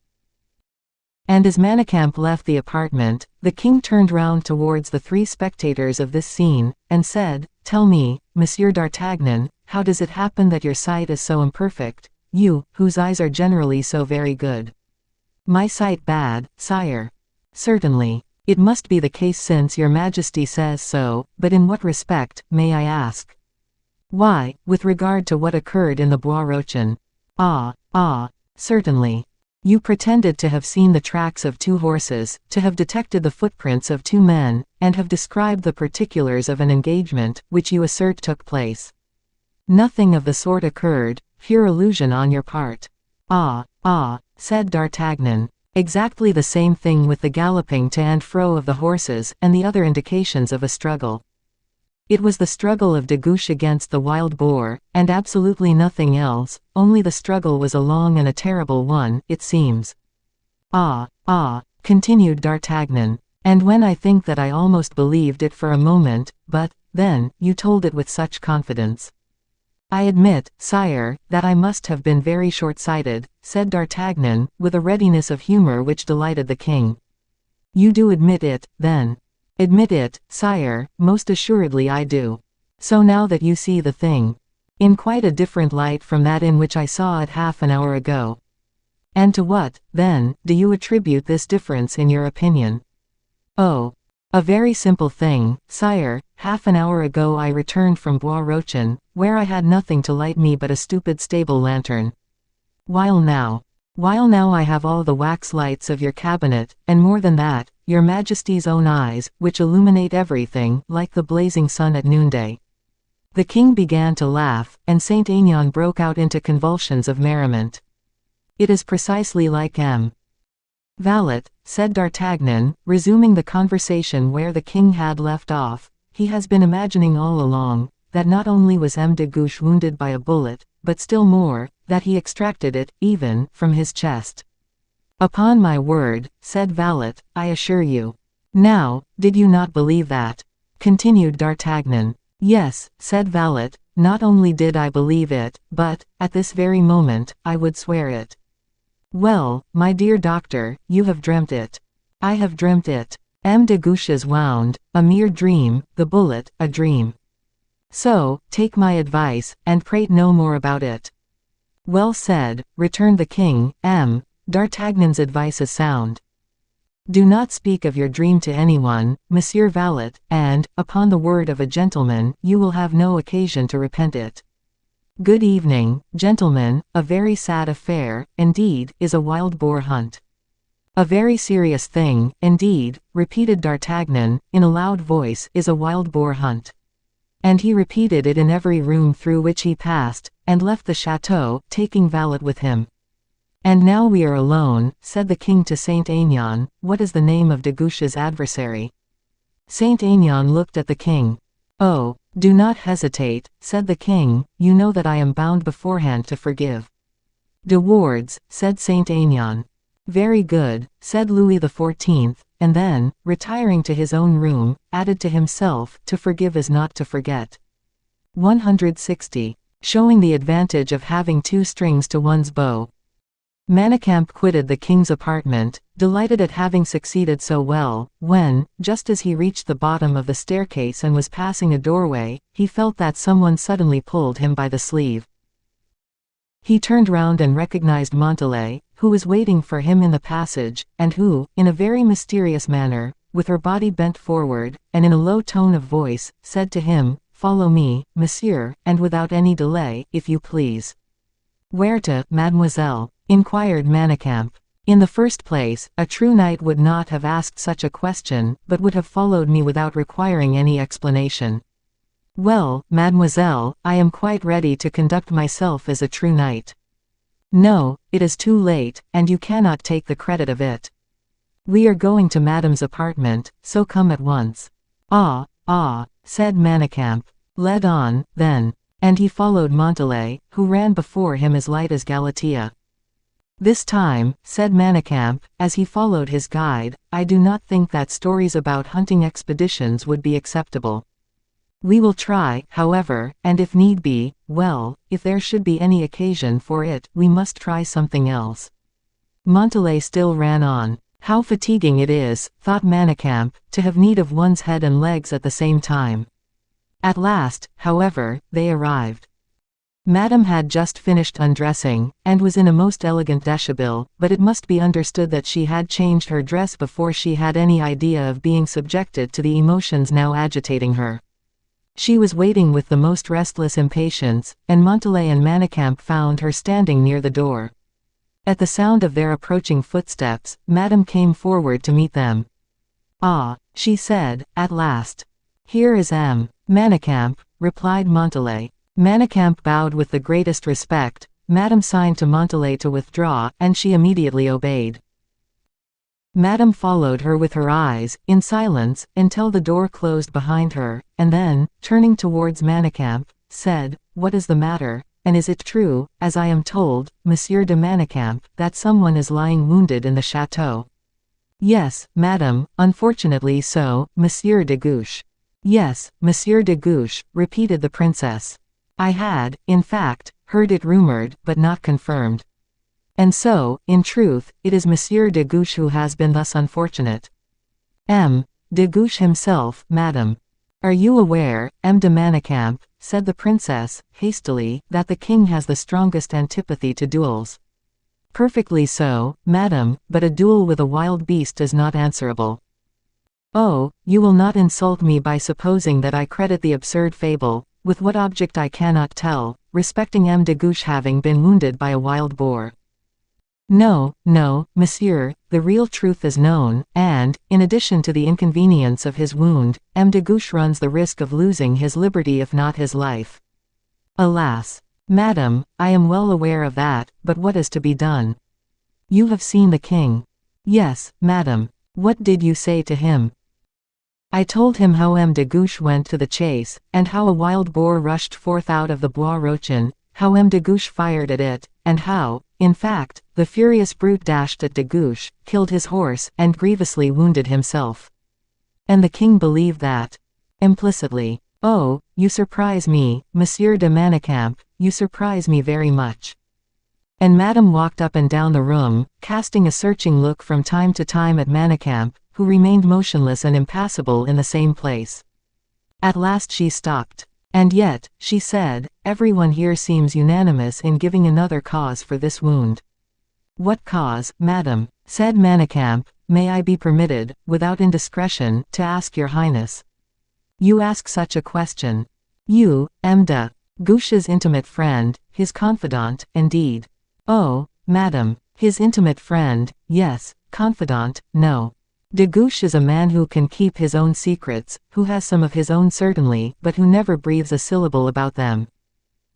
And as Manicamp left the apartment, the king turned round towards the 3 spectators of this scene, and said, "Tell me, Monsieur d'Artagnan, how does it happen that your sight is so imperfect? You, whose eyes are generally so very good." "My sight bad, sire?" "Certainly. It must be the case since your Majesty says so, but in what respect, may I ask?" "Why, with regard to what occurred in the Bois Rochin." Ah, certainly. You pretended to have seen the tracks of 2 horses, to have detected the footprints of 2 men, and have described the particulars of an engagement, which you assert took place. Nothing of the sort occurred, pure illusion on your part." Ah, said D'Artagnan. "Exactly the same thing with the galloping to and fro of the horses, and the other indications of a struggle. It was the struggle of de Guiche against the wild boar, and absolutely nothing else, only the struggle was a long and a terrible one, it seems." Ah, continued D'Artagnan. "And when I think that I almost believed it for a moment, but, then, you told it with such confidence." "I admit, sire, that I must have been very short-sighted," said D'Artagnan, with a readiness of humor which delighted the king. "You do admit it, then?" "Admit it, sire, most assuredly I do. So now that you see the thing in quite a different light from that in which I saw it half an hour ago. And to what, then, do you attribute this difference in your opinion?" "Oh, a very simple thing, sire. Half an hour ago I returned from Bois Rochin, where I had nothing to light me but a stupid stable lantern. While now I have all the wax lights of your cabinet, and more than that, your Majesty's own eyes, which illuminate everything, like the blazing sun at noonday." The king began to laugh, and Saint Aignan broke out into convulsions of merriment. "It is precisely like M. Valet," said D'Artagnan, resuming the conversation where the king had left off, "he has been imagining all along, that not only was M. de Guiche wounded by a bullet, but still more, that he extracted it, even, from his chest." "Upon my word," said Valet, "I assure you." "Now, did you not believe that?" continued D'Artagnan. "Yes," said Valet, "not only did I believe it, but, at this very moment, I would swear it." "Well, my dear doctor, you have dreamt it." "I have dreamt it. M. de Guiche is wound, a mere dream, the bullet, a dream. So, take my advice, and prate no more about it." "Well said," returned the king. D'Artagnan's advice is sound. Do not speak of your dream to anyone, Monsieur Valet, and, upon the word of a gentleman, you will have no occasion to repent it. Good evening, gentlemen. A very sad affair, indeed, is a wild boar hunt. A very serious thing, indeed, repeated D'Artagnan, in a loud voice, is a wild boar hunt. And he repeated it in every room through which he passed, and left the château, taking Valet with him. "And now we are alone," said the king to Saint Aignan. "What is the name of de Guiche's adversary?" Saint Aignan looked at the king. "Oh, do not hesitate," said the king, "you know that I am bound beforehand to forgive." "De Wardes," said Saint Aignan. "Very good," said Louis XIV, and then, retiring to his own room, added to himself, "To forgive is not to forget." 160. Showing the advantage of having 2 strings to one's bow. Manicamp quitted the king's apartment, delighted at having succeeded so well, when, just as he reached the bottom of the staircase and was passing a doorway, he felt that someone suddenly pulled him by the sleeve. He turned round and recognized Montalais, who was waiting for him in the passage, and who, in a very mysterious manner, with her body bent forward, and in a low tone of voice, said to him, "Follow me, monsieur, and without any delay, if you please." "Where to, mademoiselle?" inquired Manicamp. In the first place, a true knight would not have asked such a question, but would have followed me without requiring any explanation. "Well, mademoiselle, I am quite ready to conduct myself as a true knight." "No, it is too late, and you cannot take the credit of it. We are going to madame's apartment, so come at once." Ah, said Manicamp. "Lead on, then." And he followed Montalais, who ran before him as light as Galatea. "This time," said Manicamp, as he followed his guide, "I do not think that stories about hunting expeditions would be acceptable. We will try, however, and if need be, well, if there should be any occasion for it, we must try something else." Montalais still ran on. "How fatiguing it is," thought Manicamp, "to have need of one's head and legs at the same time." At last, however, they arrived. Madame had just finished undressing, and was in a most elegant deshabille, but it must be understood that she had changed her dress before she had any idea of being subjected to the emotions now agitating her. She was waiting with the most restless impatience, and Montalais and Manicamp found her standing near the door. At the sound of their approaching footsteps, Madame came forward to meet them. "Ah," she said, at last. "Here is Manicamp," replied Montalais. Manicamp bowed with the greatest respect. Madame signed to Montalais to withdraw, and she immediately obeyed. Madame followed her with her eyes, in silence, until the door closed behind her, and then, turning towards Manicamp, said, "What is the matter, and is it true, as I am told, Monsieur de Manicamp, that someone is lying wounded in the château?" "Yes, madame, unfortunately so, Monsieur de Guiche." "Yes, Monsieur de Guiche," repeated the princess. "I had, in fact, heard it rumored, but not confirmed. And so, in truth, it is Monsieur de Guiche who has been thus unfortunate." De Guiche himself, madame." "Are you aware, de Manicamp," said the princess, hastily, "that the king has the strongest antipathy to duels?" "Perfectly so, madame, but a duel with a wild beast is not answerable." "Oh, you will not insult me by supposing that I credit the absurd fable, with what object I cannot tell, respecting de Guiche having been wounded by a wild boar. No, monsieur, the real truth is known, and, in addition to the inconvenience of his wound, de Guiche runs the risk of losing his liberty if not his life." "Alas! Madame, I am well aware of that, but what is to be done?" "You have seen the king." "Yes, madame." "What did you say to him?" "I told him how de Guiche went to the chase, and how a wild boar rushed forth out of the Bois Rochin, how de Guiche fired at it, and how, in fact, the furious brute dashed at de Guiche, killed his horse, and grievously wounded himself." "And the king believed that?" "Implicitly." "Oh, you surprise me, Monsieur de Manicamp, you surprise me very much." And Madame walked up and down the room, casting a searching look from time to time at Manicamp, who remained motionless and impassible in the same place. At last she stopped. "And yet," she said, "everyone here seems unanimous in giving another cause for this wound." "What cause, madame?" said Manicamp. "May I be permitted, without indiscretion, to ask your highness?" "You ask such a question. You, de Guiche's intimate friend, his confidant, indeed." "Oh, madame, his intimate friend, yes, confidant, no. De Guiche is a man who can keep his own secrets, who has some of his own certainly, but who never breathes a syllable about them.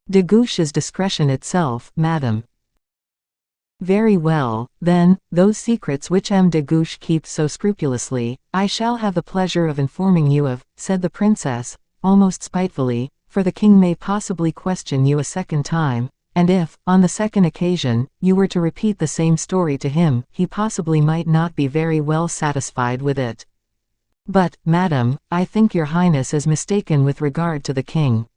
De Guiche is discretion itself, madame." "Very well, then, those secrets which de Guiche keeps so scrupulously, I shall have the pleasure of informing you of," said the princess, almost spitefully, "for the king may possibly question you a second time, and if, on the second occasion, you were to repeat the same story to him, he possibly might not be very well satisfied with it. But, madame, I think your highness is mistaken with regard to the king.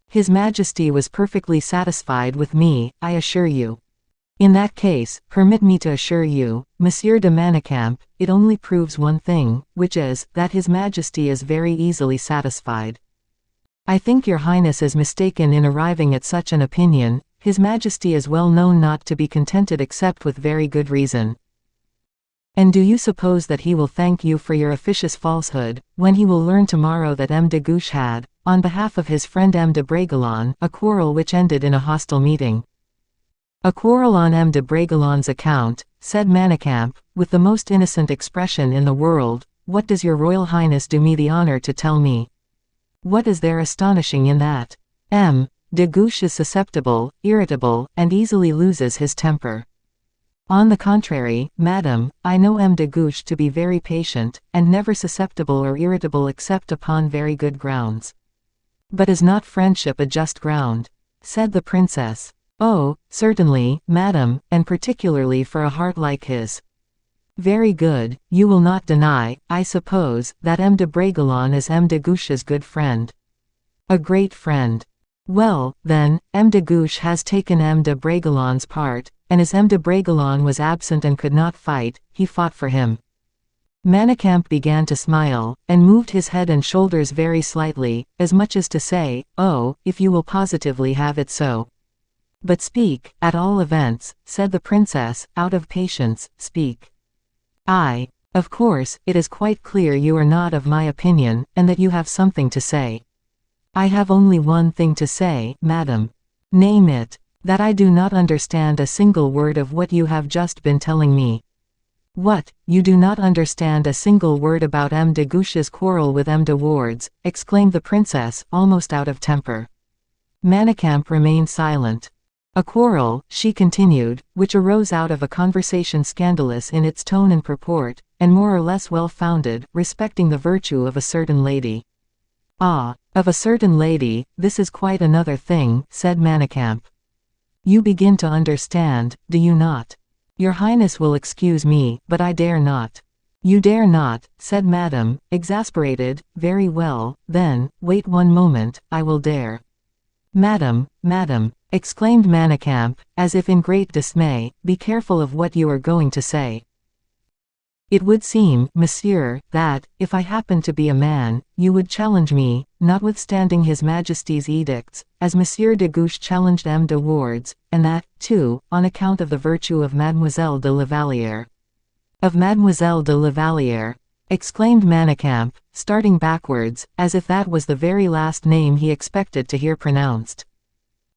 His Majesty was perfectly satisfied with me, I assure you. In that case, permit me to assure you, Monsieur de Manicamp, it only proves one thing, which is, that His Majesty is very easily satisfied. I think your Highness is mistaken in arriving at such an opinion. His Majesty is well known not to be contented except with very good reason. And do you suppose that he will thank you for your officious falsehood, when he will learn tomorrow that M. de Guiche had, on behalf of his friend M. de Bragelonne, a quarrel which ended in a hostile meeting? A quarrel on M. de Bragelonne's account, said Manicamp, with the most innocent expression in the world. What does your Royal Highness do me the honor to tell me? What is there astonishing in that? M. de Guiche is susceptible, irritable, and easily loses his temper. On the contrary, madam, I know M. de Guiche to be very patient, and never susceptible or irritable except upon very good grounds. But is not friendship a just ground? Said the princess. Oh, certainly, madam, and particularly for a heart like his. Very good. You will not deny, I suppose, that M. de Bragelonne is M. de Guiche's good friend. A great friend. Well, then, M. de Guiche has taken M. de Bragelonne's part, and as M. de Bragelonne was absent and could not fight, he fought for him. Manicamp began to smile, and moved his head and shoulders very slightly, as much as to say, oh, if you will positively have it so. But speak, at all events, said the princess, out of patience, speak. Of course, it is quite clear you are not of my opinion, and that you have something to say. I have only one thing to say, madam. Name it. That I do not understand a single word of what you have just been telling me. What, you do not understand a single word about M. de Guiche's quarrel with M. de Wardes, exclaimed the princess, almost out of temper. Manicamp remained silent. A quarrel, she continued, which arose out of a conversation scandalous in its tone and purport, and more or less well-founded, respecting the virtue of a certain lady. Ah, of a certain lady, this is quite another thing, said Manicamp. You begin to understand, do you not? Your Highness will excuse me, but I dare not. You dare not, said Madame, exasperated. Very well, then, wait one moment, I will dare. Madam, exclaimed Manicamp, as if in great dismay, be careful of what you are going to say. It would seem, monsieur, that, if I happened to be a man, you would challenge me, notwithstanding His Majesty's edicts, as Monsieur de Guiche challenged M. de Wardes, and that, too, on account of the virtue of Mademoiselle de la Vallière. Of Mademoiselle de la Vallière, exclaimed Manicamp, starting backwards, as if that was the very last name he expected to hear pronounced.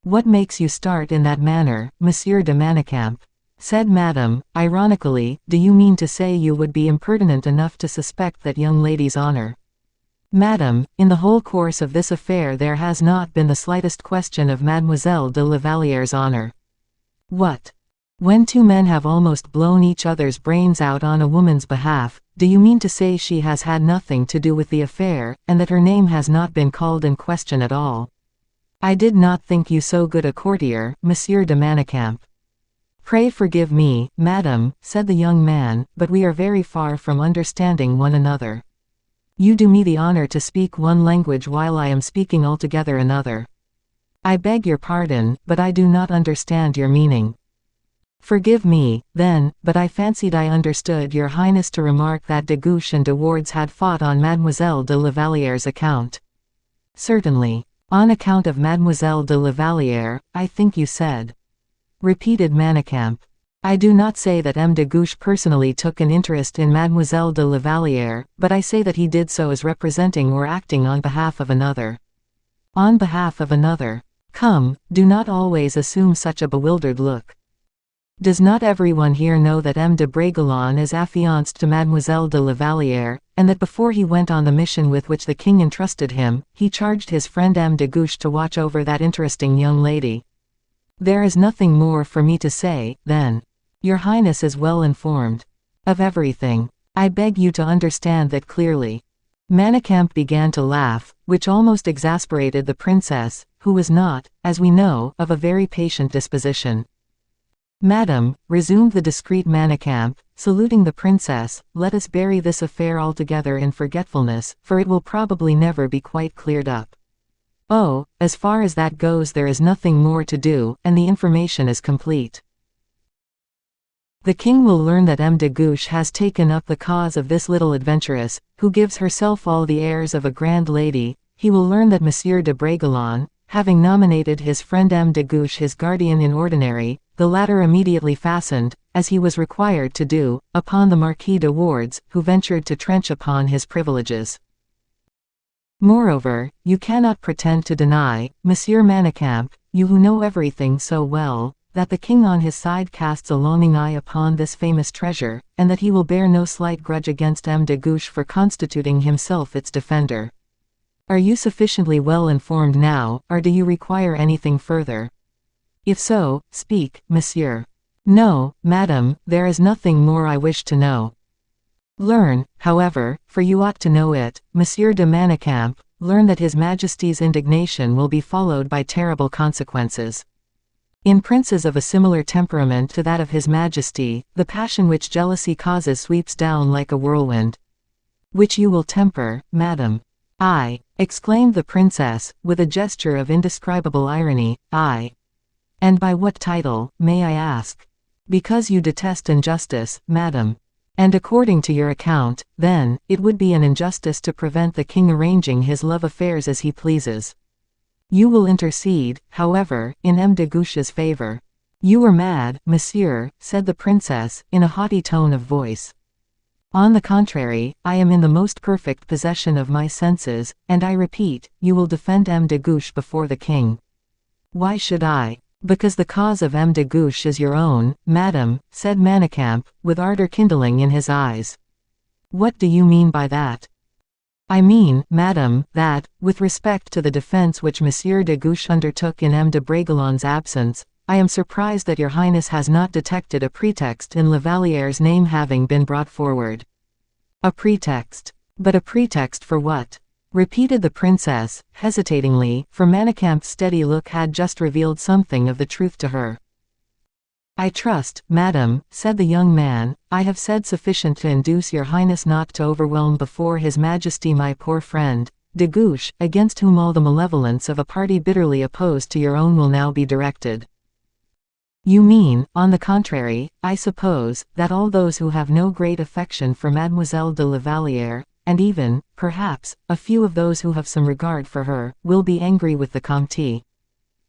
What makes you start in that manner, Monsieur de Manicamp? Said Madame, ironically, do you mean to say you would be impertinent enough to suspect that young lady's honor? Madame, in the whole course of this affair there has not been the slightest question of Mademoiselle de la Vallière's honor. What? When two men have almost blown each other's brains out on a woman's behalf, do you mean to say she has had nothing to do with the affair, and that her name has not been called in question at all? I did not think you so good a courtier, Monsieur de Manicamp. Pray forgive me, madam, said the young man, but we are very far from understanding one another. You do me the honor to speak one language while I am speaking altogether another. I beg your pardon, but I do not understand your meaning. Forgive me, then, but I fancied I understood your Highness to remark that de Guiche and de Wardes had fought on Mademoiselle de la Vallière's account. Certainly. On account of Mademoiselle de la Vallière, I think you said. Repeated Manicamp. I do not say that M. de Guiche personally took an interest in Mademoiselle de la Vallière, but I say that he did so as representing or acting on behalf of another. On behalf of another. Come, do not always assume such a bewildered look. Does not everyone here know that M. de Bragelonne is affianced to Mademoiselle de la Vallière, and that before he went on the mission with which the king entrusted him, he charged his friend M. de Guiche to watch over that interesting young lady? There is nothing more for me to say, then. Your Highness is well informed. Of everything. I beg you to understand that clearly. Manicamp began to laugh, which almost exasperated the princess, who was not, as we know, of a very patient disposition. Madam, resumed the discreet Manicamp, saluting the princess, let us bury this affair altogether in forgetfulness, for it will probably never be quite cleared up. Oh, as far as that goes there is nothing more to do, and the information is complete. The king will learn that M. de Guiche has taken up the cause of this little adventuress, who gives herself all the airs of a grand lady. He will learn that Monsieur de Bragelonne, having nominated his friend M. de Guiche his guardian in ordinary, the latter immediately fastened, as he was required to do, upon the Marquis de Wardes, who ventured to trench upon his privileges. Moreover, you cannot pretend to deny, Monsieur Manicamp, you who know everything so well, that the king on his side casts a longing eye upon this famous treasure, and that he will bear no slight grudge against M. de Guiche for constituting himself its defender. Are you sufficiently well informed now, or do you require anything further? If so, speak, monsieur. No, madam, there is nothing more I wish to know. Learn, however, for you ought to know it, Monsieur de Manicamp, learn that His Majesty's indignation will be followed by terrible consequences. In princes of a similar temperament to that of His Majesty, the passion which jealousy causes sweeps down like a whirlwind. Which you will temper, madam. I, exclaimed the princess, with a gesture of indescribable irony, I. And by what title, may I ask? Because you detest injustice, madam. And according to your account, then, it would be an injustice to prevent the king arranging his love affairs as he pleases. You will intercede, however, in M. de Guiche's favor. You are mad, monsieur, said the princess, in a haughty tone of voice. On the contrary, I am in the most perfect possession of my senses, and I repeat, you will defend M. de Guiche before the king. Why should I? Because the cause of M. de Guiche is your own, madam, said Manicamp, with ardor kindling in his eyes. What do you mean by that? I mean, madam, that, with respect to the defense which Monsieur de Guiche undertook in M. de Bragelonne's absence, I am surprised that your highness has not detected a pretext in Lavaliere's name having been brought forward. A pretext? But a pretext for what? Repeated the princess, hesitatingly, for Manicamp's steady look had just revealed something of the truth to her. I trust, madam, said the young man, I have said sufficient to induce your highness not to overwhelm before His Majesty my poor friend, de Guiche, against whom all the malevolence of a party bitterly opposed to your own will now be directed. You mean, on the contrary, I suppose, that all those who have no great affection for Mademoiselle de la Vallière, and even, perhaps, a few of those who have some regard for her, will be angry with the Comte.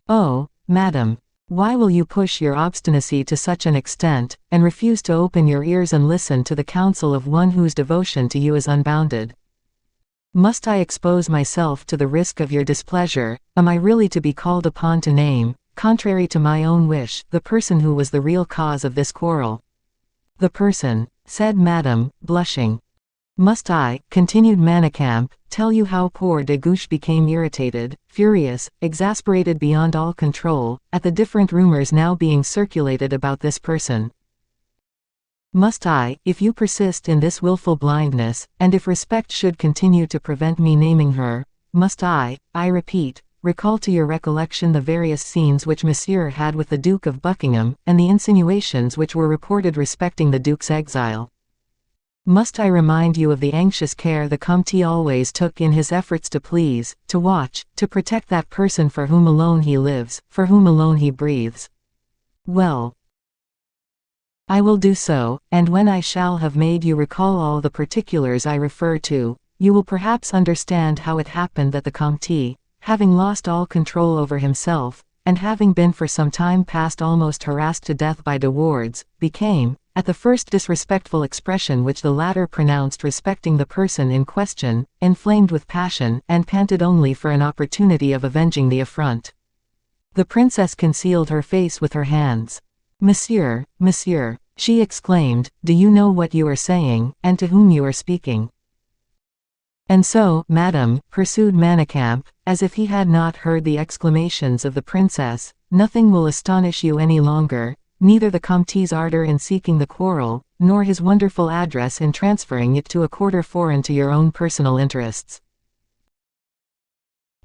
Oh, madam, why will you push your obstinacy to such an extent, and refuse to open your ears and listen to the counsel of one whose devotion to you is unbounded? Must I expose myself to the risk of your displeasure? Am I really to be called upon to name, contrary to my own wish, the person who was the real cause of this quarrel? The person, said madame, blushing. Must I, continued Manicamp, tell you how poor de Guiche became irritated, furious, exasperated beyond all control, at the different rumors now being circulated about this person? Must I, if you persist in this wilful blindness, and if respect should continue to prevent me naming her, must I repeat, recall to your recollection the various scenes which Monsieur had with the Duke of Buckingham, and the insinuations which were reported respecting the Duke's exile? Must I remind you of the anxious care the Comte always took in his efforts to please, to watch, to protect that person for whom alone he lives, for whom alone he breathes? Well, I will do so, and when I shall have made you recall all the particulars I refer to, you will perhaps understand how it happened that the Comte, having lost all control over himself, and having been for some time past almost harassed to death by de Wardes, became, at the first disrespectful expression which the latter pronounced respecting the person in question, inflamed with passion, and panted only for an opportunity of avenging the affront. The princess concealed her face with her hands. Monsieur, monsieur, she exclaimed, do you know what you are saying, and to whom you are speaking? And so, madam, pursued Manicamp, as if he had not heard the exclamations of the princess, nothing will astonish you any longer, neither the Comte's ardor in seeking the quarrel, nor his wonderful address in transferring it to a quarter foreign to your own personal interests.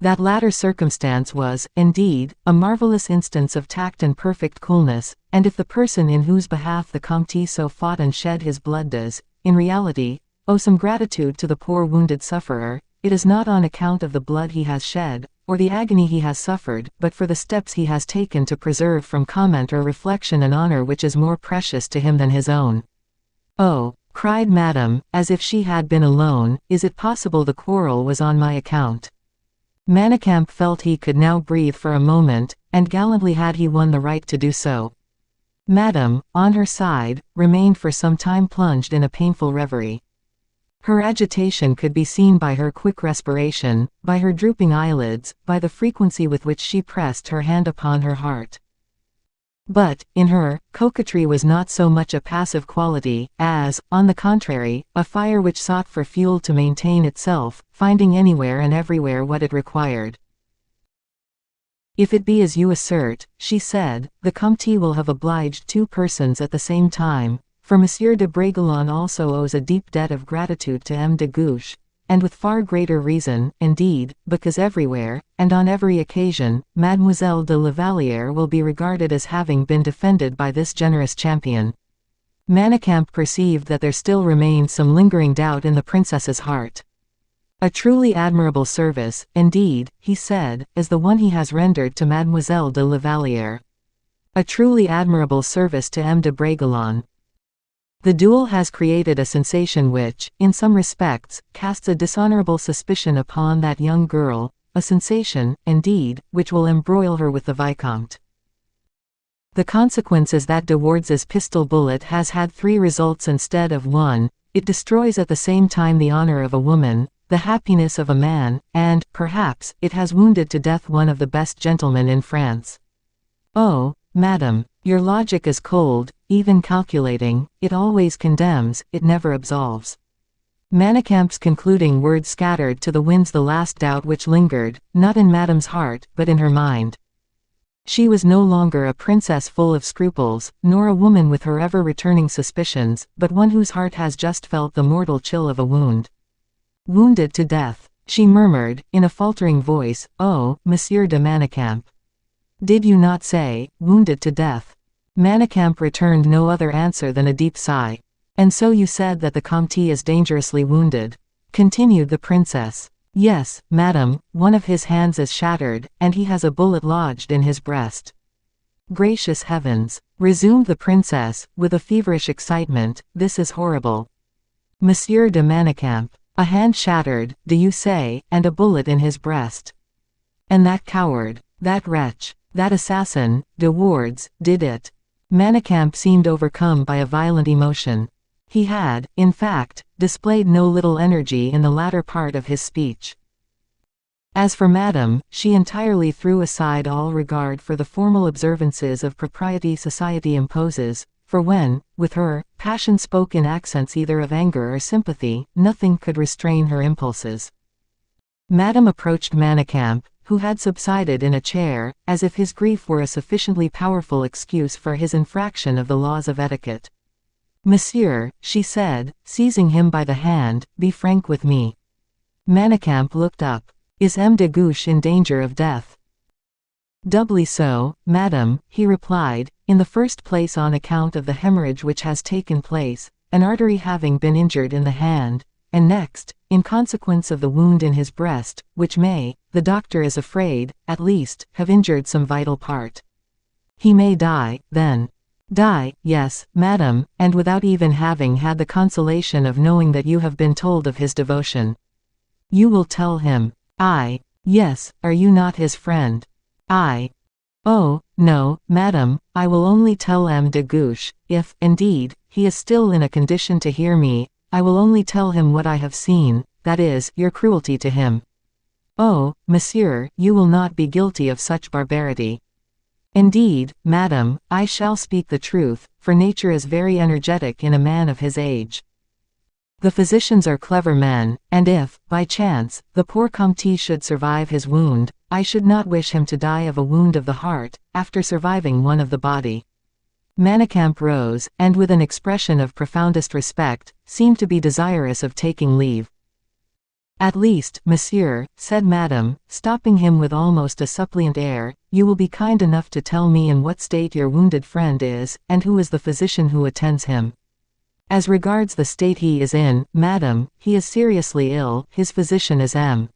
That latter circumstance was, indeed, a marvelous instance of tact and perfect coolness, and if the person in whose behalf the Comte so fought and shed his blood does, in reality, owe some gratitude to the poor wounded sufferer, it is not on account of the blood he has shed, or the agony he has suffered, but for the steps he has taken to preserve from comment or reflection an honor which is more precious to him than his own. Oh, cried Madame, as if she had been alone, is it possible the quarrel was on my account? Manicamp felt he could now breathe for a moment, and gallantly had he won the right to do so. Madame, on her side, remained for some time plunged in a painful reverie. Her agitation could be seen by her quick respiration, by her drooping eyelids, by the frequency with which she pressed her hand upon her heart. But, in her, coquetry was not so much a passive quality, as, on the contrary, a fire which sought for fuel to maintain itself, finding anywhere and everywhere what it required. If it be as you assert, she said, the Comte will have obliged two persons at the same time, for Monsieur de Bragelonne also owes a deep debt of gratitude to M. de Guiche, and with far greater reason, indeed, because everywhere, and on every occasion, Mademoiselle de la Vallière will be regarded as having been defended by this generous champion. Manicamp perceived that there still remained some lingering doubt in the princess's heart. A truly admirable service, indeed, he said, is the one he has rendered to Mademoiselle de la Vallière. A truly admirable service to M. de Bragelonne. The duel has created a sensation which, in some respects, casts a dishonorable suspicion upon that young girl, a sensation, indeed, which will embroil her with the Vicomte. The consequence is that De Wardes's pistol bullet has had 3 results instead of 1, it destroys at the same time the honor of a woman, the happiness of a man, and, perhaps, it has wounded to death one of the best gentlemen in France. Oh, Madame, your logic is cold, even calculating, it always condemns, it never absolves. Manicamp's concluding words scattered to the winds the last doubt which lingered, not in Madame's heart, but in her mind. She was no longer a princess full of scruples, nor a woman with her ever-returning suspicions, but one whose heart has just felt the mortal chill of a wound. Wounded to death, she murmured, in a faltering voice, "Oh, Monsieur de Manicamp. Did you not say, wounded to death?" Manicamp returned no other answer than a deep sigh. "And so you said that the Comte is dangerously wounded?" continued the princess. "Yes, madame, one of his hands is shattered, and he has a bullet lodged in his breast." "Gracious heavens," resumed the princess, with a feverish excitement, "this is horrible. Monsieur de Manicamp, a hand shattered, do you say, and a bullet in his breast? And that coward, that wretch, that assassin, De Wardes, did it?" Manicamp seemed overcome by a violent emotion. He had, in fact, displayed no little energy in the latter part of his speech. As for Madame, she entirely threw aside all regard for the formal observances of propriety society imposes, for when, with her, passion spoke in accents either of anger or sympathy, nothing could restrain her impulses. Madame approached Manicamp, who had subsided in a chair, as if his grief were a sufficiently powerful excuse for his infraction of the laws of etiquette. "Monsieur," she said, seizing him by the hand, "be frank with me." Manicamp looked up. "Is M. de Guiche in danger of death?" "Doubly so, madame," he replied, "in the first place on account of the hemorrhage which has taken place, an artery having been injured in the hand, and next, in consequence of the wound in his breast, which may, the doctor is afraid, at least, have injured some vital part. He may die, then." "Die, yes, madame, and without even having had the consolation of knowing that you have been told of his devotion." "You will tell him." "I." "Yes, are you not his friend?" "I." "Oh, no, madame, I will only tell M. de Guiche, if, indeed, he is still in a condition to hear me, I will only tell him what I have seen, that is, your cruelty to him." "Oh, monsieur, you will not be guilty of such barbarity." "Indeed, madame, I shall speak the truth, for nature is very energetic in a man of his age. The physicians are clever men, and if, by chance, the poor Comte should survive his wound, I should not wish him to die of a wound of the heart, after surviving one of the body." Manicamp rose, and with an expression of profoundest respect, seemed to be desirous of taking leave. "At least, monsieur," said Madame, stopping him with almost a suppliant air, "you will be kind enough to tell me in what state your wounded friend is, and who is the physician who attends him." "As regards the state he is in, madame, he is seriously ill, his physician is M.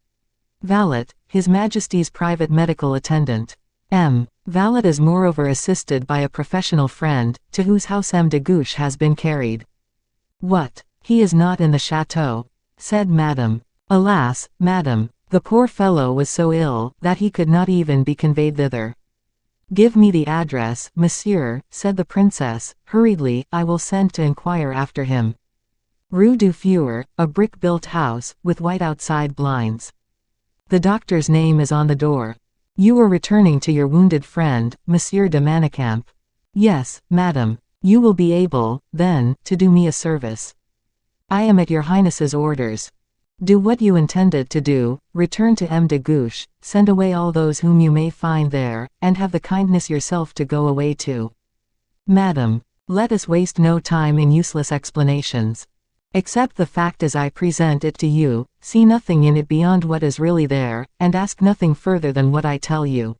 Valet, His Majesty's private medical attendant. M. Valet is moreover assisted by a professional friend, to whose house M. de Guiche has been carried. What? He is not in the château, said Madame. Alas, Madame, the poor fellow was so ill, that he could not even be conveyed thither. Give me the address, monsieur, said the princess, hurriedly, I will send to inquire after him. Rue du Feur, a brick-built house, with white outside blinds. The doctor's name is on the door. You are returning to your wounded friend, Monsieur de Manicamp. Yes, madame. You will be able, then, to do me a service. I am at your highness's orders. Do what you intended to do, return to M. de Guiche, send away all those whom you may find there, and have the kindness yourself to go away too. Madam, let us waste no time in useless explanations. Accept the fact as I present it to you, see nothing in it beyond what is really there, and ask nothing further than what I tell you.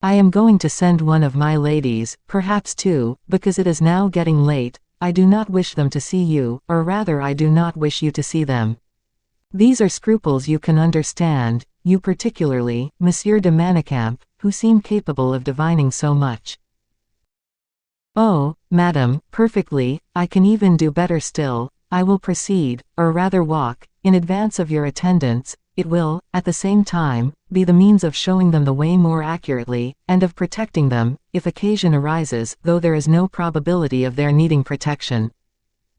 I am going to send one of my ladies, perhaps two, because it is now getting late. I do not wish them to see you, or rather I do not wish you to see them. These are scruples you can understand, you particularly, Monsieur de Manicamp, who seem capable of divining so much. Oh, madam, perfectly, I can even do better still. I will proceed, or rather walk, in advance of your attendants. It will, at the same time, be the means of showing them the way more accurately, and of protecting them, if occasion arises, though there is no probability of their needing protection.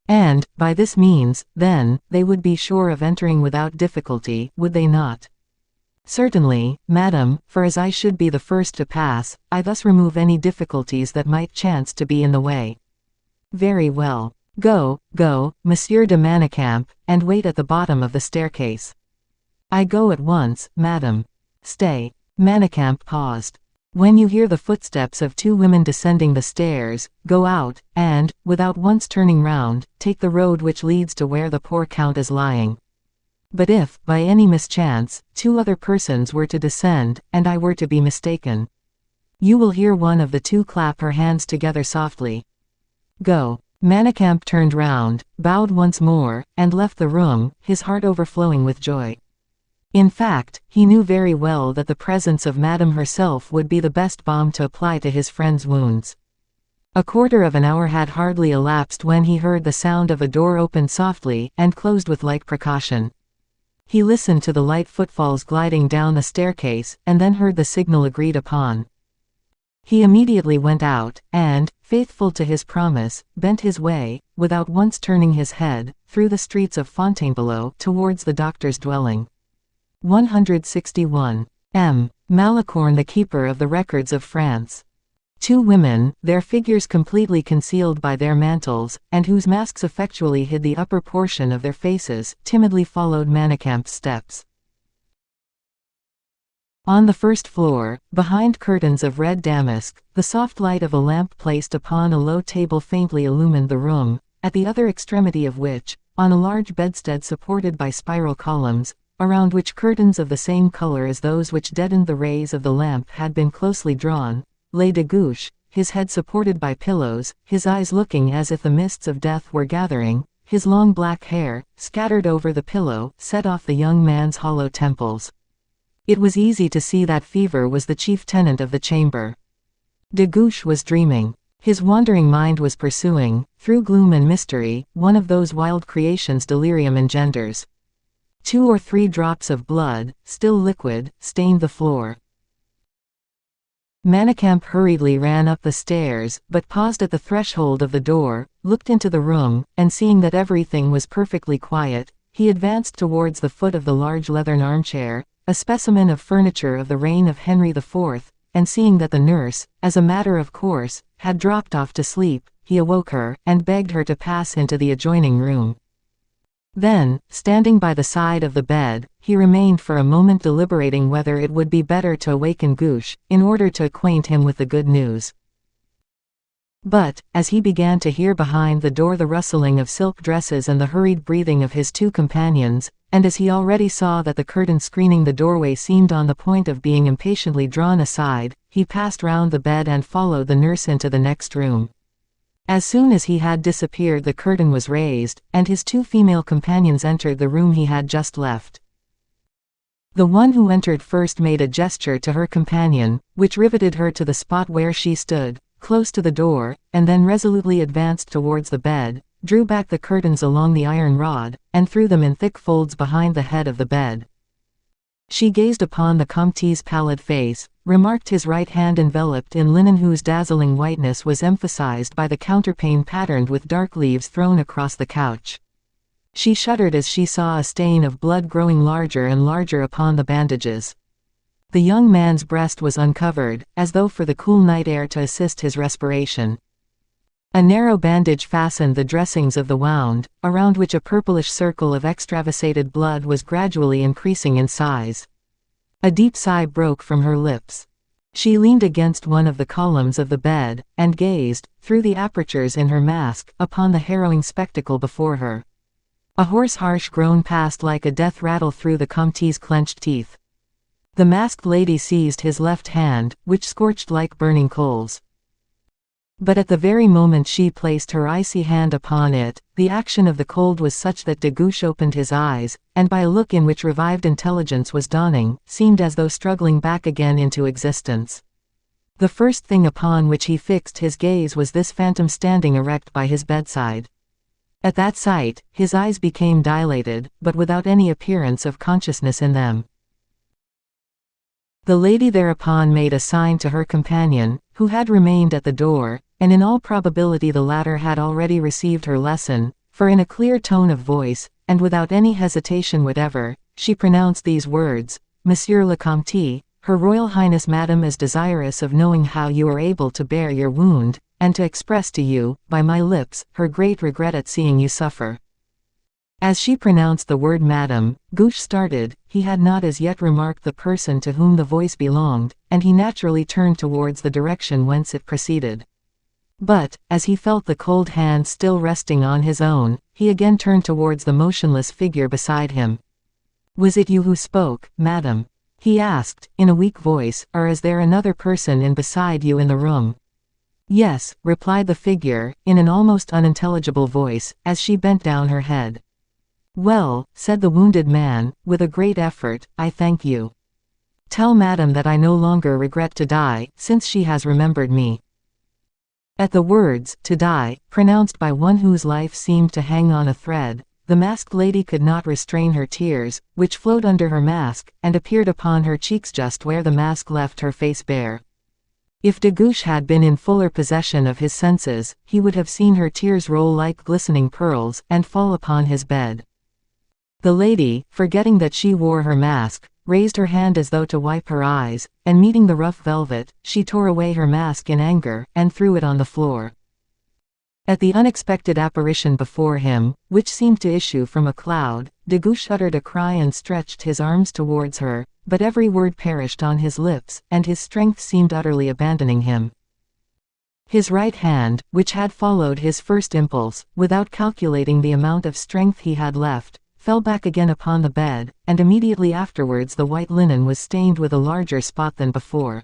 And, by this means, then, they would be sure of entering without difficulty, would they not? Certainly, madam, for as I should be the first to pass, I thus remove any difficulties that might chance to be in the way. Very well. Go, Monsieur de Manicamp, and wait at the bottom of the staircase. I go at once, madam. Stay. Manicamp paused. When you hear the footsteps of two women descending the stairs, go out, and, without once turning round, take the road which leads to where the poor count is lying. But if, by any mischance, two other persons were to descend, and I were to be mistaken, you will hear one of the two clap her hands together softly. Go. Manicamp turned round, bowed once more, and left the room, his heart overflowing with joy. In fact, he knew very well that the presence of Madame herself would be the best balm to apply to his friend's wounds. A quarter of an hour had hardly elapsed when he heard the sound of a door opened softly, and closed with like precaution. He listened to the light footfalls gliding down the staircase, and then heard the signal agreed upon. He immediately went out, and, faithful to his promise, bent his way, without once turning his head, through the streets of Fontainebleau towards the doctor's dwelling. 161. M. Malicorne, the keeper of the records of France. Two women, their figures completely concealed by their mantles, and whose masks effectually hid the upper portion of their faces, timidly followed Manicamp's steps. On the first floor, behind curtains of red damask, the soft light of a lamp placed upon a low table faintly illumined the room, at the other extremity of which, on a large bedstead supported by spiral columns, around which curtains of the same color as those which deadened the rays of the lamp had been closely drawn, lay de Guiche, his head supported by pillows, his eyes looking as if the mists of death were gathering, his long black hair, scattered over the pillow, set off the young man's hollow temples. It was easy to see that fever was the chief tenant of the chamber. De Guiche was dreaming. His wandering mind was pursuing, through gloom and mystery, one of those wild creations delirium engenders. 2 or 3 drops of blood, still liquid, stained the floor. Manicamp hurriedly ran up the stairs, but paused at the threshold of the door, looked into the room, and seeing that everything was perfectly quiet, he advanced towards the foot of the large leathern armchair, a specimen of furniture of the reign of Henry IV, and seeing that the nurse, as a matter of course, had dropped off to sleep, he awoke her, and begged her to pass into the adjoining room. Then, standing by the side of the bed, he remained for a moment deliberating whether it would be better to awaken Guiche, in order to acquaint him with the good news. But, as he began to hear behind the door the rustling of silk dresses and the hurried breathing of his 2 companions, and as he already saw that the curtain screening the doorway seemed on the point of being impatiently drawn aside, he passed round the bed and followed the nurse into the next room. As soon as he had disappeared, the curtain was raised, and his 2 female companions entered the room he had just left. The one who entered first made a gesture to her companion, which riveted her to the spot where she stood, close to the door, and then resolutely advanced towards the bed, drew back the curtains along the iron rod, and threw them in thick folds behind the head of the bed. She gazed upon the Comte's pallid face, remarked his right hand enveloped in linen whose dazzling whiteness was emphasized by the counterpane patterned with dark leaves thrown across the couch. She shuddered as she saw a stain of blood growing larger and larger upon the bandages. The young man's breast was uncovered, as though for the cool night air to assist his respiration. A narrow bandage fastened the dressings of the wound, around which a purplish circle of extravasated blood was gradually increasing in size. A deep sigh broke from her lips. She leaned against one of the columns of the bed, and gazed, through the apertures in her mask, upon the harrowing spectacle before her. A hoarse harsh groan passed like a death rattle through the Comte's clenched teeth. The masked lady seized his left hand, which scorched like burning coals. But at the very moment she placed her icy hand upon it, the action of the cold was such that de Guiche opened his eyes, and by a look in which revived intelligence was dawning, seemed as though struggling back again into existence. The first thing upon which he fixed his gaze was this phantom standing erect by his bedside. At that sight, his eyes became dilated, but without any appearance of consciousness in them. The lady thereupon made a sign to her companion, who had remained at the door, and in all probability the latter had already received her lesson, for in a clear tone of voice, and without any hesitation whatever, she pronounced these words: "Monsieur le Comte, Her Royal Highness Madame is desirous of knowing how you are able to bear your wound, and to express to you, by my lips, her great regret at seeing you suffer." As she pronounced the word Madame, Guiche started. He had not as yet remarked the person to whom the voice belonged, and he naturally turned towards the direction whence it proceeded. But, as he felt the cold hand still resting on his own, he again turned towards the motionless figure beside him. "Was it you who spoke, madam?" he asked, in a weak voice, "or is there another person in beside you in the room?" "Yes," replied the figure, in an almost unintelligible voice, as she bent down her head. "Well," said the wounded man, with a great effort, "I thank you. Tell madam that I no longer regret to die, since she has remembered me." At the words, "to die," pronounced by one whose life seemed to hang on a thread, the masked lady could not restrain her tears, which flowed under her mask, and appeared upon her cheeks just where the mask left her face bare. If de Guiche had been in fuller possession of his senses, he would have seen her tears roll like glistening pearls, and fall upon his bed. The lady, forgetting that she wore her mask, raised her hand as though to wipe her eyes, and meeting the rough velvet, she tore away her mask in anger, and threw it on the floor. At the unexpected apparition before him, which seemed to issue from a cloud, de Guiche uttered a cry and stretched his arms towards her, but every word perished on his lips, and his strength seemed utterly abandoning him. His right hand, which had followed his first impulse, without calculating the amount of strength he had left, fell back again upon the bed, and immediately afterwards the white linen was stained with a larger spot than before.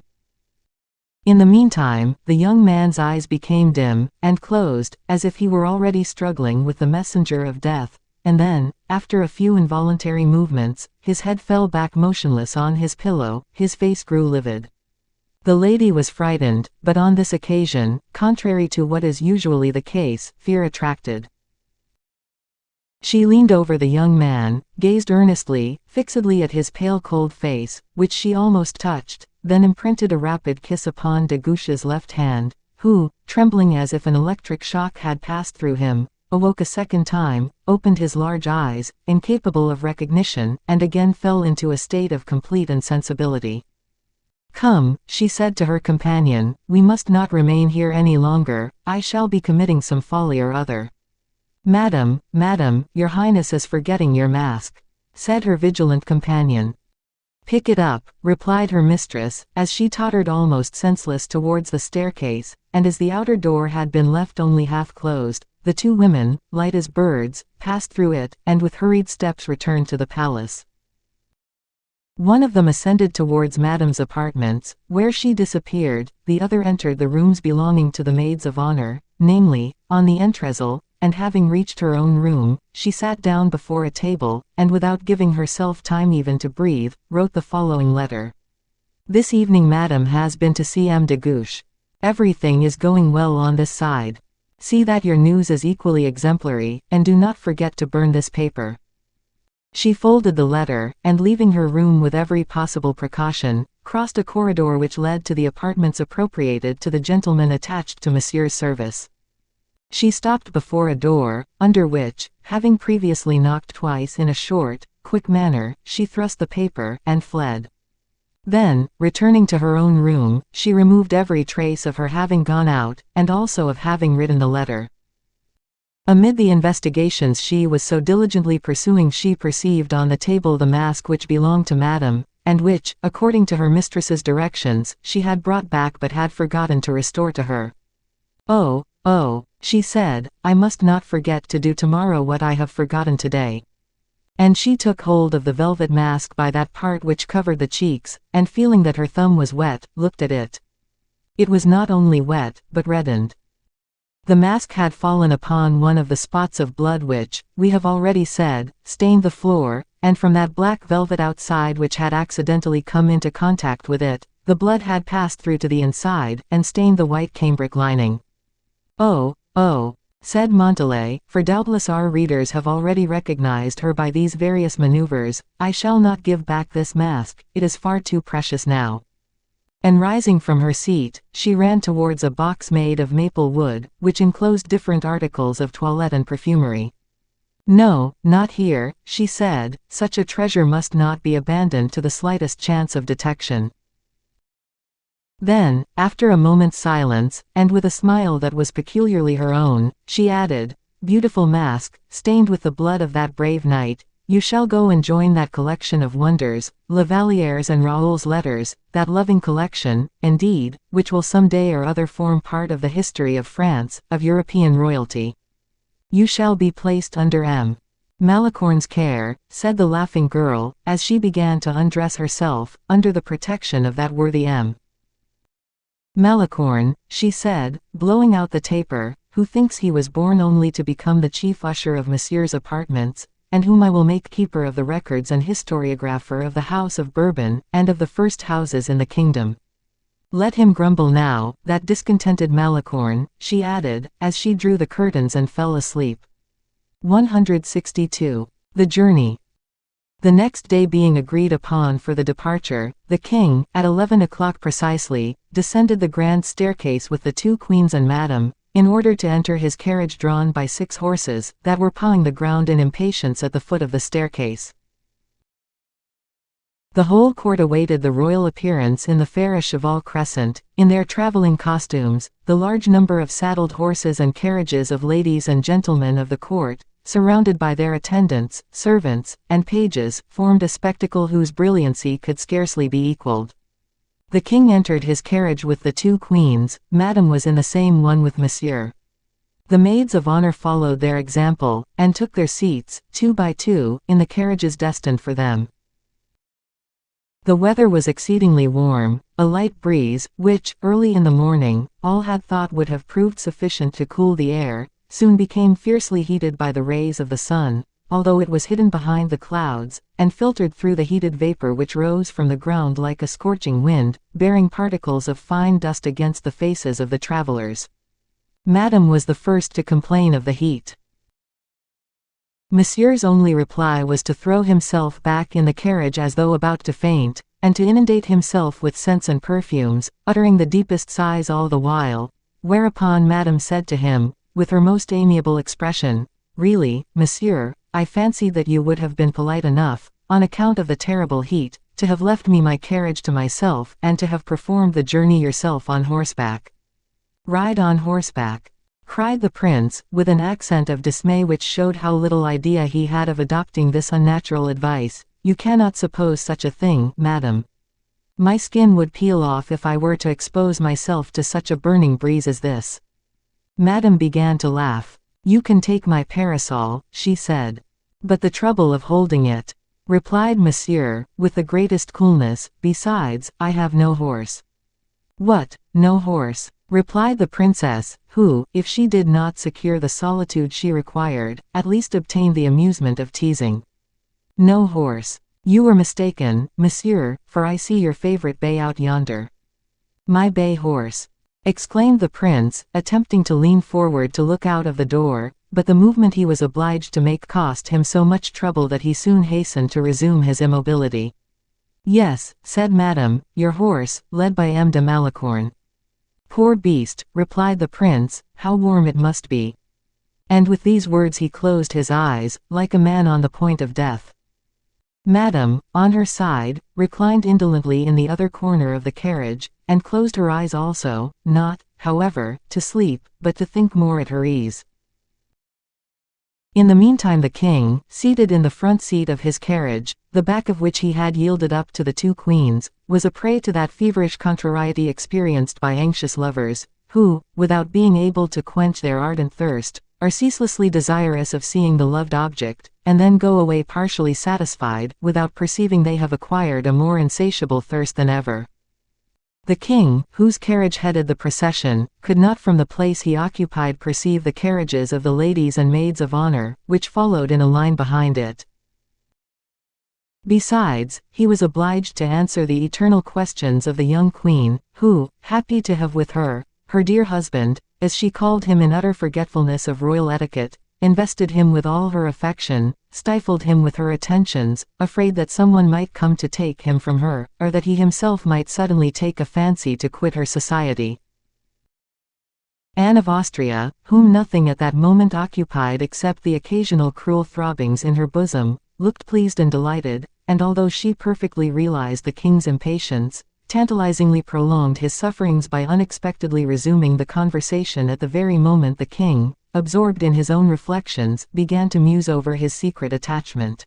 In the meantime, the young man's eyes became dim, and closed, as if he were already struggling with the messenger of death, and then, after a few involuntary movements, his head fell back motionless on his pillow, his face grew livid. The lady was frightened, but on this occasion, contrary to what is usually the case, fear attracted. She leaned over the young man, gazed earnestly, fixedly at his pale cold face, which she almost touched, then imprinted a rapid kiss upon de Guiche's left hand, who, trembling as if an electric shock had passed through him, awoke a second time, opened his large eyes, incapable of recognition, and again fell into a state of complete insensibility. "Come," she said to her companion, "we must not remain here any longer, I shall be committing some folly or other." "Madam, madam, your highness is forgetting your mask," said her vigilant companion. "Pick it up," replied her mistress, as she tottered almost senseless towards the staircase, and as the outer door had been left only half closed, the two women, light as birds, passed through it, and with hurried steps returned to the palace. One of them ascended towards Madame's apartments, where she disappeared, the other entered the rooms belonging to the maids of honor, namely, on the entresol, and having reached her own room, she sat down before a table, and without giving herself time even to breathe, wrote the following letter. This evening Madame has been to see M. de Guiche. Everything is going well on this side. See that your news is equally exemplary, and do not forget to burn this paper. She folded the letter, and leaving her room with every possible precaution, crossed a corridor which led to the apartments appropriated to the gentleman attached to Monsieur's service. She stopped before a door, under which, having previously knocked twice in a short, quick manner, she thrust the paper, and fled. Then, returning to her own room, she removed every trace of her having gone out, and also of having written the letter. Amid the investigations she was so diligently pursuing, she perceived on the table the mask which belonged to Madame, and which, according to her mistress's directions, she had brought back but had forgotten to restore to her. "Oh, she said, I must not forget to do tomorrow what I have forgotten today." And she took hold of the velvet mask by that part which covered the cheeks, and feeling that her thumb was wet, looked at it. It was not only wet, but reddened. The mask had fallen upon one of the spots of blood which, we have already said, stained the floor, and from that black velvet outside which had accidentally come into contact with it, the blood had passed through to the inside, and stained the white cambric lining. "Oh," said Montalais, for doubtless our readers have already recognized her by these various maneuvers, "I shall not give back this mask, it is far too precious now." And rising from her seat, she ran towards a box made of maple wood, which enclosed different articles of toilette and perfumery. "No, not here," she said, "such a treasure must not be abandoned to the slightest chance of detection." Then, after a moment's silence, and with a smile that was peculiarly her own, she added, "Beautiful mask, stained with the blood of that brave knight, you shall go and join that collection of wonders, La Valliere's and Raoul's letters, that loving collection, indeed, which will some day or other form part of the history of France, of European royalty. You shall be placed under M. Malicorne's care," said the laughing girl, as she began to undress herself, "under the protection of that worthy M. Malicorne," she said, blowing out the taper, "who thinks he was born only to become the chief usher of Monsieur's apartments, and whom I will make keeper of the records and historiographer of the House of Bourbon, and of the first houses in the kingdom. Let him grumble now, that discontented Malicorne," she added, as she drew the curtains and fell asleep. 162. The journey. The next day being agreed upon for the departure, the king, at 11 o'clock precisely, descended the grand staircase with the two queens and Madame, in order to enter his carriage drawn by 6 horses, that were pawing the ground in impatience at the foot of the staircase. The whole court awaited the royal appearance in the fair cheval crescent, in their travelling costumes. The large number of saddled horses and carriages of ladies and gentlemen of the court, surrounded by their attendants, servants, and pages, formed a spectacle whose brilliancy could scarcely be equalled. The king entered his carriage with the 2 queens, Madame was in the same one with Monsieur. The maids of honor followed their example, and took their seats, 2 by 2, in the carriages destined for them. The weather was exceedingly warm, a light breeze, which, early in the morning, all had thought would have proved sufficient to cool the air, soon became fiercely heated by the rays of the sun, although it was hidden behind the clouds, and filtered through the heated vapor which rose from the ground like a scorching wind, bearing particles of fine dust against the faces of the travelers. Madame was the first to complain of the heat. Monsieur's only reply was to throw himself back in the carriage as though about to faint, and to inundate himself with scents and perfumes, uttering the deepest sighs all the while, whereupon Madame said to him, with her most amiable expression, "Really, Monsieur, I fancied that you would have been polite enough, on account of the terrible heat, to have left me my carriage to myself, and to have performed the journey yourself on horseback." "Ride on horseback!" cried the prince, with an accent of dismay which showed how little idea he had of adopting this unnatural advice. "You cannot suppose such a thing, madam. My skin would peel off if I were to expose myself to such a burning breeze as this." Madame began to laugh. "You can take my parasol," she said. "But the trouble of holding it," replied Monsieur, with the greatest coolness, "besides, I have no horse." "What, no horse?" replied the princess, who, if she did not secure the solitude she required, at least obtained the amusement of teasing. No horse. You were mistaken, monsieur, for I see your favorite bay out yonder. My bay horse, exclaimed the prince, attempting to lean forward to look out of the door, but the movement he was obliged to make cost him so much trouble that he soon hastened to resume his immobility. Yes, said Madame, your horse, led by M. de Malicorne. Poor beast, replied the prince, how warm it must be. And with these words he closed his eyes, like a man on the point of death. Madame, on her side, reclined indolently in the other corner of the carriage, and closed her eyes also, not, however, to sleep, but to think more at her ease. In the meantime the king, seated in the front seat of his carriage, the back of which he had yielded up to the two queens, was a prey to that feverish contrariety experienced by anxious lovers, who, without being able to quench their ardent thirst, are ceaselessly desirous of seeing the loved object, and then go away partially satisfied, without perceiving they have acquired a more insatiable thirst than ever. The king, whose carriage headed the procession, could not from the place he occupied perceive the carriages of the ladies and maids of honor, which followed in a line behind it. Besides, he was obliged to answer the eternal questions of the young queen, who, happy to have with her, her dear husband, as she called him in utter forgetfulness of royal etiquette, invested him with all her affection, stifled him with her attentions, afraid that someone might come to take him from her, or that he himself might suddenly take a fancy to quit her society. Anne of Austria, whom nothing at that moment occupied except the occasional cruel throbbings in her bosom, looked pleased and delighted, and although she perfectly realized the king's impatience, tantalizingly prolonged his sufferings by unexpectedly resuming the conversation at the very moment the king, absorbed in his own reflections, began to muse over his secret attachment.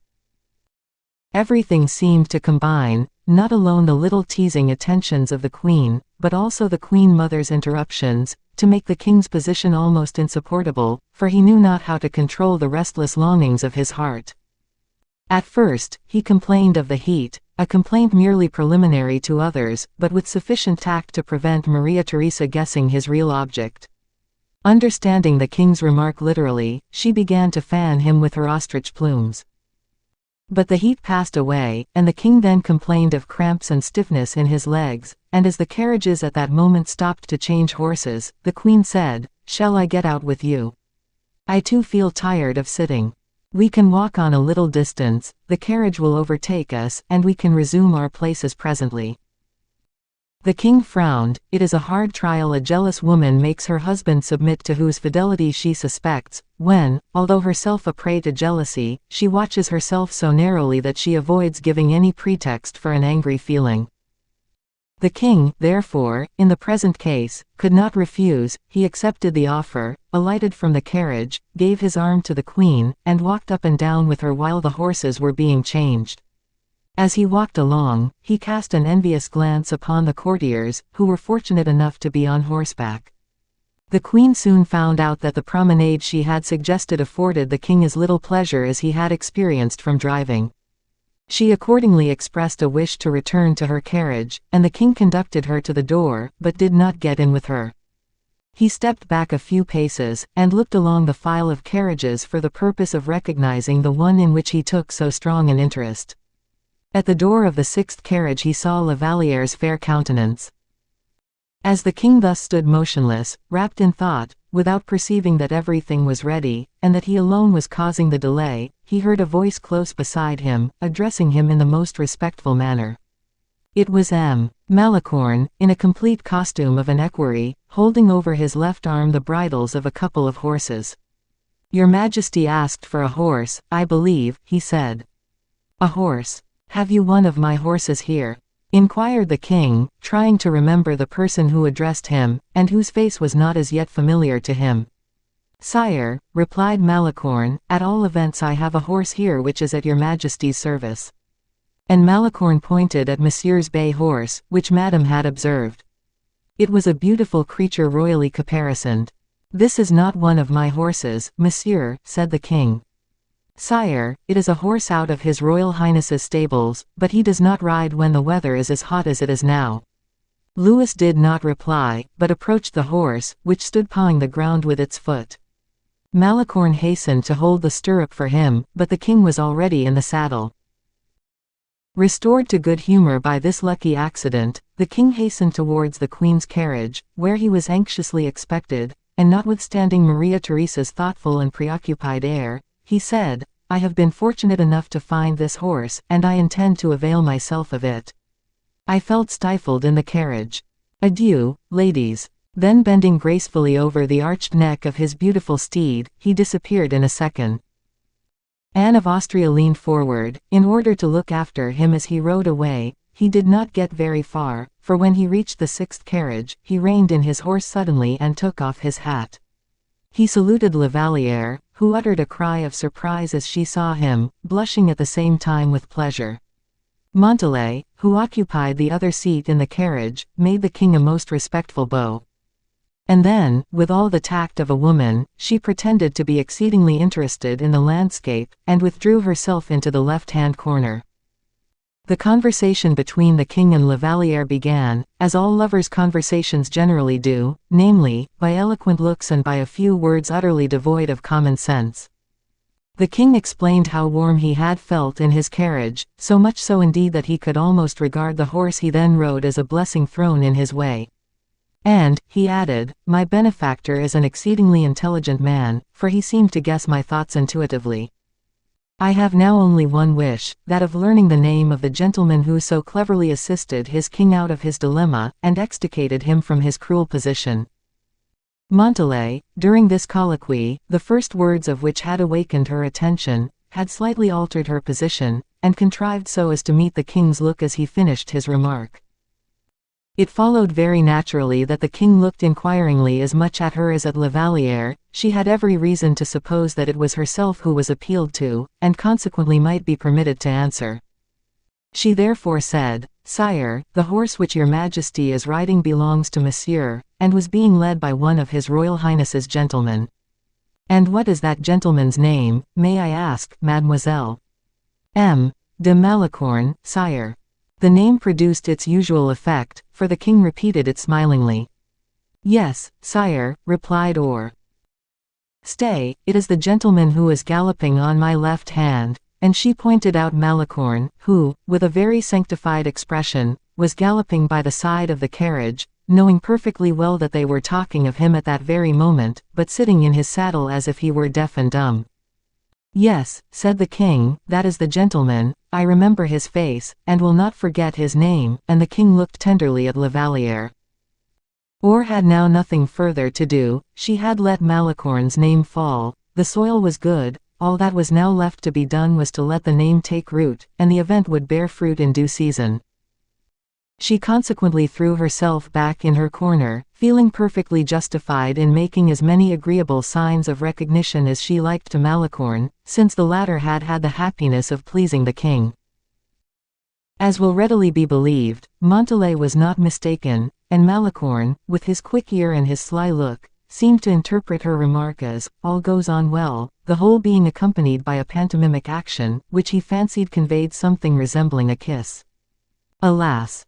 Everything seemed to combine, not alone the little teasing attentions of the queen, but also the queen-mother's interruptions, to make the king's position almost insupportable, for he knew not how to control the restless longings of his heart. At first, he complained of the heat, a complaint merely preliminary to others, but with sufficient tact to prevent Maria-Theresa guessing his real object. Understanding the king's remark literally, she began to fan him with her ostrich plumes. But the heat passed away, and the king then complained of cramps and stiffness in his legs, and as the carriages at that moment stopped to change horses, the queen said, "Shall I get out with you? I too feel tired of sitting. We can walk on a little distance, the carriage will overtake us, and we can resume our places presently." The king frowned. It is a hard trial a jealous woman makes her husband submit to whose fidelity she suspects, when, although herself a prey to jealousy, she watches herself so narrowly that she avoids giving any pretext for an angry feeling. The king, therefore, in the present case, could not refuse. He accepted the offer, alighted from the carriage, gave his arm to the queen, and walked up and down with her while the horses were being changed. As he walked along, he cast an envious glance upon the courtiers, who were fortunate enough to be on horseback. The queen soon found out that the promenade she had suggested afforded the king as little pleasure as he had experienced from driving. She accordingly expressed a wish to return to her carriage, and the king conducted her to the door, but did not get in with her. He stepped back a few paces, and looked along the file of carriages for the purpose of recognizing the one in which he took so strong an interest. At the door of the sixth carriage he saw La Valliere's fair countenance. As the king thus stood motionless, wrapped in thought, without perceiving that everything was ready, and that he alone was causing the delay, he heard a voice close beside him, addressing him in the most respectful manner. It was M. Malicorne, in a complete costume of an equerry, holding over his left arm the bridles of a couple of horses. "Your Majesty asked for a horse, I believe," he said. "A horse? Have you one of my horses here?" inquired the king, trying to remember the person who addressed him, and whose face was not as yet familiar to him. "Sire," replied Malicorne, "at all events I have a horse here which is at your Majesty's service." And Malicorne pointed at Monsieur's bay horse, which Madame had observed. It was a beautiful creature royally caparisoned. "This is not one of my horses, Monsieur," said the king. "Sire, it is a horse out of His Royal Highness's stables, but he does not ride when the weather is as hot as it is now." Louis did not reply, but approached the horse, which stood pawing the ground with its foot. Malicorne hastened to hold the stirrup for him, but the king was already in the saddle. Restored to good humor by this lucky accident, the king hastened towards the queen's carriage, where he was anxiously expected, and notwithstanding Maria-Theresa's thoughtful and preoccupied air, he said, "I have been fortunate enough to find this horse, and I intend to avail myself of it. I felt stifled in the carriage. Adieu, ladies." Then bending gracefully over the arched neck of his beautiful steed, he disappeared in a second. Anne of Austria leaned forward, in order to look after him as he rode away. He did not get very far, for when he reached the sixth carriage, he reined in his horse suddenly and took off his hat. He saluted La Vallière, who uttered a cry of surprise as she saw him, blushing at the same time with pleasure. Montalais, who occupied the other seat in the carriage, made the king a most respectful bow. And then, with all the tact of a woman, she pretended to be exceedingly interested in the landscape, and withdrew herself into the left-hand corner. The conversation between the king and La Vallière began, as all lovers' conversations generally do, namely, by eloquent looks and by a few words utterly devoid of common sense. The king explained how warm he had felt in his carriage, so much so indeed that he could almost regard the horse he then rode as a blessing thrown in his way. And, he added, my benefactor is an exceedingly intelligent man, for he seemed to guess my thoughts intuitively. I have now only one wish, that of learning the name of the gentleman who so cleverly assisted his king out of his dilemma, and extricated him from his cruel position. Montalais, during this colloquy, the first words of which had awakened her attention, had slightly altered her position, and contrived so as to meet the king's look as he finished his remark. It followed very naturally that the king looked inquiringly as much at her as at La Vallière. She had every reason to suppose that it was herself who was appealed to, and consequently might be permitted to answer. She therefore said, "Sire, the horse which your majesty is riding belongs to monsieur, and was being led by one of his royal highness's gentlemen." "And what is that gentleman's name, may I ask, mademoiselle?" "M. de Malicorne, sire." The name produced its usual effect, for the king repeated it smilingly. "Yes, sire," replied Or. "Stay, it is the gentleman who is galloping on my left hand," and she pointed out Malicorne, who, with a very sanctified expression, was galloping by the side of the carriage, knowing perfectly well that they were talking of him at that very moment, but sitting in his saddle as if he were deaf and dumb. "Yes," said the king, "that is the gentleman, I remember his face, and will not forget his name," and the king looked tenderly at La Vallière. Or had now nothing further to do, she had let Malicorne's name fall, the soil was good, all that was now left to be done was to let the name take root, and the event would bear fruit in due season. She consequently threw herself back in her corner, feeling perfectly justified in making as many agreeable signs of recognition as she liked to Malicorne, since the latter had had the happiness of pleasing the king. As will readily be believed, Montalais was not mistaken, and Malicorne, with his quick ear and his sly look, seemed to interpret her remark as, "all goes on well," the whole being accompanied by a pantomimic action, which he fancied conveyed something resembling a kiss. "Alas!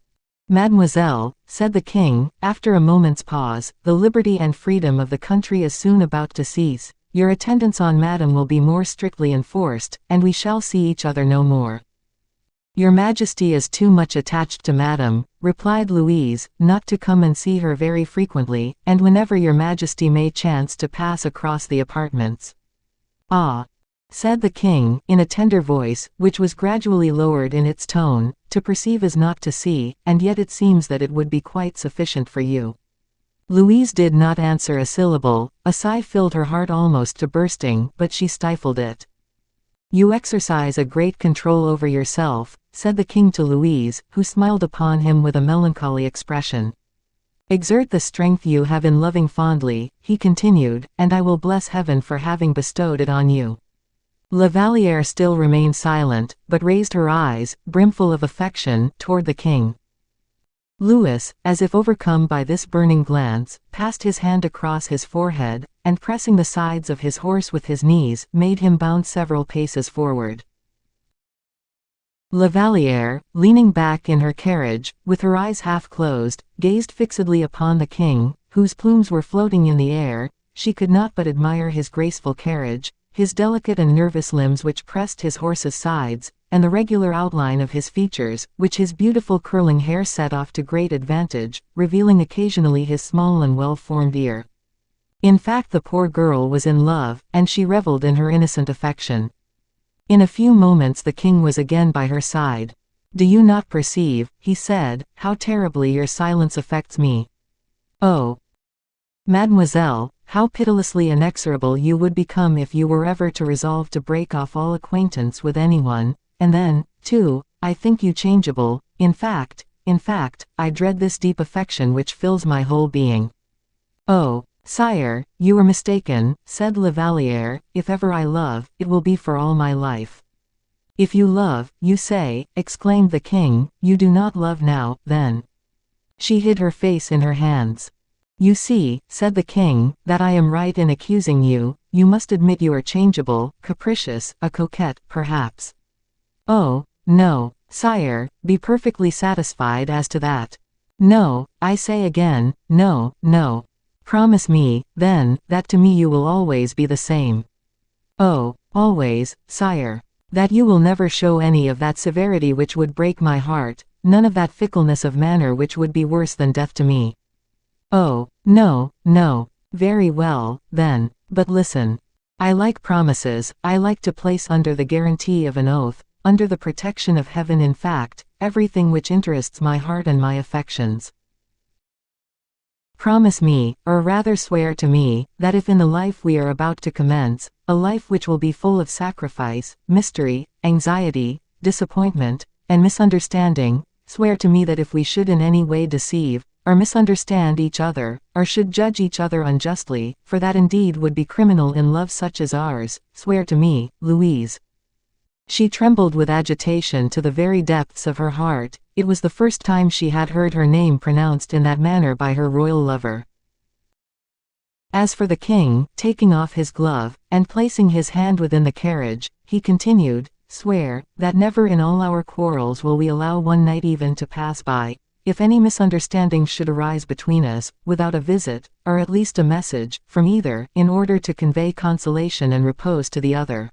Mademoiselle," said the king, after a moment's pause, "the liberty and freedom of the country is soon about to cease, your attendance on madame will be more strictly enforced, and we shall see each other no more." "Your majesty is too much attached to madame," replied Louise, "not to come and see her very frequently, and whenever your majesty may chance to pass across the apartments." "Ah," said the king, in a tender voice, which was gradually lowered in its tone, "to perceive is not to see, and yet it seems that it would be quite sufficient for you." Louise did not answer a syllable, a sigh filled her heart almost to bursting, but she stifled it. "You exercise a great control over yourself," said the king to Louise, who smiled upon him with a melancholy expression. "Exert the strength you have in loving fondly," he continued, "and I will bless heaven for having bestowed it on you." La Vallière still remained silent, but raised her eyes, brimful of affection, toward the king. Louis, as if overcome by this burning glance, passed his hand across his forehead, and pressing the sides of his horse with his knees, made him bound several paces forward. La Vallière, leaning back in her carriage, with her eyes half closed, gazed fixedly upon the king, whose plumes were floating in the air. She could not but admire his graceful carriage, his delicate and nervous limbs which pressed his horse's sides, and the regular outline of his features, which his beautiful curling hair set off to great advantage, revealing occasionally his small and well-formed ear. In fact, the poor girl was in love, and she revelled in her innocent affection. In a few moments the king was again by her side. "Do you not perceive," he said, "how terribly your silence affects me? Oh, mademoiselle, how pitilessly inexorable you would become if you were ever to resolve to break off all acquaintance with anyone, and then, too, I think you changeable. In fact, I dread this deep affection which fills my whole being." "Oh, sire, you are mistaken," said La Vallière. "If ever I love, it will be for all my life." "If you love, you say," exclaimed the king, "you do not love now, then?" She hid her face in her hands. "You see," said the king, "that I am right in accusing you. You must admit you are changeable, capricious, a coquette, perhaps." "Oh, no, sire, be perfectly satisfied as to that. No, I say again, no, no. Promise me, then, that to me you will always be the same." "Oh, always, sire. That you will never show any of that severity which would break my heart, none of that fickleness of manner which would be worse than death to me." "Oh, no, no. Very well, then. But listen. I like promises. I like to place under the guarantee of an oath, under the protection of heaven, in fact, everything which interests my heart and my affections. Promise me, or rather swear to me, that if in the life we are about to commence, a life which will be full of sacrifice, mystery, anxiety, disappointment, and misunderstanding, swear to me that if we should in any way deceive, or misunderstand each other, or should judge each other unjustly, for that indeed would be criminal in love such as ours, swear to me, Louise." She trembled with agitation to the very depths of her heart. It was the first time she had heard her name pronounced in that manner by her royal lover. As for the king, taking off his glove, and placing his hand within the carriage, he continued, "Swear, that never in all our quarrels will we allow one night even to pass by, if any misunderstanding should arise between us, without a visit, or at least a message, from either, in order to convey consolation and repose to the other."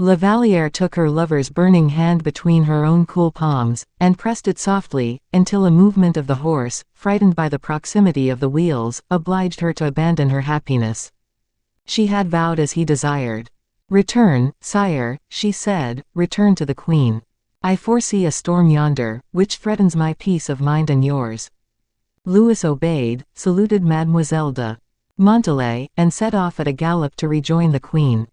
La Vallière took her lover's burning hand between her own cool palms, and pressed it softly, until a movement of the horse, frightened by the proximity of the wheels, obliged her to abandon her happiness. She had vowed as he desired. "Return, sire," she said, "return to the queen. I foresee a storm yonder, which threatens my peace of mind and yours." Louis obeyed, saluted Mademoiselle de Montalais, and set off at a gallop to rejoin the queen.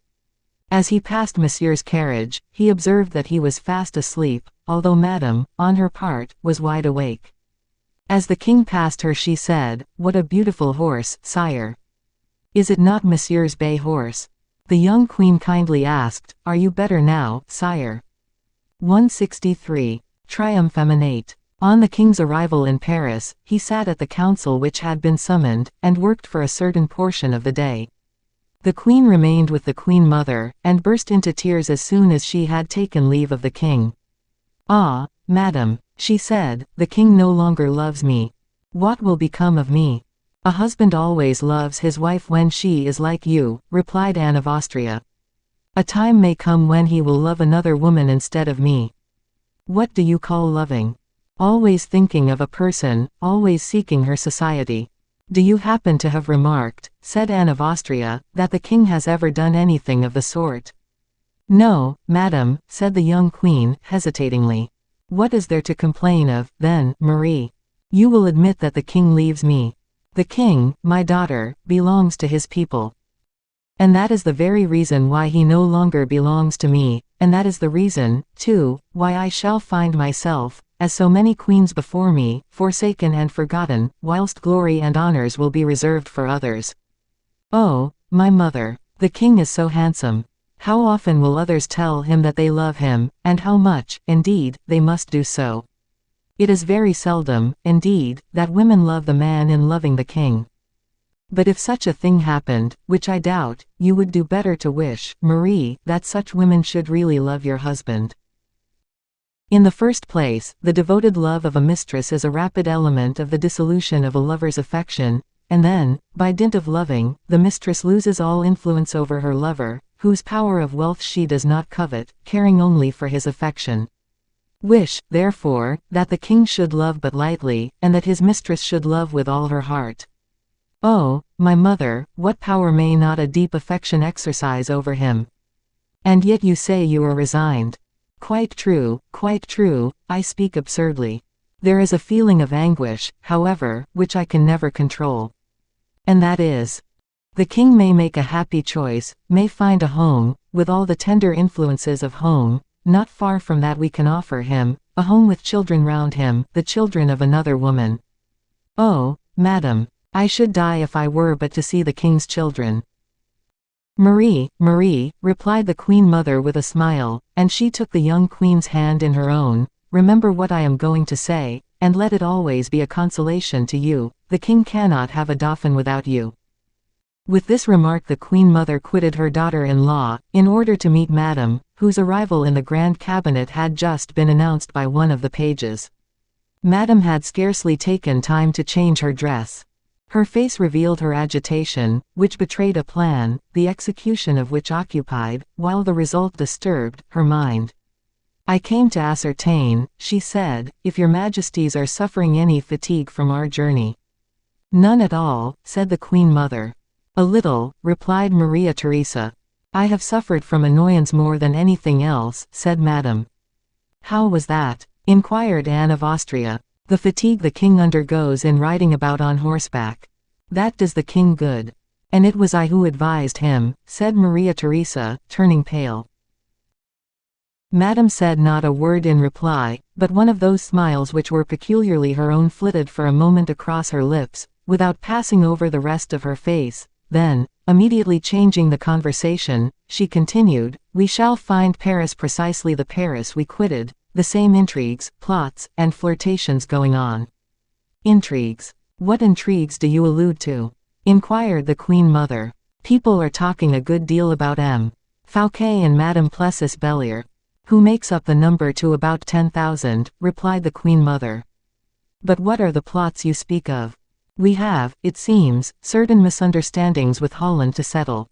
As he passed Monsieur's carriage, he observed that he was fast asleep, although Madame, on her part, was wide awake. As the king passed her she said, "What a beautiful horse, sire! Is it not Monsieur's bay horse?" The young queen kindly asked, "Are you better now, sire?" 163. Triumph Eminate. On the king's arrival in Paris, he sat at the council which had been summoned, and worked for a certain portion of the day. The queen remained with the queen mother, and burst into tears as soon as she had taken leave of the king. "Ah, madam," she said, "the king no longer loves me. What will become of me?" "A husband always loves his wife when she is like you," replied Anne of Austria. "A time may come when he will love another woman instead of me." "What do you call loving?" "Always thinking of a person, always seeking her society." "Do you happen to have remarked," said Anne of Austria, "that the king has ever done anything of the sort?" "No, madam," said the young queen, hesitatingly. "What is there to complain of, then, Marie? You will admit that the king leaves me. The king, my daughter, belongs to his people. And that is the very reason why he no longer belongs to me, and that is the reason, too, why I shall find myself, as so many queens before me, forsaken and forgotten, whilst glory and honors will be reserved for others. Oh, my mother, the king is so handsome. How often will others tell him that they love him, and how much, indeed, they must do so. It is very seldom, indeed, that women love the man in loving the king. But if such a thing happened, which I doubt, you would do better to wish, Marie, that such women should really love your husband." In the first place, the devoted love of a mistress is a rapid element of the dissolution of a lover's affection, and then, by dint of loving, the mistress loses all influence over her lover, whose power of wealth she does not covet, caring only for his affection. Wish, therefore, that the king should love but lightly, and that his mistress should love with all her heart. Oh, my mother, what power may not a deep affection exercise over him? And yet you say you are resigned. Quite true, I speak absurdly. There is a feeling of anguish, however, which I can never control. And that is, the king may make a happy choice, may find a home, with all the tender influences of home, not far from that we can offer him, a home with children round him, the children of another woman. Oh, madam, I should die if I were but to see the king's children. Marie, replied the queen mother with a smile, and she took the young queen's hand in her own. Remember what I am going to say, and let it always be a consolation to you. The king cannot have a dauphin without you. With this remark the queen mother quitted her daughter-in-law, in order to meet Madame, whose arrival in the grand cabinet had just been announced by one of the pages. Madame had scarcely taken time to change her dress. Her face revealed her agitation, which betrayed a plan, the execution of which occupied, while the result disturbed, her mind. I came to ascertain, she said, if your majesties are suffering any fatigue from our journey. None at all, said the queen mother. A little, replied Maria-Theresa. I have suffered from annoyance more than anything else, said Madame. How was that? Inquired Anne of Austria. The fatigue the king undergoes in riding about on horseback. That does the king good. And it was I who advised him, said Maria-Theresa, turning pale. Madame said not a word in reply, but one of those smiles which were peculiarly her own flitted for a moment across her lips, without passing over the rest of her face. Then, immediately changing the conversation, she continued, we shall find Paris precisely the Paris we quitted, the same intrigues, plots, and flirtations going on. Intrigues. What intrigues do you allude to? Inquired the queen mother. People are talking a good deal about M. Fouquet and Madame Plessis Bellier. Who makes up the number to about 10,000, replied the queen mother. But what are the plots you speak of? We have, it seems, certain misunderstandings with Holland to settle.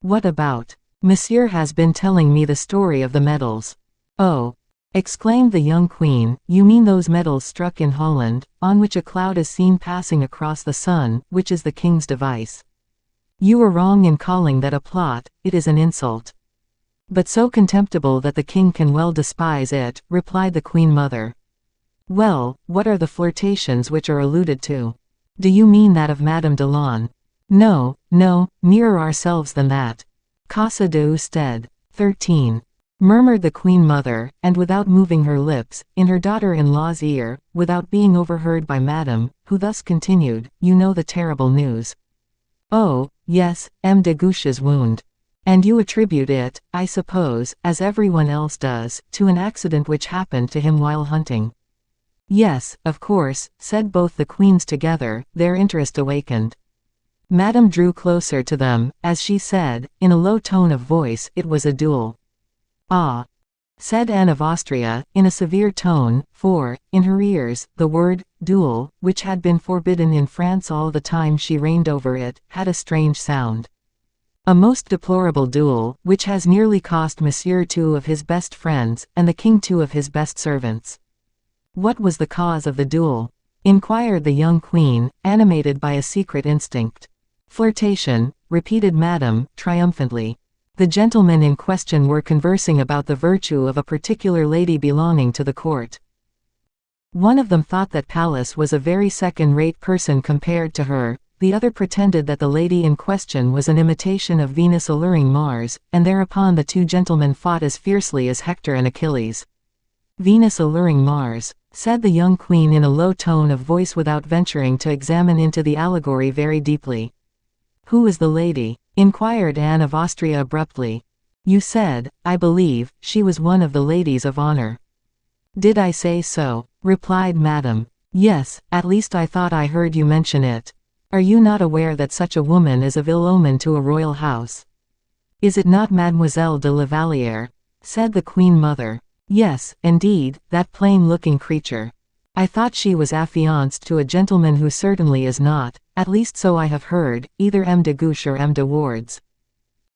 What about? Monsieur has been telling me the story of the medals. Oh! Exclaimed the young queen, you mean those medals struck in Holland, on which a cloud is seen passing across the sun, which is the king's device. You are wrong in calling that a plot, it is an insult. But so contemptible that the king can well despise it, replied the queen mother. Well, what are the flirtations which are alluded to? Do you mean that of Madame de Laune? No, nearer ourselves than that. Casa de Usted. 13. Murmured the queen mother, and without moving her lips, in her daughter-in-law's ear, without being overheard by Madame, who thus continued, you know the terrible news. Oh, yes, M. de Guiche's wound. And you attribute it, I suppose, as everyone else does, to an accident which happened to him while hunting. Yes, of course, said both the queens together, their interest awakened. Madame drew closer to them, as she said, in a low tone of voice, it was a duel. Ah! Said Anne of Austria, in a severe tone, for, in her ears, the word, duel, which had been forbidden in France all the time she reigned over it, had a strange sound. A most deplorable duel, which has nearly cost Monsieur 2 of his best friends, and the king 2 of his best servants. What was the cause of the duel? Inquired the young queen, animated by a secret instinct. Flirtation, repeated Madame, triumphantly. The gentlemen in question were conversing about the virtue of a particular lady belonging to the court. One of them thought that Pallas was a very second-rate person compared to her, the other pretended that the lady in question was an imitation of Venus alluring Mars, and thereupon the two gentlemen fought as fiercely as Hector and Achilles. Venus alluring Mars, said the young queen in a low tone of voice without venturing to examine into the allegory very deeply. Who is the lady? Inquired Anne of Austria abruptly. You said, I believe, she was one of the ladies of honor. Did I say so? Replied Madame. Yes, at least I thought I heard you mention it. Are you not aware that such a woman is of ill omen to a royal house? Is it not Mademoiselle de la Vallière? Said the queen mother. Yes, indeed, that plain-looking creature. I thought she was affianced to a gentleman who certainly is not, at least so I have heard, either M. de Guiche or M. de Wardes.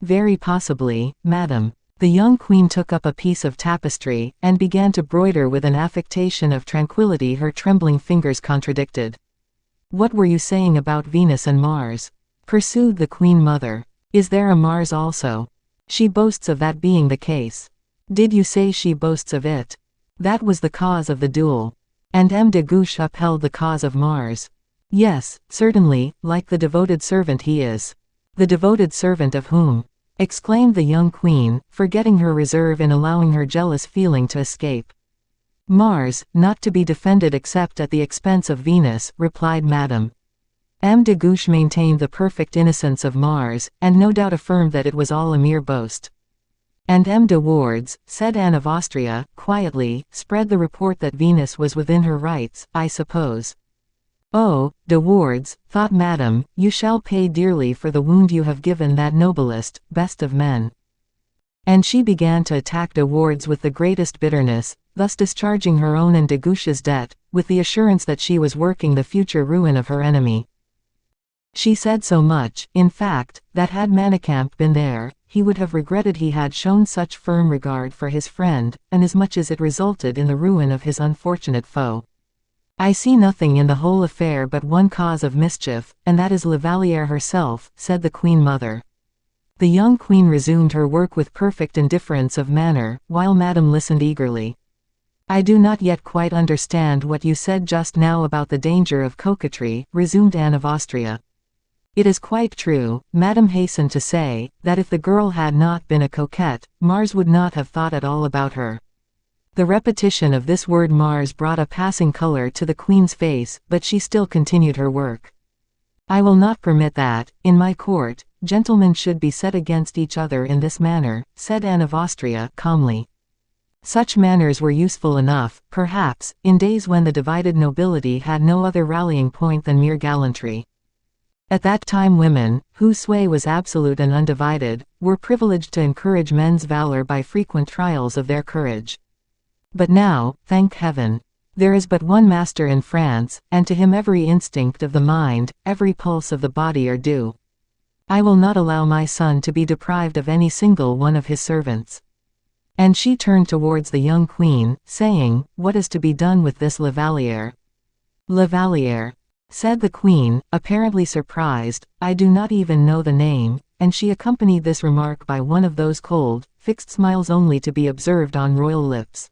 Very possibly, madam. The young queen took up a piece of tapestry, and began to broider with an affectation of tranquillity her trembling fingers contradicted. What were you saying about Venus and Mars? Pursued the queen mother. Is there a Mars also? She boasts of that being the case. Did you say she boasts of it? That was the cause of the duel. And M. de Guiche upheld the cause of Mars. Yes, certainly, like the devoted servant he is. The devoted servant of whom? Exclaimed the young queen, forgetting her reserve in allowing her jealous feeling to escape. Mars, not to be defended except at the expense of Venus, replied Madame. M. de Guiche maintained the perfect innocence of Mars, and no doubt affirmed that it was all a mere boast. And M. de Wardes, said Anne of Austria, quietly, spread the report that Venus was within her rights, I suppose. Oh, de Wardes, thought Madame, you shall pay dearly for the wound you have given that noblest, best of men. And she began to attack de Wardes with the greatest bitterness, thus discharging her own and de Guiche's debt, with the assurance that she was working the future ruin of her enemy. She said so much, in fact, that had Manicamp been there, he would have regretted he had shown such firm regard for his friend, inasmuch as it resulted in the ruin of his unfortunate foe. I see nothing in the whole affair but one cause of mischief, and that is La Vallière herself, said the queen mother. The young queen resumed her work with perfect indifference of manner, while Madame listened eagerly. I do not yet quite understand what you said just now about the danger of coquetry, resumed Anne of Austria. It is quite true, Madame hastened to say, that if the girl had not been a coquette, Mars would not have thought at all about her. The repetition of this word Mars brought a passing color to the queen's face, but she still continued her work. I will not permit that, in my court, gentlemen should be set against each other in this manner, said Anne of Austria, calmly. Such manners were useful enough, perhaps, in days when the divided nobility had no other rallying point than mere gallantry. At that time women, whose sway was absolute and undivided, were privileged to encourage men's valor by frequent trials of their courage. But now, thank heaven, there is but one master in France, and to him every instinct of the mind, every pulse of the body are due. I will not allow my son to be deprived of any single one of his servants. And she turned towards the young queen, saying, what is to be done with this La Vallière? La Vallière, said the queen, apparently surprised, I do not even know the name, and she accompanied this remark by one of those cold, fixed smiles only to be observed on royal lips.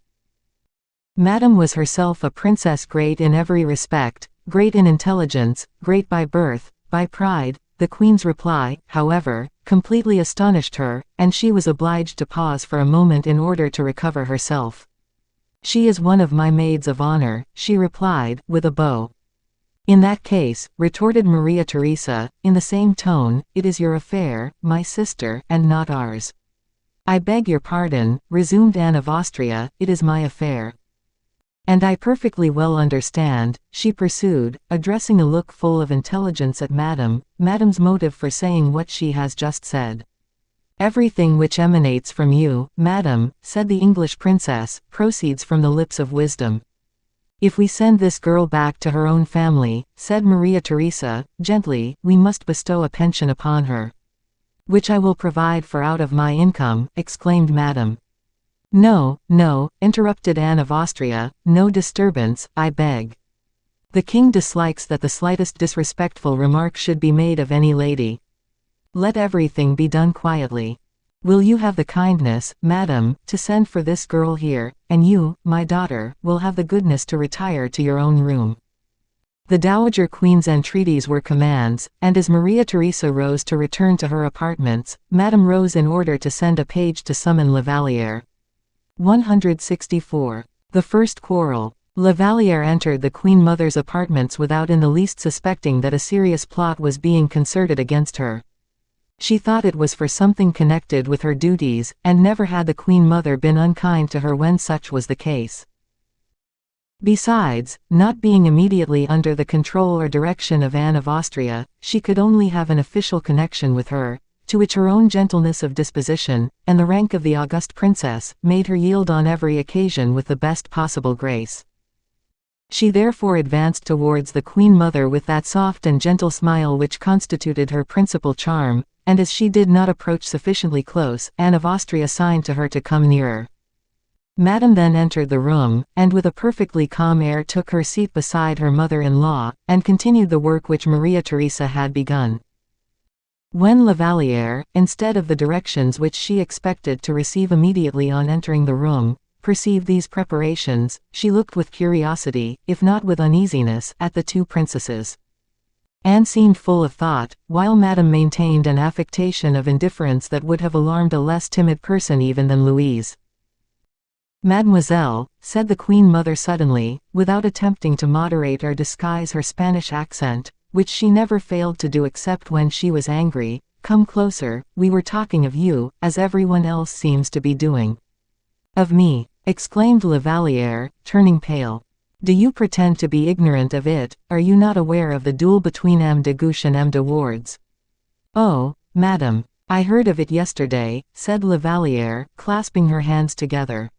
Madame was herself a princess great in every respect, great in intelligence, great by birth, by pride. The queen's reply, however, completely astonished her, and she was obliged to pause for a moment in order to recover herself. She is one of my maids of honor, she replied, with a bow. In that case, retorted Maria-Theresa, in the same tone, it is your affair, my sister, and not ours. I beg your pardon, resumed Anne of Austria, it is my affair. And I perfectly well understand, she pursued, addressing a look full of intelligence at Madame's motive for saying what she has just said. Everything which emanates from you, Madame, said the English princess, proceeds from the lips of wisdom. If we send this girl back to her own family, said Maria-Theresa, gently, we must bestow a pension upon her. Which I will provide for out of my income, exclaimed Madame. No, no, interrupted Anne of Austria, no disturbance, I beg. The king dislikes that the slightest disrespectful remark should be made of any lady. Let everything be done quietly. Will you have the kindness, Madame, to send for this girl here, and you, my daughter, will have the goodness to retire to your own room. The Dowager Queen's entreaties were commands, and as Maria-Theresa rose to return to her apartments, Madame rose in order to send a page to summon La Vallière. 164. The first quarrel. La Vallière entered the Queen Mother's apartments without in the least suspecting that a serious plot was being concerted against her. She thought it was for something connected with her duties, and never had the Queen Mother been unkind to her when such was the case. Besides, not being immediately under the control or direction of Anne of Austria, she could only have an official connection with her, to which her own gentleness of disposition, and the rank of the august princess, made her yield on every occasion with the best possible grace. She therefore advanced towards the Queen Mother with that soft and gentle smile which constituted her principal charm, and as she did not approach sufficiently close, Anne of Austria signed to her to come nearer. Madame then entered the room, and with a perfectly calm air took her seat beside her mother-in-law, and continued the work which Maria-Theresa had begun. When La Vallière, instead of the directions which she expected to receive immediately on entering the room, perceived these preparations, she looked with curiosity, if not with uneasiness, at the two princesses. Anne seemed full of thought, while Madame maintained an affectation of indifference that would have alarmed a less timid person even than Louise. "Mademoiselle," said the Queen Mother suddenly, without attempting to moderate or disguise her Spanish accent, which she never failed to do except when she was angry, "come closer, we were talking of you, as everyone else seems to be doing." "Of me?" exclaimed La Vallière, turning pale. "Do you pretend to be ignorant of it? Are you not aware of the duel between M. de Guiche and M. de Wardes?" "Oh, madame, I heard of it yesterday," said La Vallière, clasping her hands together.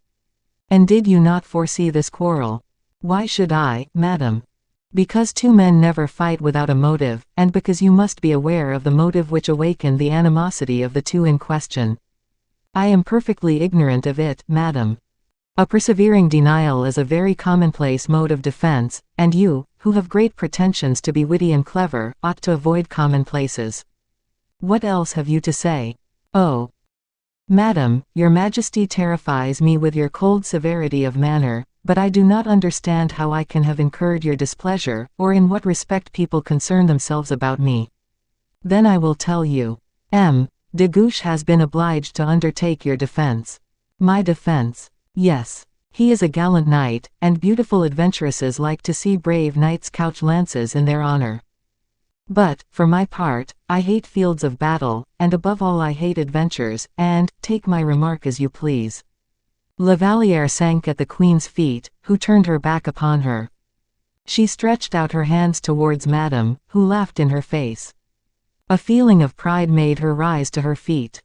"And did you not foresee this quarrel?" "Why should I, madame?" "Because two men never fight without a motive, and because you must be aware of the motive which awakened the animosity of the two in question." "I am perfectly ignorant of it, madame." "A persevering denial is a very commonplace mode of defense, and you, who have great pretensions to be witty and clever, ought to avoid commonplaces. What else have you to say?" "Oh, madame, your Majesty terrifies me with your cold severity of manner, but I do not understand how I can have incurred your displeasure, or in what respect people concern themselves about me." "Then I will tell you. M. de Guiche has been obliged to undertake your defense." "My defense?" "Yes. He is a gallant knight, and beautiful adventuresses like to see brave knights couch lances in their honor. But, for my part, I hate fields of battle, and above all I hate adventures, and, take my remark as you please." La Vallière sank at the Queen's feet, who turned her back upon her. She stretched out her hands towards Madame, who laughed in her face. A feeling of pride made her rise to her feet.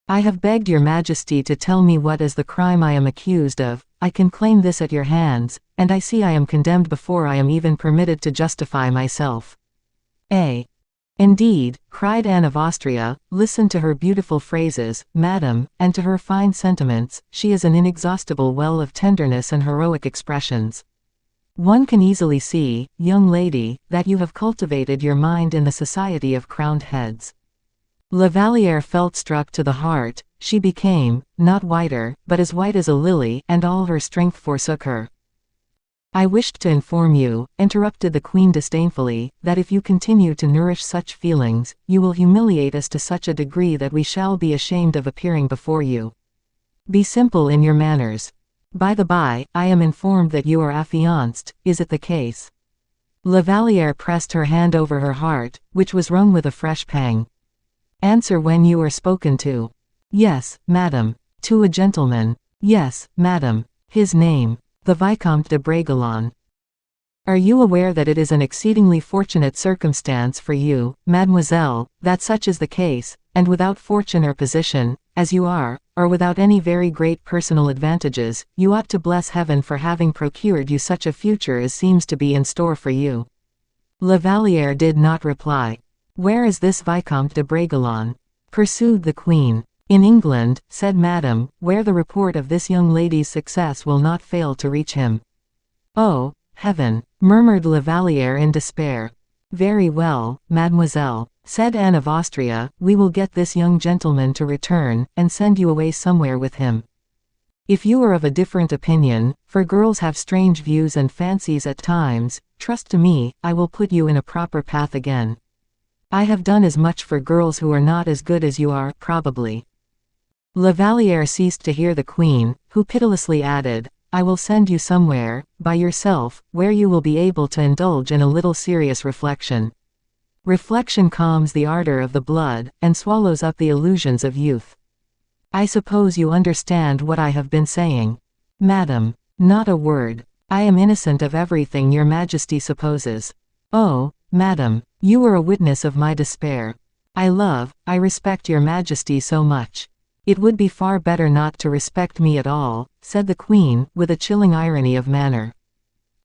"I have begged your Majesty to tell me what is the crime I am accused of. I can claim this at your hands, and I see I am condemned before I am even permitted to justify myself." "Indeed," cried Anne of Austria, "listen to her beautiful phrases, madame, and to her fine sentiments. She is an inexhaustible well of tenderness and heroic expressions. One can easily see, young lady, that you have cultivated your mind in the society of crowned heads." La Vallière felt struck to the heart. She became, not whiter, but as white as a lily, and all her strength forsook her. "I wished to inform you," interrupted the Queen disdainfully, "that if you continue to nourish such feelings, you will humiliate us to such a degree that we shall be ashamed of appearing before you. Be simple in your manners. By the by, I am informed that you are affianced. Is it the case?" La Vallière pressed her hand over her heart, which was wrung with a fresh pang. "Answer when you are spoken to." "Yes, madame." "To a gentleman?" "Yes, madame." "His name?" "The Vicomte de Bragelonne." "Are you aware that it is an exceedingly fortunate circumstance for you, mademoiselle, that such is the case, and without fortune or position, as you are, or without any very great personal advantages, you ought to bless heaven for having procured you such a future as seems to be in store for you?" La Vallière did not reply. "Where is this Vicomte de Bragelonne?" pursued the Queen. "In England," said Madame, "where the report of this young lady's success will not fail to reach him." "Oh, heaven!" murmured La Vallière in despair. "Very well, mademoiselle," said Anne of Austria, "we will get this young gentleman to return, and send you away somewhere with him. If you are of a different opinion, for girls have strange views and fancies at times, trust to me, I will put you in a proper path again. I have done as much for girls who are not as good as you are, probably." La Vallière ceased to hear the Queen, who pitilessly added, "I will send you somewhere, by yourself, where you will be able to indulge in a little serious reflection. Reflection calms the ardor of the blood, and swallows up the illusions of youth. I suppose you understand what I have been saying?" "Madam, not a word. I am innocent of everything your Majesty supposes." "Oh, madam, you are a witness of my despair. I respect your majesty so much. It would be far better not to respect me at all, said the queen, with a chilling irony of manner.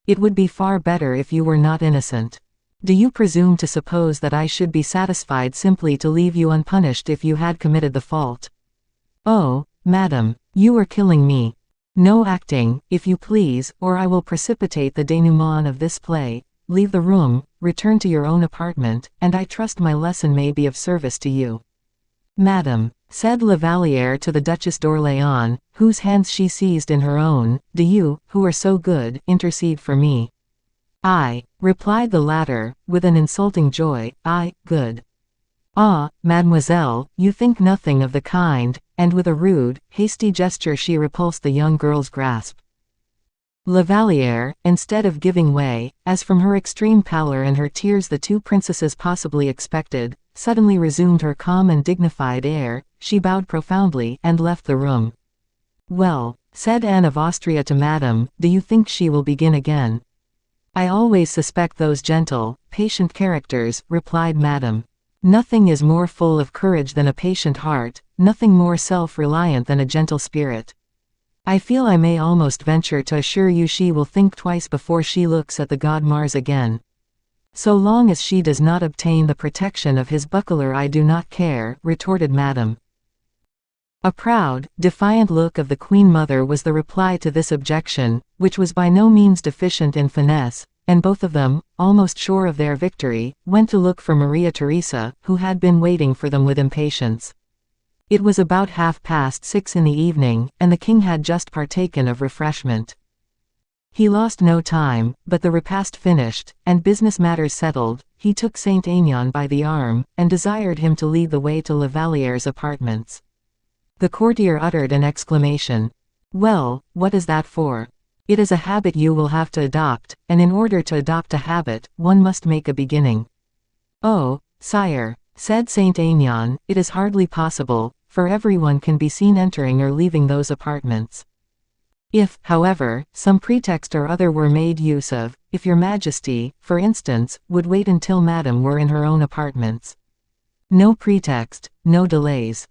It would be far better if you were not innocent. Do you presume to suppose that I should be satisfied simply to leave you unpunished if you had committed the fault? Oh, madam, you are killing me. No acting, if you please, or I will precipitate the denouement of this play. Leave the room, return to your own apartment, and I trust my lesson may be of service to you. Madam, said La Vallière to the Duchess d'Orléans, whose hands she seized in her own, do you, who are so good, intercede for me. I, replied the latter, with an insulting joy, I, good. Ah, mademoiselle, you think nothing of the kind, and with a rude, hasty gesture she repulsed the young girl's grasp. La Vallière, instead of giving way, as from her extreme pallor and her tears the two princesses possibly expected, suddenly resumed her calm and dignified air, she bowed profoundly, and left the room. Well, said Anne of Austria to Madame, do you think she will begin again? I always suspect those gentle, patient characters, replied Madame. Nothing is more full of courage than a patient heart, nothing more self-reliant than a gentle spirit. I feel I may almost venture to assure you she will think twice before she looks at the god Mars again. So long as she does not obtain the protection of his buckler I do not care, retorted Madame. A proud, defiant look of the Queen Mother was the reply to this objection, which was by no means deficient in finesse, and both of them, almost sure of their victory, went to look for Maria-Theresa, who had been waiting for them with impatience. It was about 6:30 in the evening, and the king had just partaken of refreshment. He lost no time, but the repast finished, and business matters settled, he took Saint Aignan by the arm, and desired him to lead the way to La Vallière's apartments. The courtier uttered an exclamation. Well, what is that for? It is a habit you will have to adopt, and in order to adopt a habit, one must make a beginning. Oh, sire, said Saint Aignan, it is hardly possible, for everyone can be seen entering or leaving those apartments. If, however, some pretext or other were made use of, if your majesty, for instance, would wait until madame were in her own apartments. No pretext, no delays.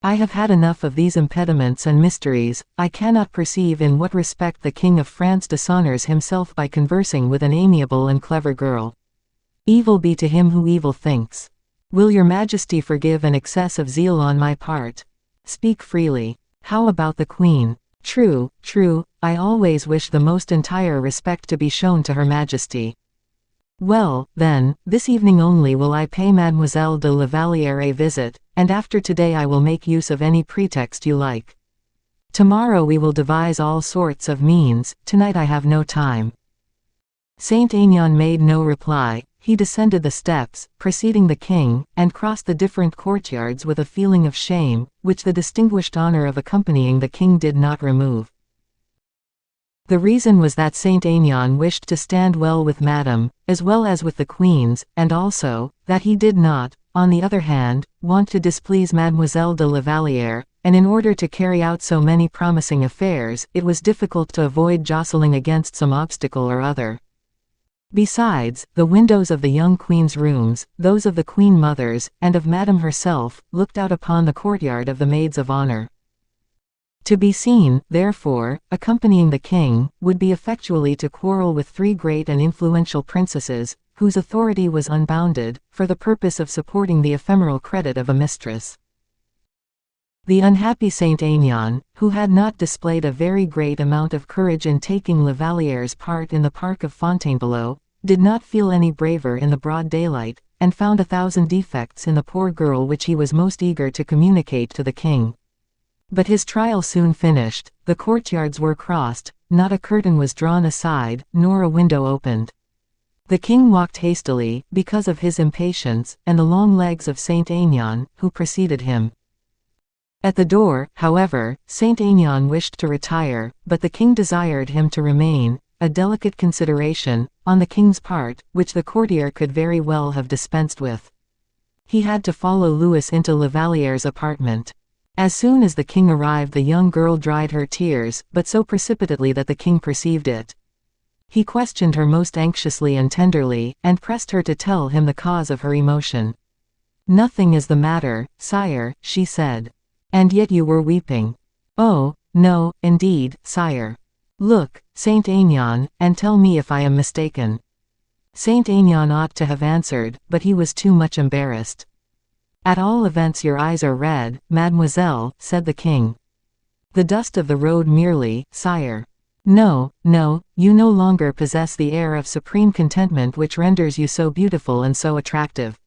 I have had enough of these impediments and mysteries. I cannot perceive in what respect the King of France dishonors himself by conversing with an amiable and clever girl. Evil be to him who evil thinks. Will your majesty forgive an excess of zeal on my part? Speak freely. How about the queen? True, I always wish the most entire respect to be shown to her majesty. Well, then, this evening only will I pay Mademoiselle de la Vallière a visit, and after today I will make use of any pretext you like. Tomorrow we will devise all sorts of means, tonight I have no time. Saint Aignan made no reply. He descended the steps, preceding the king, and crossed the different courtyards with a feeling of shame, which the distinguished honor of accompanying the king did not remove. The reason was that Saint Aignan wished to stand well with Madame, as well as with the queens, and also, that he did not, on the other hand, want to displease Mademoiselle de la Vallière, and in order to carry out so many promising affairs, it was difficult to avoid jostling against some obstacle or other. Besides, the windows of the young queen's rooms, those of the queen mother's, and of Madame herself, looked out upon the courtyard of the maids of honor. To be seen, therefore, accompanying the king, would be effectually to quarrel with three great and influential princesses, whose authority was unbounded, for the purpose of supporting the ephemeral credit of a mistress. The unhappy Saint Aignan, who had not displayed a very great amount of courage in taking La Vallière's part in the park of Fontainebleau, did not feel any braver in the broad daylight, and found 1,000 defects in the poor girl which he was most eager to communicate to the king. But his trial soon finished, the courtyards were crossed, not a curtain was drawn aside, nor a window opened. The king walked hastily, because of his impatience, and the long legs of Saint Aignan, who preceded him. At the door, however, Saint Aignan wished to retire, but the king desired him to remain, a delicate consideration, on the king's part, which the courtier could very well have dispensed with. He had to follow Louis into La Vallière's apartment. As soon as the king arrived the young girl dried her tears, but so precipitately that the king perceived it. He questioned her most anxiously and tenderly, and pressed her to tell him the cause of her emotion. "Nothing is the matter, sire," she said. "And yet you were weeping." "Oh, no, indeed, sire. Look, Saint Aignan, and tell me if I am mistaken." Saint Aignan ought to have answered, but he was too much embarrassed. "At all events your eyes are red, mademoiselle," said the king. "The dust of the road merely, sire. No, no, you no longer possess the air of supreme contentment which renders you so beautiful and so attractive.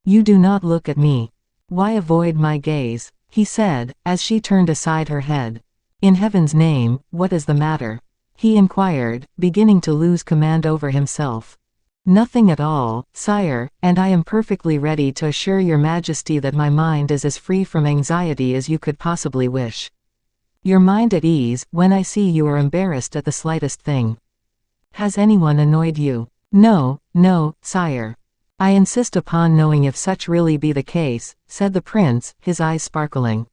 You do not look at me. Why avoid my gaze?" he said, as she turned aside her head. "In heaven's name, what is the matter?" he inquired, beginning to lose command over himself. "Nothing at all, sire, and I am perfectly ready to assure your majesty that my mind is as free from anxiety as you could possibly wish. Your mind at ease, when I see you are embarrassed at the slightest thing. Has anyone annoyed you?" "No, no, sire." "I insist upon knowing if such really be the case," said the prince, his eyes sparkling.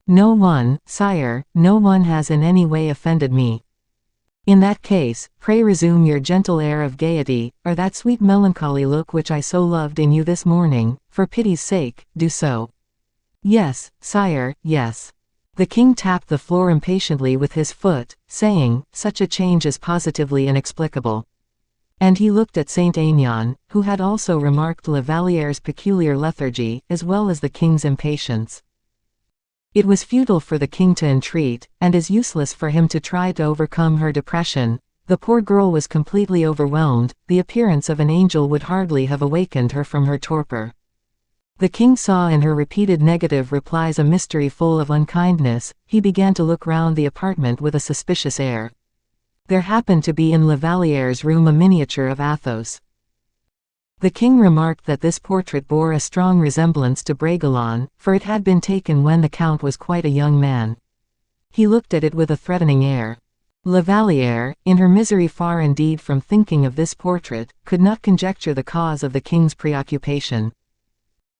"No one, sire, no one has in any way offended me." "In that case, pray resume your gentle air of gaiety, or that sweet melancholy look which I so loved in you this morning. For pity's sake, do so." "Yes, sire, yes." The king tapped the floor impatiently with his foot, saying, "Such a change is positively inexplicable." And he looked at Saint Aignan, who had also remarked La Valliere's peculiar lethargy, as well as the king's impatience. It was futile for the king to entreat, and as useless for him to try to overcome her depression. The poor girl was completely overwhelmed. The appearance of an angel would hardly have awakened her from her torpor. The king saw in her repeated negative replies a mystery full of unkindness. He began to look round the apartment with a suspicious air. There happened to be in La Valliere's room a miniature of Athos. The king remarked that this portrait bore a strong resemblance to Bragelonne, for it had been taken when the count was quite a young man. He looked at it with a threatening air. La Valliere, in her misery far indeed from thinking of this portrait, could not conjecture the cause of the king's preoccupation.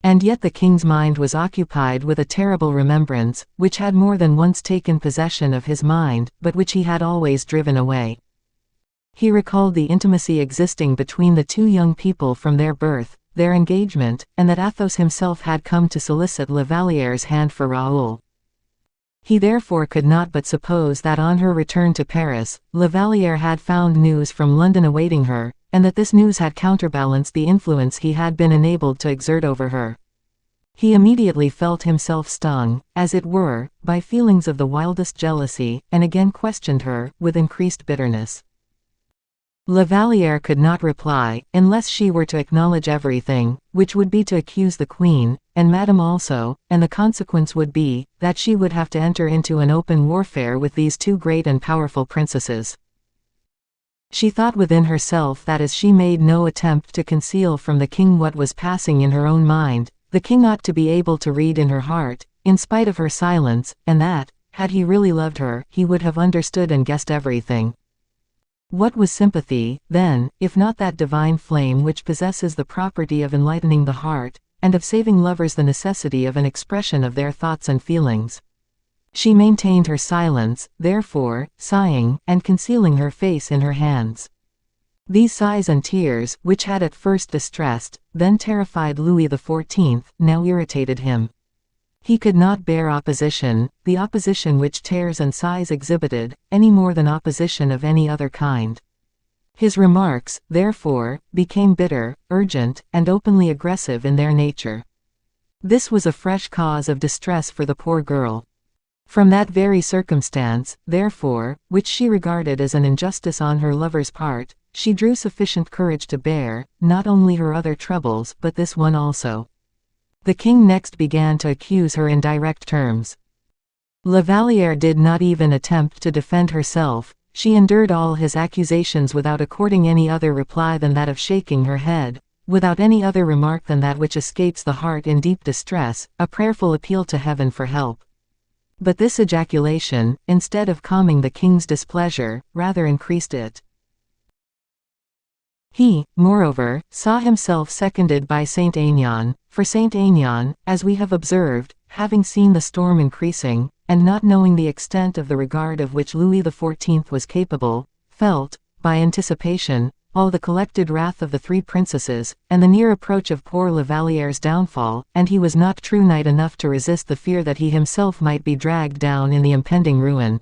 And yet the king's mind was occupied with a terrible remembrance, which had more than once taken possession of his mind, but which he had always driven away. He recalled the intimacy existing between the two young people from their birth, their engagement, and that Athos himself had come to solicit La Valliere's hand for Raoul. He therefore could not but suppose that on her return to Paris, La Valliere had found news from London awaiting her, and that this news had counterbalanced the influence he had been enabled to exert over her. He immediately felt himself stung, as it were, by feelings of the wildest jealousy, and again questioned her, with increased bitterness. La Valliere could not reply, unless she were to acknowledge everything, which would be to accuse the queen, and Madame also, and the consequence would be, that she would have to enter into an open warfare with these two great and powerful princesses. She thought within herself that as she made no attempt to conceal from the king what was passing in her own mind, the king ought to be able to read in her heart, in spite of her silence, and that, had he really loved her, he would have understood and guessed everything. What was sympathy, then, if not that divine flame which possesses the property of enlightening the heart, and of saving lovers the necessity of an expression of their thoughts and feelings? She maintained her silence, therefore, sighing, and concealing her face in her hands. These sighs and tears, which had at first distressed, then terrified Louis XIV, now irritated him. He could not bear opposition, the opposition which tears and sighs exhibited, any more than opposition of any other kind. His remarks, therefore, became bitter, urgent, and openly aggressive in their nature. This was a fresh cause of distress for the poor girl. From that very circumstance, therefore, which she regarded as an injustice on her lover's part, she drew sufficient courage to bear, not only her other troubles but this one also. The king next began to accuse her in direct terms. La Valliere did not even attempt to defend herself. She endured all his accusations without according any other reply than that of shaking her head, without any other remark than that which escapes the heart in deep distress, a prayerful appeal to heaven for help. But this ejaculation, instead of calming the king's displeasure, rather increased it. He, moreover, saw himself seconded by Saint Aignan, for Saint Aignan, as we have observed, having seen the storm increasing, and not knowing the extent of the regard of which Louis XIV was capable, felt, by anticipation, all the collected wrath of the three princesses, and the near approach of poor Lavaliere's downfall, and he was not true knight enough to resist the fear that he himself might be dragged down in the impending ruin.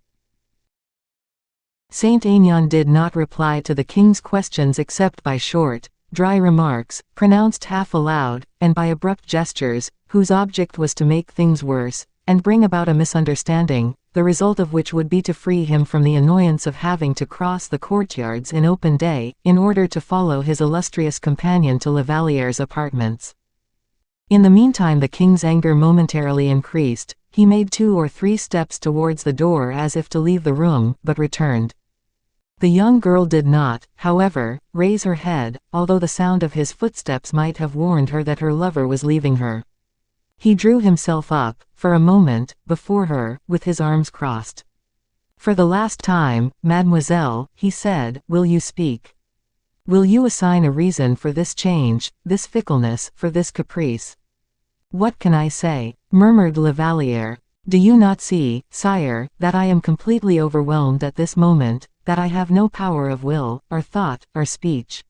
Saint Aignan did not reply to the king's questions except by short, dry remarks, pronounced half aloud, and by abrupt gestures, whose object was to make things worse, and bring about a misunderstanding, the result of which would be to free him from the annoyance of having to cross the courtyards in open day, in order to follow his illustrious companion to Lavaliere's apartments. In the meantime the king's anger momentarily increased. He made 2 or 3 steps towards the door as if to leave the room, but returned. The young girl did not, however, raise her head, although the sound of his footsteps might have warned her that her lover was leaving her. He drew himself up, for a moment, before her, with his arms crossed. "For the last time, mademoiselle," he said, "will you speak? Will you assign a reason for this change, this fickleness, for this caprice?" "What can I say?" murmured Lavaliere. "Do you not see, sire, that I am completely overwhelmed at this moment, that I have no power of will, or thought, or speech?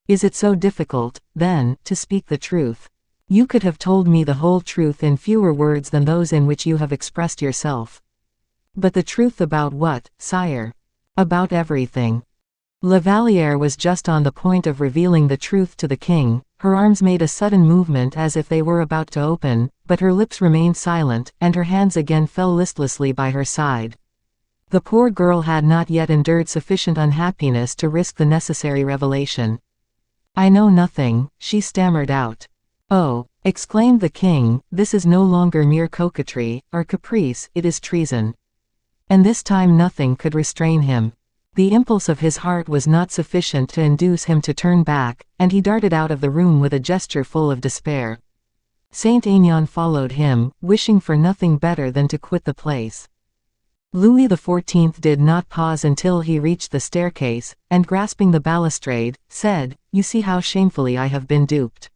Is it so difficult, then, to speak the truth? You could have told me the whole truth in fewer words than those in which you have expressed yourself." "But the truth about what, sire?" "About everything." Lavaliere was just on the point of revealing the truth to the king. Her arms made a sudden movement as if they were about to open, but her lips remained silent, and her hands again fell listlessly by her side. The poor girl had not yet endured sufficient unhappiness to risk the necessary revelation. "I know nothing," she stammered out. "Oh," exclaimed the king, "this is no longer mere coquetry, or caprice, it is treason." And this time nothing could restrain him. The impulse of his heart was not sufficient to induce him to turn back, and he darted out of the room with a gesture full of despair. Saint Aignan followed him, wishing for nothing better than to quit the place. Louis XIV did not pause until he reached the staircase, and grasping the balustrade, said, "You see how shamefully I have been duped."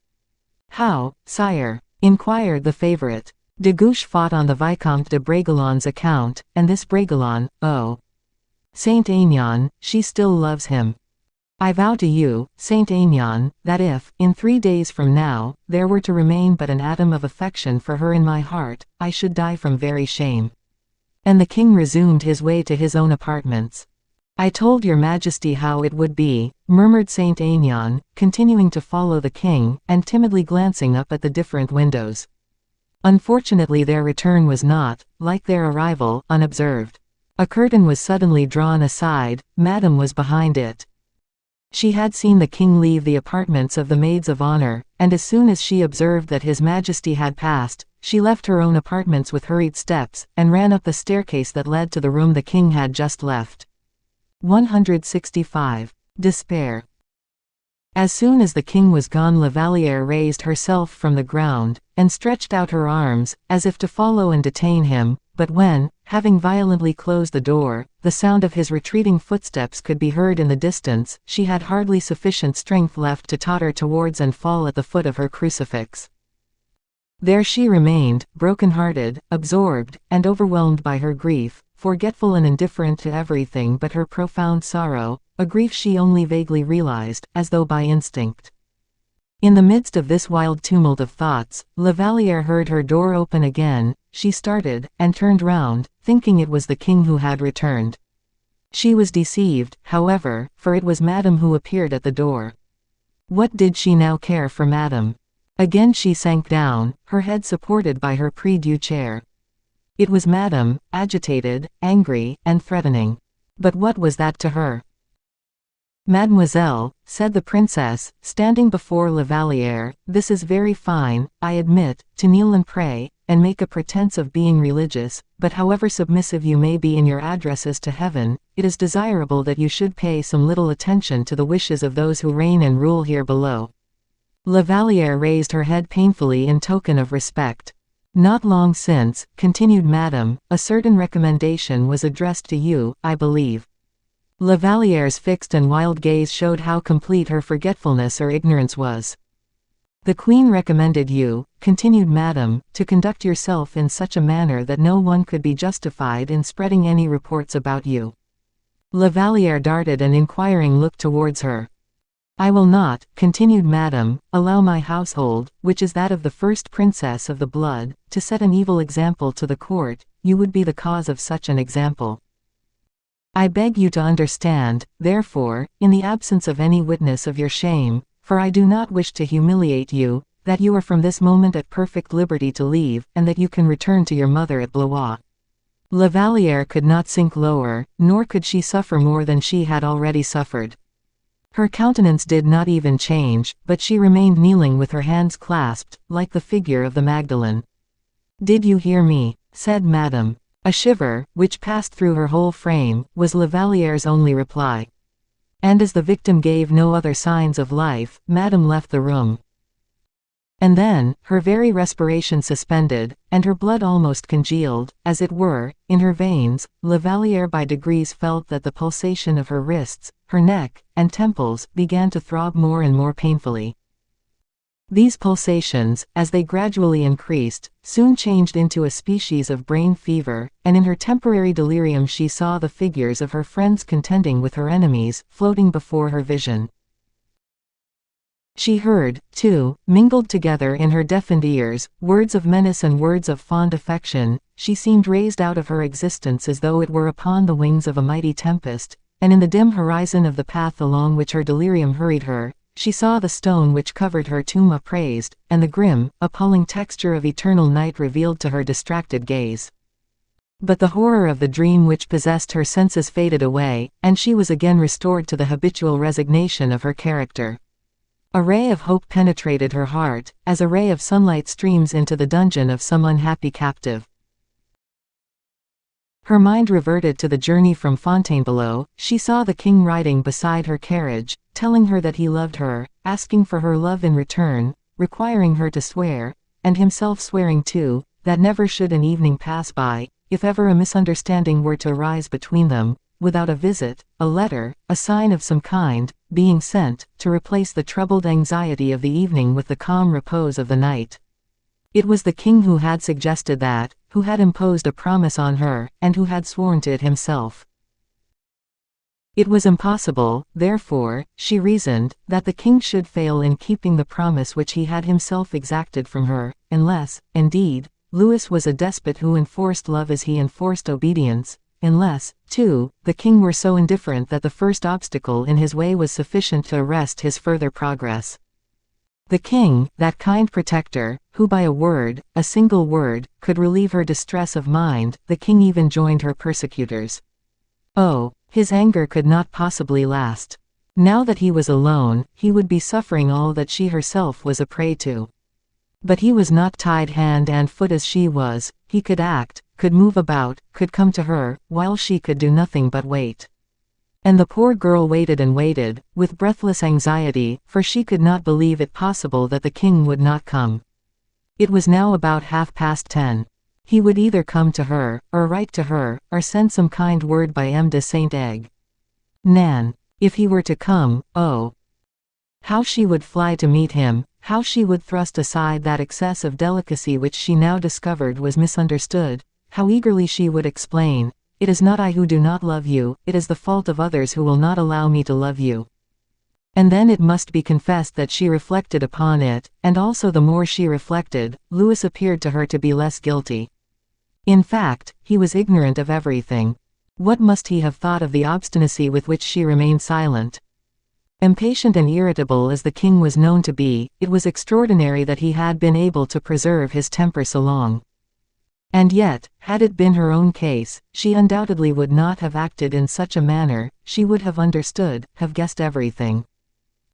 "How, sire?" inquired the favorite. "De Guiche fought on the Vicomte de Bragelonne's account, and this Bragelonne, oh! Saint Aignan, she still loves him. I vow to you, Saint Aignan, that if, in 3 days from now, there were to remain but an atom of affection for her in my heart, I should die from very shame." And the king resumed his way to his own apartments. "I told your majesty how it would be," murmured Saint Aignan, continuing to follow the king, and timidly glancing up at the different windows. Unfortunately their return was not, like their arrival, unobserved. A curtain was suddenly drawn aside. Madame was behind it. She had seen the king leave the apartments of the maids of honor, and as soon as she observed that his majesty had passed, she left her own apartments with hurried steps, and ran up the staircase that led to the room the king had just left. 165. Despair. As soon as the king was gone, Lavaliere raised herself from the ground, and stretched out her arms, as if to follow and detain him, but when, having violently closed the door, the sound of his retreating footsteps could be heard in the distance, she had hardly sufficient strength left to totter towards and fall at the foot of her crucifix. There she remained, broken-hearted, absorbed, and overwhelmed by her grief, forgetful and indifferent to everything but her profound sorrow, a grief she only vaguely realized, as though by instinct. In the midst of this wild tumult of thoughts, Lavaliere heard her door open again. She started, and turned round, thinking it was the king who had returned. She was deceived, however, for it was Madame who appeared at the door. What did she now care for Madame? Again she sank down, her head supported by her prie-dieu chair. It was Madame, agitated, angry, and threatening. But what was that to her? "Mademoiselle," said the princess, standing before Lavaliere, "this is very fine, I admit, to kneel and pray, and make a pretense of being religious, but however submissive you may be in your addresses to heaven, it is desirable that you should pay some little attention to the wishes of those who reign and rule here below." Lavaliere raised her head painfully in token of respect. "Not long since," continued Madame, "a certain recommendation was addressed to you, I believe." Lavaliere's fixed and wild gaze showed how complete her forgetfulness or ignorance was. "The Queen recommended you," continued Madame, "to conduct yourself in such a manner that no one could be justified in spreading any reports about you." Lavaliere darted an inquiring look towards her. I will not, continued Madame, allow my household, which is that of the first princess of the blood, to set an evil example to the court. You would be the cause of such an example. I beg you to understand, therefore, in the absence of any witness of your shame, for I do not wish to humiliate you, that you are from this moment at perfect liberty to leave, and that you can return to your mother at Blois. La Vallière could not sink lower, nor could she suffer more than she had already suffered. Her countenance did not even change, but she remained kneeling with her hands clasped, like the figure of the Magdalene. "Did you hear me?" said Madame. A shiver, which passed through her whole frame, was La Vallière's only reply. And as the victim gave no other signs of life, Madame left the room. And then, her very respiration suspended, and her blood almost congealed, as it were, in her veins. La Vallière by degrees felt that the pulsation of her wrists, her neck, and temples, began to throb more and more painfully. These pulsations, as they gradually increased, soon changed into a species of brain fever, and in her temporary delirium she saw the figures of her friends contending with her enemies, floating before her vision. She heard, too, mingled together in her deafened ears, words of menace and words of fond affection. She seemed raised out of her existence as though it were upon the wings of a mighty tempest, and in the dim horizon of the path along which her delirium hurried her, she saw the stone which covered her tomb upraised, and the grim, appalling texture of eternal night revealed to her distracted gaze. But the horror of the dream which possessed her senses faded away, and she was again restored to the habitual resignation of her character. A ray of hope penetrated her heart, as a ray of sunlight streams into the dungeon of some unhappy captive. Her mind reverted to the journey from Fontainebleau. She saw the king riding beside her carriage, telling her that he loved her, asking for her love in return, requiring her to swear, and himself swearing too, that never should an evening pass by, if ever a misunderstanding were to arise between them, without a visit, a letter, a sign of some kind, being sent, to replace the troubled anxiety of the evening with the calm repose of the night. It was the king who had suggested that, who had imposed a promise on her, and who had sworn to it himself. It was impossible, therefore, she reasoned, that the king should fail in keeping the promise which he had himself exacted from her, unless, indeed, Louis was a despot who enforced love as he enforced obedience, unless, too, the king were so indifferent that the first obstacle in his way was sufficient to arrest his further progress. The king, that kind protector, who by a word, a single word, could relieve her distress of mind, the king even joined her persecutors. Oh, his anger could not possibly last. Now that he was alone, he would be suffering all that she herself was a prey to. But he was not tied hand and foot as she was. He could act, could move about, could come to her, while she could do nothing but wait. And the poor girl waited and waited, with breathless anxiety, for she could not believe it possible that the king would not come. It was now about 10:30. He would either come to her, or write to her, or send some kind word by M. de Saint-Aigle. Nan! If he were to come, oh! How she would fly to meet him, how she would thrust aside that excess of delicacy which she now discovered was misunderstood, how eagerly she would explain, "It is not I who do not love you, it is the fault of others who will not allow me to love you." And then it must be confessed that she reflected upon it, and also the more she reflected, Louis appeared to her to be less guilty. In fact, he was ignorant of everything. What must he have thought of the obstinacy with which she remained silent? Impatient and irritable as the king was known to be, it was extraordinary that he had been able to preserve his temper so long. And yet, had it been her own case, she undoubtedly would not have acted in such a manner. She would have understood, have guessed everything.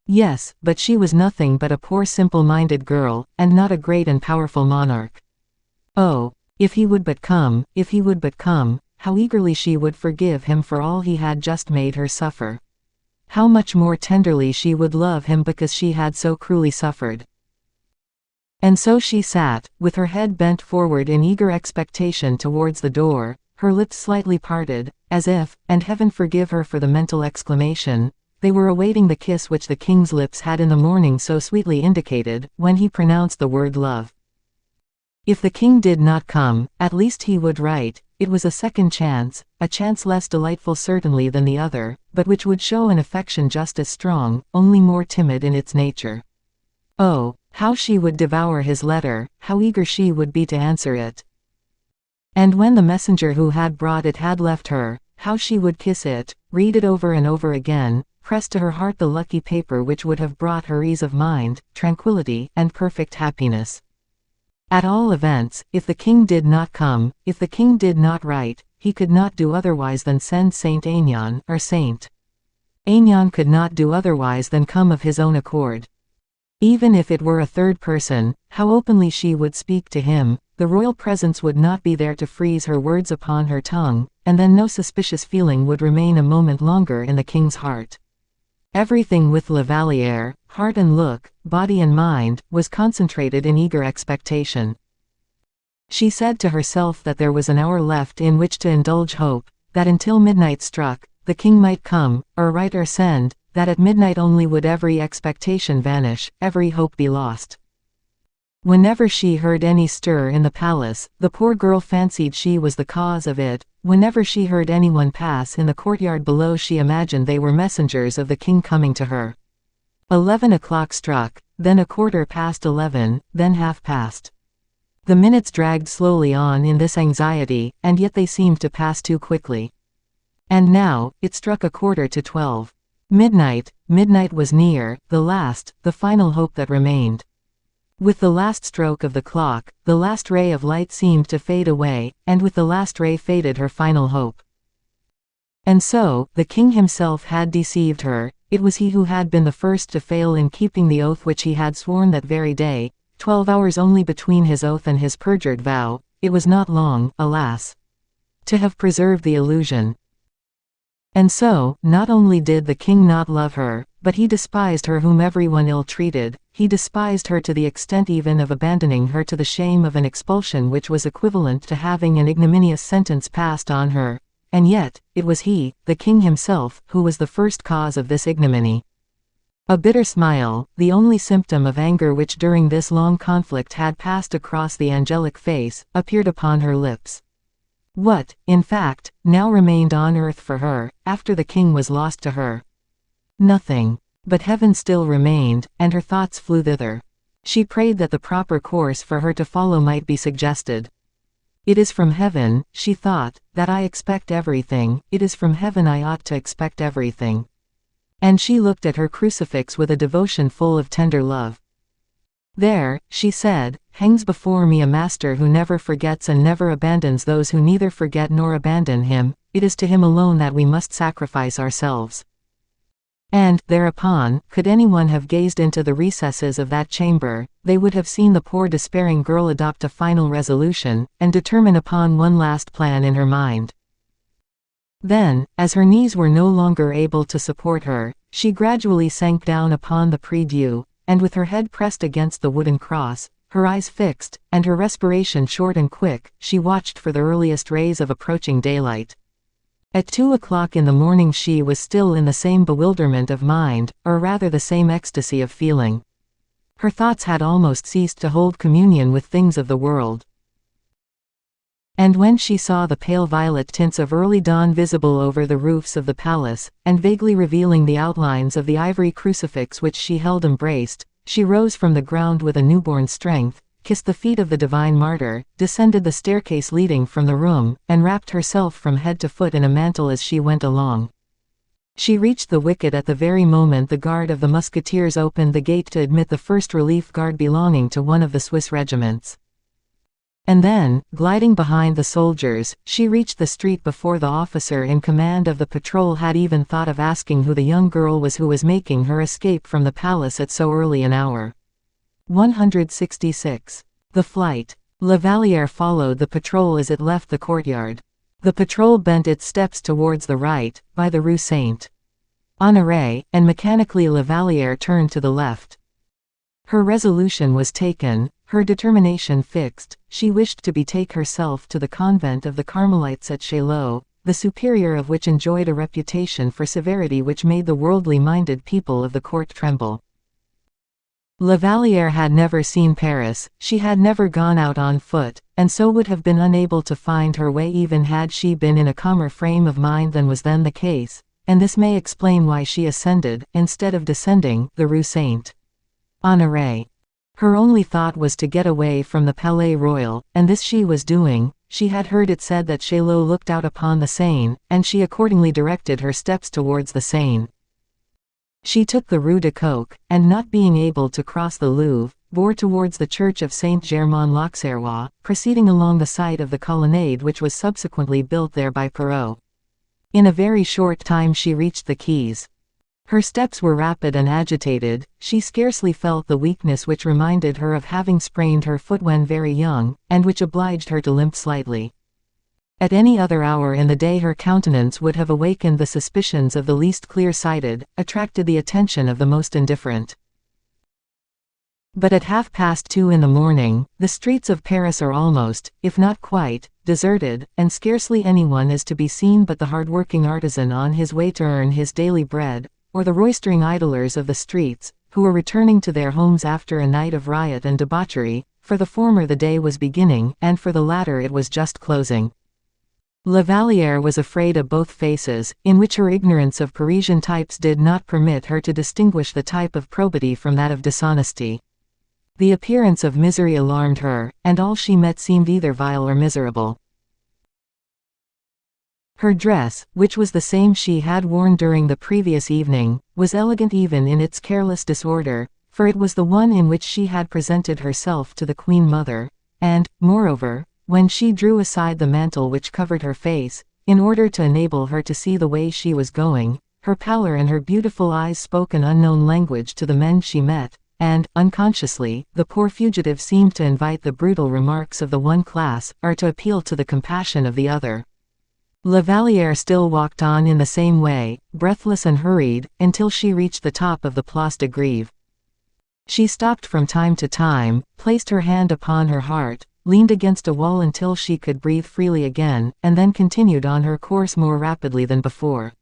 Yes, but she was nothing but a poor simple-minded girl, and not a great and powerful monarch. Oh, if he would but come, if he would but come, how eagerly she would forgive him for all he had just made her suffer. How much more tenderly she would love him because she had so cruelly suffered. And so she sat, with her head bent forward in eager expectation towards the door, her lips slightly parted, as if, and heaven forgive her for the mental exclamation, they were awaiting the kiss which the king's lips had in the morning so sweetly indicated, when he pronounced the word love. If the king did not come, at least he would write. it was a second chance, a chance less delightful certainly than the other, but which would show an affection just as strong, only more timid in its nature. Oh, how she would devour his letter, how eager she would be to answer it. And when the messenger who had brought it had left her, how she would kiss it, read it over and over again, press to her heart the lucky paper which would have brought her ease of mind, tranquility, and perfect happiness. At all events, if the king did not come, if the king did not write, he could not do otherwise than send Saint Aignan, or Saint Aignan could not do otherwise than come of his own accord. Even if it were a third person, how openly she would speak to him, the royal presence would not be there to freeze her words upon her tongue, and then no suspicious feeling would remain a moment longer in the king's heart. Everything with La Vallière, heart and look, body and mind, was concentrated in eager expectation. She said to herself that there was an hour left in which to indulge hope, that until midnight struck, the king might come, or write or send, that at midnight only would every expectation vanish, every hope be lost. Whenever she heard any stir in the palace, the poor girl fancied she was the cause of it. Whenever she heard anyone pass in the courtyard below, she imagined they were messengers of the king coming to her. 11 o'clock struck, then 11:15, then half-past. The minutes dragged slowly on in this anxiety, and yet they seemed to pass too quickly. And now, it struck 11:45. Midnight was near, the final hope that remained. With the last stroke of the clock, the last ray of light seemed to fade away, and with the last ray faded her final hope. And so, the king himself had deceived her. It was he who had been the first to fail in keeping the oath which he had sworn that very day. 12 hours only between his oath and his perjured vow. It was not long, alas, to have preserved the illusion. And so, not only did the king not love her, but he despised her whom everyone ill-treated. He despised her to the extent even of abandoning her to the shame of an expulsion which was equivalent to having an ignominious sentence passed on her. And yet, it was he, the king himself, who was the first cause of this ignominy. A bitter smile, the only symptom of anger which during this long conflict had passed across the angelic face, appeared upon her lips. What, in fact, now remained on earth for her, after the king was lost to her? Nothing. But heaven still remained, and her thoughts flew thither. She prayed that the proper course for her to follow might be suggested. It is from heaven, she thought, that I expect everything, it is from heaven I ought to expect everything. And she looked at her crucifix with a devotion full of tender love. There, she said, hangs before me a master who never forgets and never abandons those who neither forget nor abandon him. It is to him alone that we must sacrifice ourselves. And, thereupon, could anyone have gazed into the recesses of that chamber, they would have seen the poor despairing girl adopt a final resolution, and determine upon one last plan in her mind. Then, as her knees were no longer able to support her, she gradually sank down upon the prie-dieu, and with her head pressed against the wooden cross, her eyes fixed, and her respiration short and quick, she watched for the earliest rays of approaching daylight. At 2 o'clock in the morning she was still in the same bewilderment of mind, or rather the same ecstasy of feeling. Her thoughts had almost ceased to hold communion with things of the world. And when she saw the pale violet tints of early dawn visible over the roofs of the palace, and vaguely revealing the outlines of the ivory crucifix which she held embraced, she rose from the ground with a newborn strength, kissed the feet of the divine martyr, descended the staircase leading from the room, and wrapped herself from head to foot in a mantle as she went along. She reached the wicket at the very moment the guard of the musketeers opened the gate to admit the first relief guard belonging to one of the Swiss regiments. And then, gliding behind the soldiers, she reached the street before the officer in command of the patrol had even thought of asking who the young girl was who was making her escape from the palace at so early an hour. 166. The flight. La Vallière followed the patrol as it left the courtyard. The patrol bent its steps towards the right, by the Rue Saint-Honoré, and mechanically La Vallière turned to the left. Her resolution was taken, her determination fixed. She wished to betake herself to the convent of the Carmelites at Chaillot, the superior of which enjoyed a reputation for severity which made the worldly-minded people of the court tremble. La Vallière had never seen Paris, she had never gone out on foot, and so would have been unable to find her way even had she been in a calmer frame of mind than was then the case, and this may explain why she ascended, instead of descending, the Rue Saint-Honoré. Her only thought was to get away from the Palais Royal, and this she was doing. She had heard it said that Chaillot looked out upon the Seine, and she accordingly directed her steps towards the Seine. She took the Rue de Coq, and not being able to cross the Louvre, bore towards the church of Saint-Germain-l'Auxerrois, proceeding along the site of the colonnade which was subsequently built there by Perrault. In a very short time she reached the quays. Her steps were rapid and agitated, she scarcely felt the weakness which reminded her of having sprained her foot when very young, and which obliged her to limp slightly. At any other hour in the day her countenance would have awakened the suspicions of the least clear-sighted, attracted the attention of the most indifferent. But at 2:30 in the morning, the streets of Paris are almost, if not quite, deserted, and scarcely anyone is to be seen but the hard-working artisan on his way to earn his daily bread, or the roistering idlers of the streets, who were returning to their homes after a night of riot and debauchery. For the former the day was beginning, and for the latter it was just closing. La Vallière was afraid of both faces, in which her ignorance of Parisian types did not permit her to distinguish the type of probity from that of dishonesty. The appearance of misery alarmed her, and all she met seemed either vile or miserable. Her dress, which was the same she had worn during the previous evening, was elegant even in its careless disorder, for it was the one in which she had presented herself to the Queen Mother, and, moreover, when she drew aside the mantle which covered her face, in order to enable her to see the way she was going, her pallor and her beautiful eyes spoke an unknown language to the men she met, and, unconsciously, the poor fugitive seemed to invite the brutal remarks of the one class, or to appeal to the compassion of the other. La Vallière still walked on in the same way, breathless and hurried, until she reached the top of the Place de Grève. She stopped from time to time, placed her hand upon her heart, leaned against a wall until she could breathe freely again, and then continued on her course more rapidly than before.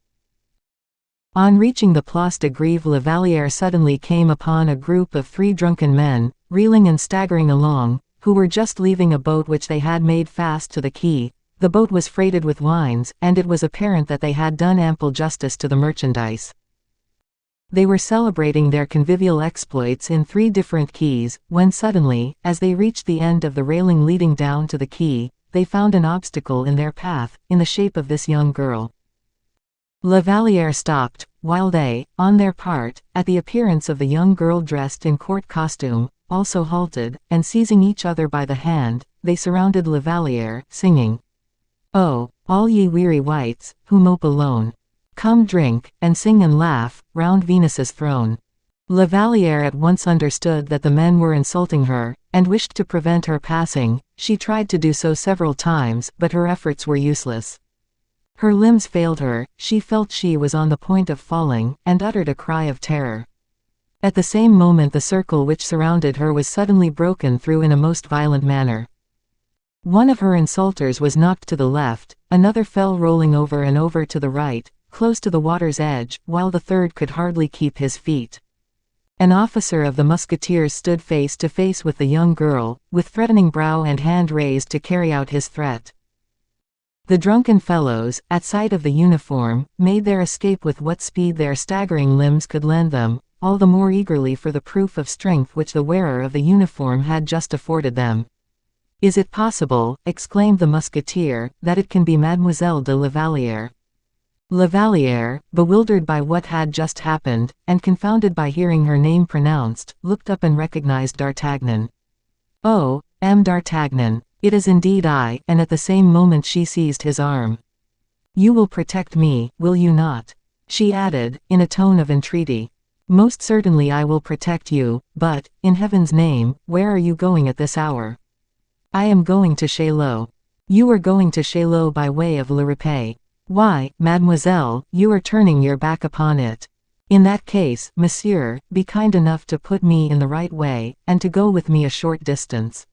On reaching the Place de Grève, La Vallière suddenly came upon a group of 3 drunken men, reeling and staggering along, who were just leaving a boat which they had made fast to the quay. The boat was freighted with wines, and it was apparent that they had done ample justice to the merchandise. They were celebrating their convivial exploits in 3 different quays, when suddenly, as they reached the end of the railing leading down to the quay, they found an obstacle in their path, in the shape of this young girl. La Vallière stopped, while they, on their part, at the appearance of the young girl dressed in court costume, also halted, and seizing each other by the hand, they surrounded La Vallière, singing, "Oh, all ye weary wights, who mope alone, come drink, and sing and laugh, round Venus's throne." La Vallière at once understood that the men were insulting her, and wished to prevent her passing. She tried to do so several times, but her efforts were useless. Her limbs failed her, she felt she was on the point of falling, and uttered a cry of terror. At the same moment the circle which surrounded her was suddenly broken through in a most violent manner. One of her insulters was knocked to the left, another fell rolling over and over to the right, close to the water's edge, while the third could hardly keep his feet. An officer of the musketeers stood face to face with the young girl, with threatening brow and hand raised to carry out his threat. The drunken fellows, at sight of the uniform, made their escape with what speed their staggering limbs could lend them, all the more eagerly for the proof of strength which the wearer of the uniform had just afforded them. "Is it possible," exclaimed the musketeer, "that it can be Mademoiselle de la Vallière?" La Vallière, bewildered by what had just happened, and confounded by hearing her name pronounced, looked up and recognized D'Artagnan. "Oh, D'Artagnan, it is indeed I," and at the same moment she seized his arm. "You will protect me, will you not?" she added, in a tone of entreaty. "Most certainly I will protect you, but, in heaven's name, where are you going at this hour?" "I am going to Chaillot." "You are going to Chaillot by way of Le Repast. Why, mademoiselle, you are turning your back upon it. In that case, monsieur, be kind enough to put me in the right way, and to go with me a short distance."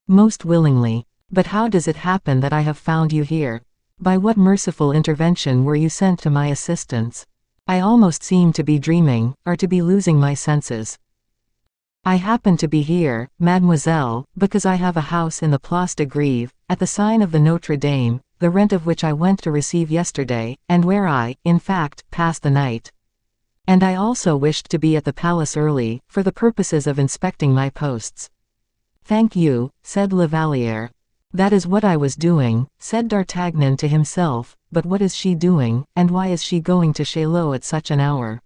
"Most willingly. But how does it happen that I have found you here? By what merciful intervention were you sent to my assistance? I almost seem to be dreaming, or to be losing my senses." I happen to be here, mademoiselle, because I have a house in the Place de Grève, at the sign of the Notre Dame, the rent of which I went to receive yesterday, and where I, in fact, passed the night. And I also wished to be at the palace early, for the purposes of inspecting my posts. Thank you, said La Vallière. That is what I was doing, said D'Artagnan to himself, but what is she doing, and why is she going to Chaillot at such an hour?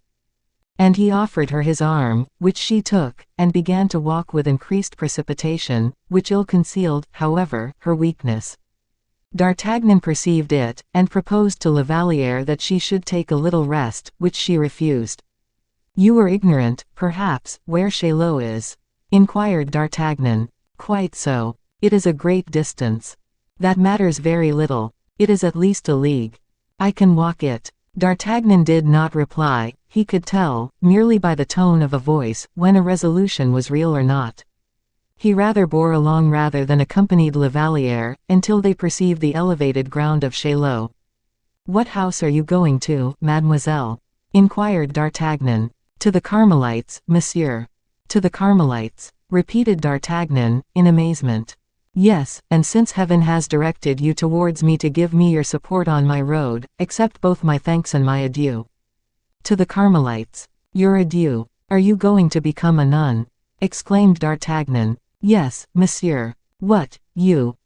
And he offered her his arm, which she took, and began to walk with increased precipitation, which ill-concealed, however, her weakness. D'Artagnan perceived it, and proposed to La Vallière that she should take a little rest, which she refused. You are ignorant, perhaps, where Chaillot is? Inquired D'Artagnan. Quite so. It is a great distance. That matters very little. It is at least a league. I can walk it. D'Artagnan did not reply. He could tell, merely by the tone of a voice, when a resolution was real or not. He rather bore along rather than accompanied La Vallière, until they perceived the elevated ground of Chaillot. What house are you going to, mademoiselle? Inquired D'Artagnan. To the Carmelites, monsieur. To the Carmelites, repeated D'Artagnan, in amazement. Yes, and since heaven has directed you towards me to give me your support on my road, accept both my thanks and my adieu. To the Carmelites. Your adieu. Are you going to become a nun? Exclaimed D'Artagnan. Yes, monsieur. What, you?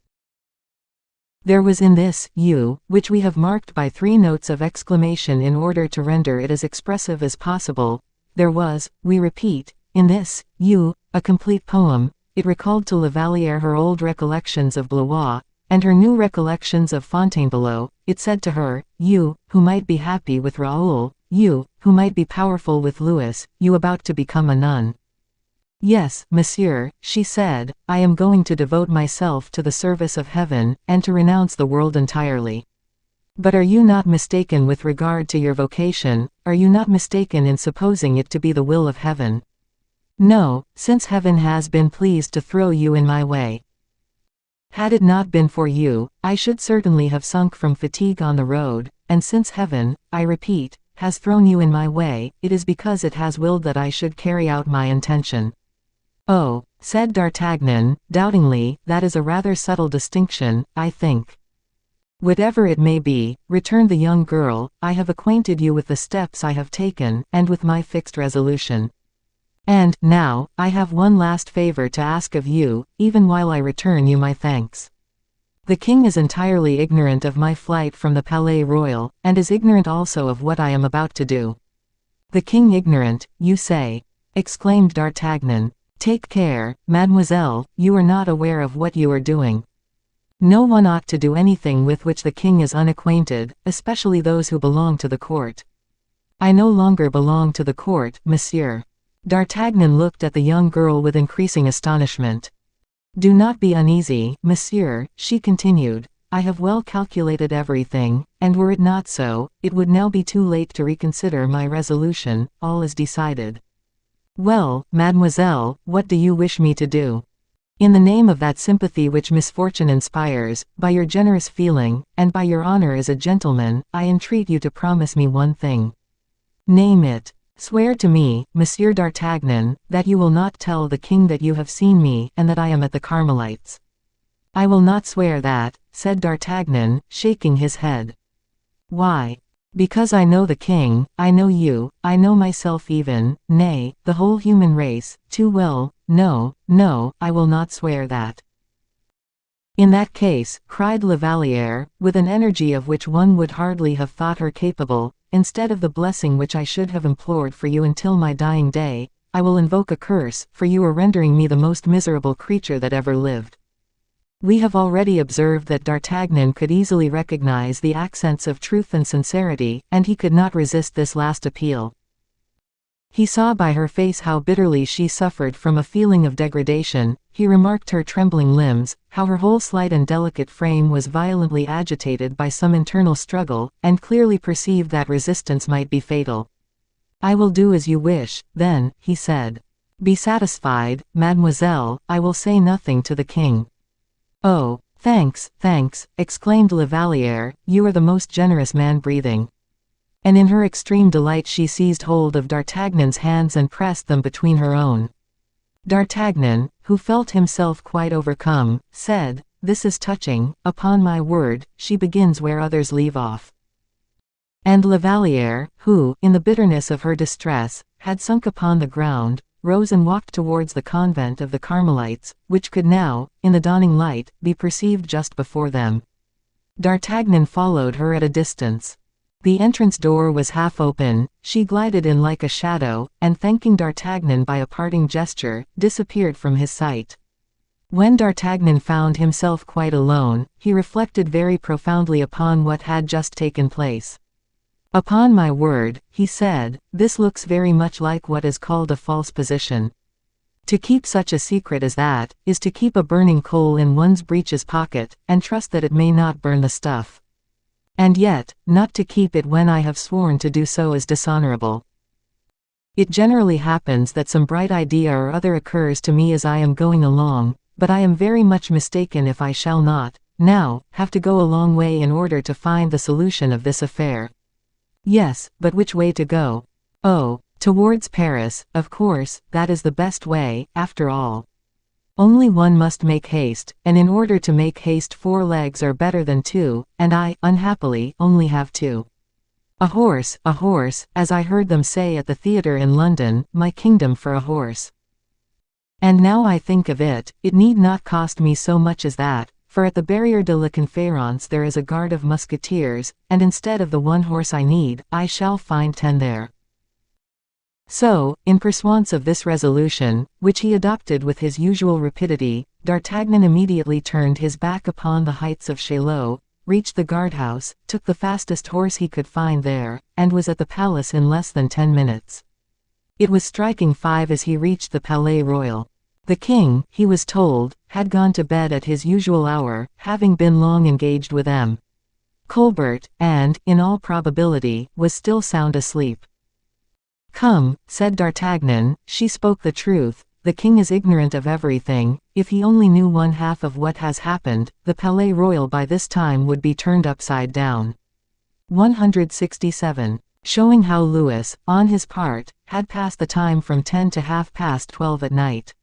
There was in this, you, which we have marked by 3 notes of exclamation in order to render it as expressive as possible, there was, we repeat, in this, you, a complete poem. It recalled to La Vallière her old recollections of Blois, and her new recollections of Fontainebleau. It said to her, you, who might be happy with Raoul, you, who might be powerful with Louis, you about to become a nun. Yes, monsieur, she said, I am going to devote myself to the service of heaven, and to renounce the world entirely. But are you not mistaken with regard to your vocation? Are you not mistaken in supposing it to be the will of heaven? No, since heaven has been pleased to throw you in my way. Had it not been for you, I should certainly have sunk from fatigue on the road, and since heaven, I repeat, has thrown you in my way, it is because it has willed that I should carry out my intention. Oh, said D'Artagnan, doubtingly, that is a rather subtle distinction, I think. Whatever it may be, returned the young girl, I have acquainted you with the steps I have taken, and with my fixed resolution. And, now, I have one last favor to ask of you, even while I return you my thanks. The king is entirely ignorant of my flight from the Palais Royal, and is ignorant also of what I am about to do. The king ignorant, you say? Exclaimed D'Artagnan. Take care, mademoiselle, you are not aware of what you are doing. No one ought to do anything with which the king is unacquainted, especially those who belong to the court. I no longer belong to the court, monsieur. D'Artagnan looked at the young girl with increasing astonishment. Do not be uneasy, monsieur, she continued. I have well calculated everything, and were it not so, it would now be too late to reconsider my resolution. All is decided. Well, mademoiselle, what do you wish me to do? In the name of that sympathy which misfortune inspires, by your generous feeling, and by your honor as a gentleman, I entreat you to promise me one thing. Name it. Swear to me, Monsieur d'Artagnan, that you will not tell the king that you have seen me, and that I am at the Carmelites. I will not swear that, said D'Artagnan, shaking his head. Why? Because I know the king, I know you, I know myself even, nay, the whole human race, too well. No, no, I will not swear that. In that case, cried La Vallière, with an energy of which one would hardly have thought her capable, instead of the blessing which I should have implored for you until my dying day, I will invoke a curse, for you are rendering me the most miserable creature that ever lived. We have already observed that D'Artagnan could easily recognize the accents of truth and sincerity, and he could not resist this last appeal. He saw by her face how bitterly she suffered from a feeling of degradation, he remarked her trembling limbs, how her whole slight and delicate frame was violently agitated by some internal struggle, and clearly perceived that resistance might be fatal. I will do as you wish, then, he said. Be satisfied, mademoiselle, I will say nothing to the king. Oh, thanks, thanks, exclaimed La Vallière, you are the most generous man breathing. And in her extreme delight she seized hold of D'Artagnan's hands and pressed them between her own. D'Artagnan, who felt himself quite overcome, said, "This is touching, upon my word, she begins where others leave off." And La Vallière, who, in the bitterness of her distress, had sunk upon the ground, rose and walked towards the convent of the Carmelites, which could now, in the dawning light, be perceived just before them. D'Artagnan followed her at a distance. The entrance door was half open, she glided in like a shadow, and thanking D'Artagnan by a parting gesture, disappeared from his sight. When D'Artagnan found himself quite alone, he reflected very profoundly upon what had just taken place. "Upon my word," he said, "this looks very much like what is called a false position. To keep such a secret as that, is to keep a burning coal in one's breeches pocket, and trust that it may not burn the stuff. And yet, not to keep it when I have sworn to do so is dishonorable. It generally happens that some bright idea or other occurs to me as I am going along, but I am very much mistaken if I shall not, now, have to go a long way in order to find the solution of this affair. Yes, but which way to go? Oh, towards Paris, of course, that is the best way, after all. Only one must make haste, and in order to make haste 4 legs are better than 2, and I, unhappily, only have 2. A horse, as I heard them say at the theatre in London, my kingdom for a horse. And now I think of it, it need not cost me so much as that, for at the Barrière de la Conférence there is a guard of musketeers, and instead of the 1 horse I need, I shall find 10 there." So, in pursuance of this resolution, which he adopted with his usual rapidity, D'Artagnan immediately turned his back upon the heights of Chaillot, reached the guardhouse, took the fastest horse he could find there, and was at the palace in less than 10 minutes. It was striking 5 as he reached the Palais Royal. The king, he was told, had gone to bed at his usual hour, having been long engaged with M. Colbert, and, in all probability, was still sound asleep. "Come," said D'Artagnan, "she spoke the truth, the king is ignorant of everything, if he only knew 1/2 of what has happened, the Palais Royal by this time would be turned upside down." 167. Showing how Louis, on his part, had passed the time from 10 to 12:30 at night.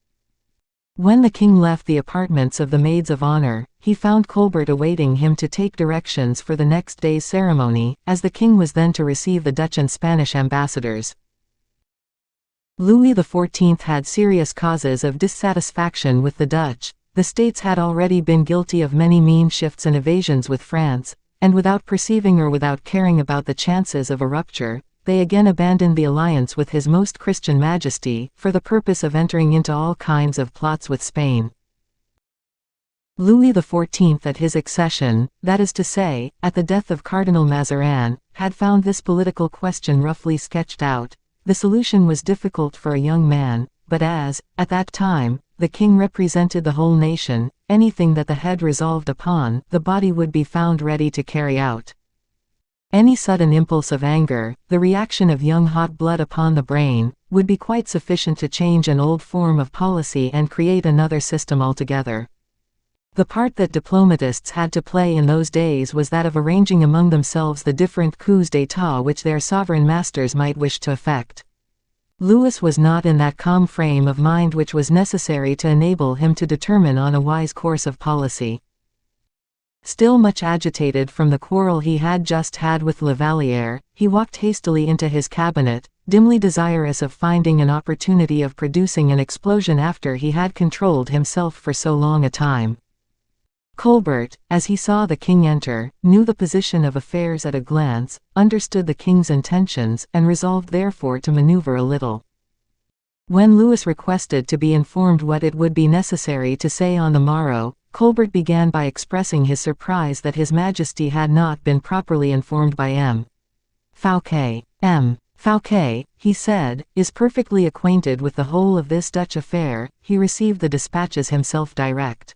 When the king left the apartments of the maids of honor, he found Colbert awaiting him to take directions for the next day's ceremony, as the king was then to receive the Dutch and Spanish ambassadors. Louis XIV had serious causes of dissatisfaction with the Dutch. The States had already been guilty of many mean shifts and evasions with France, and without perceiving or without caring about the chances of a rupture, they again abandoned the alliance with His Most Christian Majesty, for the purpose of entering into all kinds of plots with Spain. Louis XIV at his accession, that is to say, at the death of Cardinal Mazarin, had found this political question roughly sketched out. The solution was difficult for a young man, but as, at that time, the king represented the whole nation, anything that the head resolved upon, the body would be found ready to carry out. Any sudden impulse of anger, the reaction of young hot blood upon the brain, would be quite sufficient to change an old form of policy and create another system altogether. The part that diplomatists had to play in those days was that of arranging among themselves the different coups d'état which their sovereign masters might wish to effect. Louis was not in that calm frame of mind which was necessary to enable him to determine on a wise course of policy. Still much agitated from the quarrel he had just had with La Vallière, he walked hastily into his cabinet, dimly desirous of finding an opportunity of producing an explosion after he had controlled himself for so long a time. Colbert, as he saw the king enter, knew the position of affairs at a glance, understood the king's intentions, and resolved therefore to maneuver a little. When Louis requested to be informed what it would be necessary to say on the morrow, Colbert began by expressing his surprise that His Majesty had not been properly informed by M. Fouquet. M. Fouquet, he said, is perfectly acquainted with the whole of this Dutch affair, he received the dispatches himself direct.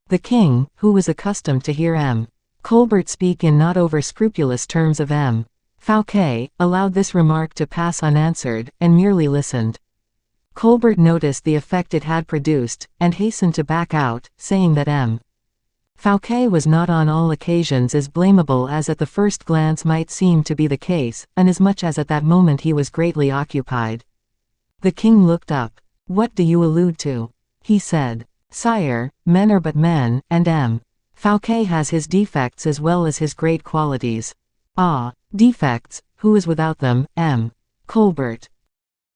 The king, who was accustomed to hear M. Colbert speak in not over-scrupulous terms of M. Fouquet, allowed this remark to pass unanswered, and merely listened. Colbert noticed the effect it had produced, and hastened to back out, saying that M. Fouquet was not on all occasions as blamable as at the first glance might seem to be the case, inasmuch as at that moment he was greatly occupied. The king looked up. What do you allude to? He said. Sire, men are but men, and Fouquet has his defects as well as his great qualities. Ah, defects, who is without them, Colbert.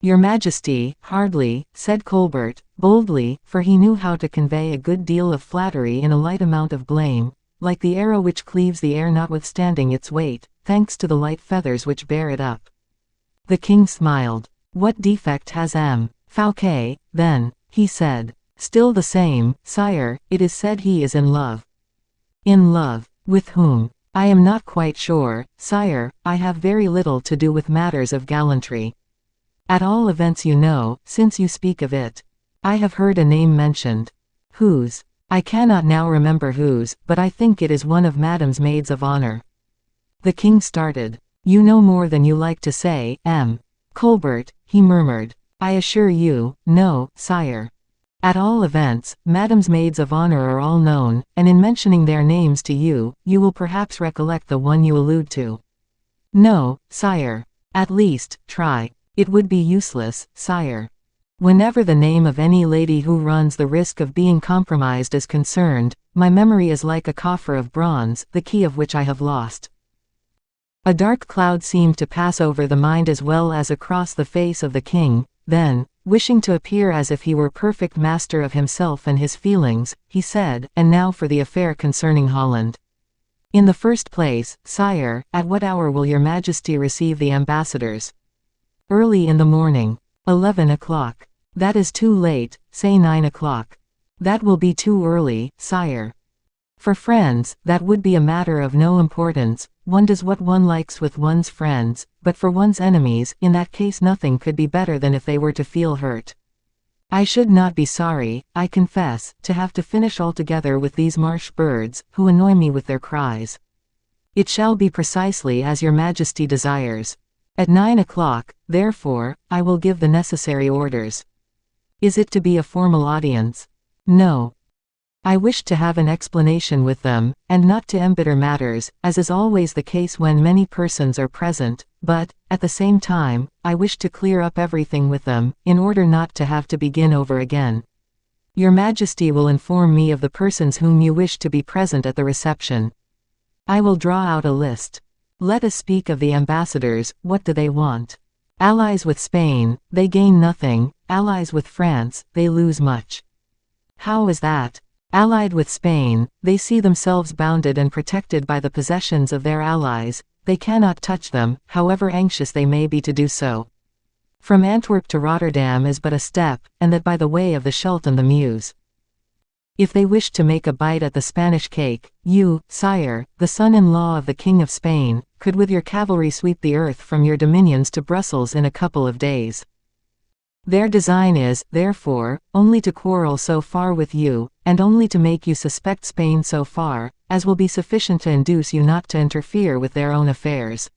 Your Majesty, hardly, said Colbert, boldly, for he knew how to convey a good deal of flattery in a light amount of blame, like the arrow which cleaves the air notwithstanding its weight, thanks to the light feathers which bear it up. The king smiled. What defect has Fouquet, then? He said. Still the same, sire, it is said he is in love. In love, with whom? I am not quite sure, sire, I have very little to do with matters of gallantry. At all events you know, since you speak of it. I have heard a name mentioned. Whose? I cannot now remember whose, but I think it is one of Madame's maids of honor. The king started. You know more than you like to say, Colbert, he murmured. I assure you, no, sire. At all events, Madame's maids of honor are all known, and in mentioning their names to you, you will perhaps recollect the one you allude to. No, sire. At least, try. It would be useless, sire. Whenever the name of any lady who runs the risk of being compromised is concerned, my memory is like a coffer of bronze, the key of which I have lost. A dark cloud seemed to pass over the mind as well as across the face of the king, then, wishing to appear as if he were perfect master of himself and his feelings, he said, and now for the affair concerning Holland. In the first place, sire, at what hour will your Majesty receive the ambassadors? Early in the morning. 11 o'clock. That is too late, say 9 o'clock. That will be too early, sire. For friends, that would be a matter of no importance, one does what one likes with one's friends, but for one's enemies, in that case nothing could be better than if they were to feel hurt. I should not be sorry, I confess, to have to finish altogether with these marsh birds, who annoy me with their cries. It shall be precisely as your Majesty desires. At 9 o'clock, therefore, I will give the necessary orders. Is it to be a formal audience? No. I wish to have an explanation with them, and not to embitter matters, as is always the case when many persons are present, but, at the same time, I wish to clear up everything with them, in order not to have to begin over again. Your Majesty will inform me of the persons whom you wish to be present at the reception. I will draw out a list. Let us speak of the ambassadors. What do they want? Allies with Spain, they gain nothing, allies with France, they lose much. How is that? Allied with Spain, they see themselves bounded and protected by the possessions of their allies, they cannot touch them, however anxious they may be to do so. From Antwerp to Rotterdam is but a step, and that by the way of the Scheldt and the Meuse. If they wish to make a bite at the Spanish cake, you, sire, the son-in-law of the King of Spain, could with your cavalry sweep the earth from your dominions to Brussels in a couple of days. Their design is, therefore, only to quarrel so far with you, and only to make you suspect Spain so far, as will be sufficient to induce you not to interfere with their own affairs.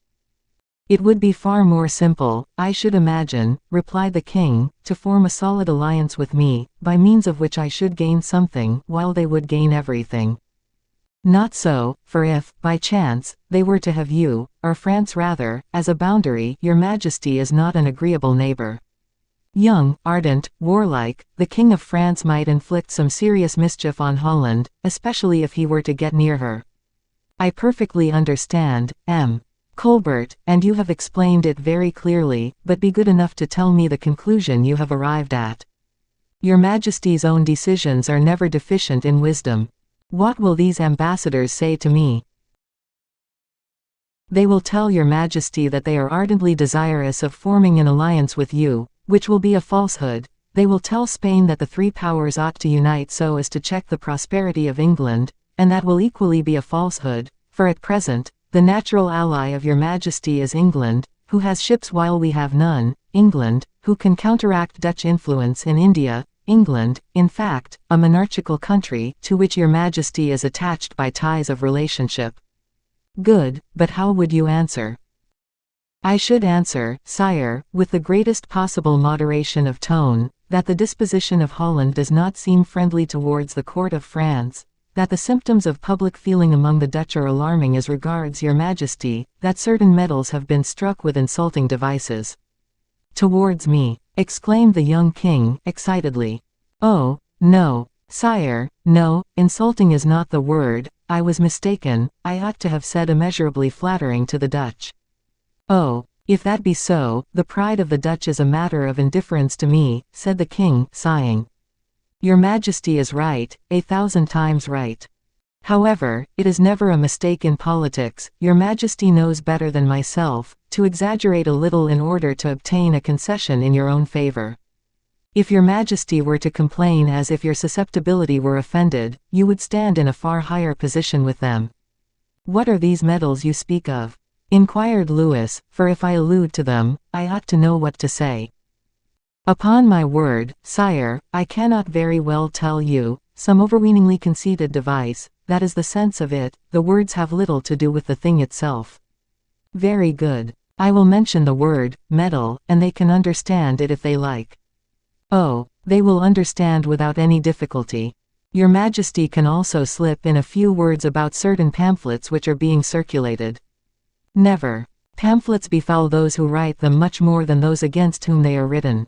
It would be far more simple, I should imagine, replied the king, to form a solid alliance with me, by means of which I should gain something, while they would gain everything. Not so, for if, by chance, they were to have you, or France rather, as a boundary, your Majesty is not an agreeable neighbor. Young, ardent, warlike, the King of France might inflict some serious mischief on Holland, especially if he were to get near her. I perfectly understand, Colbert, and you have explained it very clearly, but be good enough to tell me the conclusion you have arrived at. Your Majesty's own decisions are never deficient in wisdom. What will these ambassadors say to me? They will tell your Majesty that they are ardently desirous of forming an alliance with you, which will be a falsehood. They will tell Spain that the three powers ought to unite so as to check the prosperity of England, and that will equally be a falsehood, for at present, the natural ally of your Majesty is England, who has ships while we have none, England, who can counteract Dutch influence in India, England, in fact, a monarchical country, to which your Majesty is attached by ties of relationship. Good, but how would you answer? I should answer, sire, with the greatest possible moderation of tone, that the disposition of Holland does not seem friendly towards the court of France, that the symptoms of public feeling among the Dutch are alarming as regards your Majesty, that certain medals have been struck with insulting devices. towards me," exclaimed the young king, excitedly. "Oh, no, sire, no, insulting is not the word, I was mistaken, I ought to have said immeasurably flattering to the Dutch." "Oh, if that be so, the pride of the Dutch is a matter of indifference to me," said the king, sighing. "Your Majesty is right, 1,000 times right. However, it is never a mistake in politics, your Majesty knows better than myself, to exaggerate a little in order to obtain a concession in your own favor. If your Majesty were to complain as if your susceptibility were offended, you would stand in a far higher position with them." "What are these medals you speak of?" inquired Louis, "for if I allude to them, I ought to know what to say." "Upon my word, sire, I cannot very well tell you, some overweeningly conceited device, that is the sense of it, the words have little to do with the thing itself." "Very good. I will mention the word, medal, and they can understand it if they like." "Oh, they will understand without any difficulty. Your Majesty can also slip in a few words about certain pamphlets which are being circulated." "Never. Pamphlets befoul those who write them much more than those against whom they are written."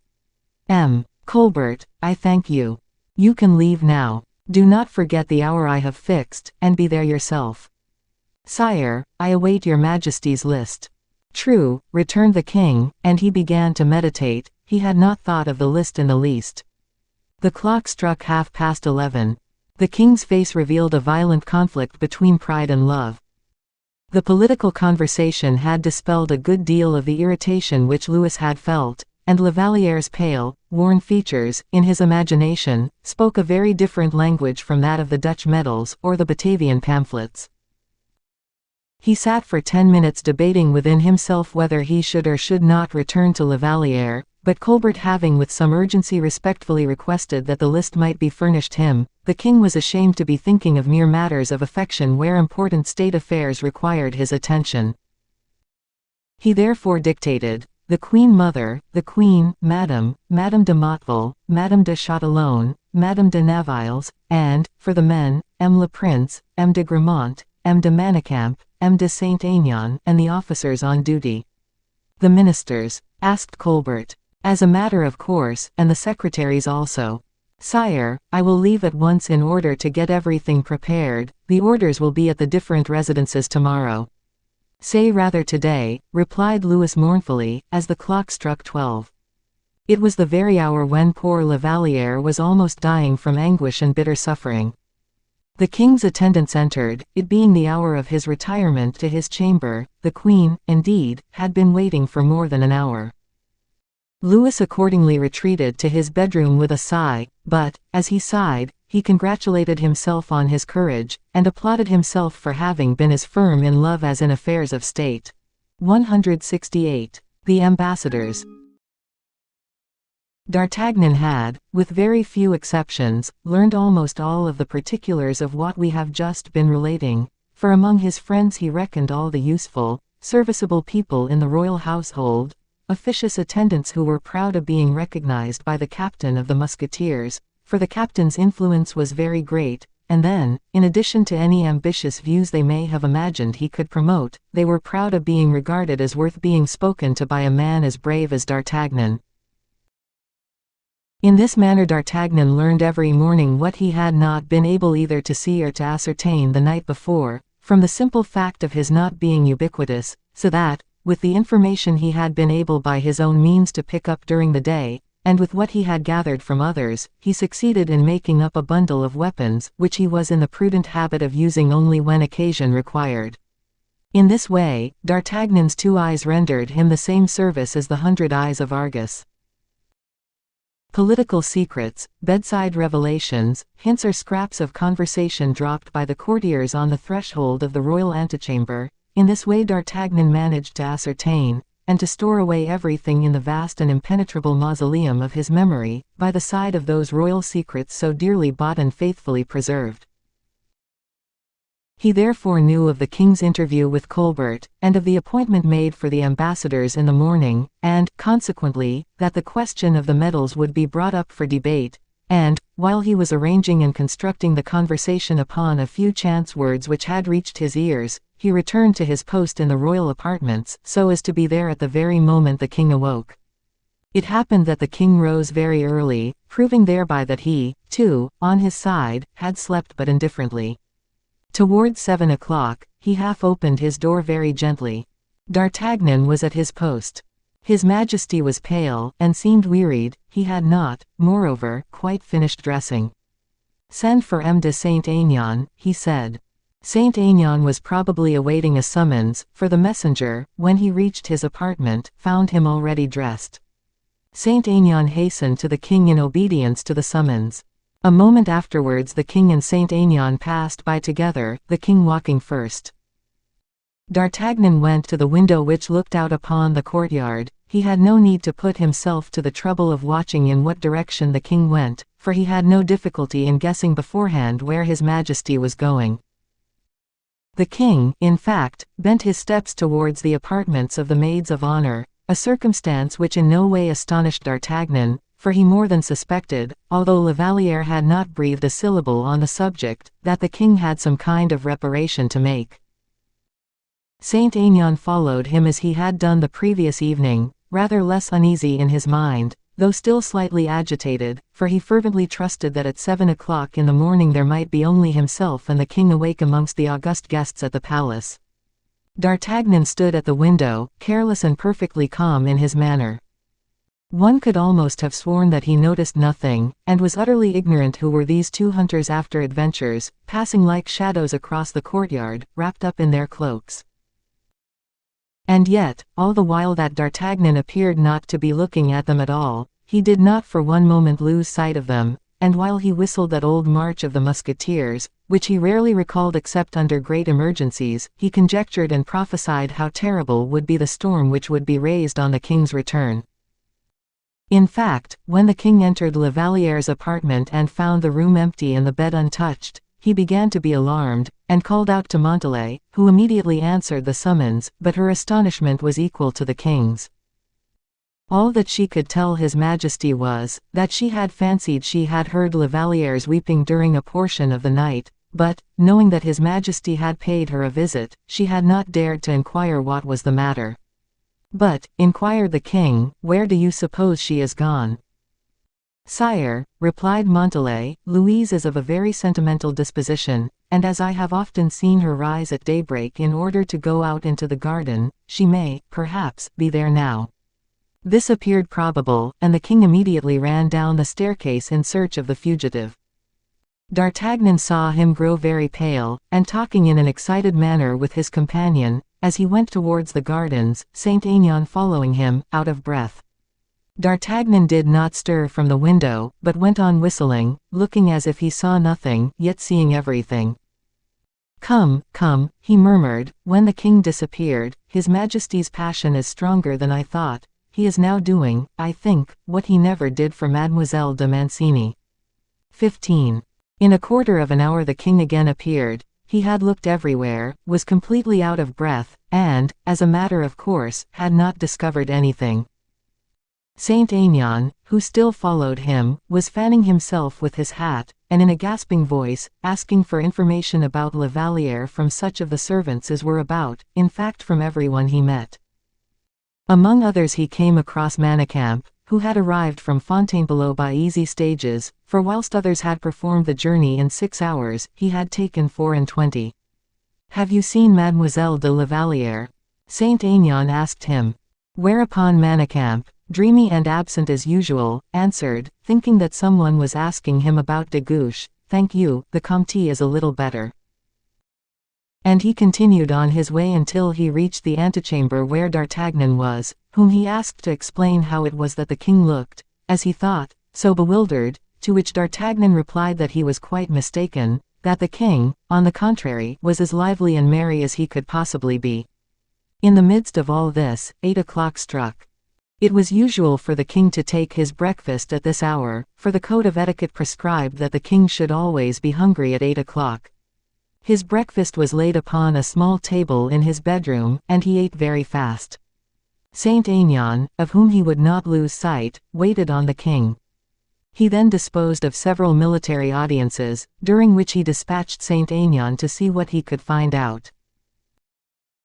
Colbert, I thank you. You can leave now. Do not forget the hour I have fixed, and be there yourself." "Sire, I await your Majesty's list." "True," returned the king, and he began to meditate. He had not thought of the list in the least. The clock struck 11:30. The king's face revealed a violent conflict between pride and love. The political conversation had dispelled a good deal of the irritation which Louis had felt, and Lavaliere's pale, worn features, in his imagination, spoke a very different language from that of the Dutch medals or the Batavian pamphlets. He sat for 10 minutes debating within himself whether he should or should not return to Lavaliere, but Colbert having with some urgency respectfully requested that the list might be furnished him, the king was ashamed to be thinking of mere matters of affection where important state affairs required his attention. He therefore dictated, "The Queen Mother, the Queen, Madame de Motteville, Madame de Châtillon, Madame de Navilles, and, for the men, M. le Prince, M. de Gramont, M. de Manicamp, M. de Saint-Aignan, and the officers on duty." "The ministers?" asked Colbert. "As a matter of course, and the secretaries also." "Sire, I will leave at once in order to get everything prepared. The orders will be at the different residences tomorrow." "Say rather today," replied Louis mournfully, as the clock struck 12. It was the very hour when poor Lavaliere was almost dying from anguish and bitter suffering. The king's attendants entered, it being the hour of his retirement to his chamber. The queen, indeed, had been waiting for more than an hour. Louis accordingly retreated to his bedroom with a sigh, but, as he sighed, he congratulated himself on his courage, and applauded himself for having been as firm in love as in affairs of state. 168. The Ambassadors. D'Artagnan had, with very few exceptions, learned almost all of the particulars of what we have just been relating, for among his friends he reckoned all the useful, serviceable people in the royal household, officious attendants who were proud of being recognized by the captain of the musketeers, for the captain's influence was very great, and then, in addition to any ambitious views they may have imagined he could promote, they were proud of being regarded as worth being spoken to by a man as brave as D'Artagnan. In this manner D'Artagnan learned every morning what he had not been able either to see or to ascertain the night before, from the simple fact of his not being ubiquitous, so that, with the information he had been able by his own means to pick up during the day, and with what he had gathered from others, he succeeded in making up a bundle of weapons, which he was in the prudent habit of using only when occasion required. In this way, D'Artagnan's 2 eyes rendered him the same service as the 100 eyes of Argus. Political secrets, bedside revelations, hints or scraps of conversation dropped by the courtiers on the threshold of the royal antechamber. In this way D'Artagnan managed to ascertain, and to store away everything in the vast and impenetrable mausoleum of his memory, by the side of those royal secrets so dearly bought and faithfully preserved. He therefore knew of the king's interview with Colbert, and of the appointment made for the ambassadors in the morning, and, consequently, that the question of the medals would be brought up for debate, and, while he was arranging and constructing the conversation upon a few chance words which had reached his ears, he returned to his post in the royal apartments, so as to be there at the very moment the king awoke. It happened that the king rose very early, proving thereby that he, too, on his side, had slept but indifferently. Towards 7 o'clock, he half opened his door very gently. D'Artagnan was at his post. His Majesty was pale, and seemed wearied. He had not, moreover, quite finished dressing. "Send for M. de Saint-Aignan," he said. Saint-Aignan was probably awaiting a summons, for the messenger, when he reached his apartment, found him already dressed. Saint-Aignan hastened to the king in obedience to the summons. A moment afterwards the king and Saint-Aignan passed by together, the king walking first. D'Artagnan went to the window which looked out upon the courtyard. He had no need to put himself to the trouble of watching in what direction the king went, for he had no difficulty in guessing beforehand where his Majesty was going. The king, in fact, bent his steps towards the apartments of the maids of honor, a circumstance which in no way astonished D'Artagnan, for he more than suspected, although La Vallière had not breathed a syllable on the subject, that the king had some kind of reparation to make. Saint-Aignan followed him as he had done the previous evening, rather less uneasy in his mind, though still slightly agitated, for he fervently trusted that at 7 o'clock in the morning there might be only himself and the king awake amongst the august guests at the palace. D'Artagnan stood at the window, careless and perfectly calm in his manner. One could almost have sworn that he noticed nothing, and was utterly ignorant who were these two hunters after adventures, passing like shadows across the courtyard, wrapped up in their cloaks. And yet, all the while that D'Artagnan appeared not to be looking at them at all, he did not for one moment lose sight of them, and while he whistled that old march of the Musketeers, which he rarely recalled except under great emergencies, he conjectured and prophesied how terrible would be the storm which would be raised on the king's return. In fact, when the king entered La Vallière's apartment and found the room empty and the bed untouched, he began to be alarmed, and called out to Montalais, who immediately answered the summons, but her astonishment was equal to the king's. All that she could tell his Majesty was, that she had fancied she had heard La Vallière's weeping during a portion of the night, but, knowing that his Majesty had paid her a visit, she had not dared to inquire what was the matter. "But," inquired the king, "where do you suppose she is gone?" "Sire," replied Montalais, "Louise is of a very sentimental disposition, and as I have often seen her rise at daybreak in order to go out into the garden, she may, perhaps, be there now." This appeared probable, and the king immediately ran down the staircase in search of the fugitive. D'Artagnan saw him grow very pale, and talking in an excited manner with his companion, as he went towards the gardens, Saint-Aignan following him, out of breath. D'Artagnan did not stir from the window, but went on whistling, looking as if he saw nothing, yet seeing everything. "Come, come," he murmured, when the king disappeared, "His Majesty's passion is stronger than I thought. He is now doing, I think, what he never did for Mademoiselle de Mancini." 15. In a quarter of an hour the king again appeared. He had looked everywhere, was completely out of breath, and, as a matter of course, had not discovered anything. Saint-Aignan, who still followed him, was fanning himself with his hat, and in a gasping voice, asking for information about La Vallière from such of the servants as were about, in fact from everyone he met. Among others he came across Manicamp, who had arrived from Fontainebleau by easy stages, for whilst others had performed the journey in 6 hours, he had taken 24. "Have you seen Mademoiselle de La Vallière?" Saint-Aignan asked him. Whereupon Manicamp, dreamy and absent as usual, answered, thinking that someone was asking him about de Guiche, "Thank you, the Comte is a little better." And he continued on his way until he reached the antechamber where D'Artagnan was, whom he asked to explain how it was that the king looked, as he thought, so bewildered, to which D'Artagnan replied that he was quite mistaken, that the king, on the contrary, was as lively and merry as he could possibly be. In the midst of all this, 8 o'clock struck. It was usual for the king to take his breakfast at this hour, for the code of etiquette prescribed that the king should always be hungry at 8 o'clock. His breakfast was laid upon a small table in his bedroom, and he ate very fast. Saint-Aignan, of whom he would not lose sight, waited on the king. He then disposed of several military audiences, during which he dispatched Saint-Aignan to see what he could find out.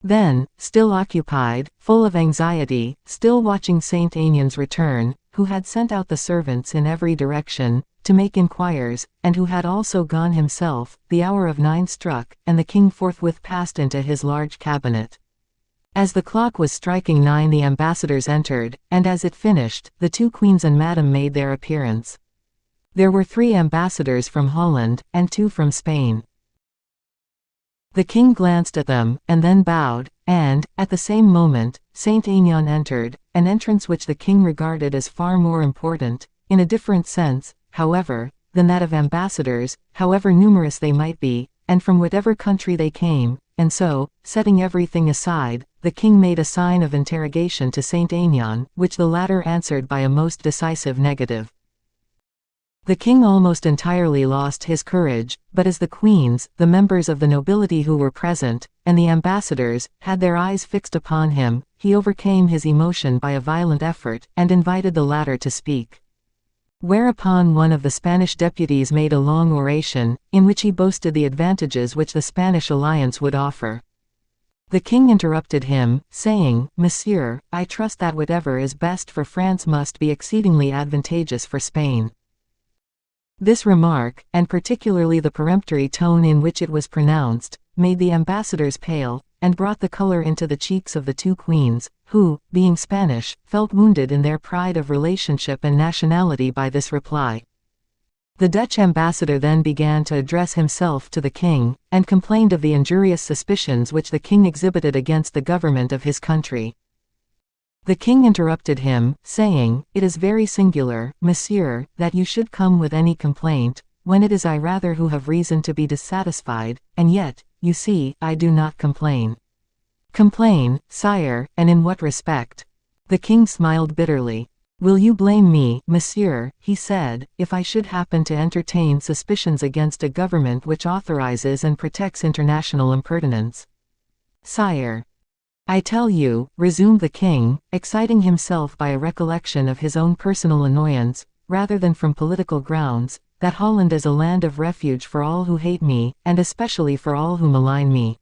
Then, still occupied, full of anxiety, still watching Saint Aignin's return, who had sent out the servants in every direction, to make inquiries, and who had also gone himself, the hour of 9 struck, and the king forthwith passed into his large cabinet. As the clock was striking 9 the ambassadors entered, and as it finished, the 2 queens and Madame made their appearance. There were 3 ambassadors from Holland, and 2 from Spain. The king glanced at them, and then bowed, and, at the same moment, Saint Aignan entered, an entrance which the king regarded as far more important, in a different sense, however, than that of ambassadors, however numerous they might be, and from whatever country they came, and so, setting everything aside, the king made a sign of interrogation to Saint Aignan, which the latter answered by a most decisive negative. The king almost entirely lost his courage, but as the queens, the members of the nobility who were present, and the ambassadors, had their eyes fixed upon him, he overcame his emotion by a violent effort, and invited the latter to speak. Whereupon one of the Spanish deputies made a long oration, in which he boasted the advantages which the Spanish alliance would offer. The king interrupted him, saying, "Monsieur, I trust that whatever is best for France must be exceedingly advantageous for Spain." This remark, and particularly the peremptory tone in which it was pronounced, made the ambassadors pale, and brought the color into the cheeks of the 2 queens, who, being Spanish, felt wounded in their pride of relationship and nationality by this reply. The Dutch ambassador then began to address himself to the king, and complained of the injurious suspicions which the king exhibited against the government of his country. The king interrupted him, saying, "It is very singular, monsieur, that you should come with any complaint, when it is I rather who have reason to be dissatisfied, and yet, you see, I do not complain." "Complain, sire, and in what respect?" The king smiled bitterly. "Will you blame me, monsieur," he said, "if I should happen to entertain suspicions against a government which authorizes and protects international impertinence?" "Sire, I tell you," resumed the king, exciting himself by a recollection of his own personal annoyance, rather than from political grounds, "that Holland is a land of refuge for all who hate me, and especially for all who malign me."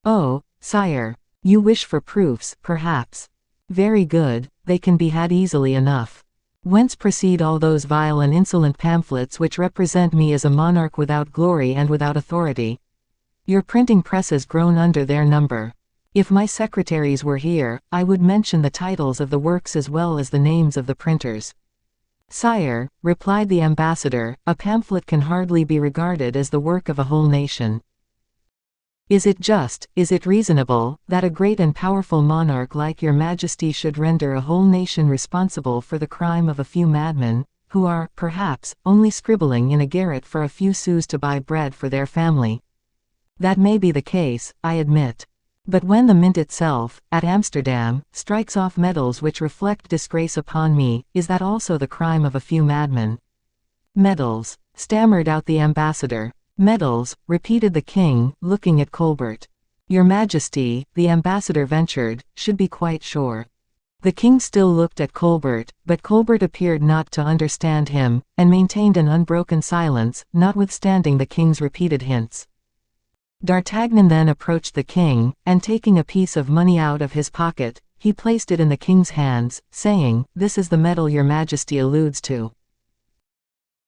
"Oh, sire, you wish for proofs, perhaps. Very good, they can be had easily enough. Whence proceed all those vile and insolent pamphlets which represent me as a monarch without glory and without authority? Your printing presses groan under their number. If my secretaries were here, I would mention the titles of the works as well as the names of the printers." "Sire," replied the ambassador, "a pamphlet can hardly be regarded as the work of a whole nation. Is it just, is it reasonable, that a great and powerful monarch like your majesty should render a whole nation responsible for the crime of a few madmen, who are, perhaps, only scribbling in a garret for a few sous to buy bread for their family? That may be the case, I admit. But when the mint itself, at Amsterdam, strikes off medals which reflect disgrace upon me, is that also the crime of a few madmen?" "Medals," stammered out the ambassador. "Medals," repeated the king, looking at Colbert. "Your Majesty," the ambassador ventured, "should be quite sure." The king still looked at Colbert, but Colbert appeared not to understand him, and maintained an unbroken silence, notwithstanding the king's repeated hints. D'Artagnan then approached the king, and taking a piece of money out of his pocket, he placed it in the king's hands, saying, "This is the medal your majesty alludes to."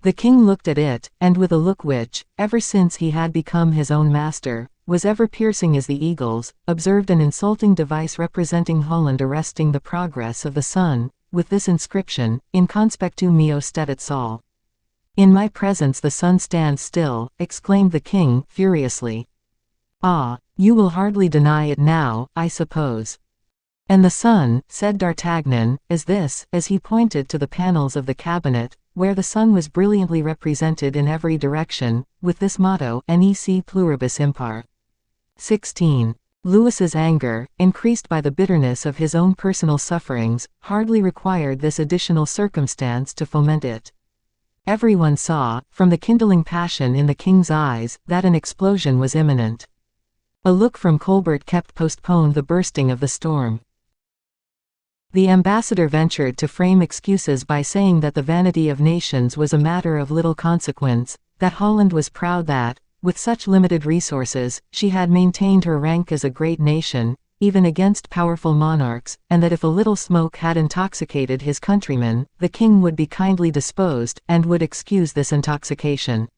The king looked at it, and with a look which, ever since he had become his own master, was ever piercing as the eagle's, observed an insulting device representing Holland arresting the progress of the sun, with this inscription, "In conspectu meo stetit sol." "In my presence the sun stands still," exclaimed the king, furiously. "Ah, you will hardly deny it now, I suppose." "And the sun," said D'Artagnan, "is this," as he pointed to the panels of the cabinet, where the sun was brilliantly represented in every direction, with this motto, Nec pluribus impar. 16. Louis's anger, increased by the bitterness of his own personal sufferings, hardly required this additional circumstance to foment it. Everyone saw, from the kindling passion in the king's eyes, that an explosion was imminent. A look from Colbert kept postponed the bursting of the storm. The ambassador ventured to frame excuses by saying that the vanity of nations was a matter of little consequence, that Holland was proud that, with such limited resources, she had maintained her rank as a great nation, even against powerful monarchs, and that if a little smoke had intoxicated his countrymen, the king would be kindly disposed, and would excuse this intoxication.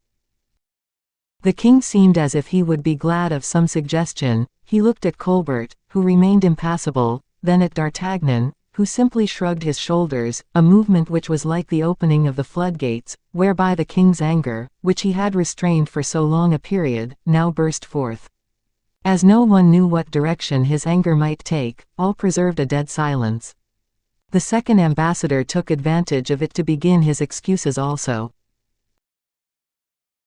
The king seemed as if he would be glad of some suggestion. He looked at Colbert, who remained impassible, then at D'Artagnan, who simply shrugged his shoulders, a movement which was like the opening of the floodgates, whereby the king's anger, which he had restrained for so long a period, now burst forth. As no one knew what direction his anger might take, all preserved a dead silence. The second ambassador took advantage of it to begin his excuses also.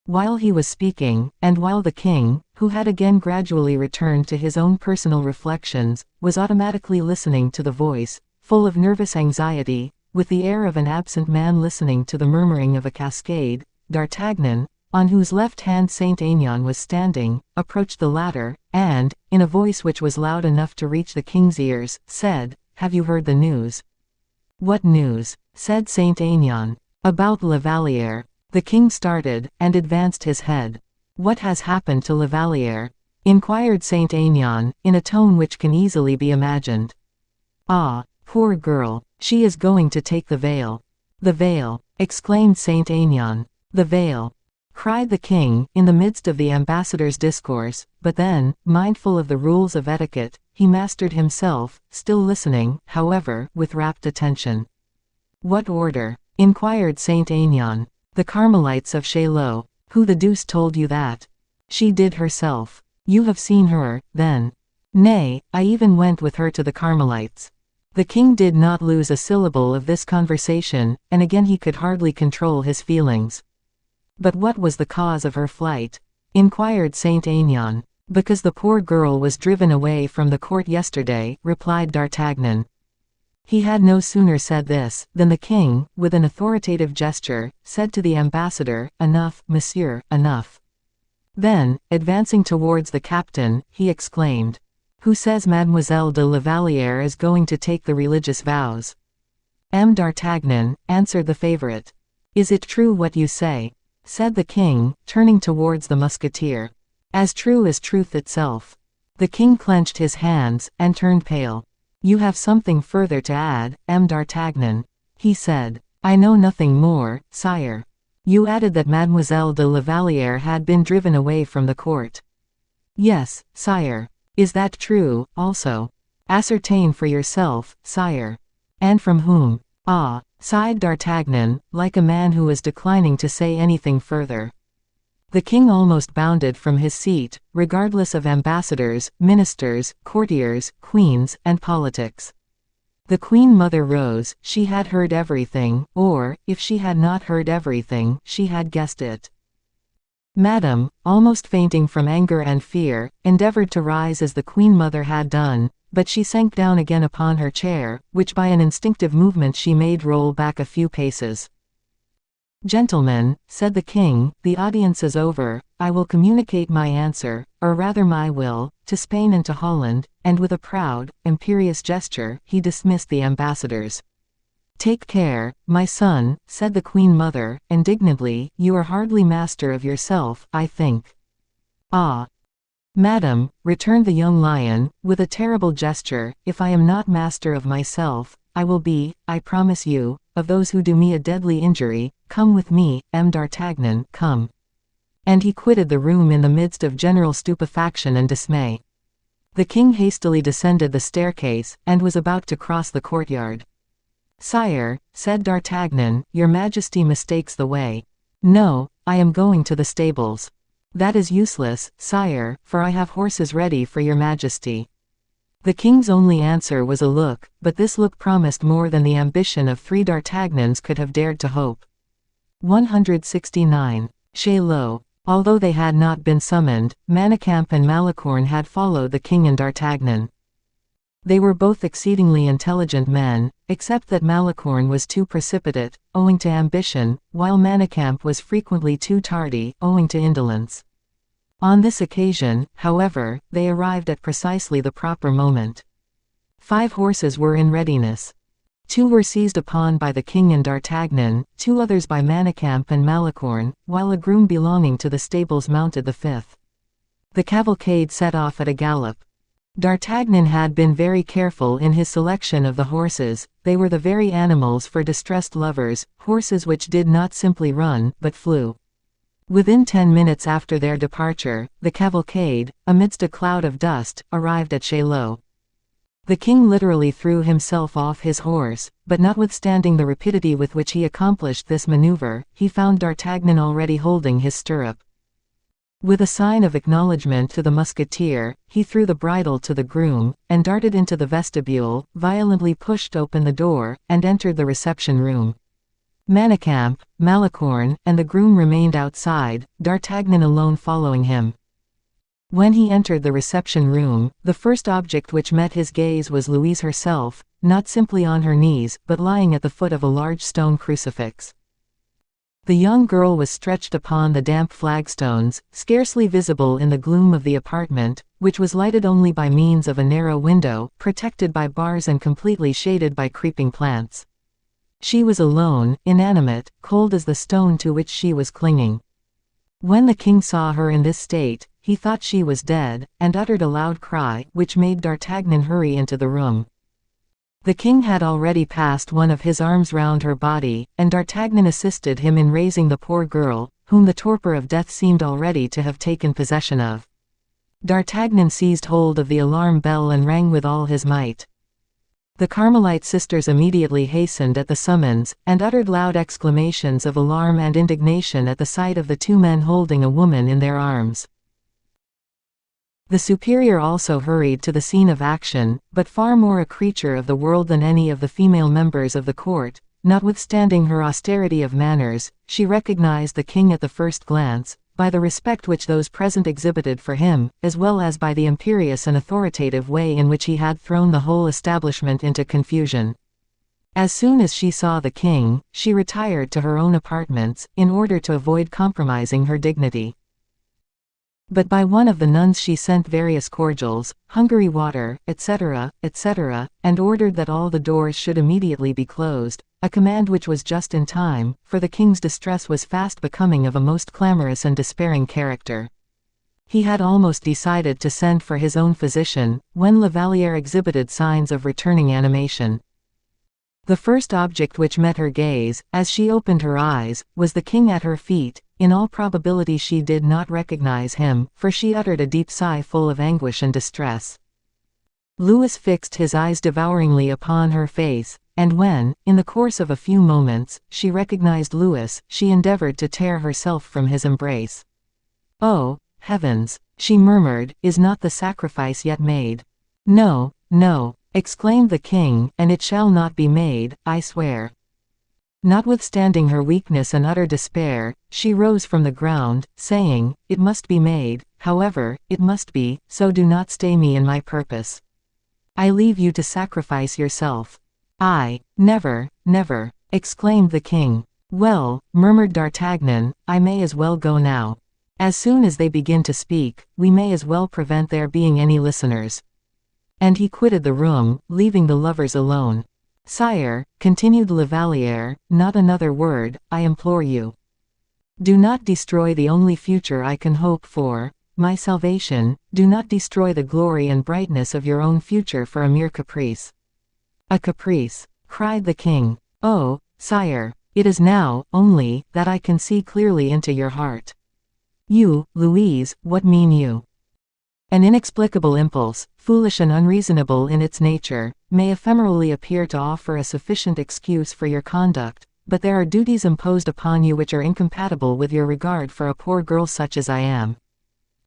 While he was speaking, and while the king, who had again gradually returned to his own personal reflections, was automatically listening to the voice, full of nervous anxiety, with the air of an absent man listening to the murmuring of a cascade, D'Artagnan, on whose left hand Saint Aignan was standing, approached the latter, and, in a voice which was loud enough to reach the king's ears, said, "Have you heard the news?" "What news?" said Saint Aignan. "About La Vallière." The king started, and advanced his head. "What has happened to La Vallière?" inquired Saint Aignan, in a tone which can easily be imagined. "Ah, poor girl, she is going to take the veil." "The veil!" exclaimed Saint Aignan. "The veil!" cried the king, in the midst of the ambassador's discourse, but then, mindful of the rules of etiquette, he mastered himself, still listening, however, with rapt attention. "What order?" inquired Saint Aignan. "The Carmelites of Chaillot." "Who the deuce told you that?" "She did herself." "You have seen her, then?" "Nay, I even went with her to the Carmelites." The king did not lose a syllable of this conversation, and again he could hardly control his feelings. "But what was the cause of her flight?" inquired Saint Aignan. "Because the poor girl was driven away from the court yesterday," replied D'Artagnan. He had no sooner said this, than the king, with an authoritative gesture, said to the ambassador, "Enough, monsieur, enough." Then, advancing towards the captain, he exclaimed, "Who says Mademoiselle de la Vallière is going to take the religious vows?" D'Artagnan, answered the favorite. "Is it true what you say?" said the king, turning towards the musketeer. "As true as truth itself." The king clenched his hands, and turned pale. "You have something further to add, D'Artagnan," he said. "I know nothing more, sire." "You added that Mademoiselle de la Vallière had been driven away from the court." "Yes, sire." "Is that true, also?" "Ascertain for yourself, sire." "And from whom?" "Ah," sighed D'Artagnan, like a man who was declining to say anything further. The king almost bounded from his seat, regardless of ambassadors, ministers, courtiers, queens, and politics. The queen mother rose. She had heard everything, or, if she had not heard everything, she had guessed it. Madame, almost fainting from anger and fear, endeavored to rise as the queen mother had done, but she sank down again upon her chair, which by an instinctive movement she made roll back a few paces. "Gentlemen," said the king, "the audience is over. I will communicate my answer, or rather my will, to Spain and to Holland," and with a proud, imperious gesture, he dismissed the ambassadors. "Take care, my son," said the queen mother, indignantly, "you are hardly master of yourself, I think." "Ah, madam," returned the young lion, with a terrible gesture, "if I am not master of myself, I will be, I promise you, of those who do me a deadly injury. Come with me, D'Artagnan, come." And he quitted the room in the midst of general stupefaction and dismay. The king hastily descended the staircase, and was about to cross the courtyard. "Sire," said D'Artagnan, "your majesty mistakes the way." "No, I am going to the stables." "That is useless, sire, for I have horses ready for your majesty." The king's only answer was a look, but this look promised more than the ambition of 3 D'Artagnans could have dared to hope. 169. Chaillot. Although they had not been summoned, Manicamp and Malicorne had followed the king and D'Artagnan. They were both exceedingly intelligent men, except that Malicorne was too precipitate, owing to ambition, while Manicamp was frequently too tardy, owing to indolence. On this occasion, however, they arrived at precisely the proper moment. 5 horses were in readiness. 2 were seized upon by the king and D'Artagnan, 2 others by Manicamp and Malicorne, while a groom belonging to the stables mounted the 5th. The cavalcade set off at a gallop. D'Artagnan had been very careful in his selection of the horses. They were the very animals for distressed lovers, horses which did not simply run, but flew. Within 10 minutes after their departure, the cavalcade, amidst a cloud of dust, arrived at Chaillot. The king literally threw himself off his horse, but notwithstanding the rapidity with which he accomplished this maneuver, he found D'Artagnan already holding his stirrup. With a sign of acknowledgment to the musketeer, he threw the bridle to the groom, and darted into the vestibule, violently pushed open the door, and entered the reception room. Manicamp, Malicorne, and the groom remained outside, D'Artagnan alone following him. When he entered the reception room, the first object which met his gaze was Louise herself, not simply on her knees, but lying at the foot of a large stone crucifix. The young girl was stretched upon the damp flagstones, scarcely visible in the gloom of the apartment, which was lighted only by means of a narrow window, protected by bars and completely shaded by creeping plants. She was alone, inanimate, cold as the stone to which she was clinging. When the king saw her in this state, he thought she was dead, and uttered a loud cry, which made D'Artagnan hurry into the room. The king had already passed one of his arms round her body, and D'Artagnan assisted him in raising the poor girl, whom the torpor of death seemed already to have taken possession of. D'Artagnan seized hold of the alarm bell and rang with all his might. The Carmelite sisters immediately hastened at the summons, and uttered loud exclamations of alarm and indignation at the sight of the 2 men holding a woman in their arms. The superior also hurried to the scene of action, but far more a creature of the world than any of the female members of the court. Notwithstanding her austerity of manners, she recognized the king at the first glance, by the respect which those present exhibited for him, as well as by the imperious and authoritative way in which he had thrown the whole establishment into confusion. As soon as she saw the king, she retired to her own apartments, in order to avoid compromising her dignity. But by one of the nuns she sent various cordials, Hungary water, etc., etc., and ordered that all the doors should immediately be closed, a command which was just in time, for the king's distress was fast becoming of a most clamorous and despairing character. He had almost decided to send for his own physician, when La Vallière exhibited signs of returning animation. The first object which met her gaze, as she opened her eyes, was the king at her feet. In all probability she did not recognize him, for she uttered a deep sigh full of anguish and distress. Louis fixed his eyes devouringly upon her face, and when, in the course of a few moments, she recognized Louis, she endeavored to tear herself from his embrace. "Oh, heavens!" she murmured, "is not the sacrifice yet made?" "No, no," exclaimed the king, "and it shall not be made, I swear." Notwithstanding her weakness and utter despair, she rose from the ground, saying, "It must be made, however, it must be, so do not stay me in my purpose. I leave you to sacrifice yourself." "I, never, never," exclaimed the king. "Well," murmured D'Artagnan, "I may as well go now. As soon as they begin to speak, we may as well prevent there being any listeners." And he quitted the room, leaving the lovers alone. "Sire," continued La Vallière, "not another word, I implore you. Do not destroy the only future I can hope for, my salvation. Do not destroy the glory and brightness of your own future for a mere caprice." "A caprice!" cried the king. "Oh, sire, it is now, only, that I can see clearly into your heart. You, Louise, what mean you?" An inexplicable impulse, foolish and unreasonable in its nature, may ephemerally appear to offer a sufficient excuse for your conduct, but there are duties imposed upon you which are incompatible with your regard for a poor girl such as I am.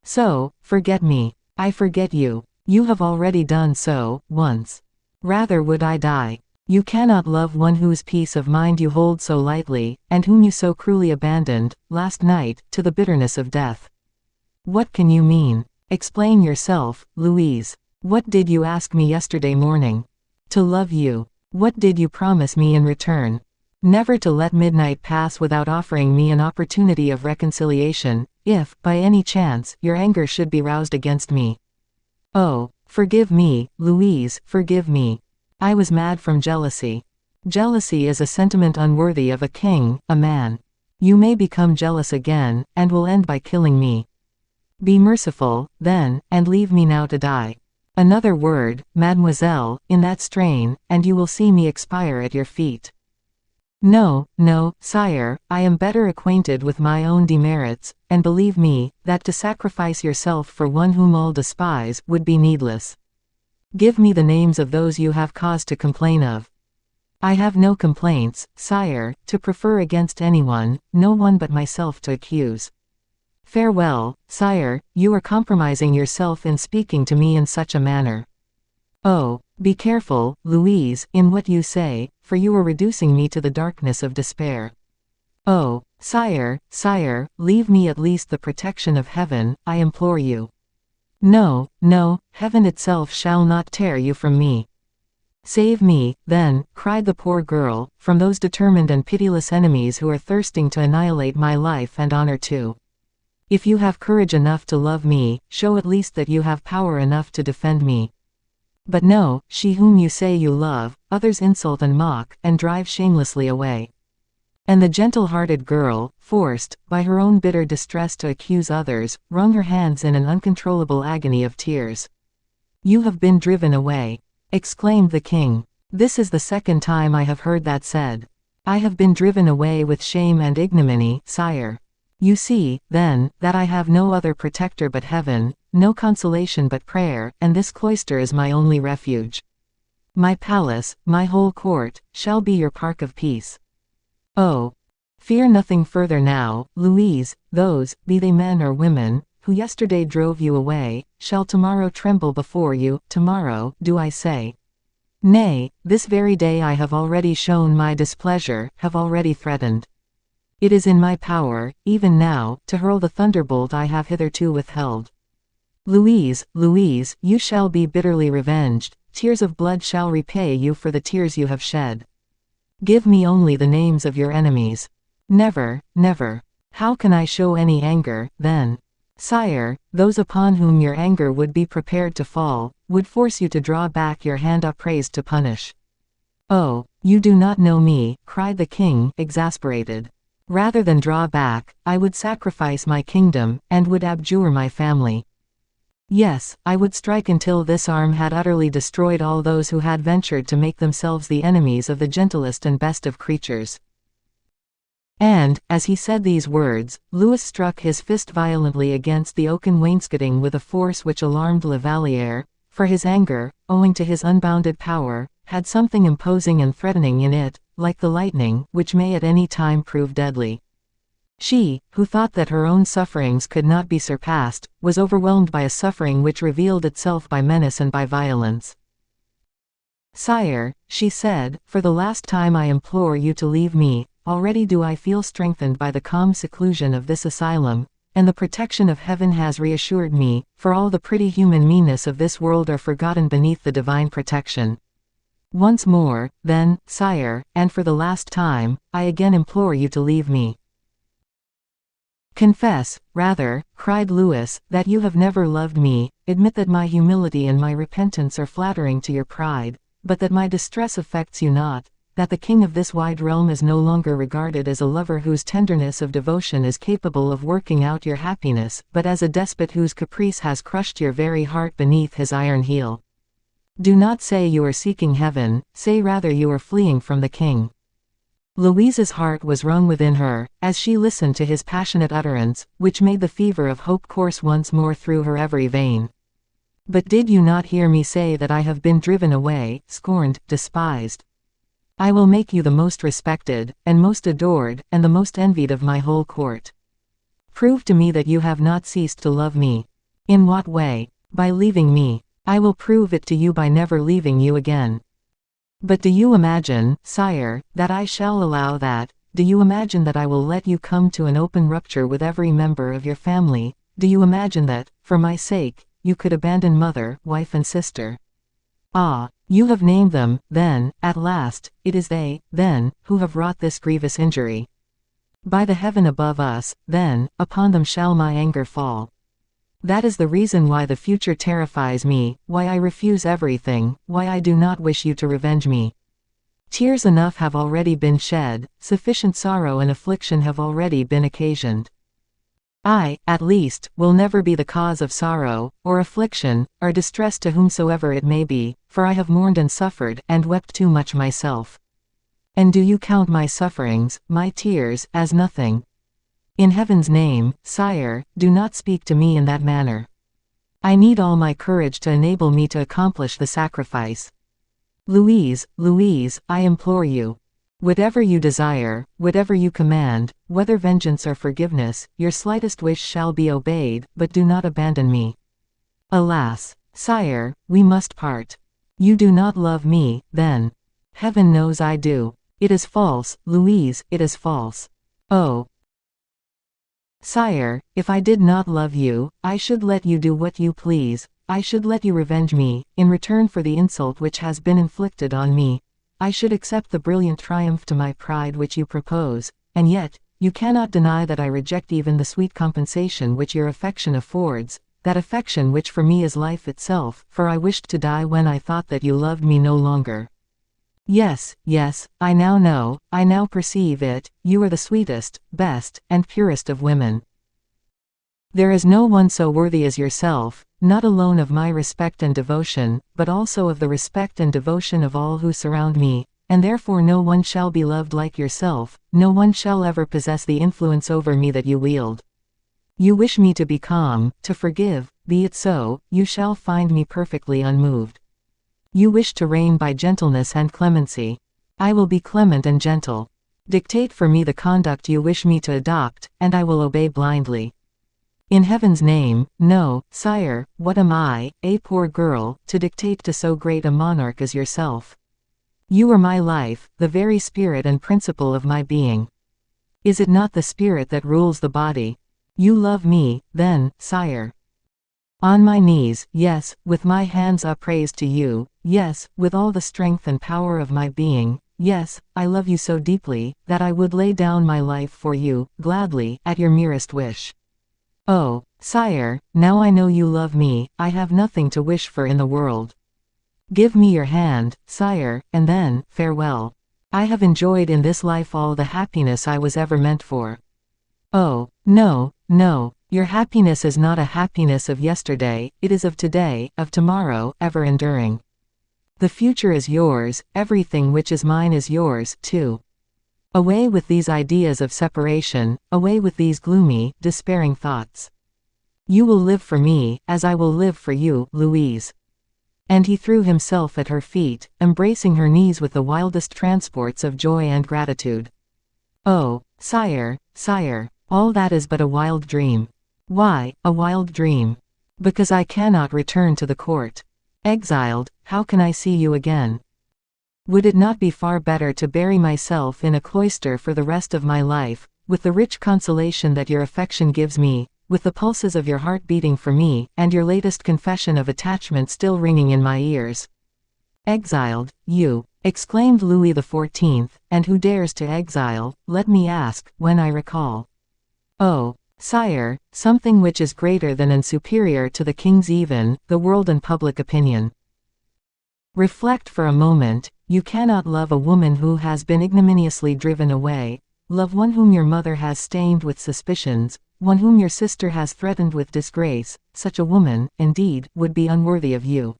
So, forget me. I forget you. You have already done so, once. Rather would I die. You cannot love one whose peace of mind you hold so lightly, and whom you so cruelly abandoned, last night, to the bitterness of death. What can you mean? Explain yourself, Louise. What did you ask me yesterday morning? To love you. What did you promise me in return? Never to let midnight pass without offering me an opportunity of reconciliation, if, by any chance, your anger should be roused against me. Oh, forgive me, Louise, forgive me. I was mad from jealousy. Jealousy is a sentiment unworthy of a king, a man. You may become jealous again, and will end by killing me. Be merciful, then, and leave me now to die. Another word, mademoiselle, in that strain, and you will see me expire at your feet. No, no, sire, I am better acquainted with my own demerits, and believe me, that to sacrifice yourself for one whom all despise, would be needless. Give me the names of those you have cause to complain of. I have no complaints, sire, to prefer against anyone, no one but myself to accuse. Farewell, sire, you are compromising yourself in speaking to me in such a manner. Oh, be careful, Louise, in what you say, for you are reducing me to the darkness of despair. Oh, sire, sire, leave me at least the protection of heaven, I implore you. No, no, heaven itself shall not tear you from me. Save me, then, cried the poor girl, from those determined and pitiless enemies who are thirsting to annihilate my life and honor too. If you have courage enough to love me, show at least that you have power enough to defend me. But no, she whom you say you love, others insult and mock, and drive shamelessly away. And the gentle-hearted girl, forced, by her own bitter distress to accuse others, wrung her hands in an uncontrollable agony of tears. You have been driven away, exclaimed the king. This is the second time I have heard that said. I have been driven away with shame and ignominy, sire. You see, then, that I have no other protector but heaven, no consolation but prayer, and this cloister is my only refuge. My palace, my whole court, shall be your park of peace. Oh, fear nothing further now, Louise, those, be they men or women, who yesterday drove you away, shall tomorrow tremble before you, tomorrow, do I say. Nay, this very day I have already shown my displeasure, have already threatened. It is in my power, even now, to hurl the thunderbolt I have hitherto withheld. Louise, Louise, you shall be bitterly revenged, tears of blood shall repay you for the tears you have shed. Give me only the names of your enemies. Never, never. How can I show any anger, then? Sire, those upon whom your anger would be prepared to fall, would force you to draw back your hand upraised to punish. Oh, you do not know me, cried the king, exasperated. Rather than draw back, I would sacrifice my kingdom, and would abjure my family. Yes, I would strike until this arm had utterly destroyed all those who had ventured to make themselves the enemies of the gentlest and best of creatures. And, as he said these words, Louis struck his fist violently against the oaken wainscoting with a force which alarmed La Vallière, for his anger, owing to his unbounded power, had something imposing and threatening in it, like the lightning, which may at any time prove deadly. She, who thought that her own sufferings could not be surpassed, was overwhelmed by a suffering which revealed itself by menace and by violence. Sire, she said, for the last time I implore you to leave me. Already do I feel strengthened by the calm seclusion of this asylum, and the protection of heaven has reassured me, for all the pretty human meanness of this world are forgotten beneath the divine protection. Once more, then, sire, and for the last time, I again implore you to leave me. Confess, rather, cried Louis, that you have never loved me, admit that my humility and my repentance are flattering to your pride, but that my distress affects you not, that the king of this wide realm is no longer regarded as a lover whose tenderness of devotion is capable of working out your happiness, but as a despot whose caprice has crushed your very heart beneath his iron heel. Do not say you are seeking heaven, say rather you are fleeing from the king. Louise's heart was wrung within her, as she listened to his passionate utterance, which made the fever of hope course once more through her every vein. But did you not hear me say that I have been driven away, scorned, despised? I will make you the most respected, and most adored, and the most envied of my whole court. Prove to me that you have not ceased to love me. In what way? By leaving me. I will prove it to you by never leaving you again. But do you imagine, sire, that I shall allow that? Do you imagine that I will let you come to an open rupture with every member of your family? Do you imagine that, for my sake, you could abandon mother, wife and sister? Ah, you have named them, then, at last, it is they, then, who have wrought this grievous injury. By the heaven above us, then, upon them shall my anger fall. That is the reason why the future terrifies me, why I refuse everything, why I do not wish you to revenge me. Tears enough have already been shed, sufficient sorrow and affliction have already been occasioned. I, at least, will never be the cause of sorrow, or affliction, or distress to whomsoever it may be, for I have mourned and suffered, and wept too much myself. And do you count my sufferings, my tears, as nothing? In heaven's name, sire, do not speak to me in that manner. I need all my courage to enable me to accomplish the sacrifice. Louise, Louise, I implore you. Whatever you desire, whatever you command, whether vengeance or forgiveness, your slightest wish shall be obeyed, but do not abandon me. Alas, sire, we must part. You do not love me, then. Heaven knows I do. It is false, Louise, it is false. Oh, sire, if I did not love you, I should let you do what you please, I should let you revenge me, in return for the insult which has been inflicted on me. I should accept the brilliant triumph to my pride which you propose, and yet, you cannot deny that I reject even the sweet compensation which your affection affords, that affection which for me is life itself, for I wished to die when I thought that you loved me no longer. Yes, yes, I now know, I now perceive it, you are the sweetest, best, and purest of women. There is no one so worthy as yourself, not alone of my respect and devotion, but also of the respect and devotion of all who surround me, and therefore no one shall be loved like yourself, no one shall ever possess the influence over me that you wield. You wish me to be calm, to forgive, be it so, you shall find me perfectly unmoved. You wish to reign by gentleness and clemency. I will be clement and gentle. Dictate for me the conduct you wish me to adopt, and I will obey blindly. In heaven's name, no, sire, what am I, a poor girl, to dictate to so great a monarch as yourself? You are my life, the very spirit and principle of my being. Is it not the spirit that rules the body? You love me, then, sire. On my knees, yes, with my hands upraised to you, yes, with all the strength and power of my being, yes, I love you so deeply, that I would lay down my life for you, gladly, at your merest wish. Oh, sire, now I know you love me, I have nothing to wish for in the world. Give me your hand, sire, and then, farewell. I have enjoyed in this life all the happiness I was ever meant for. Oh, no, no, your happiness is not a happiness of yesterday, it is of today, of tomorrow, ever enduring. The future is yours, everything which is mine is yours, too. Away with these ideas of separation, away with these gloomy, despairing thoughts. You will live for me, as I will live for you, Louise. And he threw himself at her feet, embracing her knees with the wildest transports of joy and gratitude. Oh, sire, sire, all that is but a wild dream. Why, a wild dream? Because I cannot return to the court. Exiled, how can I see you again? Would it not be far better to bury myself in a cloister for the rest of my life, with the rich consolation that your affection gives me, with the pulses of your heart beating for me, and your latest confession of attachment still ringing in my ears? Exiled, you, exclaimed Louis XIV, and who dares to exile, let me ask, when I recall? Oh, sire, something which is greater than and superior to the king's even, the world and public opinion. Reflect for a moment, you cannot love a woman who has been ignominiously driven away, love one whom your mother has stained with suspicions, one whom your sister has threatened with disgrace, such a woman, indeed, would be unworthy of you.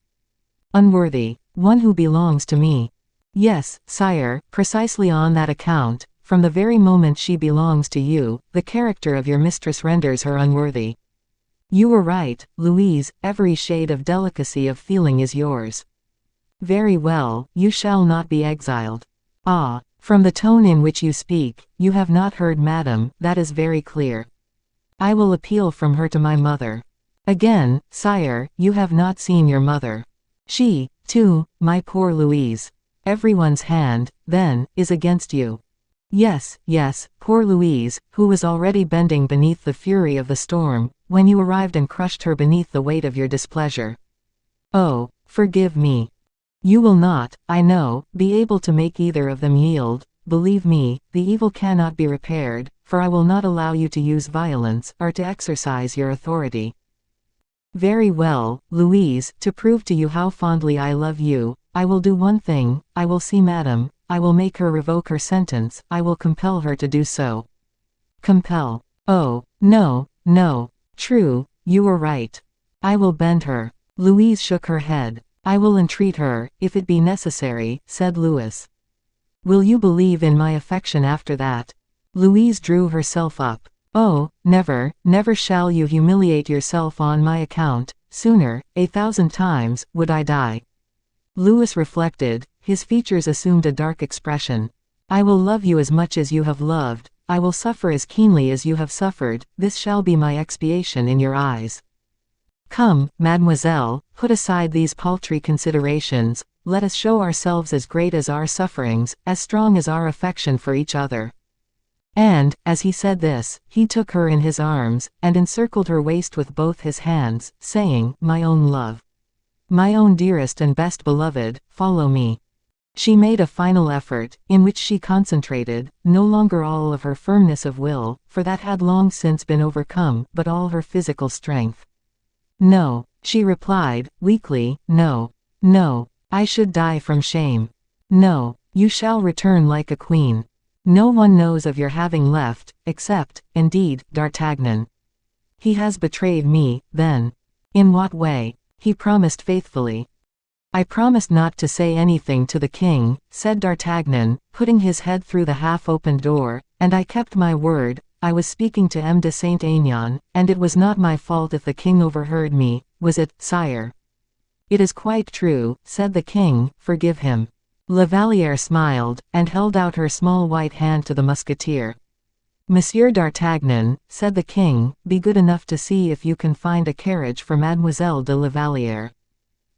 Unworthy, one who belongs to me. Yes, sire, precisely on that account, from the very moment she belongs to you, the character of your mistress renders her unworthy. You were right, Louise, every shade of delicacy of feeling is yours. Very well, you shall not be exiled. Ah, from the tone in which you speak, you have not heard madam, that is very clear. I will appeal from her to my mother. Again, sire, you have not seen your mother. She, too, my poor Louise. Everyone's hand, then, is against you. Yes, yes, poor Louise, who was already bending beneath the fury of the storm, when you arrived and crushed her beneath the weight of your displeasure. Oh, forgive me. You will not, I know, be able to make either of them yield. Believe me, the evil cannot be repaired, for I will not allow you to use violence, or to exercise your authority. Very well, Louise, to prove to you how fondly I love you, I will do one thing, I will see Madame, I will make her revoke her sentence, I will compel her to do so. Compel. Oh, no, no. True, you were right. I will bend her. Louise shook her head. I will entreat her, if it be necessary, said Louis. Will you believe in my affection after that? Louise drew herself up. Oh, never, never shall you humiliate yourself on my account, sooner, 1,000 times, would I die. Louis reflected, his features assumed a dark expression. I will love you as much as you have loved, I will suffer as keenly as you have suffered, this shall be my expiation in your eyes. Come, mademoiselle, put aside these paltry considerations, let us show ourselves as great as our sufferings, as strong as our affection for each other. And, as he said this, he took her in his arms, and encircled her waist with both his hands, saying, My own love. My own dearest and best beloved, follow me. She made a final effort, in which she concentrated, no longer all of her firmness of will, for that had long since been overcome, but all her physical strength. No, she replied, weakly, no. No. I should die from shame. No, you shall return like a queen. No one knows of your having left, except, indeed, D'Artagnan. He has betrayed me, then. In what way? He promised faithfully. I promised not to say anything to the king, said D'Artagnan, putting his head through the half-opened door, and I kept my word. I was speaking to M. de Saint-Aignan, and it was not my fault if the king overheard me, was it, sire? It is quite true, said the king, forgive him. La Vallière smiled, and held out her small white hand to the musketeer. Monsieur d'Artagnan, said the king, be good enough to see if you can find a carriage for Mademoiselle de la Vallière.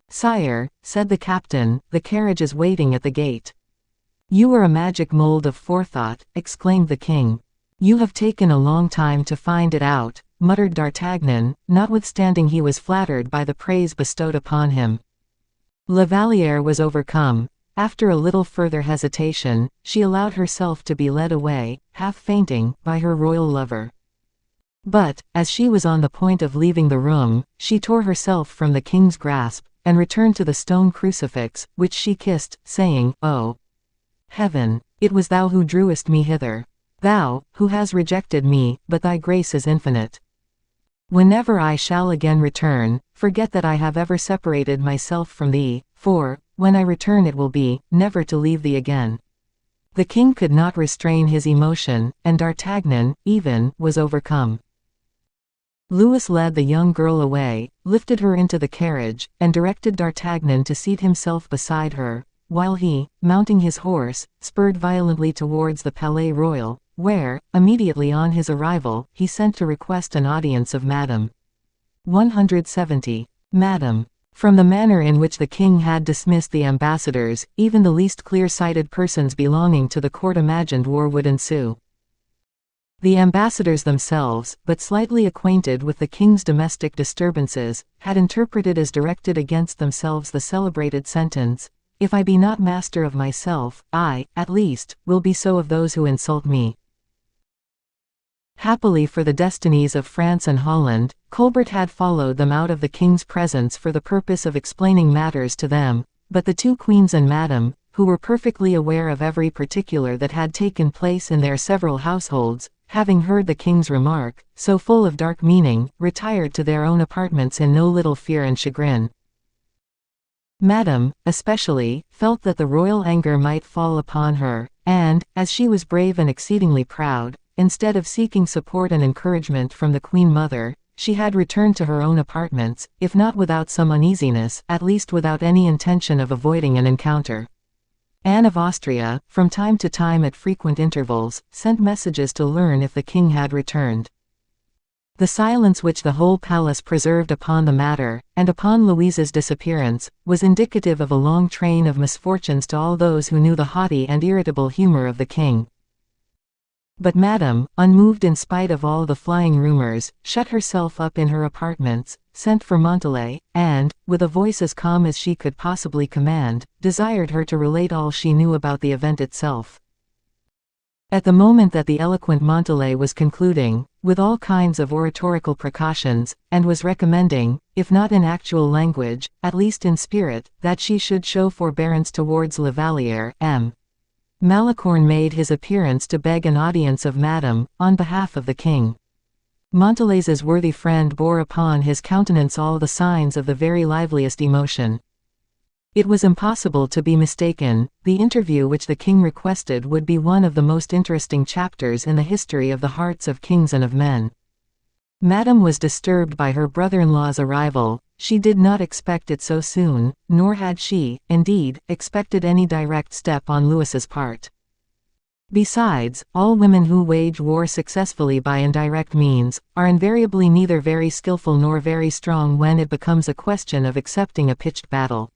Sire, said the captain, the carriage is waiting at the gate. You are a magic mold of forethought, exclaimed the king. You have taken a long time to find it out, muttered D'Artagnan, notwithstanding he was flattered by the praise bestowed upon him. La Vallière was overcome. After a little further hesitation, she allowed herself to be led away, half fainting, by her royal lover. But, as she was on the point of leaving the room, she tore herself from the king's grasp, and returned to the stone crucifix, which she kissed, saying, Oh! Heaven! It was thou who drewest me hither. Thou, who has rejected me, but thy grace is infinite. Whenever I shall again return, forget that I have ever separated myself from thee, for, when I return it will be, never to leave thee again. The king could not restrain his emotion, and D'Artagnan, even, was overcome. Louis led the young girl away, lifted her into the carriage, and directed D'Artagnan to seat himself beside her, while he, mounting his horse, spurred violently towards the Palais Royal, where, immediately on his arrival, he sent to request an audience of Madame. 170. Madame. From the manner in which the king had dismissed the ambassadors, even the least clear-sighted persons belonging to the court imagined war would ensue. The ambassadors themselves, but slightly acquainted with the king's domestic disturbances, had interpreted as directed against themselves the celebrated sentence, If I be not master of myself, I, at least, will be so of those who insult me. Happily for the destinies of France and Holland, Colbert had followed them out of the king's presence for the purpose of explaining matters to them, but the two queens and Madame, who were perfectly aware of every particular that had taken place in their several households, having heard the king's remark, so full of dark meaning, retired to their own apartments in no little fear and chagrin. Madame, especially, felt that the royal anger might fall upon her, and, as she was brave and exceedingly proud, instead of seeking support and encouragement from the Queen Mother, she had returned to her own apartments, if not without some uneasiness, at least without any intention of avoiding an encounter. Anne of Austria, from time to time at frequent intervals, sent messages to learn if the king had returned. The silence which the whole palace preserved upon the matter, and upon Louise's disappearance, was indicative of a long train of misfortunes to all those who knew the haughty and irritable humor of the king. But Madame, unmoved in spite of all the flying rumors, shut herself up in her apartments, sent for Montalais, and, with a voice as calm as she could possibly command, desired her to relate all she knew about the event itself. At the moment that the eloquent Montalais was concluding, with all kinds of oratorical precautions, and was recommending, if not in actual language, at least in spirit, that she should show forbearance towards La Vallière, Malicorne made his appearance to beg an audience of Madame, on behalf of the king. Montalais's worthy friend bore upon his countenance all the signs of the very liveliest emotion. It was impossible to be mistaken, the interview which the king requested would be one of the most interesting chapters in the history of the hearts of kings and of men. Madame was disturbed by her brother-in-law's arrival. She did not expect it so soon, nor had she, indeed, expected any direct step on Louis's part. Besides, all women who wage war successfully by indirect means, are invariably neither very skillful nor very strong when it becomes a question of accepting a pitched battle.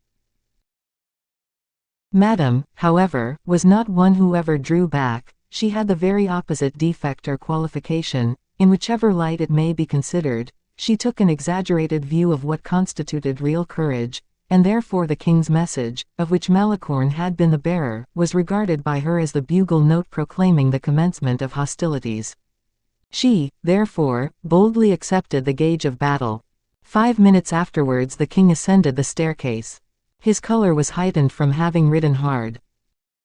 Madame, however, was not one who ever drew back. She had the very opposite defect or qualification. In whichever light it may be considered, she took an exaggerated view of what constituted real courage, and therefore the king's message, of which Malicorne had been the bearer, was regarded by her as the bugle note proclaiming the commencement of hostilities. She, therefore, boldly accepted the gage of battle. 5 minutes afterwards the king ascended the staircase. His color was heightened from having ridden hard.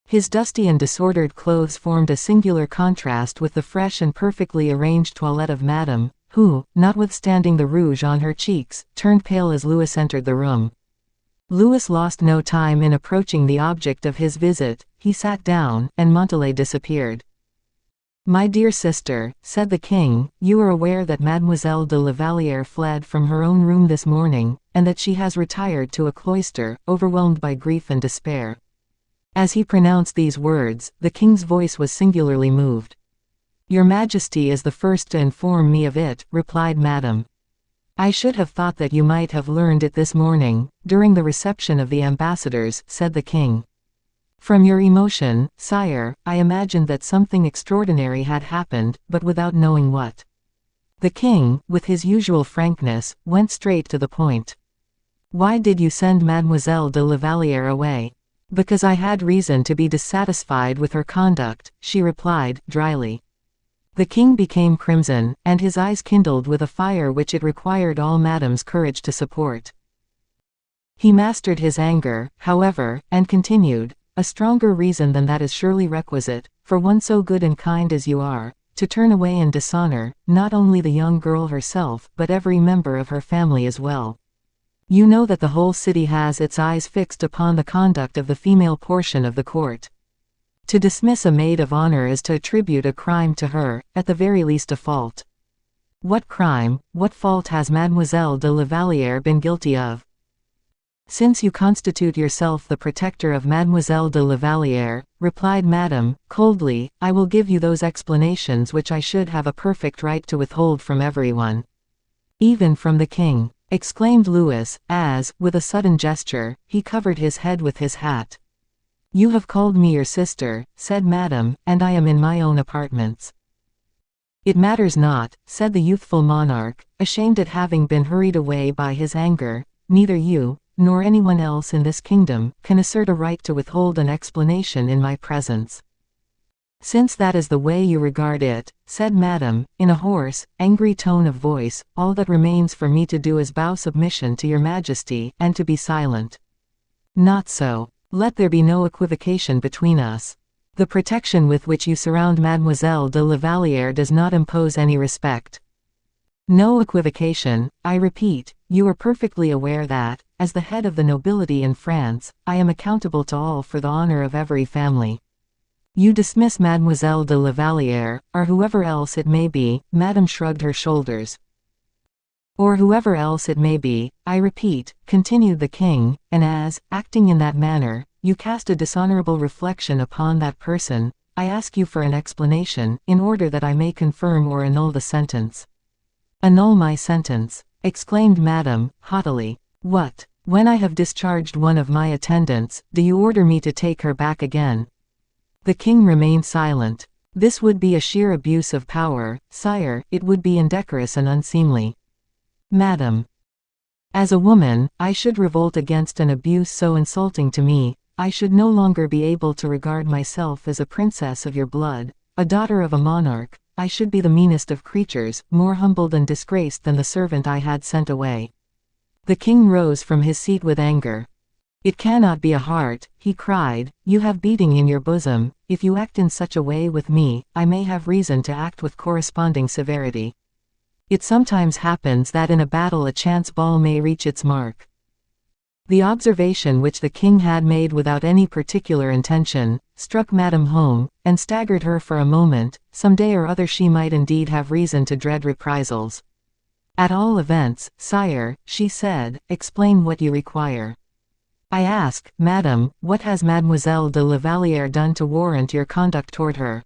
His dusty and disordered clothes formed a singular contrast with the fresh and perfectly arranged toilette of Madame, who, notwithstanding the rouge on her cheeks, turned pale as Louis entered the room. Louis lost no time in approaching the object of his visit. He sat down, and Montalais disappeared. "My dear sister," said the king, "you are aware that Mademoiselle de la Vallière fled from her own room this morning, and that she has retired to a cloister, overwhelmed by grief and despair." As he pronounced these words, the king's voice was singularly moved. "Your Majesty is the first to inform me of it," replied Madame. "I should have thought that you might have learned it this morning, during the reception of the ambassadors," said the king. "From your emotion, sire, I imagined that something extraordinary had happened, but without knowing what." The king, with his usual frankness, went straight to the point. "Why did you send Mademoiselle de la Vallière away?" "Because I had reason to be dissatisfied with her conduct," she replied, dryly. The king became crimson, and his eyes kindled with a fire which it required all Madame's courage to support. He mastered his anger, however, and continued, "A stronger reason than that is surely requisite, for one so good and kind as you are, to turn away and dishonor, not only the young girl herself, but every member of her family as well. You know that the whole city has its eyes fixed upon the conduct of the female portion of the court. To dismiss a maid of honor is to attribute a crime to her, at the very least a fault. What crime, what fault has Mademoiselle de la Vallière been guilty of?" "Since you constitute yourself the protector of Mademoiselle de la Vallière," replied Madame, coldly, "I will give you those explanations which I should have a perfect right to withhold from everyone." "Even from the king," exclaimed Louis, as, with a sudden gesture, he covered his head with his hat. "You have called me your sister," said Madame, "and I am in my own apartments." "It matters not," said the youthful monarch, ashamed at having been hurried away by his anger. "Neither you, nor anyone else in this kingdom, can assert a right to withhold an explanation in my presence." "Since that is the way you regard it," said Madame, in a hoarse, angry tone of voice, "all that remains for me to do is bow submission to your Majesty, and to be silent." "Not so. Let there be no equivocation between us. The protection with which you surround Mademoiselle de la Vallière does not impose any respect." "No equivocation, I repeat. You are perfectly aware that, as the head of the nobility in France, I am accountable to all for the honor of every family. You dismiss Mademoiselle de la Vallière, or whoever else it may be." Madame shrugged her shoulders. "Or whoever else it may be, I repeat," continued the king, "and as, acting in that manner, you cast a dishonorable reflection upon that person, I ask you for an explanation, in order that I may confirm or annul the sentence." "Annul my sentence!" exclaimed Madame, haughtily. "What? When I have discharged one of my attendants, do you order me to take her back again?" The king remained silent. "This would be a sheer abuse of power, sire, it would be indecorous and unseemly." "Madame, as a woman, I should revolt against an abuse so insulting to me. I should no longer be able to regard myself as a princess of your blood, a daughter of a monarch, I should be the meanest of creatures, more humbled and disgraced than the servant I had sent away." The king rose from his seat with anger. "It cannot be a heart," he cried, "you have beating in your bosom. If you act in such a way with me, I may have reason to act with corresponding severity. It sometimes happens that in a battle a chance ball may reach its mark." The observation, which the king had made without any particular intention, struck Madame home, and staggered her for a moment. Some day or other she might indeed have reason to dread reprisals. "At all events, sire," she said, "explain what you require." "I ask, madame, what has Mademoiselle de la Vallière done to warrant your conduct toward her?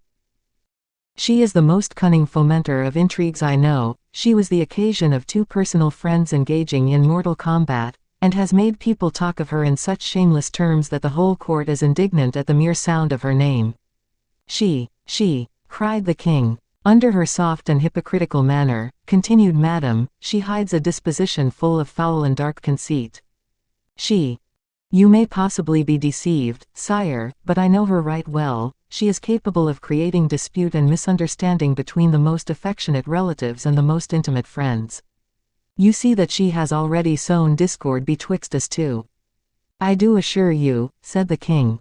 She is the most cunning fomenter of intrigues I know. She was the occasion of 2 personal friends engaging in mortal combat, and has made people talk of her in such shameless terms that the whole court is indignant at the mere sound of her name." She, cried the king. "Under her soft and hypocritical manner," continued Madame, "she hides a disposition full of foul and dark conceit. You may possibly be deceived, sire, but I know her right well. She is capable of creating dispute and misunderstanding between the most affectionate relatives and the most intimate friends. You see that she has already sown discord betwixt us two." "I do assure you," said the king.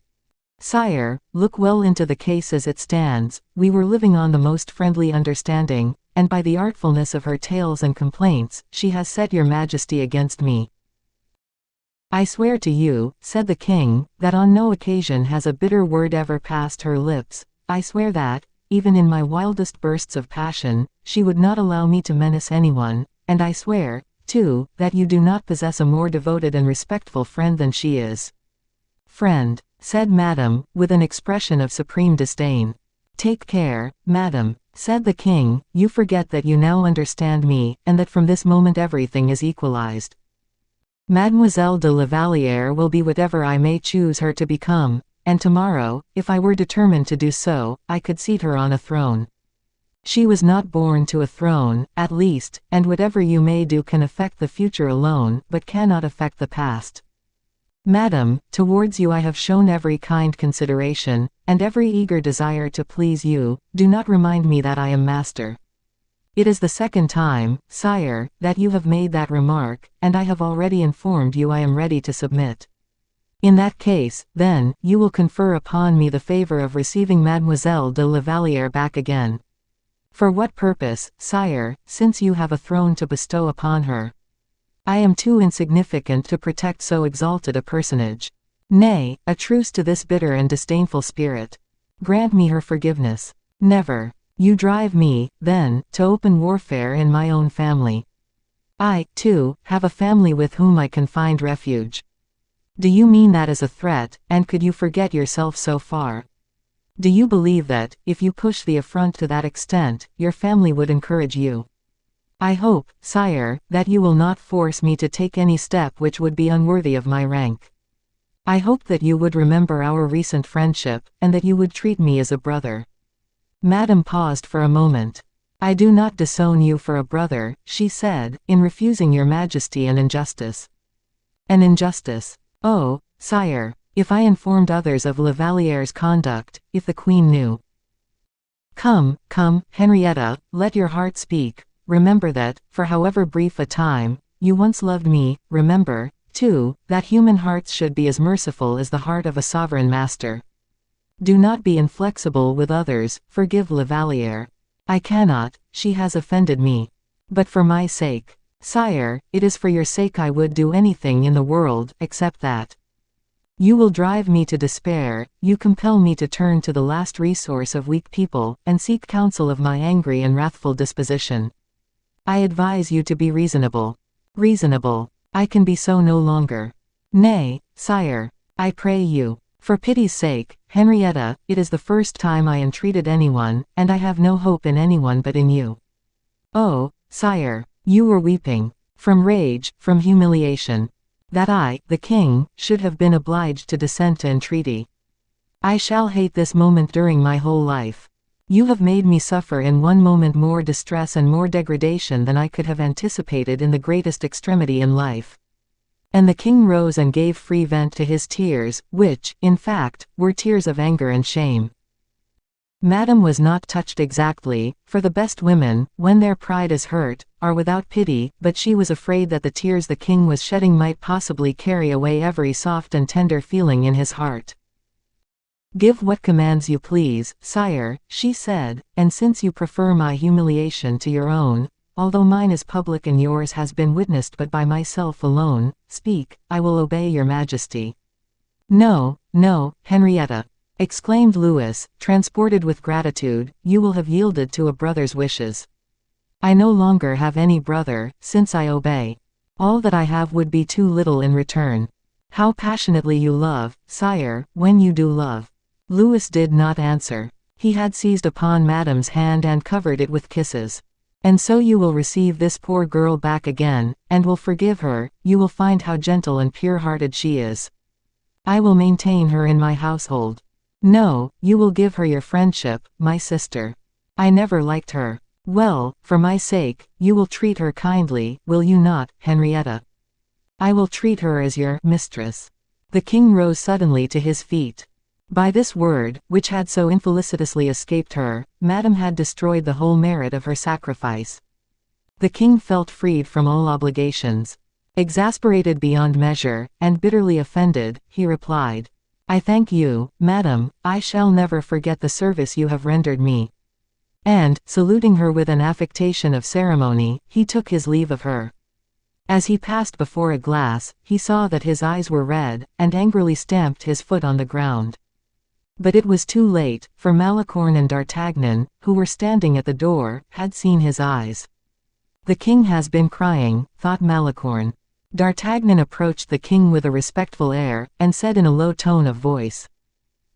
"Sire, look well into the case as it stands. We were living on the most friendly understanding, and by the artfulness of her tales and complaints, she has set your majesty against me. I swear to you," said the king, "that on no occasion has a bitter word ever passed her lips. I swear that, even in my wildest bursts of passion, she would not allow me to menace anyone, and I swear, too, that you do not possess a more devoted and respectful friend than she is." "Friend," said Madame, with an expression of supreme disdain. "Take care, Madame," said the king, "you forget that you now understand me, and that from this moment everything is equalized. Mademoiselle de la Vallière will be whatever I may choose her to become, and tomorrow, if I were determined to do so, I could seat her on a throne. She was not born to a throne, at least, and whatever you may do can affect the future alone, but cannot affect the past. Madame, towards you I have shown every kind consideration, and every eager desire to please you. Do not remind me that I am master. It is the second time, sire, that you have made that remark, and I have already informed you I am ready to submit. In that case, then, you will confer upon me the favor of receiving Mademoiselle de la Vallière back again." "For what purpose, sire, since you have a throne to bestow upon her?" "I am too insignificant to protect so exalted a personage. Nay, a truce to this bitter and disdainful spirit. Grant me her forgiveness." "Never. You drive me, then, to open warfare in my own family. I, too, have a family with whom I can find refuge." "Do you mean that as a threat, and could you forget yourself so far? Do you believe that, if you push the affront to that extent, your family would encourage you? I hope, sire, that you will not force me to take any step which would be unworthy of my rank. I hope that you would remember our recent friendship, and that you would treat me as a brother." Madame paused for a moment. "I do not disown you for a brother," she said, "in refusing your majesty an injustice." "An injustice? Oh, sire, if I informed others of La Vallière's conduct, if the queen knew—" Come, Henrietta, let your heart speak. Remember that, for however brief a time, you once loved me. Remember, too, that human hearts should be as merciful as the heart of a sovereign master. Do not be inflexible with others. Forgive La Vallière. I cannot, she has offended me. But for my sake, sire, it is for your sake I would do anything in the world, except that. You will drive me to despair, you compel me to turn to the last resource of weak people, and seek counsel of my angry and wrathful disposition. I advise you to be reasonable. Reasonable. I can be so no longer. Nay, sire, I pray you. For pity's sake, Henrietta, it is the first time I entreated anyone, and I have no hope in anyone but in you. Oh, sire, you were weeping. From rage, from humiliation. That I, the king, should have been obliged to descend to entreaty. I shall hate this moment during my whole life. You have made me suffer in one moment more distress and more degradation than I could have anticipated in the greatest extremity in life. And the king rose and gave free vent to his tears, which, in fact, were tears of anger and shame. Madame was not touched exactly, for the best women, when their pride is hurt, are without pity, but she was afraid that the tears the king was shedding might possibly carry away every soft and tender feeling in his heart. "Give what commands you please, sire," she said, "and since you prefer my humiliation to your own, although mine is public and yours has been witnessed but by myself alone, speak, I will obey your majesty." "No, no, Henrietta," exclaimed Louis, transported with gratitude, "you will have yielded to a brother's wishes. I no longer have any brother, since I obey. All that I have would be too little in return." "How passionately you love, sire, when you do love." Louis did not answer. He had seized upon Madame's hand and covered it with kisses. "And so you will receive this poor girl back again, and will forgive her, you will find how gentle and pure-hearted she is. I will maintain her in my household." "No, you will give her your friendship, my sister. I never liked her." "Well, for my sake, you will treat her kindly, will you not, Henrietta?" "I will treat her as your mistress." The king rose suddenly to his feet. By this word, which had so infelicitously escaped her, Madame had destroyed the whole merit of her sacrifice. The king felt freed from all obligations. Exasperated beyond measure, and bitterly offended, he replied, "I thank you, Madame, I shall never forget the service you have rendered me." And, saluting her with an affectation of ceremony, he took his leave of her. As he passed before a glass, he saw that his eyes were red, and angrily stamped his foot on the ground. But it was too late, for Malicorne and D'Artagnan, who were standing at the door, had seen his eyes. "The king has been crying," thought Malicorne. D'Artagnan approached the king with a respectful air, and said in a low tone of voice,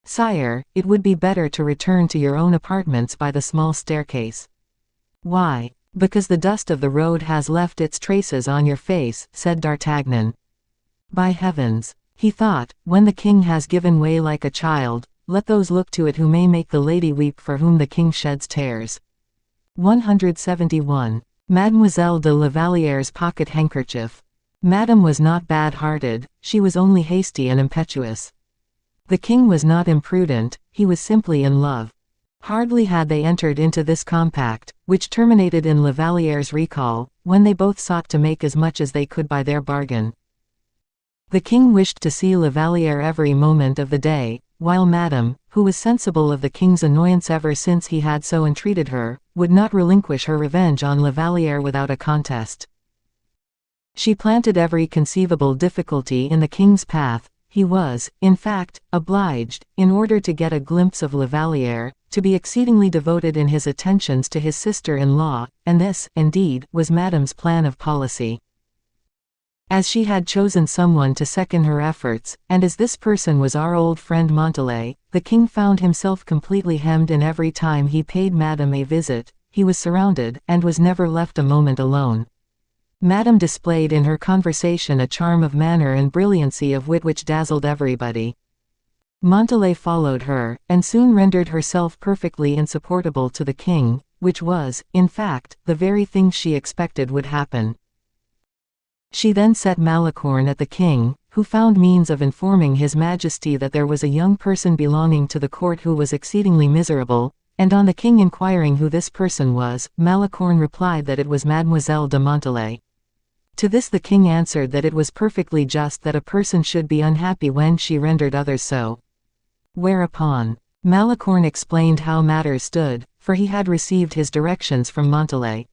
"Sire, it would be better to return to your own apartments by the small staircase." "Why?" "Because the dust of the road has left its traces on your face," said D'Artagnan. "By heavens," he thought, "when the king has given way like a child, let those look to it who may make the lady weep for whom the king sheds tears." 171. Mademoiselle de la Valliere's pocket handkerchief. Madame was not bad-hearted, she was only hasty and impetuous. The king was not imprudent, he was simply in love. Hardly had they entered into this compact, which terminated in La Valliere's recall, when they both sought to make as much as they could by their bargain. The king wished to see La Valliere every moment of the day, while Madame, who was sensible of the king's annoyance ever since he had so entreated her, would not relinquish her revenge on La Valliere without a contest. She planted every conceivable difficulty in the king's path. He was, in fact, obliged, in order to get a glimpse of La Valliere, to be exceedingly devoted in his attentions to his sister-in-law, and this, indeed, was Madame's plan of policy. As she had chosen someone to second her efforts, and as this person was our old friend Montalais, the king found himself completely hemmed in every time he paid Madame a visit. He was surrounded, and was never left a moment alone. Madame displayed in her conversation a charm of manner and brilliancy of wit which dazzled everybody. Montalais followed her, and soon rendered herself perfectly insupportable to the king, which was, in fact, the very thing she expected would happen. She then set Malicorne at the king, who found means of informing His Majesty that there was a young person belonging to the court who was exceedingly miserable, and on the king inquiring who this person was, Malicorne replied that it was Mademoiselle de Montalais. To this the king answered that it was perfectly just that a person should be unhappy when she rendered others so. Whereupon, Malicorne explained how matters stood, for he had received his directions from Montalais.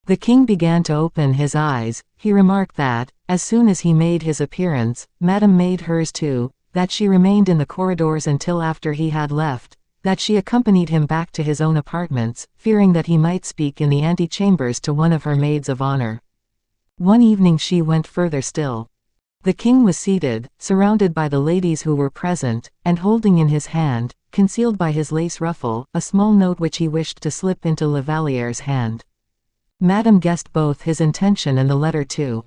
The king began to open his eyes. He remarked that, as soon as he made his appearance, Madame made hers too, that she remained in the corridors until after he had left, that she accompanied him back to his own apartments, fearing that he might speak in the antechambers to one of her maids of honor. One evening she went further still. The king was seated, surrounded by the ladies who were present, and holding in his hand, concealed by his lace ruffle, a small note which he wished to slip into La Valliere's hand. Madame guessed both his intention and the letter too.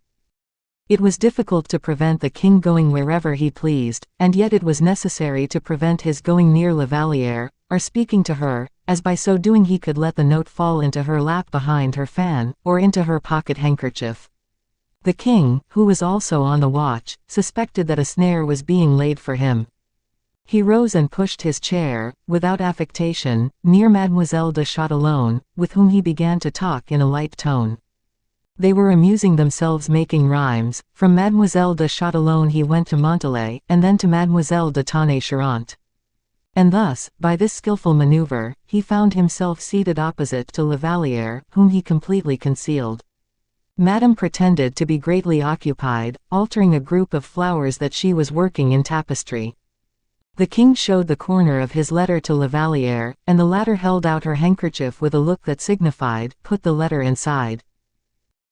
It was difficult to prevent the king going wherever he pleased, and yet it was necessary to prevent his going near La Valliere, or speaking to her, as by so doing he could let the note fall into her lap behind her fan, or into her pocket handkerchief. The king, who was also on the watch, suspected that a snare was being laid for him. He rose and pushed his chair, without affectation, near Mademoiselle de Châtillon, with whom he began to talk in a light tone. They were amusing themselves making rhymes. From Mademoiselle de Châtillon he went to Montalais, and then to Mademoiselle de Tonnay-Charente. And thus, by this skillful maneuver, he found himself seated opposite to La Vallière, whom he completely concealed. Madame pretended to be greatly occupied, altering a group of flowers that she was working in tapestry. The king showed the corner of his letter to La Vallière, and the latter held out her handkerchief with a look that signified, "Put the letter inside."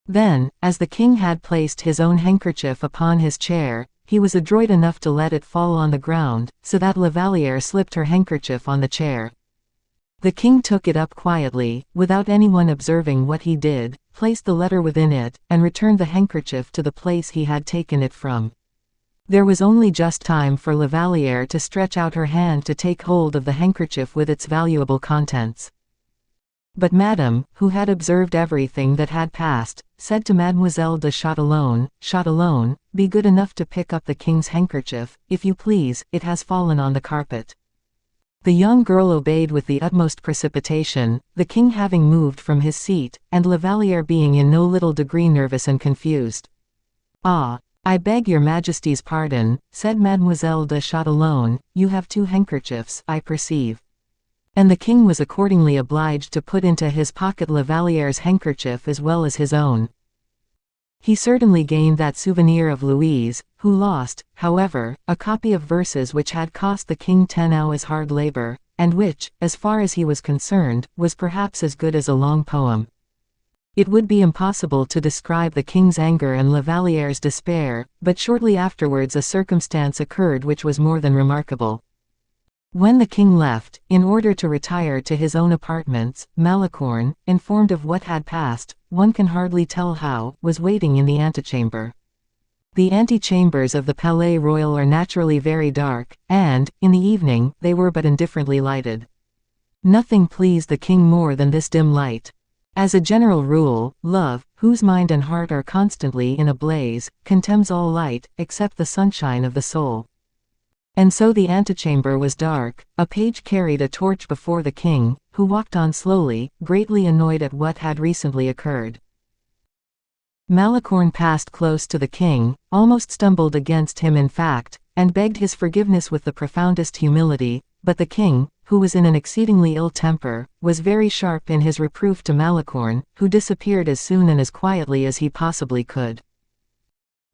Then, as the king had placed his own handkerchief upon his chair, he was adroit enough to let it fall on the ground, so that La Vallière slipped her handkerchief on the chair. The king took it up quietly, without anyone observing what he did, placed the letter within it, and returned the handkerchief to the place he had taken it from. There was only just time for La Vallière to stretch out her hand to take hold of the handkerchief with its valuable contents. But Madame, who had observed everything that had passed, said to Mademoiselle de Châtillon, "Châtillon, be good enough to pick up the king's handkerchief, if you please, it has fallen on the carpet." The young girl obeyed with the utmost precipitation, the king having moved from his seat, and La Vallière being in no little degree nervous and confused. "Ah, I beg your Majesty's pardon," said Mademoiselle de Châtillon, "you have two handkerchiefs, I perceive." And the king was accordingly obliged to put into his pocket La Vallière's handkerchief as well as his own. He certainly gained that souvenir of Louise, who lost, however, a copy of verses which had cost the king 10 hours hard labor, and which, as far as he was concerned, was perhaps as good as a long poem. It would be impossible to describe the king's anger and La Vallière's despair, but shortly afterwards a circumstance occurred which was more than remarkable. When the king left, in order to retire to his own apartments, Malicorne, informed of what had passed, one can hardly tell how, was waiting in the antechamber. The antechambers of the Palais Royal are naturally very dark, and, in the evening, they were but indifferently lighted. Nothing pleased the king more than this dim light. As a general rule, love, whose mind and heart are constantly in a blaze, contemns all light, except the sunshine of the soul. And so the antechamber was dark. A page carried a torch before the king, who walked on slowly, greatly annoyed at what had recently occurred. Malicorne passed close to the king, almost stumbled against him in fact, and begged his forgiveness with the profoundest humility, but the king, who was in an exceedingly ill temper, was very sharp in his reproof to Malicorne, who disappeared as soon and as quietly as he possibly could.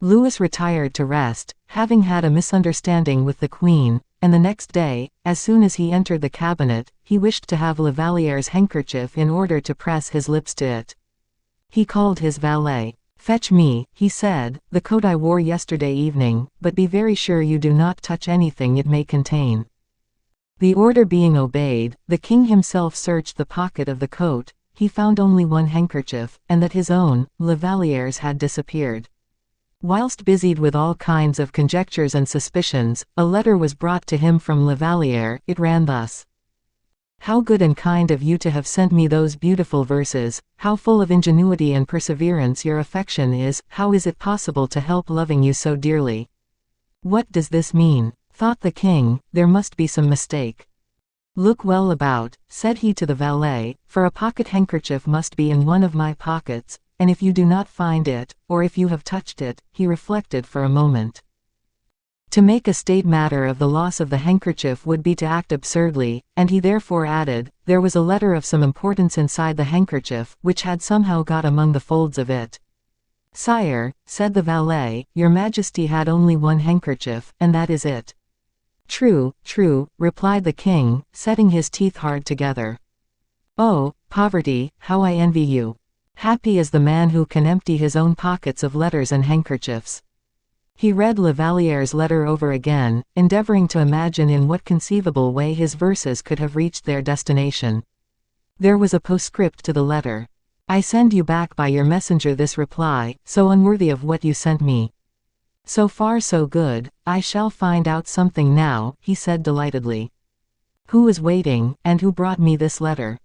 Louis retired to rest, having had a misunderstanding with the queen, and the next day, as soon as he entered the cabinet, he wished to have La Vallière's handkerchief in order to press his lips to it. He called his valet. "Fetch me," he said, "the coat I wore yesterday evening, but be very sure you do not touch anything it may contain." The order being obeyed, the king himself searched the pocket of the coat. He found only one handkerchief, and that his own, La Vallière's, had disappeared. Whilst busied with all kinds of conjectures and suspicions, a letter was brought to him from La Vallière. It ran thus: "How good and kind of you to have sent me those beautiful verses, how full of ingenuity and perseverance your affection is, how is it possible to help loving you so dearly?" "What does this mean?" thought the king, "there must be some mistake." "Look well about," said he to the valet, "for a pocket handkerchief must be in one of my pockets, and if you do not find it, or if you have touched it." He reflected for a moment. To make a state matter of the loss of the handkerchief would be to act absurdly, and he therefore added, "There was a letter of some importance inside the handkerchief, which had somehow got among the folds of it." "Sire," said the valet, "your Majesty had only one handkerchief, and that is it." "True, true," replied the king, setting his teeth hard together. "Oh, poverty, how I envy you! Happy is the man who can empty his own pockets of letters and handkerchiefs." He read La Vallière's letter over again, endeavoring to imagine in what conceivable way his verses could have reached their destination. There was a postscript to the letter: "I send you back by your messenger this reply, so unworthy of what you sent me." "So far so good. I shall find out something now," he said delightedly. "Who is waiting, and who brought me this letter?"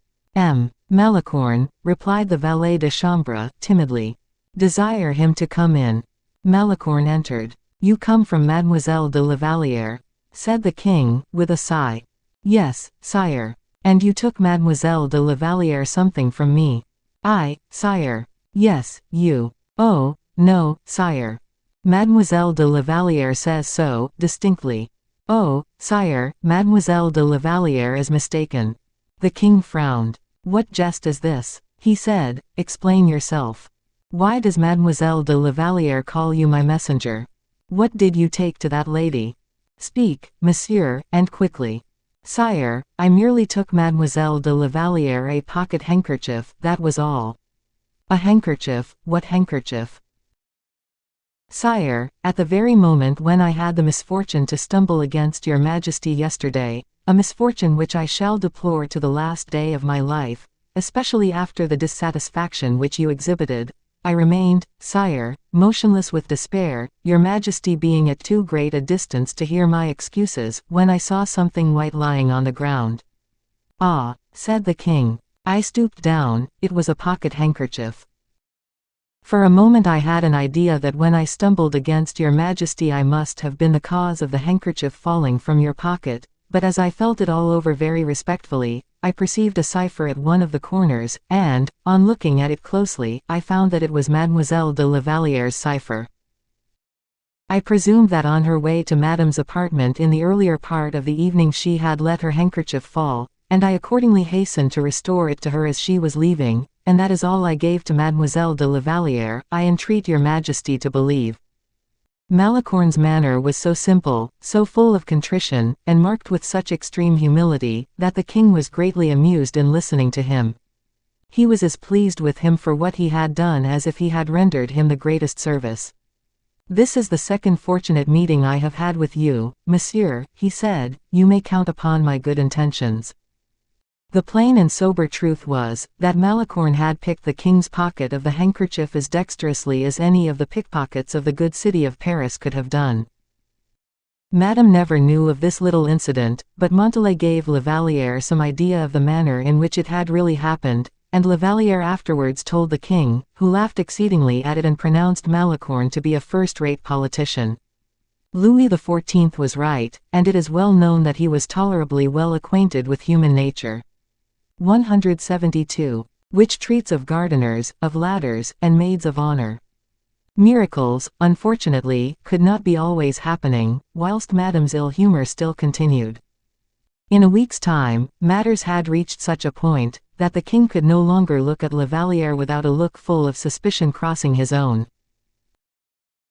Malicorne," replied the valet de chambre, timidly. "Desire him to come in." Malicorne entered. "You come from Mademoiselle de la Vallière?" said the king, with a sigh. Yes, sire. And you took Mademoiselle de la Vallière something from me. I, sire. Yes, you. Oh, no, sire. Mademoiselle de la Vallière says so, distinctly. Oh, sire, Mademoiselle de la Vallière is mistaken. The king frowned. What jest is this? He said, explain yourself. Why does Mademoiselle de la Vallière call you my messenger? What did you take to that lady? Speak, monsieur, and quickly. Sire, I merely took Mademoiselle de la Vallière a pocket handkerchief, that was all. A handkerchief, what handkerchief? Sire, at the very moment when I had the misfortune to stumble against your Majesty yesterday, a misfortune which I shall deplore to the last day of my life, especially after the dissatisfaction which you exhibited, I remained, sire, motionless with despair, your Majesty being at too great a distance to hear my excuses, when I saw something white lying on the ground. Ah, said the king. I stooped down, it was a pocket handkerchief. For a moment I had an idea that when I stumbled against your Majesty I must have been the cause of the handkerchief falling from your pocket, but as I felt it all over very respectfully, I perceived a cipher at one of the corners, and, on looking at it closely, I found that it was Mademoiselle de la Vallière's cipher. I presumed that on her way to Madame's apartment in the earlier part of the evening she had let her handkerchief fall, and I accordingly hastened to restore it to her as she was leaving, and that is all I gave to Mademoiselle de la Vallière, I entreat your Majesty to believe. Malicorne's manner was so simple, so full of contrition, and marked with such extreme humility, that the king was greatly amused in listening to him. He was as pleased with him for what he had done as if he had rendered him the greatest service. This is the second fortunate meeting I have had with you, monsieur, he said, you may count upon my good intentions. The plain and sober truth was, that Malicorne had picked the king's pocket of the handkerchief as dexterously as any of the pickpockets of the good city of Paris could have done. Madame never knew of this little incident, but Montalais gave La Vallière some idea of the manner in which it had really happened, and La Vallière afterwards told the king, who laughed exceedingly at it and pronounced Malicorne to be a first-rate politician. Louis XIV was right, and it is well known that he was tolerably well acquainted with human nature. 172. Which treats of gardeners, of ladders, and maids of honor. Miracles, unfortunately, could not be always happening, whilst Madame's ill humor still continued. In a week's time, matters had reached such a point, that the king could no longer look at La Vallière without a look full of suspicion crossing his own.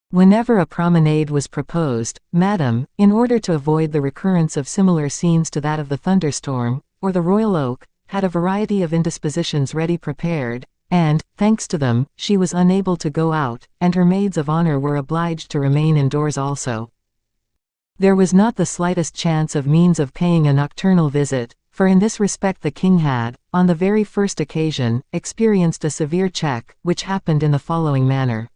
Whenever a promenade was proposed, Madame, in order to avoid the recurrence of similar scenes to that of the thunderstorm, or the royal oak, had a variety of indispositions ready prepared, and, thanks to them, she was unable to go out, and her maids of honor were obliged to remain indoors also. There was not the slightest chance of means of paying a nocturnal visit, for in this respect the king had, on the very first occasion, experienced a severe check, which happened in the following manner.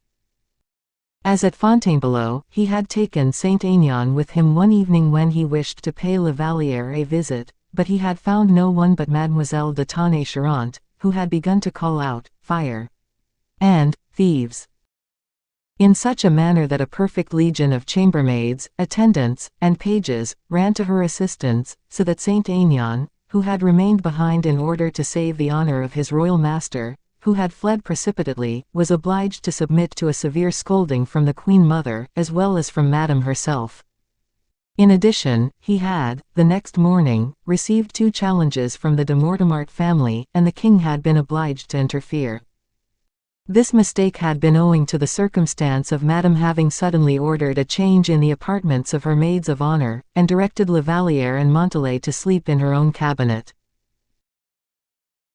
As at Fontainebleau, he had taken Saint Aignan with him one evening when he wished to pay La Vallière a visit, but he had found no one but Mademoiselle de Tonnay-Charente, who had begun to call out, fire! And, thieves! In such a manner that a perfect legion of chambermaids, attendants, and pages, ran to her assistance, so that Saint Aignan, who had remained behind in order to save the honor of his royal master, who had fled precipitately, was obliged to submit to a severe scolding from the Queen Mother, as well as from Madame herself. In addition, he had, the next morning, received 2 challenges from the de Mortemart family, and the king had been obliged to interfere. This mistake had been owing to the circumstance of Madame having suddenly ordered a change in the apartments of her maids of honor, and directed La Vallière and Montalais to sleep in her own cabinet.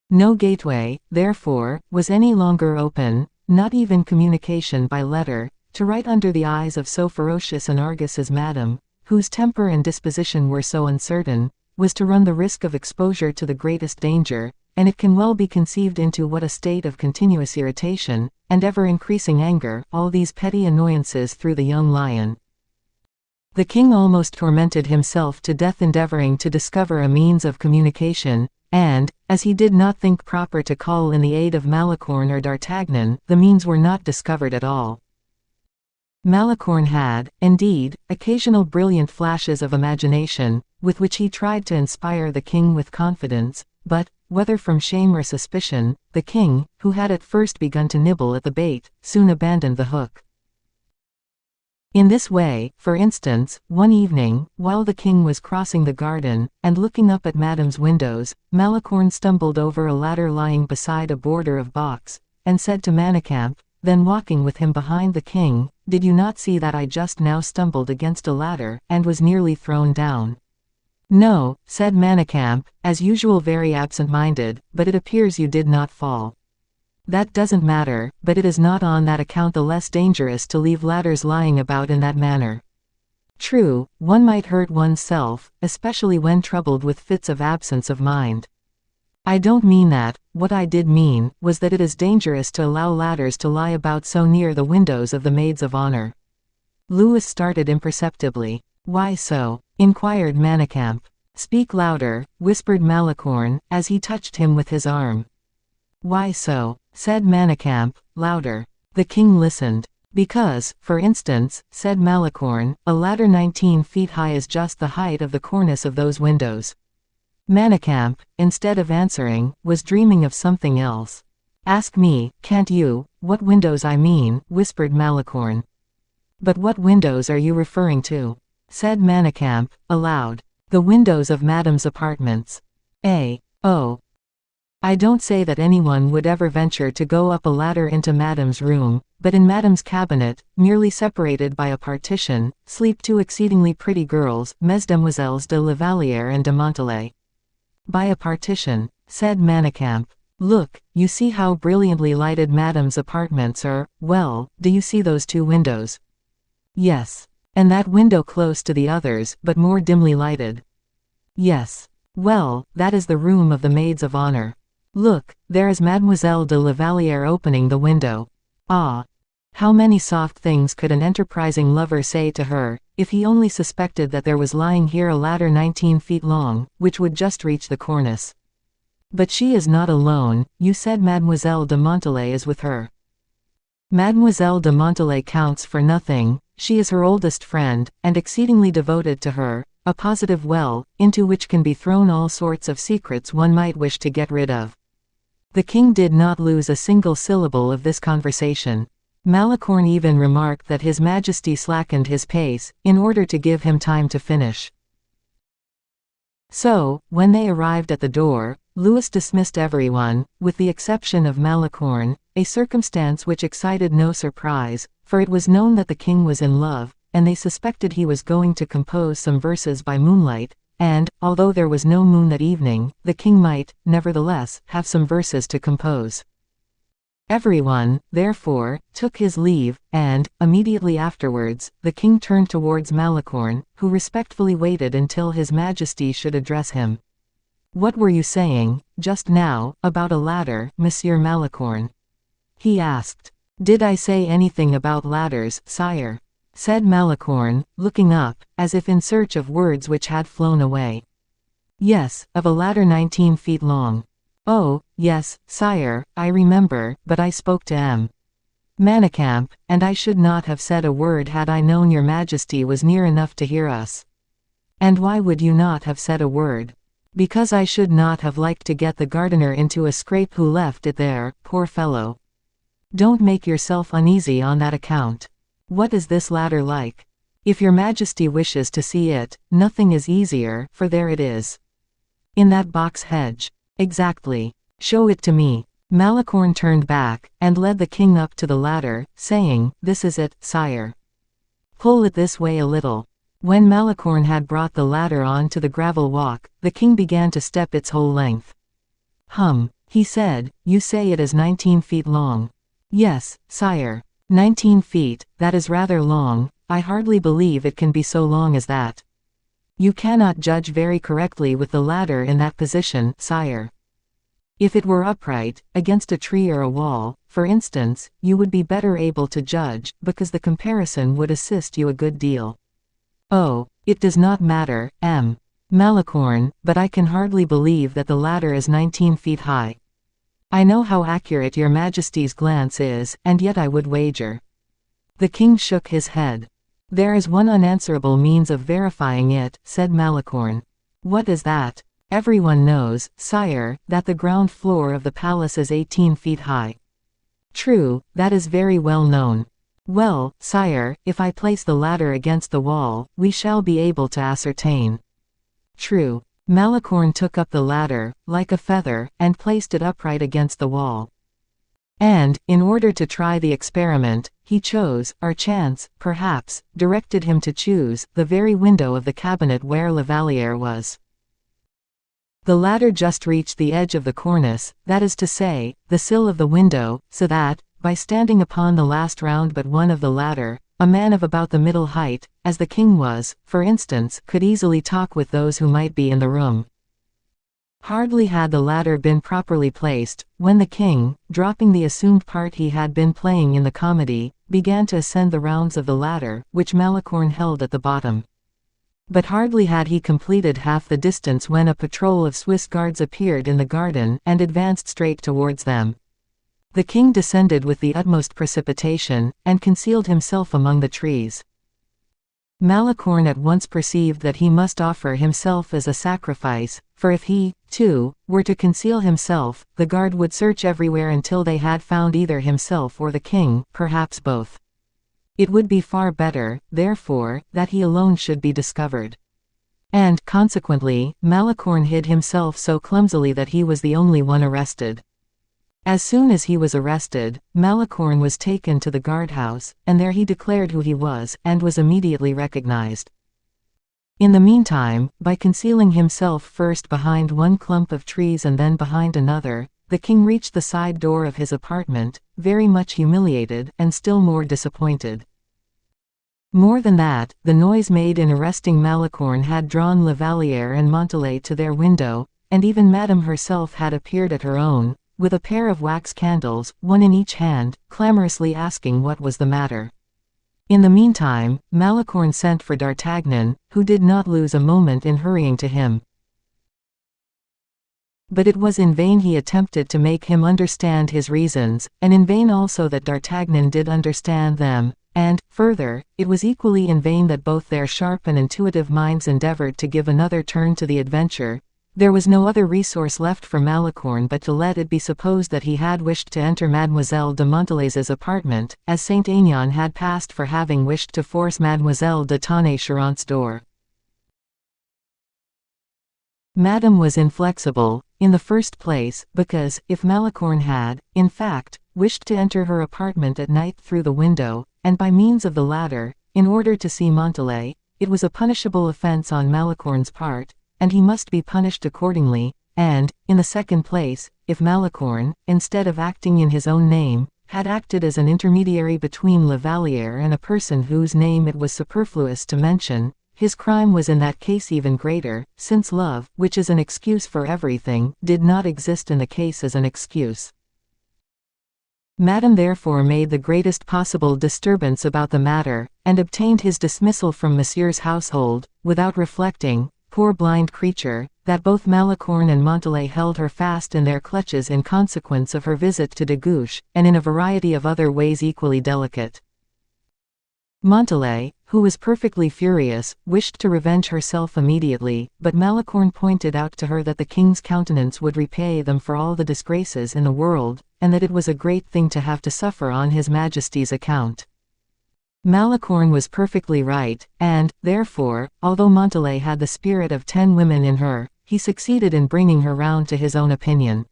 No gateway, therefore, was any longer open, not even communication by letter, to right under the eyes of so ferocious an Argus as Madame, whose temper and disposition were so uncertain, was to run the risk of exposure to the greatest danger, and it can well be conceived into what a state of continuous irritation, and ever-increasing anger, all these petty annoyances threw the young lion. The king almost tormented himself to death endeavoring to discover a means of communication, and, as he did not think proper to call in the aid of Malicorne or d'Artagnan, the means were not discovered at all. Malicorne had, indeed, occasional brilliant flashes of imagination, with which he tried to inspire the king with confidence, but, whether from shame or suspicion, the king, who had at first begun to nibble at the bait, soon abandoned the hook. In this way, for instance, one evening, while the king was crossing the garden, and looking up at Madame's windows, Malicorne stumbled over a ladder lying beside a border of box, and said to Manicamp, then walking with him behind the king, "Did you not see that I just now stumbled against a ladder, and was nearly thrown down?" "No," said Manicamp, as usual very absent-minded, "but it appears you did not fall." "That doesn't matter, but it is not on that account the less dangerous to leave ladders lying about in that manner." "True, one might hurt one's self, especially when troubled with fits of absence of mind." "I don't mean that. What I did mean, was that it is dangerous to allow ladders to lie about so near the windows of the maids of honor." Louis started imperceptibly. "Why so?" inquired Manicamp. "Speak louder," whispered Malicorne, as he touched him with his arm. "Why so?" said Manicamp, louder. The king listened. "Because, for instance," said Malicorne, "a ladder 19 feet high is just the height of the cornice of those windows." Manicamp, instead of answering, was dreaming of something else. "Ask me, can't you, what windows I mean," whispered Malicorne. "But what windows are you referring to?" said Manicamp, aloud. "The windows of Madame's apartments." "Oh. I don't say that anyone would ever venture to go up a ladder into Madame's room, but in Madame's cabinet, merely separated by a partition, sleep two exceedingly pretty girls, Mesdemoiselles de la Vallière and de Montalais." "By a partition," said Manicamp. "Look, you see how brilliantly lighted Madame's apartments are. Well, do you see those two windows?" "Yes." "And that window close to the others, but more dimly lighted?" "Yes." "Well, that is the room of the maids of honor. Look, there is Mademoiselle de la Vallière opening the window. Ah! How many soft things could an enterprising lover say to her, if he only suspected that there was lying here a ladder 19 feet long, which would just reach the cornice. But she is not alone, you said Mademoiselle de Montalais is with her." "Mademoiselle de Montalais counts for nothing, she is her oldest friend, and exceedingly devoted to her, a positive well, into which can be thrown all sorts of secrets one might wish to get rid of." The king did not lose a single syllable of this conversation. Malicorne even remarked that His Majesty slackened his pace, in order to give him time to finish. So, when they arrived at the door, Louis dismissed everyone, with the exception of Malicorne, a circumstance which excited no surprise, for it was known that the king was in love, and they suspected he was going to compose some verses by moonlight, and, although there was no moon that evening, the king might, nevertheless, have some verses to compose. Everyone, therefore, took his leave, and, immediately afterwards, the king turned towards Malicorne, who respectfully waited until His Majesty should address him. "What were you saying, just now, about a ladder, Monsieur Malicorne?" he asked. "Did I say anything about ladders, sire?" said Malicorne, looking up, as if in search of words which had flown away. "Yes, of a ladder 19 feet long." "Oh, yes, sire, I remember, but I spoke to M. Manicamp, and I should not have said a word had I known your Majesty was near enough to hear us." "And why would you not have said a word?" "Because I should not have liked to get the gardener into a scrape who left it there, poor fellow." "Don't make yourself uneasy on that account. What is this ladder like? If your Majesty wishes to see it, nothing is easier, for there it is." "In that box hedge." "Exactly. Show it to me." Malicorne turned back, and led the king up to the ladder, saying, "This is it, sire. Pull it this way a little." When Malicorne had brought the ladder on to the gravel walk, the king began to step its whole length. He said, "You say it is 19 feet long." "Yes, sire. 19 feet, that is rather long, I hardly believe it can be so long as that." "You cannot judge very correctly with the ladder in that position, sire. If it were upright, against a tree or a wall, for instance, you would be better able to judge, because the comparison would assist you a good deal." "Oh, it does not matter, M. Malicorne, but I can hardly believe that the ladder is 19 feet high. I know how accurate your Majesty's glance is, and yet I would wager The king shook his head. "There is one unanswerable means of verifying it," said Malicorne. "What is that?" "Everyone knows, sire, that the ground floor of the palace is 18 feet high." "True, that is very well known." "Well, sire, if I place the ladder against the wall, we shall be able to ascertain." "True." Malicorne took up the ladder, like a feather, and placed it upright against the wall. And, in order to try the experiment, he chose, or chance, perhaps, directed him to choose, the very window of the cabinet where La Vallière was. The ladder just reached the edge of the cornice, that is to say, the sill of the window, so that, by standing upon the last round but one of the ladder, a man of about the middle height, as the king was, for instance, could easily talk with those who might be in the room. Hardly had the ladder been properly placed, when the king, dropping the assumed part he had been playing in the comedy, began to ascend the rounds of the ladder, which Malicorne held at the bottom. But hardly had he completed half the distance when a patrol of Swiss guards appeared in the garden and advanced straight towards them. The king descended with the utmost precipitation, and concealed himself among the trees. Malicorne at once perceived that he must offer himself as a sacrifice, for if he, too, were to conceal himself, the guard would search everywhere until they had found either himself or the king, perhaps both. It would be far better, therefore, that he alone should be discovered. And, consequently, Malicorne hid himself so clumsily that he was the only one arrested. As soon as he was arrested, Malicorne was taken to the guardhouse, and there he declared who he was, and was immediately recognized. In the meantime, by concealing himself first behind one clump of trees and then behind another, the king reached the side door of his apartment, very much humiliated, and still more disappointed. More than that, the noise made in arresting Malicorne had drawn La Vallière and Montalais to their window, and even Madame herself had appeared at her own, with a pair of wax candles, one in each hand, clamorously asking what was the matter. In the meantime, Malicorne sent for D'Artagnan, who did not lose a moment in hurrying to him. But it was in vain he attempted to make him understand his reasons, and in vain also that D'Artagnan did understand them, and, further, it was equally in vain that both their sharp and intuitive minds endeavored to give another turn to the adventure. There was no other resource left for Malicorne but to let it be supposed that he had wished to enter Mademoiselle de Montalais's apartment, as Saint Aignan had passed for having wished to force Mademoiselle de Tonnay-Charent's door. Madame was inflexible, in the first place, because, if Malicorne had, in fact, wished to enter her apartment at night through the window, and by means of the ladder, in order to see Montalais, it was a punishable offense on Malicorne's part, and he must be punished accordingly, and, in the second place, if Malicorne, instead of acting in his own name, had acted as an intermediary between La Vallière and a person whose name it was superfluous to mention, his crime was in that case even greater, since love, which is an excuse for everything, did not exist in the case as an excuse. Madame therefore made the greatest possible disturbance about the matter, and obtained his dismissal from Monsieur's household, without reflecting, poor blind creature, that both Malicorne and Montalais held her fast in their clutches in consequence of her visit to de Guiche, and in a variety of other ways equally delicate. Montalais, who was perfectly furious, wished to revenge herself immediately, but Malicorne pointed out to her that the king's countenance would repay them for all the disgraces in the world, and that it was a great thing to have to suffer on his Majesty's account. Malicorne was perfectly right, and, therefore, although Montalais had the spirit of 10 women in her, he succeeded in bringing her round to his own opinion.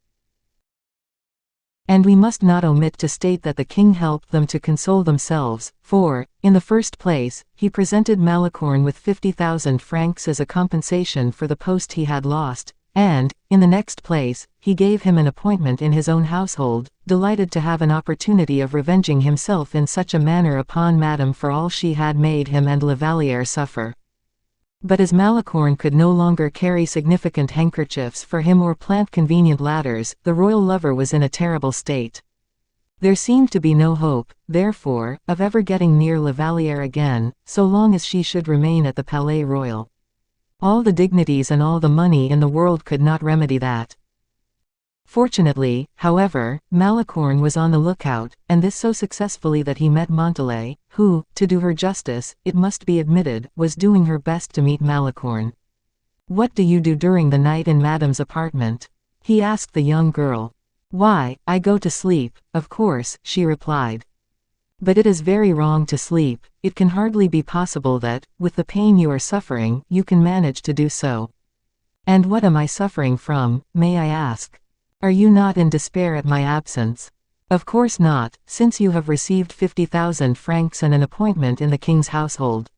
And we must not omit to state that the king helped them to console themselves, for, in the first place, he presented Malicorne with 50,000 francs as a compensation for the post he had lost, and, in the next place, he gave him an appointment in his own household, delighted to have an opportunity of revenging himself in such a manner upon Madame for all she had made him and La Vallière suffer. But as Malicorne could no longer carry significant handkerchiefs for him or plant convenient ladders, the royal lover was in a terrible state. There seemed to be no hope, therefore, of ever getting near La Vallière again, so long as she should remain at the Palais Royal. All the dignities and all the money in the world could not remedy that. Fortunately, however, Malicorne was on the lookout, and this so successfully that he met Montalais, who, to do her justice, it must be admitted, was doing her best to meet Malicorne. "What do you do during the night in Madame's apartment?" he asked the young girl. "Why, I go to sleep, of course," she replied. "But it is very wrong to sleep. It can hardly be possible that, with the pain you are suffering, you can manage to do so." "And what am I suffering from, may I ask? Are you not in despair at my absence?" "Of course not, since you have received 50,000 francs and an appointment in the king's household.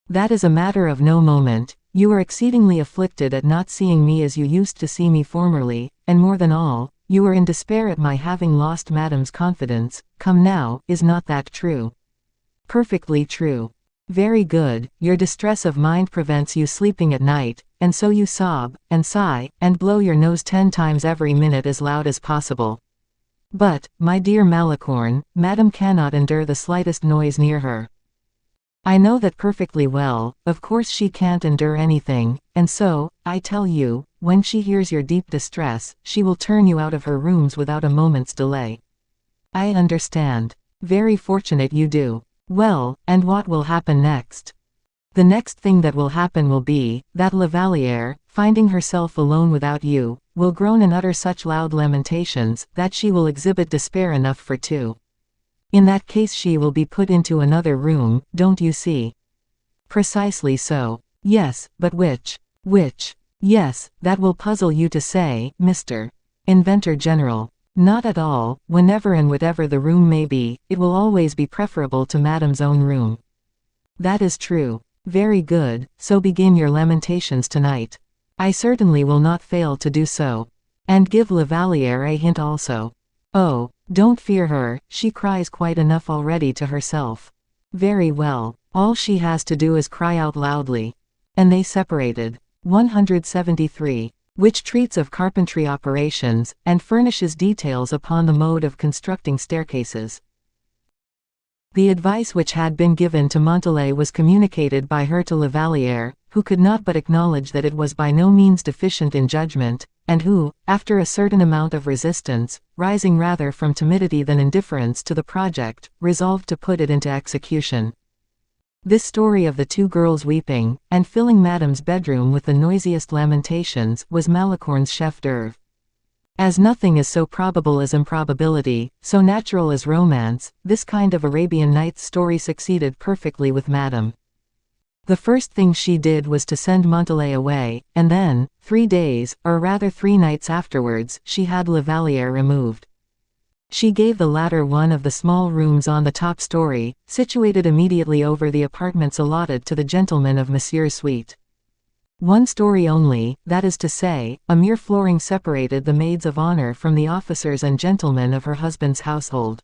That is a matter of no moment. You are exceedingly afflicted at not seeing me as you used to see me formerly, and more than all, you are in despair at my having lost Madame's confidence. Come now, is not that true?" "Perfectly true." "Very good. Your distress of mind prevents you sleeping at night, and so you sob, and sigh, and blow your nose 10 times every minute as loud as possible. But, my dear Malicorne, Madame cannot endure the slightest noise near her." "I know that perfectly well. Of course she can't endure anything, and so, I tell you, when she hears your deep distress, she will turn you out of her rooms without a moment's delay." "I understand. Very fortunate you do. Well, and what will happen next?" "The next thing that will happen will be, that La Vallière, finding herself alone without you, will groan and utter such loud lamentations, that she will exhibit despair enough for two. In that case she will be put into another room, don't you see?" "Precisely so." "Yes, but which? Which? Yes, that will puzzle you to say, Mr. Inventor General." "Not at all. Whenever and whatever the room may be, it will always be preferable to Madame's own room." "That is true." "Very good, so begin your lamentations tonight." "I certainly will not fail to do so." "And give La Vallière a hint also." "Oh, don't fear her, she cries quite enough already to herself." "Very well. All she has to do is cry out loudly." And they separated. 173. Which treats of carpentry operations, and furnishes details upon the mode of constructing staircases. The advice which had been given to Montalais was communicated by her to La Vallière, who could not but acknowledge that it was by no means deficient in judgment, and who, after a certain amount of resistance, rising rather from timidity than indifference to the project, resolved to put it into execution. This story of the two girls weeping, and filling Madame's bedroom with the noisiest lamentations, was Malicorne's chef d'oeuvre. As nothing is so probable as improbability, so natural as romance, this kind of Arabian Nights story succeeded perfectly with Madame. The first thing she did was to send Montalais away, and then, 3 days, or rather 3 nights afterwards, she had La Vallière removed. She gave the latter one of the small rooms on the top story, situated immediately over the apartments allotted to the gentlemen of Monsieur's suite. One story only, that is to say, a mere flooring separated the maids of honor from the officers and gentlemen of her husband's household.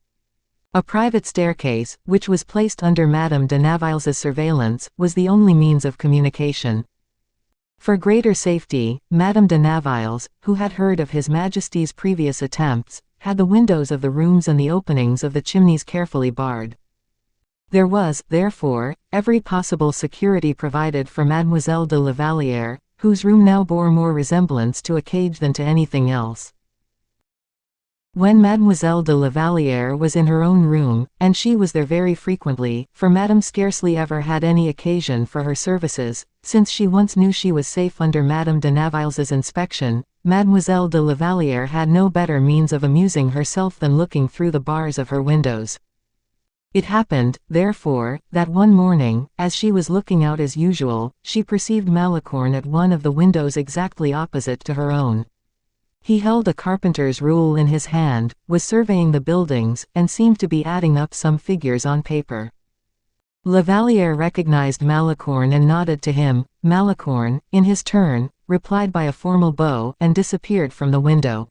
A private staircase, which was placed under Madame de Navailles's surveillance, was the only means of communication. For greater safety, Madame de Navailles, who had heard of His Majesty's previous attempts, had the windows of the rooms and the openings of the chimneys carefully barred. There was, therefore, every possible security provided for Mademoiselle de la Vallière, whose room now bore more resemblance to a cage than to anything else. When Mademoiselle de la Vallière was in her own room, and she was there very frequently, for Madame scarcely ever had any occasion for her services, since she once knew she was safe under Madame de Navailles's inspection, Mademoiselle de la Vallière had no better means of amusing herself than looking through the bars of her windows. It happened, therefore, that one morning, as she was looking out as usual, she perceived Malicorne at one of the windows exactly opposite to her own. He held a carpenter's rule in his hand, was surveying the buildings, and seemed to be adding up some figures on paper. La Vallière recognized Malicorne and nodded to him. Malicorne, in his turn, replied by a formal bow, and disappeared from the window.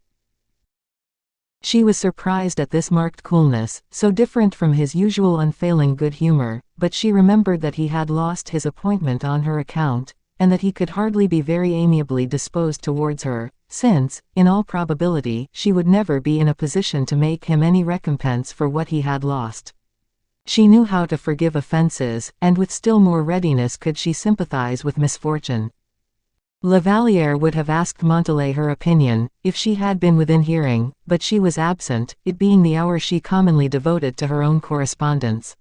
She was surprised at this marked coolness, so different from his usual unfailing good humor, but she remembered that he had lost his appointment on her account, and that he could hardly be very amiably disposed towards her, since, in all probability, she would never be in a position to make him any recompense for what he had lost. She knew how to forgive offenses, and with still more readiness could she sympathize with misfortune. La Vallière would have asked Montalais her opinion, if she had been within hearing, but she was absent, it being the hour she commonly devoted to her own correspondence.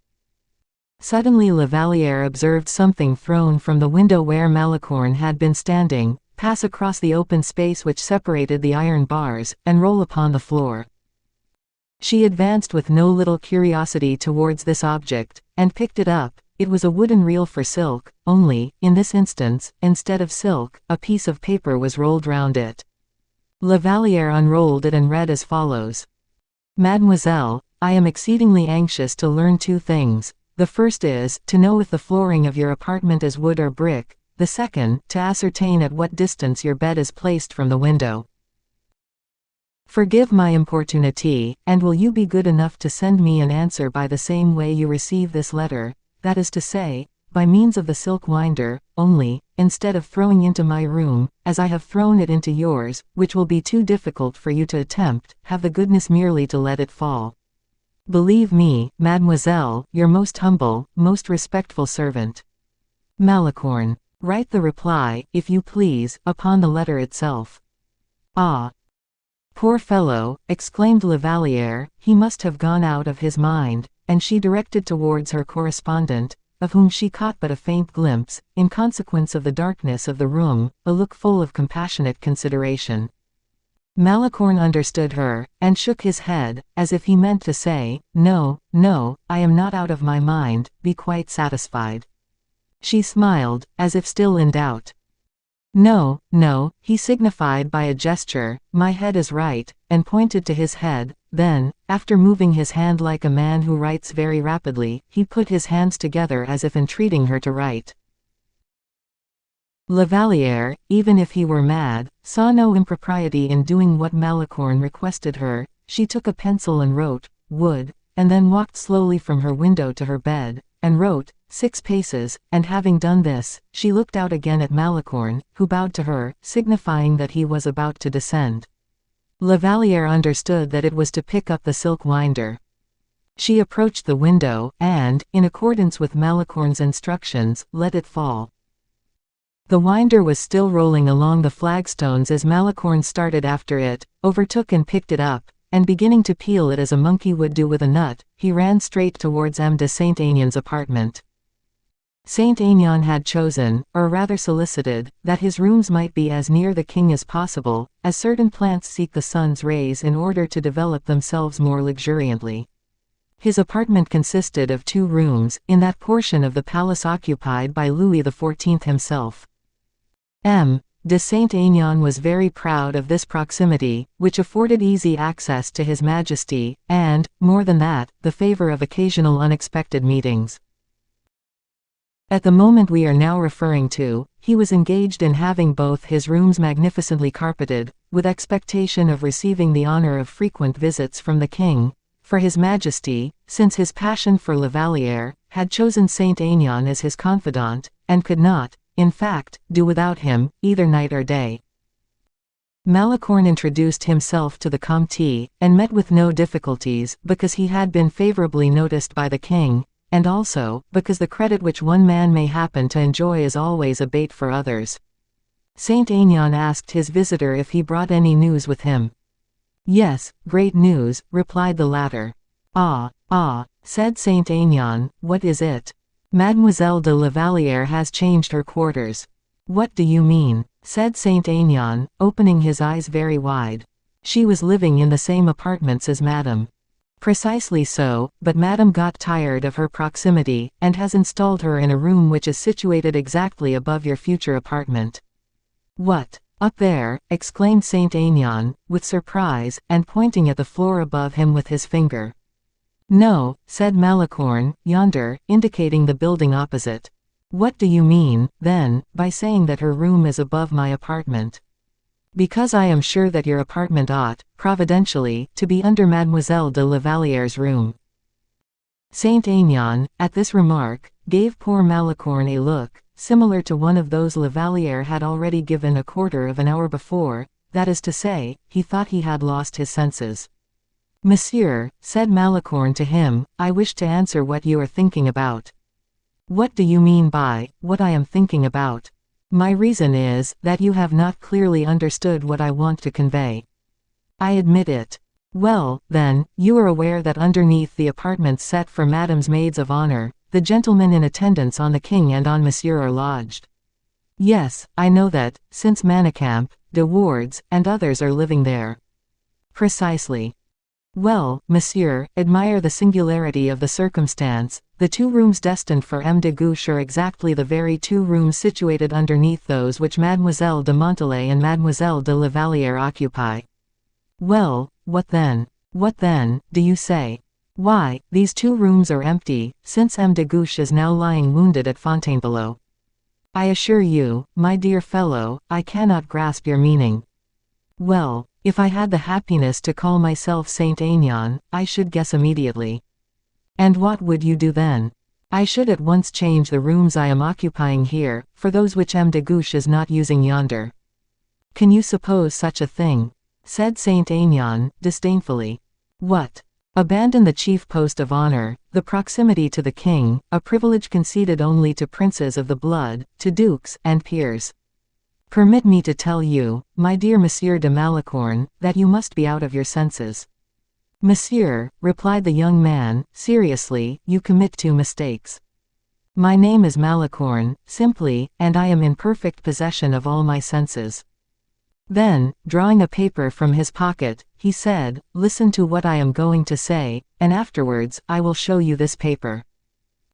Suddenly La Vallière observed something thrown from the window where Malicorne had been standing, pass across the open space which separated the iron bars, and roll upon the floor. She advanced with no little curiosity towards this object, and picked it up. It was a wooden reel for silk, only, in this instance, instead of silk, a piece of paper was rolled round it. La Vallière unrolled it and read as follows. Mademoiselle, I am exceedingly anxious to learn two things. The first is, to know if the flooring of your apartment is wood or brick. The second, to ascertain at what distance your bed is placed from the window. Forgive my importunity, and will you be good enough to send me an answer by the same way you receive this letter, that is to say, by means of the silk winder, only, instead of throwing into my room, as I have thrown it into yours, which will be too difficult for you to attempt, have the goodness merely to let it fall. Believe me, mademoiselle, your most humble, most respectful servant. Malicorne. Write the reply, if you please, upon the letter itself. Ah! Poor fellow, exclaimed La Vallière, he must have gone out of his mind, and she directed towards her correspondent, of whom she caught but a faint glimpse, in consequence of the darkness of the room, a look full of compassionate consideration. Malicorne understood her, and shook his head, as if he meant to say, No, no, I am not out of my mind, be quite satisfied. She smiled, as if still in doubt. No, no, he signified by a gesture, my head is right, and pointed to his head. Then, after moving his hand like a man who writes very rapidly, he put his hands together as if entreating her to write. La Vallière, even if he were mad, saw no impropriety in doing what Malicorne requested her. She took a pencil and wrote, wood, and then walked slowly from her window to her bed, and wrote, 6 paces, and having done this, she looked out again at Malicorne, who bowed to her, signifying that he was about to descend. La Vallière understood that it was to pick up the silk winder. She approached the window, and, in accordance with Malicorne's instructions, let it fall. The winder was still rolling along the flagstones as Malicorne started after it, overtook and picked it up, and beginning to peel it as a monkey would do with a nut, he ran straight towards M. de Saint-Aignan's apartment. Saint-Aignan had chosen, or rather solicited, that his rooms might be as near the king as possible, as certain plants seek the sun's rays in order to develop themselves more luxuriantly. His apartment consisted of 2 rooms, in that portion of the palace occupied by Louis XIV himself. M. de Saint-Aignan was very proud of this proximity, which afforded easy access to His Majesty, and, more than that, the favor of occasional unexpected meetings. At the moment we are now referring to, he was engaged in having both his rooms magnificently carpeted, with expectation of receiving the honor of frequent visits from the king, for His Majesty, since his passion for La Vallière, had chosen Saint-Aignan as his confidant, and could not, in fact, do without him, either night or day. Malicorne introduced himself to the Comte, and met with no difficulties, because he had been favorably noticed by the king, and also, because the credit which one man may happen to enjoy is always a bait for others. Saint-Aignan asked his visitor if he brought any news with him. Yes, great news, replied the latter. Ah, said Saint-Aignan, what is it? Mademoiselle de la Vallière has changed her quarters. What do you mean? Said Saint-Aignan, opening his eyes very wide. She was living in the same apartments as Madame. Precisely so, but Madame got tired of her proximity, and has installed her in a room which is situated exactly above your future apartment. What? Up there? Exclaimed Saint-Aignan, with surprise, and pointing at the floor above him with his finger. No, said Malicorne, yonder, indicating the building opposite. What do you mean, then, by saying that her room is above my apartment? Because I am sure that your apartment ought, providentially, to be under Mademoiselle de la Vallière's room. Saint-Aignan, at this remark, gave poor Malicorne a look, similar to one of those La Vallière had already given a quarter of an hour before, that is to say, he thought he had lost his senses. Monsieur, said Malicorne to him, I wish to answer what you are thinking about. What do you mean by, what I am thinking about? My reason is, that you have not clearly understood what I want to convey. I admit it. Well, then, you are aware that underneath the apartments set for Madame's maids of honor, the gentlemen in attendance on the king and on Monsieur are lodged. Yes, I know that, since Manicamp, de Wardes, and others are living there. Precisely. Well, monsieur, admire the singularity of the circumstance. The 2 rooms destined for M. de Guiche are exactly the very 2 rooms situated underneath those which Mademoiselle de Montalais and Mademoiselle de la Vallière occupy. Well, what then? What then, do you say? Why, these 2 rooms are empty, since M. de Guiche is now lying wounded at Fontainebleau. I assure you, my dear fellow, I cannot grasp your meaning. Well, if I had the happiness to call myself Saint Aignan, I should guess immediately. And what would you do then? I should at once change the rooms I am occupying here, for those which M. de Guiche is not using yonder. Can you suppose such a thing? Said Saint Aignan, disdainfully. What? Abandon the chief post of honor, the proximity to the king, a privilege conceded only to princes of the blood, to dukes, and peers. Permit me to tell you, my dear Monsieur de Malicorne, that you must be out of your senses. Monsieur, replied the young man, seriously, you commit 2 mistakes. My name is Malicorne, simply, and I am in perfect possession of all my senses. Then, drawing a paper from his pocket, he said, listen to what I am going to say, and afterwards, I will show you this paper.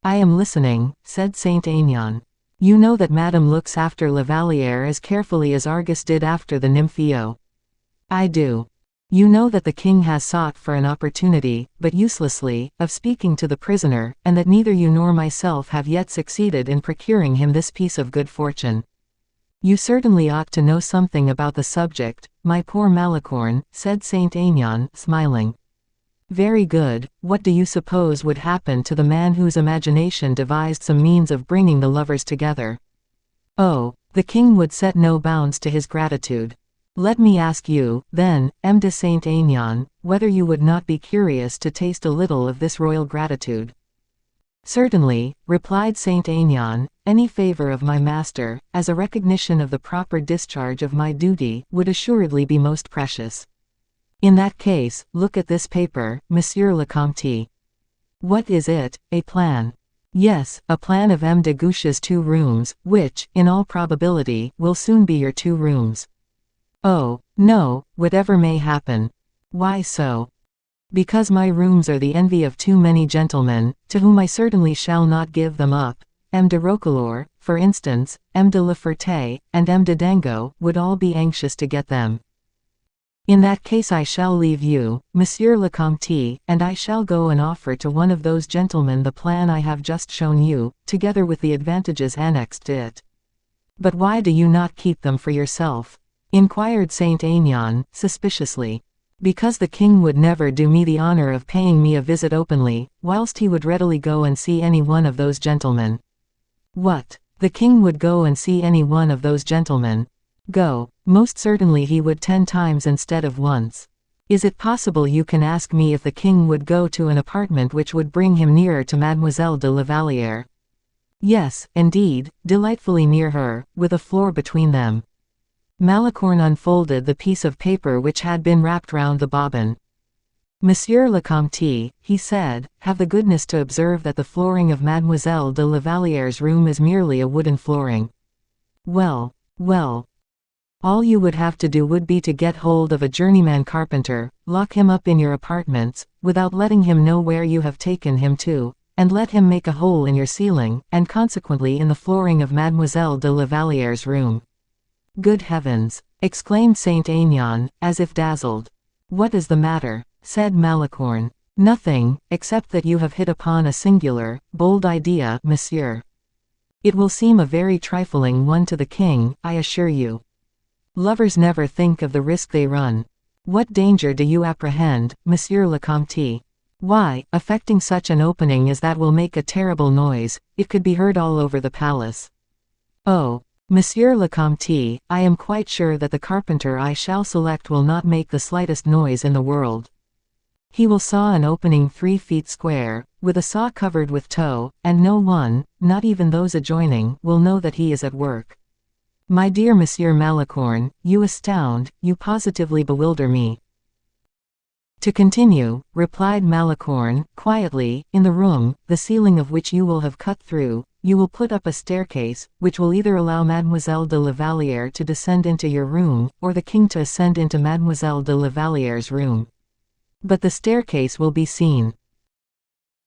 I am listening, said Saint Aignan. You know that Madame looks after La Vallière as carefully as Argus did after the Nymphéo. I do. You know that the king has sought for an opportunity, but uselessly, of speaking to the prisoner, and that neither you nor myself have yet succeeded in procuring him this piece of good fortune. You certainly ought to know something about the subject, my poor Malicorne, said Saint Aignan, smiling. Very good, what do you suppose would happen to the man whose imagination devised some means of bringing the lovers together? Oh, the king would set no bounds to his gratitude. Let me ask you, then, M. de Saint Aignan, whether you would not be curious to taste a little of this royal gratitude. Certainly, replied Saint Aignan, any favor of my master, as a recognition of the proper discharge of my duty, would assuredly be most precious. In that case, look at this paper, Monsieur le Comte. What is it? A plan? Yes, a plan of M. de Guiche's 2 rooms, which, in all probability, will soon be your 2 rooms. Oh, no, whatever may happen. Why so? Because my rooms are the envy of too many gentlemen, to whom I certainly shall not give them up. M. de Roquelaure, for instance, M. de La Ferté, and M. de Dangeau, would all be anxious to get them. In that case I shall leave you, Monsieur le Comte, and I shall go and offer to one of those gentlemen the plan I have just shown you, together with the advantages annexed to it. But why do you not keep them for yourself? Inquired Saint Aignan, suspiciously. Because the king would never do me the honor of paying me a visit openly, whilst he would readily go and see any one of those gentlemen. What? The king would go and see any one of those gentlemen? Go. Most certainly he would 10 times instead of once. Is it possible you can ask me if the king would go to an apartment which would bring him nearer to Mademoiselle de la Vallière? Yes, indeed, delightfully near her, with a floor between them. Malicorne unfolded the piece of paper which had been wrapped round the bobbin. Monsieur le Comte, he said, have the goodness to observe that the flooring of Mademoiselle de la Vallière's room is merely a wooden flooring. Well, well. All you would have to do would be to get hold of a journeyman carpenter, lock him up in your apartments, without letting him know where you have taken him to, and let him make a hole in your ceiling, and consequently in the flooring of Mademoiselle de la Vallière's room. Good heavens! Exclaimed Saint Aignan, as if dazzled. What is the matter? Said Malicorne. Nothing, except that you have hit upon a singular, bold idea, monsieur. It will seem a very trifling one to the king, I assure you. Lovers never think of the risk they run. What danger do you apprehend, Monsieur le Comte? Why, effecting such an opening as that will make a terrible noise, it could be heard all over the palace. Oh, Monsieur le Comte, I am quite sure that the carpenter I shall select will not make the slightest noise in the world. He will saw an opening 3 feet square, with a saw covered with tow, and no one, not even those adjoining, will know that he is at work. My dear Monsieur Malicorne, you astound, you positively bewilder me. To continue, replied Malicorne, quietly, in the room, the ceiling of which you will have cut through, you will put up a staircase, which will either allow Mademoiselle de la Vallière to descend into your room, or the king to ascend into Mademoiselle de la Valliere's room. But the staircase will be seen.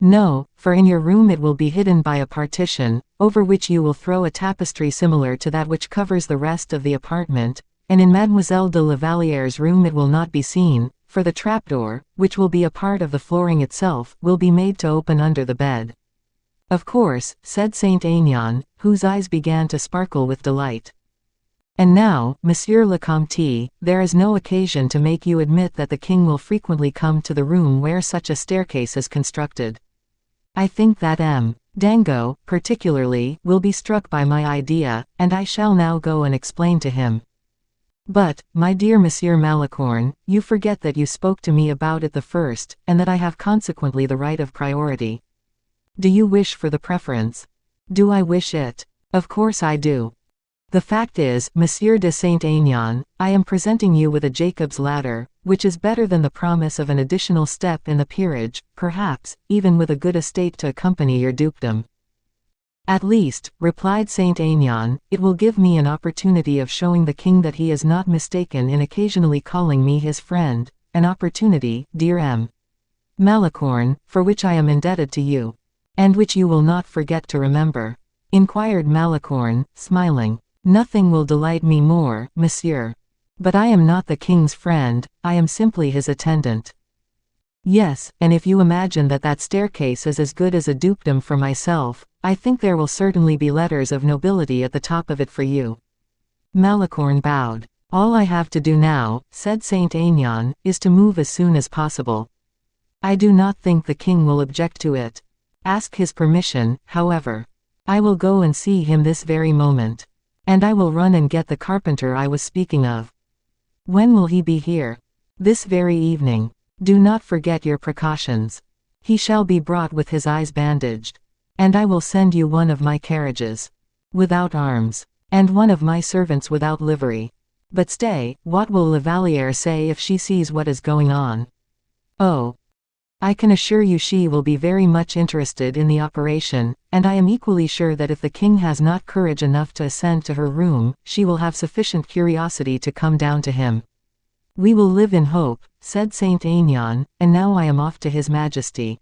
No, for in your room it will be hidden by a partition, over which you will throw a tapestry similar to that which covers the rest of the apartment, and in Mademoiselle de la Valliere's room it will not be seen, for the trapdoor, which will be a part of the flooring itself, will be made to open under the bed. Of course, said Saint Aignan, whose eyes began to sparkle with delight. And now, Monsieur le Comte, there is no occasion to make you admit that the king will frequently come to the room where such a staircase is constructed. I think that M. Dango, particularly, will be struck by my idea, and I shall now go and explain to him. But, my dear Monsieur Malicorne, you forget that you spoke to me about it the first, and that I have consequently the right of priority. Do you wish for the preference? Do I wish it? Of course I do. The fact is, Monsieur de Saint Aignan, I am presenting you with a Jacob's ladder, which is better than the promise of an additional step in the peerage, perhaps, even with a good estate to accompany your dukedom. At least, replied Saint Aignan, it will give me an opportunity of showing the king that he is not mistaken in occasionally calling me his friend, an opportunity, dear M. Malicorne, for which I am indebted to you. And which you will not forget to remember? Inquired Malicorne, smiling. Nothing will delight me more, monsieur. But I am not the king's friend, I am simply his attendant. Yes, and if you imagine that that staircase is as good as a dukedom for myself, I think there will certainly be letters of nobility at the top of it for you. Malicorne bowed. All I have to do now, said Saint Aignan, is to move as soon as possible. I do not think the king will object to it. Ask his permission, however. I will go and see him this very moment. And I will run and get the carpenter I was speaking of. When will he be here? This very evening. Do not forget your precautions. He shall be brought with his eyes bandaged. And I will send you one of my carriages. Without arms. And one of my servants without livery. But stay, what will La Vallière say if she sees what is going on? Oh! I can assure you she will be very much interested in the operation, and I am equally sure that if the king has not courage enough to ascend to her room, she will have sufficient curiosity to come down to him. We will live in hope, said Saint Aignan, and now I am off to his majesty.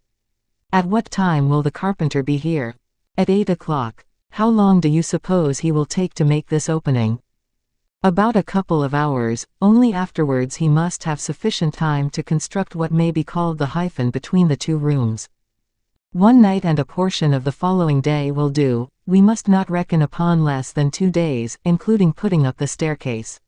At what time will the carpenter be here? At 8 o'clock. How long do you suppose he will take to make this opening? About a couple of hours, only afterwards he must have sufficient time to construct what may be called the hyphen between the two rooms. One night and a portion of the following day will do, we must not reckon upon less than 2 days, including putting up the staircase.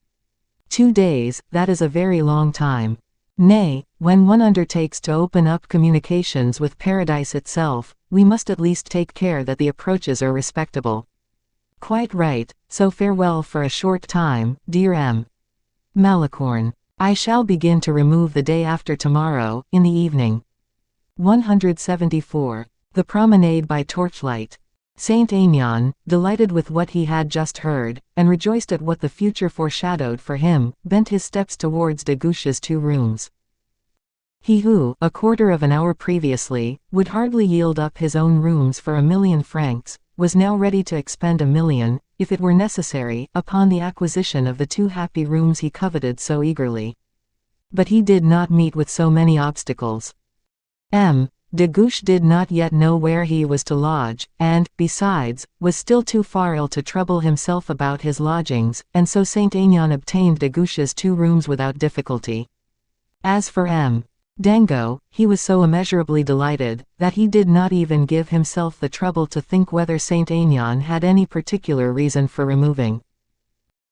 2 days, that is a very long time. Nay, when one undertakes to open up communications with paradise itself, we must at least take care that the approaches are respectable. Quite right, so farewell for a short time, dear M. Malicorne. I shall begin to remove the day after tomorrow, in the evening. 174. The Promenade by Torchlight. Saint Aignan, delighted with what he had just heard, and rejoiced at what the future foreshadowed for him, bent his steps towards de Guiche's 2 rooms. He who, a quarter of an hour previously, would hardly yield up his own rooms for 1,000,000 francs, was now ready to expend 1,000,000, if it were necessary, upon the acquisition of the 2 happy rooms he coveted so eagerly. But he did not meet with so many obstacles. M. de Guiche did not yet know where he was to lodge, and, besides, was still too far ill to trouble himself about his lodgings, and so Saint Aignan obtained de Guiche's 2 rooms without difficulty. As for M. Dango, he was so immeasurably delighted, that he did not even give himself the trouble to think whether Saint Aignan had any particular reason for removing.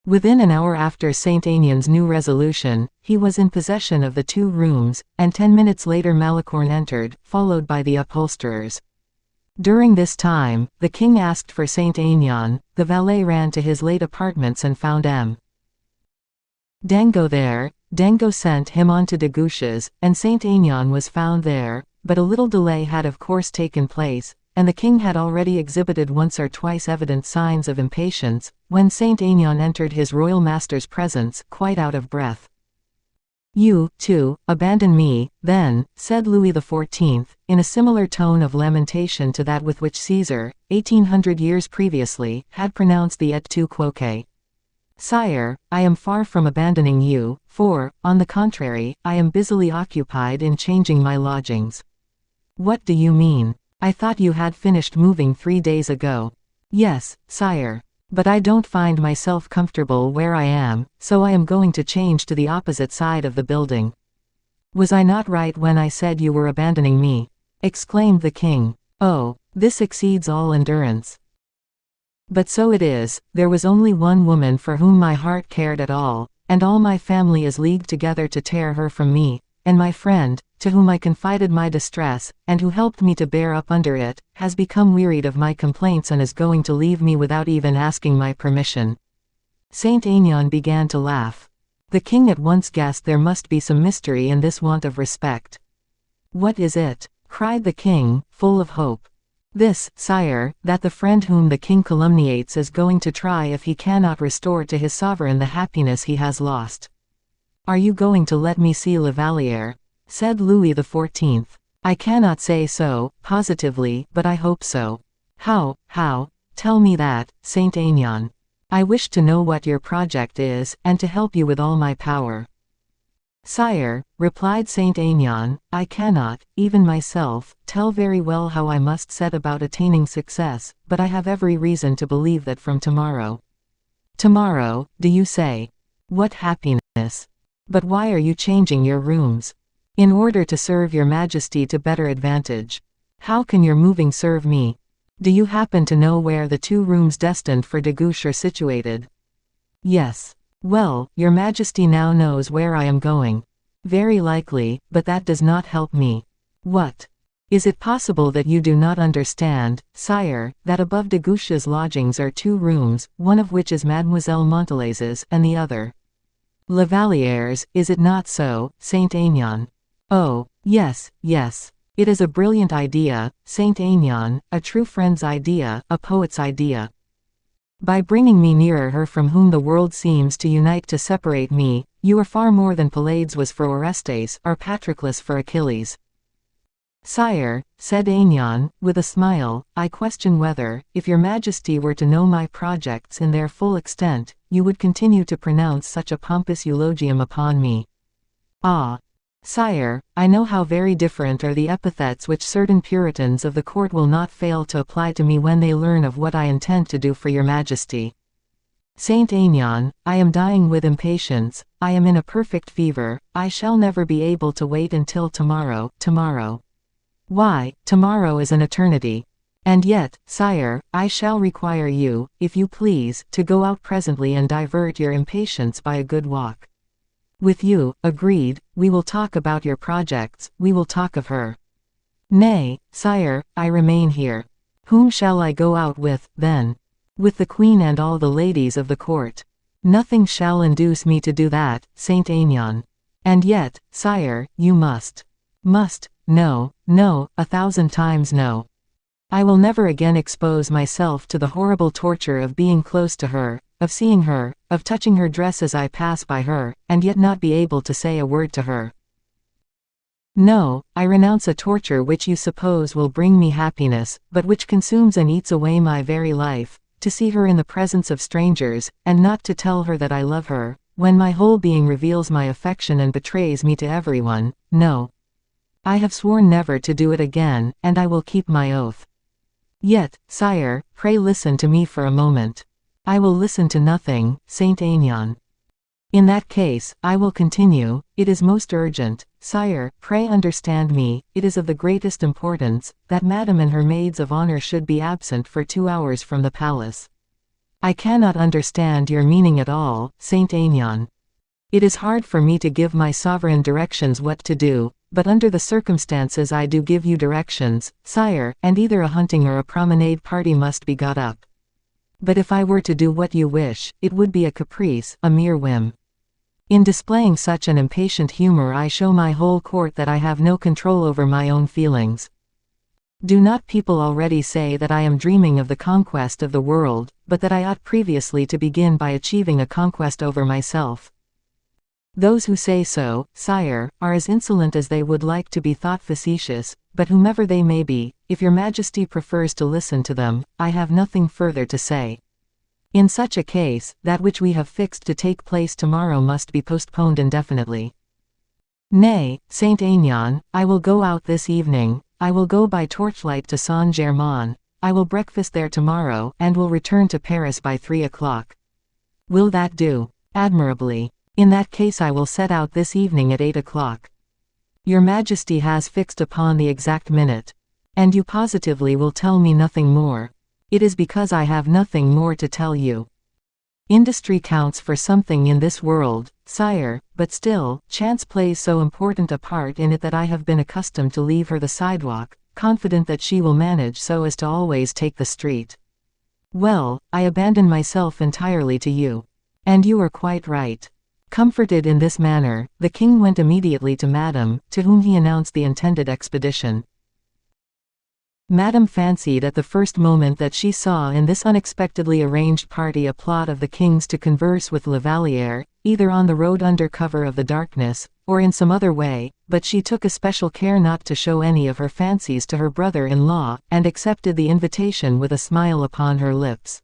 Within an hour after Saint Aignan's new resolution, he was in possession of the 2 rooms, and 10 minutes later Malicorne entered, followed by the upholsterers. During this time, the king asked for Saint Aignan, the valet ran to his late apartments and found M. Dango there. Dango sent him on to de Guiche's, and Saint Aignan was found there, but a little delay had of course taken place, and the king had already exhibited once or twice evident signs of impatience, when Saint Aignan entered his royal master's presence, quite out of breath. "You, too, abandon me, then," said Louis XIV, in a similar tone of lamentation to that with which Caesar, 1800 years previously, had pronounced the et tu quoque. "Sire, I am far from abandoning you, for, on the contrary, I am busily occupied in changing my lodgings." "What do you mean? I thought you had finished moving 3 days ago." "Yes, sire. But I don't find myself comfortable where I am, so I am going to change to the opposite side of the building." "Was I not right when I said you were abandoning me?" exclaimed the king. "Oh, this exceeds all endurance. But so it is, there was only one woman for whom my heart cared at all, and all my family is leagued together to tear her from me, and my friend, to whom I confided my distress, and who helped me to bear up under it, has become wearied of my complaints and is going to leave me without even asking my permission." Saint Aignan began to laugh. The king at once guessed there must be some mystery in this want of respect. "What is it?" cried the king, full of hope. "This, sire, that the friend whom the king calumniates is going to try if he cannot restore to his sovereign the happiness he has lost." "Are you going to let me see La Vallière?" said Louis XIV. "I cannot say so, positively, but I hope so." How? Tell me that, Saint Aignan. I wish to know what your project is, and to help you with all my power." "Sire," replied Saint Aignan, "I cannot, even myself, tell very well how I must set about attaining success, but I have every reason to believe that from tomorrow." "Tomorrow, do you say? What happiness! But why are you changing your rooms?" "In order to serve your majesty to better advantage." "How can your moving serve me? Do you happen to know where the 2 rooms destined for de Guiche are situated?" "Yes." "Well, your majesty now knows where I am going." "Very likely, but that does not help me." "What? Is it possible that you do not understand, sire, that above de Guiche's lodgings are 2 rooms, one of which is Mademoiselle Montalais's, and the other La Vallière's, is it not so, Saint Aignan?" "Oh, yes. It is a brilliant idea, Saint Aignan, a true friend's idea, a poet's idea. By bringing me nearer her from whom the world seems to unite to separate me, you are far more than Pylades was for Orestes, or Patroclus for Achilles." "Sire," said Aignan, with a smile, "I question whether, if your majesty were to know my projects in their full extent, you would continue to pronounce such a pompous eulogium upon me." "Ah! Sire, I know how very different are the epithets which certain Puritans of the court will not fail to apply to me when they learn of what I intend to do for your majesty. Saint Aignan, I am dying with impatience, I am in a perfect fever, I shall never be able to wait until tomorrow. Why, tomorrow is an eternity. And yet, sire, I shall require you, if you please, to go out presently and divert your impatience by a good walk. With you, agreed, we will talk about your projects, we will talk of her." "Nay, sire, I remain here." "Whom shall I go out with, then?" "With the queen and all the ladies of the court." "Nothing shall induce me to do that, Saint Aignan." "And yet, sire, you must." "Must? No, 1,000 times no. I will never again expose myself to the horrible torture of being close to her, of seeing her, of touching her dress as I pass by her, and yet not be able to say a word to her. No, I renounce a torture which you suppose will bring me happiness, but which consumes and eats away my very life, to see her in the presence of strangers, and not to tell her that I love her, when my whole being reveals my affection and betrays me to everyone. No. I have sworn never to do it again, and I will keep my oath. Yet, sire, pray listen to me for a moment. I will listen to nothing, Saint Aignan. In that case, I will continue. It is most urgent, sire, pray understand me, it is of the greatest importance, that Madame and her maids of honor should be absent for 2 hours from the palace. I cannot understand your meaning at all, Saint Aignan. It is hard for me to give my sovereign directions what to do, but under the circumstances I do give you directions, sire, and either a hunting or a promenade party must be got up. But if I were to do what you wish, it would be a caprice, a mere whim. In displaying such an impatient humor I show my whole court that I have no control over my own feelings. Do not people already say that I am dreaming of the conquest of the world, but that I ought previously to begin by achieving a conquest over myself? Those who say so, sire, are as insolent as they would like to be thought facetious, but whomever they may be, if your majesty prefers to listen to them, I have nothing further to say. In such a case, that which we have fixed to take place tomorrow must be postponed indefinitely. Nay, Saint Aignan, I will go out this evening, I will go by torchlight to Saint-Germain, I will breakfast there tomorrow, and will return to Paris by 3 o'clock. Will that do? Admirably. In that case I will set out this evening at 8 o'clock. Your Majesty has fixed upon the exact minute. And you positively will tell me nothing more. It is because I have nothing more to tell you. Industry counts for something in this world, sire, but still, chance plays so important a part in it that I have been accustomed to leave her the sidewalk, confident that she will manage so as to always take the street. Well, I abandon myself entirely to you. And you are quite right. Comforted in this manner, the king went immediately to Madame, to whom he announced the intended expedition. Madame fancied at the first moment that she saw in this unexpectedly arranged party a plot of the king's to converse with La Vallière, either on the road under cover of the darkness, or in some other way, but she took especial care not to show any of her fancies to her brother-in-law, and accepted the invitation with a smile upon her lips.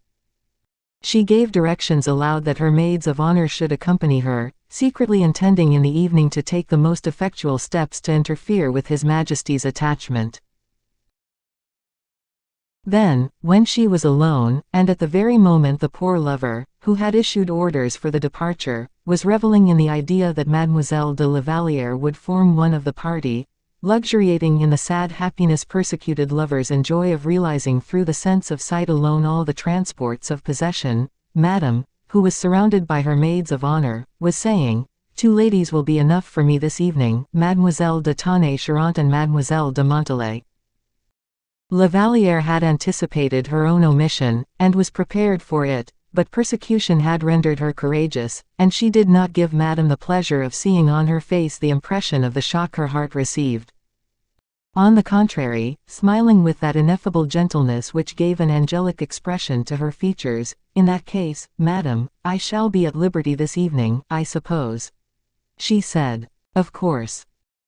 She gave directions aloud that her maids of honor should accompany her, secretly intending in the evening to take the most effectual steps to interfere with His Majesty's attachment. Then, when she was alone, and at the very moment the poor lover, who had issued orders for the departure, was reveling in the idea that Mademoiselle de la Vallière would form one of the party, luxuriating in the sad happiness persecuted lovers enjoy of realizing through the sense of sight alone all the transports of possession, Madame, who was surrounded by her maids of honor, was saying, "Two ladies will be enough for me this evening, Mademoiselle de Tonnay-Charente and Mademoiselle de Montalais." La Vallière had anticipated her own omission, and was prepared for it, but persecution had rendered her courageous, and she did not give Madame the pleasure of seeing on her face the impression of the shock her heart received. On the contrary, smiling with that ineffable gentleness which gave an angelic expression to her features, "In that case, Madame, I shall be at liberty this evening, I suppose," she said. "Of course.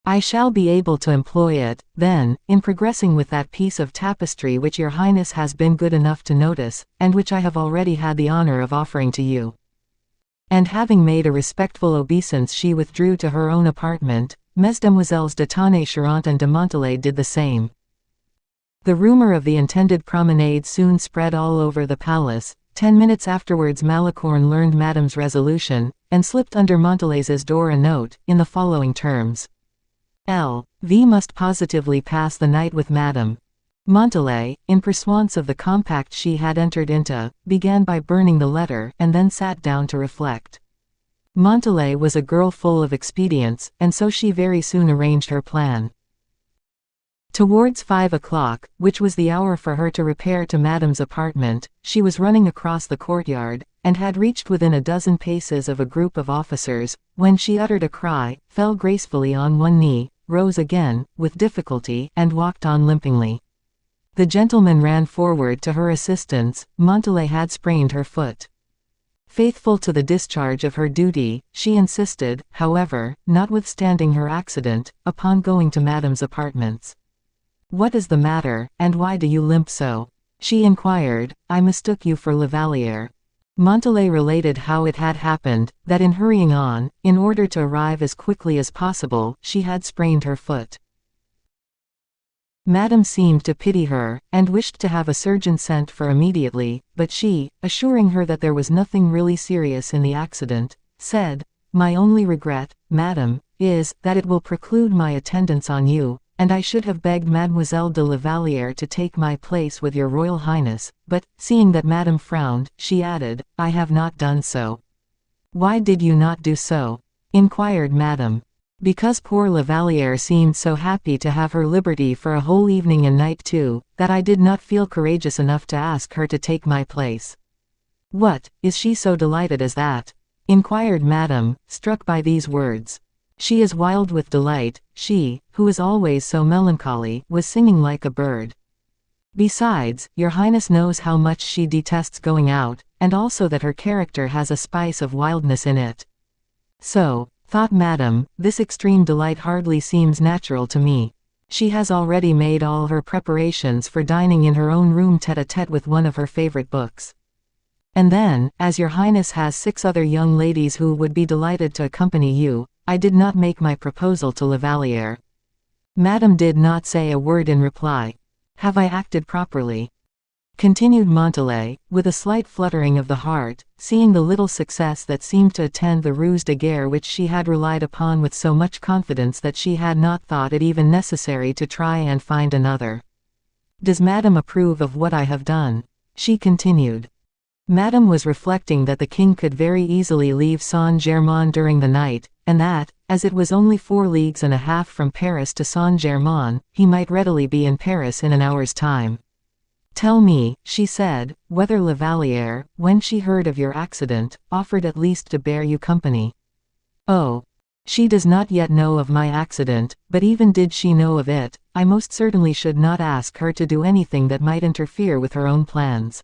I shall be able to employ it, then, in progressing with that piece of tapestry which your Highness has been good enough to notice, and which I have already had the honor of offering to you." And having made a respectful obeisance she withdrew to her own apartment. Mesdemoiselles de Tonnay-Charente and de Montalais did the same. The rumor of the intended promenade soon spread all over the palace. 10 minutes afterwards Malicorne learned Madame's resolution, and slipped under Montalais's door a note, in the following terms. L.V. must positively pass the night with Madame. Montalais, in pursuance of the compact she had entered into, began by burning the letter, and then sat down to reflect. Montalais was a girl full of expedients, and so she very soon arranged her plan. Towards 5 o'clock, which was the hour for her to repair to Madame's apartment, she was running across the courtyard, and had reached within a dozen paces of a group of officers, when she uttered a cry, fell gracefully on one knee, rose again, with difficulty, and walked on limpingly. The gentleman ran forward to her assistance. Montalais had sprained her foot. Faithful to the discharge of her duty, she insisted, however, notwithstanding her accident, upon going to Madame's apartments. "What is the matter, and why do you limp so?" she inquired. "I mistook you for La Vallière." Montalais related how it had happened, that in hurrying on, in order to arrive as quickly as possible, she had sprained her foot. Madame seemed to pity her, and wished to have a surgeon sent for immediately, but she, assuring her that there was nothing really serious in the accident, said, "My only regret, Madame, is, that it will preclude my attendance on you, and I should have begged Mademoiselle de la Vallière to take my place with your Royal Highness, but, seeing that Madame frowned, she added, I have not done so." "Why did you not do so?" inquired Madame. "Because poor La Vallière seemed so happy to have her liberty for a whole evening and night too, that I did not feel courageous enough to ask her to take my place." "What, is she so delighted as that?" inquired Madame, struck by these words. She is wild with delight, she, who is always so melancholy, was singing like a bird. Besides, your highness knows how much she detests going out, and also that her character has a spice of wildness in it. So, thought Madame, this extreme delight hardly seems natural to me. She has already made all her preparations for dining in her own room tête-à-tête with one of her favorite books. And then, as your highness has 6 other young ladies who would be delighted to accompany you, I did not make my proposal to La Vallière. Madame did not say a word in reply. Have I acted properly? Continued Montalais, with a slight fluttering of the heart, seeing the little success that seemed to attend the ruse de guerre which she had relied upon with so much confidence that she had not thought it even necessary to try and find another. Does Madame approve of what I have done? She continued. Madame was reflecting that the king could very easily leave Saint-Germain during the night, and that, as it was only 4 leagues and a half from Paris to Saint-Germain, he might readily be in Paris in an hour's time. Tell me, she said, whether La Vallière, when she heard of your accident, offered at least to bear you company. Oh, she does not yet know of my accident, but even did she know of it, I most certainly should not ask her to do anything that might interfere with her own plans.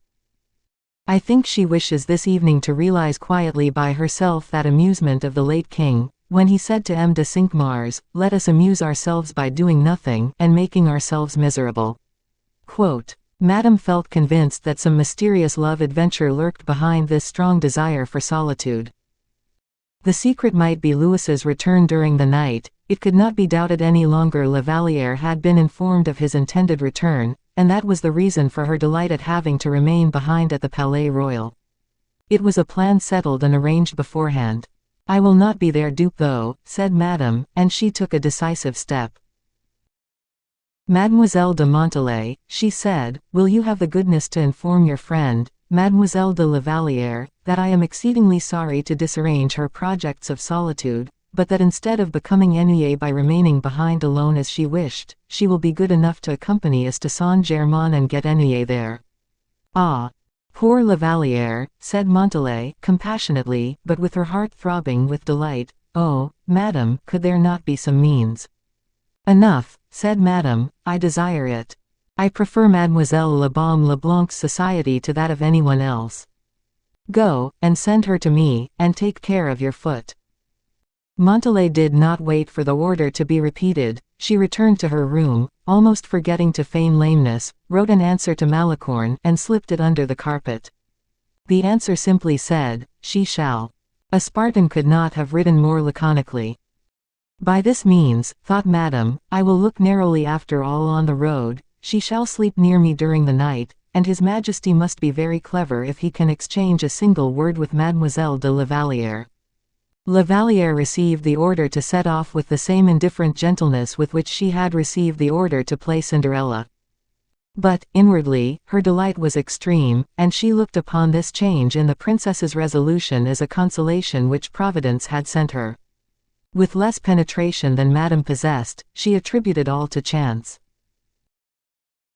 I think she wishes this evening to realize quietly by herself that amusement of the late king, when he said to M. de Cinq-Mars, let us amuse ourselves by doing nothing, and making ourselves miserable. Quote, Madame felt convinced that some mysterious love adventure lurked behind this strong desire for solitude. The secret might be Louis's return during the night. It could not be doubted any longer La Vallière had been informed of his intended return, and that was the reason for her delight at having to remain behind at the Palais Royal. It was a plan settled and arranged beforehand. I will not be their dupe though, said Madame, and she took a decisive step. Mademoiselle de Montalais, she said, will you have the goodness to inform your friend, Mademoiselle de La Vallière, that I am exceedingly sorry to disarrange her projects of solitude, but that instead of becoming ennuyée by remaining behind alone as she wished, she will be good enough to accompany us to Saint-Germain and get ennuyée there. Ah! Poor La Vallière, said Montalais, compassionately, but with her heart throbbing with delight. Oh, Madame, could there not be some means? Enough, said Madame, I desire it. I prefer Mademoiselle La Baume Le Blanc's society to that of anyone else. Go, and send her to me, and take care of your foot. Montalais did not wait for the order to be repeated. She returned to her room, almost forgetting to feign lameness, wrote an answer to Malicorne, and slipped it under the carpet. The answer simply said, she shall. A Spartan could not have written more laconically. By this means, thought Madame, I will look narrowly after all on the road. She shall sleep near me during the night, and His Majesty must be very clever if he can exchange a single word with Mademoiselle de La Vallière. La Vallière received the order to set off with the same indifferent gentleness with which she had received the order to play Cinderella. But, inwardly, her delight was extreme, and she looked upon this change in the princess's resolution as a consolation which Providence had sent her. With less penetration than Madame possessed, she attributed all to chance.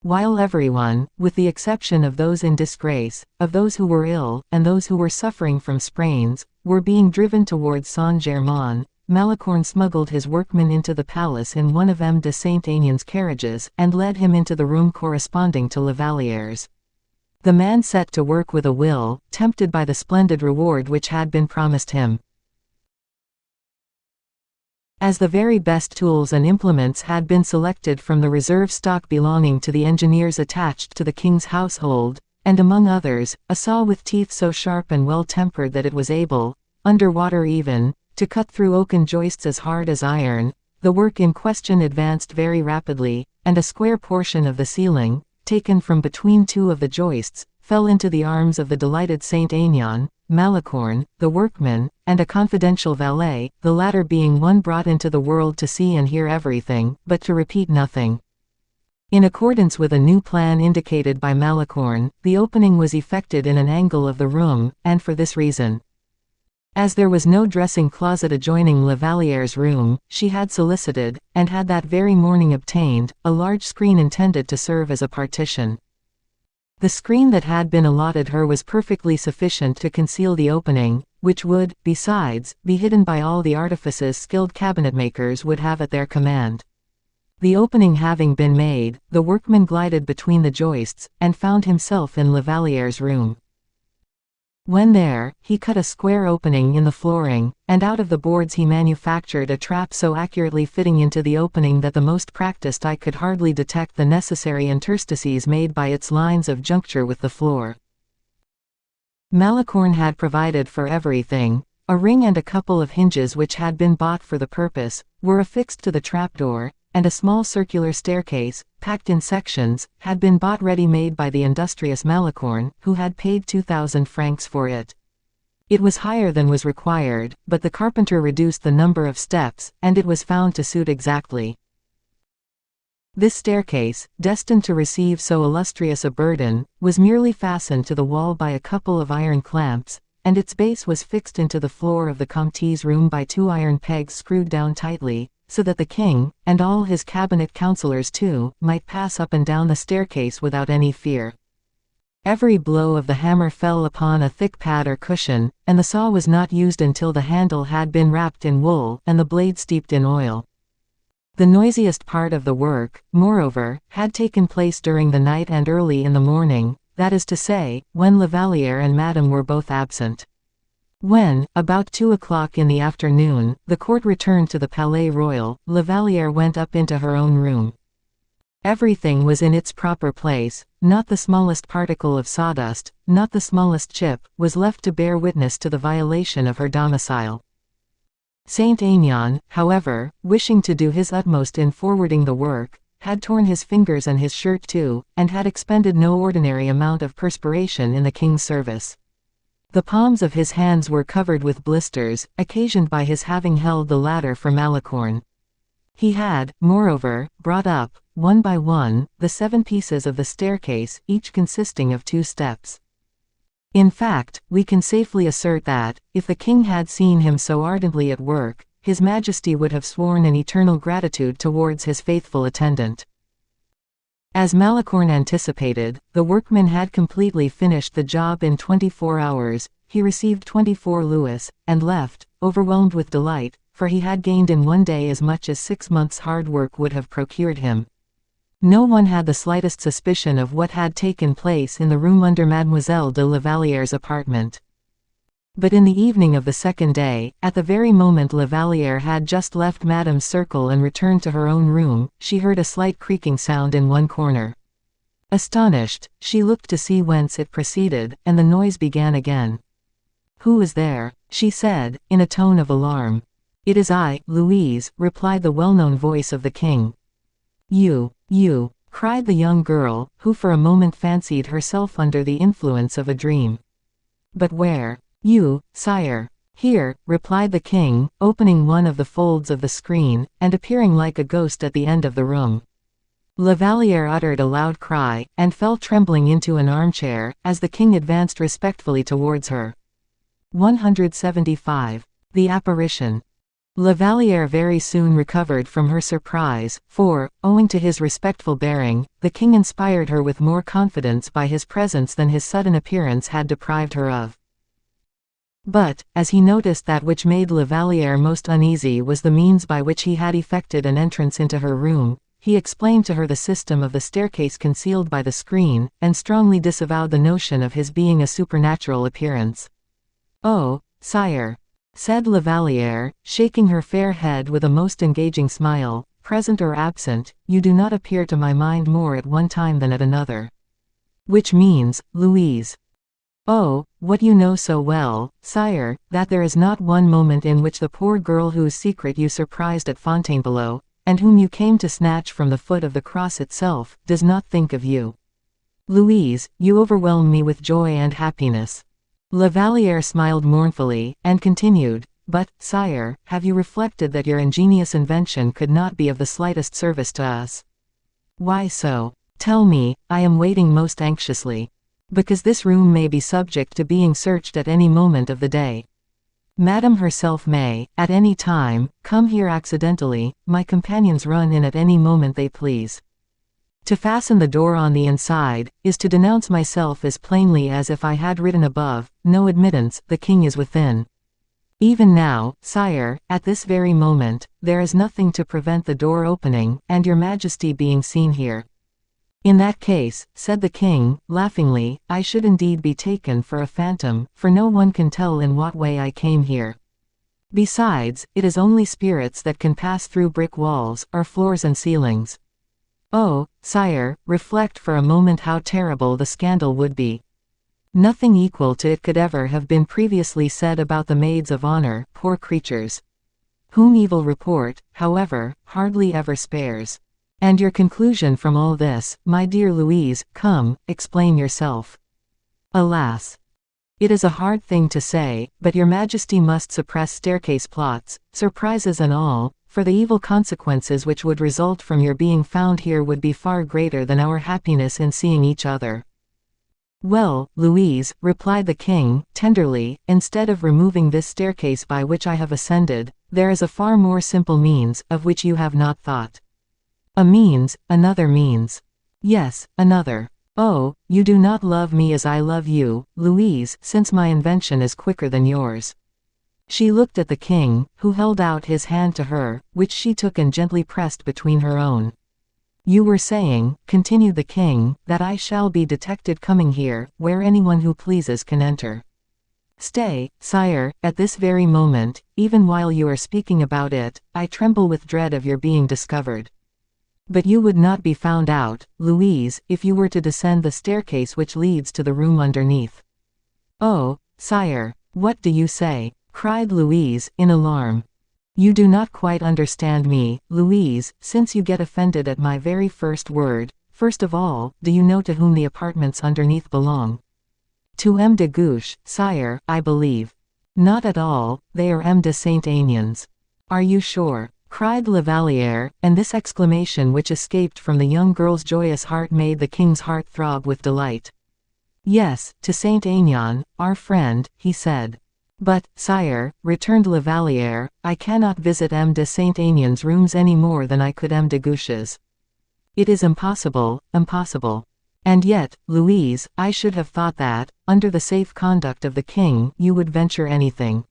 While everyone, with the exception of those in disgrace, of those who were ill, and those who were suffering from sprains, were being driven towards Saint-Germain, Malicorne smuggled his workman into the palace in one of M. de Saint-Aignan carriages, and led him into the room corresponding to La Vallière's. The man set to work with a will, tempted by the splendid reward which had been promised him. As the very best tools and implements had been selected from the reserve stock belonging to the engineers attached to the king's household, and among others, a saw with teeth so sharp and well-tempered that it was able, under water even, to cut through oaken joists as hard as iron, the work in question advanced very rapidly, and a square portion of the ceiling, taken from between 2 of the joists, fell into the arms of the delighted Saint-Aignan, Malicorne, the workman, and a confidential valet, the latter being one brought into the world to see and hear everything, but to repeat nothing. In accordance with a new plan indicated by Malicorne, the opening was effected in an angle of the room, and for this reason. As there was no dressing closet adjoining La Vallière's room, she had solicited, and had that very morning obtained, a large screen intended to serve as a partition. The screen that had been allotted her was perfectly sufficient to conceal the opening, which would, besides, be hidden by all the artifices skilled cabinetmakers would have at their command. The opening having been made, the workman glided between the joists, and found himself in Lavaliere's room. When there, he cut a square opening in the flooring, and out of the boards he manufactured a trap so accurately fitting into the opening that the most practiced eye could hardly detect the necessary interstices made by its lines of juncture with the floor. Malicorne had provided for everything. A ring and a couple of hinges which had been bought for the purpose, were affixed to the trapdoor, and a small circular staircase, packed in sections, had been bought ready-made by the industrious Malicorne, who had paid 2,000 francs for it. It was higher than was required, but the carpenter reduced the number of steps, and it was found to suit exactly. This staircase, destined to receive so illustrious a burden, was merely fastened to the wall by a couple of iron clamps, and its base was fixed into the floor of the Comte's room by 2 iron pegs screwed down tightly, so that the king, and all his cabinet councillors too, might pass up and down the staircase without any fear. Every blow of the hammer fell upon a thick pad or cushion, and the saw was not used until the handle had been wrapped in wool, and the blade steeped in oil. The noisiest part of the work, moreover, had taken place during the night and early in the morning, that is to say, when Lavaliere and Madame were both absent. When, about 2 o'clock in the afternoon, the court returned to the Palais Royal, Lavaliere went up into her own room. Everything was in its proper place, not the smallest particle of sawdust, not the smallest chip, was left to bear witness to the violation of her domicile. Saint Aignan, however, wishing to do his utmost in forwarding the work, had torn his fingers and his shirt too, and had expended no ordinary amount of perspiration in the king's service. The palms of his hands were covered with blisters, occasioned by his having held the ladder for Malicorne. He had, moreover, brought up, one by one, the 7 pieces of the staircase, each consisting of 2 steps. In fact, we can safely assert that, if the king had seen him so ardently at work, His Majesty would have sworn an eternal gratitude towards his faithful attendant. As Malicorne anticipated, the workman had completely finished the job in 24 hours, he received 24 louis, and left, overwhelmed with delight, for he had gained in one day as much as 6 months' hard work would have procured him. No one had the slightest suspicion of what had taken place in the room under Mademoiselle de Lavaliere's apartment. But in the evening of the second day, at the very moment Lavaliere had just left Madame's circle and returned to her own room, she heard a slight creaking sound in one corner. Astonished, she looked to see whence it proceeded, and the noise began again. "Who is there?" she said, in a tone of alarm. "It is I, Louise," replied the well-known voice of the king. You," cried the young girl, who for a moment fancied herself under the influence of a dream. "But where?" "You, sire." "Here," replied the king, opening one of the folds of the screen, and appearing like a ghost at the end of the room. Lavaliere uttered a loud cry, and fell trembling into an armchair, as the king advanced respectfully towards her. 175. The Apparition. Lavaliere very soon recovered from her surprise, for, owing to his respectful bearing, the king inspired her with more confidence by his presence than his sudden appearance had deprived her of. But, as he noticed that which made Lavaliere most uneasy was the means by which he had effected an entrance into her room, he explained to her the system of the staircase concealed by the screen, and strongly disavowed the notion of his being a supernatural appearance. "Oh, sire," said Lavaliere, shaking her fair head with a most engaging smile, "present or absent, you do not appear to my mind more at one time than at another." Which means, Louise. "Oh, what you know so well, sire, that there is not one moment in which the poor girl whose secret you surprised at Fontainebleau, and whom you came to snatch from the foot of the cross itself, does not think of you. Louise, you overwhelm me with joy and happiness." Lavaliere smiled mournfully, and continued, "But, sire, have you reflected that your ingenious invention could not be of the slightest service to us?" "Why so? Tell me, I am waiting most anxiously." "Because this room may be subject to being searched at any moment of the day. Madame herself may, at any time, come here accidentally, my companions run in at any moment they please. To fasten the door on the inside, is to denounce myself as plainly as if I had written above, no admittance, the king is within. Even now, sire, at this very moment, there is nothing to prevent the door opening, and your majesty being seen here. In that case, said the king, laughingly, I should indeed be taken for a phantom, for no one can tell in what way I came here. Besides, it is only spirits that can pass through brick walls, or floors and ceilings. Oh, sire, reflect for a moment how terrible the scandal would be. Nothing equal to it could ever have been previously said about the maids of honor, poor creatures, whom evil report, however, hardly ever spares. And your conclusion from all this, my dear Louise, come, explain yourself. Alas! It is a hard thing to say, but your majesty must suppress staircase plots, surprises and all, for the evil consequences which would result from your being found here would be far greater than our happiness in seeing each other. Well, Louise, replied the king, tenderly, instead of removing this staircase by which I have ascended, there is a far more simple means, of which you have not thought. A means, another means. Yes, another. Oh, you do not love me as I love you, Louise, since my invention is quicker than yours. She looked at the king, who held out his hand to her, which she took and gently pressed between her own. You were saying, continued the king, that I shall be detected coming here, where anyone who pleases can enter. Stay, sire, at this very moment, even while you are speaking about it, I tremble with dread of your being discovered. But you would not be found out, Louise, if you were to descend the staircase which leads to the room underneath. Oh, sire, what do you say? Cried Louise, in alarm. You do not quite understand me, Louise, since you get offended at my very first word. First of all, do you know to whom the apartments underneath belong? To M. de Guiche, sire, I believe. Not at all, they are M. de Saint-Aignan. Are you sure? Cried La Vallière, and this exclamation which escaped from the young girl's joyous heart made the king's heart throb with delight. Yes, to Saint-Aignan, our friend, he said. But, sire, returned La Vallière, I cannot visit M. de Saint-Aignan's rooms any more than I could M. de Guiche's. It is impossible, impossible. And yet, Louise, I should have thought that, under the safe conduct of the king, you would venture anything.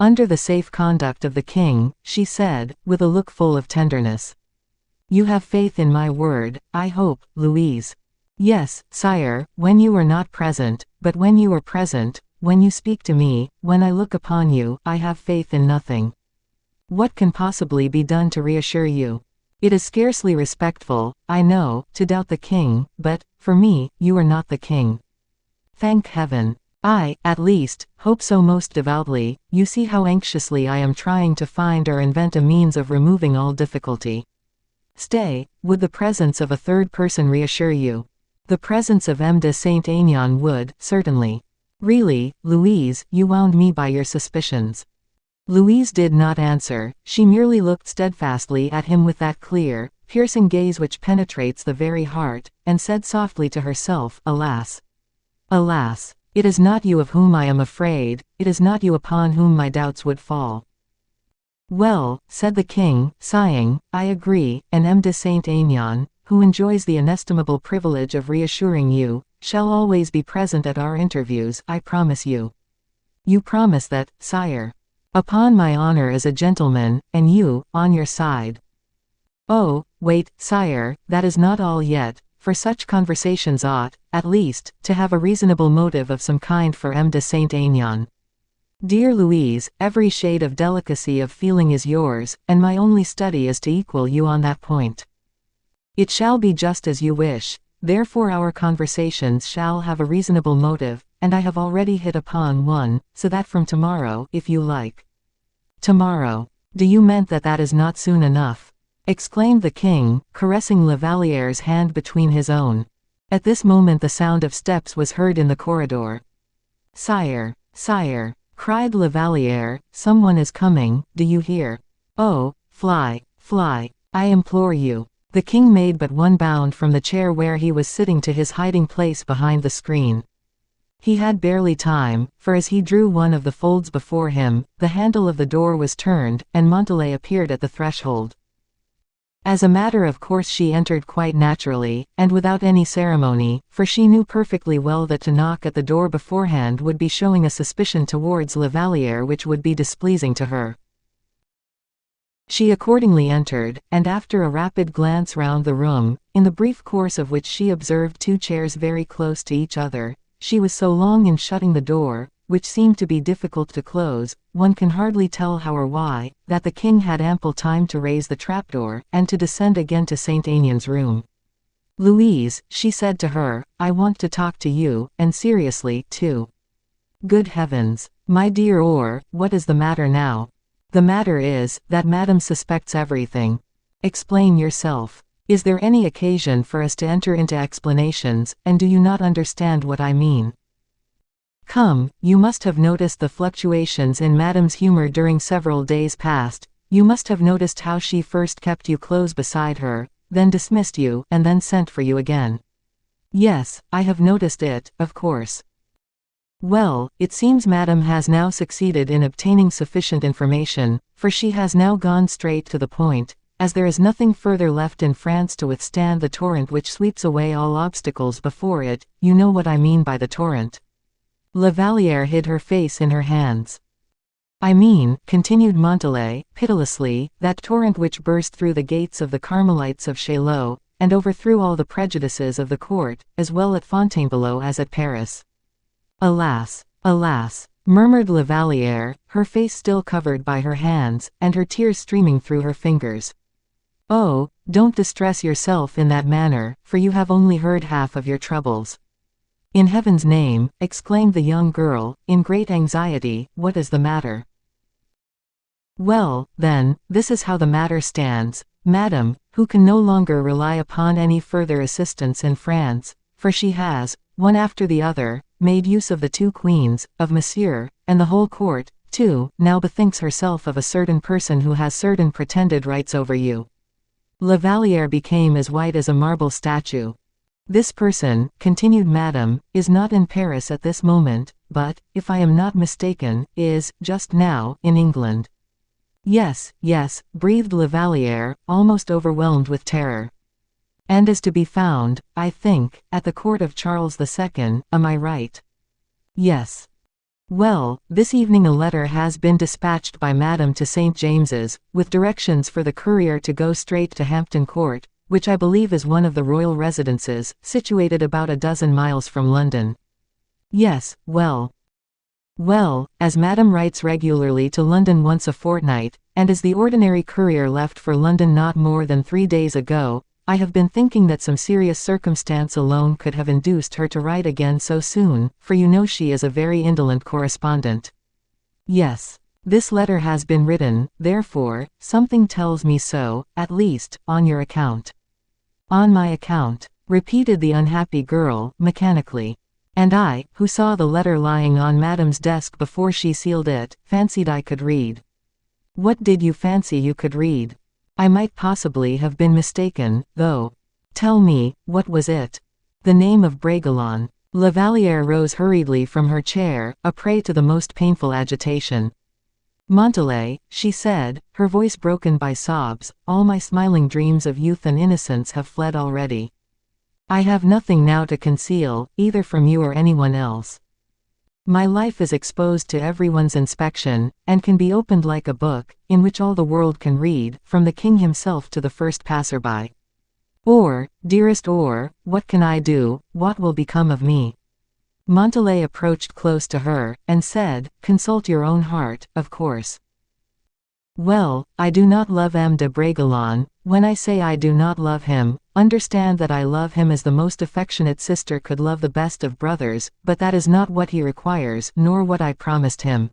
Under the safe conduct of the king, she said, with a look full of tenderness. You have faith in my word, I hope, Louise. Yes, sire, when you are not present, but when you are present, when you speak to me, when I look upon you, I have faith in nothing. What can possibly be done to reassure you? It is scarcely respectful, I know, to doubt the king, but, for me, you are not the king. Thank heaven. I, at least, hope so most devoutly. You see how anxiously I am trying to find or invent a means of removing all difficulty. Stay, would the presence of a third person reassure you? The presence of M. de Saint-Aignan would, certainly. Really, Louise, you wound me by your suspicions. Louise did not answer, she merely looked steadfastly at him with that clear, piercing gaze which penetrates the very heart, and said softly to herself, Alas! Alas! It is not you of whom I am afraid, it is not you upon whom my doubts would fall. Well, said the king, sighing, I agree, and M. de Saint-Aignan, who enjoys the inestimable privilege of reassuring you, shall always be present at our interviews, I promise you. You promise that, sire. Upon my honor as a gentleman, and you, on your side. Oh, wait, sire, that is not all yet. For such conversations ought, at least, to have a reasonable motive of some kind for M. de Saint-Aignan. Dear Louise, every shade of delicacy of feeling is yours, and my only study is to equal you on that point. It shall be just as you wish, therefore our conversations shall have a reasonable motive, and I have already hit upon one, so that from tomorrow, if you like. Tomorrow. Do you mean that that is not soon enough? Exclaimed the king, caressing La Vallière's hand between his own. At this moment the sound of steps was heard in the corridor. Sire, sire, cried La Vallière, someone is coming, do you hear? Oh, fly, fly, I implore you. The king made but one bound from the chair where he was sitting to his hiding place behind the screen. He had barely time, for as he drew one of the folds before him, the handle of the door was turned, and Montalais appeared at the threshold. As a matter of course she entered quite naturally, and without any ceremony, for she knew perfectly well that to knock at the door beforehand would be showing a suspicion towards La Valliere which would be displeasing to her. She accordingly entered, and after a rapid glance round the room, in the brief course of which she observed 2 chairs very close to each other, she was so long in shutting the door, which seemed to be difficult to close, one can hardly tell how or why, that the king had ample time to raise the trapdoor, and to descend again to Saint Aignin's room. "Louise," she said to her, "I want to talk to you, and seriously, too." "Good heavens! My dear Or, what is the matter now?" "The matter is, that Madame suspects everything." "Explain yourself. Is there any occasion for us to enter into explanations, and do you not understand what I mean? Come, you must have noticed the fluctuations in Madame's humor during several days past, you must have noticed how she first kept you close beside her, then dismissed you, and then sent for you again." "Yes, I have noticed it, of course." "Well, it seems Madame has now succeeded in obtaining sufficient information, for she has now gone straight to the point, as there is nothing further left in France to withstand the torrent which sweeps away all obstacles before it. You know what I mean by the torrent." La Valliere hid her face in her hands. "I mean," continued Montalais, pitilessly, "that torrent which burst through the gates of the Carmelites of Chaillot, and overthrew all the prejudices of the court, as well at Fontainebleau as at Paris." "Alas! Alas!" murmured La Valliere, her face still covered by her hands, and her tears streaming through her fingers. "Oh, don't distress yourself in that manner, for you have only heard half of your troubles." "In heaven's name," exclaimed the young girl, in great anxiety, "what is the matter?" "Well, then, this is how the matter stands. Madame, who can no longer rely upon any further assistance in France, for she has, one after the other, made use of the 2 queens, of Monsieur, and the whole court, too, now bethinks herself of a certain person who has certain pretended rights over you." La Valliere became as white as a marble statue. "This person," continued Madame, "is not in Paris at this moment, but, if I am not mistaken, is, just now, in England." "Yes, yes," breathed La Valliere, almost overwhelmed with terror. "And is to be found, I think, at the court of Charles II, am I right?" "Yes." "Well, this evening a letter has been dispatched by Madame to St. James's, with directions for the courier to go straight to Hampton Court, which I believe is one of the royal residences, situated about a dozen miles from London." "Yes, well." "Well, as Madame writes regularly to London once a fortnight, and as the ordinary courier left for London not more than 3 days ago, I have been thinking that some serious circumstance alone could have induced her to write again so soon, for you know she is a very indolent correspondent." "Yes. This letter has been written, therefore, something tells me so, at least, on your account." "On my account," repeated the unhappy girl, mechanically. "And I, who saw the letter lying on Madame's desk before she sealed it, fancied I could read." "What did you fancy you could read?" "I might possibly have been mistaken, though." "Tell me, what was it?" "The name of Bragelonne." La Valliere rose hurriedly from her chair, a prey to the most painful agitation. "Montalais," she said, her voice broken by sobs, "all my smiling dreams of youth and innocence have fled already. I have nothing now to conceal, either from you or anyone else. My life is exposed to everyone's inspection, and can be opened like a book, in which all the world can read, from the king himself to the first passerby. Or, dearest Or, what can I do, what will become of me?" Montalais approached close to her, and said, "Consult your own heart, of course." "Well, I do not love M. de Bragelonne. When I say I do not love him, understand that I love him as the most affectionate sister could love the best of brothers, but that is not what he requires, nor what I promised him."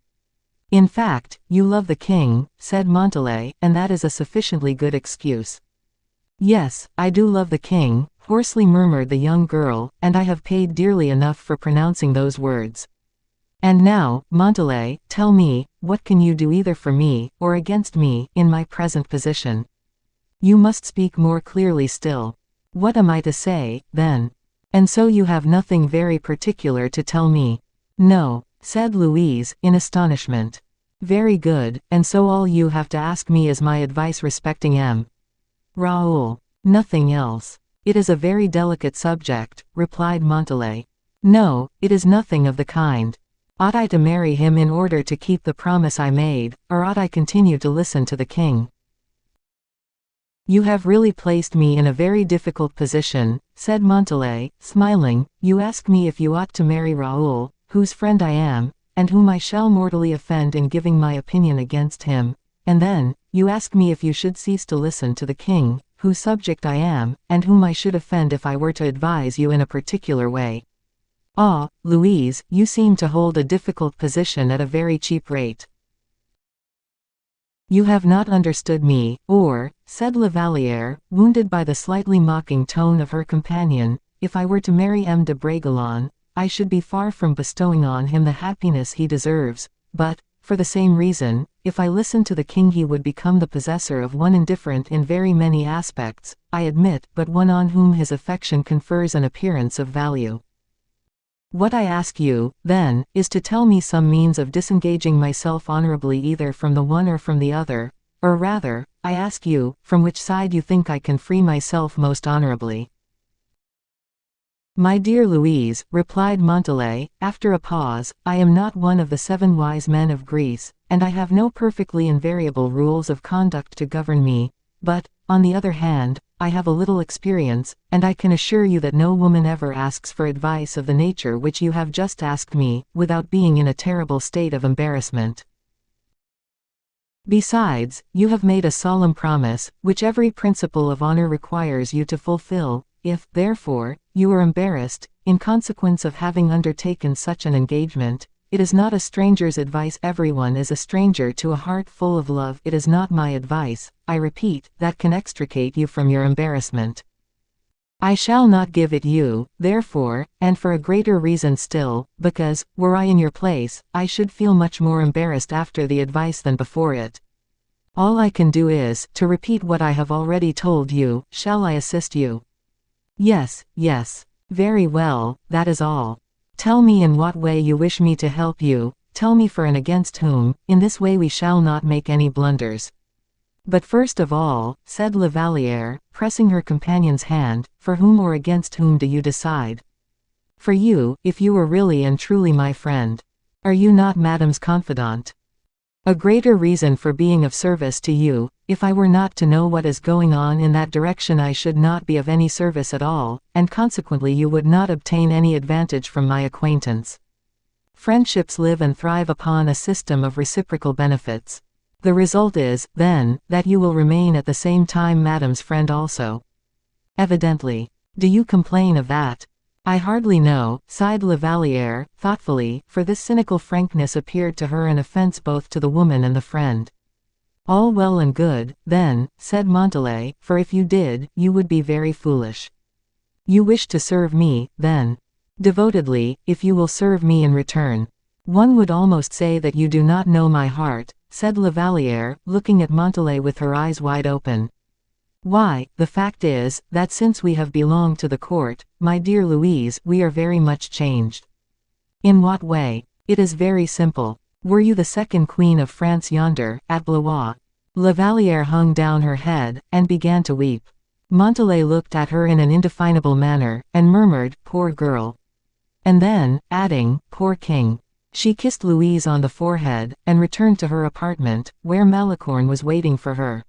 "In fact, you love the king," said Montalais, "and that is a sufficiently good excuse." "Yes, I do love the king," hoarsely murmured the young girl, "and I have paid dearly enough for pronouncing those words. And now, Montalais, tell me, what can you do either for me, or against me, in my present position? You must speak more clearly still. What am I to say, then? And so you have nothing very particular to tell me?" "No," said Louise, in astonishment. "Very good, and so all you have to ask me is my advice respecting M. Raoul. Nothing else. It is a very delicate subject, replied Montalais. No, it is nothing of the kind. Ought I to marry him in order to keep the promise I made, or ought I continue to listen to the king? You have really placed me in a very difficult position, said Montalais, smiling. You ask me if you ought to marry Raoul, whose friend I am, and whom I shall mortally offend in giving my opinion against him, and then, you ask me if you should cease to listen to the king, whose subject I am, and whom I should offend if I were to advise you in a particular way. Ah, Louise, you seem to hold a difficult position at a very cheap rate. You have not understood me, or, said La Vallière, wounded by the slightly mocking tone of her companion, if I were to marry M. de Bragelonne, I should be far from bestowing on him the happiness he deserves, but, for the same reason, if I listened to the king he would become the possessor of one indifferent in very many aspects, I admit, but one on whom his affection confers an appearance of value. What I ask you, then, is to tell me some means of disengaging myself honorably either from the one or from the other, or rather, I ask you, from which side you think I can free myself most honorably. My dear Louise, replied Montalais, after a pause, I am not one of the 7 wise men of Greece, and I have no perfectly invariable rules of conduct to govern me, but, on the other hand, I have a little experience, and I can assure you that no woman ever asks for advice of the nature which you have just asked me, without being in a terrible state of embarrassment. Besides, you have made a solemn promise, which every principle of honor requires you to fulfill. If, therefore, you are embarrassed, in consequence of having undertaken such an engagement, it is not a stranger's advice. Everyone is a stranger to a heart full of love. It is not my advice, I repeat, that can extricate you from your embarrassment. I shall not give it you, therefore, and for a greater reason still, because, were I in your place, I should feel much more embarrassed after the advice than before it. All I can do is, to repeat what I have already told you. Shall I assist you? Yes, yes. Very well, that is all. Tell me in what way you wish me to help you, tell me for and against whom, in this way we shall not make any blunders. But first of all, said La Vallière, pressing her companion's hand, for whom or against whom do you decide? For you, if you were really and truly my friend. Are you not Madame's confidant? A greater reason for being of service to you. If I were not to know what is going on in that direction I should not be of any service at all, and consequently you would not obtain any advantage from my acquaintance. Friendships live and thrive upon a system of reciprocal benefits. The result is, then, that you will remain at the same time Madame's friend also. Evidently. Do you complain of that? I hardly know, sighed La Vallière, thoughtfully, for this cynical frankness appeared to her an offense both to the woman and the friend. All well and good, then, said Montalais, for if you did, you would be very foolish. You wish to serve me, then. Devotedly, if you will serve me in return. One would almost say that you do not know my heart, said La Vallière, looking at Montalais with her eyes wide open. Why, the fact is, that since we have belonged to the court, my dear Louise, we are very much changed. In what way? It is very simple. Were you the second queen of France yonder, at Blois? La Vallière hung down her head, and began to weep. Montalais looked at her in an indefinable manner, and murmured, poor girl. And then, adding, poor king. She kissed Louise on the forehead, and returned to her apartment, where Malicorne was waiting for her.